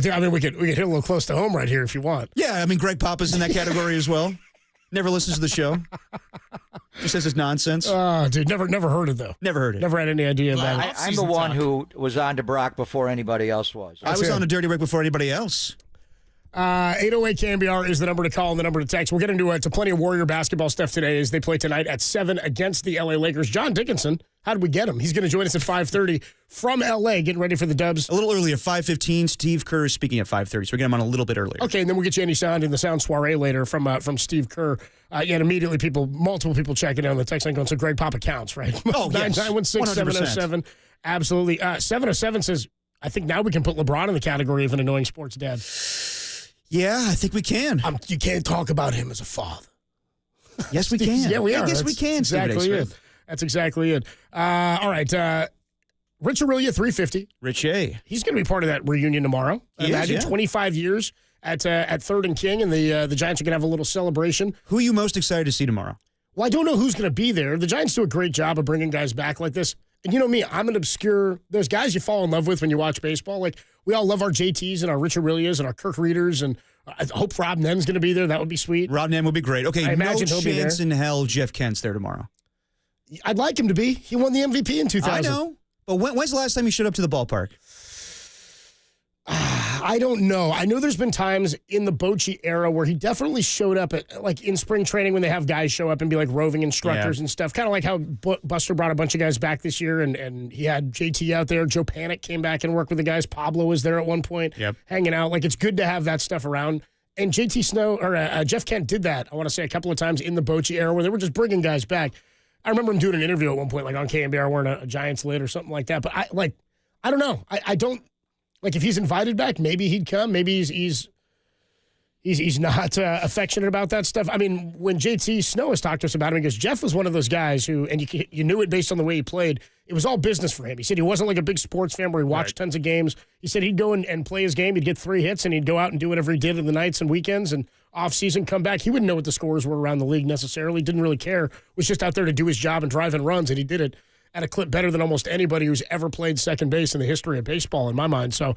Dude, I mean, we could hit a little close to home right here if you want. Yeah, I mean, Greg Papa's in that category as well. Never listens to the show. Just says it's nonsense. Dude, never heard it, though. Never heard it. Never had any idea about it. I'm the one who was on to Brock before anybody else was. I was on a Dirty Rick before anybody else. 808 KNBR is the number to call and the number to text. We'll get into plenty of Warrior basketball stuff today as they play tonight at 7 against the LA Lakers. John Dickinson, how did we get him? He's going to join us at 5:30 from LA, getting ready for the Dubs. A little earlier, 5:15. Steve Kerr is speaking at 5:30, so we're getting him on a little bit earlier. Okay, and then we'll get you any sound in the sound soiree later from Steve Kerr. And immediately multiple people checking in on the text line going, so Greg Papa counts, right? Oh, yes. 9916-707. Absolutely. 707 says, I think now we can put LeBron in the category of an annoying sports dad. Yeah, I think we can. You can't talk about him as a father. Yes, we can. Yeah, we are. Yes, we can. That's exactly it. All right. Rich Aurelia, 350. Rich A. He's going to be part of that reunion tomorrow. Imagine 25 years at 3rd and King, and the Giants are going to have a little celebration. Who are you most excited to see tomorrow? Well, I don't know who's going to be there. The Giants do a great job of bringing guys back like this. And you know me, I'm an obscure. There's guys you fall in love with when you watch baseball. Like, we all love our JTs and our Rich Aurelias and our Kirk Reeders, and I hope Rob Nem's going to be there. That would be sweet. Rob Nem would be great. Okay, I no imagine he'll be chance there. in hell Jeff Kent's there tomorrow. I'd like him to be. He won the MVP in 2000. I know. But when's the last time he showed up to the ballpark? I don't know. I know there's been times in the Bochy era where he definitely showed up at, like, in spring training when they have guys show up and be like roving instructors and stuff. Kind of like how Buster brought a bunch of guys back this year, and he had JT out there. Joe Panic came back and worked with the guys. Pablo was there at one point, hanging out. Like, it's good to have that stuff around. And Jeff Kent did that, I want to say, a couple of times in the Bochy era where they were just bringing guys back. I remember him doing an interview at one point, like on KNBR, wearing a Giants lid or something like that. But I don't know. I don't. Like, if he's invited back, maybe he'd come. Maybe he's not affectionate about that stuff. I mean, when JT Snow has talked to us about him, he goes, Jeff was one of those guys who, and you knew it based on the way he played, it was all business for him. He said he wasn't like a big sports fan where he watched tons of games. He said he'd go and play his game. He'd get 3 hits, and he'd go out and do whatever he did in the nights and weekends and off-season, come back. He wouldn't know what the scores were around the league necessarily. Didn't really care. Was just out there to do his job and drive in runs, and he did it at a clip better than almost anybody who's ever played second base in the history of baseball, in my mind. So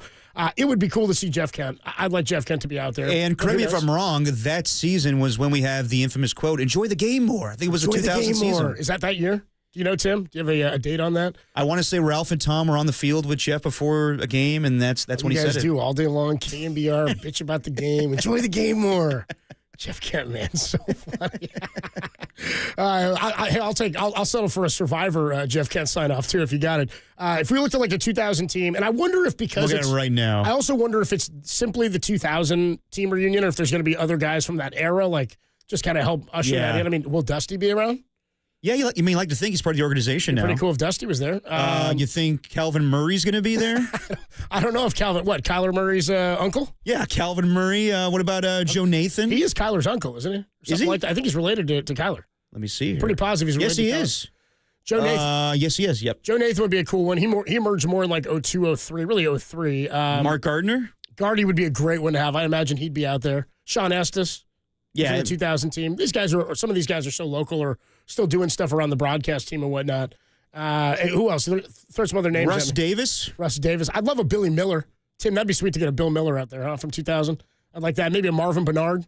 it would be cool to see Jeff Kent. I'd like Jeff Kent to be out there. And correct me if I'm wrong, that season was when we have the infamous quote, enjoy the game more. I think it was a 2000 season. Is that year? Do you know, Tim? Do you have a date on that? I want to say Ralph and Tom were on the field with Jeff before a game, and that's when he said it. You guys do all day long, KNBR, bitch about the game, enjoy the game more. Jeff Kent, man, so funny. I'll settle for a Survivor Jeff Kent sign off too if you got it. If we looked at like a 2000 team, and I wonder if because look at it right now, I also wonder if it's simply the 2000 team reunion, or if there's going to be other guys from that era, like just kind of help usher that in. I mean, will Dusty be around? Yeah, you mean like to think he's part of the organization now. Pretty cool if Dusty was there. You think Calvin Murray's going to be there? I don't know if Kyler Murray's uncle? Yeah, Calvin Murray. What about Joe Nathan? He is Kyler's uncle, isn't he? Is he? Like that. I think he's related to Kyler. Let me see here. Pretty positive he's related to Kyler. Yes, he is. Joe Nathan. Yes, he is, yep. Joe Nathan would be a cool one. He emerged more in like 02, 03, really 03. Mark Gardner? Gardy would be a great one to have. I imagine he'd be out there. Sean Estes. Yeah. From the 2000 team. Some of these guys are so local or still doing stuff around the broadcast team and whatnot. Who else? Throw some other names. Russ Davis. I'd love a Billy Miller. Tim, that'd be sweet to get a Bill Miller out there, huh? From 2000. I'd like that. Maybe a Marvin Bernard.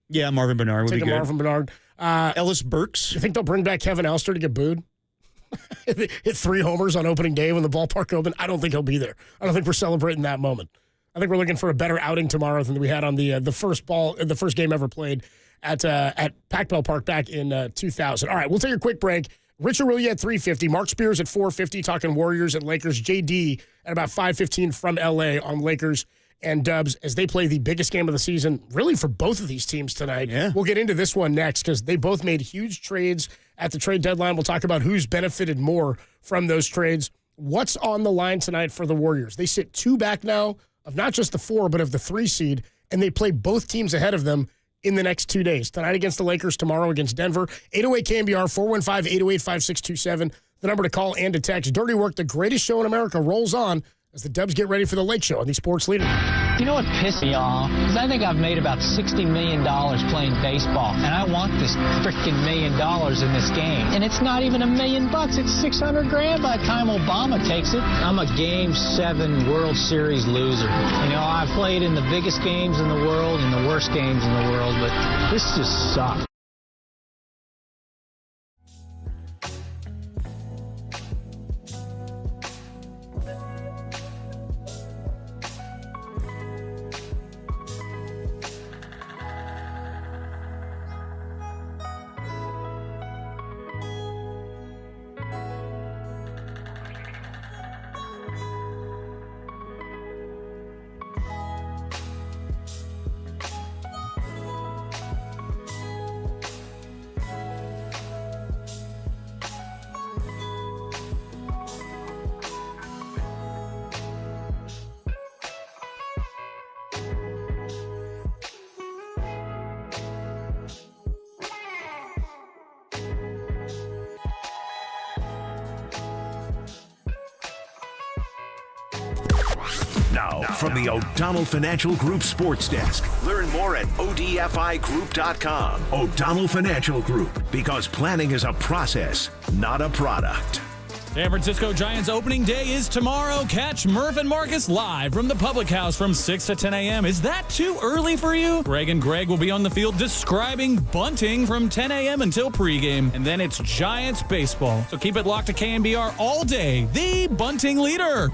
Yeah, Marvin Bernard would be good. Marvin Bernard. Ellis Burks. You think they'll bring back Kevin Elster to get booed? Hit 3 homers on opening day when the ballpark opened. I don't think he'll be there. I don't think we're celebrating that moment. I think we're looking for a better outing tomorrow than we had on the first game ever played at Pac Bell back in 2000. All right, we'll take a quick break. Rich Aurelia at 3:50, Mark Spears at 4:50, talking Warriors and Lakers. JD at about 5:15 from LA on Lakers and Dubs as they play the biggest game of the season, really for both of these teams tonight. Yeah. We'll get into this one next because they both made huge trades at the trade deadline. We'll talk about who's benefited more from those trades. What's on the line tonight for the Warriors? They sit 2 back now of not just the 4, but of the 3 seed, and they play both teams ahead of them in the next 2 days. Tonight against the Lakers, tomorrow against Denver. 808 KNBR, 415-808-5627. The number to call and to text. Dirty Work, the greatest show in America, rolls on as the Dubs get ready for the Lake Show on the Sports Leader. You know what pissed me off? Is I think I've made about $60 million playing baseball, and I want this freaking $1 million in this game. And it's not even $1 million. It's $600,000 by the time Obama takes it. I'm a Game 7 World Series loser. You know, I've played in the biggest games in the world and the worst games in the world, but this just sucks. Now, from the O'Donnell Financial Group Sports Desk. Learn more at odfigroup.com. O'Donnell Financial Group, because planning is a process, not a product. San Francisco Giants opening day is tomorrow. Catch Murph and Marcus live from the Public House from 6 to 10 a.m. Is that too early for you? Greg and Greg will be on the field describing bunting from 10 a.m. until pregame. And then it's Giants baseball. So keep it locked to KNBR all day, the bunting leader.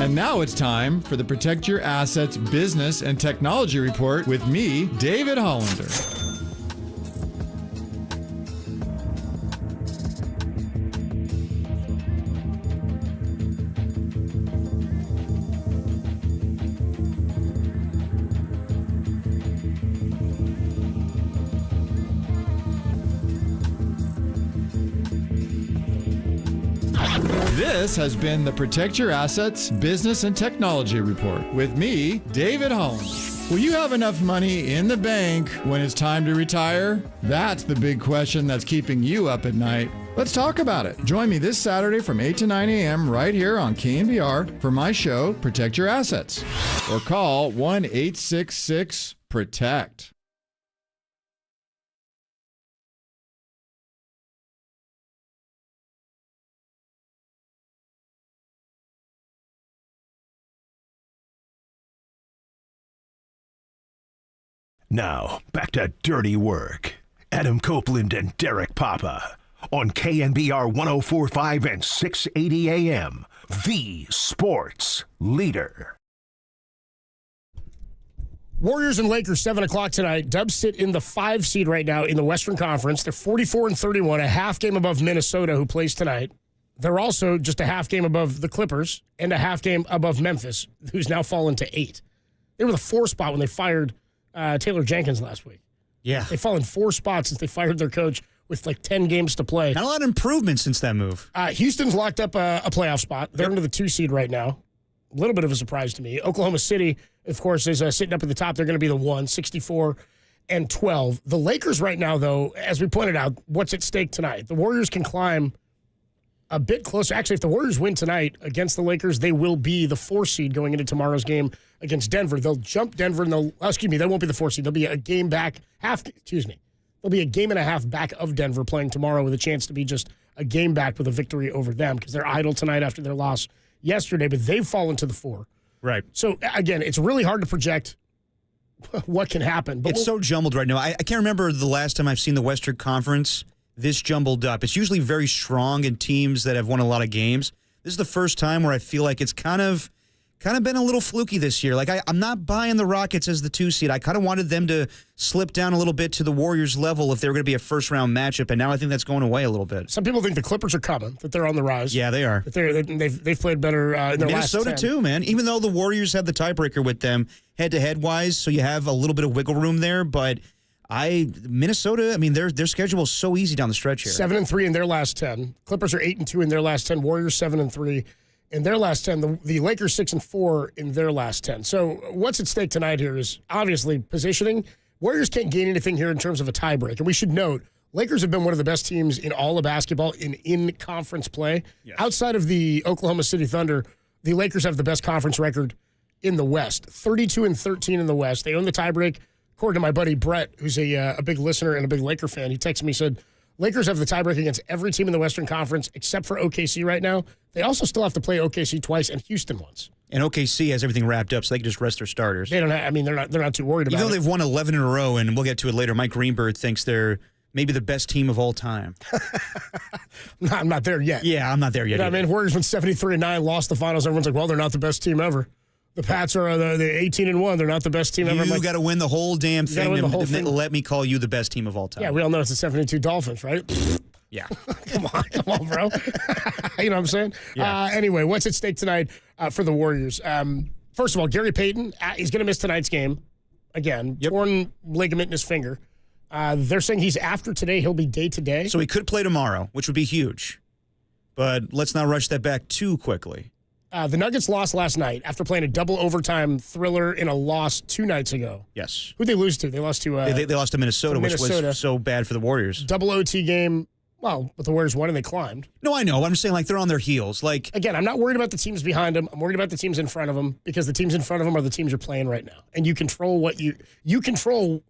And now it's time for the Protect Your Assets Business and Technology Report with me, David Hollander. This has been the Protect Your Assets Business and Technology Report with me, David Hollander. Will you have enough money in the bank when it's time to retire? That's the big question that's keeping you up at night. Let's talk about it. Join me this Saturday from 8 to 9 a.m. right here on KNBR for my show, Protect Your Assets. Or call 1-866-PROTECT. Now, back to Dirty Work. Adam Copeland and Derek Papa on KNBR 104.5 and 680 AM, the sports leader. Warriors and Lakers, 7 o'clock tonight. Dubs sit in the 5 seed right now in the Western Conference. They're 44-31, a half game above Minnesota, who plays tonight. They're also just a half game above the Clippers and a half game above Memphis, who's now fallen to 8. They were the 4 spot when they fired Taylor Jenkins last week. Yeah. They've fallen 4 spots since they fired their coach with like 10 games to play. Not a lot of improvement since that move. Houston's locked up a playoff spot. They're under the 2 seed right now. A little bit of a surprise to me. Oklahoma City, of course, is sitting up at the top. They're going to be the 1, 64-12. The Lakers right now, though, as we pointed out, what's at stake tonight? The Warriors can climb a bit closer. Actually, if the Warriors win tonight against the Lakers, they will be the 4 seed going into tomorrow's game against Denver. They'll jump Denver, and they won't be the 4 seed. They'll be a game back, They'll be a game and a half back of Denver playing tomorrow with a chance to be just a game back with a victory over them because they're idle tonight after their loss yesterday, but they've fallen to the 4. Right. So, again, it's really hard to project what can happen. But it's so jumbled right now. I can't remember the last time I've seen the Western Conference this jumbled up. It's usually very strong in teams that have won a lot of games. This is the first time where I feel like it's kind of been a little fluky this year. Like, I'm not buying the Rockets as the 2 seed. I kind of wanted them to slip down a little bit to the Warriors level if they were going to be a first-round matchup, and now I think that's going away a little bit. Some people think the Clippers are coming, that they're on the rise. Yeah, they are. That they've played better in their last 10. Minnesota, too, man. Even though the Warriors have the tiebreaker with them head-to-head-wise, so you have a little bit of wiggle room there, but Minnesota, I mean, their schedule is so easy down the stretch here. 7-3 in their last 10. Clippers are 8-2 in their last 10. Warriors 7-3 in their last 10. The Lakers 6-4 in their last 10. So what's at stake tonight here is obviously positioning. Warriors can't gain anything here in terms of a tiebreak. And we should note, Lakers have been one of the best teams in all of basketball in conference play. Yes. Outside of the Oklahoma City Thunder, the Lakers have the best conference record in the West. 32-13 in the West. They own the tiebreak. According to my buddy Brett, who's a big listener and a big Laker fan, he texted me, said, Lakers have the tiebreak against every team in the Western Conference except for OKC right now. They also still have to play OKC twice and Houston once. And OKC has everything wrapped up, so they can just rest their starters. They don't have, they're not too worried about it. Even though they've won 11 in a row, and we'll get to it later, Mike Greenberg thinks they're maybe the best team of all time. I'm not there yet. Yeah, I'm not there yet. You know what I mean? Warriors went 73-9, lost the finals. Everyone's like, well, they're not the best team ever. The Pats are the 18-1. They're not the best team ever. You got to win the whole damn thing. Let me call you the best team of all time. Yeah, we all know it's the 72 Dolphins, right? Yeah. Come on, bro. You know what I'm saying? Yeah. Anyway, what's at stake tonight for the Warriors? First of all, Gary Payton, he's going to miss tonight's game. Again, torn ligament in his finger. They're saying he's after today. He'll be day-to-day. So he could play tomorrow, which would be huge. But let's not rush that back too quickly. The Nuggets lost last night after playing a double overtime thriller in a loss 2 nights ago. Yes. Who'd they lose to? They lost to they lost to Minnesota, which was so bad for the Warriors. Double OT game. Well, but the Warriors won and they climbed. No, I know. I'm just saying, like, they're on their heels. Like, again, I'm not worried about the teams behind them. I'm worried about the teams in front of them because the teams in front of them are the teams you're playing right now, and you control what you control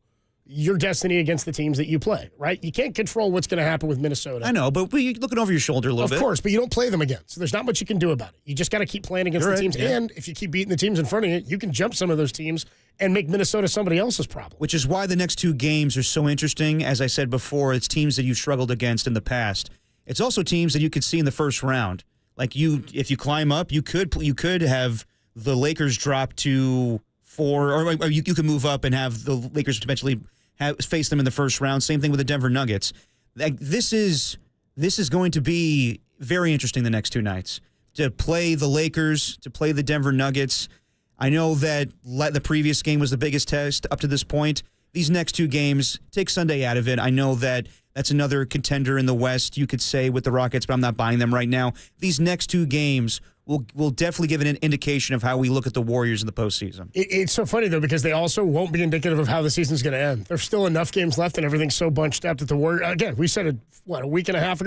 your destiny against the teams that you play, right? You can't control what's going to happen with Minnesota. I know, but you're looking over your shoulder a little bit. Of course, but you don't play them again, so there's not much you can do about it. You just got to keep playing against the teams, and if you keep beating the teams in front of you, you can jump some of those teams and make Minnesota somebody else's problem. Which is why the next 2 games are so interesting. As I said before, it's teams that you've struggled against in the past. It's also teams that you could see in the first round. Like if you climb up, you could have the Lakers drop to 4, or you could move up and have the Lakers potentially face them in the first round. Same thing with the Denver Nuggets. Like, this is going to be very interesting the next 2 nights. To play the Lakers, to play the Denver Nuggets. I know that the previous game was the biggest test up to this point. These next 2 games, take Sunday out of it. I know that that's another contender in the West, you could say, with the Rockets, but I'm not buying them right now. These next 2 games will definitely give an indication of how we look at the Warriors in the postseason. It's so funny, though, because they also won't be indicative of how the season's going to end. There's still enough games left, and everything's so bunched up that the Warriors, again, we said it, a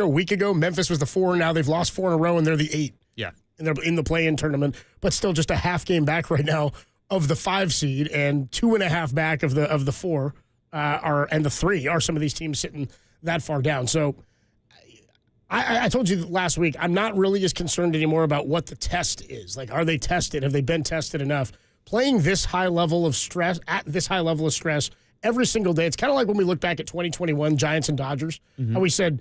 week ago, Memphis was the 4, now they've lost 4 in a row, and they're the 8. Yeah. And they're in the play-in tournament, but still just a half game back right now of the 5 seed, and 2.5 back of the 4, and the 3 are some of these teams sitting that far down. So I told you last week, I'm not really as concerned anymore about what the test is. Like, are they tested? Have they been tested enough? Playing this high level of stress, at this high level of stress every single day, it's kind of like when we look back at 2021, Giants and Dodgers, and we said,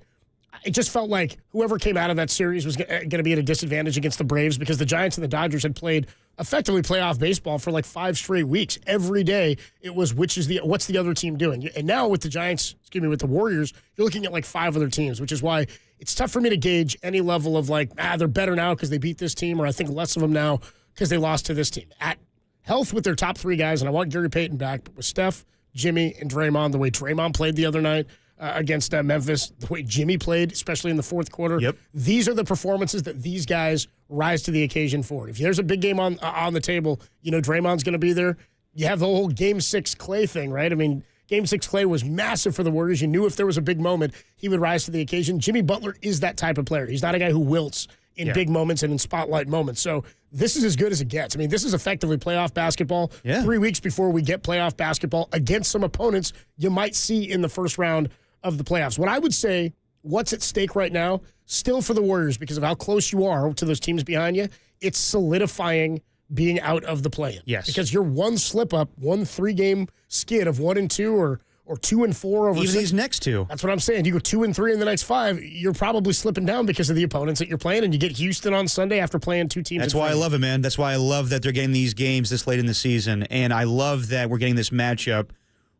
it just felt like whoever came out of that series was going to be at a disadvantage against the Braves because the Giants and the Dodgers had played effectively playoff baseball for like 5 straight weeks. Every day it was what's the other team doing? And now with the Giants, with the Warriors, you're looking at like 5 other teams, which is why it's tough for me to gauge any level of like, they're better now because they beat this team, or I think less of them now because they lost to this team. At health with their top 3 guys, and I want Gary Payton back, but with Steph, Jimmy, and Draymond, the way Draymond played the other night, against Memphis, the way Jimmy played, especially in the fourth quarter. Yep. These are the performances that these guys rise to the occasion for. If there's a big game on the table, Draymond's going to be there. You have the whole Game 6 Clay thing, right? I mean, Game 6 Clay was massive for the Warriors. You knew if there was a big moment, he would rise to the occasion. Jimmy Butler is that type of player. He's not a guy who wilts in big moments and in spotlight moments. So this is as good as it gets. I mean, this is effectively playoff basketball. Yeah. 3 weeks before we get playoff basketball against some opponents you might see in the first round of the playoffs. What I would say, what's at stake right now, still for the Warriors, because of how close you are to those teams behind you, it's solidifying being out of the play-in. Yes. Because you're one slip-up, 1 3-game skid of 1-2 or 2-4 over even 6. these next 2. That's what I'm saying. You go 2-3 in the next 5, you're probably slipping down because of the opponents that you're playing, and you get Houston on Sunday after playing 2 teams. That's why I love it, man. That's why I love that they're getting these games this late in the season, and I love that we're getting this matchup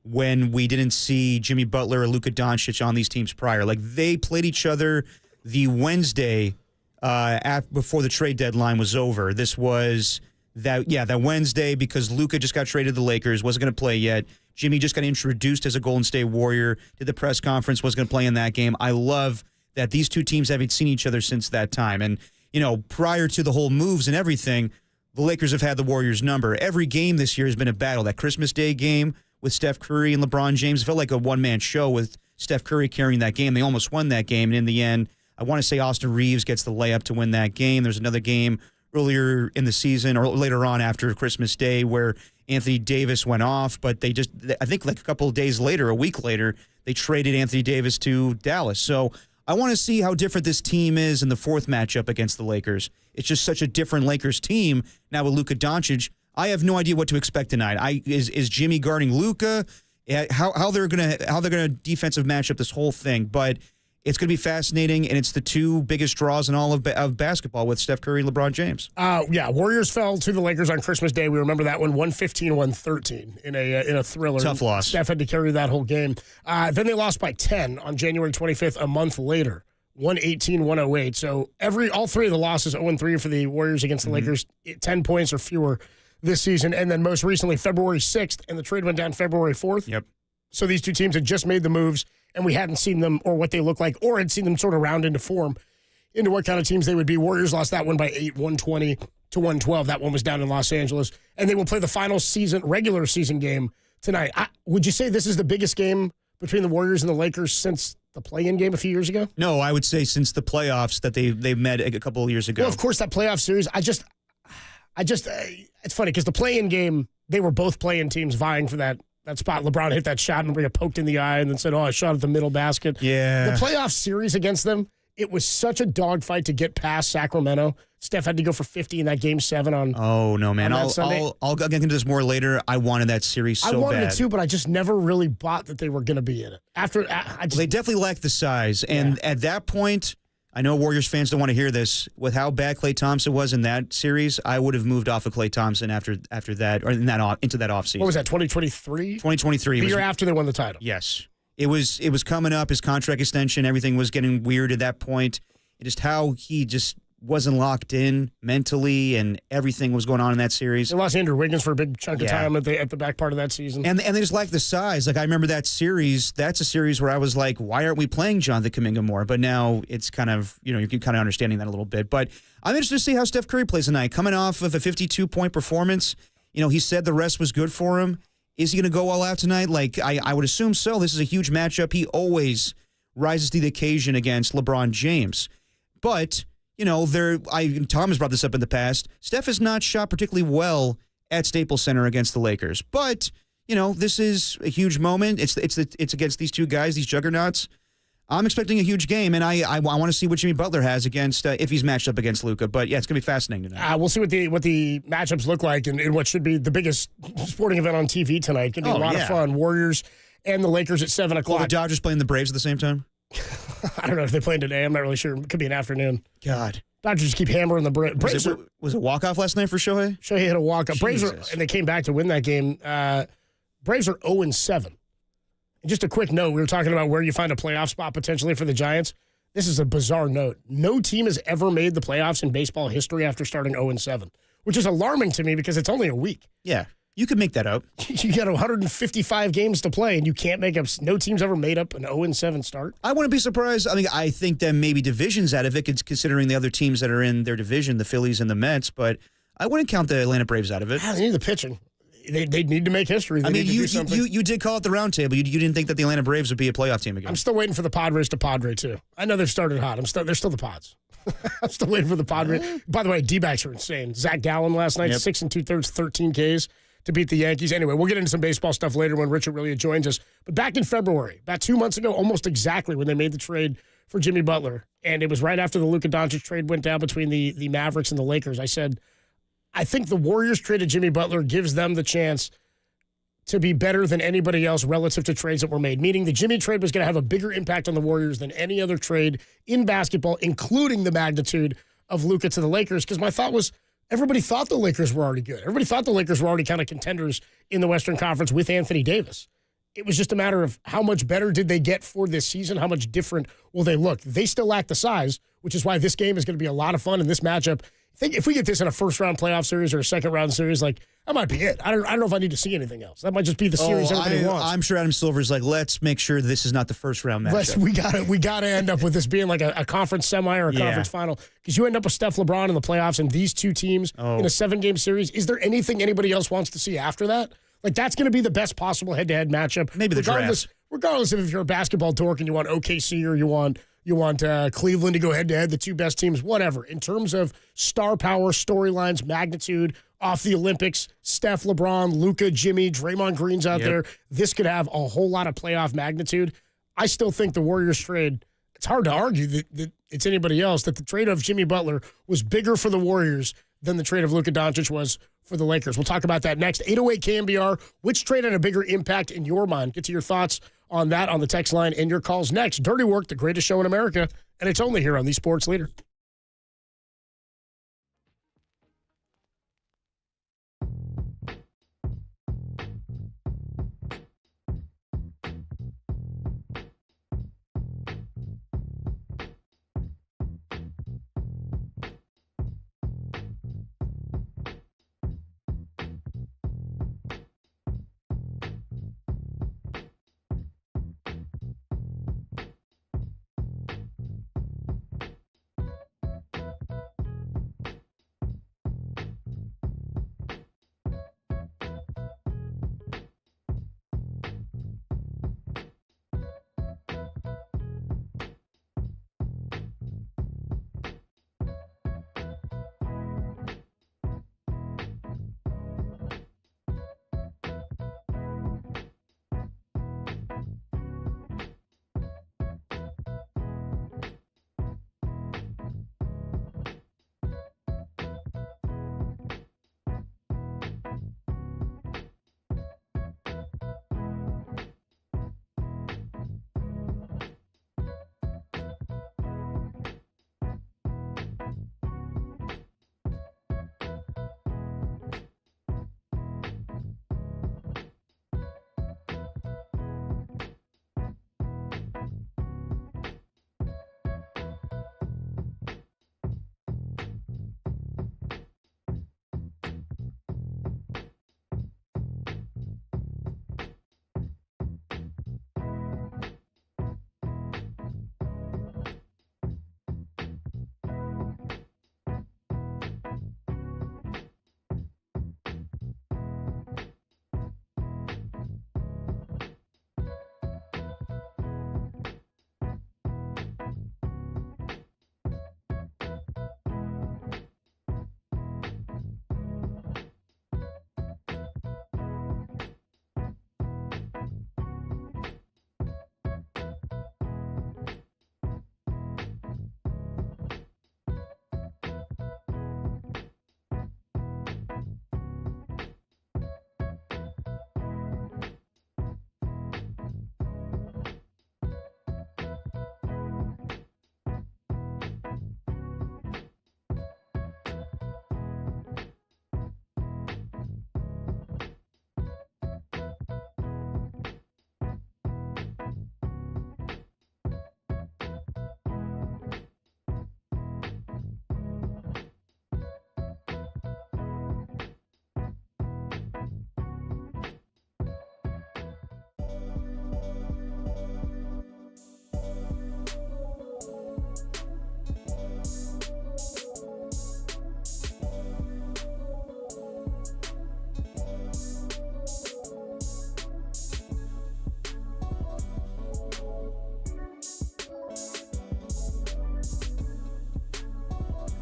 when we didn't see Jimmy Butler or Luka Doncic on these teams prior. Like, they played each other the Wednesday before the trade deadline was over. This was that Wednesday because Luka just got traded to the Lakers, wasn't going to play yet. Jimmy just got introduced as a Golden State Warrior, did the press conference, was going to play in that game. I love that these 2 teams haven't seen each other since that time. And, prior to the whole moves and everything, the Lakers have had the Warriors' number. Every game this year has been a battle. That Christmas Day game with Steph Curry and LeBron James, it felt like a one-man show with Steph Curry carrying that game. They almost won that game, and in the end, I want to say Austin Reeves gets the layup to win that game. There's another game earlier in the season or later on after Christmas Day where Anthony Davis went off, but I think like a couple of days later, a week later, they traded Anthony Davis to Dallas. So I want to see how different this team is in the 4th matchup against the Lakers. It's just such a different Lakers team now with Luka Doncic. I have no idea what to expect tonight. Is Jimmy guarding Luka? How they're gonna defensive match up this whole thing, but it's going to be fascinating, and it's the 2 biggest draws in all of basketball with Steph Curry and LeBron James. Warriors fell to the Lakers on Christmas Day. We remember that one, 115-113 in a thriller. Tough loss. Steph had to carry that whole game. Then they lost by 10 on January 25th, a month later, 118-108. So all 3 of the losses, 0-3 for the Warriors against the Lakers, 10 points or fewer this season. And then most recently, February 6th, and the trade went down February 4th. Yep. So these 2 teams had just made the moves, and we hadn't seen them or what they look like, or had seen them sort of round into form, into what kind of teams they would be. Warriors lost that one by 8, 120-112. That one was down in Los Angeles. And they will play the final regular season game tonight. Would you say this is the biggest game between the Warriors and the Lakers since the play-in game a few years ago? No, I would say since the playoffs that they met a couple of years ago. Well, of course, that playoff series, it's funny because the play-in game, they were both play-in teams vying for that spot. LeBron hit that shot and got poked in the eye and then said, I shot at the middle basket. Yeah. The playoff series against them, it was such a dogfight to get past Sacramento. Steph had to go for 50 in that Game 7 on. Oh, no, man. I'll get into this more later. I wanted that series so bad. I wanted it too, but I just never really bought that they were going to be in it. They definitely lacked the size. And at that point, I know Warriors fans don't want to hear this. With how bad Klay Thompson was in that series, I would have moved off of Klay Thompson after that, or into that offseason. What was that, 2023? 2023. The year after they won the title. Yes. It was coming up, his contract extension, everything was getting weird at that point. Just how he just wasn't locked in mentally, and everything was going on in that series. They lost Andrew Wiggins for a big chunk of time at the back part of that season. And they just lack the size. Like, I remember that series. That's a series where I was like, why aren't we playing Jonathan Kuminga more? But now it's kind of, you're kind of understanding that a little bit. But I'm interested to see how Steph Curry plays tonight. Coming off of a 52-point performance, he said the rest was good for him. Is he going to go all out tonight? Like, I would assume so. This is a huge matchup. He always rises to the occasion against LeBron James. But, Tom has brought this up in the past. Steph has not shot particularly well at Staples Center against the Lakers. But, this is a huge moment. It's against these two guys, these juggernauts. I'm expecting a huge game, and I want to see what Jimmy Butler has against if he's matched up against Luka. But yeah, it's going to be fascinating tonight. We'll see what the matchups look like, and what should be the biggest sporting event on TV tonight. Going to be a lot of fun. Warriors and the Lakers at 7:00. Will the Dodgers playing the Braves at the same time? I don't know if they're playing today. I'm not really sure. It could be an afternoon. God. Dodgers just keep hammering the Braves. Was it walk-off last night for Shohei? Shohei hit a walk-off. Braves and they came back to win that game. Braves are 0-7. And just a quick note, we were talking about where you find a playoff spot potentially for the Giants. This is a bizarre note. No team has ever made the playoffs in baseball history after starting 0-7, which is alarming to me because it's only a week. Yeah. You could make that up. You got 155 games to play, and you can't make up. No team's ever made up an 0-7 start. I wouldn't be surprised. I mean, I think that maybe divisions out of it, considering the other teams that are in their division, the Phillies and the Mets. But I wouldn't count the Atlanta Braves out of it. They need the pitching. They need to make history. You did call it the round table. You didn't think that the Atlanta Braves would be a playoff team again. I'm still waiting for the Padres to Padre, too. I know they've started hot. They're still the Pods. I'm still waiting for the Padres. By the way, D-backs are insane. Zach Gallen last night, 6 2/3, 13 Ks. To beat the Yankees. Anyway, we'll get into some baseball stuff later when Richard Willia joins us. But back in February, about 2 months ago, almost exactly when they made the trade for Jimmy Butler, and it was right after the Luka Doncic trade went down between the Mavericks and the Lakers, I said, I think the Warriors traded Jimmy Butler gives them the chance to be better than anybody else relative to trades that were made, meaning the Jimmy trade was going to have a bigger impact on the Warriors than any other trade in basketball, including the magnitude of Luka to the Lakers, because my thought was, everybody thought the Lakers were already good. Everybody thought the Lakers were already kind of contenders in the Western Conference with Anthony Davis. It was just a matter of how much better did they get for this season? How much different will they look? They still lack the size, which is why this game is going to be a lot of fun in this matchup. I think if we get this in a first-round playoff series or a second-round series, that might be it. I don't know if I need to see anything else. That might just be the series everybody wants. I'm sure Adam Silver's like, let's make sure this is not the first-round matchup. We gotta end up with this being like a conference semi or a conference final, because you end up with Steph LeBron in the playoffs and these two teams in a 7-game series. Is there anything anybody else wants to see after that? That's going to be the best possible head-to-head matchup. Maybe the draft. Regardless of if you're a basketball dork and you want OKC or you want Cleveland to go head-to-head, the two best teams, whatever. In terms of star power, storylines, magnitude, off the Olympics, Steph, LeBron, Luka, Jimmy, Draymond Green's out there, this could have a whole lot of playoff magnitude. I still think the Warriors trade, it's hard to argue that it's anybody else, that the trade of Jimmy Butler was bigger for the Warriors than the trade of Luka Doncic was for the Lakers. We'll talk about that next. 808 KNBR, which trade had a bigger impact in your mind? Get to your thoughts on that on the text line and your calls next. Dirty Work, the greatest show in America, and it's only here on the Sports Leader.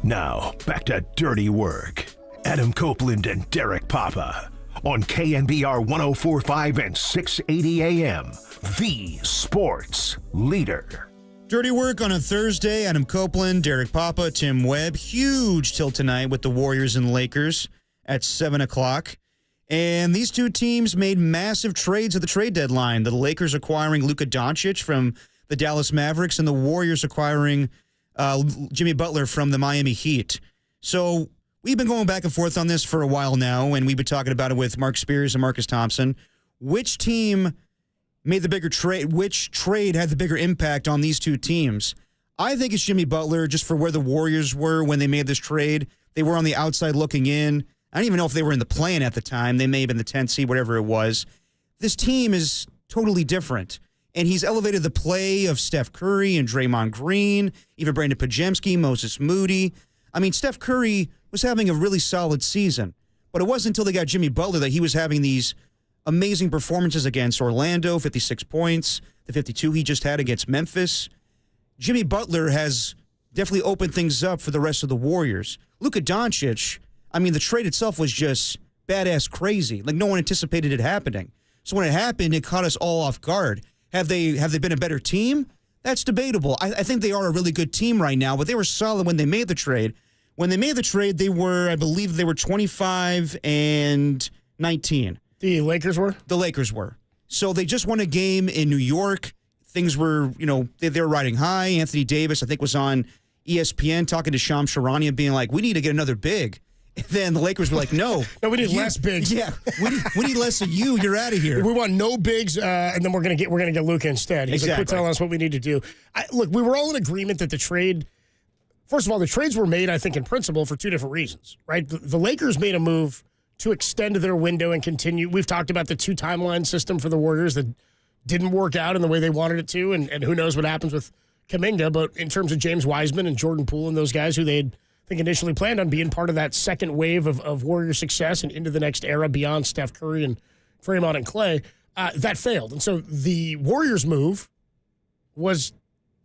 Now, back to Dirty Work. Adam Copeland and Derek Papa on KNBR 104.5 and 680 AM, the sports leader. Dirty Work on a Thursday. Adam Copeland, Derek Papa, Tim Webb. Huge till tonight with the Warriors and Lakers at 7 o'clock. And these two teams made massive trades at the trade deadline. The Lakers acquiring Luka Doncic from the Dallas Mavericks and the Warriors acquiring Jimmy Butler from the Miami Heat. So we've been going back and forth on this for a while now, and we've been talking about it with Mark Spears and Marcus Thompson. Which team made the bigger trade? Which trade had the bigger impact on these two teams? I think it's Jimmy Butler, just for where the Warriors were when they made this trade. They were on the outside looking in. I don't even know if they were in the play-in at the time. They may have been the 10th seed, whatever it was. This team is totally different. And he's elevated the play of Steph Curry and Draymond Green, even Brandon Podziemski, Moses Moody. I mean, Steph Curry was having a really solid season. But it wasn't until they got Jimmy Butler that he was having these amazing performances against Orlando, 56 points, the 52 he just had against Memphis. Jimmy Butler has definitely opened things up for the rest of the Warriors. Luka Doncic, I mean, the trade itself was just badass crazy. Like, no one anticipated it happening. So when it happened, it caught us all off guard. Have they been a better team? That's debatable. I think they are a really good team right now, but they were solid when they made the trade. When they made the trade, they were, I believe, 25-19. The Lakers were? The Lakers were. So they just won a game in New York. Things were, they were riding high. Anthony Davis, I think, was on ESPN talking to Shams Charania, being like, we need to get another big. And then the Lakers were like, no. No, we need less bigs. Yeah, we need less of you. You're out of here. We want no bigs, and then we're gonna get Luka instead. He's like, quit telling us what we need to do. Look, we were all in agreement that the trade. First of all, the trades were made, I think, in principle for two different reasons, right? The Lakers made a move to extend their window and continue. We've talked about the two timeline system for the Warriors that didn't work out in the way they wanted it to, and who knows what happens with Kuminga. But in terms of James Wiseman and Jordan Poole and those guys who they'd initially planned on being part of that second wave of Warrior success and into the next era beyond Steph Curry and Draymond and Clay, that failed. And so the Warriors' move was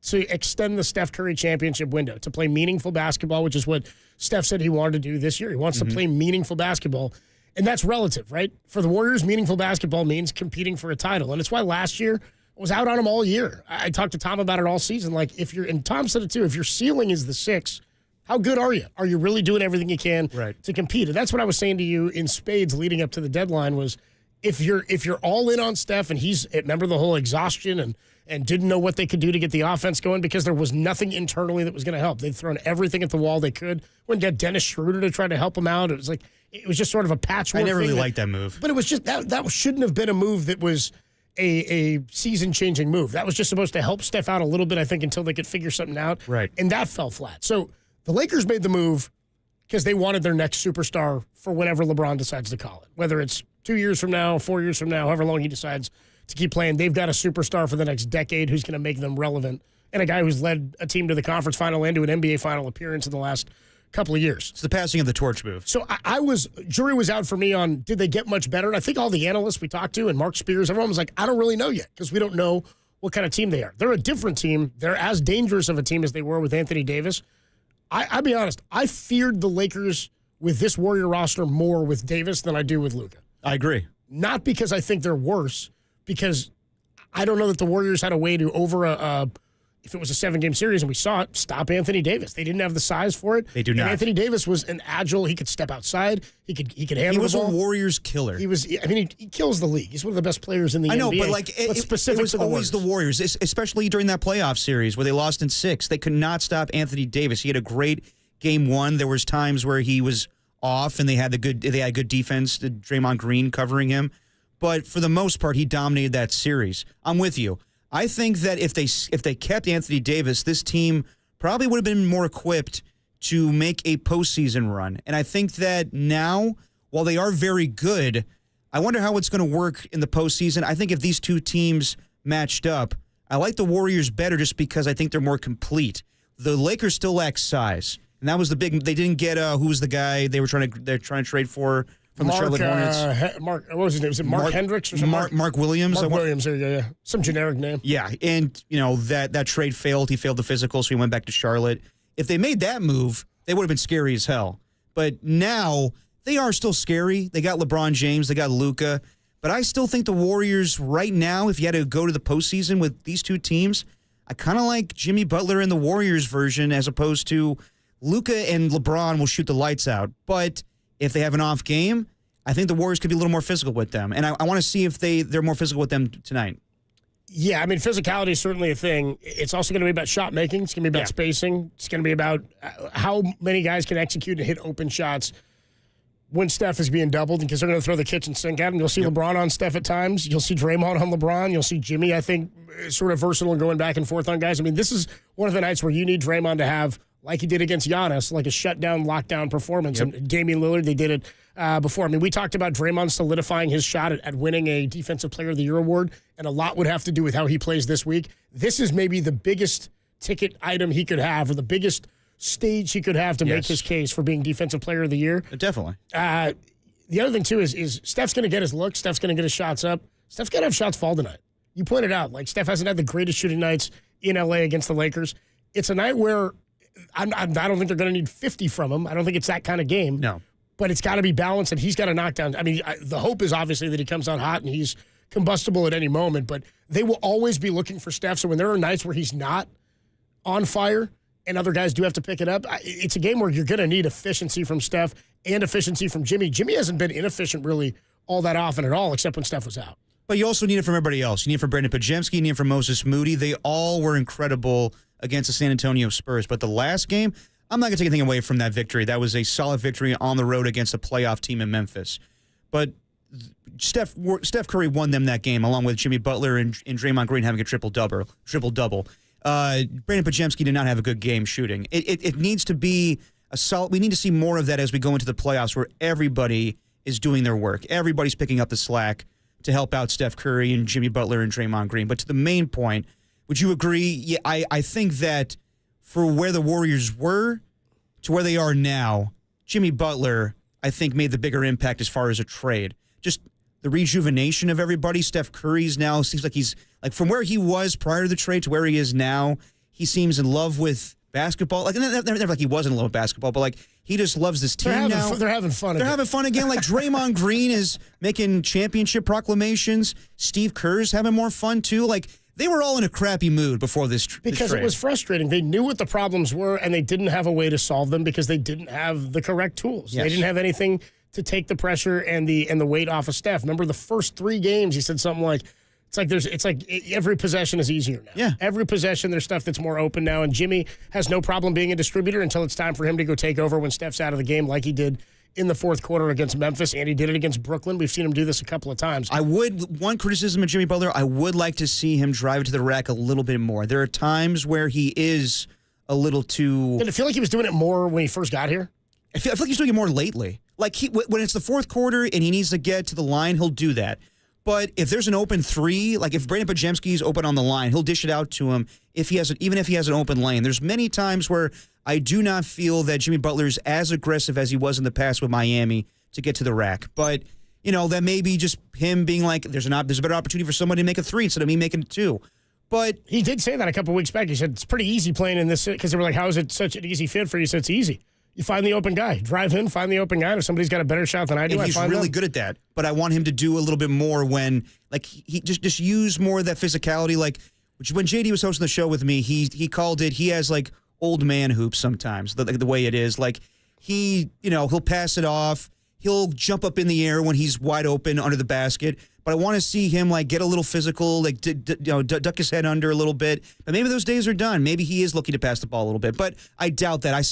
to extend the Steph Curry championship window, to play meaningful basketball, which is what Steph said he wanted to do this year. He wants to play meaningful basketball, and that's relative, right? For the Warriors, meaningful basketball means competing for a title, and it's why last year I was out on him all year. I talked to Tom about it all season. Like, and Tom said it too, if your ceiling is the 6, how good are you? Are you really doing everything you can to compete? And that's what I was saying to you in spades leading up to the deadline was if you're all in on Steph and remember the whole exhaustion and didn't know what they could do to get the offense going because there was nothing internally that was going to help. They'd thrown everything at the wall they could. Went and got Dennis Schroeder to try to help them out. It was just sort of a patchwork. I never really liked that move. But it was just that shouldn't have been a move that was a season-changing move. That was just supposed to help Steph out a little bit, I think, until they could figure something out. Right. And that fell flat. So the Lakers made the move because they wanted their next superstar for whenever LeBron decides to call it. Whether it's 2 years from now, 4 years from now, however long he decides to keep playing, they've got a superstar for the next decade who's going to make them relevant, and a guy who's led a team to the conference final and to an NBA final appearance in the last couple of years. It's the passing of the torch move. So jury was out for me on did they get much better? And I think all the analysts we talked to and Mark Spears, everyone was like, I don't really know yet because we don't know what kind of team they are. They're a different team. They're as dangerous of a team as they were with Anthony Davis. I'll be honest, I feared the Lakers with this Warrior roster more with Davis than I do with Luka. I agree. Not because I think they're worse, because I don't know that the Warriors had a way to if it was a 7-game series and we saw it, stop Anthony Davis. They didn't have the size for it. They do not. And Anthony Davis was an agile. He could step outside. He could handle the ball. He was a Warriors killer. He kills the league. He's one of the best players in the NBA. I know, but it was always the Warriors, especially during that playoff series where they lost in 6. They could not stop Anthony Davis. He had a great game 1. There was times where he was off and they had good defense, Draymond Green covering him. But for the most part, he dominated that series. I'm with you. I think that if they kept Anthony Davis, this team probably would have been more equipped to make a postseason run. And I think that now, while they are very good, I wonder how it's going to work in the postseason. I think if these two teams matched up, I like the Warriors better just because I think they're more complete. The Lakers still lack size, and that was the big. They didn't get who was the guy they're trying to trade for. From the Charlotte Hornets. Mark, what was his name? Was it Mark Hendricks or something? Mark Williams. Mark Williams, there you go, yeah. Some generic name. Yeah, and that trade failed. He failed the physical, so he went back to Charlotte. If they made that move, they would have been scary as hell. But now they are still scary. They got LeBron James, they got Luka. But I still think the Warriors right now, if you had to go to the postseason with these two teams, I kind of like Jimmy Butler in the Warriors version as opposed to Luka and LeBron will shoot the lights out. But if they have an off game, I think the Warriors could be a little more physical with them. And I want to see if they're more physical with them tonight. Yeah, I mean, physicality is certainly a thing. It's also going to be about shot making. It's going to be about spacing. It's going to be about how many guys can execute and hit open shots when Steph is being doubled, because they're going to throw the kitchen sink at him. You'll see LeBron on Steph at times. You'll see Draymond on LeBron. You'll see Jimmy, I think, sort of versatile and going back and forth on guys. I mean, this is one of the nights where you need Draymond to have, like he did against Giannis, like a shutdown, lockdown performance. And Damian Lillard, they did it before. I mean, we talked about Draymond solidifying his shot at winning a Defensive Player of the Year award, and a lot would have to do with how he plays this week. This is maybe the biggest ticket item he could have, or the biggest stage he could have to make his case for being Defensive Player of the Year. Definitely. The other thing, too, is Steph's going to get his look. Steph's going to get his shots up. Steph's got to have shots fall tonight. You pointed out, like, Steph hasn't had the greatest shooting nights in L.A. against the Lakers. It's a night where I don't think they're going to need 50 from him. I don't think it's that kind of game. No. But it's got to be balanced, and he's got to knock down. I mean, the hope is obviously that he comes out hot and he's combustible at any moment, but they will always be looking for Steph. So when there are nights where he's not on fire and other guys do have to pick it up, it's a game where you're going to need efficiency from Steph and efficiency from Jimmy. Jimmy hasn't been inefficient really all that often at all, except when Steph was out. But you also need it from everybody else. You need it from Brandon Pajemski. You need it from Moses Moody. They all were incredible against the San Antonio Spurs. But the last game, I'm not going to take anything away from that victory. That was a solid victory on the road against a playoff team in Memphis. But Steph Curry won them that game, along with Jimmy Butler and Draymond Green having a triple-double. Brandon Pajemski did not have a good game shooting. It needs to be a solid. We need to see more of that as we go into the playoffs, where everybody is doing their work. Everybody's picking up the slack to help out Steph Curry and Jimmy Butler and Draymond Green. But to the main point, would you agree? Yeah, I think that for where the Warriors were to where they are now, Jimmy Butler, I think, made the bigger impact as far as a trade. Just the rejuvenation of everybody. Steph Curry's now seems like he's, like, from where he was prior to the trade to where he is now, he seems in love with basketball. Like, never like he wasn't in love with basketball, but like he just loves this team now. They're having fun. They're having fun again. Like Draymond Green is making championship proclamations. Steve Kerr's having more fun too. Like, they were all in a crappy mood before this trade. Because it was frustrating. They knew what the problems were, and they didn't have a way to solve them because they didn't have the correct tools. Yes. They didn't have anything to take the pressure and the weight off of Steph. Remember the first 3 games, he said something like, it's like every possession is easier now. Yeah. Every possession, there's stuff that's more open now, and Jimmy has no problem being a distributor until it's time for him to go take over when Steph's out of the game, like he did in the fourth quarter against Memphis, and he did it against Brooklyn. We've seen him do this a couple of times. One criticism of Jimmy Butler, I would like to see him drive it to the rack a little bit more. There are times where he is a little too... Did it feel like he was doing it more when he first got here? I feel like he's doing it more lately. Like, when it's the fourth quarter and he needs to get to the line, he'll do that. But if there's an open 3, like if Brandon Pajemski's open on the line, he'll dish it out to him even if he has an open lane. There's many times where I do not feel that Jimmy Butler's as aggressive as he was in the past with Miami to get to the rack. But, that may be just him being like, there's a better opportunity for somebody to make a 3 instead of me making a 2. But he did say that a couple of weeks back. He said, it's pretty easy playing in this, because they were like, how is it such an easy fit for you? He said, it's easy. You find the open guy. Drive in, find the open guy. And if somebody's got a better shot than I do, and he's really good at that. But I want him to do a little bit more when, like, he just use more of that physicality. Like, when JD was hosting the show with me, he called it, he has, like, old man hoops sometimes, the way it is. Like, he'll pass it off. He'll jump up in the air when he's wide open under the basket. But I want to see him, like, get a little physical, like, duck his head under a little bit. But maybe those days are done. Maybe he is looking to pass the ball a little bit. But I doubt that. I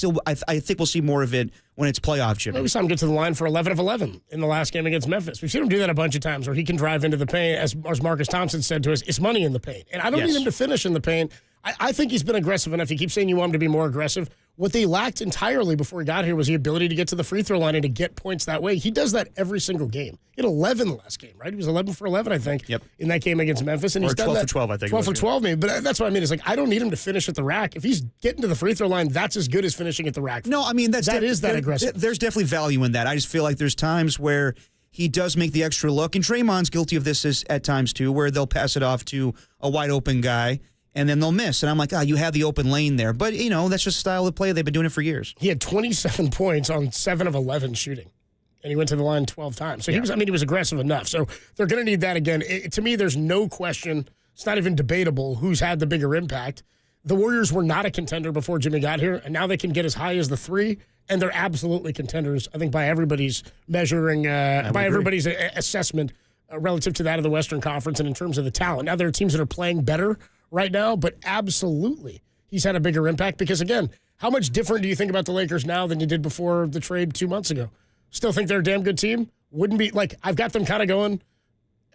think we'll see more of it when it's playoff, Jimmy. We saw him get to the line for 11 of 11 in the last game against Memphis. We've seen him do that a bunch of times where he can drive into the paint. As Marcus Thompson said to us, it's money in the paint. And I don't need him to finish in the paint. I think he's been aggressive enough. You keep saying you want him to be more aggressive. What they lacked entirely before he got here was the ability to get to the free throw line and to get points that way. He does that every single game. He had 11 last game, right? He was 11 for 11, I think, in that game against Memphis. And or he's done 12 that. for 12, I think. 12 for 12, maybe. But that's what I mean. It's like, I don't need him to finish at the rack. If he's getting to the free throw line, that's as good as finishing at the rack. No, I mean, that is that aggressive. There's definitely value in that. I just feel like there's times where he does make the extra look, and Draymond's guilty of this at times too, where they'll pass it off to a wide open guy. and then they'll miss. And I'm like, you have the open lane there. But, that's just style of play. They've been doing it for years. He had 27 points on 7 of 11 shooting, and he went to the line 12 times. So he was aggressive enough. So they're going to need that again. To me, there's no question. It's not even debatable who's had the bigger impact. The Warriors were not a contender before Jimmy got here, and now they can get as high as the 3, and they're absolutely contenders, I think, by everybody's measuring, by everybody's assessment relative to that of the Western Conference and in terms of the talent. Now there are teams that are playing better right now, but absolutely he's had a bigger impact because, again, how much different do you think about the Lakers now than you did before the trade 2 months ago? Still think they're a damn good team? Wouldn't be like I've got them kind of going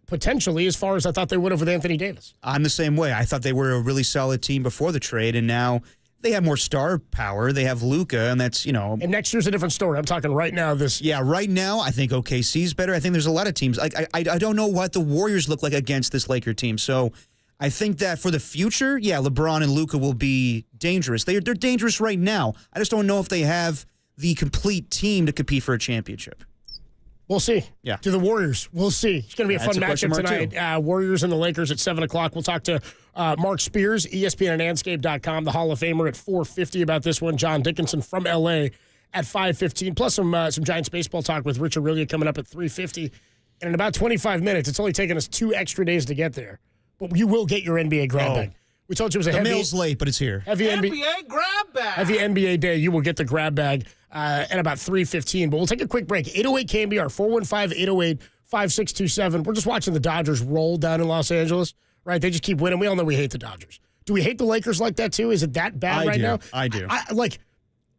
potentially as far as I thought they would have with Anthony Davis. I'm the same way. I thought they were a really solid team before the trade, and now they have more star power. They have Luka, and that's, And next year's a different story. I'm talking right now. Right now, I think OKC's better. I think there's a lot of teams. I don't know what the Warriors look like against this Laker team. So I think that for the future, LeBron and Luka will be dangerous. They're dangerous right now. I just don't know if they have the complete team to compete for a championship. We'll see. Yeah. To the Warriors. We'll see. It's going to be a fun matchup tonight. Warriors and the Lakers at 7 o'clock. We'll talk to Mark Spears, ESPN and Anscape.com, the Hall of Famer, at 4:50 about this one. John Dickinson from L.A. at 5:15. Plus some Giants baseball talk with Rich Aurelia coming up at 3:50. And in about 25 minutes, it's only taken us 2 extra days to get there. But you will get your NBA grab bag. We told you it was the mail's late, but it's here. Heavy NBA grab bag. Heavy NBA day. You will get the grab bag at about 3:15. But we'll take a quick break. 808 KNBR, 415-808-5627. We're just watching the Dodgers roll down in Los Angeles, right? They just keep winning. We all know we hate the Dodgers. Do we hate the Lakers like that too? Is it that bad right now? I do.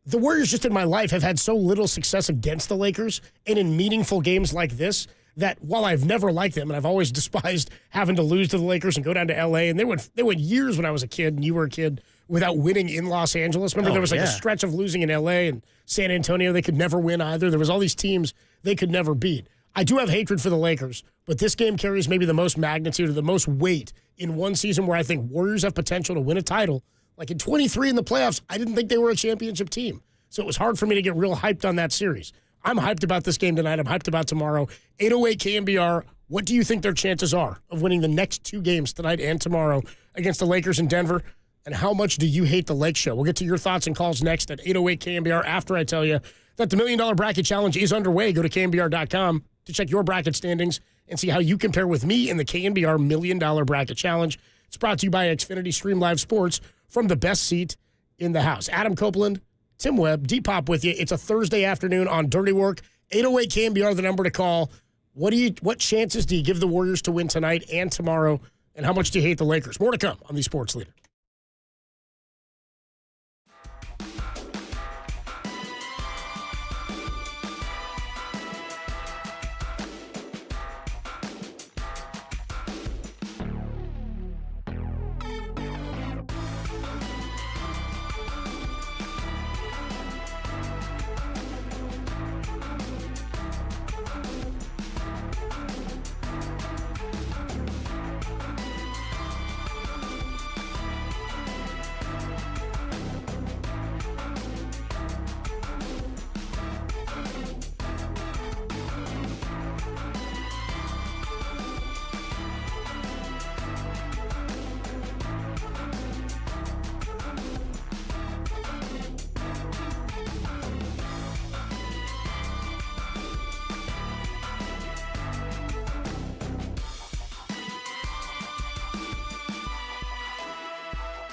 The Warriors just in my life have had so little success against the Lakers and in meaningful games like this that while I've never liked them and I've always despised having to lose to the Lakers and go down to L.A., and they went years when I was a kid and you were a kid without winning in Los Angeles. Remember there was a stretch of losing in L.A. and San Antonio. They could never win either. There was all these teams they could never beat. I do have hatred for the Lakers, but this game carries maybe the most magnitude or the most weight in one season where I think Warriors have potential to win a title. Like in 23 in the playoffs, I didn't think they were a championship team. So it was hard for me to get real hyped on that series. I'm hyped about this game tonight. I'm hyped about tomorrow. 808 KNBR, what do you think their chances are of winning the next 2 games tonight and tomorrow against the Lakers in Denver? And how much do you hate the Lake Show? We'll get to your thoughts and calls next at 808 KNBR after I tell you that the $1 Million Bracket Challenge is underway. Go to KNBR.com to check your bracket standings and see how you compare with me in the KNBR $1 Million Bracket Challenge. It's brought to you by Xfinity Stream Live Sports from the best seat in the house. Adam Copeland, Tim Webb, Depop with you. It's a Thursday afternoon on Dirty Work. 808 KNBR, the number to call. What chances do you give the Warriors to win tonight and tomorrow? And how much do you hate the Lakers? More to come on the Sports Leader.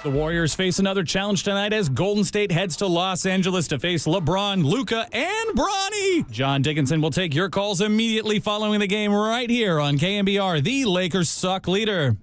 The Warriors face another challenge tonight as Golden State heads to Los Angeles to face LeBron, Luka, and Bronny. John Dickinson will take your calls immediately following the game right here on KNBR, the Lakers Suck Leader.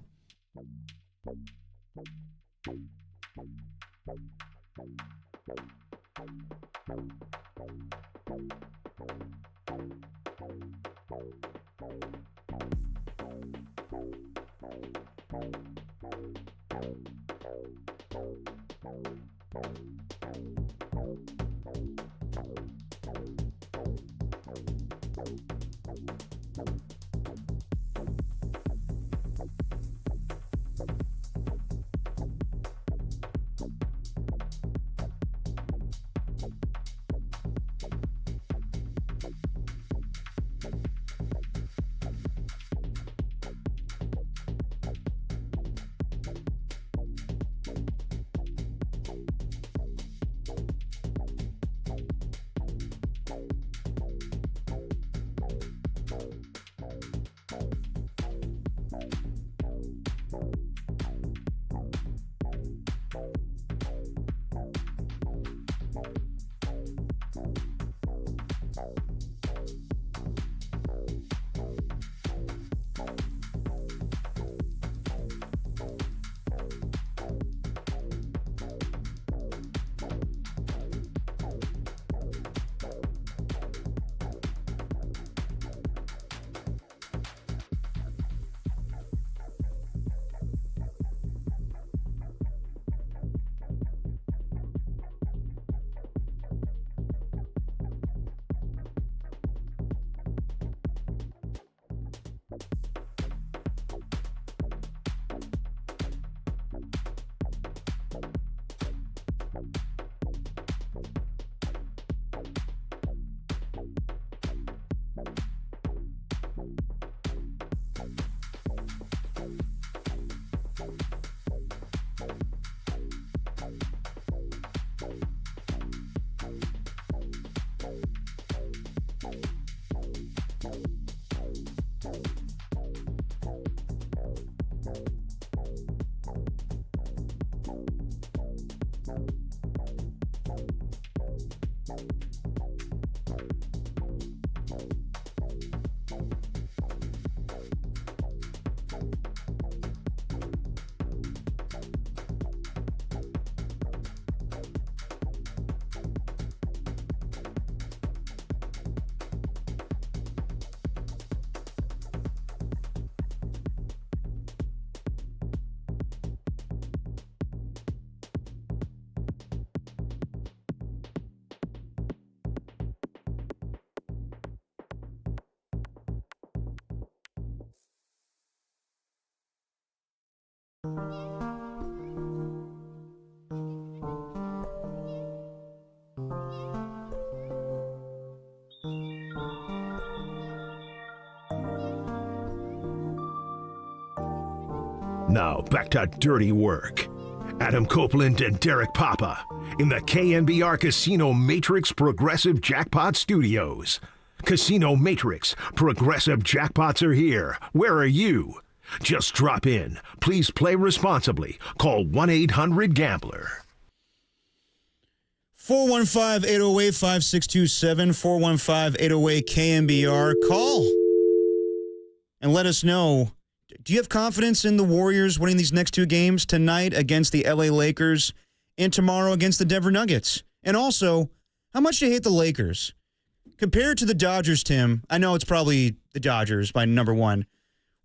Now back to dirty work. Adam Copeland and Derek Papa in the KNBR Casino Matrix Progressive Jackpot Studios. Casino Matrix Progressive Jackpots are here. Where are you? Just drop in. Please play responsibly. Call 1-800-GAMBLER. 415-808-5627, 415-808-KNBR. Call and let us know. Do you have confidence in the Warriors winning these next two games tonight against the LA Lakers and tomorrow against the Denver Nuggets? And also, how much do you hate the Lakers? Compared to the Dodgers, Tim, I know it's probably the Dodgers by number one.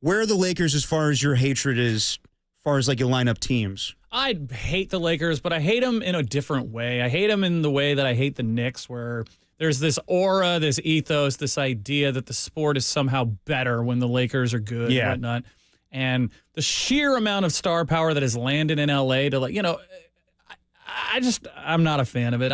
Where are the Lakers as far as your hatred is, as far as like you line up teams? I hate the Lakers, but I hate them in a different way. I hate them in the way that I hate the Knicks, where there's this aura, this ethos, this idea that the sport is somehow better when the Lakers are good and whatnot. And the sheer amount of star power that has landed in LA to, like, I'm not a fan of it.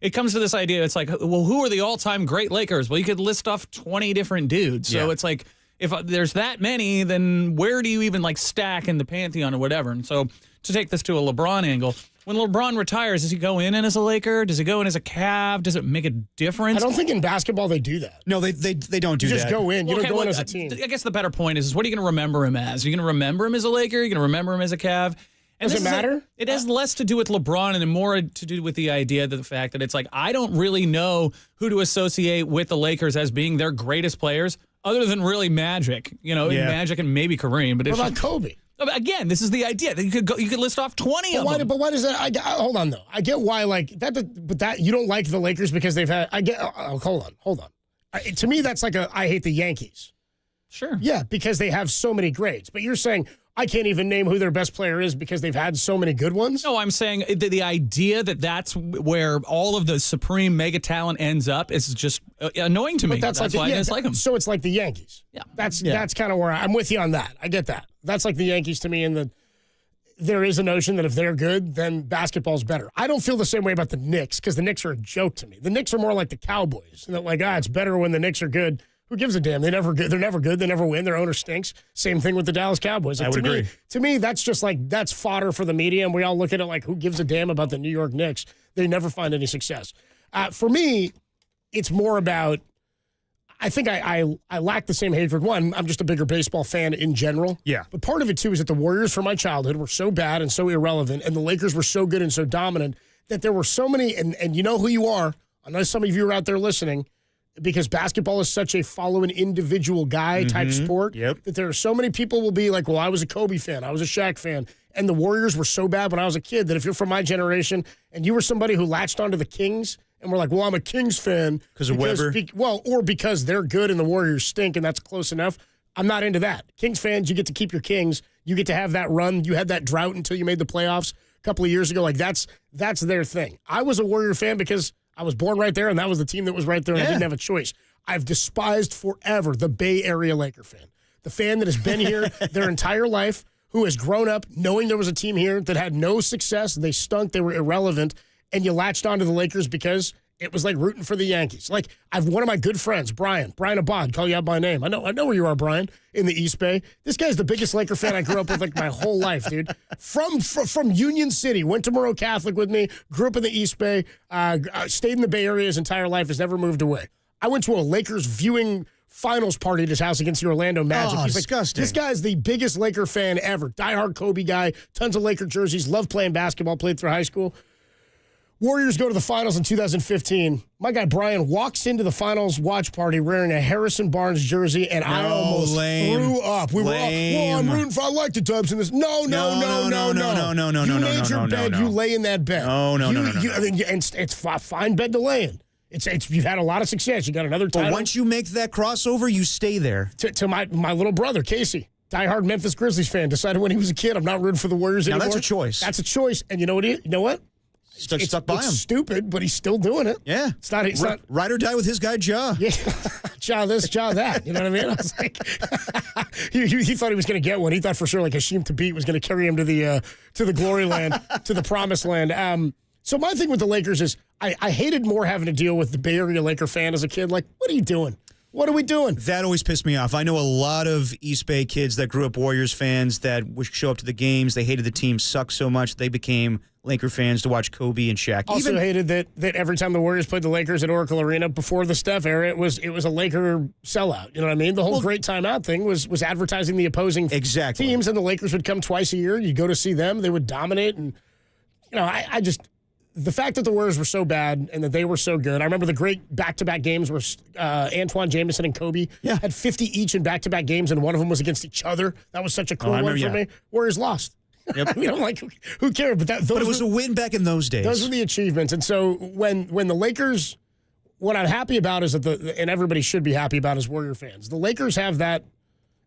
It comes to this idea. It's like, well, who are the all-time great Lakers? Well, you could list off 20 different dudes. So it's like, if there's that many, then where do you even like stack in the pantheon or whatever? And so to take this to a LeBron angle, when LeBron retires, does he go in as a Laker? Does he go in as a Cav? Does it make a difference? I don't think in basketball they do that. No, they don't do that. You just go in. You don't go in as a team. I guess the better point is what are you going to remember him as? Are you going to remember him as a Laker? Are you going to remember him as a Cav? And does it matter? It has less to do with LeBron and more to do with the idea that the fact that it's like, I don't really know who to associate with the Lakers as being their greatest players other than really Magic. Magic and maybe Kareem. But what about Kobe? Again, this is the idea that you could list off 20 of them. But why does that? Hold on though. I get why but that you don't like the Lakers because they've had. Hold on. To me, that's like I hate the Yankees. Sure. Yeah, because they have so many greats. But you're saying I can't even name who their best player is because they've had so many good ones? No, I'm saying the idea that that's where all of the supreme mega talent ends up is just annoying to me. That's why I dislike them. So it's like the Yankees. Yeah. That's kind of where I'm with you on that. I get that. That's like the Yankees to me, and there is a notion that if they're good, then basketball's better. I don't feel the same way about the Knicks because the Knicks are a joke to me. The Knicks are more like the Cowboys. And like, it's better when the Knicks are good. Who gives a damn? They're never good. They never win. Their owner stinks. Same thing with the Dallas Cowboys. I would agree. To me, that's just like, that's fodder for the media, and we all look at it like, who gives a damn about the New York Knicks? They never find any success. For me, it's more about, I think I lack the same hatred. One, I'm just a bigger baseball fan in general. Yeah. But part of it, too, is that the Warriors from my childhood were so bad and so irrelevant, and the Lakers were so good and so dominant that there were so many, and you know who you are. I know some of you are out there listening, because basketball is such a follow an individual guy type sport that there are so many people will be like, well, I was a Kobe fan. I was a Shaq fan. And the Warriors were so bad when I was a kid that if you're from my generation and you were somebody who latched onto the Kings and were like, well, I'm a Kings fan. Because of Weber? Or because they're good and the Warriors stink and that's close enough. I'm not into that. Kings fans, you get to keep your Kings. You get to have that run. You had that drought until you made the playoffs a couple of years ago. Like that's their thing. I was a Warrior fan because I was born right there, and that was the team that was right there, and I didn't have a choice. I've despised forever the Bay Area Laker fan, the fan that has been here their entire life, who has grown up knowing there was a team here that had no success. They stunk. They were irrelevant, and you latched onto the Lakers because it was like rooting for the Yankees. Like, I've one of my good friends, Brian Abad, call you out by name. I know where you are, Brian, in the East Bay. This guy's the biggest Laker fan I grew up with like my whole life, dude. From Union City, went to Monroe Catholic with me, grew up in the East Bay, stayed in the Bay Area his entire life, has never moved away. I went to a Lakers viewing finals party at his house against the Orlando Magic. He's disgusting. This guy's the biggest Laker fan ever. Diehard Kobe guy, tons of Laker jerseys, loved playing basketball, played through high school. Warriors go to the finals in 2015. My guy Brian walks into the finals watch party wearing a Harrison Barnes jersey, and I almost threw up. We were all, well, I'm rooting for, I like the Dubs in this. No. You made your bed, you lay in that bed. No. It's a fine bed to lay in. You've had a lot of success. You got another title. But once you make that crossover, you stay there. To my little brother, Casey, diehard Memphis Grizzlies fan, decided when he was a kid, I'm not rooting for the Warriors anymore. Now, that's a choice. That's a choice. And you know what? Stuck by him. Stupid, but he's still doing it. Yeah. It's not ride or die with his guy, Ja. Yeah. Ja this, Ja that. You know what I mean? I was like, he thought he was going to get one. He thought for sure like Hasheem Thabit was going to carry him to the glory land, to the promised land. So my thing with the Lakers is I hated more having to deal with the Bay Area Laker fan as a kid. Like, what are you doing? What are we doing? That always pissed me off. I know a lot of East Bay kids that grew up Warriors fans that would show up to the games. They hated the team suck so much they became Laker fans to watch Kobe and Shaq. Also hated that every time the Warriors played the Lakers at Oracle Arena before the Steph era, it was a Laker sellout. You know what I mean? The whole great timeout thing was advertising the opposing teams, and the Lakers would come twice a year. You'd go to see them. They would dominate. And, I just... The fact that the Warriors were so bad and that they were so good. I remember the great back-to-back games where Antoine Jameson and Kobe had 50 each in back-to-back games, and one of them was against each other. That was such a cool one for me. Warriors lost. Yep. Who cared? But it was a win back in those days. Those were the achievements. And so when the Lakers, what I'm happy about is that and everybody should be happy about as Warrior fans, the Lakers have that,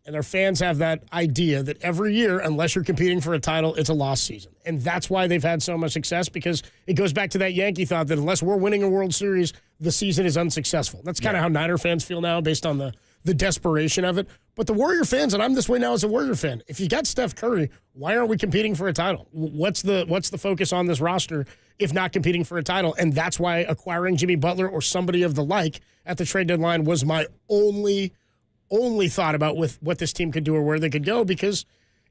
and their fans have that idea that every year, unless you're competing for a title, it's a lost season. And that's why they've had so much success, because it goes back to that Yankee thought that unless we're winning a World Series, the season is unsuccessful. That's kind of how Niner fans feel now based on the desperation of it. But the Warrior fans, and I'm this way now as a Warrior fan, if you got Steph Curry, why aren't we competing for a title? What's the focus on this roster if not competing for a title? And that's why acquiring Jimmy Butler or somebody of the like at the trade deadline was my only thought about with what this team could do or where they could go, because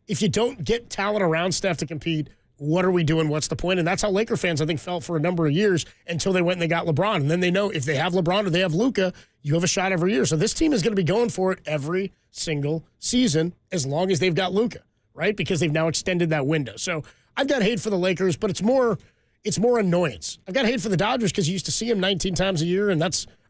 if you don't get talent around Steph to compete, what are we doing? What's the point? And that's how Laker fans, I think, felt for a number of years until they went and they got LeBron. And then they know if they have LeBron or they have Luka, you have a shot every year. So this team is going to be going for it every single season as long as they've got Luka, right? Because they've now extended that window. So I've got hate for the Lakers, but it's more annoyance. I've got hate for the Dodgers because you used to see them 19 times a year, and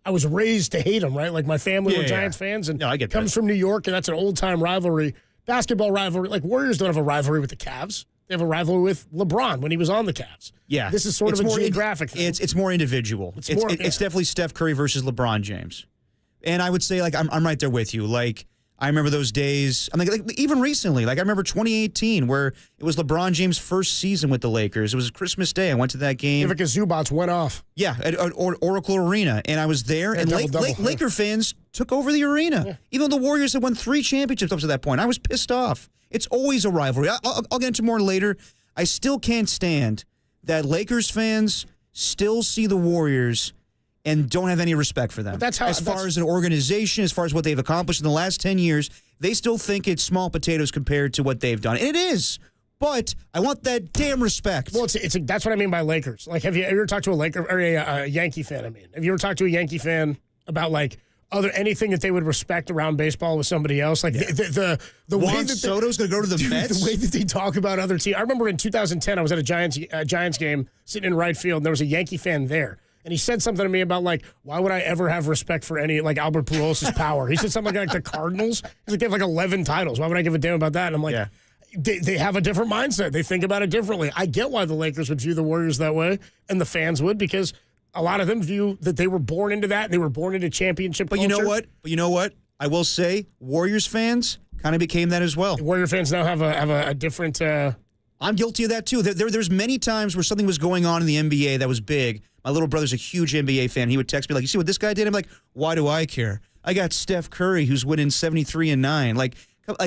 I was raised to hate them, right? Like my family were Giants fans, and I get comes from New York, and that's an old-time rivalry, basketball rivalry. Like Warriors don't have a rivalry with the Cavs. They have a rivalry with LeBron when he was on the Cavs. Yeah. This is sort of a geographic thing. It's more individual. It's definitely Steph Curry versus LeBron James. And I would say, like, I'm right there with you. Like, I remember those days. I mean, like even recently, like I remember 2018 where it was LeBron James' first season with the Lakers. It was Christmas Day. I went to that game. Ivica Zubats went off. Yeah, at Oracle Arena, and I was there. And Laker fans took over the arena. Yeah. Even though the Warriors had won 3 championships up to that point, I was pissed off. It's always a rivalry. I'll get into more later. I still can't stand that Lakers fans still see the Warriors and don't have any respect for them. But that's how, as far as an organization, as far as what they've accomplished in the last 10 years, they still think it's small potatoes compared to what they've done. And it is. But I want that damn respect. Well, that's what I mean by Lakers. Like, have you ever talked to a Laker or a Yankee fan? I mean, have you ever talked to a Yankee fan about like anything that they would respect around baseball with somebody else? Like the Juan way that Soto's going to go to the Mets. The way that they talk about other teams. I remember in 2010, I was at a Giants game sitting in right field, and there was a Yankee fan there. And he said something to me about, like, why would I ever have respect for any, like, Albert Pujols' power? He said something like the Cardinals. He's like, they have, like, 11 titles. Why would I give a damn about that? And I'm like, they have a different mindset. They think about it differently. I get why the Lakers would view the Warriors that way, and the fans would, because a lot of them view that they were born into that. They were born into championship culture. You know what? I will say Warriors fans kind of became that as well. Warrior fans now have a different... I'm guilty of that, too. There's many times where something was going on in the NBA that was big. My little brother's a huge NBA fan. He would text me like, you see what this guy did? I'm like, why do I care? I got Steph Curry, who's winning 73-9. Like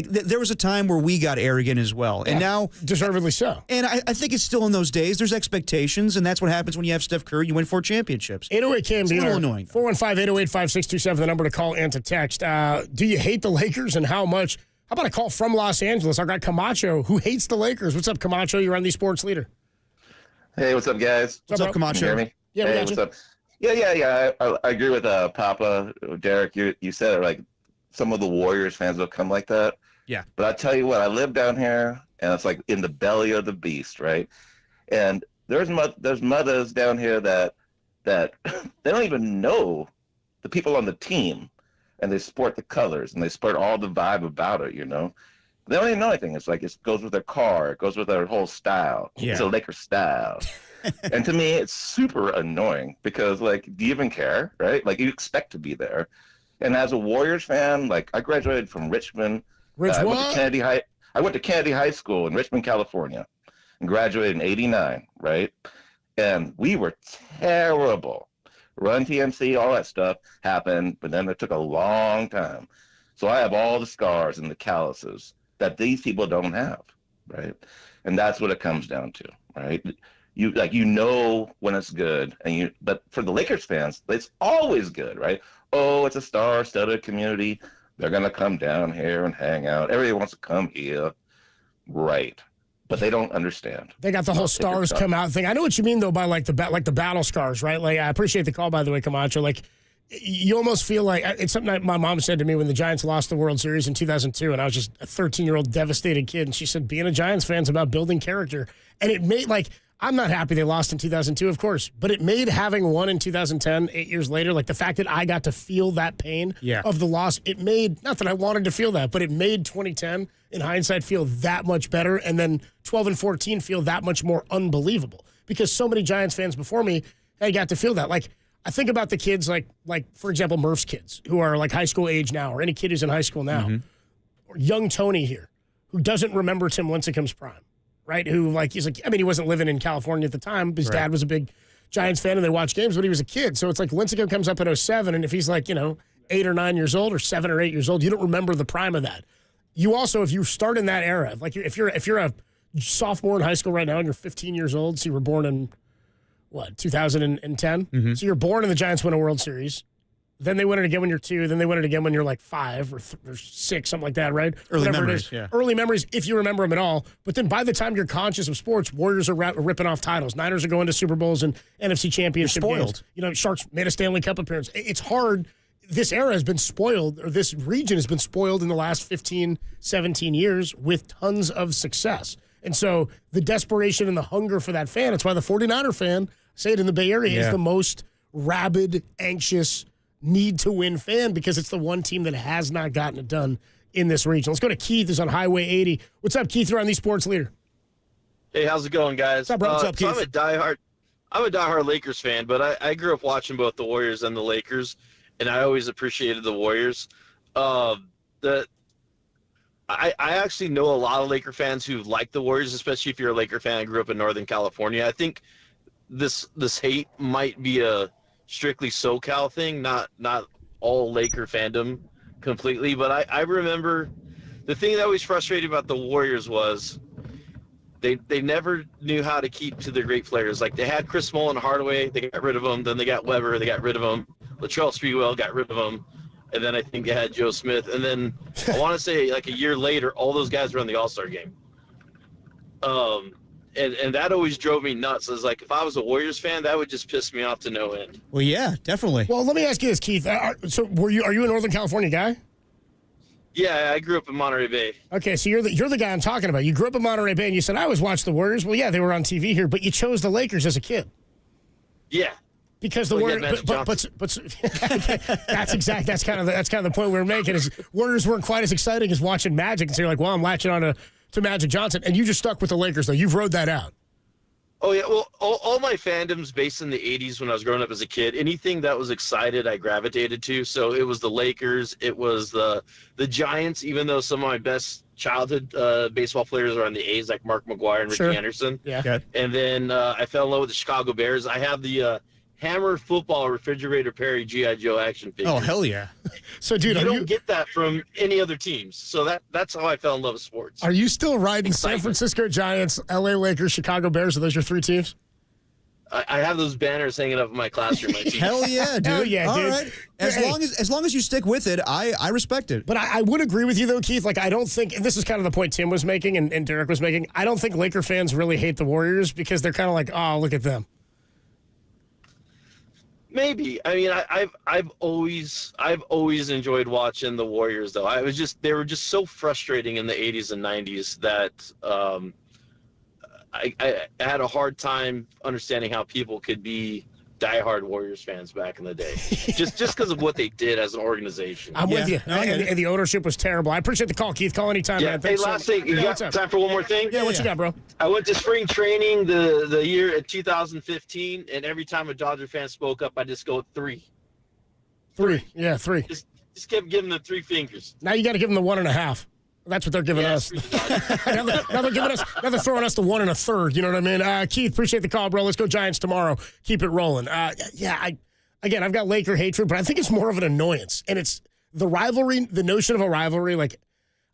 there was a time where we got arrogant as well. And now... Deservedly so. And I think it's still in those days. There's expectations, and that's what happens when you have Steph Curry. You win 4 championships. 808 KNBR. It's a little annoying. 415-808-5627, the number to call and to text. Do you hate the Lakers, and how much? How about a call from Los Angeles? Our guy Camacho, who hates the Lakers. What's up, Camacho? You're on the Sports Leader. Hey, what's up, guys? What's up, Camacho? Can you hear me? Yeah, hey, what's up? Yeah. I agree with Papa, Derek. You said it, like some of the Warriors fans will come like that. Yeah. But I tell you what, I live down here, and it's like in the belly of the beast, right? And there's mothers down here that they don't even know the people on the team, and they sport the colors, and they sport all the vibe about it, you know? They don't even know anything. It's like it goes with their car. It goes with their whole style. Yeah. It's a Laker style. And to me, it's super annoying because, like, do you even care, right? Like, you expect to be there. And as a Warriors fan, like, I graduated from Richmond. I went to Kennedy High School in Richmond, California, and graduated in '89, right? And we were terrible. Run TMC, all that stuff happened, but then it took a long time. So I have all the scars and the calluses that these people don't have, right? And that's what it comes down to, right? You know when it's good, but for the Lakers fans, it's always good, right? Oh, it's a star-studded community. They're gonna come down here and hang out. Everybody wants to come here, right? But they don't understand. They got the whole stars come out thing. I know what you mean though by like the battle scars, right? Like I appreciate the call, by the way, Camacho. Like you almost feel like it's something that my mom said to me when the Giants lost the World Series in 2002, and I was just a 13-year-old devastated kid, and she said being a Giants fan is about building character, and it made like. I'm not happy they lost in 2002, of course, but it made having won in 2010, 8 years later, like the fact that I got to feel that pain of the loss, it made, not that I wanted to feel that, but it made 2010, in hindsight, feel that much better, and then 12 and 14 feel that much more unbelievable because so many Giants fans before me, they got to feel that. Like, I think about the kids, like for example, Murph's kids, who are like high school age now, or any kid who's in high school now, or young Tony here, who doesn't remember Tim Lincecum's prime. Right, who he's like, I mean, he wasn't living in California at the time. His dad was a big Giants fan, and they watched games when he was a kid. So it's like Lincecum comes up in 2007, and if he's like 8 or 9 years old, or 7 or 8 years old, you don't remember the prime of that. You also, if you start in that era, like if you're a sophomore in high school right now, and you're 15 years old, so you were born in 2010. So you're born and the Giants win a World Series. Then they win it again when you're 2. Then they win it again when you're like 5 or 6, something like that, right? Early Whatever memories, it is. yeah. Early memories, if you remember them at all. But then by the time you're conscious of sports, Warriors are ripping off titles. Niners are going to Super Bowls and NFC Championship spoiled. games. Sharks made a Stanley Cup appearance. It's hard. This era has been spoiled, or this region has been spoiled in the last 15, 17 years with tons of success. And so the desperation and the hunger for that fan, it's why the 49er fan, say it in the Bay Area, is the most rabid, anxious, need to win fan because it's the one team that has not gotten it done in this region. Let's go to Keith, who's on Highway 80. What's up, Keith? You're on the Sports Leader. Hey, how's it going, guys? What's up, bro? What's up, Keith? So I'm a diehard Lakers fan, but I grew up watching both the Warriors and the Lakers, and I always appreciated the Warriors. I actually know a lot of Laker fans who like the Warriors, especially if you're a Laker fan and grew up in Northern California. I think this hate might be a strictly SoCal thing, not all Laker fandom completely. But I remember the thing that was frustrating about the Warriors was they never knew how to keep to their great players. Like they had Chris Smalling and Hardaway, they got rid of them. Then they got Weber, they got rid of them. Latrell Sprewell got rid of them. And then I think they had Joe Smith. And then I want to say like a year later, all those guys were in the All-Star game. And that always drove me nuts. I was like, if I was a Warriors fan, that would just piss me off to no end. Well, yeah, definitely. Well, let me ask you this, Keith. So are you a Northern California guy? Yeah, I grew up in Monterey Bay. Okay, so you're the guy I'm talking about. You grew up in Monterey Bay, and you said, I always watched the Warriors. Well, yeah, they were on TV here, but you chose the Lakers as a kid. Yeah. Because the Warriors, but that's kind of the point we were making is Warriors weren't quite as exciting as watching Magic, and so you're like, well, I'm latching on to Magic Johnson, and you just stuck with the Lakers though. You've rode that out. Oh yeah, well, all my fandoms based in the '80s when I was growing up as a kid. Anything that was excited, I gravitated to. So it was the Lakers, it was the Giants. Even though some of my best childhood baseball players are on the A's, like Mark McGwire and Ricky Anderson. Yeah. Okay. And then I fell in love with the Chicago Bears. I have the Hammer Football Refrigerator Perry G.I. Joe action figure. Oh, hell yeah. So, dude, you don't get that from any other teams. So that's how I fell in love with sports. Are you still riding San Francisco Giants, L.A. Lakers, Chicago Bears? Are those your three teams? I have those banners hanging up in my classroom. Hell yeah, dude. Hell yeah, dude. All right. As long as you stick with it, I respect it. But I would agree with you, though, Keith. Like, I don't think, and this is kind of the point Tim was making and Derek was making, I don't think Laker fans really hate the Warriors because they're kind of like, oh, look at them. Maybe. I mean, I've always enjoyed watching the Warriors, though. They were just so frustrating in the 80s and 90s that I had a hard time understanding how people could be diehard Warriors fans back in the day, just because of what they did as an organization. I'm with you. And the ownership was terrible. I appreciate the call, Keith. Call anytime, man. Hey, last thing. You got time for one more thing? Yeah, what you got, bro? I went to spring training the year in 2015, and every time a Dodger fan spoke up, I just go 3. 3. Yeah, 3. Just kept giving them 3 fingers. Now you got to give them the 1.5. That's what they're giving us. now they're throwing us the 1 1/3. You know what I mean? Keith, appreciate the call, bro. Let's go Giants tomorrow. Keep it rolling. I've got Laker hatred, but I think it's more of an annoyance. And it's the rivalry, the notion of a rivalry. Like,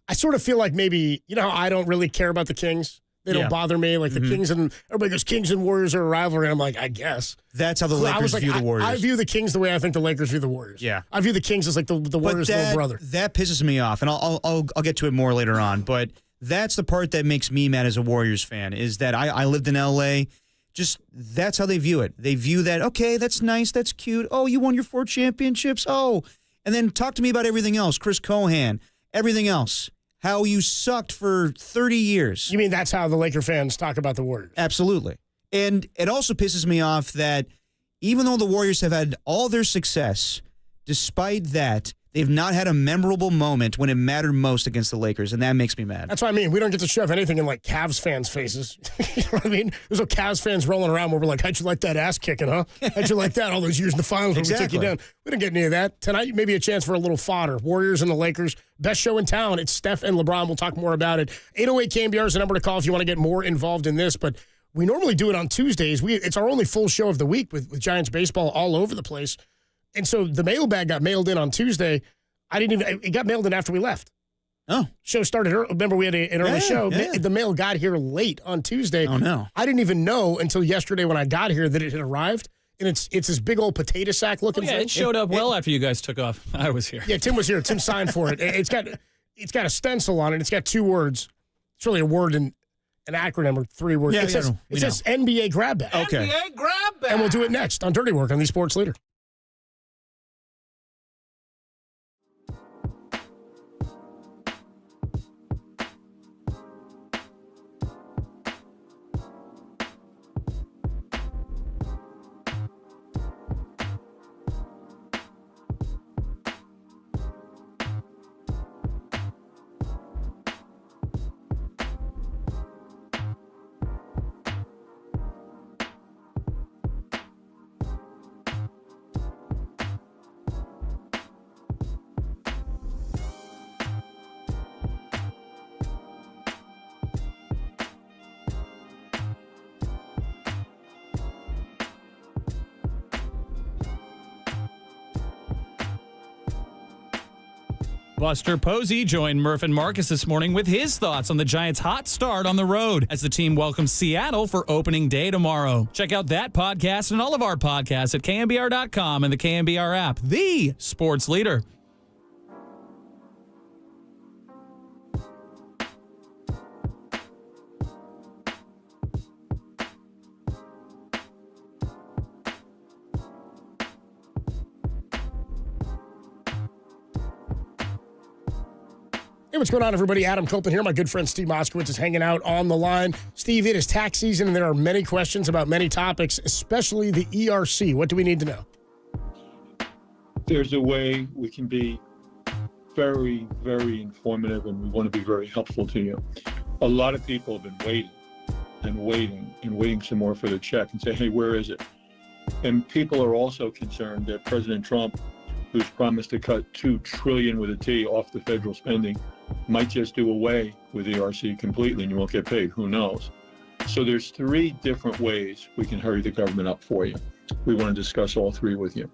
I sort of feel like maybe, you know how I don't really care about the Kings? They don't bother me. Like the Kings and everybody goes, Kings and Warriors are a rivalry. And I'm like, I guess. That's how the Lakers view the Warriors. I view the Kings the way I think the Lakers view the Warriors. Yeah. I view the Kings as like the Warriors' little brother. That pisses me off, and I'll get to it more later on. But that's the part that makes me mad as a Warriors fan, is that I lived in L.A., just that's how they view it. They view that, okay, that's nice, that's cute. Oh, you won your 4 championships. Oh, and then talk to me about everything else. Chris Cohan, everything else. How you sucked for 30 years. You mean that's how the Laker fans talk about the Warriors? Absolutely. And it also pisses me off that even though the Warriors have had all their success, despite that, they've not had a memorable moment when it mattered most against the Lakers, and that makes me mad. That's what I mean. We don't get to shove anything in, like, Cavs fans' faces. You know what I mean? There's no Cavs fans rolling around where we're like, how'd you like that ass kicking, huh? How'd you like that all those years in the finals when we took you down? We didn't get any of that. Tonight, maybe a chance for a little fodder. Warriors and the Lakers, best show in town. It's Steph and LeBron. We'll talk more about it. 808 KNBR is the number to call if you want to get more involved in this, but we normally do it on Tuesdays. It's our only full show of the week with Giants baseball all over the place. And so the mailbag got mailed in on Tuesday. It got mailed in after we left. Oh. Show started early. Remember, we had an early show. Yeah. The mail got here late on Tuesday. Oh, no. I didn't even know until yesterday when I got here that it had arrived. And it's this big old potato sack looking thing. It showed up well after you guys took off. I was here. Yeah, Tim was here. Tim signed for it. It's got a stencil on it. It's got 2 words. It's really a word and an acronym or 3 words. Yeah, it says NBA Grab Bag. Okay. NBA grab bag. And we'll do it next on Dirty Work on the Sports Leader. Buster Posey joined Murph and Marcus this morning with his thoughts on the Giants' hot start on the road as the team welcomes Seattle for opening day tomorrow. Check out that podcast and all of our podcasts at KNBR.com and the KNBR app, the sports leader. Hey, what's going on, everybody? Adam Copeland here. My good friend Steve Moskowitz is hanging out on the line. Steve, it is tax season, and there are many questions about many topics, especially the ERC. What do we need to know? There's a way we can be very, very informative, and we want to be very helpful to you. A lot of people have been waiting some more for the check and say, hey, where is it? And people are also concerned that President Trump, who's promised to cut $2 trillion with a T off the federal spending, might just do away with ERC completely and you won't get paid. Who knows? So there's 3 different ways we can hurry the government up for you. We want to discuss all 3 with you.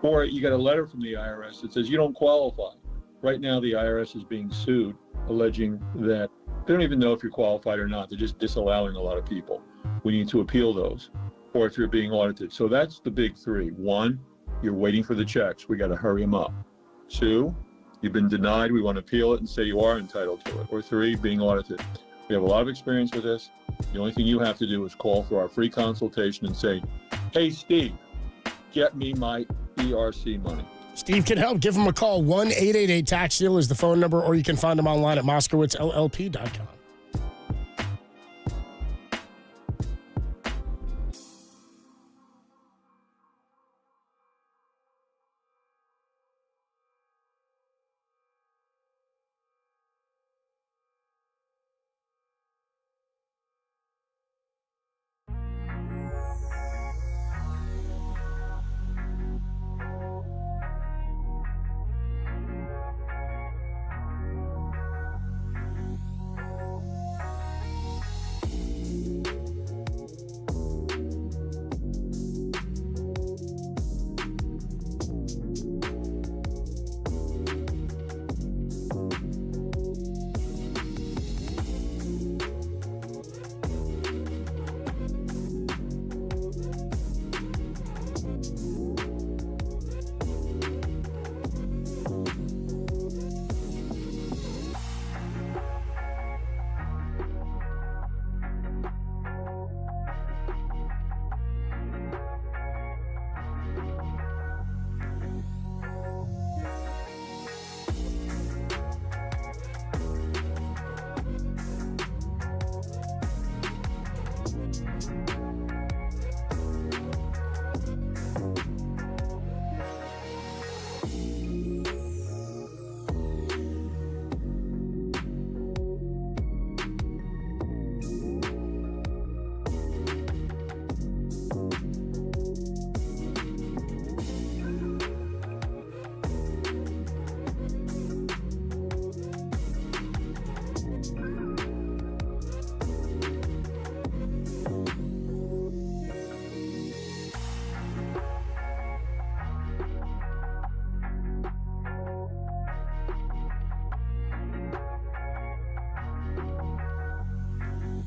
Or you got a letter from the IRS that says you don't qualify. Right now the IRS is being sued, alleging that they don't even know if you're qualified or not. They're just disallowing a lot of people. We need to appeal those. Or if you're being audited. So that's the big 3. 1, you're waiting for the checks. We got to hurry them up. 2, you've been denied. We want to appeal it and say you are entitled to it. Or 3, being audited. We have a lot of experience with this. The only thing you have to do is call for our free consultation and say, hey, Steve, get me my ERC money. Steve can help. Give him a call. 1-888-TAX-SEAL is the phone number, or you can find him online at MoskowitzLLP.com.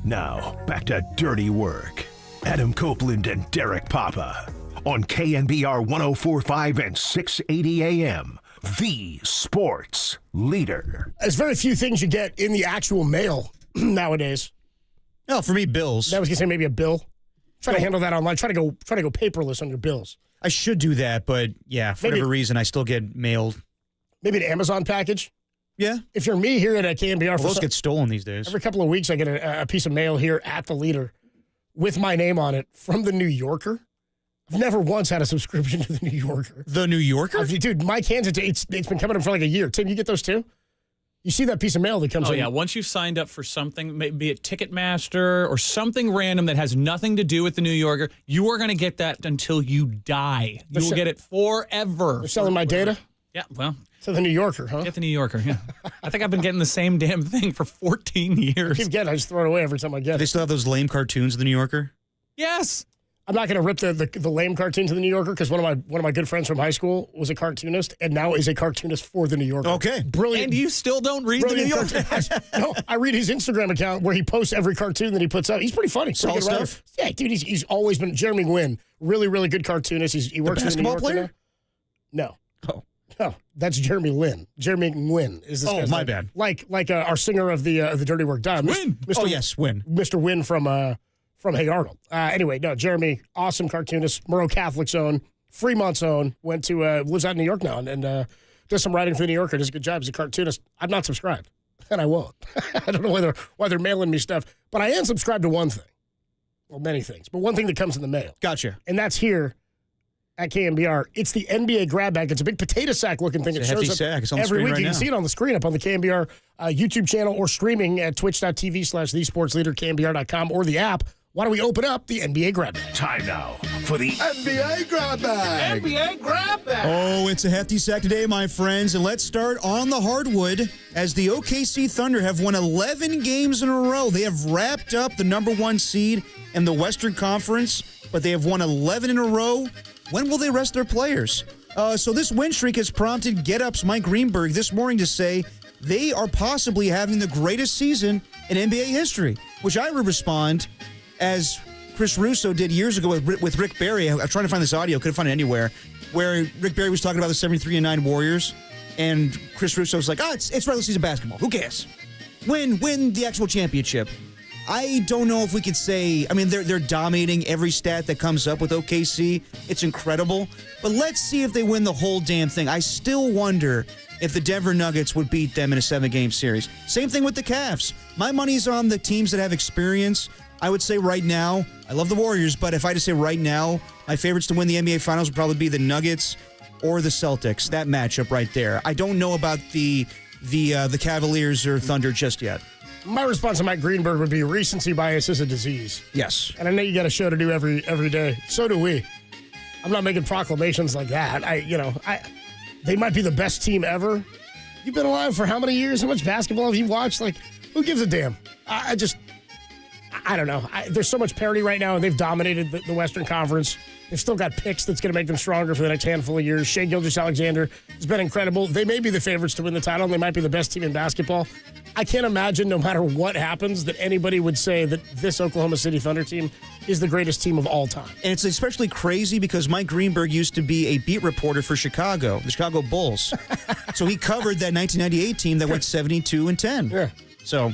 Now, back to Dirty Work. Adam Copeland and Derek Papa on KNBR 104.5 and 680 AM. The sports leader. There's very few things you get in the actual mail nowadays. No, for me, bills. I was going to say maybe a bill. Try to handle that online. Try to go paperless on your bills. I should do that, but yeah, for whatever reason, I still get mailed. Maybe an Amazon package. Yeah. If you're me here at KNBR, those get stolen these days. Every couple of weeks, I get a piece of mail here at the Leader with my name on it from the New Yorker. I've never once had a subscription to the New Yorker. The New Yorker? Dude, Mike hands it to it's been coming in for like a year. Tim, you get those too? You see that piece of mail that comes in? Oh, yeah. Once you've signed up for something, maybe a Ticketmaster or something random that has nothing to do with the New Yorker, you are going to get that until you die. You will get it forever. They're selling my data? Yeah, well. To the New Yorker, huh? Get the New Yorker, yeah. I think I've been getting the same damn thing for 14 years. I keep getting it. I just throw it away every time I get it. They still have those lame cartoons of the New Yorker? Yes. I'm not going to rip the lame cartoons of the New Yorker because one of my good friends from high school was a cartoonist and now is a cartoonist for the New Yorker. Okay. Brilliant. And you still don't read the New Yorker? No, I read his Instagram account where he posts every cartoon that he puts out. He's pretty funny. Solid stuff. Yeah, dude, he's always been Jeremy Nguyen. Really, really good cartoonist. He works for the New Yorker player? now. No. Oh. No, that's Jeremy Lin. Jeremy Nguyen is this guy's my name. bad. Like our singer of the Dirty Work Done. Win. Oh, yes, Win. Mr. Win from Hey Arnold. Anyway, no, Jeremy, awesome cartoonist, Monroe Catholic zone, Fremont zone, went to, lives out in New York now and does some writing for the New Yorker, does a good job as a cartoonist. I'm not subscribed, and I won't. I don't know why they're mailing me stuff, but I am subscribed to one thing. Well, many things, but one thing that comes in the mail. Gotcha. And that's here at KNBR. It's the NBA grab bag. It's a big potato sack looking thing. It's it a hefty shows up sack. It's on the every screen week. right You can now. see it on the screen up on the KNBR YouTube channel or streaming at twitch.tv/thesportsleader, KNBR.com, or the app. Why don't we open up the NBA grab bag? Time now for the NBA grab bag. NBA grab bag. Oh, it's a hefty sack today, my friends. And let's start on the hardwood as the OKC Thunder have won 11 games in a row. They have wrapped up the number one seed in the Western Conference, but they have won 11 in a row. When will they rest their players? So this win streak has prompted Get Up's Mike Greenberg this morning to say they are possibly having the greatest season in NBA history, which I would respond as Chris Russo did years ago with Rick Barry. I'm trying to find this audio, couldn't find it anywhere, where Rick Barry was talking about the 73-9 Warriors, and Chris Russo was like, it's regular season basketball. Who cares? Win the actual championship. I don't know if we could say, I mean, they're dominating every stat that comes up with OKC. It's incredible. But let's see if they win the whole damn thing. I still wonder if the Denver Nuggets would beat them in a 7-game series. Same thing with the Cavs. My money's on the teams that have experience. I would say right now, I love the Warriors, but if I had to say right now, my favorites to win the NBA Finals would probably be the Nuggets or the Celtics. That matchup right there. I don't know about the Cavaliers or Thunder just yet. My response to Mike Greenberg would be recency bias is a disease. Yes. And I know you got a show to do every day. So do we. I'm not making proclamations like that. They might be the best team ever. You've been alive for how many years? How much basketball have you watched? Like, who gives a damn? I don't know. There's so much parity right now, and they've dominated the Western Conference. They've still got picks that's going to make them stronger for the next handful of years. Shai Gilgeous-Alexander has been incredible. They may be the favorites to win the title, and they might be the best team in basketball. I can't imagine, no matter what happens, that anybody would say that this Oklahoma City Thunder team is the greatest team of all time. And it's especially crazy because Mike Greenberg used to be a beat reporter for Chicago, the Chicago Bulls. So he covered that 1998 team that went 72-10. Yeah. So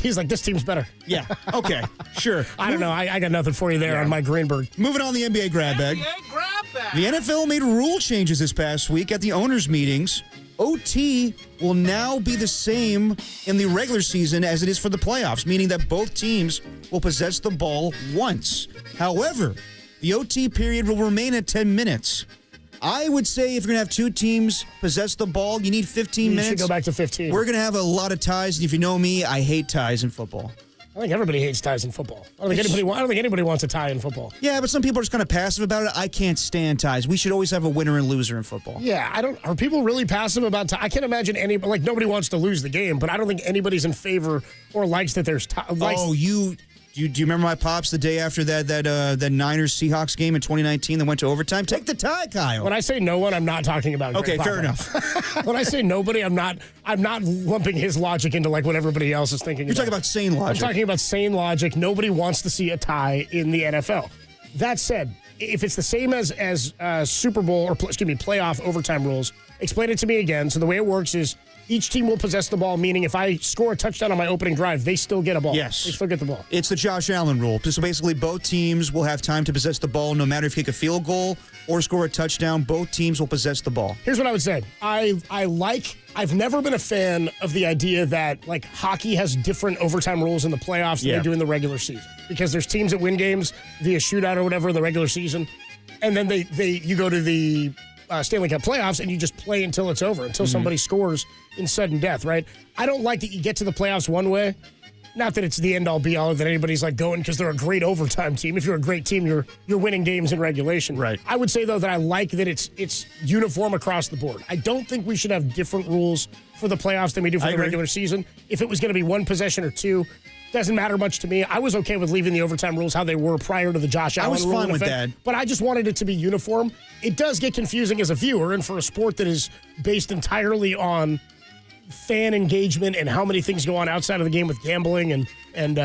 he's like, this team's better. Yeah. Okay. Sure. I don't know. I got nothing for you there on Mike Greenberg. Moving on the NBA grab bag. NBA grab bag. The NFL made rule changes this past week at the owners' meetings. OT will now be the same in the regular season as it is for the playoffs, meaning that both teams will possess the ball once. However, the OT period will remain at 10 minutes. I would say if you're going to have two teams possess the ball, you need 15 minutes. You should go back to 15. We're going to have a lot of ties, and if you know me, I hate ties in football. I think everybody hates ties in football. I don't think anybody wants a tie in football. Yeah, but some people are just kind of passive about it. I can't stand ties. We should always have a winner and loser in football. Yeah, are people really passive about ties? I can't imagine nobody wants to lose the game, but I don't think anybody's in favor or likes that there's ties. Do Do you remember my pops the day after that Niners Seahawks game in 2019 that went to overtime? Take the tie, Kyle. When I say no one, I'm not talking about. Okay, Greg fair Popovich. enough. When I say nobody, I'm not lumping his logic into like what everybody else is thinking. You're talking about sane logic. I'm talking about sane logic. Nobody wants to see a tie in the NFL. That said, if it's the same as Super Bowl or playoff overtime rules, explain it to me again. So the way it works is each team will possess the ball, meaning if I score a touchdown on my opening drive, they still get a ball. Yes. They still get the ball. It's the Josh Allen rule. So basically, both teams will have time to possess the ball, no matter if you kick a field goal or score a touchdown. Both teams will possess the ball. Here's what I would say. I've never been a fan of the idea that like hockey has different overtime rules in the playoffs than they do in the regular season, because there's teams that win games via shootout or whatever in the regular season, and then you go to the Stanley Cup playoffs and you just play until it's over, until somebody scores in sudden death, right? I don't like that you get to the playoffs one way. Not that it's the end-all be-all that anybody's like going because they're a great overtime team. If you're a great team, you're winning games in regulation. Right. I would say, though, that I like that it's uniform across the board. I don't think we should have different rules for the playoffs than we do for the regular season. If it was going to be one possession or two, doesn't matter much to me. I was okay with leaving the overtime rules how they were prior to the Josh Allen rule. I was fine with that. But I just wanted it to be uniform. It does get confusing as a viewer, and for a sport that is based entirely on fan engagement and how many things go on outside of the game with gambling and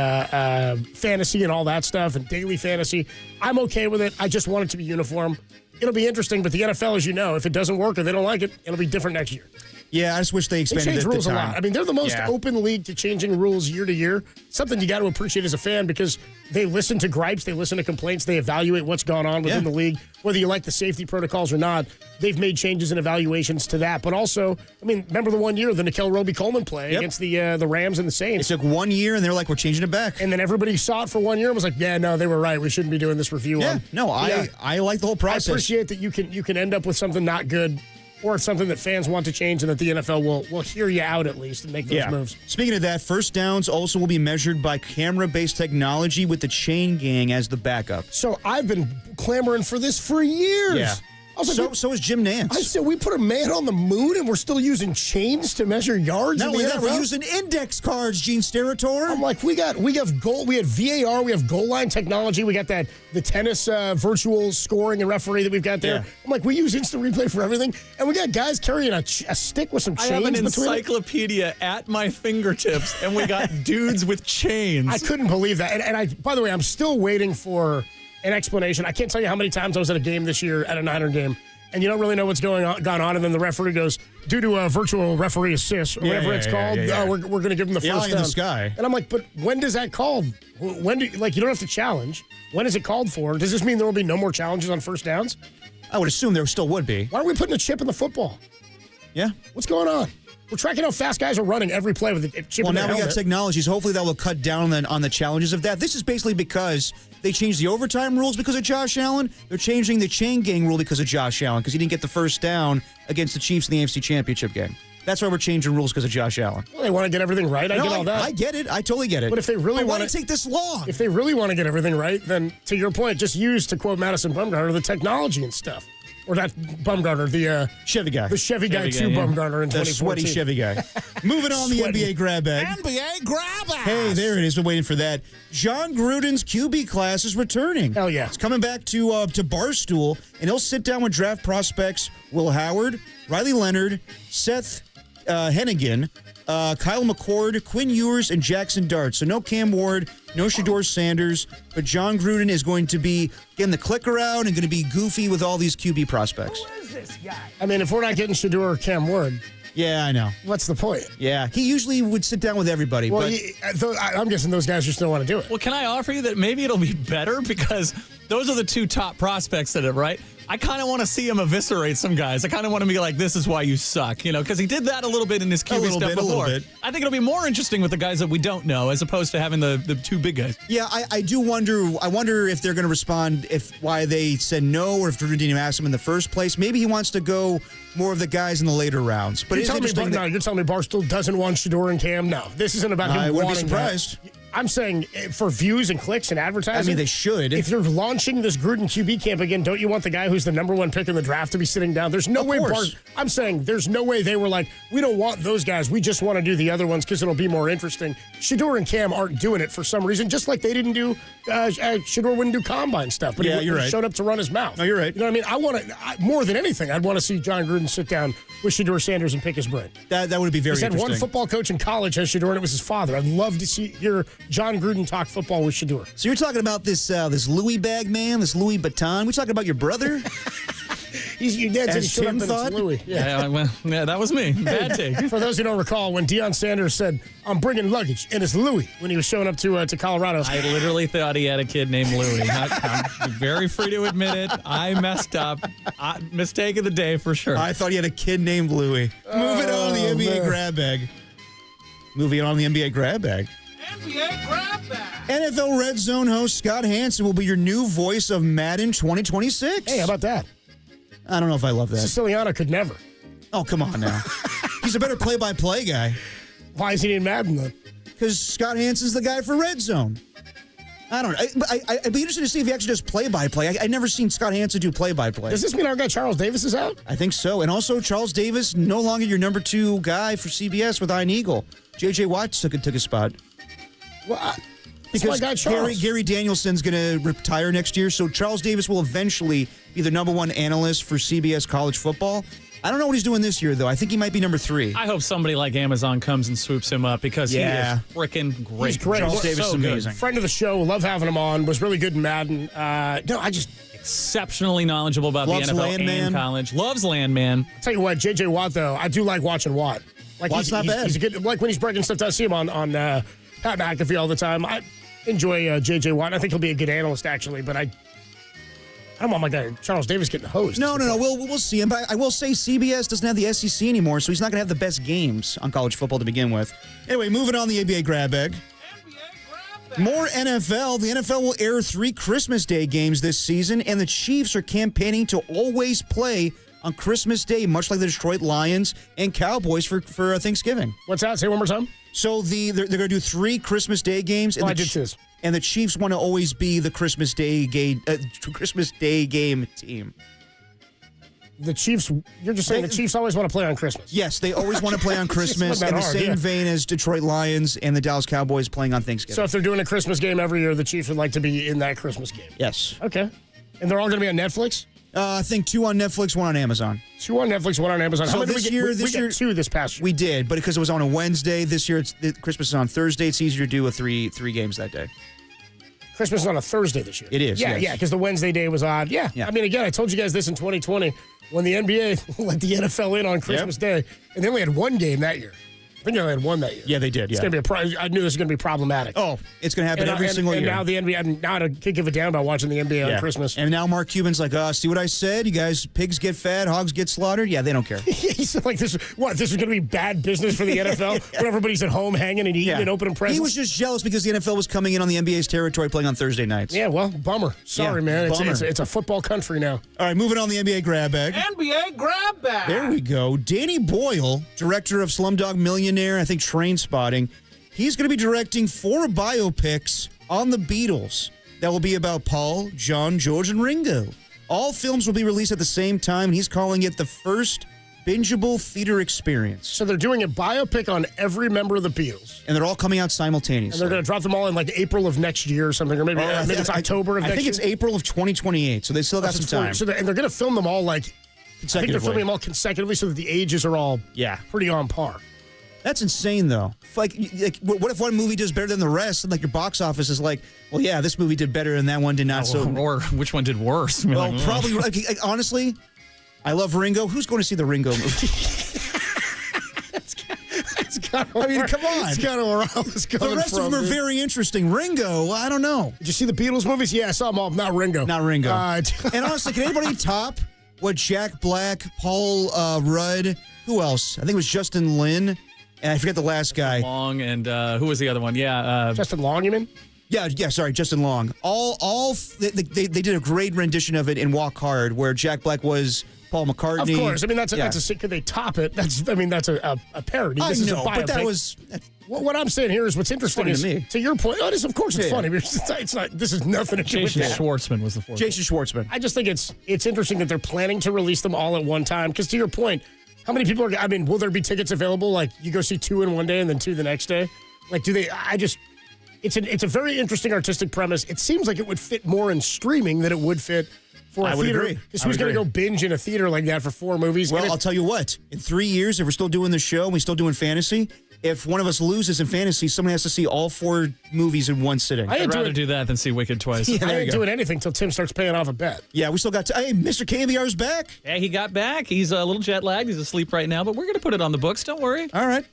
fantasy and all that stuff and daily fantasy, I'm okay with it. I just want it to be uniform. It'll be interesting, but the NFL, as you know, if it doesn't work or they don't like it, it'll be different next year. Yeah, I just wish they expanded change it rules the a time. lot. I mean, they're the most open league to changing rules year to year. Something you got to appreciate as a fan because they listen to gripes, they listen to complaints, they evaluate what's gone on within the league, whether you like the safety protocols or not. They've made changes and evaluations to that. But also, I mean, remember the 1 year, the Nickel Roby-Coleman play against the Rams and the Saints. It took 1 year, and they're like, we're changing it back. And then everybody saw it for 1 year and was like, yeah, no, they were right. We shouldn't be doing this review. I like the whole process. I appreciate that you can end up with something not good or something that fans want to change and that the NFL will hear you out at least and make those moves. Speaking of that, first downs also will be measured by camera-based technology with the chain gang as the backup. So I've been clamoring for this for years. Yeah. I was like, so is Jim Nance. I said, we put a man on the moon and we're still using chains to measure yards. Not only that, we're using index cards, Gene Steratore. I'm like, we have goal, we had VAR, we have goal line technology, we got the tennis virtual scoring and referee that we've got there. Yeah. I'm like, we use instant replay for everything, and we got guys carrying a stick with some chains. I have an between encyclopedia at my fingertips, and we got dudes with chains. I couldn't believe that. And I, by the way, I'm still waiting for an explanation. I can't tell you how many times I was at a game this year, at a Niner game, and you don't really know what's gone on, and then the referee goes, due to a virtual referee assist, or whatever it's called, we're going to give him the first down. In the sky. And I'm like, but when does that called? When do you don't have to challenge. When is it called for? Does this mean there will be no more challenges on first downs? I would assume there still would be. Why are we putting a chip in the football? Yeah. What's going on? We're tracking how fast guys are running every play with a chip in the helmet. Well, now we got technologies. Hopefully that will cut down on the challenges of that. This is basically because they changed the overtime rules because of Josh Allen. They're changing the chain gang rule because of Josh Allen, because he didn't get the first down against the Chiefs in the AFC Championship game. That's why we're changing rules, because of Josh Allen. Well, they want to get everything right. I get all that. I get it. I totally get it. But if they really want to take this long, if they really want to get everything right, then to your point, just use, to quote Madison Bumgarner, the technology and stuff. Or not Bumgarner, the Chevy guy. The Chevy guy to Bumgarner in 2014. The sweaty Chevy guy. Moving on, the NBA grab bag. NBA grab bag. Hey, there it is. Been waiting for that. John Gruden's QB class is returning. Hell yeah. It's coming back to Barstool, and he'll sit down with draft prospects Will Howard, Riley Leonard, Seth Hennigan, Kyle McCord, Quinn Ewers, and Jackson Dart. So no Cam Ward, no Shedeur Sanders, but John Gruden is going to be getting the clicker out and going to be goofy with all these QB prospects. Who is this guy? I mean, if we're not getting Shedeur or Cam Ward, yeah, I know. What's the point? Yeah, he usually would sit down with everybody. Well, but I'm guessing those guys just don't want to do it. Well, can I offer you that maybe it'll be better, because those are the two top prospects that are right? I kind of want to see him eviscerate some guys. I kind of want him to be like, this is why you suck, because he did that a little bit in his QB stuff before. I think it'll be more interesting with the guys that we don't know, as opposed to having the two big guys. Yeah, I do wonder. I wonder if they're going to respond, why they said no, or if Drew didn't even ask him in the first place. Maybe he wants to go more of the guys in the later rounds. But you're telling me Barstool doesn't want Shedeur and Cam? No, this isn't about him. I wouldn't be surprised. I'm saying for views and clicks and advertising. I mean, they should. If you're launching this Gruden QB camp again, don't you want the guy who's the number one pick in the draft to be sitting down? There's no way. I'm saying there's no way they were like, we don't want those guys. We just want to do the other ones because it'll be more interesting. Shedeur and Cam aren't doing it for some reason, just like they didn't do. Shedeur wouldn't do combine stuff, but you're right. He showed up to run his mouth. No, you're right. You know what I mean? I want to more than anything. I'd want to see John Gruden sit down with Shedeur Sanders and pick his brain. That would be very interesting. He said one football coach in college has Shedeur, and it was his father. I'd love to hear John Gruden talk football with Shedeur. So you're talking about this Louis bag man, this Louis Vuitton. We talking about your brother? Your dad said he showed up and it's Louis. Yeah, that was me. Bad take. For those who don't recall, when Deion Sanders said, I'm bringing luggage, and it's Louis when he was showing up to Colorado. I literally thought he had a kid named Louis. I'm very free to admit it. I messed up. Mistake of the day for sure. I thought he had a kid named Louis. Moving on the NBA grab bag. Moving on the NBA grab bag. NBA grab bag. NFL Red Zone host Scott Hansen will be your new voice of Madden 2026. Hey, how about that? I don't know if I love that. Siciliano could never. Oh, come on now. He's a better play-by-play guy. Why is he in Madden, then? Because Scott Hansen's the guy for Red Zone. I don't know. I'd be interested to see if he actually does play-by-play. I've never seen Scott Hansen do play-by-play. Does this mean our guy Charles Davis is out? I think so. And also, Charles Davis, no longer your number 2 guy for CBS with Iron Eagle. J.J. Watt took his spot. Well, because my guy Charles. Gary Danielson's going to retire next year, so Charles Davis will eventually be the number 1 analyst for CBS college football. I don't know what he's doing this year, though. I think he might be number 3. I hope somebody like Amazon comes and swoops him up because he is freaking great. He's great. Charles Davis is amazing. Friend of the show. Love having him on. Was really good in Madden. Exceptionally knowledgeable about Loves the NFL Landman. and college. Loves Landman. I'll tell you what, J.J. Watt, though, I do like watching Watt. Like Watt's not bad. He's a good, like when he's breaking stuff, I see him on Pat McAfee all the time. I enjoy J.J. Watt. I think he'll be a good analyst, actually, but I don't want my guy Charles Davis getting hosed. No. We'll see him. But I will say CBS doesn't have the SEC anymore, so he's not going to have the best games on college football to begin with. Anyway, moving on the NBA grab bag. More NFL. The NFL will air 3 Christmas Day games this season, and the Chiefs are campaigning to always play on Christmas Day, much like the Detroit Lions and Cowboys for Thanksgiving. What's that? Say it one more time. So they're going to do 3 Christmas Day games. And and the Chiefs want to always be the Christmas Day game team. The Chiefs, you're just saying the Chiefs always want to play on Christmas. Yes, they always want to play on Christmas in the same vein as Detroit Lions and the Dallas Cowboys playing on Thanksgiving. So if they're doing a Christmas game every year, the Chiefs would like to be in that Christmas game. Yes. Okay. And they're all going to be on Netflix? I think 2 on Netflix, 1 on Amazon. 2 on Netflix, 1 on Amazon. So How many this did year, we get 2 this past year. We did, but because it was on a Wednesday, this year Christmas is on Thursday. It's easier to do 3 games that day. Christmas is on a Thursday this year. It is. Yeah, yes. yeah, because the Wednesday day was odd. Yeah. I mean, again, I told you guys this in 2020 when the NBA let the NFL in on Christmas Day, and they only had 1 game that year. I think they only had 1 that year. Yeah, they did. It's gonna be I knew this was going to be problematic. Oh, it's going to happen every single year. And now the NBA, now I can't give a damn about watching the NBA on Christmas. And now Mark Cuban's like, see what I said? You guys, pigs get fed, hogs get slaughtered? Yeah, they don't care. He said like this. What? This is going to be bad business for the NFL when everybody's at home hanging and eating and opening presents. He was just jealous because the NFL was coming in on the NBA's territory playing on Thursday nights. Yeah, well, bummer. Sorry, man. It's a football country now. All right, moving on the NBA grab bag. NBA grab bag. There we go. Danny Boyle, director of Slumdog Millionaire, I think Train Spotting. He's going to be directing 4 biopics on the Beatles that will be about Paul, John, George, and Ringo. All films will be released at the same time, and he's calling it the first bingeable theater experience. So they're doing a biopic on every member of the Beatles. And they're all coming out simultaneously. And they're going to drop them all in like April of next year or something, or maybe it's October of next year. I think it's April of 2028, so they still got some time. So and they're going to film them all like consecutively. I think they're filming them all consecutively so that the ages are all pretty on par. That's insane, though. Like, what if one movie does better than the rest, and like your box office is like, well, yeah, this movie did better, and that one did not. Or which one did worse? Well, probably. Honestly, I love Ringo. Who's going to see the Ringo movie? I mean, come on. It's kind of where I was going. The rest of them are very interesting. Ringo, I don't know. Did you see the Beatles movies? Yeah, I saw them all. Not Ringo. Not Ringo. And honestly, can anybody top what Jack Black, Paul Rudd, who else? I think it was Justin Lin. And I forget the last guy. Long and who was the other one? Yeah, Justin Long, you mean? Yeah. Sorry, Justin Long. They did a great rendition of it in Walk Hard, where Jack Black was Paul McCartney. Of course. I mean, that's could they top it? That's a parody. I know, but that was... What I'm saying here is what's interesting is, to your point, of course it's funny. It's not, this is nothing to do with Jason that. Schwartzman was the fourth. Jason Schwartzman. I just think it's interesting that they're planning to release them all at one time. Because to your point, how many people are, I mean, will there be tickets available? Like, you go see 2 in one day and then 2 the next day? Like, it's a very interesting artistic premise. It seems like it would fit more in streaming than it would fit for a theater. Agree. Because who's going to go binge in a theater like that for 4 movies? Well, I'll tell you what. In 3 years, if we're still doing the show and we're still doing fantasy, if one of us loses in fantasy, someone has to see all 4 movies in one sitting. I'd rather do that than see Wicked twice. I ain't doing anything until Tim starts paying off a bet. Yeah, we still got hey, Mr. KNBR's back. Yeah, he got back. He's a little jet lagged. He's asleep right now, but we're going to put it on the books. Don't worry. All right,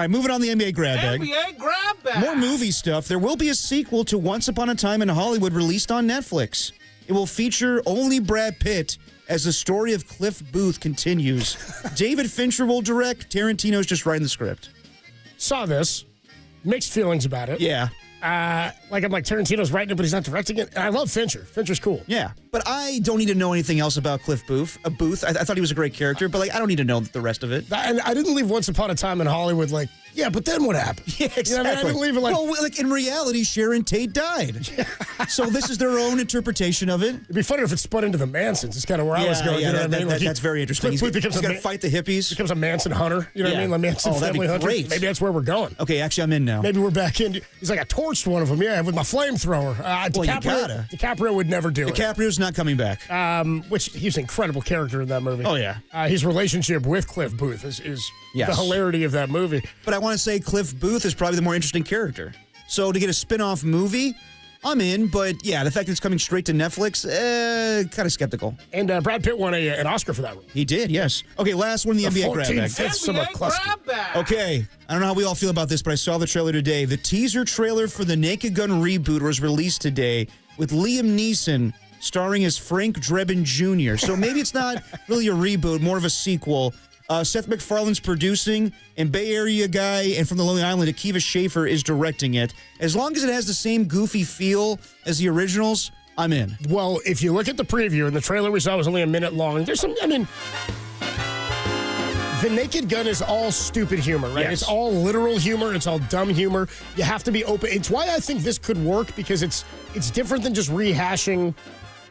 moving on the NBA grab bag. NBA grab bag. More movie stuff. There will be a sequel to Once Upon a Time in Hollywood released on Netflix. It will feature only Brad Pitt as the story of Cliff Booth continues. David Fincher will direct. Tarantino's just writing the script. Saw this. Mixed feelings about it. Yeah. I'm like, Tarantino's writing it, but he's not directing it. And I love Fincher. Fincher's cool. Yeah. But I don't need to know anything else about Cliff Booth. I thought he was a great character, but I don't need to know the rest of it. And I didn't leave Once Upon a Time in Hollywood like, yeah, but then what happened? Yeah, exactly. You know what I mean? I didn't leave it like... Well, in reality, Sharon Tate died. So this is their own interpretation of it. It'd be funny if it spun into the Mansons. It's kind of where I was going. Yeah, you know what I mean? That's very interesting. He's going to fight the hippies. Becomes a Manson hunter. You know what I mean? The Manson family hunter. Great. Maybe that's where we're going. Okay, actually, I'm in now. Maybe we're back in. He's like, I torched one of them, with my flamethrower. DiCaprio would never do it. DiCaprio's not coming back. Which he's an incredible character in that movie. Oh, yeah. His relationship with Cliff Booth is the hilarity of that movie. But I want to say Cliff Booth is probably the more interesting character. So to get a spin-off movie, I'm in. But yeah, the fact that it's coming straight to Netflix, kind of skeptical. And Brad Pitt won an Oscar for that one. He did, yes. Okay, last one, the NBA grab bag. grab bag. Okay, I don't know how we all feel about this, but I saw the trailer today. The teaser trailer for the Naked Gun reboot was released today with Liam Neeson starring as Frank Drebin Jr. So maybe it's not really a reboot, more of a sequel. Seth MacFarlane's producing, and Bay Area guy and from the Lonely Island, Akiva Schaffer, is directing it. As long as it has the same goofy feel as the originals, I'm in. Well, if you look at the preview, and the trailer we saw was only a minute long, there's some, the Naked Gun is all stupid humor, right? Yes. It's all literal humor. It's all dumb humor. You have to be open. It's why I think this could work, because it's different than just rehashing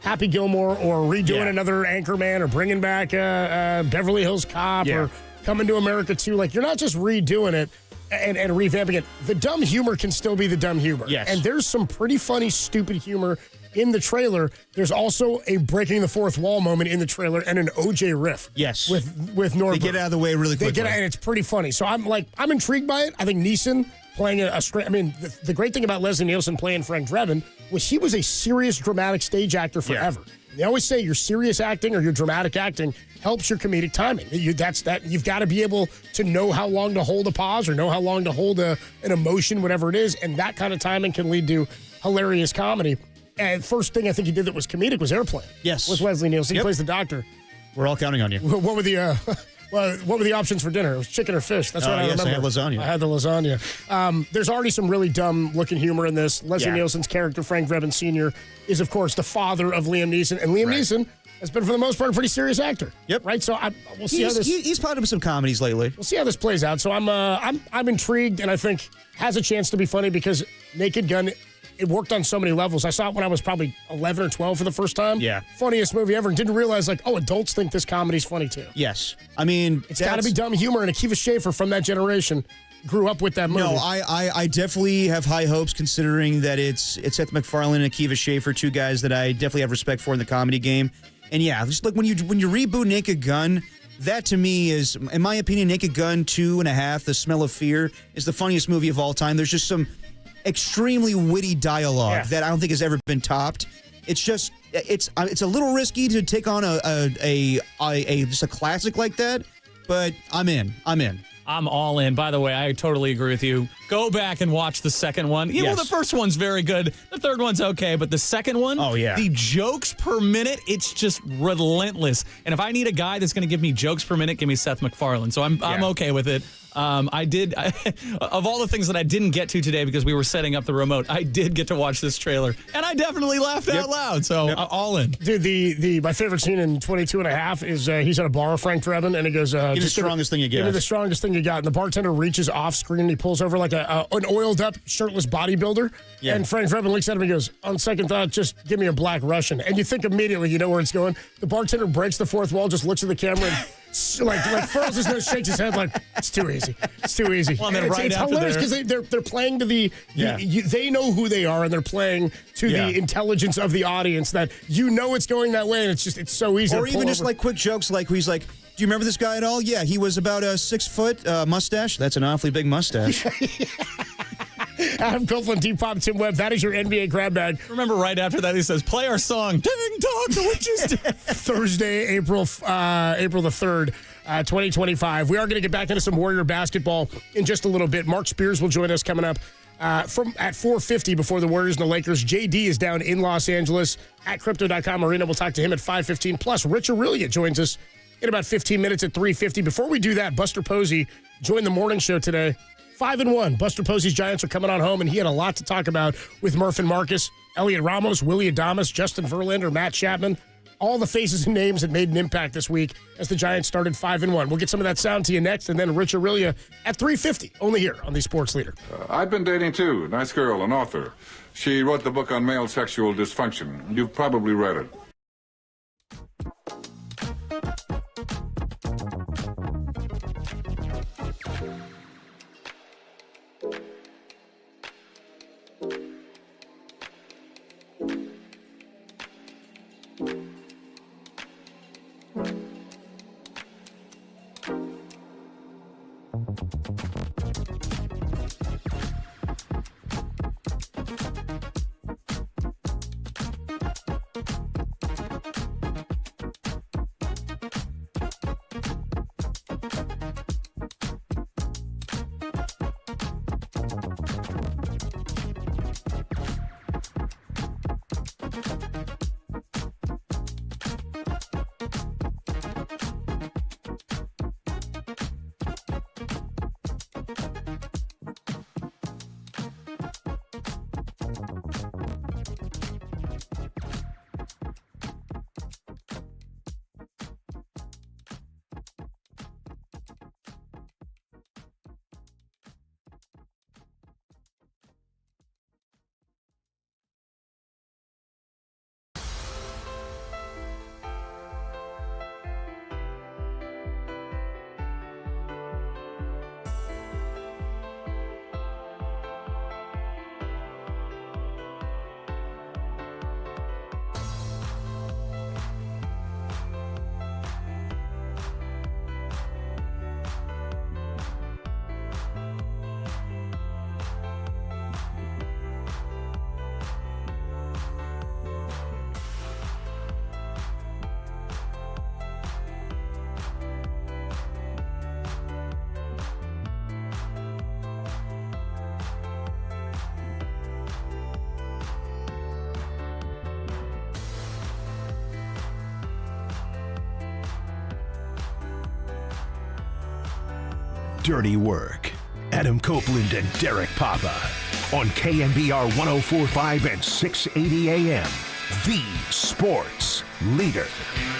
Happy Gilmore or redoing another Anchorman or bringing back Beverly Hills Cop or Coming to America 2. Like, you're not just redoing it and revamping it. The dumb humor can still be the dumb humor. Yes. And there's some pretty funny, stupid humor in the trailer. There's also a breaking the fourth wall moment in the trailer and an OJ riff. Yes. With Norman. They get out of the way really quickly. And it's pretty funny. So I'm intrigued by it. I think Neeson playing the great thing about Leslie Nielsen playing Frank Drebin was he was a serious dramatic stage actor forever. Yeah. They always say your serious acting or your dramatic acting helps your comedic timing. You've got to be able to know how long to hold a pause or know how long to hold an emotion, whatever it is, and that kind of timing can lead to hilarious comedy. And first thing I think he did that was comedic was Airplane. Yes. Was Leslie Nielsen. He plays the doctor. We're all counting on you. What were the options for dinner? It was chicken or fish. That's what I remember. I had lasagna. I had the lasagna. There's already some really dumb-looking humor in this. Leslie Nielsen's character, Frank Drebin Sr., is, of course, the father of Liam Neeson. And Liam Neeson has been, for the most part, a pretty serious actor. Yep. Right? So we'll see how this... He's part of some comedies lately. We'll see how this plays out. So I'm intrigued, and I think has a chance to be funny because Naked Gun... It worked on so many levels. I saw it when I was probably 11 or 12 for the first time. Yeah. Funniest movie ever. And didn't realize, adults think this comedy's funny, too. Yes. I mean... It's got to be dumb humor, and Akiva Schaffer from that generation grew up with that movie. No, I definitely have high hopes considering that it's Seth MacFarlane and Akiva Schaffer, two guys that I definitely have respect for in the comedy game. And yeah, just like when you reboot Naked Gun... That, to me, is, in my opinion, Naked Gun 2.5, The Smell of Fear, is the funniest movie of all time. There's just some extremely witty dialogue that I don't think has ever been topped. It's just, it's a little risky to take on just a classic like that, but I'm in. I'm all in. By the way, I totally agree with you. Go back and watch the second one. Well, the first one's very good. The third one's okay, but the second one, the jokes per minute, it's just relentless. And if I need a guy that's going to give me jokes per minute, give me Seth MacFarlane. So I'm okay with it. I did, of all the things that I didn't get to today because we were setting up the remote, I did get to watch this trailer, and I definitely laughed out loud, so all in. Dude, my favorite scene in 22 and a half is he's at a bar, Frank Drebin, and he goes, Give me the strongest thing you Give me got. the strongest thing you got. And the bartender reaches off screen, and he pulls over like an oiled-up, shirtless bodybuilder, and Frank Drebin looks at him and goes, on second thought, just give me a Black Russian. And you think immediately you know where it's going. The bartender breaks the fourth wall, just looks at the camera and like furls his nose, shakes his head like, it's too easy. It's too easy. Well, and then it's hilarious because they're playing to they know who they are, and they're playing to the intelligence of the audience that it's going that way, and it's so easy. Or to even pull just over. like quick jokes, like he's like, do you remember this guy at all? Yeah, he was about 6 foot, mustache. That's an awfully big mustache. Adam Copeland, Depop, Tim Webb. That is your NBA grab bag. Remember, right after that, he says, "Play our song, Ding Dong, the Witches." Thursday, April the 3rd, 2025. We are going to get back into some Warrior basketball in just a little bit. Mark Spears will join us coming up at 4:50 before the Warriors and the Lakers. JD is down in Los Angeles at Crypto.com Arena. We'll talk to him at 5:15. Plus, Rich Aurelia joins us in about 15 minutes at 3:50. Before we do that, Buster Posey joined the morning show today. 5-1. Buster Posey's Giants are coming on home, and he had a lot to talk about with Murph and Marcus, Elliot Ramos, Willie Adames, Justin Verlander, Matt Chapman. All the faces and names that made an impact this week as the Giants started 5-1. We'll get some of that sound to you next, and then Rich Aurelia at 3:50, only here on the Sports Leader. I've been dating, too. Nice girl, an author. She wrote the book on male sexual dysfunction. You've probably read it. Dirty Work. Adam Copeland and Derek Papa on KNBR 104.5 and 680 AM. The Sports Leader.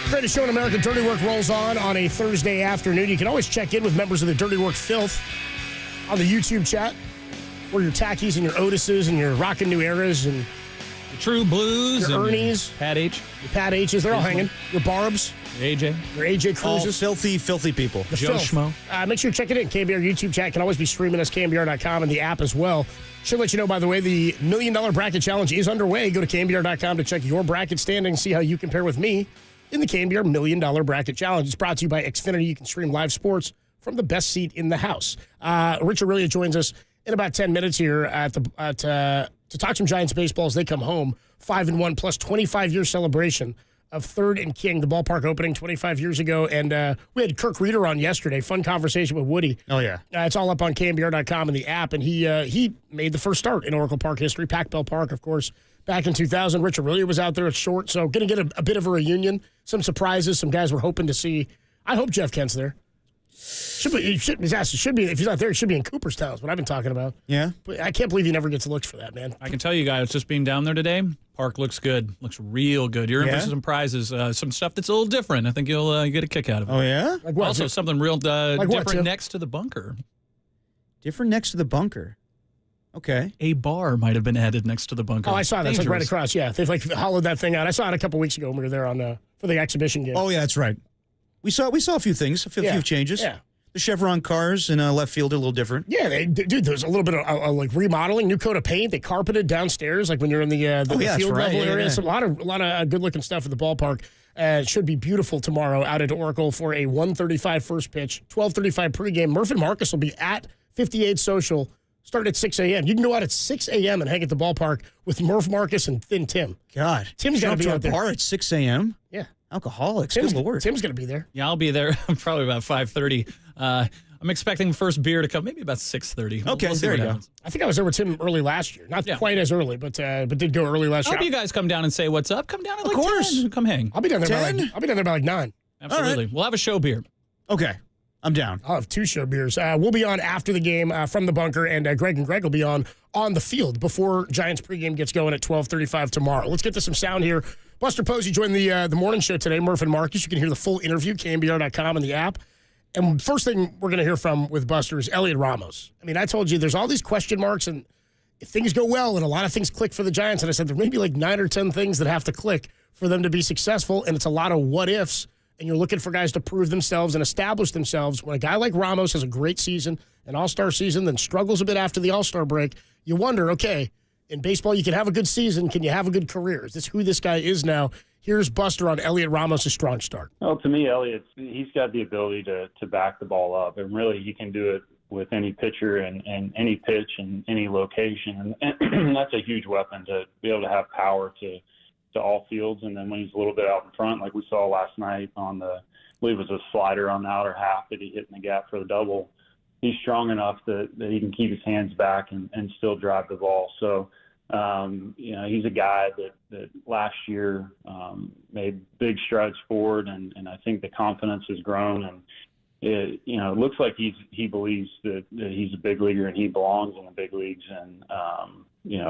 Greatest show in America, Dirty Work, rolls on a Thursday afternoon. You can always check in with members of the Dirty Work Filth on the YouTube chat, where your Tackies and your Otises and your Rockin' New Eras and the True Blues, your Ernies, Pat H, your Pat H's, they're all hanging. Your Barbs, your AJ Cruzes, all filthy people. The Joe filth. Schmo. Make sure you check it in. KNBR YouTube chat can always be streaming us, KNBR.com, and the app as well. Should let you know, by the way, the $1 Million Bracket Challenge is underway. Go to KNBR.com to check your bracket standing, see how you compare with me in the KNBR $1 Million Bracket Challenge. It's brought to you by Xfinity. You can stream live sports from the best seat in the house. Rich Aurelia joins us in about 10 minutes here to talk some Giants baseball as they come home. 5-1 plus 25-year celebration of 3rd and King, the ballpark opening 25 years ago. And we had Kirk Reeder on yesterday. Fun conversation with Woody. Oh, yeah. It's all up on KNBR.com and the app. And he made the first start in Oracle Park history. Pac Bell Park, of course, back in 2000. Rich Aurelia was out there at short. So going to get a bit of a reunion. Some surprises. Some guys we're hoping to see. I hope Jeff Kent's there. Should be. If he's not there, he should be in Cooperstown. Is what I've been talking about. Yeah. But I can't believe he never gets looked for that, man. I can tell you guys, just being down there today, park looks good. Looks real good. You're in for some prizes, some stuff that's a little different. I think you'll get a kick out of it. Oh, yeah? Like what? Also, something real different what, next to the bunker. Different next to the bunker. Okay. A bar might have been added next to the bunker. Oh, I saw that. It's like right Dangerous. across. Yeah, they've like hollowed that thing out. I saw it a couple weeks ago when we were there on for the exhibition game. Oh, yeah, that's right. We saw a few things, a few changes. Yeah. The Chevron cars in left field are a little different. Yeah, dude, there's a little bit of like remodeling, new coat of paint. They carpeted downstairs, like when you're in the field level area. So a lot of good looking stuff at the ballpark. It should be beautiful tomorrow out at Oracle for a 1:35 first pitch, 12:35 pregame. Murph and Marcus will be at 58 Social. Start at 6 a.m. You can go out at 6 a.m. and hang at the ballpark with Murph, Marcus, and Thin Tim. God, Tim's got to be out there. Bar at 6 a.m. Yeah. Alcoholics. Tim's, Good Lord. Tim's going to be there. Yeah, I'll be there probably about 5:30. I'm expecting the first beer to come maybe about 6:30. Okay, we'll see there what you go. happens. I think I was there with Tim early last year. Not quite as early, but did go early last I year. hope you guys come down and say what's up. Come down at like course. 10. Come hang. I'll be down there by like 9. Absolutely. We'll have a show beer. Okay. I'm down. I'll have 2 show beers. We'll be on after the game from the bunker, and Greg and Greg will be on the field before Giants pregame gets going at 12:35 tomorrow. Let's get to some sound here. Buster Posey joined the morning show today, Murph and Marcus. You can hear the full interview, KNBR.com and the app. And first thing we're going to hear from with Buster is Elliot Ramos. I mean, I told you there's all these question marks, and if things go well and a lot of things click for the Giants, and I said there may be like 9 or 10 things that have to click for them to be successful, and it's a lot of what-ifs. And you're looking for guys to prove themselves and establish themselves. When a guy like Ramos has a great season, an all-star season, then struggles a bit after the all-star break, you wonder, okay, in baseball you can have a good season. Can you have a good career? Is this who this guy is now? Here's Buster on Elliot Ramos' strong start. Well, to me, Elliot, he's got the ability to back the ball up. And really, he can do it with any pitcher and any pitch and any location. And that's a huge weapon to be able to have power to all fields. And then when he's a little bit out in front, like we saw last night on I believe it was a slider on the outer half that he hit in the gap for the double, he's strong enough that he can keep his hands back and still drive the ball. So, he's a guy that last year made big strides forward, and I think the confidence has grown. And it looks like he believes that he's a big leaguer and he belongs in the big leagues. And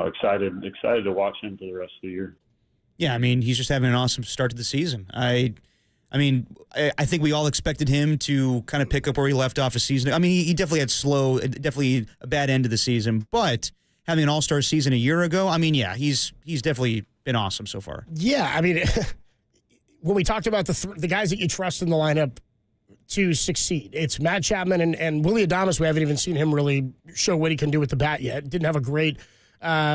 excited to watch him for the rest of the year. Yeah, I mean, he's just having an awesome start to the season. I think we all expected him to kind of pick up where he left off the season. I mean, he definitely had definitely a bad end of the season, but having an all-star season a year ago, I mean, yeah, he's definitely been awesome so far. Yeah, I mean, when we talked about the guys that you trust in the lineup to succeed, it's Matt Chapman and Willie Adames. We haven't even seen him really show what he can do with the bat yet. Didn't have a great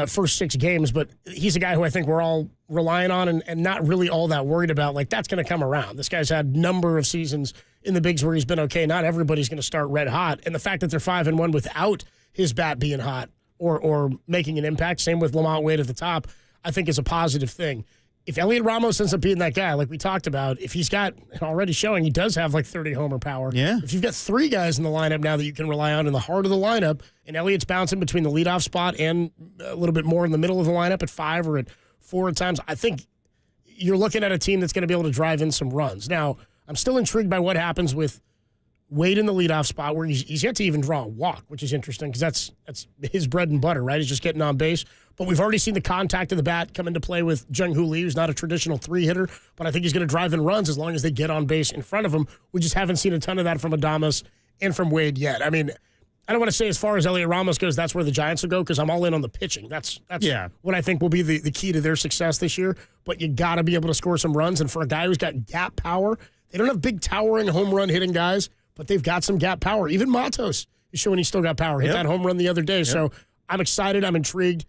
first 6 games, but he's a guy who I think we're all relying on and not really all that worried about. Like, that's going to come around. This guy's had number of seasons in the bigs where he's been okay. Not everybody's going to start red hot. And the fact that they're 5-1 without his bat being hot or making an impact, same with Lamont Wade at the top, I think is a positive thing. If Elliot Ramos ends up being that guy, like we talked about, if he's got already showing he does have like 30 homer power. Yeah. If you've got 3 guys in the lineup now that you can rely on in the heart of the lineup, and Elliott's bouncing between the leadoff spot and a little bit more in the middle of the lineup at 5 or at 4 at times, I think you're looking at a team that's going to be able to drive in some runs. Now, I'm still intrigued by what happens with Wade in the leadoff spot, where he's yet to even draw a walk, which is interesting because that's his bread and butter, right? He's just getting on base. But we've already seen the contact of the bat come into play with Jung-Hoo Lee, who's not a traditional 3-hitter, but I think he's going to drive in runs as long as they get on base in front of him. We just haven't seen a ton of that from Adames and from Wade yet. I mean, I don't want to say as far as Elliot Ramos goes, that's where the Giants will go, because I'm all in on the pitching. That's what I think will be the key to their success this year. But you got to be able to score some runs. And for a guy who's got gap power, they don't have big towering home run hitting guys, but they've got some gap power. Even Matos is showing he's still got power. Hit that home run the other day. Yep. So I'm excited. I'm intrigued.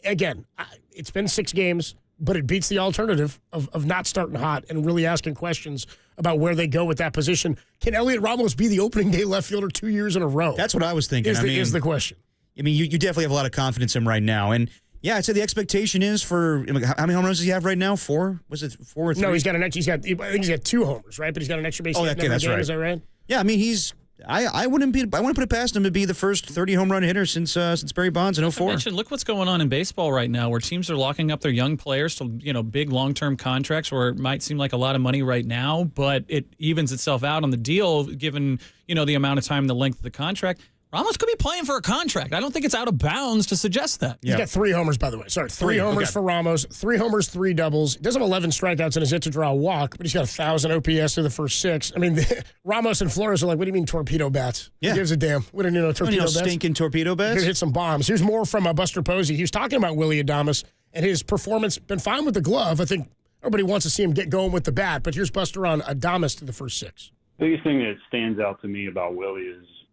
Again, it's been 6 games, but it beats the alternative of not starting hot and really asking questions about where they go with that position. Can Elliot Ramos be the opening day left fielder 2 years in a row? That's what I was thinking. Is the question. I mean, you definitely have a lot of confidence in him right now. And, yeah, I'd say the expectation is for how many home runs does he have right now? 4? Was it 4 or 3? No, I think he's got 2 homers, right? But he's got an extra base hit in every game. Is that right? Yeah, I mean, he's I wouldn't put it past him to be the first 30 home run hitter since Barry Bonds in 04. Look what's going on in baseball right now, where teams are locking up their young players to big long-term contracts, where it might seem like a lot of money right now, but it evens itself out on the deal given the amount of time, the length of the contract. Ramos could be playing for a contract. I don't think it's out of bounds to suggest that. He's got 3 homers, by the way. Sorry, 3 homers for Ramos, 3 homers, 3 doubles. He does have 11 strikeouts and is hit to draw a walk, but he's got 1,000 OPS through the first 6. I mean, Ramos and Flores are like, what do you mean torpedo bats? Yeah. Who gives a damn? We don't need no torpedo bats. Stinking torpedo bats? Hit some bombs. Here's more from Buster Posey. He was talking about Willie Adames and his performance. Been fine with the glove. I think everybody wants to see him get going with the bat, but here's Buster on Adames to the first 6. Biggest thing that stands out to me about Willie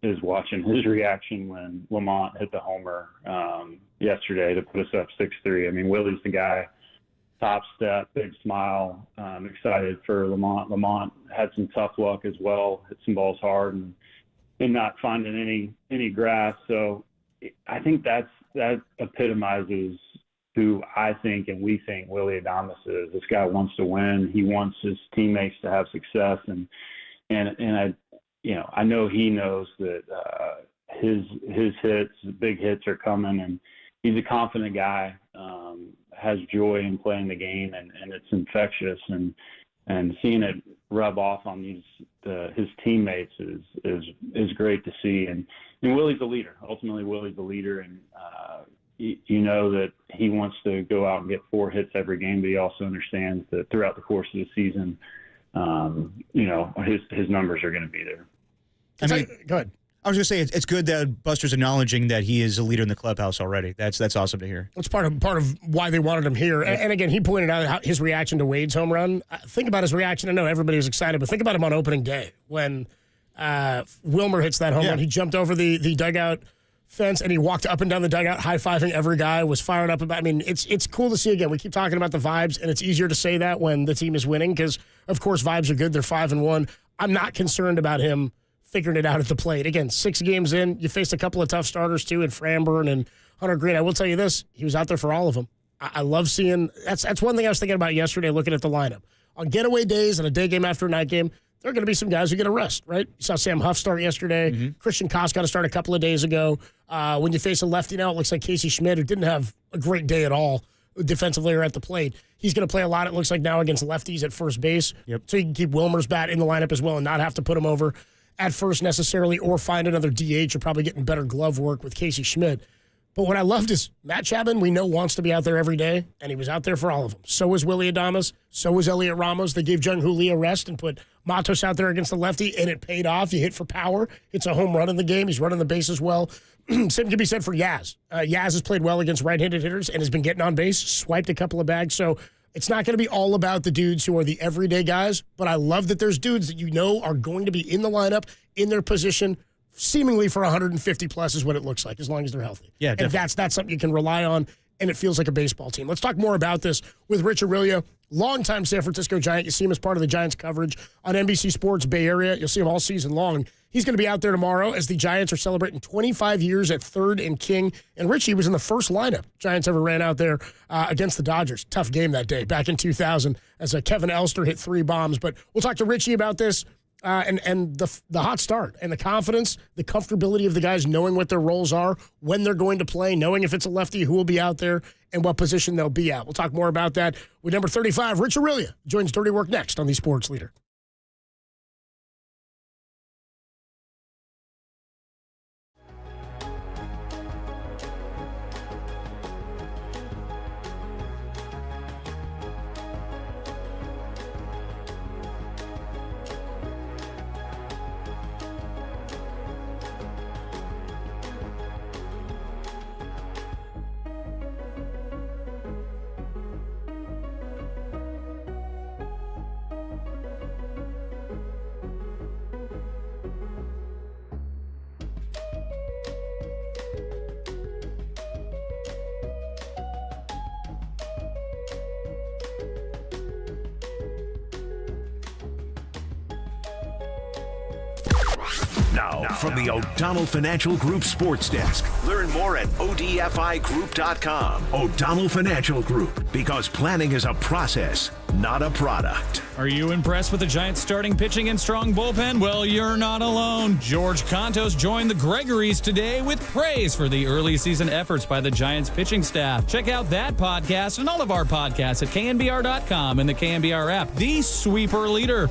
is watching his reaction when Lamont hit the homer yesterday to put us up 6-3. I mean, Willie's the guy, top step, big smile, excited for Lamont. Lamont had some tough luck as well, hit some balls hard and not finding any grass. So I think that epitomizes who I think and we think Willie Adames is. This guy wants to win. He wants his teammates to have success, and I know he knows that his hits, big hits are coming, and he's a confident guy, has joy in playing the game, and it's infectious, and seeing it rub off on his teammates is great to see, and Willie's the leader. Ultimately, Willie's the leader, and you know that he wants to go out and get 4 hits every game, but he also understands that throughout the course of the season, his numbers are going to be there. Go ahead. I was going to say it's good that Buster's acknowledging that he is a leader in the clubhouse already. That's awesome to hear. That's part of why they wanted him here. And again, he pointed out his reaction to Wade's home run. Think about his reaction. I know everybody was excited, but think about him on opening day when Wilmer hits that home run. He jumped over the dugout fence and he walked up and down the dugout, high-fiving every guy, was fired up about. I mean, it's cool to see again. We keep talking about the vibes, and it's easier to say that when the team is winning because, of course, vibes are good. They're 5-1. I'm not concerned about him figuring it out at the plate. Again, 6 games in, you faced a couple of tough starters too in Framburn and Hunter Green. I will tell you this, he was out there for all of them. I love seeing, that's one thing I was thinking about yesterday looking at the lineup. On getaway days and a day game after a night game, there are going to be some guys who get a rest, right? You saw Sam Huff start yesterday. Mm-hmm. Christian Koss got to start a couple of days ago. When you face a lefty now, it looks like Casey Schmidt, who didn't have a great day at all defensively or at the plate. He's going to play a lot, it looks like now, against lefties at first base. Yep. So you can keep Wilmer's bat in the lineup as well and not have to put him over at first necessarily or find another DH. You're probably getting better glove work with Casey Schmidt. But what I loved is Matt Chapman, we know, wants to be out there every day, and he was out there for all of them. So was Willie Adames. So was Elliot Ramos. They gave Jung Hoo Lee a rest and put Matos out there against the lefty, and it paid off. You hit for power. It's a home run in the game. He's running the bases well. Same can be said for Yaz. Yaz has played well against right-handed hitters and has been getting on base, swiped a couple of bags. So it's not going to be all about the dudes who are the everyday guys, but I love that there's dudes that you know are going to be in the lineup, in their position, seemingly for 150 plus is what it looks like, as long as they're healthy. Yeah, definitely. And that's something you can rely on, and it feels like a baseball team. Let's talk more about this with Rich Aurelio, longtime San Francisco Giant. You see him as part of the Giants coverage on NBC Sports Bay Area. You'll see him all season long. He's going to be out there tomorrow as the Giants are celebrating 25 years at 3rd and King. And Richie was in the first lineup Giants ever ran out there against the Dodgers. Tough game that day back in 2000 as Kevin Elster hit 3 bombs. But we'll talk to Richie about this. And the hot start and the confidence, the comfortability of the guys knowing what their roles are, when they're going to play, knowing if it's a lefty, who will be out there, and what position they'll be at. We'll talk more about that with number 35, Rich Aurelio, joins Dirty Work next on the Sports Leader. Now, from the O'Donnell Financial Group Sports Desk. Learn more at ODFIGroup.com. O'Donnell Financial Group, because planning is a process, not a product. Are you impressed with the Giants' starting pitching and strong bullpen? Well, you're not alone. George Contos joined the Gregories today with praise for the early season efforts by the Giants pitching staff. Check out that podcast and all of our podcasts at KNBR.com and the KNBR app, the sweeper leader.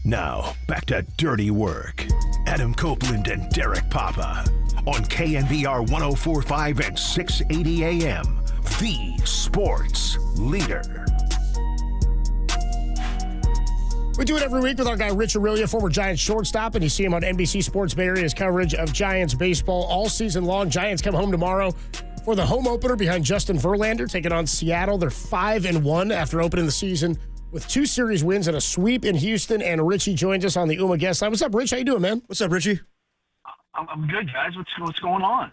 Now, back to Dirty Work. Adam Copeland and Derek Papa on KNBR 104.5 and 680 AM, the sports leader. We do it every week with our guy Rich Aurelia, former Giants shortstop, and you see him on NBC Sports Bay Area's coverage of Giants baseball all season long. Giants come home tomorrow for the home opener behind Justin Verlander, taking on Seattle. They're 5-1 after opening the season with 2 series wins and a sweep in Houston. And Richie joins us on the UMA guest line. What's up, Rich? How you doing, man? What's up, Richie? I'm good, guys. What's going on?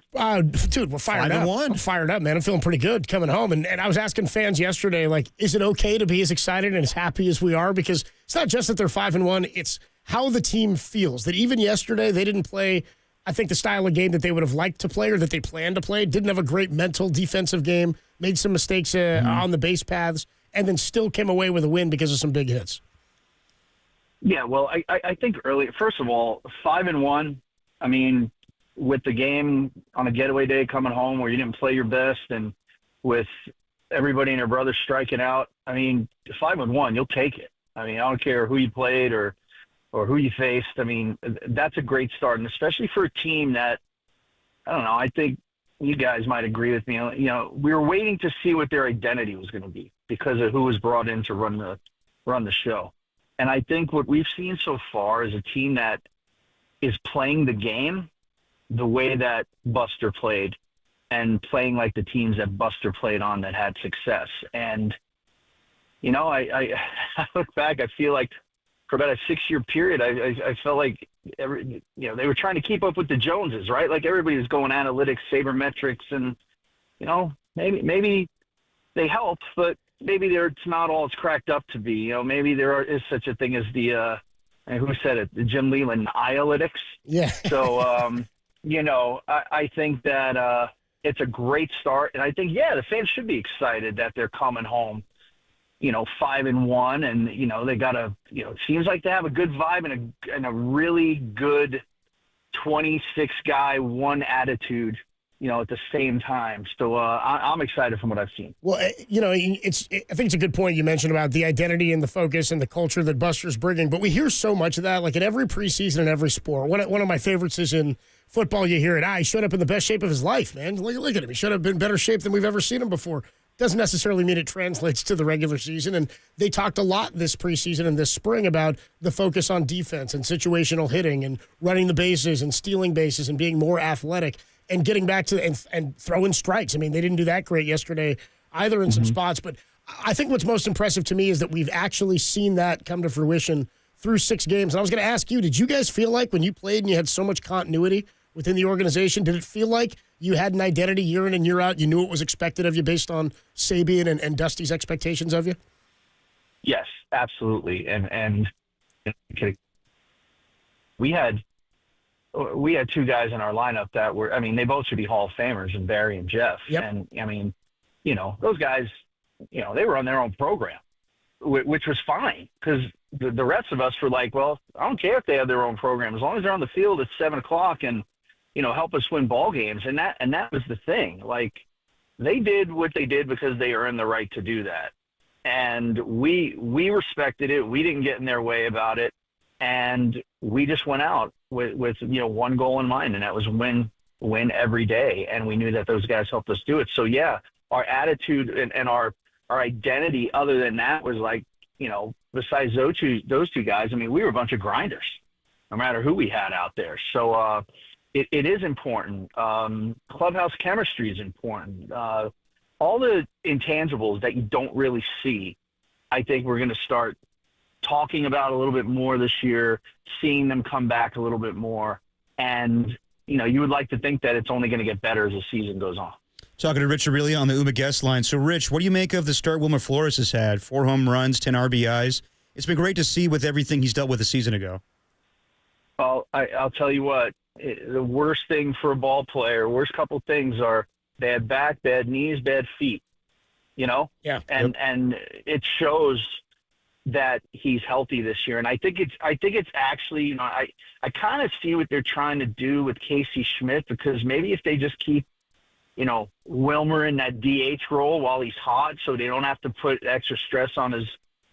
Dude, we're fired up. 5-1. I'm fired up, man. I'm feeling pretty good coming home. And I was asking fans yesterday, like, is it okay to be as excited and as happy as we are? Because it's not just that they're 5-1, it's how the team feels. That even yesterday, they didn't play, I think, the style of game that they would have liked to play or that they planned to play. Didn't have a great mental defensive game, made some mistakes on the base paths, and then still came away with a win because of some big hits. Yeah, well, I think early, first of all, 5-1, I mean, with the game on a getaway day coming home where you didn't play your best and with everybody and their brother striking out, I mean, 5-1, you'll take it. I mean, I don't care who you played or who you faced. I mean, that's a great start, and especially for a team that, I don't know, I think you guys might agree with me. You know, we were waiting to see what their identity was going to be because of who was brought in to run the show. And I think what we've seen so far is a team that is playing the game the way that Buster played and playing like the teams that Buster played on that had success. And, you know, I look back, I feel like for about a 6-year period, I felt like they were trying to keep up with the Joneses, right? Like everybody was going analytics, sabermetrics, and, you know, maybe they helped, but it's not all it's cracked up to be. You know, maybe is such a thing as the who said it? The Jim Leland analytics. Yeah. So you know, I think that it's a great start, and I think the fans should be excited that they're coming home. You know, 5-1, and you know they got it seems like they have a good vibe and a really good 26 guy, one attitude. You know, at the same time. So I'm excited from what I've seen. Well, you know, I think it's a good point you mentioned about the identity and the focus and the culture that Buster's bringing. But we hear so much of that, like in every preseason in every sport. One of my favorites is in football. You hear it. He showed up in the best shape of his life, man. Look at him. He should have been in better shape than we've ever seen him before. Doesn't necessarily mean it translates to the regular season. And they talked a lot this preseason and this spring about the focus on defense and situational hitting and running the bases and stealing bases and being more athletic and getting back to and throwing strikes. I mean, they didn't do that great yesterday either in some spots. But I think what's most impressive to me is that we've actually seen that come to fruition through 6 games. And I was going to ask you, did you guys feel like when you played and you had so much continuity within the organization, did it feel like you had an identity year in and year out? You knew what was expected of you based on Sabian and Dusty's expectations of you? Yes, absolutely. And we had 2 guys in our lineup that were, I mean, they both should be Hall of Famers, and Barry and Jeff. Yep. And I mean, you know, those guys, you know, they were on their own program, which was fine, because the rest of us were like, well, I don't care if they have their own program, as long as they're on the field at 7:00 and, you know, help us win ball games. And that was the thing. Like, they did what they did because they earned the right to do that. And we respected it. We didn't get in their way about it. And we just went out with you know, one goal in mind, and that was win every day. And we knew that those guys helped us do it. So yeah, our attitude and our identity, other than that, was like, you know, besides those two guys, I mean, we were a bunch of grinders, no matter who we had out there. So it is important. Clubhouse chemistry is important. All the intangibles that you don't really see, I think we're going to start talking about a little bit more this year, seeing them come back a little bit more. And, you know, you would like to think that it's only going to get better as the season goes on. Talking to Rich Aurelia on the UMA guest line. So, Rich, what do you make of the start Wilmer Flores has had? 4 home runs, 10 RBIs. It's been great to see with everything he's dealt with a season ago. Well, I'll tell you what, the worst thing for a ball player, worst couple things are bad back, bad knees, bad feet, you know? Yeah. And it shows that he's healthy this year. And I think it's actually, you know, I kind of see what they're trying to do with Casey Schmidt, because maybe if they just keep, you know, Wilmer in that DH role while he's hot, so they don't have to put extra stress on his,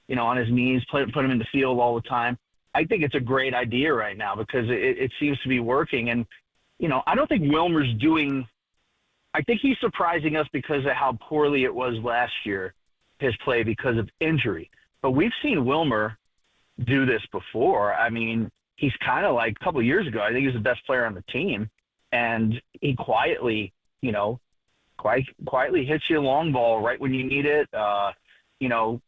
you know, on his knees, put him in the field all the time. I think it's a great idea right now, because it seems to be working. And, you know, I don't think Wilmer's I think he's surprising us because of how poorly it was last year, his play, because of injury. But we've seen Wilmer do this before. I mean, he's kind of like a couple of years ago, I think he was the best player on the team. And he quietly, you know, quietly hits you a long ball right when you need it. You know,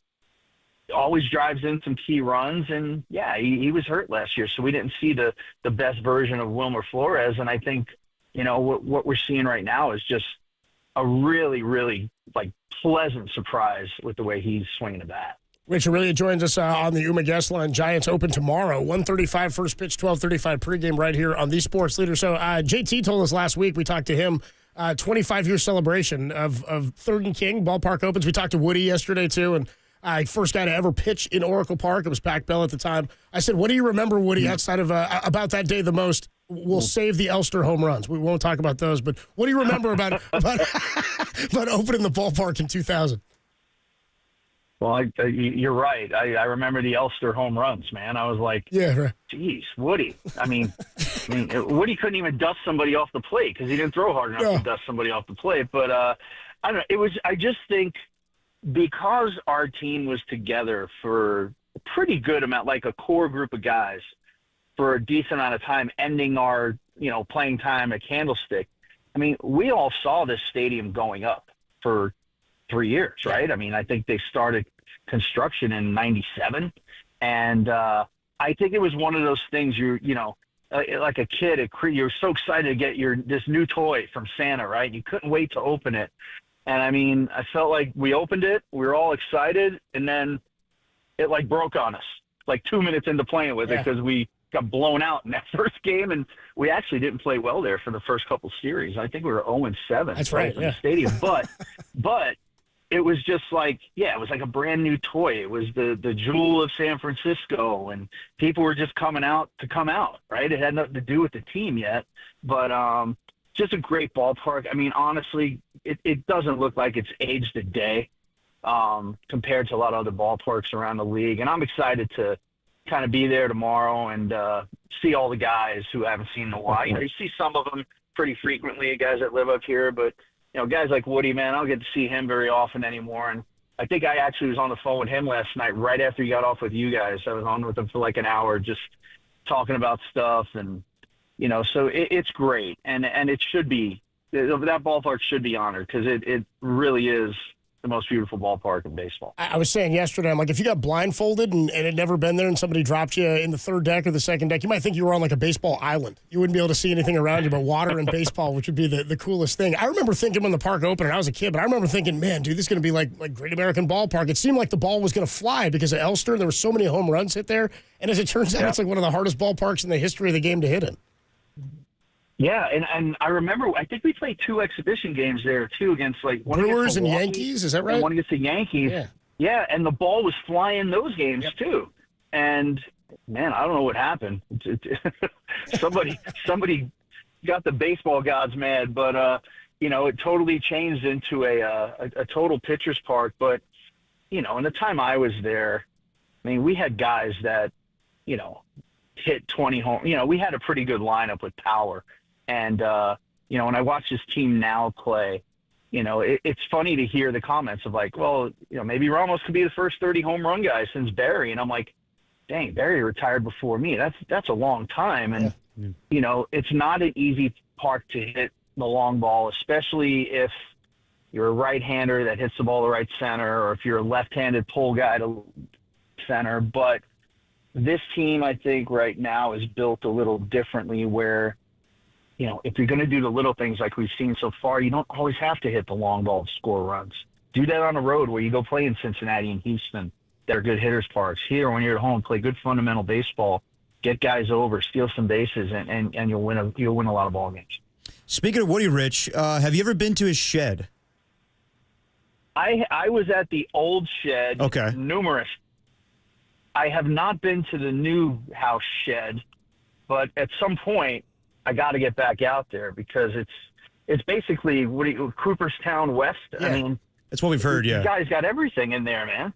always drives in some key runs. And, yeah, he was hurt last year, so we didn't see the best version of Wilmer Flores. And I think, you know, what we're seeing right now is just a really, really, like, pleasant surprise with the way he's swinging the bat. Rich Aurelia joins us on the UMA guest line. Giants open tomorrow, 1:35 first pitch, 12:35 pregame right here on the Sports Leader. So JT told us last week, we talked to him, 25-year celebration of 3rd and King, ballpark opens. We talked to Woody yesterday, too, and first guy to ever pitch in Oracle Park. It was Pac Bell at the time. I said, what do you remember, Woody, outside of about that day the most? We'll save the Elster home runs. We won't talk about those, but what do you remember about opening the ballpark in 2000? Well, you're right. I remember the Elster home runs, man. I was like, yeah, right. Geez, Woody. I mean, Woody couldn't even dust somebody off the plate because he didn't throw hard enough to dust somebody off the plate. But I don't know. I just think because our team was together for a pretty good amount, like a core group of guys, for a decent amount of time, ending our, you know, playing time at Candlestick. I mean, we all saw this stadium going up for 3 years, right? I mean, I think they started construction in 97. And I think it was one of those things you know, like a kid, you're so excited to get this new toy from Santa, right? You couldn't wait to open it. And I mean, I felt like we opened it, we were all excited, and then it like broke on us, like 2 minutes into playing with it, because we got blown out in that first game, and we actually didn't play well there for the first couple series. I think we were 0-7. That's right, in the stadium. But it was just like, it was like a brand new toy. It was the jewel of San Francisco, and people were just coming out to come out, right? It had nothing to do with the team yet, but just a great ballpark. I mean, honestly, it doesn't look like it's aged a day compared to a lot of other ballparks around the league. And I'm excited to kind of be there tomorrow and see all the guys who I haven't seen in a while. You know, you see some of them pretty frequently, guys that live up here, but you know, guys like Woody, man, I don't get to see him very often anymore. And I think I actually was on the phone with him last night right after he got off with you guys. I was on with him for like an hour just talking about stuff. And, you know, so it's great. And it should be, that ballpark should be honored because it really is the most beautiful ballpark in baseball. I was saying yesterday, I'm like, if you got blindfolded and had never been there and somebody dropped you in the third deck or the second deck, you might think you were on like a baseball island. You wouldn't be able to see anything around you but water and baseball, which would be the coolest thing. I remember thinking when the park opened, and I was a kid, but I remember thinking, man, dude, this is going to be like Great American Ballpark. It seemed like the ball was going to fly because of Elster. There were so many home runs hit there. And as it turns out, it's like one of the hardest ballparks in the history of the game to hit in. Yeah, and I remember, I think we played 2 exhibition games there, too, against like one Brewers and Yankees, is that right? And one against the Yankees. Yeah, and the ball was flying those games, too. And, man, I don't know what happened. Somebody got the baseball gods mad, but, you know, it totally changed into a total pitcher's park. But, you know, in the time I was there, I mean, we had guys that, you know, hit 20 home. You know, we had a pretty good lineup with power. And, you know, when I watch this team now play, you know, it's funny to hear the comments of like, well, you know, maybe Ramos could be the first 30 home run guy since Barry. And I'm like, dang, Barry retired before me. That's a long time. And, you know, it's not an easy park to hit the long ball, especially if you're a right-hander that hits the ball to right center, or if you're a left-handed pull guy to center. But this team, I think right now is built a little differently where, you know, if you're going to do the little things like we've seen so far, you don't always have to hit the long ball to score runs. Do that on the road where you go play in Cincinnati and Houston that are good hitters parks. Here, when you're at home, play good fundamental baseball, get guys over, steal some bases, and you'll win a lot of ball games. Speaking of Woody, Rich, have you ever been to his shed? I was at the old shed. Okay. Numerous. I have not been to the new house shed, but at some point I got to get back out there because it's basically Cooperstown West. Yeah. I mean, that's what we've heard. Yeah, you guys got everything in there, man.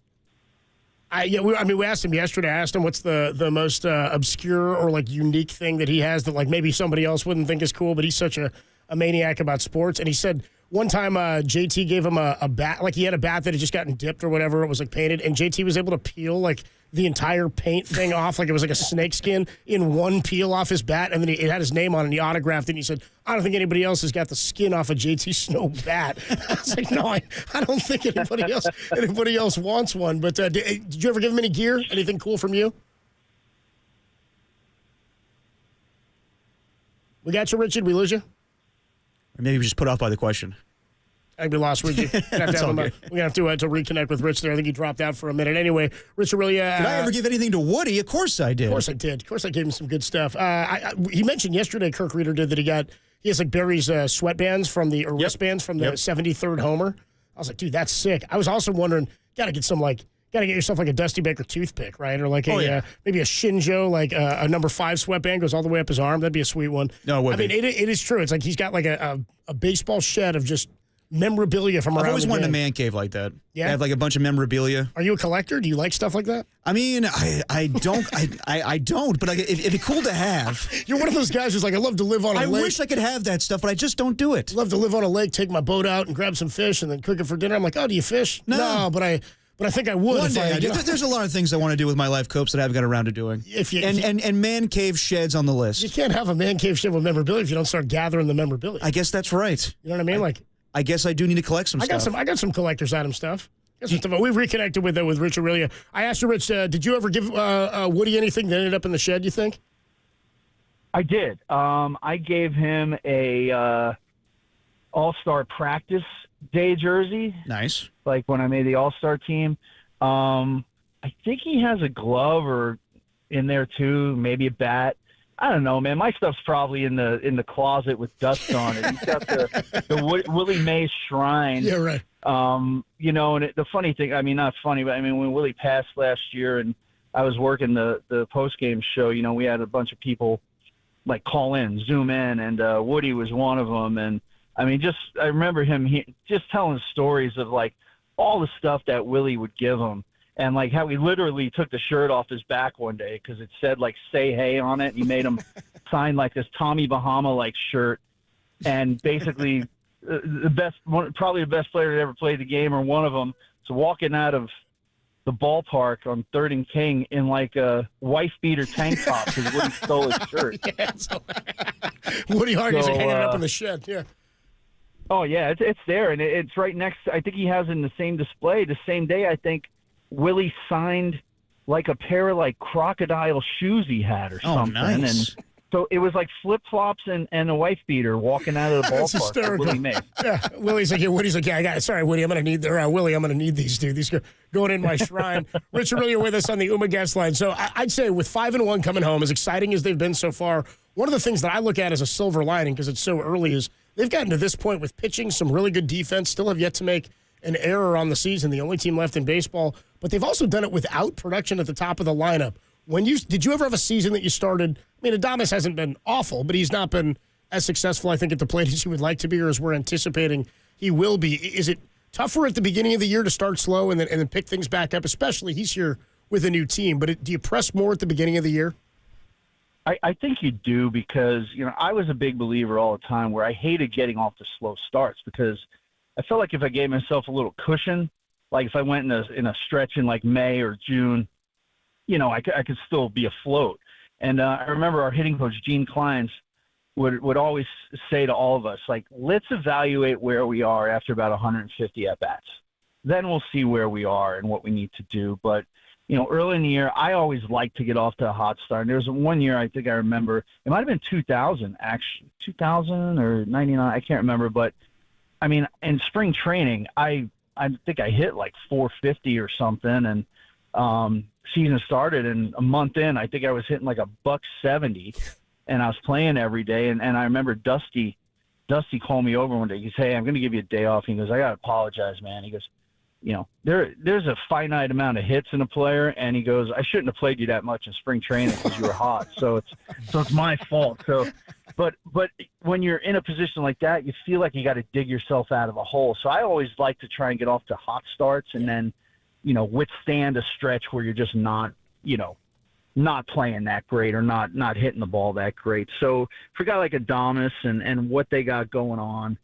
We asked him yesterday. I asked him what's the most obscure or like unique thing that he has that like maybe somebody else wouldn't think is cool, but he's such a maniac about sports. And he said one time JT gave him a bat, like he had a bat that had just gotten dipped or whatever. It was like painted, and JT was able to peel like the entire paint thing off, like it was like a snake skin in one peel off his bat, and then it had his name on it, and he autographed it, and he said, I don't think anybody else has got the skin off a JT Snow bat. I was like, no, I don't think anybody else wants one. But did you ever give him any gear? Anything cool from you? We got you, Richard. We lose you? Or maybe we just put off by the question. I think we lost Richie. We're going to have to reconnect with Rich there. I think he dropped out for a minute. Anyway, Rich Aurelia. Did I ever give anything to Woody? Of course I did. Of course I did. Of course I gave him some good stuff. He mentioned yesterday, Kirk Reeder did, that he has like Barry's sweatbands from the, or wristbands from the 73rd homer. I was like, dude, that's sick. I was also wondering, got to get yourself like a Dusty Baker toothpick, right? Or like maybe a Shinjo, like a number 5 sweatband goes all the way up his arm. That'd be a sweet one. No, it is true. It's like he's got like a baseball shed of just memorabilia from around the game. I've always wanted a man cave like that. Yeah? I have like a bunch of memorabilia. Are you a collector? Do you like stuff like that? I mean, I don't, but like, it'd be cool to have. You're one of those guys who's like, I love to live on a lake. I wish I could have that stuff, but I just don't do it. I love to live on a lake, take my boat out and grab some fish and then cook it for dinner. I'm like, oh, do you fish? No, but I think I would. One day, there's a lot of things I want to do with my life, Copes, that I haven't got around to doing. And man cave sheds on the list. You can't have a man cave shed with memorabilia if you don't start gathering the memorabilia. I guess that's right. You know what I mean? I guess I do need to collect some stuff. I got some collector's item stuff. We've reconnected with Rich Aurelia. I asked you, Rich, did you ever give Woody anything that ended up in the shed, you think? I did. I gave him a All-Star practice day jersey. Nice. Like when I made the All-Star team. I think he has a glove or in there too, maybe a bat. I don't know, man. My stuff's probably in the closet with dust on it. He's got the Willie Mays shrine. Yeah, right. And the funny thing, I mean, not funny, but I mean, when Willie passed last year and I was working the post-game show, we had a bunch of people like call in, Zoom in, and Woody was one of them. And I mean, I remember him just telling stories of like all the stuff that Willie would give him. And like how he literally took the shirt off his back one day because it said like "Say Hey" on it. And he made him sign like this Tommy Bahama like shirt, and basically probably the best player that ever played the game or one of them. So walking out of the ballpark on 3rd and King in like a wife beater tank top because Woody stole his shirt. Woody Hargis hanging it up in the shed. Yeah. Oh yeah, it's there and it's right next. I think he has it in the same display. The same day, I think Willie signed like a pair of like crocodile shoes he had or something. Nice. And so it was like flip-flops and a wife beater walking out of the That's ballpark. hysterical. Willie Mays. Yeah, Willie's like, yeah, Woody's like, yeah, I got it. Sorry, Woody, I'm going to need Willie, I'm going to need these, dude. These going in my shrine. Rich Aurelio with us on the Uma guest line. So I'd say with 5-1 coming home, as exciting as they've been so far, one of the things that I look at as a silver lining, because it's so early, is they've gotten to this point with pitching, some really good defense, still have yet to make an error on the season, the only team left in baseball, but they've also done it without production at the top of the lineup. Did you ever have a season that you started? I mean, Adames hasn't been awful, but he's not been as successful, I think, at the plate as he would like to be or as we're anticipating he will be. Is it tougher at the beginning of the year to start slow and then pick things back up, especially he's here with a new team, but do you press more at the beginning of the year? I think you do because, I was a big believer all the time where I hated getting off the slow starts because I felt like if I gave myself a little cushion, like if I went in a stretch in like May or June, I could still be afloat. And I remember our hitting coach, Gene Kleins, would always say to all of us, like, let's evaluate where we are after about 150 at-bats. Then we'll see where we are and what we need to do. But, early in the year, I always liked to get off to a hot start. And there was one year I think I remember, it might have been 2000, actually, 2000 or 99, I can't remember. But, I mean, in spring training, I think I hit like 450 or something. And season started, and a month in, I think I was hitting like $170, and I was playing every day. And I remember Dusty called me over one day. He goes, "Hey, I'm going to give you a day off." He goes, "I got to apologize, man." He goes, there's a finite amount of hits in a player, and he goes, "I shouldn't have played you that much in spring training because you were hot. So it's my fault." So, but when you're in a position like that, you feel like you got to dig yourself out of a hole. So I always like to try and get off to hot starts and then, withstand a stretch where you're just not playing that great or not hitting the ball that great. So for a guy like Adames and what they got going on,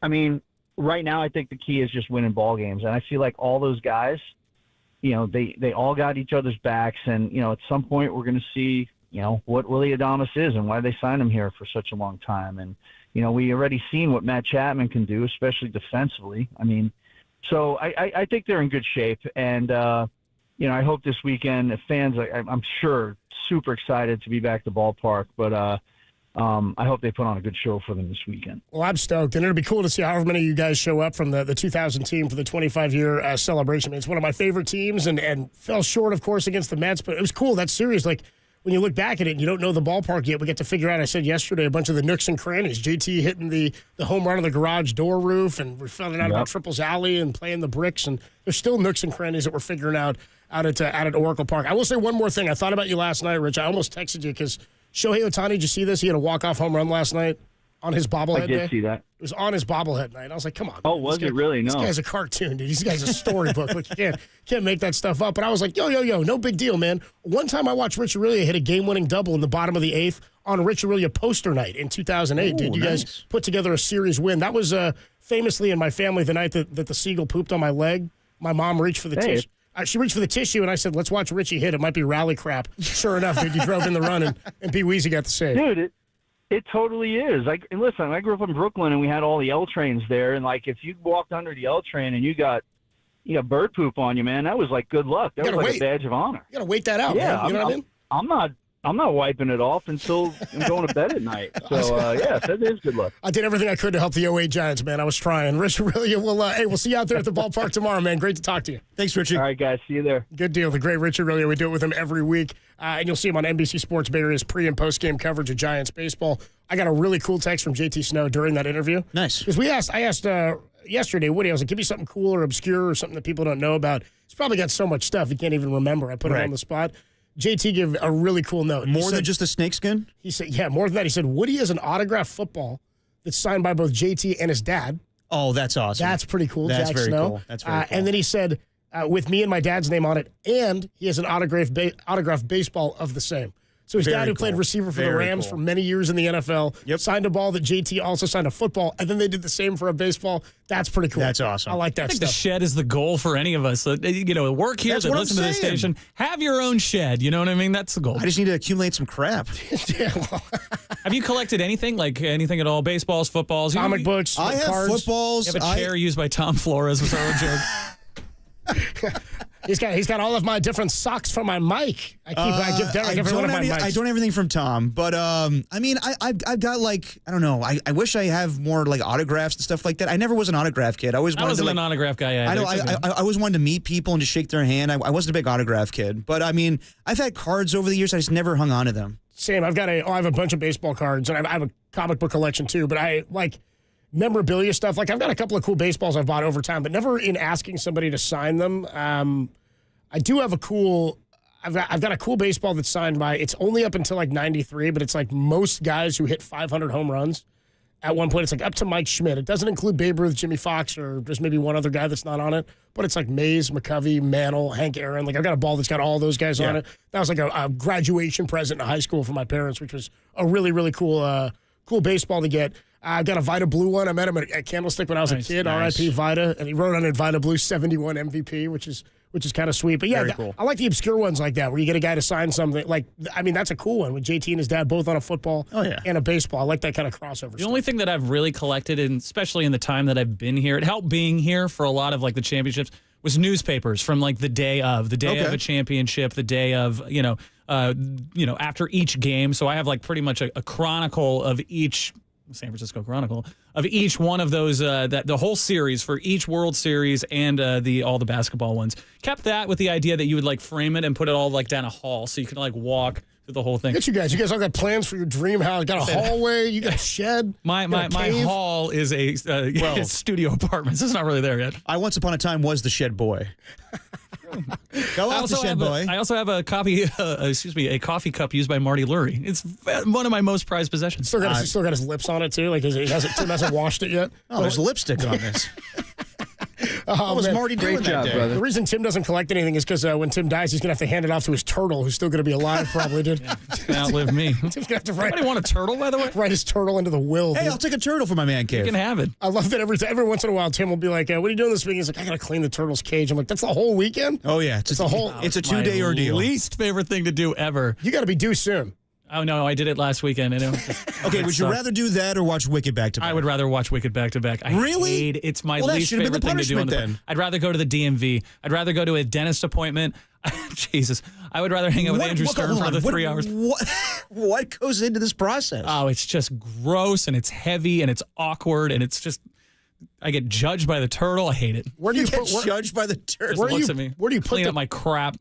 I mean, right now I think the key is just winning ball games. And I feel like all those guys, they all got each other's backs. And, at some point we're going to see, what Willie Adames is and why they signed him here for such a long time. And, we already seen what Matt Chapman can do, especially defensively. I mean, so I think they're in good shape. And, I hope this weekend, if fans, I'm sure, super excited to be back at the ballpark. But I hope they put on a good show for them this weekend. Well, I'm stoked. And it'll be cool to see however many of you guys show up from the 2000 team for the 25-year celebration. I mean, it's one of my favorite teams and fell short, of course, against the Mets. But it was cool. That series, like, when you look back at it and you don't know the ballpark yet, we get to figure out, I said yesterday, a bunch of the nooks and crannies. JT hitting the home run on the garage door roof, and we're finding out about Triples Alley and playing the bricks. And there's still nooks and crannies that we're figuring out at Oracle Park. I will say one more thing. I thought about you last night, Rich. I almost texted you because Shohei Ohtani, did you see this? He had a walk-off home run last night on his bobblehead day. I did see that. It was on his bobblehead night. I was like, come on. Oh, was it really? No. This guy's a cartoon, dude. This guy's a storybook. Like, you can't make that stuff up. But I was like, yo, no big deal, man. One time I watched Rich Aurelio hit a game-winning double in the bottom of the eighth on Rich Aurelio poster night in 2008. Dude, you guys put together a series win. That was famously in my family the night that the seagull pooped on my leg. My mom reached for the tissue. She reached for the tissue, and I said, let's watch Richie hit. It might be rally crap. Sure enough, dude, you drove in the run, and Pee Weezy got the save. Dude, it totally is. And listen, I grew up in Brooklyn, and we had all the L trains there. And, like, if you walked under the L train and you got bird poop on you, man, that was, like, good luck. That was, like, a badge of honor. You got to wait that out, man. You know what I mean? I'm not I'm not wiping it off until I'm going to bed at night. So, yeah, that is good luck. I did everything I could to help the 08 Giants, man. I was trying. Rich Aurelio, we'll see you out there at the ballpark tomorrow, man. Great to talk to you. Thanks, Richie. All right, guys. See you there. Good deal. The great Rich Aurelio. We do it with him every week. And you'll see him on NBC Sports Bay Area's pre- and post-game coverage of Giants baseball. I got a really cool text from JT Snow during that interview. Nice. Because I asked yesterday, Woody, I was like, give me something cool or obscure or something that people don't know about. He's probably got so much stuff he can't even remember. I put it on the spot. JT gave a really cool note. More than just a snakeskin? He said, yeah, more than that. He said, Woody has an autographed football that's signed by both JT and his dad. Oh, that's awesome. That's pretty cool, That's Jack very Snow. cool. That's very cool. And then he said, with me and my dad's name on it, and he has an autographed baseball of the same. So his dad, who played receiver for the Rams for many years in the NFL, signed a ball that JT also signed a football, and then they did the same for a baseball. That's pretty cool. That's awesome. I like that I think stuff. the shed is the goal for any of us. Work here, That's that what I'm listen to this saying. station. Have your own shed. You know what I mean? That's the goal. I just need to accumulate some crap. Have you collected anything? Like anything at all? Baseballs, footballs? Comic books, I have cards. footballs. You have a chair used by Tom Flores was our own joke. He's got all of my different socks for my mic. I give Derek every one of my mics. I don't have everything from Tom, but I mean, I've got like, I don't know. I wish I have more like autographs and stuff like that. I never was an autograph kid. I wasn't an autograph guy. I know. I always wanted to meet people and just shake their hand. I wasn't a big autograph kid, but I mean, I've had cards over the years. I just never hung on to them. Same. I have a bunch of baseball cards, and I have a comic book collection too. But I like memorabilia stuff. Like I've got a couple of cool baseballs I've bought over time, but never in asking somebody to sign them. I do have I've got a cool baseball that's signed by, it's only up until like 93, but it's like most guys who hit 500 home runs. At one point, it's like up to Mike Schmidt. It doesn't include Babe Ruth, Jimmy Fox, or there's maybe one other guy that's not on it. But it's like Mays, McCovey, Mantle, Hank Aaron. Like I've got a ball that's got all those guys on it. That was like a graduation present in high school for my parents, which was a really, really cool baseball to get. I've got a Vita Blue one. I met him at Candlestick when I was a kid. Nice. R.I.P. Vita, and he wrote on it Vita Blue 71 MVP, which is kind of sweet. But yeah, cool. I like the obscure ones like that, where you get a guy to sign something. Like, I mean, that's a cool one with JT and his dad both on a football and a baseball. I like that kind of crossover. The only thing that I've really collected, and especially in the time that I've been here, it helped being here for a lot of like the championships, was newspapers from like the day of a championship, the day of after each game. So I have like pretty much a chronicle of each San Francisco Chronicle of each one of those, the whole series for each World Series and all the basketball ones. Kept that with the idea that you would like frame it and put it all like down a hall so you can like walk through the whole thing. Look at you guys. You guys all got plans for your dream house. Got a hallway. You got a shed. My hall is a studio apartments. It's not really there yet. I once upon a time was the shed boy. Go off the shed boy. I also have a a coffee cup used by Marty Lurie. It's one of my most prized possessions. Still got his lips on it too. Like Tim hasn't washed it yet. Oh, there's lipstick on this. What was man. Marty doing Great job, that day? brother. The reason Tim doesn't collect anything is because when Tim dies, he's going to have to hand it off to his turtle, who's still going to be alive probably, dude. Outlive me. Tim's going to have to Anybody want a turtle, by the way? write his turtle into the will. Hey, dude. I'll take a turtle for my man cave. You can have it. I love that every once in a while, Tim will be like, what are you doing this weekend? He's like, I got to clean the turtle's cage. I'm like, that's the whole weekend? Oh, yeah. It's a 2-day ordeal. Least favorite thing to do ever. You got to be due soon. Oh, no, I did it last weekend. And it was just, Okay, would you rather do that or watch Wicked back to back? I would rather watch Wicked back to back. Really? It's my Well, that least should have been favorite the thing to do. punishment then. I'd rather go to the DMV. I'd rather go to a dentist appointment. Jesus. I would rather hang out with Andrew Stern for the 3 hours. What goes into this process? Oh, it's just gross, and it's heavy, and it's awkward, and it's just... I get judged by the turtle. I hate it. Where do you get judged by the turtle? Where do you clean up my crap?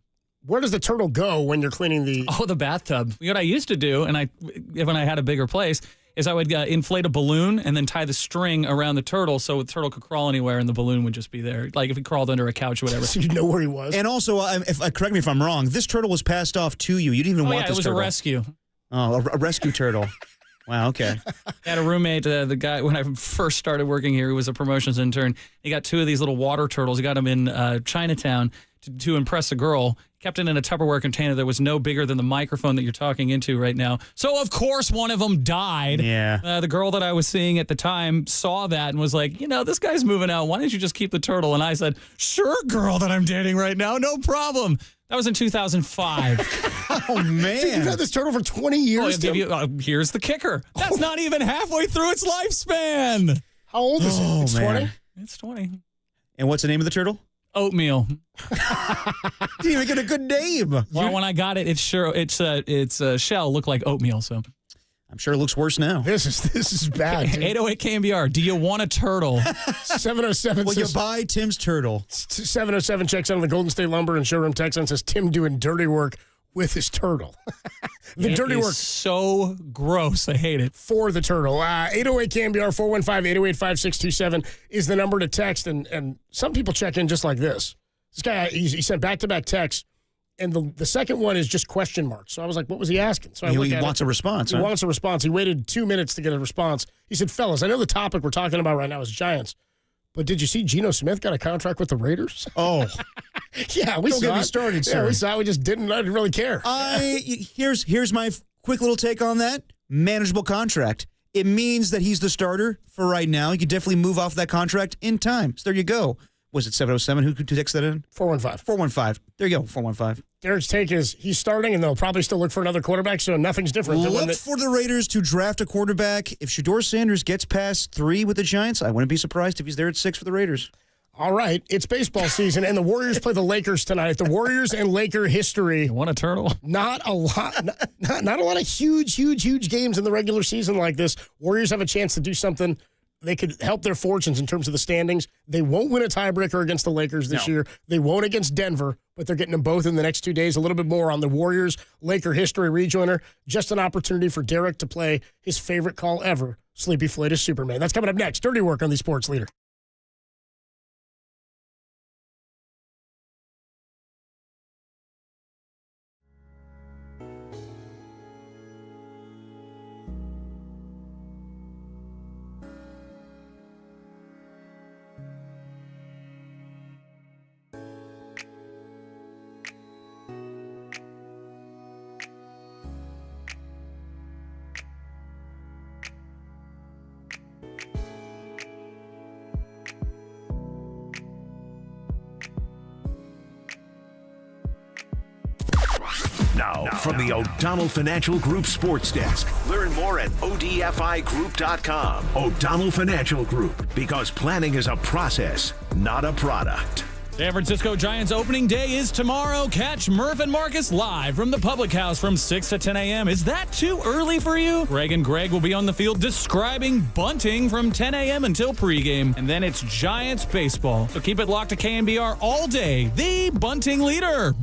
Where does the turtle go when you're cleaning the... Oh, the bathtub. What I used to do, when I had a bigger place, is I would inflate a balloon and then tie the string around the turtle so the turtle could crawl anywhere and the balloon would just be there. Like if he crawled under a couch or whatever. So you know where he was. And also, correct me if I'm wrong, this turtle was passed off to you. You didn't even want this turtle. It was a rescue. Oh, a rescue turtle. Wow, okay. I had a roommate, the guy, when I first started working here, he was a promotions intern. He got 2 of these little water turtles. He got them in Chinatown to impress a girl. Kept it in a Tupperware container that was no bigger than the microphone that you're talking into right now. So, of course, one of them died. Yeah. The girl that I was seeing at the time saw that and was like, this guy's moving out. Why don't you just keep the turtle? And I said, sure, girl that I'm dating right now. No problem. That was in 2005. Oh, man. Dude, you've had this turtle for 20 years. Here's the kicker. That's not even halfway through its lifespan. How old is it? It's 20? It's 20. And what's the name of the turtle? Oatmeal. Didn't even get a good name. Well, when I got it, its shell looked like oatmeal. So I'm sure it looks worse now. This is bad. 808 KNBR. Do you want a turtle? 707. Will you buy Tim's turtle? 707 checks on the Golden State Lumber and Showroom text and says Tim doing dirty work with his turtle. The dirty work. So gross. I hate it. For the turtle. 808 KNBR 415-808-5627 is the number to text. And some people check in just like this. This guy, he sent back-to-back texts. And the second one is just question marks. So I was like, what was he asking? So He wants a response. He wants a response. He waited 2 minutes to get a response. He said, fellas, I know the topic we're talking about right now is Giants. But did you see Geno Smith got a contract with the Raiders? Oh. Yeah, we Don't saw get me it. started, Yeah, sir. we saw it. We just didn't really care. Here's my quick little take on that. Manageable contract. It means that he's the starter for right now. He could definitely move off that contract in time. So there you go. Was it 707? Who could text that in? 415. 415. There you go, 415. Derek's take is he's starting, and they'll probably still look for another quarterback, so nothing's different. Look for the Raiders to draft a quarterback. If Shedeur Sanders gets past 3 with the Giants, I wouldn't be surprised if he's there at 6 for the Raiders. All right, it's baseball season, and the Warriors play the Lakers tonight. The Warriors and Laker history. You want a turtle? Not a lot. Not a lot of huge games in the regular season like this. Warriors have a chance to do something. They could help their fortunes in terms of the standings. They won't win a tiebreaker against the Lakers this year. They won't against Denver, but they're getting them both in the next 2 days. A little bit more on the Warriors-Laker history rejoiner. Just an opportunity for Derek to play his favorite call ever, Sleepy Floyd is Superman. That's coming up next. Dirty Work on the Sports Leader. Now, from the O'Donnell Financial Group Sports Desk. Learn more at odfigroup.com. O'Donnell Financial Group, because planning is a process, not a product. San Francisco Giants opening day is tomorrow. Catch Murph and Marcus live from the Public House from 6 to 10 a.m. Is that too early for you? Greg and Greg will be on the field describing bunting from 10 a.m. until pregame. And then it's Giants baseball. So keep it locked to KNBR all day, the bunting leader.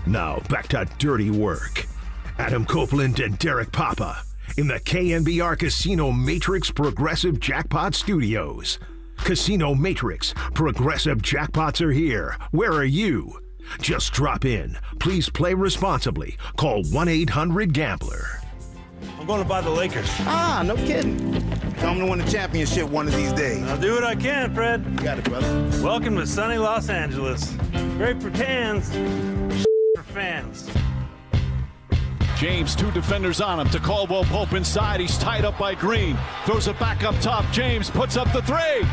Now back to dirty work. Adam Copeland and Derek Papa in the KNBR Casino Matrix Progressive Jackpot Studios. Casino Matrix Progressive Jackpots are here. Where are you? Just drop in. Please play responsibly. Call 1-800-GAMBLER. I'm going to buy the Lakers. Ah, no kidding. Tell them to win the championship one of these days. I'll do what I can, Fred. You got it, brother. Welcome to sunny Los Angeles. Great for tans, for fans. James, two defenders on him to Caldwell Pope inside. He's tied up by Green. Throws it back up top. James puts up the three.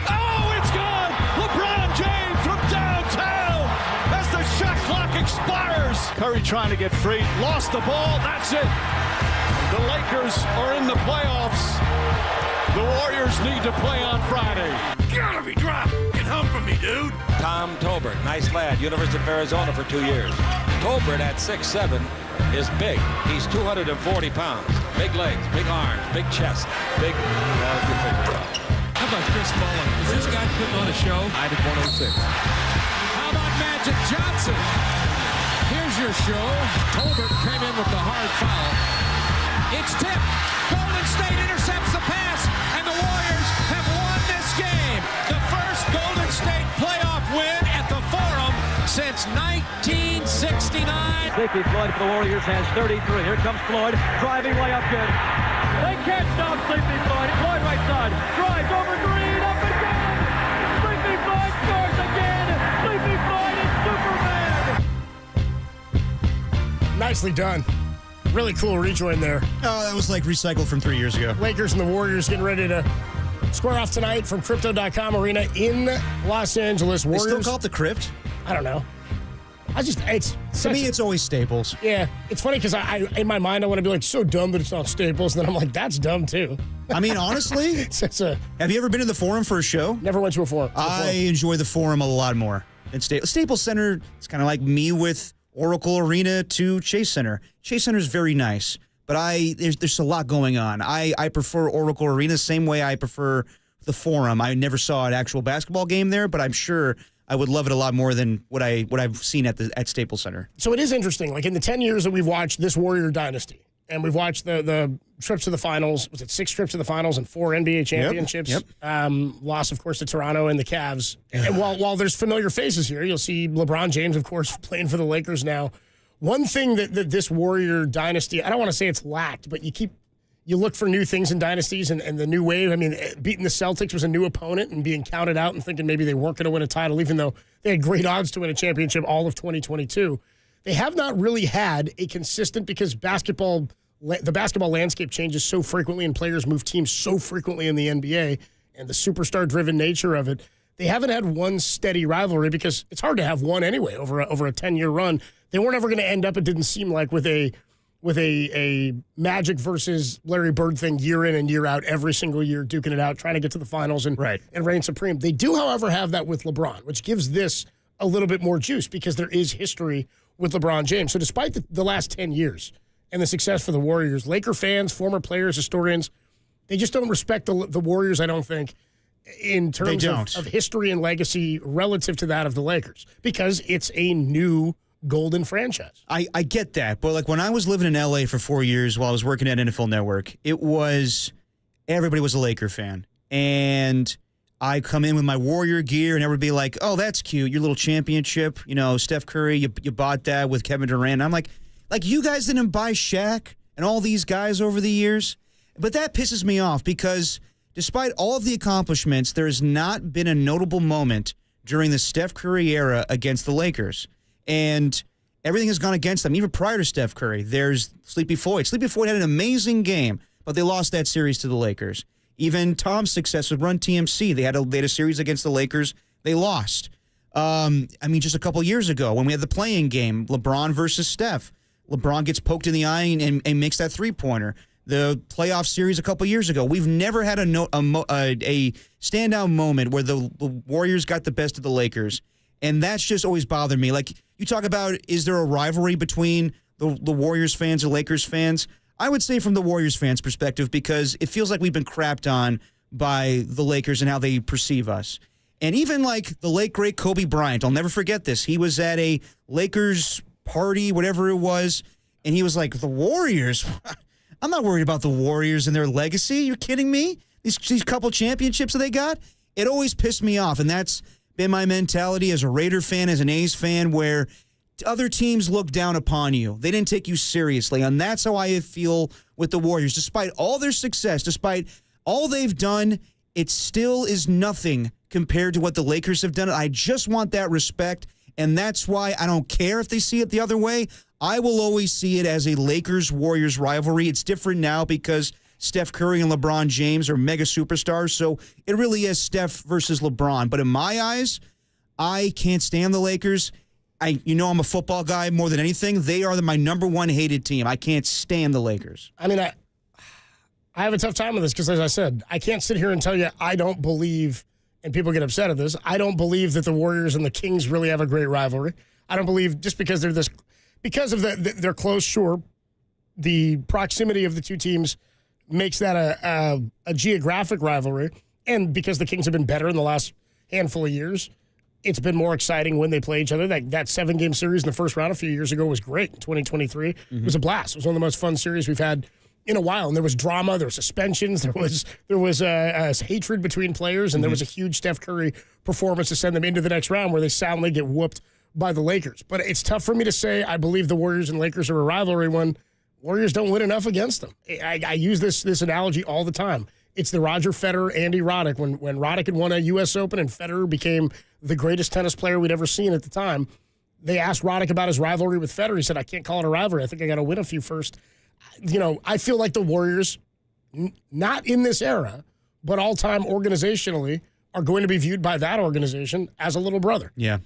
Oh, it's gone! LeBron James from downtown as the shot clock expires. Curry trying to get free. Lost the ball. That's it. The Lakers are in the playoffs. The Warriors need to play on Friday. Gotta be dropped. Get home from me, dude. Tom Tolbert, nice lad, University of Arizona for 2 years. Tolbert at 6'7" is big. He's 240 pounds. Big legs, big arms, big chest, big. How about Chris Mullin? Is this guy putting on a show? I did 106. How about Magic Johnson? Here's your show. Tolbert came in with the hard foul. It's tipped. Golden State intercepts the pass, and the Warriors have won this game. The first Golden State playoff win at the Forum since 1969. Sleepy Floyd for the Warriors has 33. Here comes Floyd, driving layup good. They can't stop Sleepy Floyd. Floyd right side, drives over Green, up and good. Sleepy Floyd scores again. Sleepy Floyd is Superman. Nicely done. Really cool rejoin there. Oh, that was like recycled from 3 years ago. Lakers and the Warriors getting ready to square off tonight from Crypto.com Arena in Los Angeles. Warriors. They still call it the Crypt? I don't know. To me, it's always Staples. Yeah, it's funny because I in my mind I want to be like so dumb that it's not Staples, and then I'm like that's dumb too. I mean, honestly, have you ever been to the Forum for a show? Never went to a Forum. I enjoy the Forum a lot more than Staples Center. It's kind of like me with Oracle Arena to Chase Center. Chase Center is very nice, but there's a lot going on. I prefer Oracle Arena same way I prefer the Forum. I never saw an actual basketball game there, but I'm sure I would love it a lot more than what I've seen at Staples Center. So it is interesting. Like in the 10 years that we've watched this Warrior dynasty, and we've watched the trips to the finals. Was it 6 trips to the finals and 4 NBA championships? Yep. Loss, of course, to Toronto and the Cavs. And while there's familiar faces here, you'll see LeBron James, of course, playing for the Lakers now. One thing that this Warrior dynasty, I don't want to say it's lacked, but you look for new things in dynasties and the new wave. I mean, beating the Celtics was a new opponent and being counted out and thinking maybe they weren't going to win a title, even though they had great odds to win a championship all of 2022. They have not really had a consistent, because the basketball landscape changes so frequently and players move teams so frequently in the NBA and the superstar-driven nature of it. They haven't had one steady rivalry because it's hard to have one anyway over a 10-year run. They weren't ever going to end up, it didn't seem like, with a Magic versus Larry Bird thing year in and year out, every single year, duking it out, trying to get to the finals and reign supreme. They do, however, have that with LeBron, which gives this a little bit more juice because there is history with LeBron James. So despite the last 10 years and the success for the Warriors, Laker fans, former players, historians, they just don't respect the Warriors, I don't think, in terms of history and legacy relative to that of the Lakers, because it's a new golden franchise. I get that, but like when I was living in LA for 4 years while I was working at NFL Network, everybody was a Laker fan. And I come in with my Warrior gear and everybody like, oh, that's cute, your little championship, Steph Curry, you bought that with Kevin Durant. And I'm like you guys didn't buy Shaq and all these guys over the years? But that pisses me off because despite all of the accomplishments, there has not been a notable moment during the Steph Curry era against the Lakers. And everything has gone against them. Even prior to Steph Curry, there's Sleepy Floyd. Sleepy Floyd had an amazing game, but they lost that series to the Lakers. Even Tom's success with Run TMC, they had a series against the Lakers. They lost. Just a couple years ago when we had the playing game, LeBron versus Steph. LeBron gets poked in the eye and makes that three-pointer. The playoff series a couple years ago, we've never had a standout moment where the Warriors got the best of the Lakers. And that's just always bothered me. Like, you talk about, is there a rivalry between the Warriors fans and Lakers fans? I would say from the Warriors fans' perspective, because it feels like we've been crapped on by the Lakers and how they perceive us. And even like the late, great Kobe Bryant, I'll never forget this. He was at a Lakers party, whatever it was. And he was like, the Warriors? I'm not worried about the Warriors and their legacy. You're kidding me? These couple championships that they got? It always pissed me off. And that's been my mentality as a Raider fan, as an A's fan, where other teams look down upon you. They didn't take you seriously. And that's how I feel with the Warriors. Despite all their success, despite all they've done, it still is nothing compared to what the Lakers have done. I just want that respect, and that's why I don't care if they see it the other way. I will always see it as a Lakers-Warriors rivalry. It's different now because Steph Curry and LeBron James are mega superstars, so it really is Steph versus LeBron. But in my eyes, I can't stand the Lakers. I'm a football guy more than anything. They are my number one hated team. I can't stand the Lakers. I mean, I have a tough time with this because, as I said, I can't sit here and tell you I don't believe, and people get upset at this, I don't believe that the Warriors and the Kings really have a great rivalry. I don't believe just because they're this, because of they're close, sure, the proximity of the two teams makes that a geographic rivalry, and because the Kings have been better in the last handful of years, it's been more exciting when they play each other. That 7-game series in the first round a few years ago was great. In 2023, It was a blast. It was one of the most fun series we've had in a while. And there was drama, there were suspensions, there was hatred between players, and there was a huge Steph Curry performance to send them into the next round where they soundly get whooped by the Lakers. But it's tough for me to say I believe the Warriors and Lakers are a rivalry when Warriors don't win enough against them. I use this analogy all the time. It's the Roger Federer, Andy Roddick. When Roddick had won a U.S. Open and Federer became the greatest tennis player we'd ever seen at the time, they asked Roddick about his rivalry with Federer. He said, I can't call it a rivalry. I think I got to win a few first. I feel like the Warriors, not in this era, but all-time organizationally, are going to be viewed by that organization as a little brother. Yeah.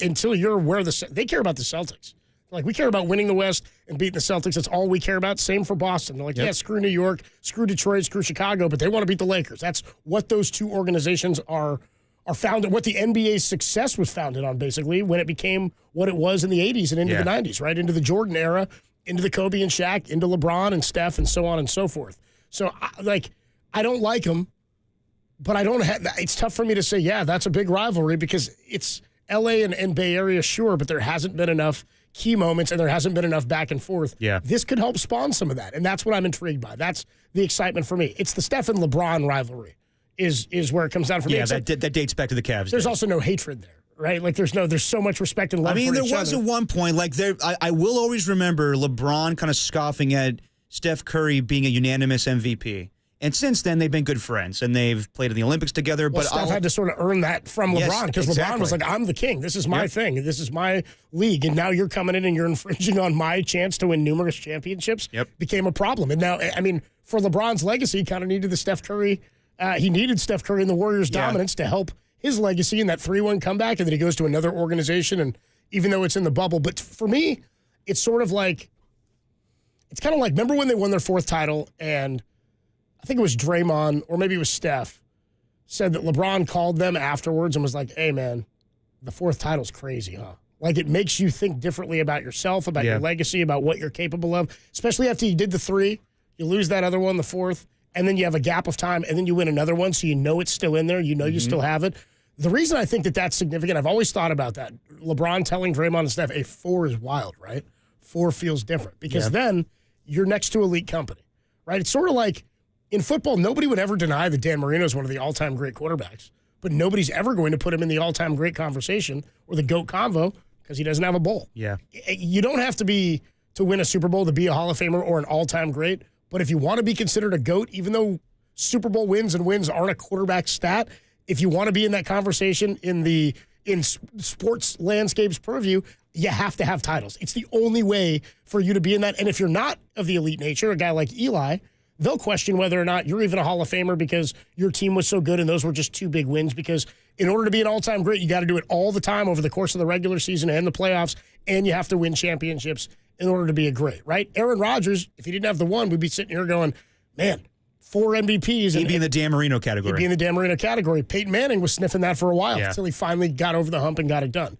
Until you're aware they care about the Celtics. Like, we care about winning the West and beating the Celtics. That's all we care about. Same for Boston. They're like, yeah, screw New York, screw Detroit, screw Chicago, but they want to beat the Lakers. That's what those two organizations are founded, what the NBA's success was founded on, basically, when it became what it was in the 80s and into the 90s, right? Into the Jordan era, into the Kobe and Shaq, into LeBron and Steph, and so on and so forth. So, I don't like them, but I don't have. It's tough for me to say, yeah, that's a big rivalry because it's L.A. and Bay Area, sure, but there hasn't been enough key moments and there hasn't been enough back and forth. Yeah. This could help spawn some of that, and that's what I'm intrigued by. That's the excitement for me. It's the Steph and LeBron rivalry is where it comes down for me. Yeah, that dates back to the Cavs. There's also no hatred there, right? Like, there's so much respect and love for each other. There was at one point, I will always remember LeBron kind of scoffing at Steph Curry being a unanimous MVP. And since then, they've been good friends, and they've played in the Olympics together. Well, but Steph had to sort of earn that from LeBron because LeBron was like, I'm the king. This is my thing. This is my league. And now you're coming in and you're infringing on my chance to win numerous championships. Became a problem. And now, I mean, for LeBron's legacy, he kind of needed the Steph Curry. He needed Steph Curry and the Warriors' dominance to help his legacy in that 3-1 comeback. And then he goes to another organization, and even though it's in the bubble. But for me, it's sort of like, it's kind of like, remember when they won their 4th title and I think it was Draymond, or maybe it was Steph, said that LeBron called them afterwards and was like, hey, man, the 4th title's crazy, huh? Like, it makes you think differently about yourself, about your legacy, about what you're capable of, especially after you did the 3, you lose that other one, the 4th, and then you have a gap of time, and then you win another one, so you know it's still in there, you know you still have it. The reason I think that that's significant, I've always thought about that. LeBron telling Draymond and Steph, 4 is wild, right? 4 feels different, because then you're next to elite company, right? It's sort of like, in football, nobody would ever deny that Dan Marino is one of the all-time great quarterbacks, but nobody's ever going to put him in the all-time great conversation or the GOAT convo because he doesn't have a bowl. Yeah. You don't have to win a Super Bowl to be a Hall of Famer or an all-time great, but if you want to be considered a GOAT, even though Super Bowl wins aren't a quarterback stat, if you want to be in that conversation in sports landscape's purview, you have to have titles. It's the only way for you to be in that. And if you're not of the elite nature, a guy like Eli, they'll question whether or not you're even a Hall of Famer because your team was so good and those were just 2 big wins. Because in order to be an all-time great, you got to do it all the time over the course of the regular season and the playoffs, and you have to win championships in order to be a great, right? Aaron Rodgers, if he didn't have the 1, we'd be sitting here going, man, 4 MVPs. He'd be in the Dan Marino category. He'd be in the Dan Marino category. Peyton Manning was sniffing that for a while until he finally got over the hump and got it done.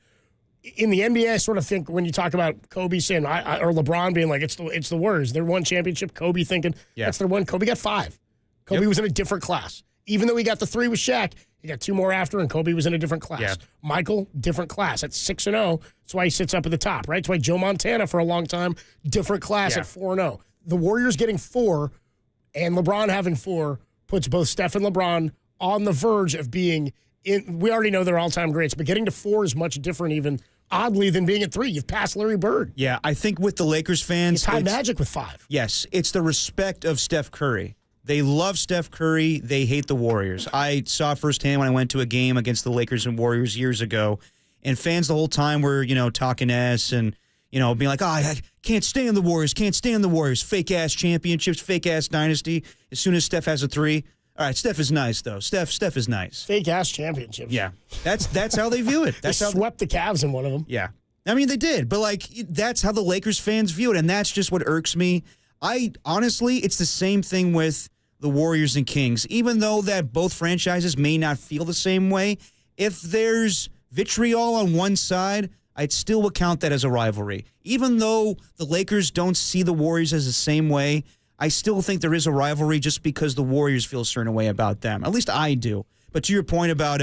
In the NBA, I sort of think when you talk about Kobe saying, or LeBron being like, it's the Warriors. They're one championship. Kobe thinking, that's their one. Kobe got 5. Kobe was in a different class. Even though he got the 3 with Shaq, he got 2 more after, and Kobe was in a different class. Yeah. Michael, different class at 6-0. That's why he sits up at the top, right? That's why Joe Montana, for a long time, different class at 4-0. The Warriors getting 4 and LeBron having 4 puts both Steph and LeBron on the verge of being in. We already know they're all-time greats, but getting to 4 is much different, even oddly, than being at 3. You've passed Larry Bird. Yeah, I think with the Lakers fans, you tied Magic with 5. Yes, it's the respect of Steph Curry. They love Steph Curry. They hate the Warriors. I saw firsthand when I went to a game against the Lakers and Warriors years ago, and fans the whole time were, talking S and, being like, I can't stand the Warriors, can't stand the Warriors. Fake-ass championships, fake-ass dynasty. As soon as Steph has a 3, all right, Steph is nice, though. Steph is nice. Fake-ass championships. Yeah, that's how they view it. That's they how swept the Cavs in one of them. Yeah. I mean, they did, but, that's how the Lakers fans view it, and that's just what irks me. Honestly, it's the same thing with the Warriors and Kings. Even though that both franchises may not feel the same way, if there's vitriol on one side, I'd still would count that as a rivalry. Even though the Lakers don't see the Warriors as the same way, I still think there is a rivalry just because the Warriors feel a certain way about them. At least I do. But to your point about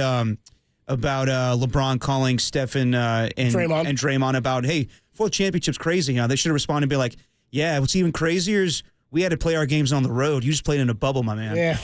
LeBron calling Steph and Draymond about, hey, 4 championships crazy, huh? They should have responded and be like, yeah, what's even crazier is we had to play our games on the road. You just played in a bubble, my man. Yeah.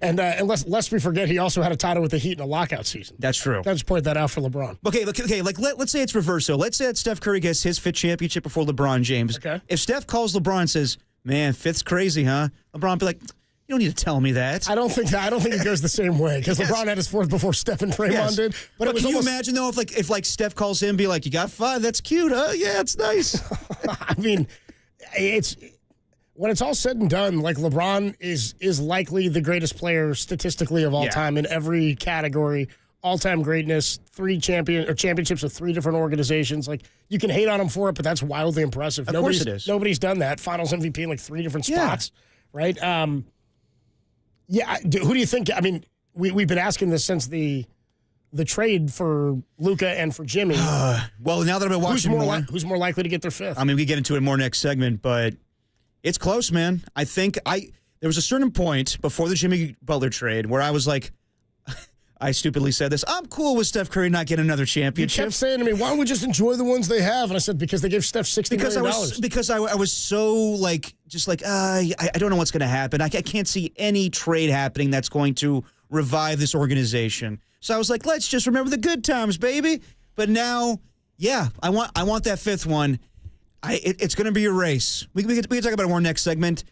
And lest we forget, he also had a title with the Heat in a lockout season. That's true. Let's point that out for LeBron. Okay, let's say it's reverse. So let's say that Steph Curry gets his 5th championship before LeBron James. Okay. If Steph calls LeBron and says, man, 5th's crazy, huh? LeBron be like, you don't need to tell me that. I don't think it goes the same way because LeBron had his 4th before Steph and Draymond did. But it was can you imagine, though, if Steph calls him and be like, you got 5, that's cute, huh? Yeah, it's nice. I mean, when it's all said and done, LeBron is likely the greatest player statistically of all time in every category. All-time greatness, 3 championships with 3 different organizations. You can hate on him for it, but that's wildly impressive. Of course it is. Nobody's done that. Finals MVP in 3 different spots, right? Who do you think? I mean, we've been asking this since the trade for Luka and for Jimmy. Well, now that I've been watching who's more likely to get their 5th? I mean, we get into it more next segment, but it's close, man. I think there was a certain point before the Jimmy Butler trade where I was like, I stupidly said this, I'm cool with Steph Curry not getting another championship. You kept saying to me, why don't we just enjoy the ones they have? And I said, because they gave Steph $60 million. Because I was so I don't know what's going to happen. I can't see any trade happening that's going to revive this organization. So I was like, let's just remember the good times, baby. But now, I want that 5th one. It's going to be a race. We can talk about it more next segment.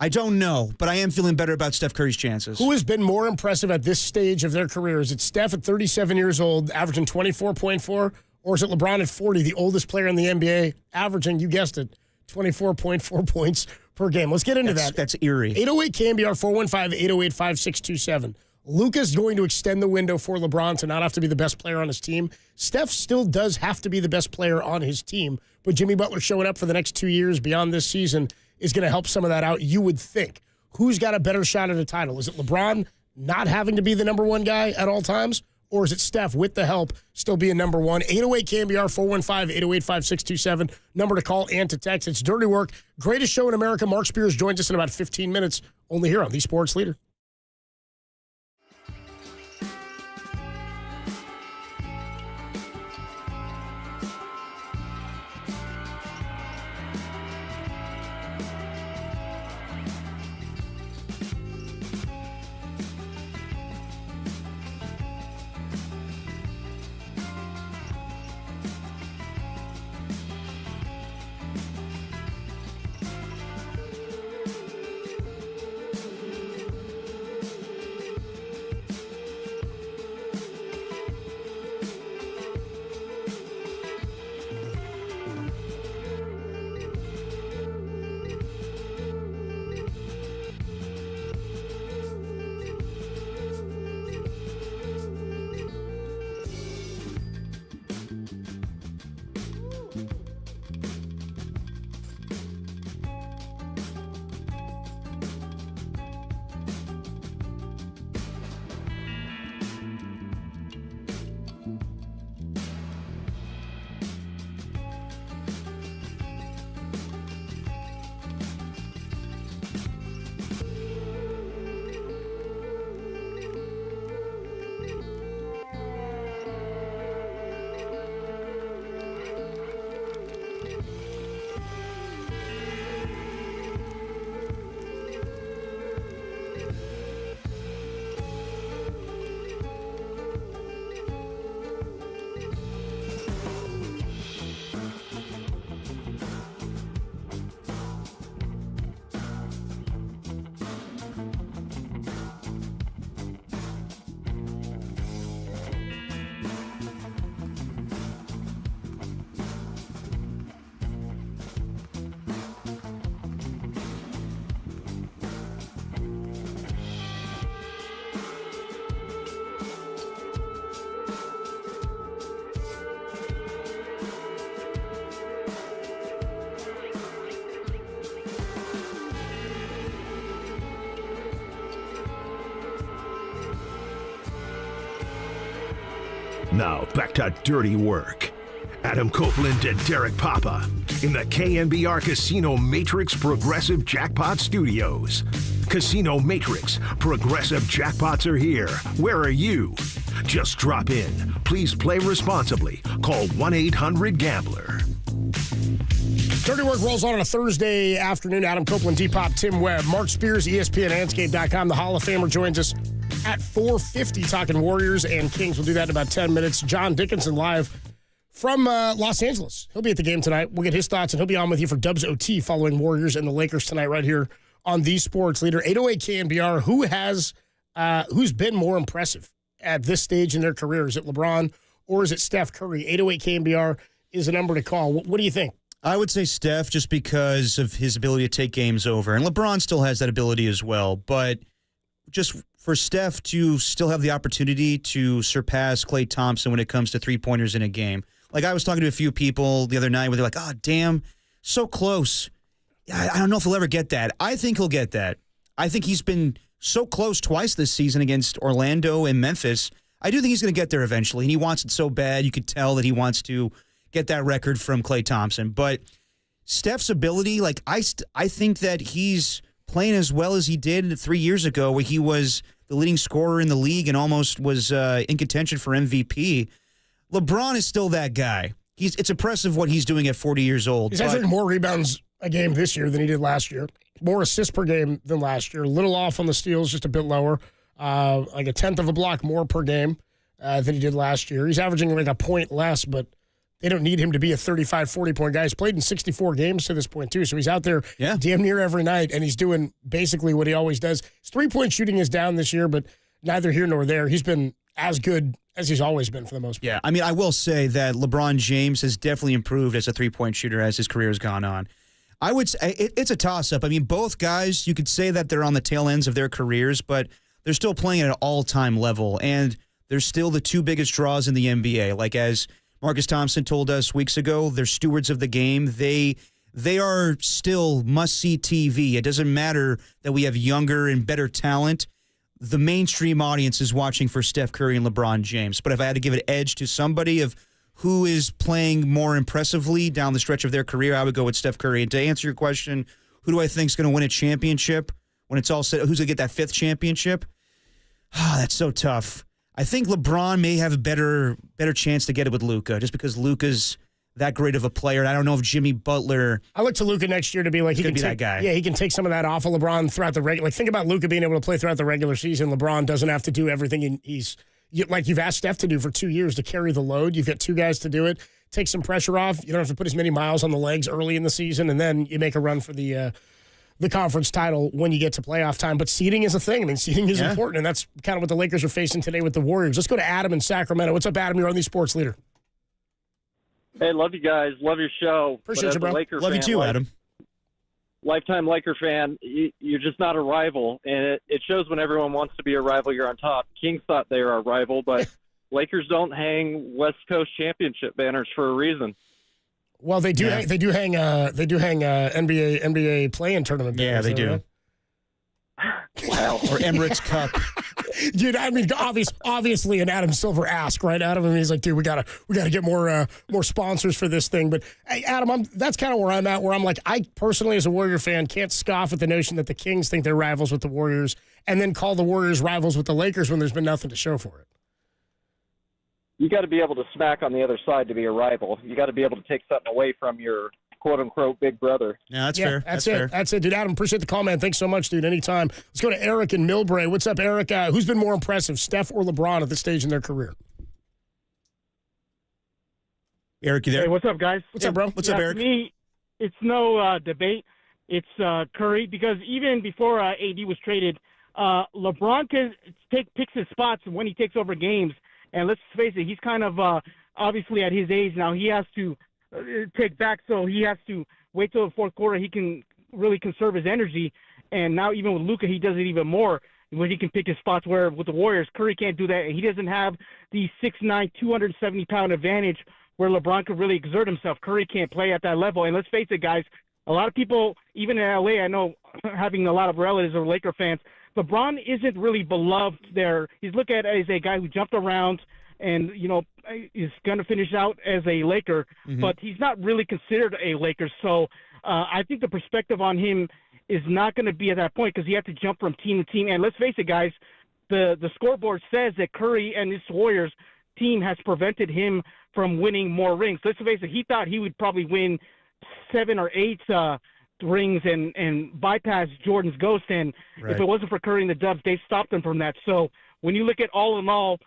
I don't know, but I am feeling better about Steph Curry's chances. Who has been more impressive at this stage of their career? Is it Steph at 37 years old, averaging 24.4, or is it LeBron at 40, the oldest player in the NBA, averaging, you guessed it, 24.4 points per game? Let's get into that. That's eerie. 808 KNBR 415-808-5627. Luka's going to extend the window for LeBron to not have to be the best player on his team. Steph still does have to be the best player on his team, but Jimmy Butler showing up for the next 2 years beyond this season is going to help some of that out, you would think. Who's got a better shot at a title? Is it LeBron not having to be the number 1 guy at all times, or is it Steph with the help still being number 1? 808 KNBR 415-808-5627. Number to call and to text. It's Dirty Work. Greatest show in America. Mark Spears joins us in about 15 minutes, only here on The Sports Leader. Now back to dirty work. Adam Copeland and Derek Papa in the KNBR Casino Matrix Progressive Jackpot Studios. Casino Matrix Progressive Jackpots are here. Where are you? Just drop in. Please play responsibly. Call 1-800-GAMBLER. Dirty Work rolls on a Thursday afternoon. Adam Copeland, D-Pop, Tim Webb, Mark Spears, ESPN, Anscape.com. The Hall of Famer joins us at 4:50 talking Warriors and Kings. We'll do that in about 10 minutes. John Dickinson live from Los Angeles. He'll be at the game tonight. We'll get his thoughts, and he'll be on with you for Dubs OT following Warriors and the Lakers tonight right here on the Sports Leader. 808 KNBR, who's been more impressive at this stage in their career? Is it LeBron or is it Steph Curry? 808 KNBR is a number to call. What do you think? I would say Steph just because of his ability to take games over. And LeBron still has that ability as well. But just for Steph to still have the opportunity to surpass Klay Thompson when it comes to three-pointers in a game. Like, I was talking to a few people the other night where they're like, oh, damn, so close. I don't know if he'll ever get that. I think he'll get that. I think he's been so close twice this season against Orlando and Memphis. I do think he's going to get there eventually, and he wants it so bad. You could tell that he wants to get that record from Klay Thompson. But Steph's ability, like, I think that he's playing as well as he did 3 years ago where he was the leading scorer in the league and almost was in contention for MVP. LeBron is still that guy. It's impressive what he's doing at 40 years old. He's having more rebounds a game this year than he did last year. More assists per game than last year. A little off on the steals, just a bit lower. Like a tenth of a block more per game than he did last year. He's averaging like a point less, but they don't need him to be a 35, 40-point guy. He's played in 64 games to this point, too, so he's out there damn near every night, and he's doing basically what he always does. His three-point shooting is down this year, but neither here nor there. He's been as good as he's always been for the most part. Yeah, I mean, I will say that LeBron James has definitely improved as a three-point shooter as his career has gone on. I would say it's a toss-up. I mean, both guys, you could say that they're on the tail ends of their careers, but they're still playing at an all-time level, and they're still the two biggest draws in the NBA. Like, as Marcus Thompson told us weeks ago, they're stewards of the game. They are still must-see TV. It doesn't matter that we have younger and better talent. The mainstream audience is watching for Steph Curry and LeBron James. But if I had to give an edge to somebody of who is playing more impressively down the stretch of their career, I would go with Steph Curry. And to answer your question, who do I think is going to win a championship when it's all set? Who's going to get that fifth championship? That's so tough. I think LeBron may have a better chance to get it with Luka, just because Luka's that great of a player. And I don't know if Jimmy Butler. I look to Luka next year to be like he can be that guy. Yeah, he can take some of that off of LeBron throughout the regular. Like, think about Luka being able to play throughout the regular season. LeBron doesn't have to do everything. Like you've asked Steph to do for 2 years to carry the load. You've got two guys to do it. Take some pressure off. You don't have to put as many miles on the legs early in the season, and then you make a run for the conference title when you get to playoff time. But seeding is a thing. I mean, seeding is important, and that's kind of what the Lakers are facing today with the Warriors. Let's go to Adam in Sacramento. What's up, Adam? You're on the Sports Leader. Hey, love you guys. Love your show. Appreciate you, bro. Love you too, Adam. Lifetime Laker fan. You're just not a rival, and it shows when everyone wants to be a rival, you're on top. Kings thought they were a rival, but Lakers don't hang West Coast championship banners for a reason. Well, they do. Yeah. They do hang NBA play-in tournament banners. Yeah, they do. Right? Wow. Or Emirates Cup. Dude, I mean, obviously an Adam Silver ask, right? Adam, and he's like, dude, we gotta get more sponsors for this thing. But hey, Adam, that's kind of where I'm at. Where I'm like, I personally, as a Warrior fan, can't scoff at the notion that the Kings think they're rivals with the Warriors, and then call the Warriors rivals with the Lakers when there's been nothing to show for it. You got to be able to smack on the other side to be a rival. You got to be able to take something away from your quote-unquote big brother. No, that's fair. That's it. That's it, dude. Adam, appreciate the call, man. Thanks so much, dude. Anytime. Let's go to Eric in Millbrae. What's up, Eric? Who's been more impressive, Steph or LeBron at this stage in their career? Eric, you there? Hey, what's up, guys? What's up, bro? What's up, Eric? For me, it's no debate. It's Curry, because even before AD was traded, LeBron can picks his spots when he takes over games. And let's face it, he's kind of obviously at his age now. He has to take back, so he has to wait till the fourth quarter. He can really conserve his energy, and now even with Luka, he does it even more when he can pick his spots, where with the Warriors, Curry can't do that. He doesn't have the 6'9", 270-pound advantage where LeBron could really exert himself. Curry can't play at that level, and let's face it, guys, a lot of people, even in L.A., I know, having a lot of relatives or Laker fans, LeBron isn't really beloved there. He's looked at as a guy who jumped around and is going to finish out as a Laker, but he's not really considered a Laker. So I think the perspective on him is not going to be at that point because he had to jump from team to team. And let's face it, guys, the scoreboard says that Curry and his Warriors team has prevented him from winning more rings. Let's face it, he thought he would probably win 7 or 8 rings and bypass Jordan's ghost. And if it wasn't for Curry and the Dubs, they stopped him from that. So when you look at all in all,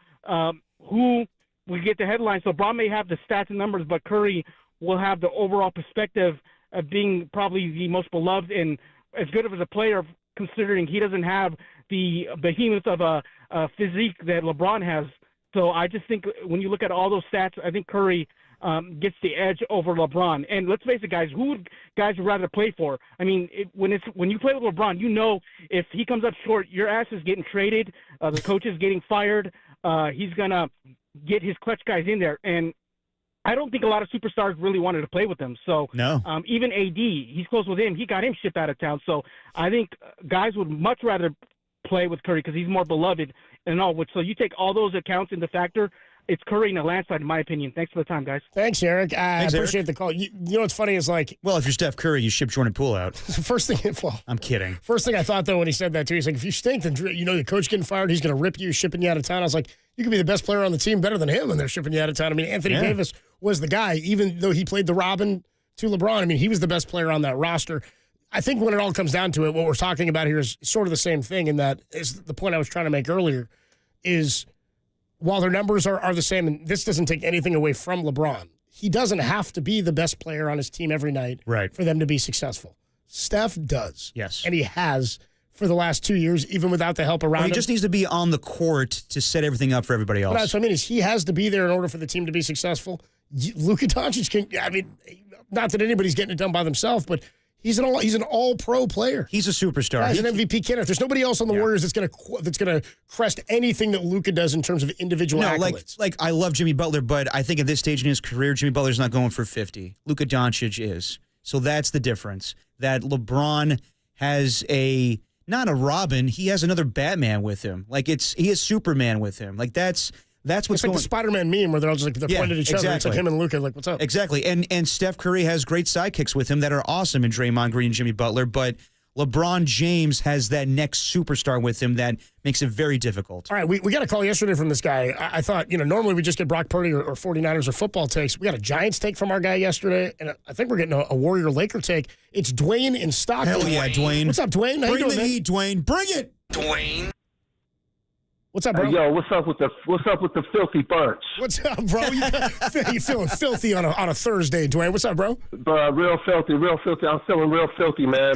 who will get the headlines? So LeBron may have the stats and numbers, but Curry will have the overall perspective of being probably the most beloved and as good of as a player, considering he doesn't have the behemoth of a physique that LeBron has. So I just think when you look at all those stats, I think Curry gets the edge over LeBron. And let's face it, guys, who would guys rather play for? I mean, when you play with LeBron, if he comes up short, your ass is getting traded. The coach is getting fired. He's going to get his clutch guys in there. And I don't think a lot of superstars really wanted to play with him. So no. Even AD, he's close with him. He got him shipped out of town. So I think guys would much rather play with Curry because he's more beloved and all. So you take all those accounts into factor, it's Curry in a landslide, in my opinion. Thanks for the time, guys. Thanks, Eric. I appreciate the call. You know what's funny is well, if you're Steph Curry, you ship Jordan Poole out. First thing, I'm kidding. First thing I thought though when he said that too, he's like, if you stink, then the coach getting fired, he's going to rip you, shipping you out of town. I was like, you could be the best player on the team, better than him, and they're shipping you out of town. I mean, Anthony Davis was the guy, even though he played the Robin to LeBron. I mean, he was the best player on that roster. I think when it all comes down to it, what we're talking about here is sort of the same thing, and that is the point I was trying to make earlier, is while their numbers are the same, and this doesn't take anything away from LeBron, he doesn't have to be the best player on his team every night for them to be successful. Steph does. Yes. And he has for the last 2 years, even without the help around him. He just needs to be on the court to set everything up for everybody else. But that's what I mean, is he has to be there in order for the team to be successful. Luka Doncic not that anybody's getting it done by themselves, but he's an all-pro player. He's a superstar. Yeah, he's an MVP candidate. There's nobody else on the Warriors that's gonna crest anything that Luka does in terms of individual accolades. Like I love Jimmy Butler, but I think at this stage in his career, Jimmy Butler's not going for 50. Luka Doncic is. So that's the difference. That LeBron has not a Robin, he has another Batman with him. He has Superman with him. That's what's it's like the Spider-Man meme where they're all just they're pointed at each other. It's like him and Luka, what's up? Exactly. And Steph Curry has great sidekicks with him that are awesome in Draymond Green and Jimmy Butler, but LeBron James has that next superstar with him that makes it very difficult. All right, we got a call yesterday from this guy. I thought, normally we just get Brock Purdy or 49ers or football takes. We got a Giants take from our guy yesterday, and I think we're getting a Warrior-Laker take. It's Dwayne in Stockton. Hell yeah, Dwayne. What's up, Dwayne? How you doing, the heat, Dwayne. Bring it! Dwayne. What's up, bro? Yo, what's up with the filthy bunch? What's up, bro? You feeling filthy on a Thursday, Dwayne? What's up, bro? Real filthy. I'm feeling real filthy, man.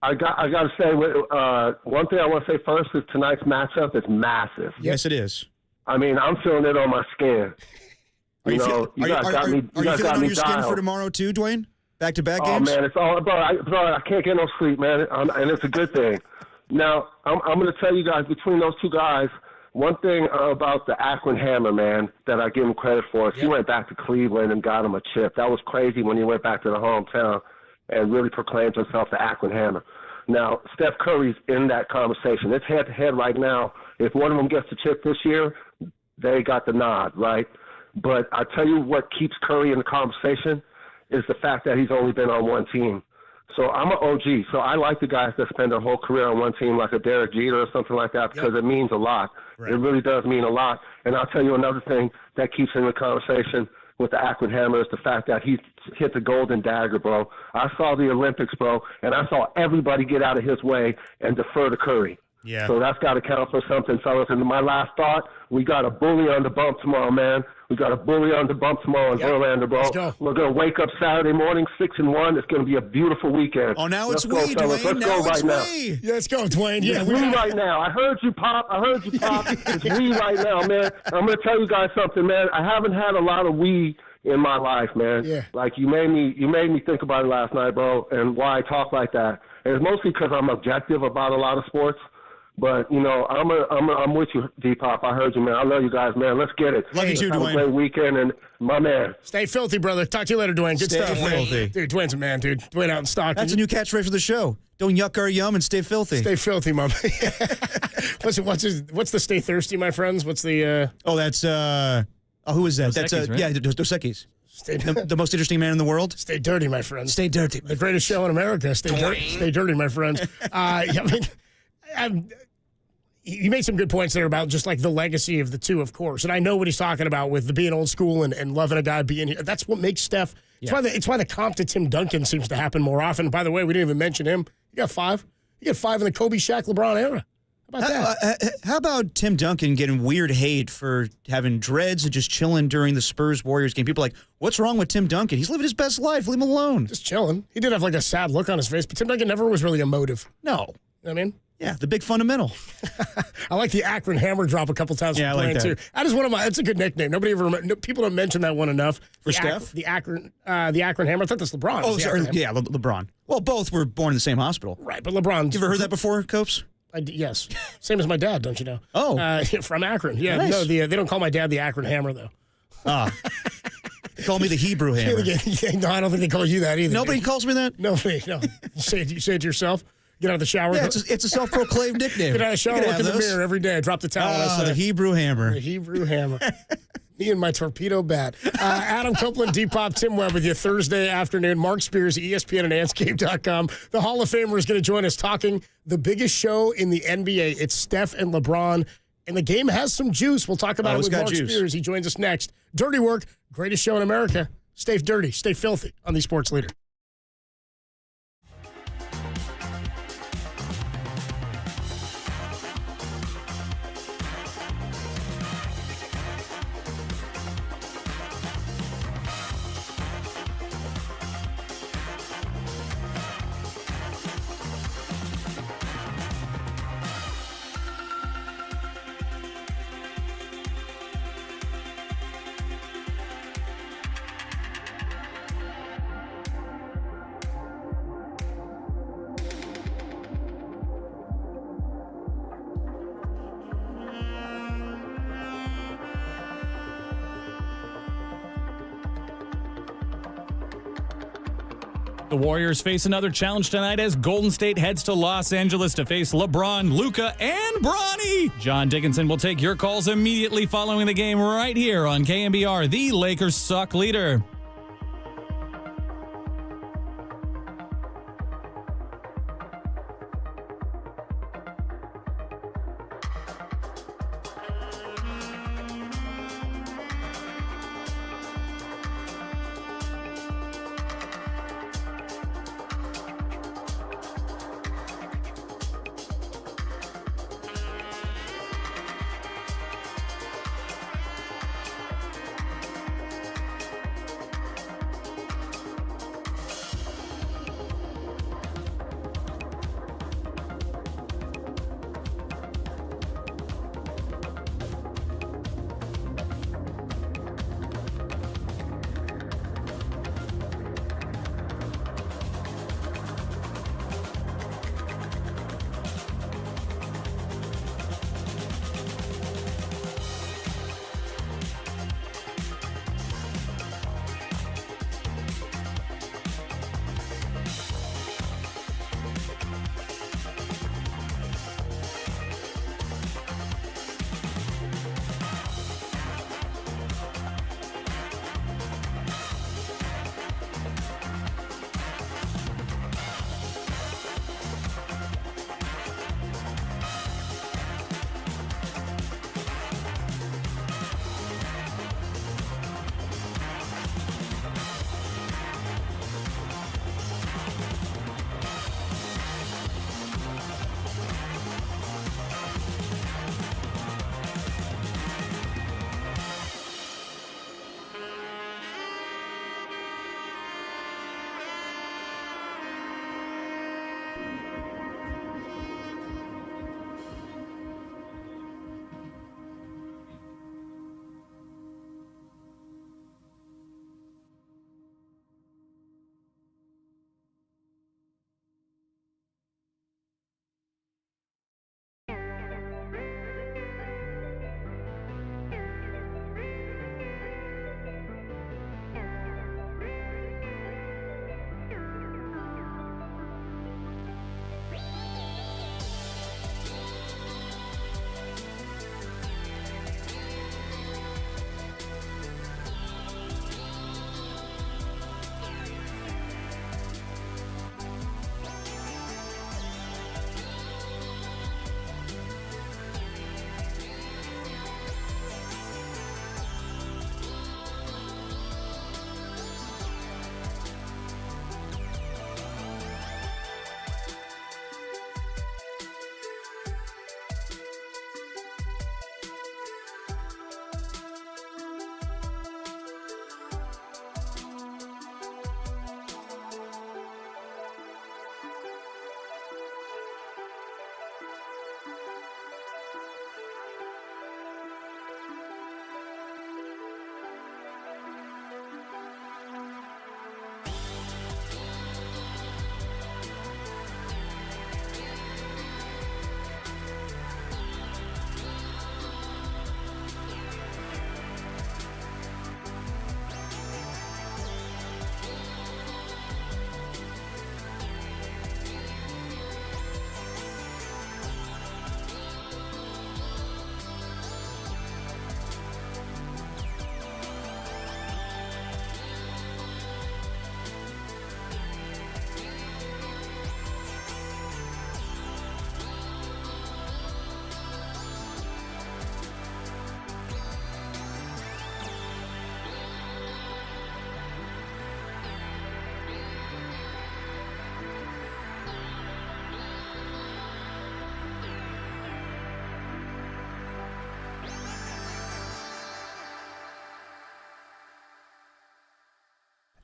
I got to say, one thing I want to say first is tonight's matchup is massive. Yes, it is. I mean, I'm feeling it on my skin. Are you feeling on your skin for tomorrow too, Dwayne? Back-to-back games? Oh man, it's all bro. I can't get no sleep, man, and it's a good thing. Now, I'm going to tell you guys, between those two guys, one thing about the Akron Hammer, man, that I give him credit for is he went back to Cleveland and got him a chip. That was crazy when he went back to the hometown and really proclaimed himself the Akron Hammer. Now, Steph Curry's in that conversation. It's head-to-head right now. If one of them gets the chip this year, they got the nod, right? But I tell you what keeps Curry in the conversation is the fact that he's only been on one team. So I'm an OG, so I like the guys that spend their whole career on one team, like a Derek Jeter or something like that, because it means a lot. Right. It really does mean a lot. And I'll tell you another thing that keeps him in the conversation with the Akron Hammer is the fact that he hit the golden dagger, bro. I saw the Olympics, bro, and I saw everybody get out of his way and defer to Curry. Yeah. So that's got to count for something, fellas. And my last thought, we got a bully on the bump tomorrow, man. We got a bully on the bump tomorrow in Orlando, bro. Let's go. We're going to wake up Saturday morning 6-1. It's going to be a beautiful weekend. Oh, now Let's it's go, we, fellas. Dwayne. Let's go right now. Yeah, let's go, Dwayne. Yeah, we right now. I heard you, Pop. It's we right now, man. I'm going to tell you guys something, man. I haven't had a lot of we in my life, man. Yeah. Like you made me think about it last night, bro, and why I talk like that. And it's mostly because I'm objective about a lot of sports. But, I'm with you, D-Pop. I heard you, man. I love you guys, man. Let's get it. Love you too, Have Dwayne. a great weekend, and my man. Stay filthy, brother. Talk to you later, Dwayne. Good Stay stuff. filthy. Dude, Dwayne's a man, dude. Dwayne out in Stockton. That's a new catchphrase for the show. Don't yuck our yum and stay filthy. Stay filthy, mom. What's the stay thirsty, my friends? What's the... that's... who is that? Dos Equis, right? Yeah, Dos Equis. The most interesting man in the world. Stay dirty, my friends. Stay dirty. The greatest show in America. Stay dirty, my friends. You made some good points there about just like the legacy of the two, of course. And I know what he's talking about with the being old school and loving a guy being here. That's what makes Steph. It's why the comp to Tim Duncan seems to happen more often. By the way, we didn't even mention him. You got 5. You got 5 in the Kobe, Shaq, LeBron era. How about that? How about Tim Duncan getting weird hate for having dreads and just chilling during the Spurs-Warriors game? People are like, what's wrong with Tim Duncan? He's living his best life. Leave him alone. Just chilling. He did have like a sad look on his face, but Tim Duncan never was really emotive. No. You know what I mean? Yeah, the big fundamental. I like the Akron Hammer drop a couple times. Yeah, I like that. Too. That is one of my. It's a good nickname. People don't mention that one enough. For Steph? The Akron Hammer. I thought that's LeBron. Oh, sorry. Yeah, LeBron. Well, both were born in the same hospital. Right, but LeBron. You ever heard that before, Copes? Yes. Same as my dad, don't you know? Oh. From Akron. Yeah, Nice. no, they don't call my dad the Akron Hammer, though. Ah. They call me the Hebrew Hammer. No, I don't think they call you that either. Nobody calls me that? Nobody, no. You say it yourself. Get out of the shower. Yeah, it's a self-proclaimed nickname. Get out of the shower, look in the mirror every day. Drop the towel. The Hebrew Hammer. The Hebrew Hammer. Me and my torpedo bat. Adam Copeland, Depop, Tim Webb with you Thursday afternoon. Mark Spears, ESPN and Anscape.com. The Hall of Famer is going to join us talking the biggest show in the NBA. It's Steph and LeBron, and the game has some juice. We'll talk about it with Mark Spears. He joins us next. Dirty Work, greatest show in America. Stay dirty, stay filthy on the Sports Leader. The Warriors face another challenge tonight as Golden State heads to Los Angeles to face LeBron, Luka, and Bronny. John Dickinson will take your calls immediately following the game right here on KNBR, the Lakers Suck leader.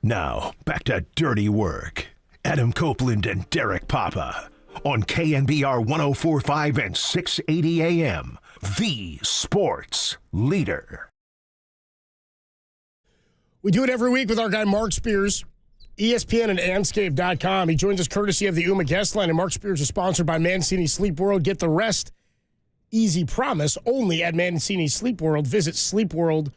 Now, back to Dirty Work. Adam Copeland and Derek Papa on KNBR 104.5 and 680 AM, the sports leader. We do it every week with our guy Mark Spears, ESPN and Anscape.com. He joins us courtesy of the UMA guest line, and Mark Spears is sponsored by Mancini Sleep World. Get the rest, easy promise, only at Mancini Sleep World. Visit sleepworld.com.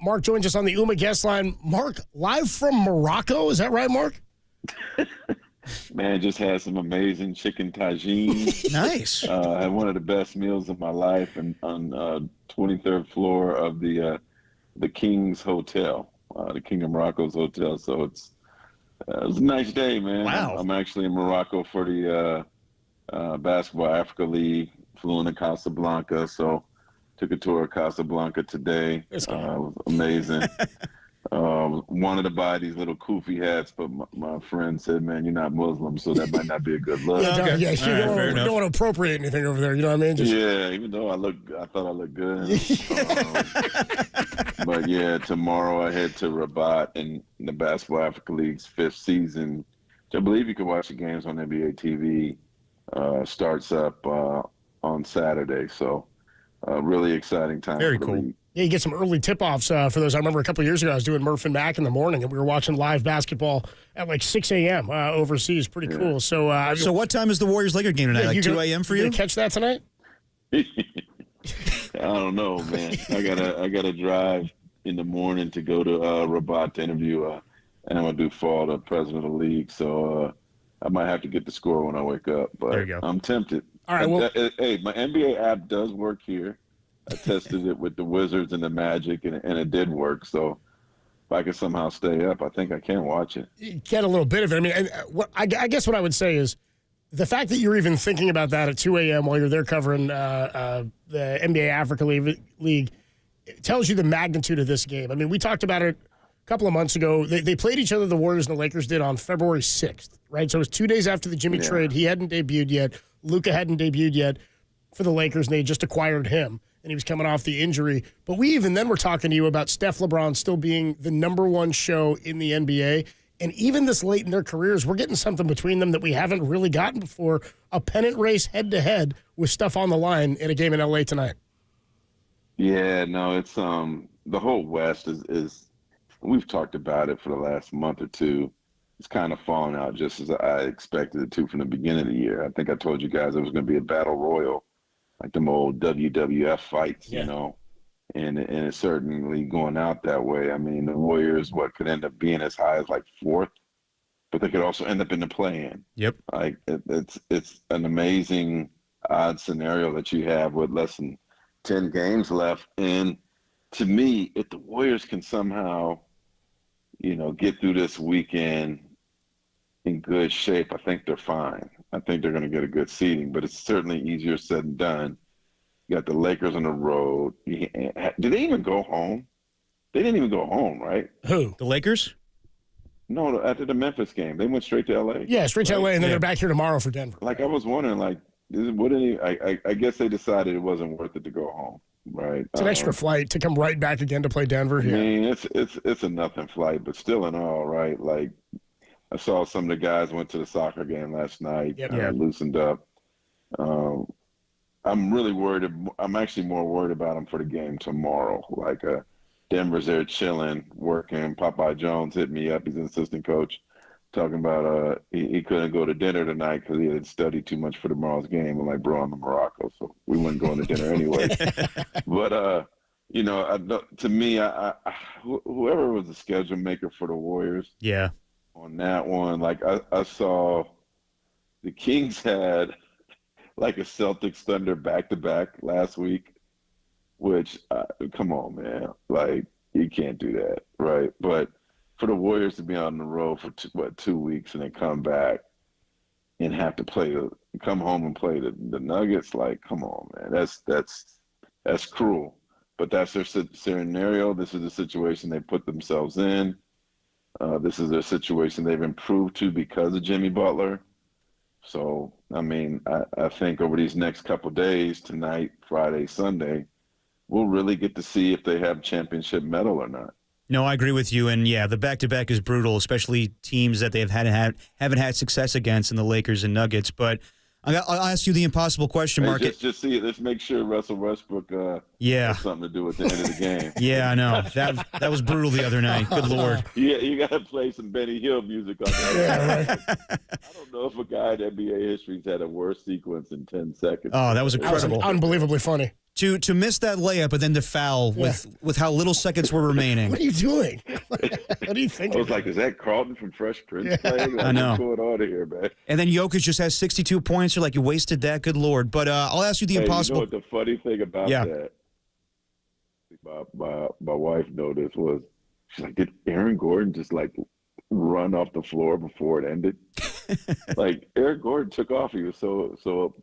Mark joins us on the UMA guest line. Mark, live from Morocco. Is that right, Mark? Man, just had some amazing chicken tagine. Nice. Had one of the best meals of my life, and on 23rd floor of the King's Hotel, the King of Morocco's hotel. So it was a nice day, man. Wow. I'm actually in Morocco for the Basketball Africa League. Flew into Casablanca, so took a tour of Casablanca today. It was amazing. Wanted to buy these little kufi hats, but my friend said, "Man, you're not Muslim, so that might not be a good look." Yeah, you don't want to appropriate anything over there. You know what I mean? Yeah, even though I thought I looked good. But yeah, tomorrow I head to Rabat in the Basketball Africa League's 5th season, which I believe you can watch the games on NBA TV. Starts up on Saturday, so really exciting time. Very for the cool. league. Yeah, you get some early tip-offs for those. I remember a couple of years ago I was doing Murph and Mac in the morning, and we were watching live basketball at like 6 a.m. Overseas. Pretty cool. So So what time is the Warriors-Laker game tonight? Like 2 a.m. for you? Catch that tonight? I don't know, man. I gotta drive in the morning to go to Rabat to interview Amadou Fall, the president of the league. So I might have to get the score when I wake up. But There you go. I'm tempted. All right. Well, hey, my NBA app does work here. I tested it with the Wizards and the Magic, and it did work. So if I could somehow stay up, I think I can watch it. you get a little bit of it. I mean, I guess what I would say is the fact that you're even thinking about that at 2 a.m. while you're there covering the NBA Africa League tells you the magnitude of this game. I mean, we talked about it a couple of months ago. They played each other, the Warriors and the Lakers did, on February 6th, right? So it was 2 days after the Jimmy trade. He hadn't debuted yet. Luka hadn't debuted yet for the Lakers, and they just acquired him, and he was coming off the injury. But we even then were talking to you about Steph LeBron still being the number one show in the NBA. And even this late in their careers, we're getting something between them that we haven't really gotten before, a pennant race head-to-head with stuff on the line in a game in L.A. tonight. Yeah, no, it's the whole West is we've talked about it for the last month or two. It's kind of fallen out just as I expected it to from the beginning of the year. I think I told you guys it was going to be a battle royal, like them old WWF fights, you know, and it's certainly going out that way. I mean, the Warriors, could end up being as high as like 4th, but they could also end up in the play-in. Yep. Like it's an amazing odd scenario that you have with less than 10 games left. And to me, if the Warriors can somehow, get through this weekend in good shape, I think they're fine. I think they're going to get a good seeding, but it's certainly easier said than done. You got the Lakers on the road. Did they even go home? They didn't even go home, right? Who? The Lakers? No, after the Memphis game, they went straight to L.A. Yeah, straight to L.A., and then they're back here tomorrow for Denver. Like, I was wondering, I guess they decided it wasn't worth it to go home, right? It's an extra flight to come right back again to play Denver. I mean, it's a nothing flight, but still in all, right? Like, I saw some of the guys went to the soccer game last night, loosened up. I'm really worried. I'm actually more worried about them for the game tomorrow. Like, Denver's there chilling, working. Popeye Jones hit me up. He's an assistant coach, talking about he couldn't go to dinner tonight because he had studied too much for tomorrow's game. I'm like, bro, I'm in Morocco, so we wouldn't go to dinner anyway. But to me, whoever was the schedule maker for the Warriors, on that one, like I saw the Kings had like a Celtics Thunder back-to-back last week, which, come on, man. Like, you can't do that, right? But for the Warriors to be on the road for 2 weeks and then come back and have to come home and play the Nuggets, like, come on, man. That's cruel. But that's their scenario. This is the situation they put themselves in. This is their situation they've improved to because of Jimmy Butler. So, I mean, I think over these next couple of days, tonight, Friday, Sunday, we'll really get to see if they have championship medal or not. No, I agree with you. And, yeah, the back-to-back is brutal, especially teams that they've haven't had success against in the Lakers and Nuggets. But I'll ask you the impossible question, Mark. Just see it. Let's make sure Russell Westbrook has something to do with the end of the game. Yeah, I know. That was brutal the other night. Good Lord. Yeah, you got to play some Benny Hill music on that. Yeah, right. I don't know if a guy in NBA history's had a worse sequence in 10 seconds. Oh, that was incredible. Unbelievably funny. To miss that layup and then to foul with how little seconds were remaining. What are you doing? What are you thinking? I was like, is that Carlton from Fresh Prince playing? Like, I know. What's going on here, man? And then Jokic just has 62 points. You're like, you wasted that? Good Lord. But I'll ask you the impossible. You know what the funny thing about that? My wife noticed was, she's like, did Aaron Gordon just like run off the floor before it ended? Like, Aaron Gordon took off. He was so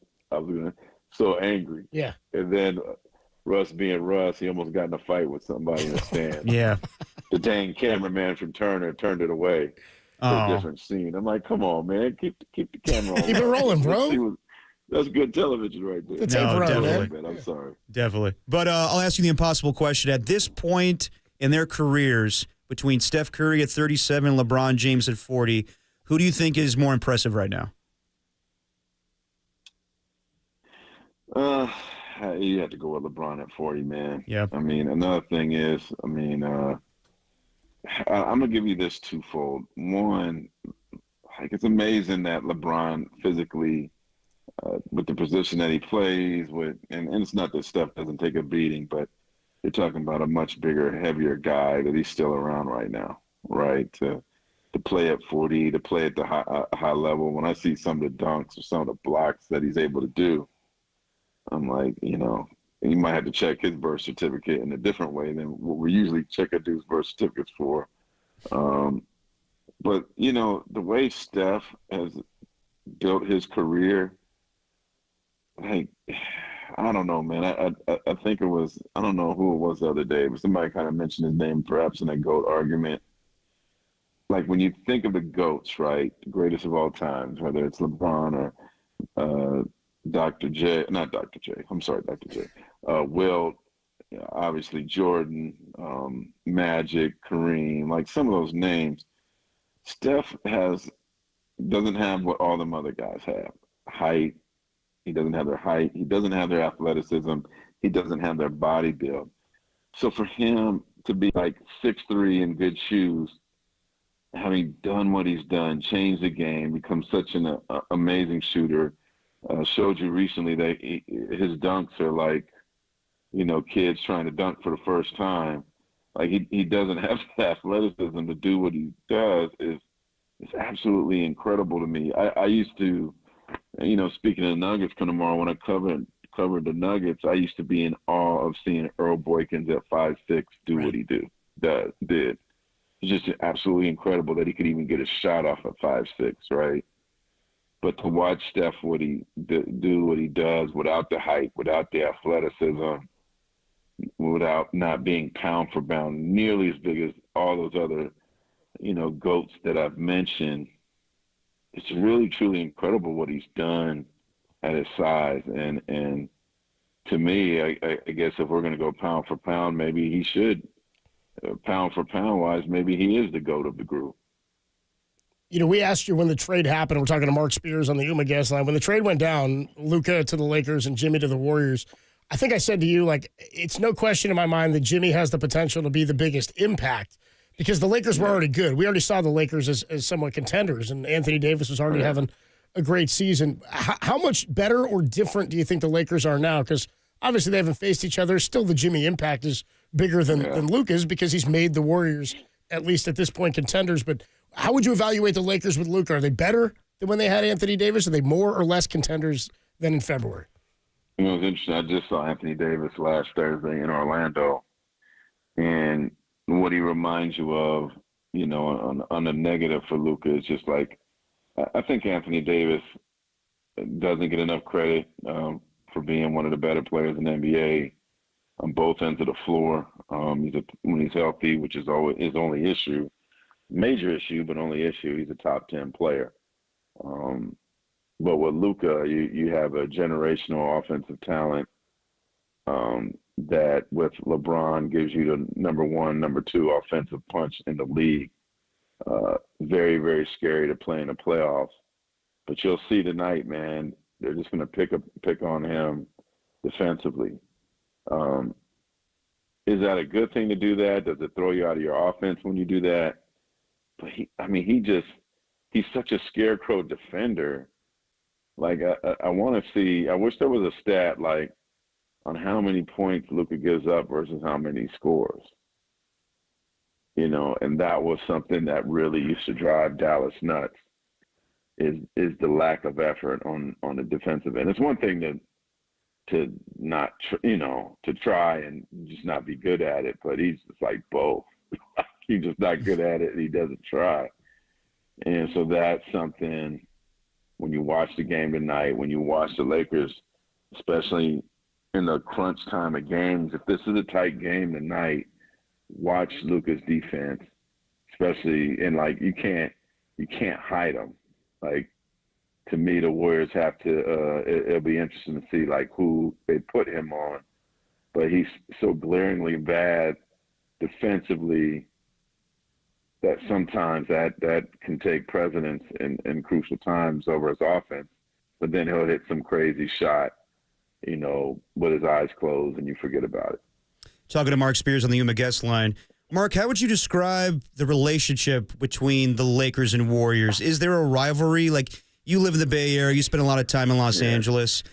angry. Yeah. And then Russ being Russ, he almost got in a fight with somebody in the stand. Yeah. The dang cameraman from Turner turned it away for a different scene. I'm like, come on, man. Keep the camera on. Keep it rolling, bro. That's good television right there. Definitely. Man, I'm sorry. Definitely. But I'll ask you the impossible question. At this point in their careers, between Steph Curry at 37 and LeBron James at 40, who do you think is more impressive right now? You have to go with LeBron at 40, man. Yeah. I mean, another thing is, I'm gonna give you this twofold. One, like, it's amazing that LeBron physically, with the position that he plays with, and it's not that Steph doesn't take a beating, but you're talking about a much bigger, heavier guy that he's still around right now, right? To play at 40, to play at the high level. When I see some of the dunks or some of the blocks that he's able to do, I'm like, you might have to check his birth certificate in a different way than what we usually check a dude's birth certificates for. But, the way Steph has built his career, like, I don't know, man. I think it was, I don't know who it was the other day, but somebody kind of mentioned his name perhaps in a GOAT argument. Like, when you think of the GOATs, right, the greatest of all times, whether it's LeBron or Dr. J, Wilt, obviously Jordan, Magic, Kareem, like some of those names, Steph doesn't have what all them other guys have. Height. He doesn't have their height. He doesn't have their athleticism. He doesn't have their body build. So for him to be like 6'3" in good shoes, having done what he's done, changed the game, become such an amazing shooter, showed you recently that his dunks are like, kids trying to dunk for the first time. Like, he doesn't have the athleticism to do what he does is absolutely incredible to me. I used to, speaking of the Nuggets come tomorrow, when I covered the Nuggets, I used to be in awe of seeing Earl Boykins at 5'6" do what he did. It's just absolutely incredible that he could even get a shot off at 5'6", right? But to watch Steph do what he does without the height, without the athleticism, without not being pound for pound nearly as big as all those other, GOATs that I've mentioned, it's really, truly incredible what he's done at his size. And to me, I guess if we're going to go pound for pound, maybe he should. Pound for pound wise, maybe he is the GOAT of the group. We asked you when the trade happened. We're talking to Mark Spears on the Uma guest line. When the trade went down, Luka to the Lakers and Jimmy to the Warriors, I think I said to you, like, it's no question in my mind that Jimmy has the potential to be the biggest impact because the Lakers were already good. We already saw the Lakers as somewhat contenders, and Anthony Davis was already having a great season. How much better or different do you think the Lakers are now? Because obviously they haven't faced each other. Still, the Jimmy impact is bigger than Luka's because he's made the Warriors, at least at this point, contenders. But how would you evaluate the Lakers with Luka? Are they better than when they had Anthony Davis? Are they more or less contenders than in February? It was interesting. I just saw Anthony Davis last Thursday in Orlando. And what he reminds you of, on the negative for Luka is just like, I think Anthony Davis doesn't get enough credit for being one of the better players in the NBA on both ends of the floor. When he's healthy, which is always his only issue, major issue, but only issue, he's a top 10 player. But with Luka, you have a generational offensive talent that with LeBron gives you the number one, number two offensive punch in the league. Very, very scary to play in the playoffs. But you'll see tonight, man, they're just going to pick on him defensively. Is that a good thing to do that? Does it throw you out of your offense when you do that? But he's such a scarecrow defender. Like, I want to see, I wish there was a stat, like, on how many points Luka gives up versus how many he scores. You know, and that was something that really used to drive Dallas nuts, is the lack of effort on the defensive end. It's one thing to not, to try and just not be good at it, but he's just like both. He's just not good at it and he doesn't try. And so that's something, when you watch the game tonight, when you watch the Lakers, especially in the crunch time of games, if this is a tight game tonight, watch Luka's defense, especially, and like you can't hide him. Like, to me, the Warriors have to. It'll be interesting to see like who they put him on, but he's so glaringly bad defensively that sometimes that can take precedence in crucial times over his offense. But then he'll hit some crazy shot, with his eyes closed, and you forget about it. Talking to Mark Spears on the Yuma guest line. Mark, how would you describe the relationship between the Lakers and Warriors? Is there a rivalry? Like, you live in the Bay Area, you spend a lot of time in Los Angeles.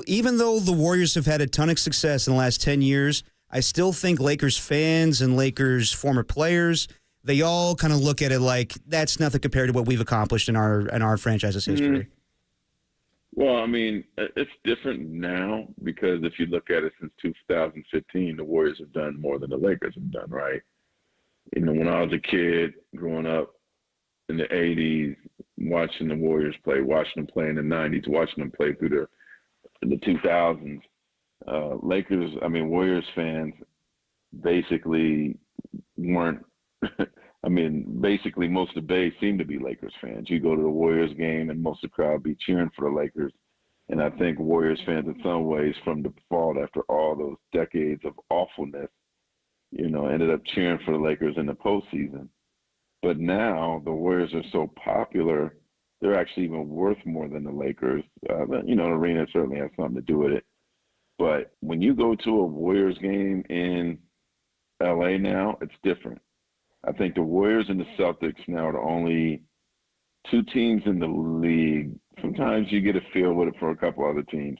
Even though the Warriors have had a ton of success in the last 10 years, I still think Lakers fans and Lakers former players, they all kind of look at it like that's nothing compared to what we've accomplished in our franchise's history. Mm-hmm. Well, I mean, it's different now because if you look at it since 2015, the Warriors have done more than the Lakers have done, right? When I was a kid growing up in the 80s, watching the Warriors play, watching them play in the 90s, watching them play through the 2000s, Warriors fans basically weren't basically most of the Bay seemed to be Lakers fans. You go to the Warriors game and most of the crowd be cheering for the Lakers. And I think Warriors fans in some ways from default after all those decades of awfulness, ended up cheering for the Lakers in the postseason. But now the Warriors are so popular, they're actually even worth more than the Lakers. The arena certainly has something to do with it. But when you go to a Warriors game in LA now, it's different. I think the Warriors and the Celtics now are the only two teams in the league. Sometimes you get a feel with it for a couple other teams,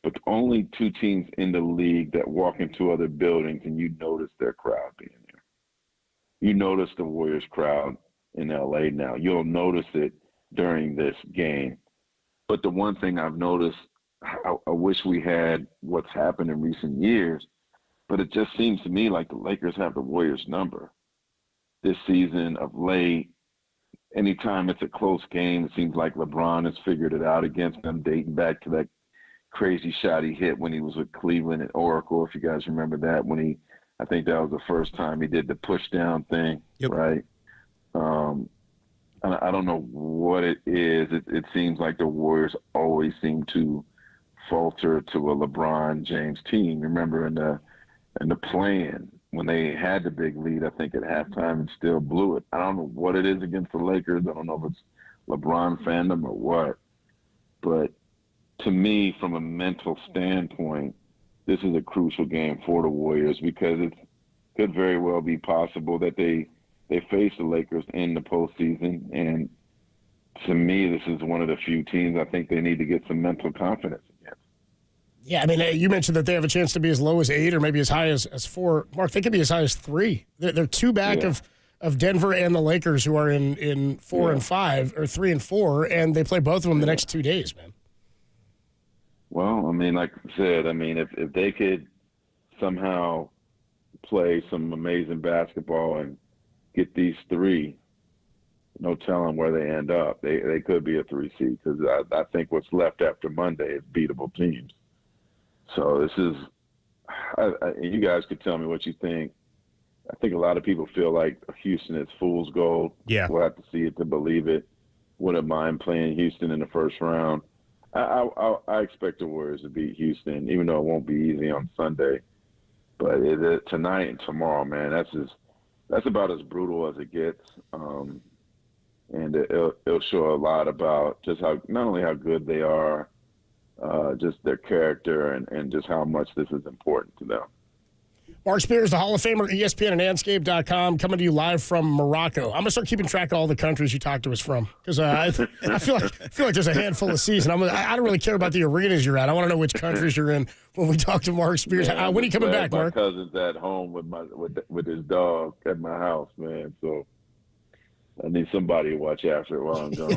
but the only two teams in the league that walk into other buildings and you notice their crowd being there. You notice the Warriors crowd in LA now. You'll notice it during this game. But the one thing I've noticed, I wish we had what's happened in recent years, but it just seems to me like the Lakers have the Warriors number. This season of late, anytime it's a close game, it seems like LeBron has figured it out against them, dating back to that crazy shot he hit when he was with Cleveland at Oracle, if you guys remember that, I think that was the first time he did the push down thing, right? I don't know what it is. It seems like the Warriors always seem to falter to a LeBron James team. Remember in the play-in, when they had the big lead, I think at halftime, and still blew it. I don't know what it is against the Lakers. I don't know if it's LeBron fandom or what. But to me, from a mental standpoint, this is a crucial game for the Warriors because it could very well be possible that they face the Lakers in the postseason. And to me, this is one of the few teams I think they need to get some mental confidence against. Yeah, you mentioned that they have a chance to be as low as 8 or maybe as high as 4. Mark, they could be as high as 3. They're 2 back of Denver and the Lakers, who are in 4 and 5, or 3 and 4, and they play both of them the next 2 days, man. Well, like I said, if they could somehow play some amazing basketball and get these 3, no telling where they end up. They could be a 3 seed because I think what's left after Monday is beatable teams. So this is, you guys could tell me what you think. I think a lot of people feel like Houston is fool's gold. Yeah. We'll have to see it to believe it. Wouldn't mind playing Houston in the first round. I expect the Warriors to beat Houston, even though it won't be easy on Sunday. But tonight and tomorrow, man, that's about as brutal as it gets. And it'll show a lot about just not only how good they are, just their character and just how much this is important to them. Mark Spears, the Hall of Famer, ESPN and Anscape.com, coming to you live from Morocco. I'm going to start keeping track of all the countries you talk to us from because I feel like there's a handful of season. I don't really care about the arenas you're at. I want to know which countries you're in when we talk to Mark Spears. Man, when are you coming back, Mark? My cousin's at home with his dog at my house, man. So I need somebody to watch after it while I'm gone.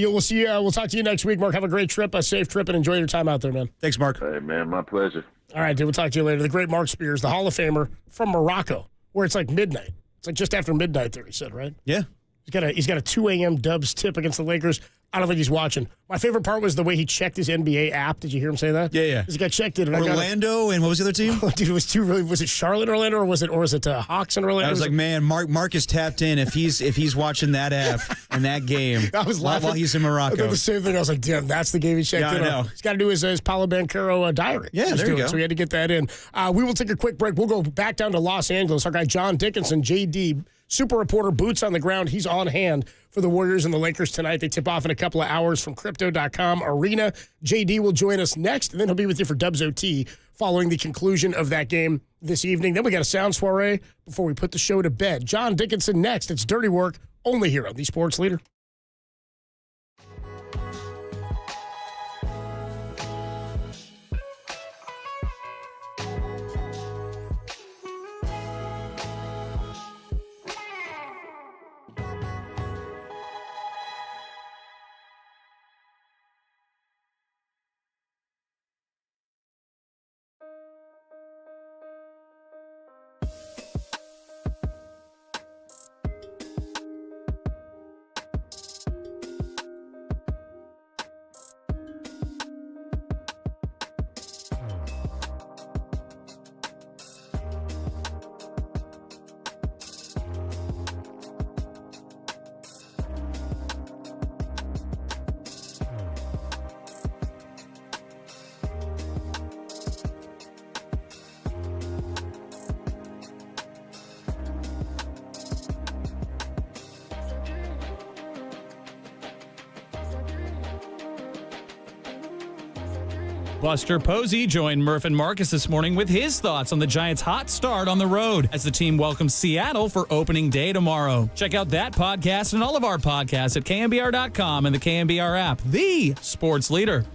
We'll see. We'll talk to you next week, Mark. Have a great trip, a safe trip, and enjoy your time out there, man. Thanks, Mark. Hey, man, my pleasure. All right, dude. We'll talk to you later. The great Mark Spears, the Hall of Famer from Morocco, where it's like midnight. It's like just after midnight there, he said, right? Yeah. He's got a 2 a.m. Dubs tip against the Lakers. I don't think he's watching. My favorite part was the way he checked his NBA app. Did you hear him say that? Yeah. He got checked in. And Orlando, and what was the other team? Dude, it was too really. Was it Charlotte, Orlando, or was it Hawks and Orlando? I was like, man, Mark is tapped in if he's watching that app and that game. I was laughing while he's in Morocco. I did the same thing. I was like, damn, that's the game he checked in. I know. He's got to do his Paulo Banchero diary. Yeah, there you go. So we had to get that in. We will take a quick break. We'll go back down to Los Angeles. Our guy John Dickinson, JD, super reporter, boots on the ground. He's on hand for the Warriors and the Lakers tonight. They tip off in a couple of hours from Crypto.com Arena. JD will join us next, and then he'll be with you for Dubs OT following the conclusion of that game this evening. Then we got a sound soiree before we put the show to bed. John Dickinson next. It's Dirty Work, only here on the Sports Leader. Buster Posey joined Murph and Marcus this morning with his thoughts on the Giants' hot start on the road as the team welcomes Seattle for opening day tomorrow. Check out that podcast and all of our podcasts at KNBR.com and the KNBR app, the sports leader.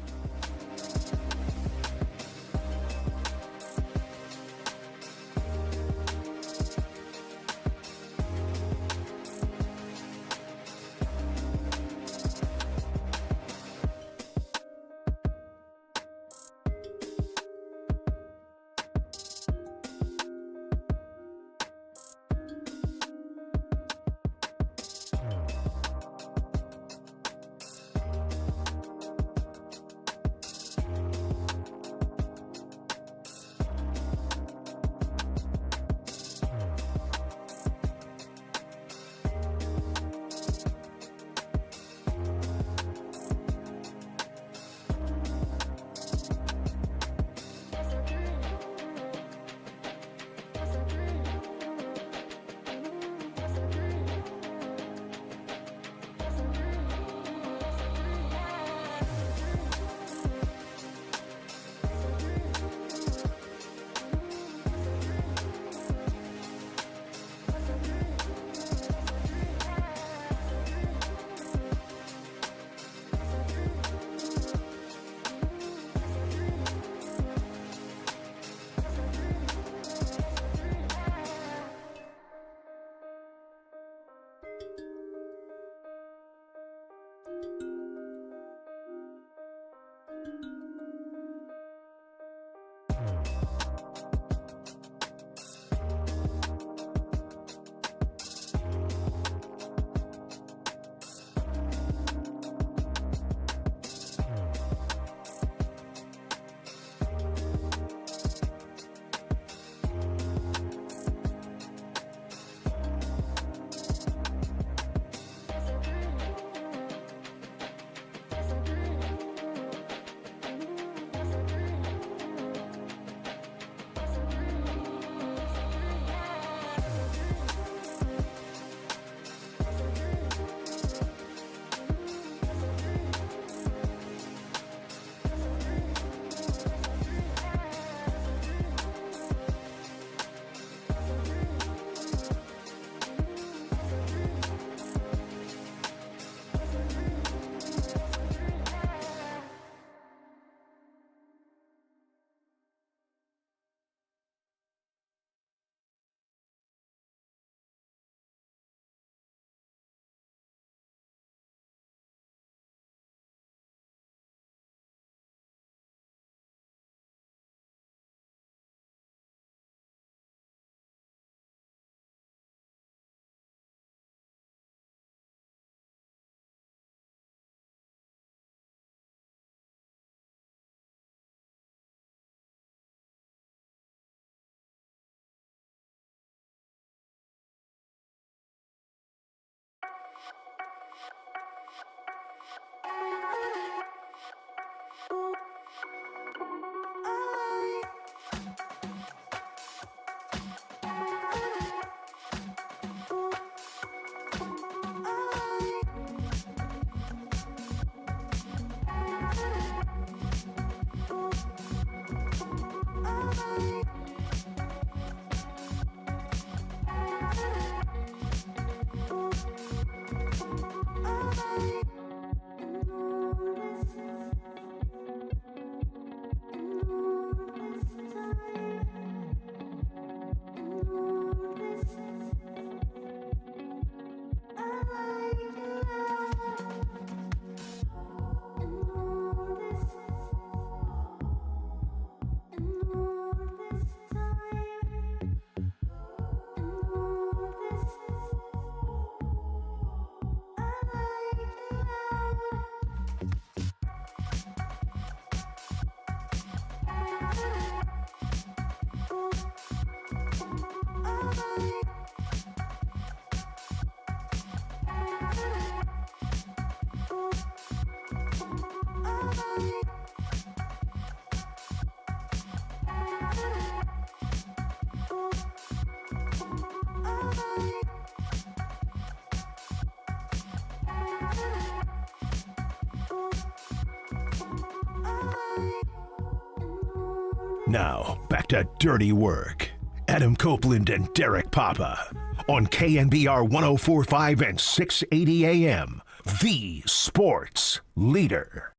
Now, back to Dirty Work. Adam Copeland and Derek Papa on KNBR 104.5 and 680 AM, the sports leader.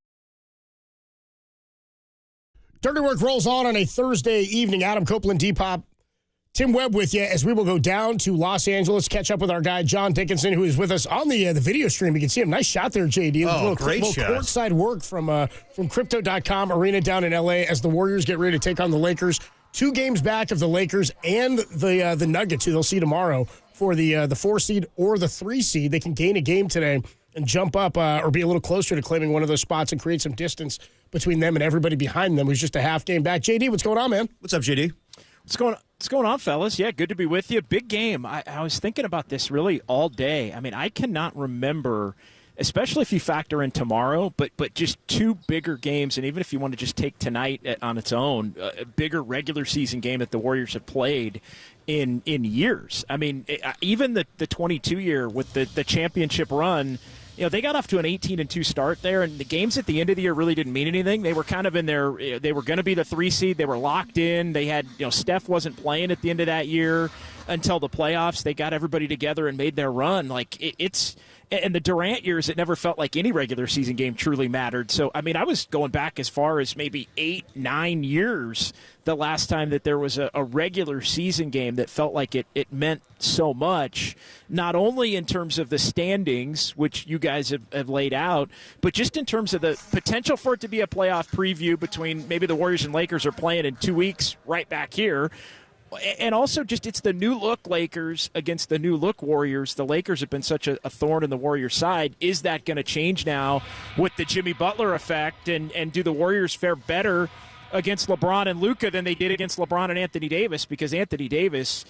Dirty Work rolls on a Thursday evening. Adam Copeland, D-Pop, Tim Webb with you as we will go down to Los Angeles, catch up with our guy, John Dickinson, who is with us on the video stream. You can see him. Nice shot there, JD. Oh, great shot. Courtside work from Crypto.com arena down in L.A. as the Warriors get ready to take on the Lakers. 2 games back of the Lakers and the Nuggets, who they'll see tomorrow for the 4 seed or the 3 seed. They can gain a game today and jump up or be a little closer to claiming one of those spots and create some distance between them and everybody behind them who's just a half game back. JD, what's going on, man? What's up, JD? What's going on, fellas? Yeah, good to be with you. Big game. I was thinking about this really all day. I mean, I cannot remember, especially if you factor in tomorrow, but just 2 bigger games, and even if you want to just take tonight on its own, a bigger regular season game that the Warriors have played in years. I mean, even the 22-year with the championship run, you know, they got off to an 18-2 start there, and the games at the end of the year really didn't mean anything. They were kind of in their, they were going to be the 3 seed. They were locked in. They had, Steph wasn't playing at the end of that year until the playoffs. They got everybody together and made their run. Like it's. And the Durant years, it never felt like any regular season game truly mattered. So, I mean, I was going back as far as maybe 8-9 years the last time that there was a regular season game that felt like it meant so much, not only in terms of the standings, which you guys have laid out, but just in terms of the potential for it to be a playoff preview between maybe the Warriors and Lakers are playing in 2 weeks right back here. And also just it's the new look Lakers against the new look Warriors. The Lakers have been such a thorn in the Warriors' side. Is that going to change now with the Jimmy Butler effect? And do the Warriors fare better against LeBron and Luka than they did against LeBron and Anthony Davis? Because Anthony Davis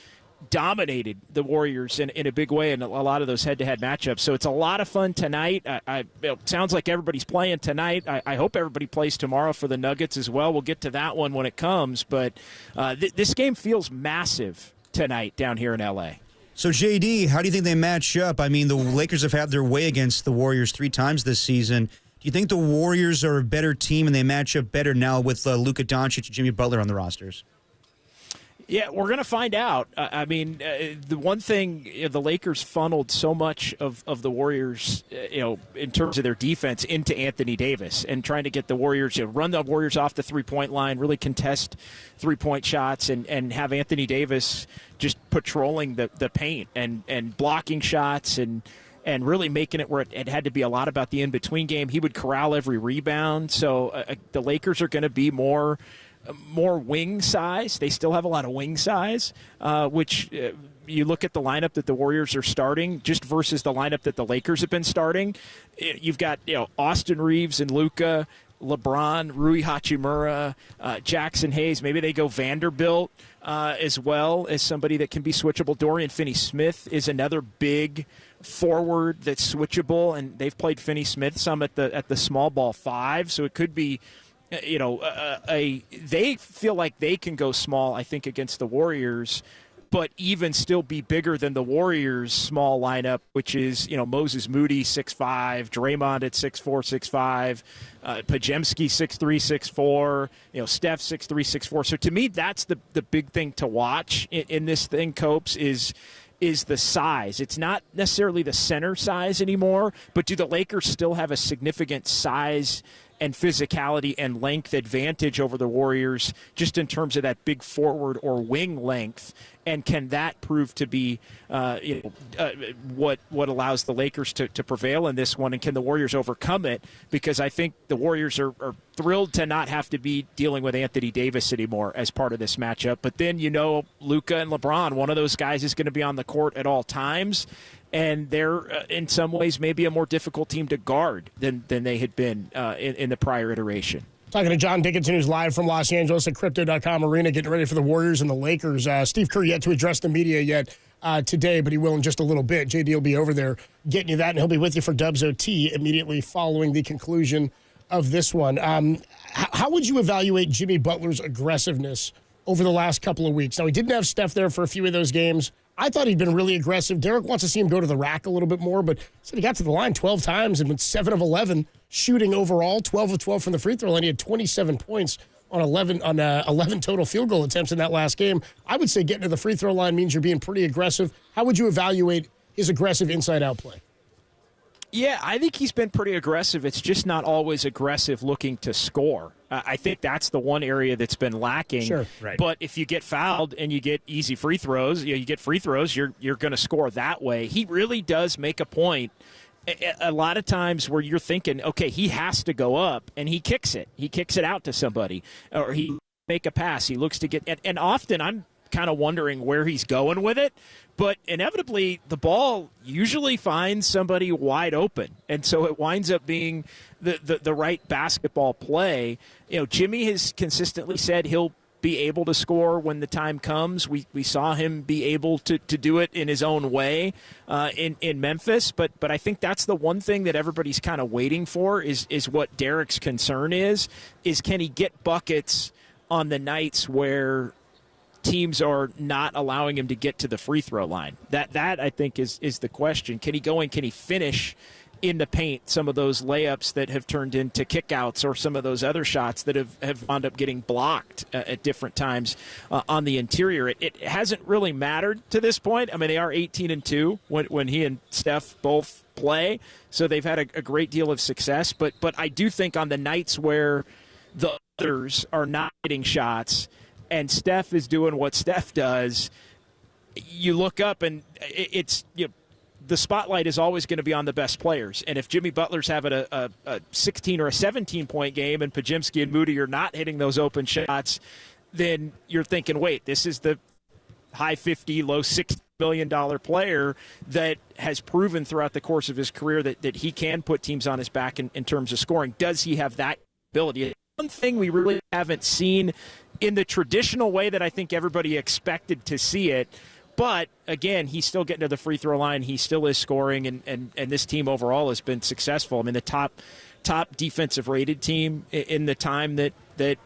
dominated the Warriors in a big way in a lot of those head-to-head matchups. So it's a lot of fun tonight. It sounds like everybody's playing tonight. I hope everybody plays tomorrow for the Nuggets as well. We'll get to that one when it comes. But this game feels massive tonight down here in L.A. So, JD, how do you think they match up? I mean, the Lakers have had their way against the Warriors 3 times this season. Do you think the Warriors are a better team and they match up better now with Luka Doncic and Jimmy Butler on the rosters? Yeah, we're going to find out. I mean, the one thing, the Lakers funneled so much of the Warriors, in terms of their defense into Anthony Davis and trying to get the Warriors, run the Warriors off the three-point line, really contest three-point shots and have Anthony Davis just patrolling the paint and blocking shots and really making it where it had to be a lot about the in-between game. He would corral every rebound. So the Lakers are going to be more wing size. They still have a lot of wing size, which you look at the lineup that the Warriors are starting just versus the lineup that the Lakers have been starting. You've got Austin Reeves and Luka LeBron, Rui Hachimura, Jackson Hayes. Maybe they go Vanderbilt as well as somebody that can be switchable. Dorian Finney-Smith is another big forward that's switchable, and they've played Finney-Smith some at the small ball 5, so it could be they feel like they can go small, I think, against the Warriors, but even still be bigger than the Warriors' small lineup, which is, Moses Moody 6'5", Draymond at 6'4", 6'5", Pajemski 6'3", 6'4", Steph 6'3", 6'4". So to me, that's the big thing to watch in this thing, Copes, is the size. It's not necessarily the center size anymore, but do the Lakers still have a significant size and physicality and length advantage over the Warriors just in terms of that big forward or wing length? And can that prove to be what allows the Lakers to prevail in this one? And can the Warriors overcome it? Because I think the Warriors are thrilled to not have to be dealing with Anthony Davis anymore as part of this matchup. But then, Luka and LeBron, one of those guys is going to be on the court at all times. And they're, in some ways, maybe a more difficult team to guard than they had been in the prior iteration. Talking to John Dickinson, who's live from Los Angeles at Crypto.com Arena, getting ready for the Warriors and the Lakers. Steve Kerr yet to address the media yet today, but he will in just a little bit. JD will be over there getting you that, and he'll be with you for Dubs OT immediately following the conclusion of this one. How would you evaluate Jimmy Butler's aggressiveness over the last couple of weeks? Now, he didn't have Steph there for a few of those games. I thought he'd been really aggressive. Derek wants to see him go to the rack a little bit more, but said he got to the line 12 times and went 7 of 11 shooting overall, 12 of 12 from the free throw line. He had 27 points on 11 total field goal attempts in that last game. I would say getting to the free throw line means you're being pretty aggressive. How would you evaluate his aggressive inside-out play? Yeah, I think he's been pretty aggressive. It's just not always aggressive looking to score. I think that's the one area that's been lacking. Sure, right. But if you get fouled and you get easy free throws, you get free throws, you're going to score that way. He really does make a point a lot of times where you're thinking, okay, he has to go up, and he kicks it. He kicks it out to somebody, or he make a pass. He looks to get – and often I'm kind of wondering where he's going with it. But inevitably, the ball usually finds somebody wide open, and so it winds up being the right basketball play. Jimmy has consistently said he'll be able to score when the time comes. We saw him be able to do it in his own way in Memphis, but I think that's the one thing that everybody's kind of waiting for is what Derek's concern is can he get buckets on the nights where teams are not allowing him to get to the free throw line. That I think is the question. Can he go and can he finish in the paint some of those layups that have turned into kickouts or some of those other shots that have wound up getting blocked at different times on the interior? It hasn't really mattered to this point. I mean, they are 18-2 when he and Steph both play, so they've had a great deal of success. But I do think on the nights where the others are not hitting shots and Steph is doing what Steph does, you look up and it's the spotlight is always going to be on the best players. And if Jimmy Butler's having a 16 or a 17-point game and Pajemski and Moody are not hitting those open shots, then you're thinking, wait, this is the high 50, low $60 million player that has proven throughout the course of his career that he can put teams on his back in terms of scoring. Does he have that ability? One thing we really haven't seen in the traditional way that I think everybody expected to see it. But, again, he's still getting to the free throw line. He still is scoring, and this team overall has been successful. I mean, the top defensive-rated team in the time that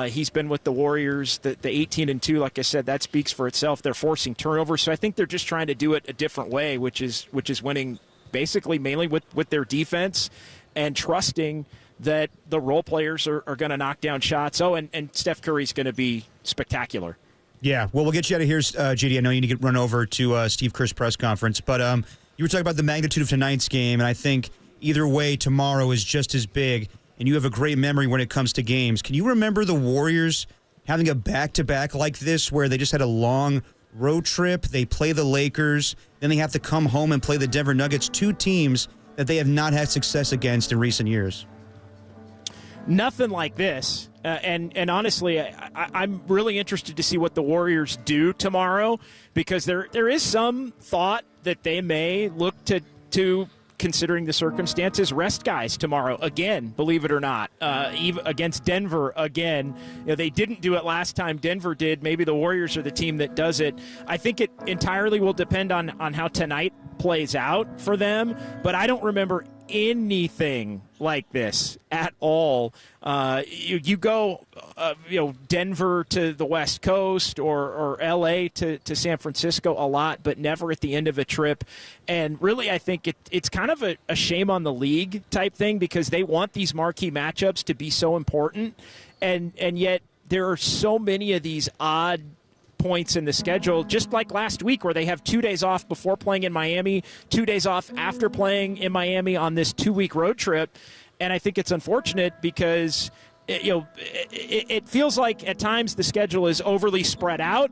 he's been with the Warriors, the 18-2, like I said, that speaks for itself. They're forcing turnovers, so I think they're just trying to do it a different way, which is winning basically mainly with their defense and trusting that the role players are going to knock down shots. Oh, and Steph Curry's going to be spectacular. Yeah, well, we'll get you out of here, JD. I know you need to run over to Steve Kerr's press conference, but you were talking about the magnitude of tonight's game, and I think either way, tomorrow is just as big, and you have a great memory when it comes to games. Can you remember the Warriors having a back-to-back like this where they just had a long road trip, they play the Lakers, then they have to come home and play the Denver Nuggets, two teams that they have not had success against in recent years? Nothing like this. And honestly, I'm really interested to see what the Warriors do tomorrow, because there is some thought that they may look to considering the circumstances, rest guys tomorrow again, believe it or not, even against Denver again. They didn't do it last time. Denver did. Maybe the Warriors are the team that does it. I think it entirely will depend on how tonight plays out for them, but I don't remember anything like this at all. You go, Denver to the West Coast or L.A. to San Francisco a lot, but never at the end of a trip. And really, I think it's kind of a shame on the league type thing because they want these marquee matchups to be so important, and yet there are so many of these odd points in the schedule, just like last week where they have 2 days off before playing in Miami, 2 days off after playing in Miami on this 2-week road trip. And I think it's unfortunate because it feels like at times the schedule is overly spread out,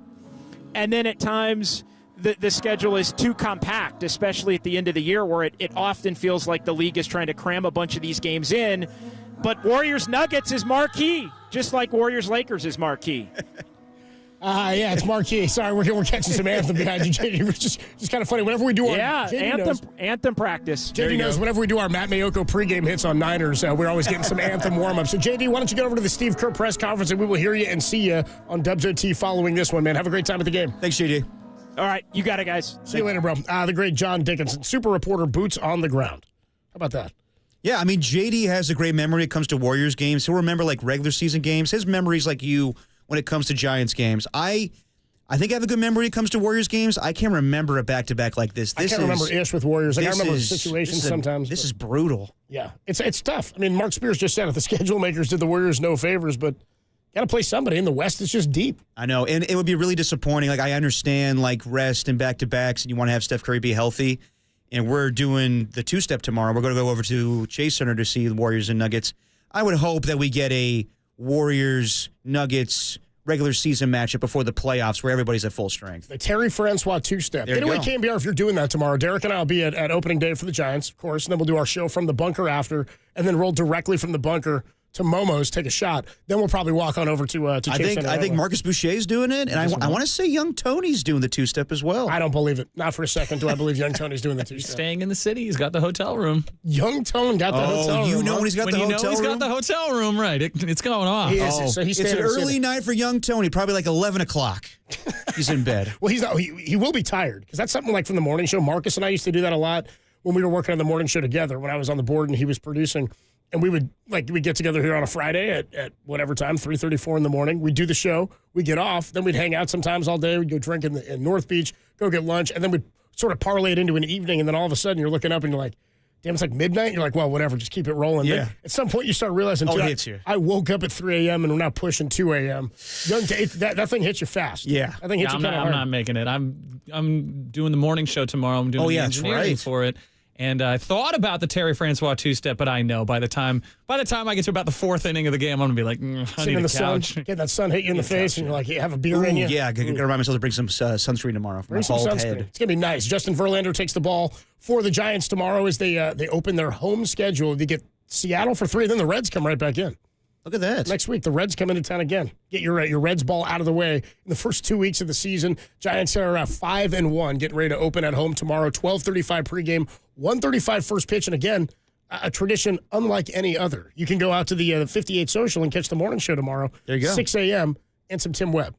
and then at times the schedule is too compact, especially at the end of the year where it often feels like the league is trying to cram a bunch of these games in. But Warriors-Nuggets is marquee, just like Warriors-Lakers is marquee. Yeah, it's marquee. Sorry, we're catching some anthem behind you, JD. It's just kind of funny. Whenever we do our anthem practice. JD knows whenever we do our Matt Mayoko pregame hits on Niners, we're always getting some anthem warm-up. So, JD, why don't you get over to the Steve Kerr press conference, and we will hear you and see you on Dubs OT following this one, man. Have a great time at the game. Thanks, JD. All right, you got it, guys. See you later, bro. The great John Dickinson, super reporter, boots on the ground. How about that? Yeah, I mean, JD has a great memory when it comes to Warriors games. He'll remember, regular season games. His memory's like you when it comes to Giants games. I think I have a good memory when it comes to Warriors games. I can't remember a back-to-back like this. I can't remember ish with Warriors. I remember situations sometimes. This is brutal. Yeah, it's tough. I mean, Mark Spears just said it. The schedule makers did the Warriors no favors, but got to play somebody. In the West, it's just deep. I know, and it would be really disappointing. I understand, rest and back-to-backs, and you want to have Steph Curry be healthy. And we're doing the two-step tomorrow. We're going to go over to Chase Center to see the Warriors and Nuggets. I would hope that we get a Warriors-Nuggets regular season matchup before the playoffs where everybody's at full strength. The Terry Francois two-step. Anyway, KNBR, if you're doing that tomorrow, Derek and I will be at opening day for the Giants, of course, and then we'll do our show from the bunker after, and then roll directly from the bunker to Momo's, take a shot. Then we'll probably walk on over to Chase Center. I think Marcus Boucher's doing it, and I want to say Young Tony's doing the two-step as well. I don't believe it. Not for a second do I believe Young Tony's doing the two-step. He's staying in the city. He's got the hotel room. Young Tone got the hotel room. You know when he's got the hotel room? He's got the hotel room, right. It's going off. He is. So he's it's an early night for Young Tony, probably 11 o'clock. He's in bed. Well, he's not. He will be tired because that's something like from the morning show. Marcus and I used to do that a lot when we were working on the morning show together when I was on the board and he was producing. And we would we'd get together here on a Friday at whatever time, 3:34 in the morning. We'd do the show. We'd get off. Then we'd hang out sometimes all day. We'd go drink in North Beach, go get lunch. And then we'd sort of parlay it into an evening. And then all of a sudden you're looking up and you're like, damn, it's like midnight. You're like, well, whatever. Just keep it rolling. Yeah. Then at some point you start realizing, it hits you. I woke up at 3 a.m. and we're now pushing 2 a.m. That thing hits you fast. Yeah. That thing hits you kind of hard. I'm not making it. I'm doing the morning show tomorrow. I'm doing the engineering for it. And I thought about the Terry Francois two-step, but I know by the time I get to about the fourth inning of the game, I'm going to be like, I need a couch. Get that sun hit you in the face, and you're like, have a beer in you. Yeah, I got to remind myself to bring some sunscreen tomorrow for my bald head. It's going to be nice. Justin Verlander takes the ball for the Giants tomorrow as they open their home schedule. They get Seattle for 3, then the Reds come right back in. Look at that. Next week, the Reds come into town again. Get your Reds ball out of the way. In the first 2 weeks of the season, Giants are 5-1, getting ready to open at home tomorrow. 12:35 pregame, 1:35 first pitch, and again, a tradition unlike any other. You can go out to the 58 Social and catch the morning show tomorrow. There you go. 6 a.m. and some Tim Webb.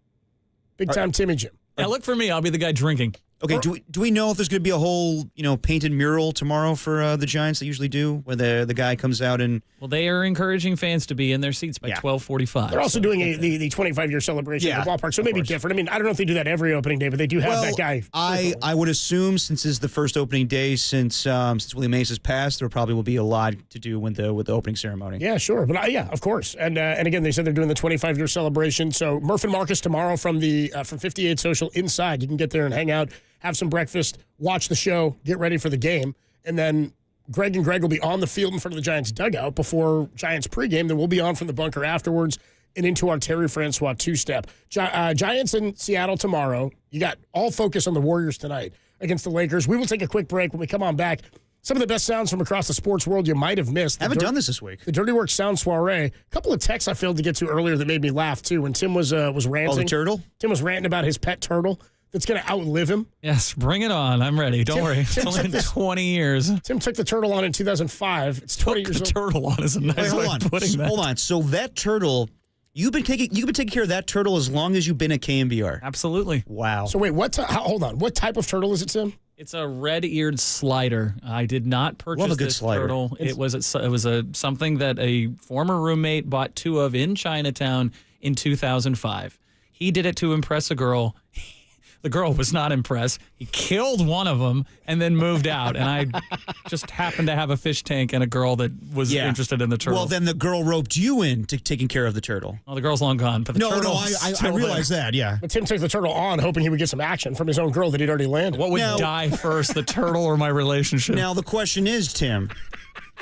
Big time Timmy Jim. Yeah, look for me. I'll be the guy drinking. Okay, do we know if there's going to be a whole painted mural tomorrow for the Giants? They usually do, where the guy comes out and... Well, they are encouraging fans to be in their seats by 12:45. They're also doing the 25-year celebration at the ballpark, so it may be different. I mean, I don't know if they do that every opening day, but they do have that guy. I would assume since this is the first opening day since Willie Mays has passed, there probably will be a lot to do with the opening ceremony. Yeah, sure, but of course. And again, they said they're doing the 25-year celebration. So Murph and Marcus tomorrow from 58 Social inside. You can get there and hang out, have some breakfast, watch the show, get ready for the game, and then Greg and Greg will be on the field in front of the Giants dugout before Giants pregame. Then we'll be on from the bunker afterwards and into our Terry Francois two-step. Giants in Seattle tomorrow. You got all focus on the Warriors tonight against the Lakers. We will take a quick break. When we come on back, some of the best sounds from across the sports world you might have missed. I haven't done this week. The Dirty Work Sound Soiree. A couple of texts I failed to get to earlier that made me laugh, too, when Tim was ranting. Oh, the turtle? Tim was ranting about his pet turtle that's going to outlive him? Yes, bring it on. I'm ready. Don't worry. It's only been 20 years. Tim took the turtle on in 2005. It's 20 years old. The turtle on is a nice way of putting that. Hold on. So that turtle, you've been taking care of that turtle as long as you've been at KNBR. Absolutely. Wow. So wait, hold on. What type of turtle is it, Tim? It's a red-eared slider. I did not purchase this turtle. It was something that a former roommate bought 2 of in Chinatown in 2005. He did it to impress a girl. The girl was not impressed. He killed one of them and then moved out. And I just happened to have a fish tank and a girl that was interested in the turtle. Well, then the girl roped you in to taking care of the turtle. Well, the girl's long gone. But the I realize that, yeah. But Tim took the turtle on hoping he would get some action from his own girl that he'd already landed. What would die first, the turtle or my relationship? Now, the question is, Tim,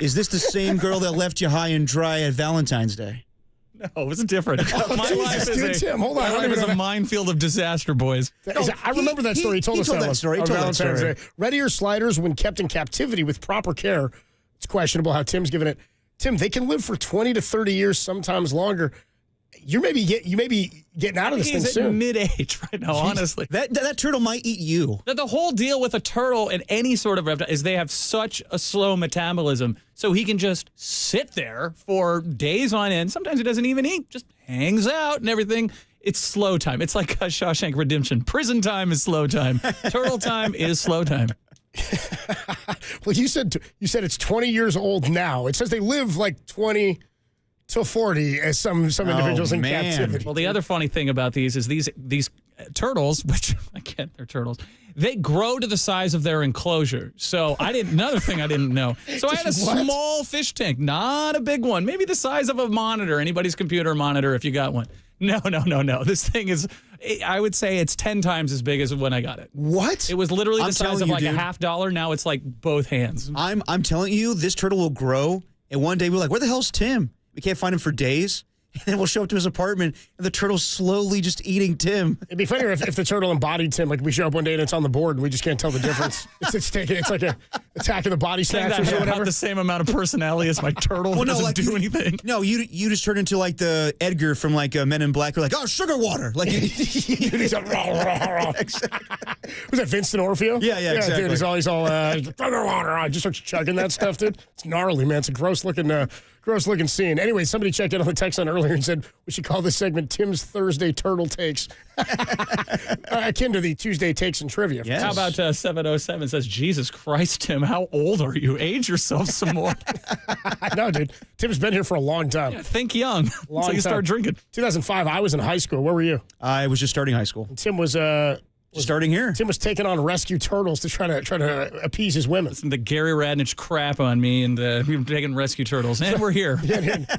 is this the same girl that left you high and dry at Valentine's Day? No, it was different. My life is a minefield of disaster, boys. I remember that story. He told us that story. He told that story. Red-ear sliders, when kept in captivity with proper care, it's questionable how Tim's given it. Tim, they can live for 20 to 30 years, sometimes longer. You may be getting out of this thing soon. He's at mid-age right now, honestly. That turtle might eat you. The whole deal with a turtle and any sort of reptile is they have such a slow metabolism, so he can just sit there for days on end. Sometimes he doesn't even eat, just hangs out and everything. It's slow time. It's like a Shawshank Redemption. Prison time is slow time. Turtle time is slow time. Well, you said it's 20 years old now. It says they live like 20 till 40 as some individuals in captivity. Well, the other funny thing about these is these turtles, which again they're turtles, they grow to the size of their enclosure. So another thing I didn't know. So I had a small fish tank, not a big one, maybe the size of a monitor, anybody's computer monitor if you got one. No. This thing is, I would say it's 10 times as big as when I got it. What? It was literally the size of like a $50. Now it's like both hands. I'm telling you, this turtle will grow, and one day we're like, where the hell's Tim? We can't find him for days. And then we'll show up to his apartment, and the turtle's slowly just eating Tim. It'd be funnier if the turtle embodied Tim. Like we show up one day and it's on the board, and we just can't tell the difference. It's like a Attack of the Body Snatchers or whatever. Not the same amount of personality as my turtle. Well, doesn't do anything. No, you just turn into like the Edgar from like Men in Black. We're like, oh, sugar water. Like he's like, was that Vincent Orfeo? Yeah, exactly. Dude, he's all sugar water. Just starts chugging that stuff, dude. It's gnarly, man. It's a gross looking scene. Anyway, somebody checked in on the text line earlier and said we should call this segment Tim's Thursday Turtle Takes. Akin to the Tuesday Takes and Trivia. Yes. How about 707 says, Jesus Christ, Tim, how old are you? Age yourself some more. No, dude. Tim's been here for a long time. Yeah, think young until you start drinking. 2005, I was in high school. Where were you? I was just starting high school. Tim was starting here. Tim was taking on rescue turtles to try to appease his women. Listen, the Gary Radnich crap on me, and we've taken rescue turtles, and we're here.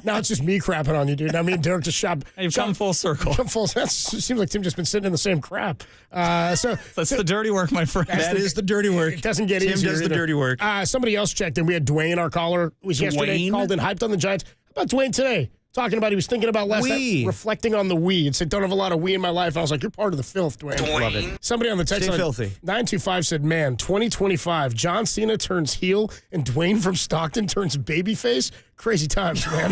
Now it's just me crapping on you, dude. I mean, Derek just shop. You've come full circle. That seems like Tim just been sitting in the same crap. So that's the dirty work, my friend. That is the dirty work. It doesn't get easier. Tim does the dirty work. Somebody else checked in. We had Dwayne, our caller, who was yesterday called in, hyped on the Giants. How about Dwayne today? Talking about he was thinking about last night, reflecting on the weed. Said, don't have a lot of weed in my life. I was like, you're part of the filth, Dwayne. Love it. Somebody on the text line, filthy. 925 said, man, 2025, John Cena turns heel and Dwayne from Stockton turns babyface. Crazy times, man.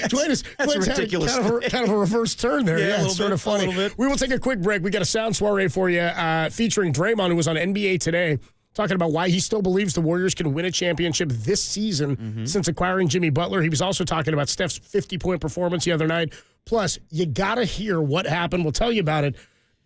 Dwayne's ridiculous. Kind of a reverse turn there. Yeah, it's sort of funny. We will take a quick break. We got a sound soiree for you featuring Draymond, who was on NBA Today, talking about why he still believes the Warriors can win a championship this season since acquiring Jimmy Butler. He was also talking about Steph's 50-point performance the other night. Plus, you got to hear what happened. We'll tell you about it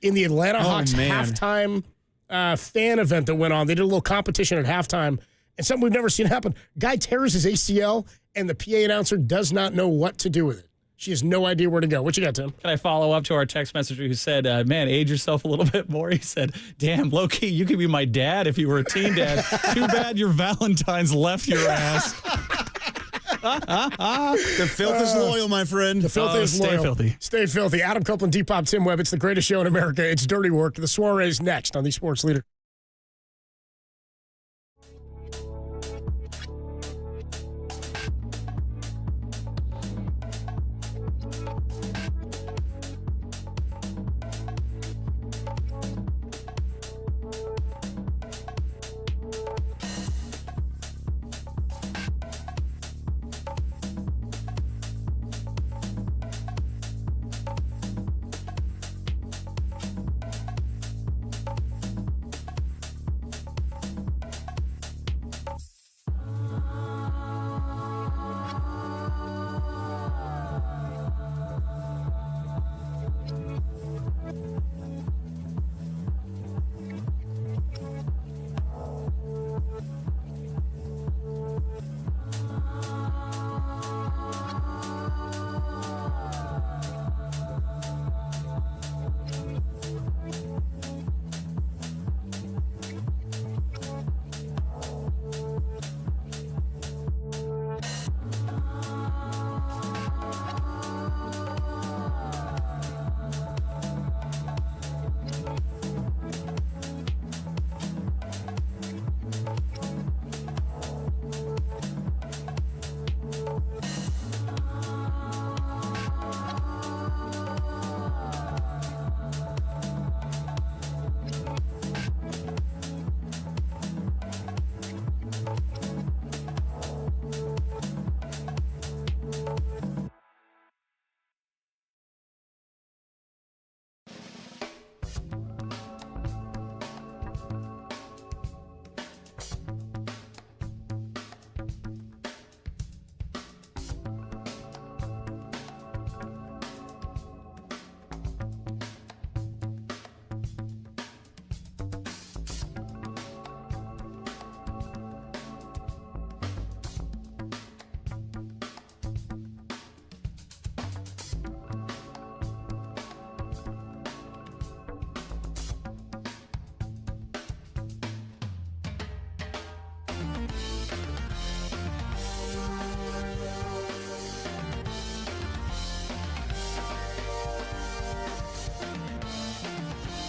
in the Atlanta Hawks halftime fan event that went on. They did a little competition at halftime, and something we've never seen happen. Guy tears his ACL, and the PA announcer does not know what to do with it. She has no idea where to go. What you got, Tim? Can I follow up to our text messenger who said, man, age yourself a little bit more? He said, damn, low-key, you could be my dad if you were a teen dad. Too bad your Valentine's left your ass. The filth is loyal, my friend. The filth is loyal. Stay filthy. Stay filthy. Adam Copeland, Depop, Tim Webb. It's the greatest show in America. It's Dirty Work. The soiree is next on the Sports Leader.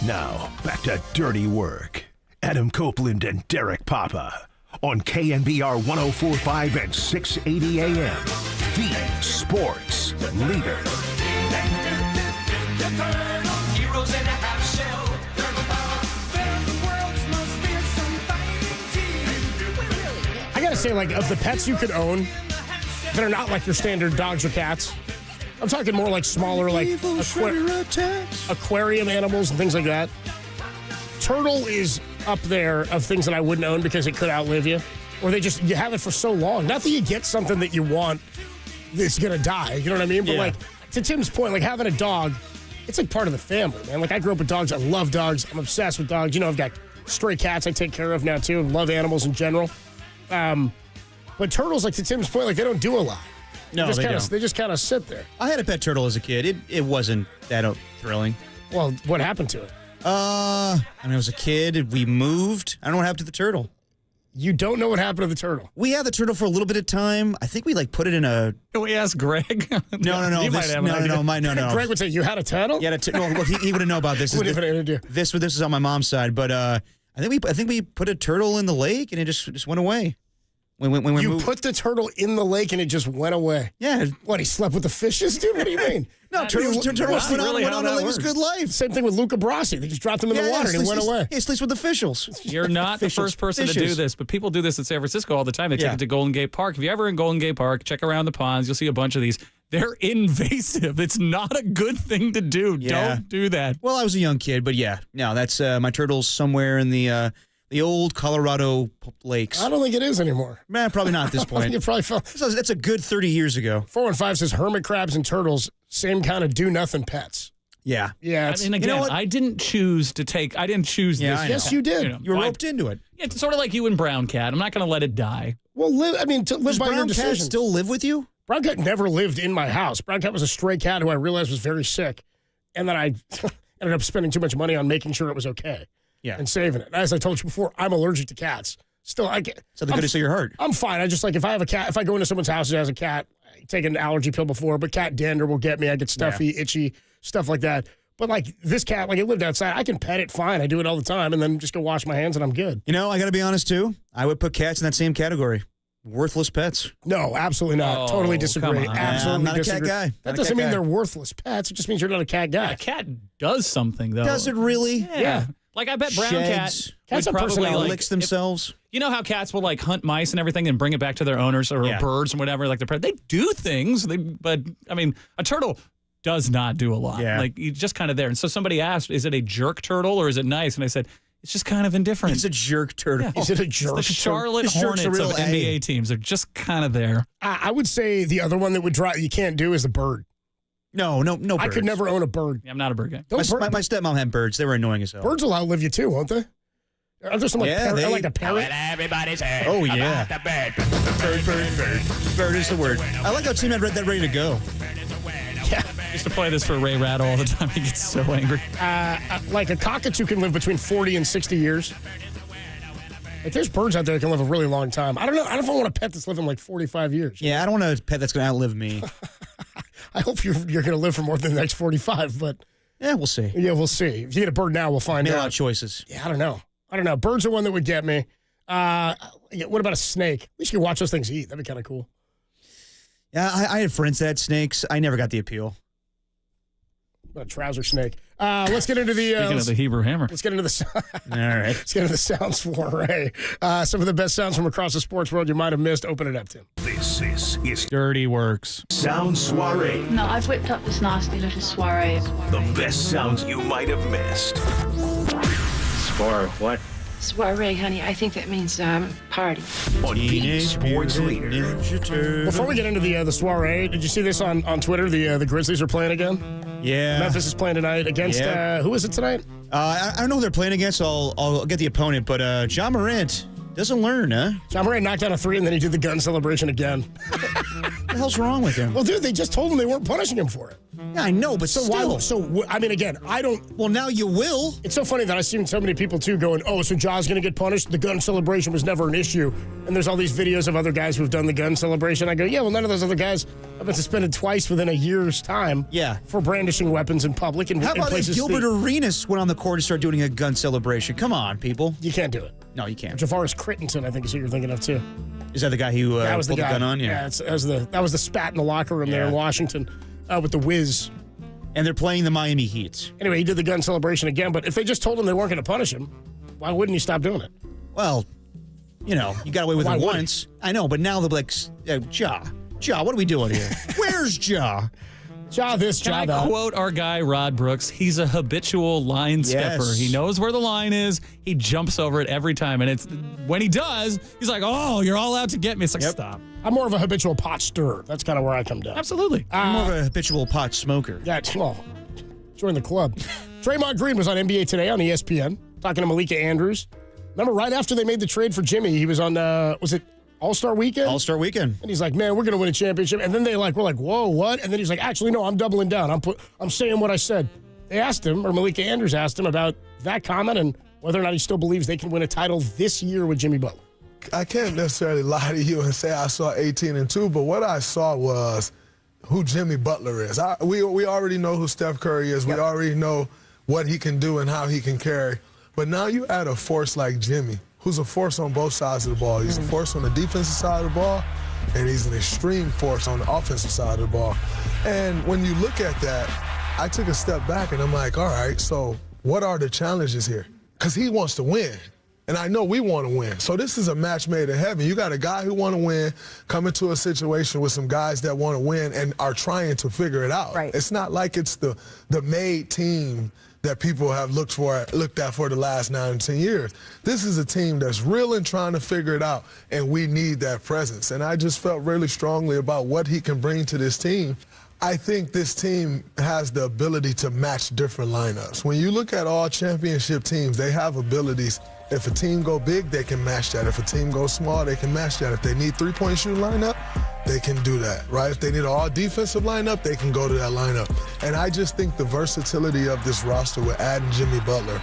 Now, back to Dirty Work. Adam Copeland and Derek Papa on KNBR 104.5 and 680 AM. The Sports Leader. I gotta say, like, of the pets you could own that are not like your standard dogs or cats, I'm talking more like smaller, like aquarium animals and things like that. Turtle is up there of things that I wouldn't own because it could outlive you. Or you have it for so long. Not that you get something that you want that's going to die. You know what I mean? But like, to Tim's point, like having a dog, it's like part of the family, man. Like I grew up with dogs. I love dogs. I'm obsessed with dogs. You know, I've got stray cats I take care of now too and love animals in general. But turtles, like to Tim's point, like they don't do a lot. No, they don't. They just kind of sit there. I had a pet turtle as a kid. It wasn't that thrilling. Well, what happened to it? I was a kid. We moved. I don't know what happened to the turtle. You don't know what happened to the turtle? We had the turtle for a little bit of time. I think we put it in a. Can we ask Greg? No. He might have an idea. No. Greg would say you had a turtle. Yeah, well, he wouldn't know about this. This is on my mom's side, but I think we put a turtle in the lake and it just went away. When we moved. Put the turtle in the lake and it just went away. Yeah. What, he slept with the fishes, dude? What do you mean? No, turtles went on to live his good life. Same thing with Luca Brasi. They just dropped him in the water and he went away. He sleeps with the officials. You're not the first person to do this, but people do this in San Francisco all the time. They take it to Golden Gate Park. If you're ever in Golden Gate Park, check around the ponds. You'll see a bunch of these. They're invasive. It's not a good thing to do. Yeah. Don't do that. Well, I was a young kid, but yeah. No, that's my turtle's somewhere in the old Colorado lakes. I don't think it is anymore. Man, probably not at this point. You probably fell. That's a good 30 years ago. 415 says hermit crabs and turtles, same kind of do-nothing pets. Yeah. Yeah. I mean, again, you know I didn't choose this. Yes, you did. You were roped into it. Yeah, it's sort of like you and Brown Cat. I'm not going to let it die. Well, live by Does your Brown decisions. Cat still live with you? Brown Cat never lived in my house. Brown Cat was a stray cat who I realized was very sick. And then I ended up spending too much money on making sure it was okay. Yeah. And saving it. As I told you before, I'm allergic to cats. Still, I get. So the goodness of your heart. I'm fine. I just like if I have a cat, if I go into someone's house that has a cat, I take an allergy pill before, but cat dander will get me. I get stuffy, itchy, stuff like that. But like this cat, like it lived outside. I can pet it fine. I do it all the time and then just go wash my hands and I'm good. You know, I got to be honest too. I would put cats in that same category. Worthless pets. No, absolutely not. Totally disagree. Absolutely I'm not disagree. a cat guy. That doesn't mean they're worthless pets. It just means you're not a cat guy. A cat does something, though. Does it really? Yeah. Like, I bet Brown Sheds. Cat Cats would have probably personality. Licks themselves. You know how cats will like hunt mice and everything and bring it back to their owners or birds and whatever, like they do things. But I mean, a turtle does not do a lot. Yeah. Like he's just kind of there. And so somebody asked, "Is it a jerk turtle or is it nice?" And I said, "It's just kind of indifferent." It's a jerk turtle. Is it a jerk? It's the Charlotte This jerk's Hornets a real of NBA teams. They're just kind of there. I would say the other one that would drive you can't do is the bird. No birds. I could never own a bird. Yeah, I'm not a bird guy. My stepmom had birds. They were annoying as hell. Birds will outlive you too, won't they? Are there some like, like a parrot? Everybody's heard about the bird. Bird is the word. I like how Tim had read that ready to go. Yeah. I used to play this for Ray Rattle all the time. He gets so angry. Like a cockatoo can live between 40 and 60 years. Like there's birds out there that can live a really long time. I don't know. I don't know if I want a pet that's living like 45 years. Yeah, I don't want a pet that's going to outlive me. I hope you're going to live for more than the next 45, but yeah, we'll see. Yeah, we'll see. If you get a bird now, we'll find out. A lot of choices. Yeah, I don't know. Birds are one that would get me. What about a snake? At least you can watch those things eat. That'd be kind of cool. Yeah, I had friends that had snakes. I never got the appeal. A trouser snake. Let's get into the Speaking of the Hebrew Hammer. Let's get into the all right. Let's get into the sounds foray. Some of the best sounds from across the sports world you might have missed. Open it up, Tim. This is Dirty Works. Sound Soiree. No, I've whipped up this nasty little soiree. The best sounds you might have missed. Soiree, what? Soiree, honey. I think that means party. On the Sports Leader. Before we get into the soiree, did you see this on Twitter? The Grizzlies are playing again. Yeah. Memphis is playing tonight against who is it tonight? I don't know who they're playing against. I'll get the opponent, but John Morant doesn't learn, huh? John Morant knocked out a three, and then he did the gun celebration again. the hell's wrong with him? Well, dude, they just told him they weren't punishing him for it. Yeah, I know, but still. I mean, again, I don't. Well, now you will. It's so funny that I've seen so many people, too, going, oh, so Ja's going to get punished? The gun celebration was never an issue. And there's all these videos of other guys who've done the gun celebration. I go, yeah, well, none of those other guys have been suspended twice within a year's time for brandishing weapons in public. And how about if Gilbert Arenas went on the court and started doing a gun celebration? Come on, people. You can't do it. No, you can't. Javaris Crittenton, I think, is who you're thinking of, too. Is that the guy who pulled the gun on? Yeah, that was the spat in the locker room there in Washington with the Wiz. And they're playing the Miami Heat. Anyway, he did the gun celebration again, but if they just told him they weren't going to punish him, why wouldn't he stop doing it? Well, you got away with it once. I know, but now they're like, Ja, what are we doing here? Where's Ja? Ja this, Ja that. Can I quote our guy, Rod Brooks? He's a habitual line stepper. He knows where the line is. He jumps over it every time. And it's when he does, he's like, oh, you're all out to get me. It's like, stop. I'm more of a habitual pot stirrer. That's kind of where I come down. Absolutely. I'm more of a habitual pot smoker. Yeah, well, join the club. Draymond Green was on NBA Today on ESPN, talking to Malika Andrews. Remember, right after they made the trade for Jimmy, he was on, was it All-Star Weekend? All-Star Weekend. And he's like, man, we're going to win a championship. And then we're like, whoa, what? And then he's like, actually, no, I'm doubling down. I'm saying what I said. They asked him, or Malika Andrews asked him about that comment and whether or not he still believes they can win a title this year with Jimmy Butler. I can't necessarily lie to you and say I saw 18-2, but what I saw was who Jimmy Butler is. We already know who Steph Curry is. We already know what he can do and how he can carry. But now you add a force like Jimmy, who's a force on both sides of the ball. He's a force on the defensive side of the ball, and he's an extreme force on the offensive side of the ball. And when you look at that, I took a step back, and I'm like, all right, so what are the challenges here? Because he wants to win. And I know we want to win. So this is a match made in heaven. You got a guy who want to win coming to a situation with some guys that want to win and are trying to figure it out. Right. It's not like it's the made team that people have looked at for the last 9 or 10 years. This is a team that's real and trying to figure it out, and we need that presence. And I just felt really strongly about what he can bring to this team. I think this team has the ability to match different lineups. When you look at all championship teams, they have abilities. If a team go big, they can match that. If a team goes small, they can match that. If they need three-point shooting lineup, they can do that, right? If they need an all-defensive lineup, they can go to that lineup. And I just think the versatility of this roster with adding Jimmy Butler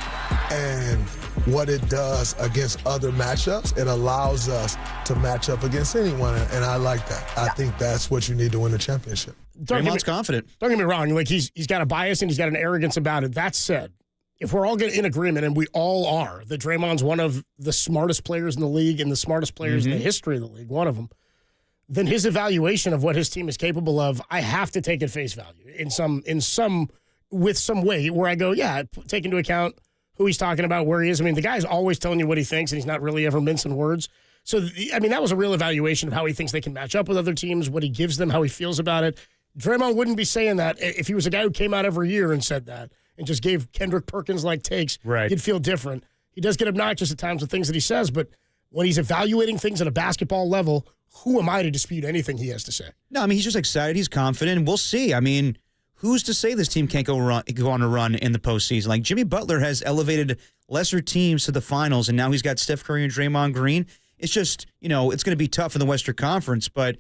and what it does against other matchups, it allows us to match up against anyone, and I like that. I think that's what you need to win a championship. Draymond's confident. Don't get me wrong. Like he's got a bias and he's got an arrogance about it. That said, if we're all in agreement, and we all are, that Draymond's one of the smartest players in the league and the smartest players in the history of the league, one of them, then his evaluation of what his team is capable of, I have to take at face value with some weight where I go, yeah, take into account who he's talking about, where he is. I mean, the guy's always telling you what he thinks, and he's not really ever mincing words. So, I mean, that was a real evaluation of how he thinks they can match up with other teams, what he gives them, how he feels about it. Draymond wouldn't be saying that if he was a guy who came out every year and said that and just gave Kendrick Perkins-like takes. Right. He'd feel different. He does get obnoxious at times with things that he says, but when he's evaluating things at a basketball level, who am I to dispute anything he has to say? No, I mean, he's just excited. He's confident, and we'll see. I mean, who's to say this team can't go on a run in the postseason? Like, Jimmy Butler has elevated lesser teams to the finals, and now he's got Steph Curry and Draymond Green. It's just, it's going to be tough in the Western Conference, but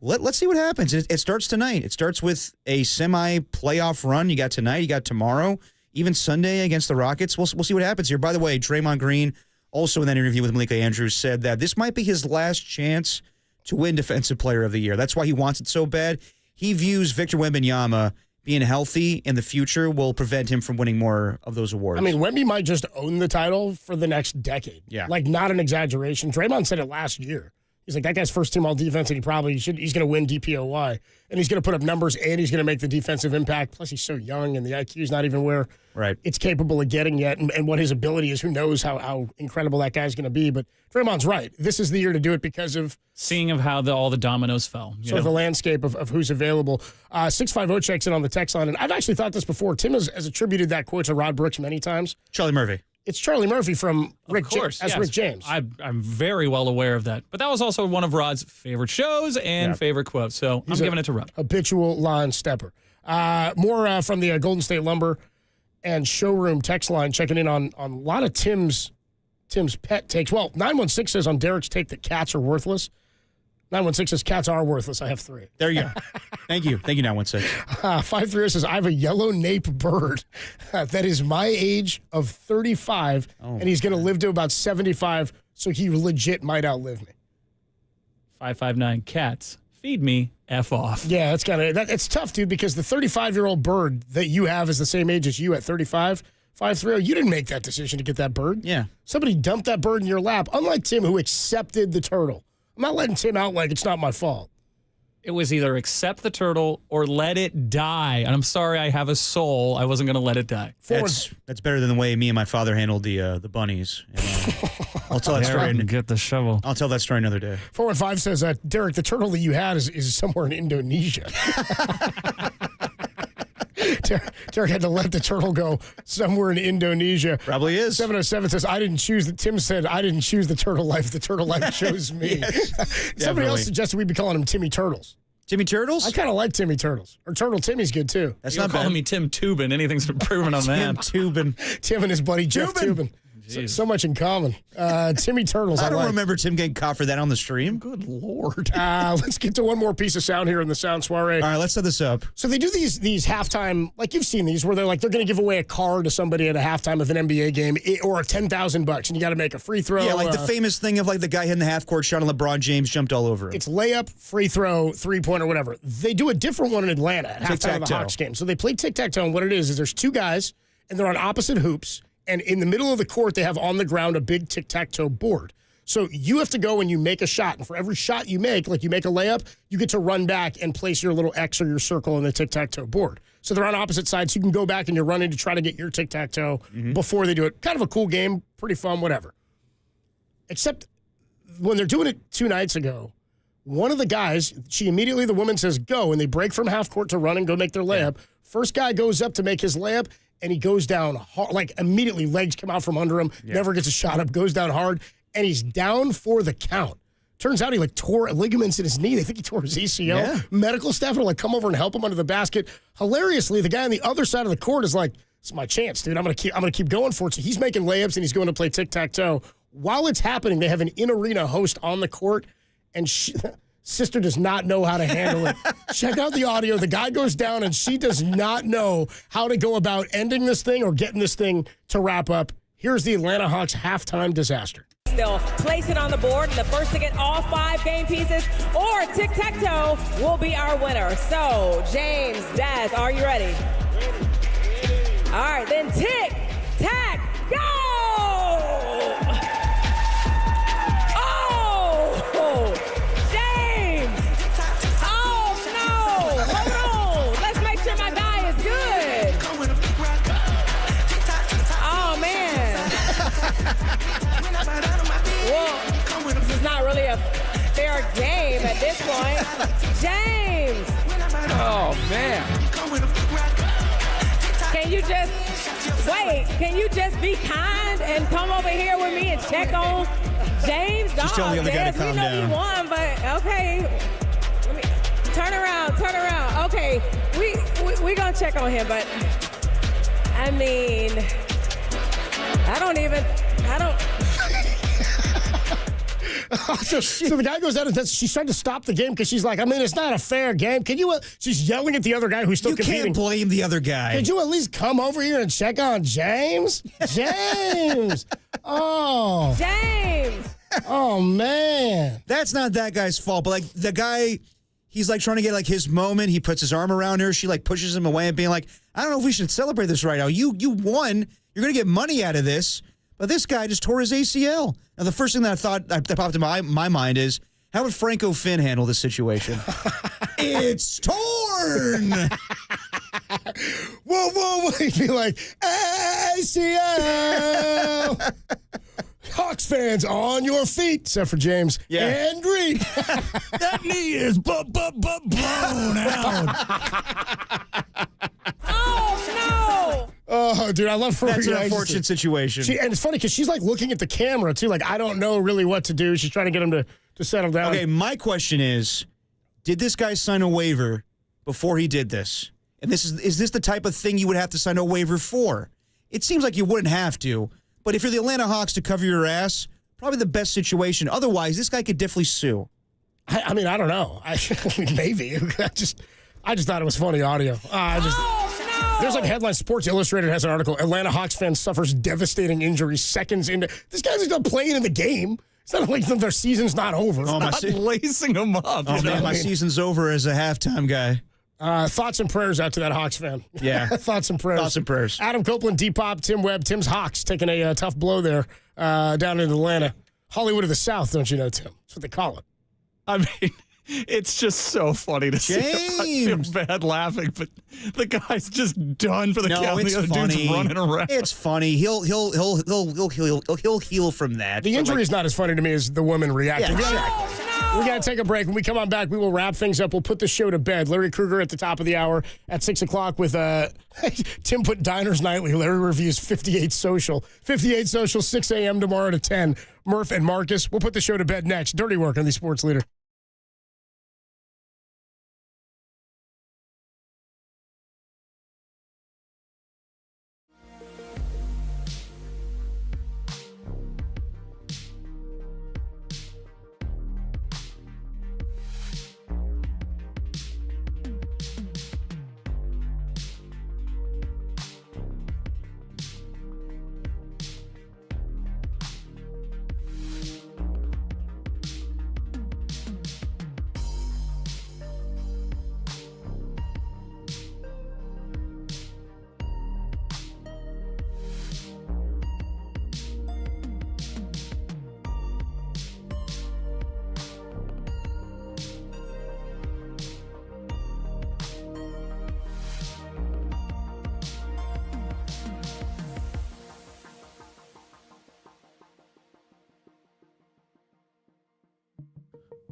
let's see what happens. It starts tonight. It starts with a semi-playoff run. You got tonight, you got tomorrow, even Sunday against the Rockets. We'll see what happens here. By the way, Draymond Green, also in that interview with Malika Andrews, said that this might be his last chance to win Defensive Player of the Year. That's why he wants it so bad. He views Victor Wembanyama being healthy in the future will prevent him from winning more of those awards. I mean, Wemby might just own the title for the next decade. Yeah. Like, not an exaggeration. Draymond said it last year. He's like, that guy's first team all defense, and he's going to win DPOY. And he's going to put up numbers, and he's going to make the defensive impact. Plus, he's so young, and the IQ is not even where it's capable of getting yet. And what his ability is, who knows how incredible that guy's going to be. But Draymond's right. This is the year to do it because of seeing of how all the dominoes fell. The landscape of who's available. 650 checks in on the text line. And I've actually thought this before. Tim has attributed that quote to Rod Brooks many times. Charlie Murphy. It's Charlie Murphy from Rick James. Rick James. I'm very well aware of that. But that was also one of Rod's favorite shows and favorite quotes. So I'm giving it to Rod. Habitual line stepper. More from the Golden State Lumber and Showroom text line, checking in on a lot of Tim's pet takes. Well, 916 says on Derek's take that cats are worthless. 916 says cats are worthless. I have 3. There you go. Thank you. Thank you, 916. 530 says I have a yellow nape bird that is my age of 35, and he's going to live to about 75, so he legit might outlive me. 559 cats. Feed me. F off. Yeah, it's tough, dude, because the 35-year-old bird that you have is the same age as you at 35. 530, you didn't make that decision to get that bird. Yeah. Somebody dumped that bird in your lap, unlike Tim, who accepted the turtle. I'm not letting Tim out like it's not my fault. It was either accept the turtle or let it die. And I'm sorry, I have a soul. I wasn't going to let it die. That's better than the way me and my father handled the bunnies. I'll tell that story. Get the shovel. I'll tell that story another day. 415 says, Derek, the turtle that you had is somewhere in Indonesia. Derek had to let the turtle go somewhere in Indonesia. Probably is. 707 says, Tim said, I didn't choose the turtle life. The turtle life chose me. Somebody else suggested we be calling him Timmy Turtles. Timmy Turtles? I kind of like Timmy Turtles. Or Turtle Timmy's good, too. You're not calling me Tim Tubin. Anything's been proven on that. Tim Tubin. Tim and his buddy Jeff Tubin. So much in common. Timmy Turtles. I don't remember Tim getting caught for that on the stream. Good Lord. Let's get to one more piece of sound here in the Sound Soiree. All right, let's set this up. So they do these halftime, like you've seen these, where they're going to give away a car to somebody at a halftime of an NBA game or $10,000, and you got to make a free throw. Yeah, like the famous thing of like the guy hitting the half court shot and LeBron James jumped all over him. It's layup, free throw, 3-point, or whatever. They do a different one in Atlanta at halftime of the Hawks game. So they play tic-tac-toe, and what it is there's 2 guys, and they're on opposite hoops. And in the middle of the court, they have on the ground a big tic-tac-toe board. So you have to go and you make a shot. And for every shot you make, like you make a layup, you get to run back and place your little X or your circle on the tic-tac-toe board. So they're on opposite sides. So you can go back and you're running to try to get your tic-tac-toe before they do it. Kind of a cool game, pretty fun, whatever. Except when they're doing it 2 nights ago, one of the guys, the woman says, go. And they break from half court to run and go make their layup. First guy goes up to make his layup. And he goes down hard, like immediately legs come out from under him, never gets a shot up, goes down hard, and he's down for the count. Turns out he tore ligaments in his knee. They think he tore his ACL. Yeah. Medical staff will come over and help him under the basket. Hilariously, the guy on the other side of the court is like, it's my chance, dude. I'm gonna keep going for it. So he's making layups and he's going to play tic-tac-toe. While it's happening, they have an in-arena host on the court, and sister does not know how to handle it. Check out the audio. The guy goes down, and she does not know how to go about ending this thing or getting this thing to wrap up. Here's the Atlanta Hawks halftime disaster. They'll place it on the board, and the first to get all 5 game pieces or tic-tac-toe will be our winner. So, James, Daz, are you ready? Ready. All right, then tic-tac-go! Well, this is not really a fair game at this point. James! Oh, man. Can you just be kind and come over here with me and check on James? Just tell the other guy to calm down. We know you won, but okay. Let me turn around. Okay, we gonna check on him, but I mean, I don't. So the guy goes out and she's trying to stop the game because she's like, I mean, it's not a fair game. Can you? She's yelling at the other guy who's still competing. You can't blame the other guy. Could you at least come over here and check on James? James! Oh. James! Oh, man. That's not that guy's fault, but the guy, he's trying to get his moment. He puts his arm around her. She pushes him away and being like, I don't know if we should celebrate this right now. You won. You're going to get money out of this. But this guy just tore his ACL. Now, the first thing that popped in my mind is, how would Franco Finn handle this situation? It's torn! Whoa. He'd be like, ACL! Hawks fans, on your feet, except for James. Yeah. And greet. That knee is blown out. Oh, no! Oh, dude, I love her. That's an unfortunate situation. And it's funny because she's looking at the camera, too. I don't know really what to do. She's trying to get him to settle down. Okay, my question is, did this guy sign a waiver before he did this? And is this the type of thing you would have to sign a waiver for? It seems like you wouldn't have to, but if you're the Atlanta Hawks to cover your ass, probably the best situation. Otherwise, this guy could definitely sue. I mean, I don't know. Maybe. I just thought it was funny audio. There's like a headline. Sports Illustrated has an article. Atlanta Hawks fan suffers devastating injury seconds into. This guy's still playing in the game. It's not like their season's not over. Oh, not lacing them up. Oh, man, my season's over as a halftime guy. Thoughts and prayers out to that Hawks fan. Yeah. Thoughts and prayers. Thoughts and prayers. Adam Copeland, Depop, Tim Webb, Tim's Hawks taking a tough blow there down in Atlanta. Hollywood of the South, don't you know, Tim? That's what they call it. I mean, it's just so funny to see. I feel bad laughing, but the guy's just done for the count. It's the other funny. dude's running around. It's funny. He'll heal from that. The injury is not as funny to me as the woman reacting. Yeah, We got to take a break. When we come on back, we will wrap things up. We'll put the show to bed. Larry Krueger at the top of the hour at 6 o'clock with Tim put Diners Nightly. Larry reviews 58 Social. 58 Social, 6 a.m. tomorrow to 10. Murph and Marcus. We'll put the show to bed next. Dirty Work on the Sports Leader.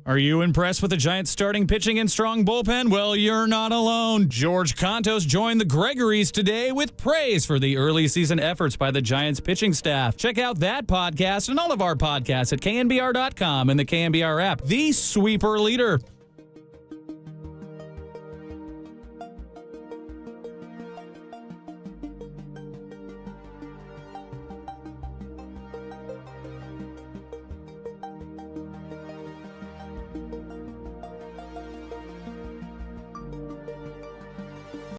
Are you impressed with the Giants' starting pitching and strong bullpen? Well, you're not alone. George Contos joined the Gregories today with praise for the early season efforts by the Giants pitching staff. Check out that podcast and all of our podcasts at knbr.com and the KNBR app. The Sweeper Leader.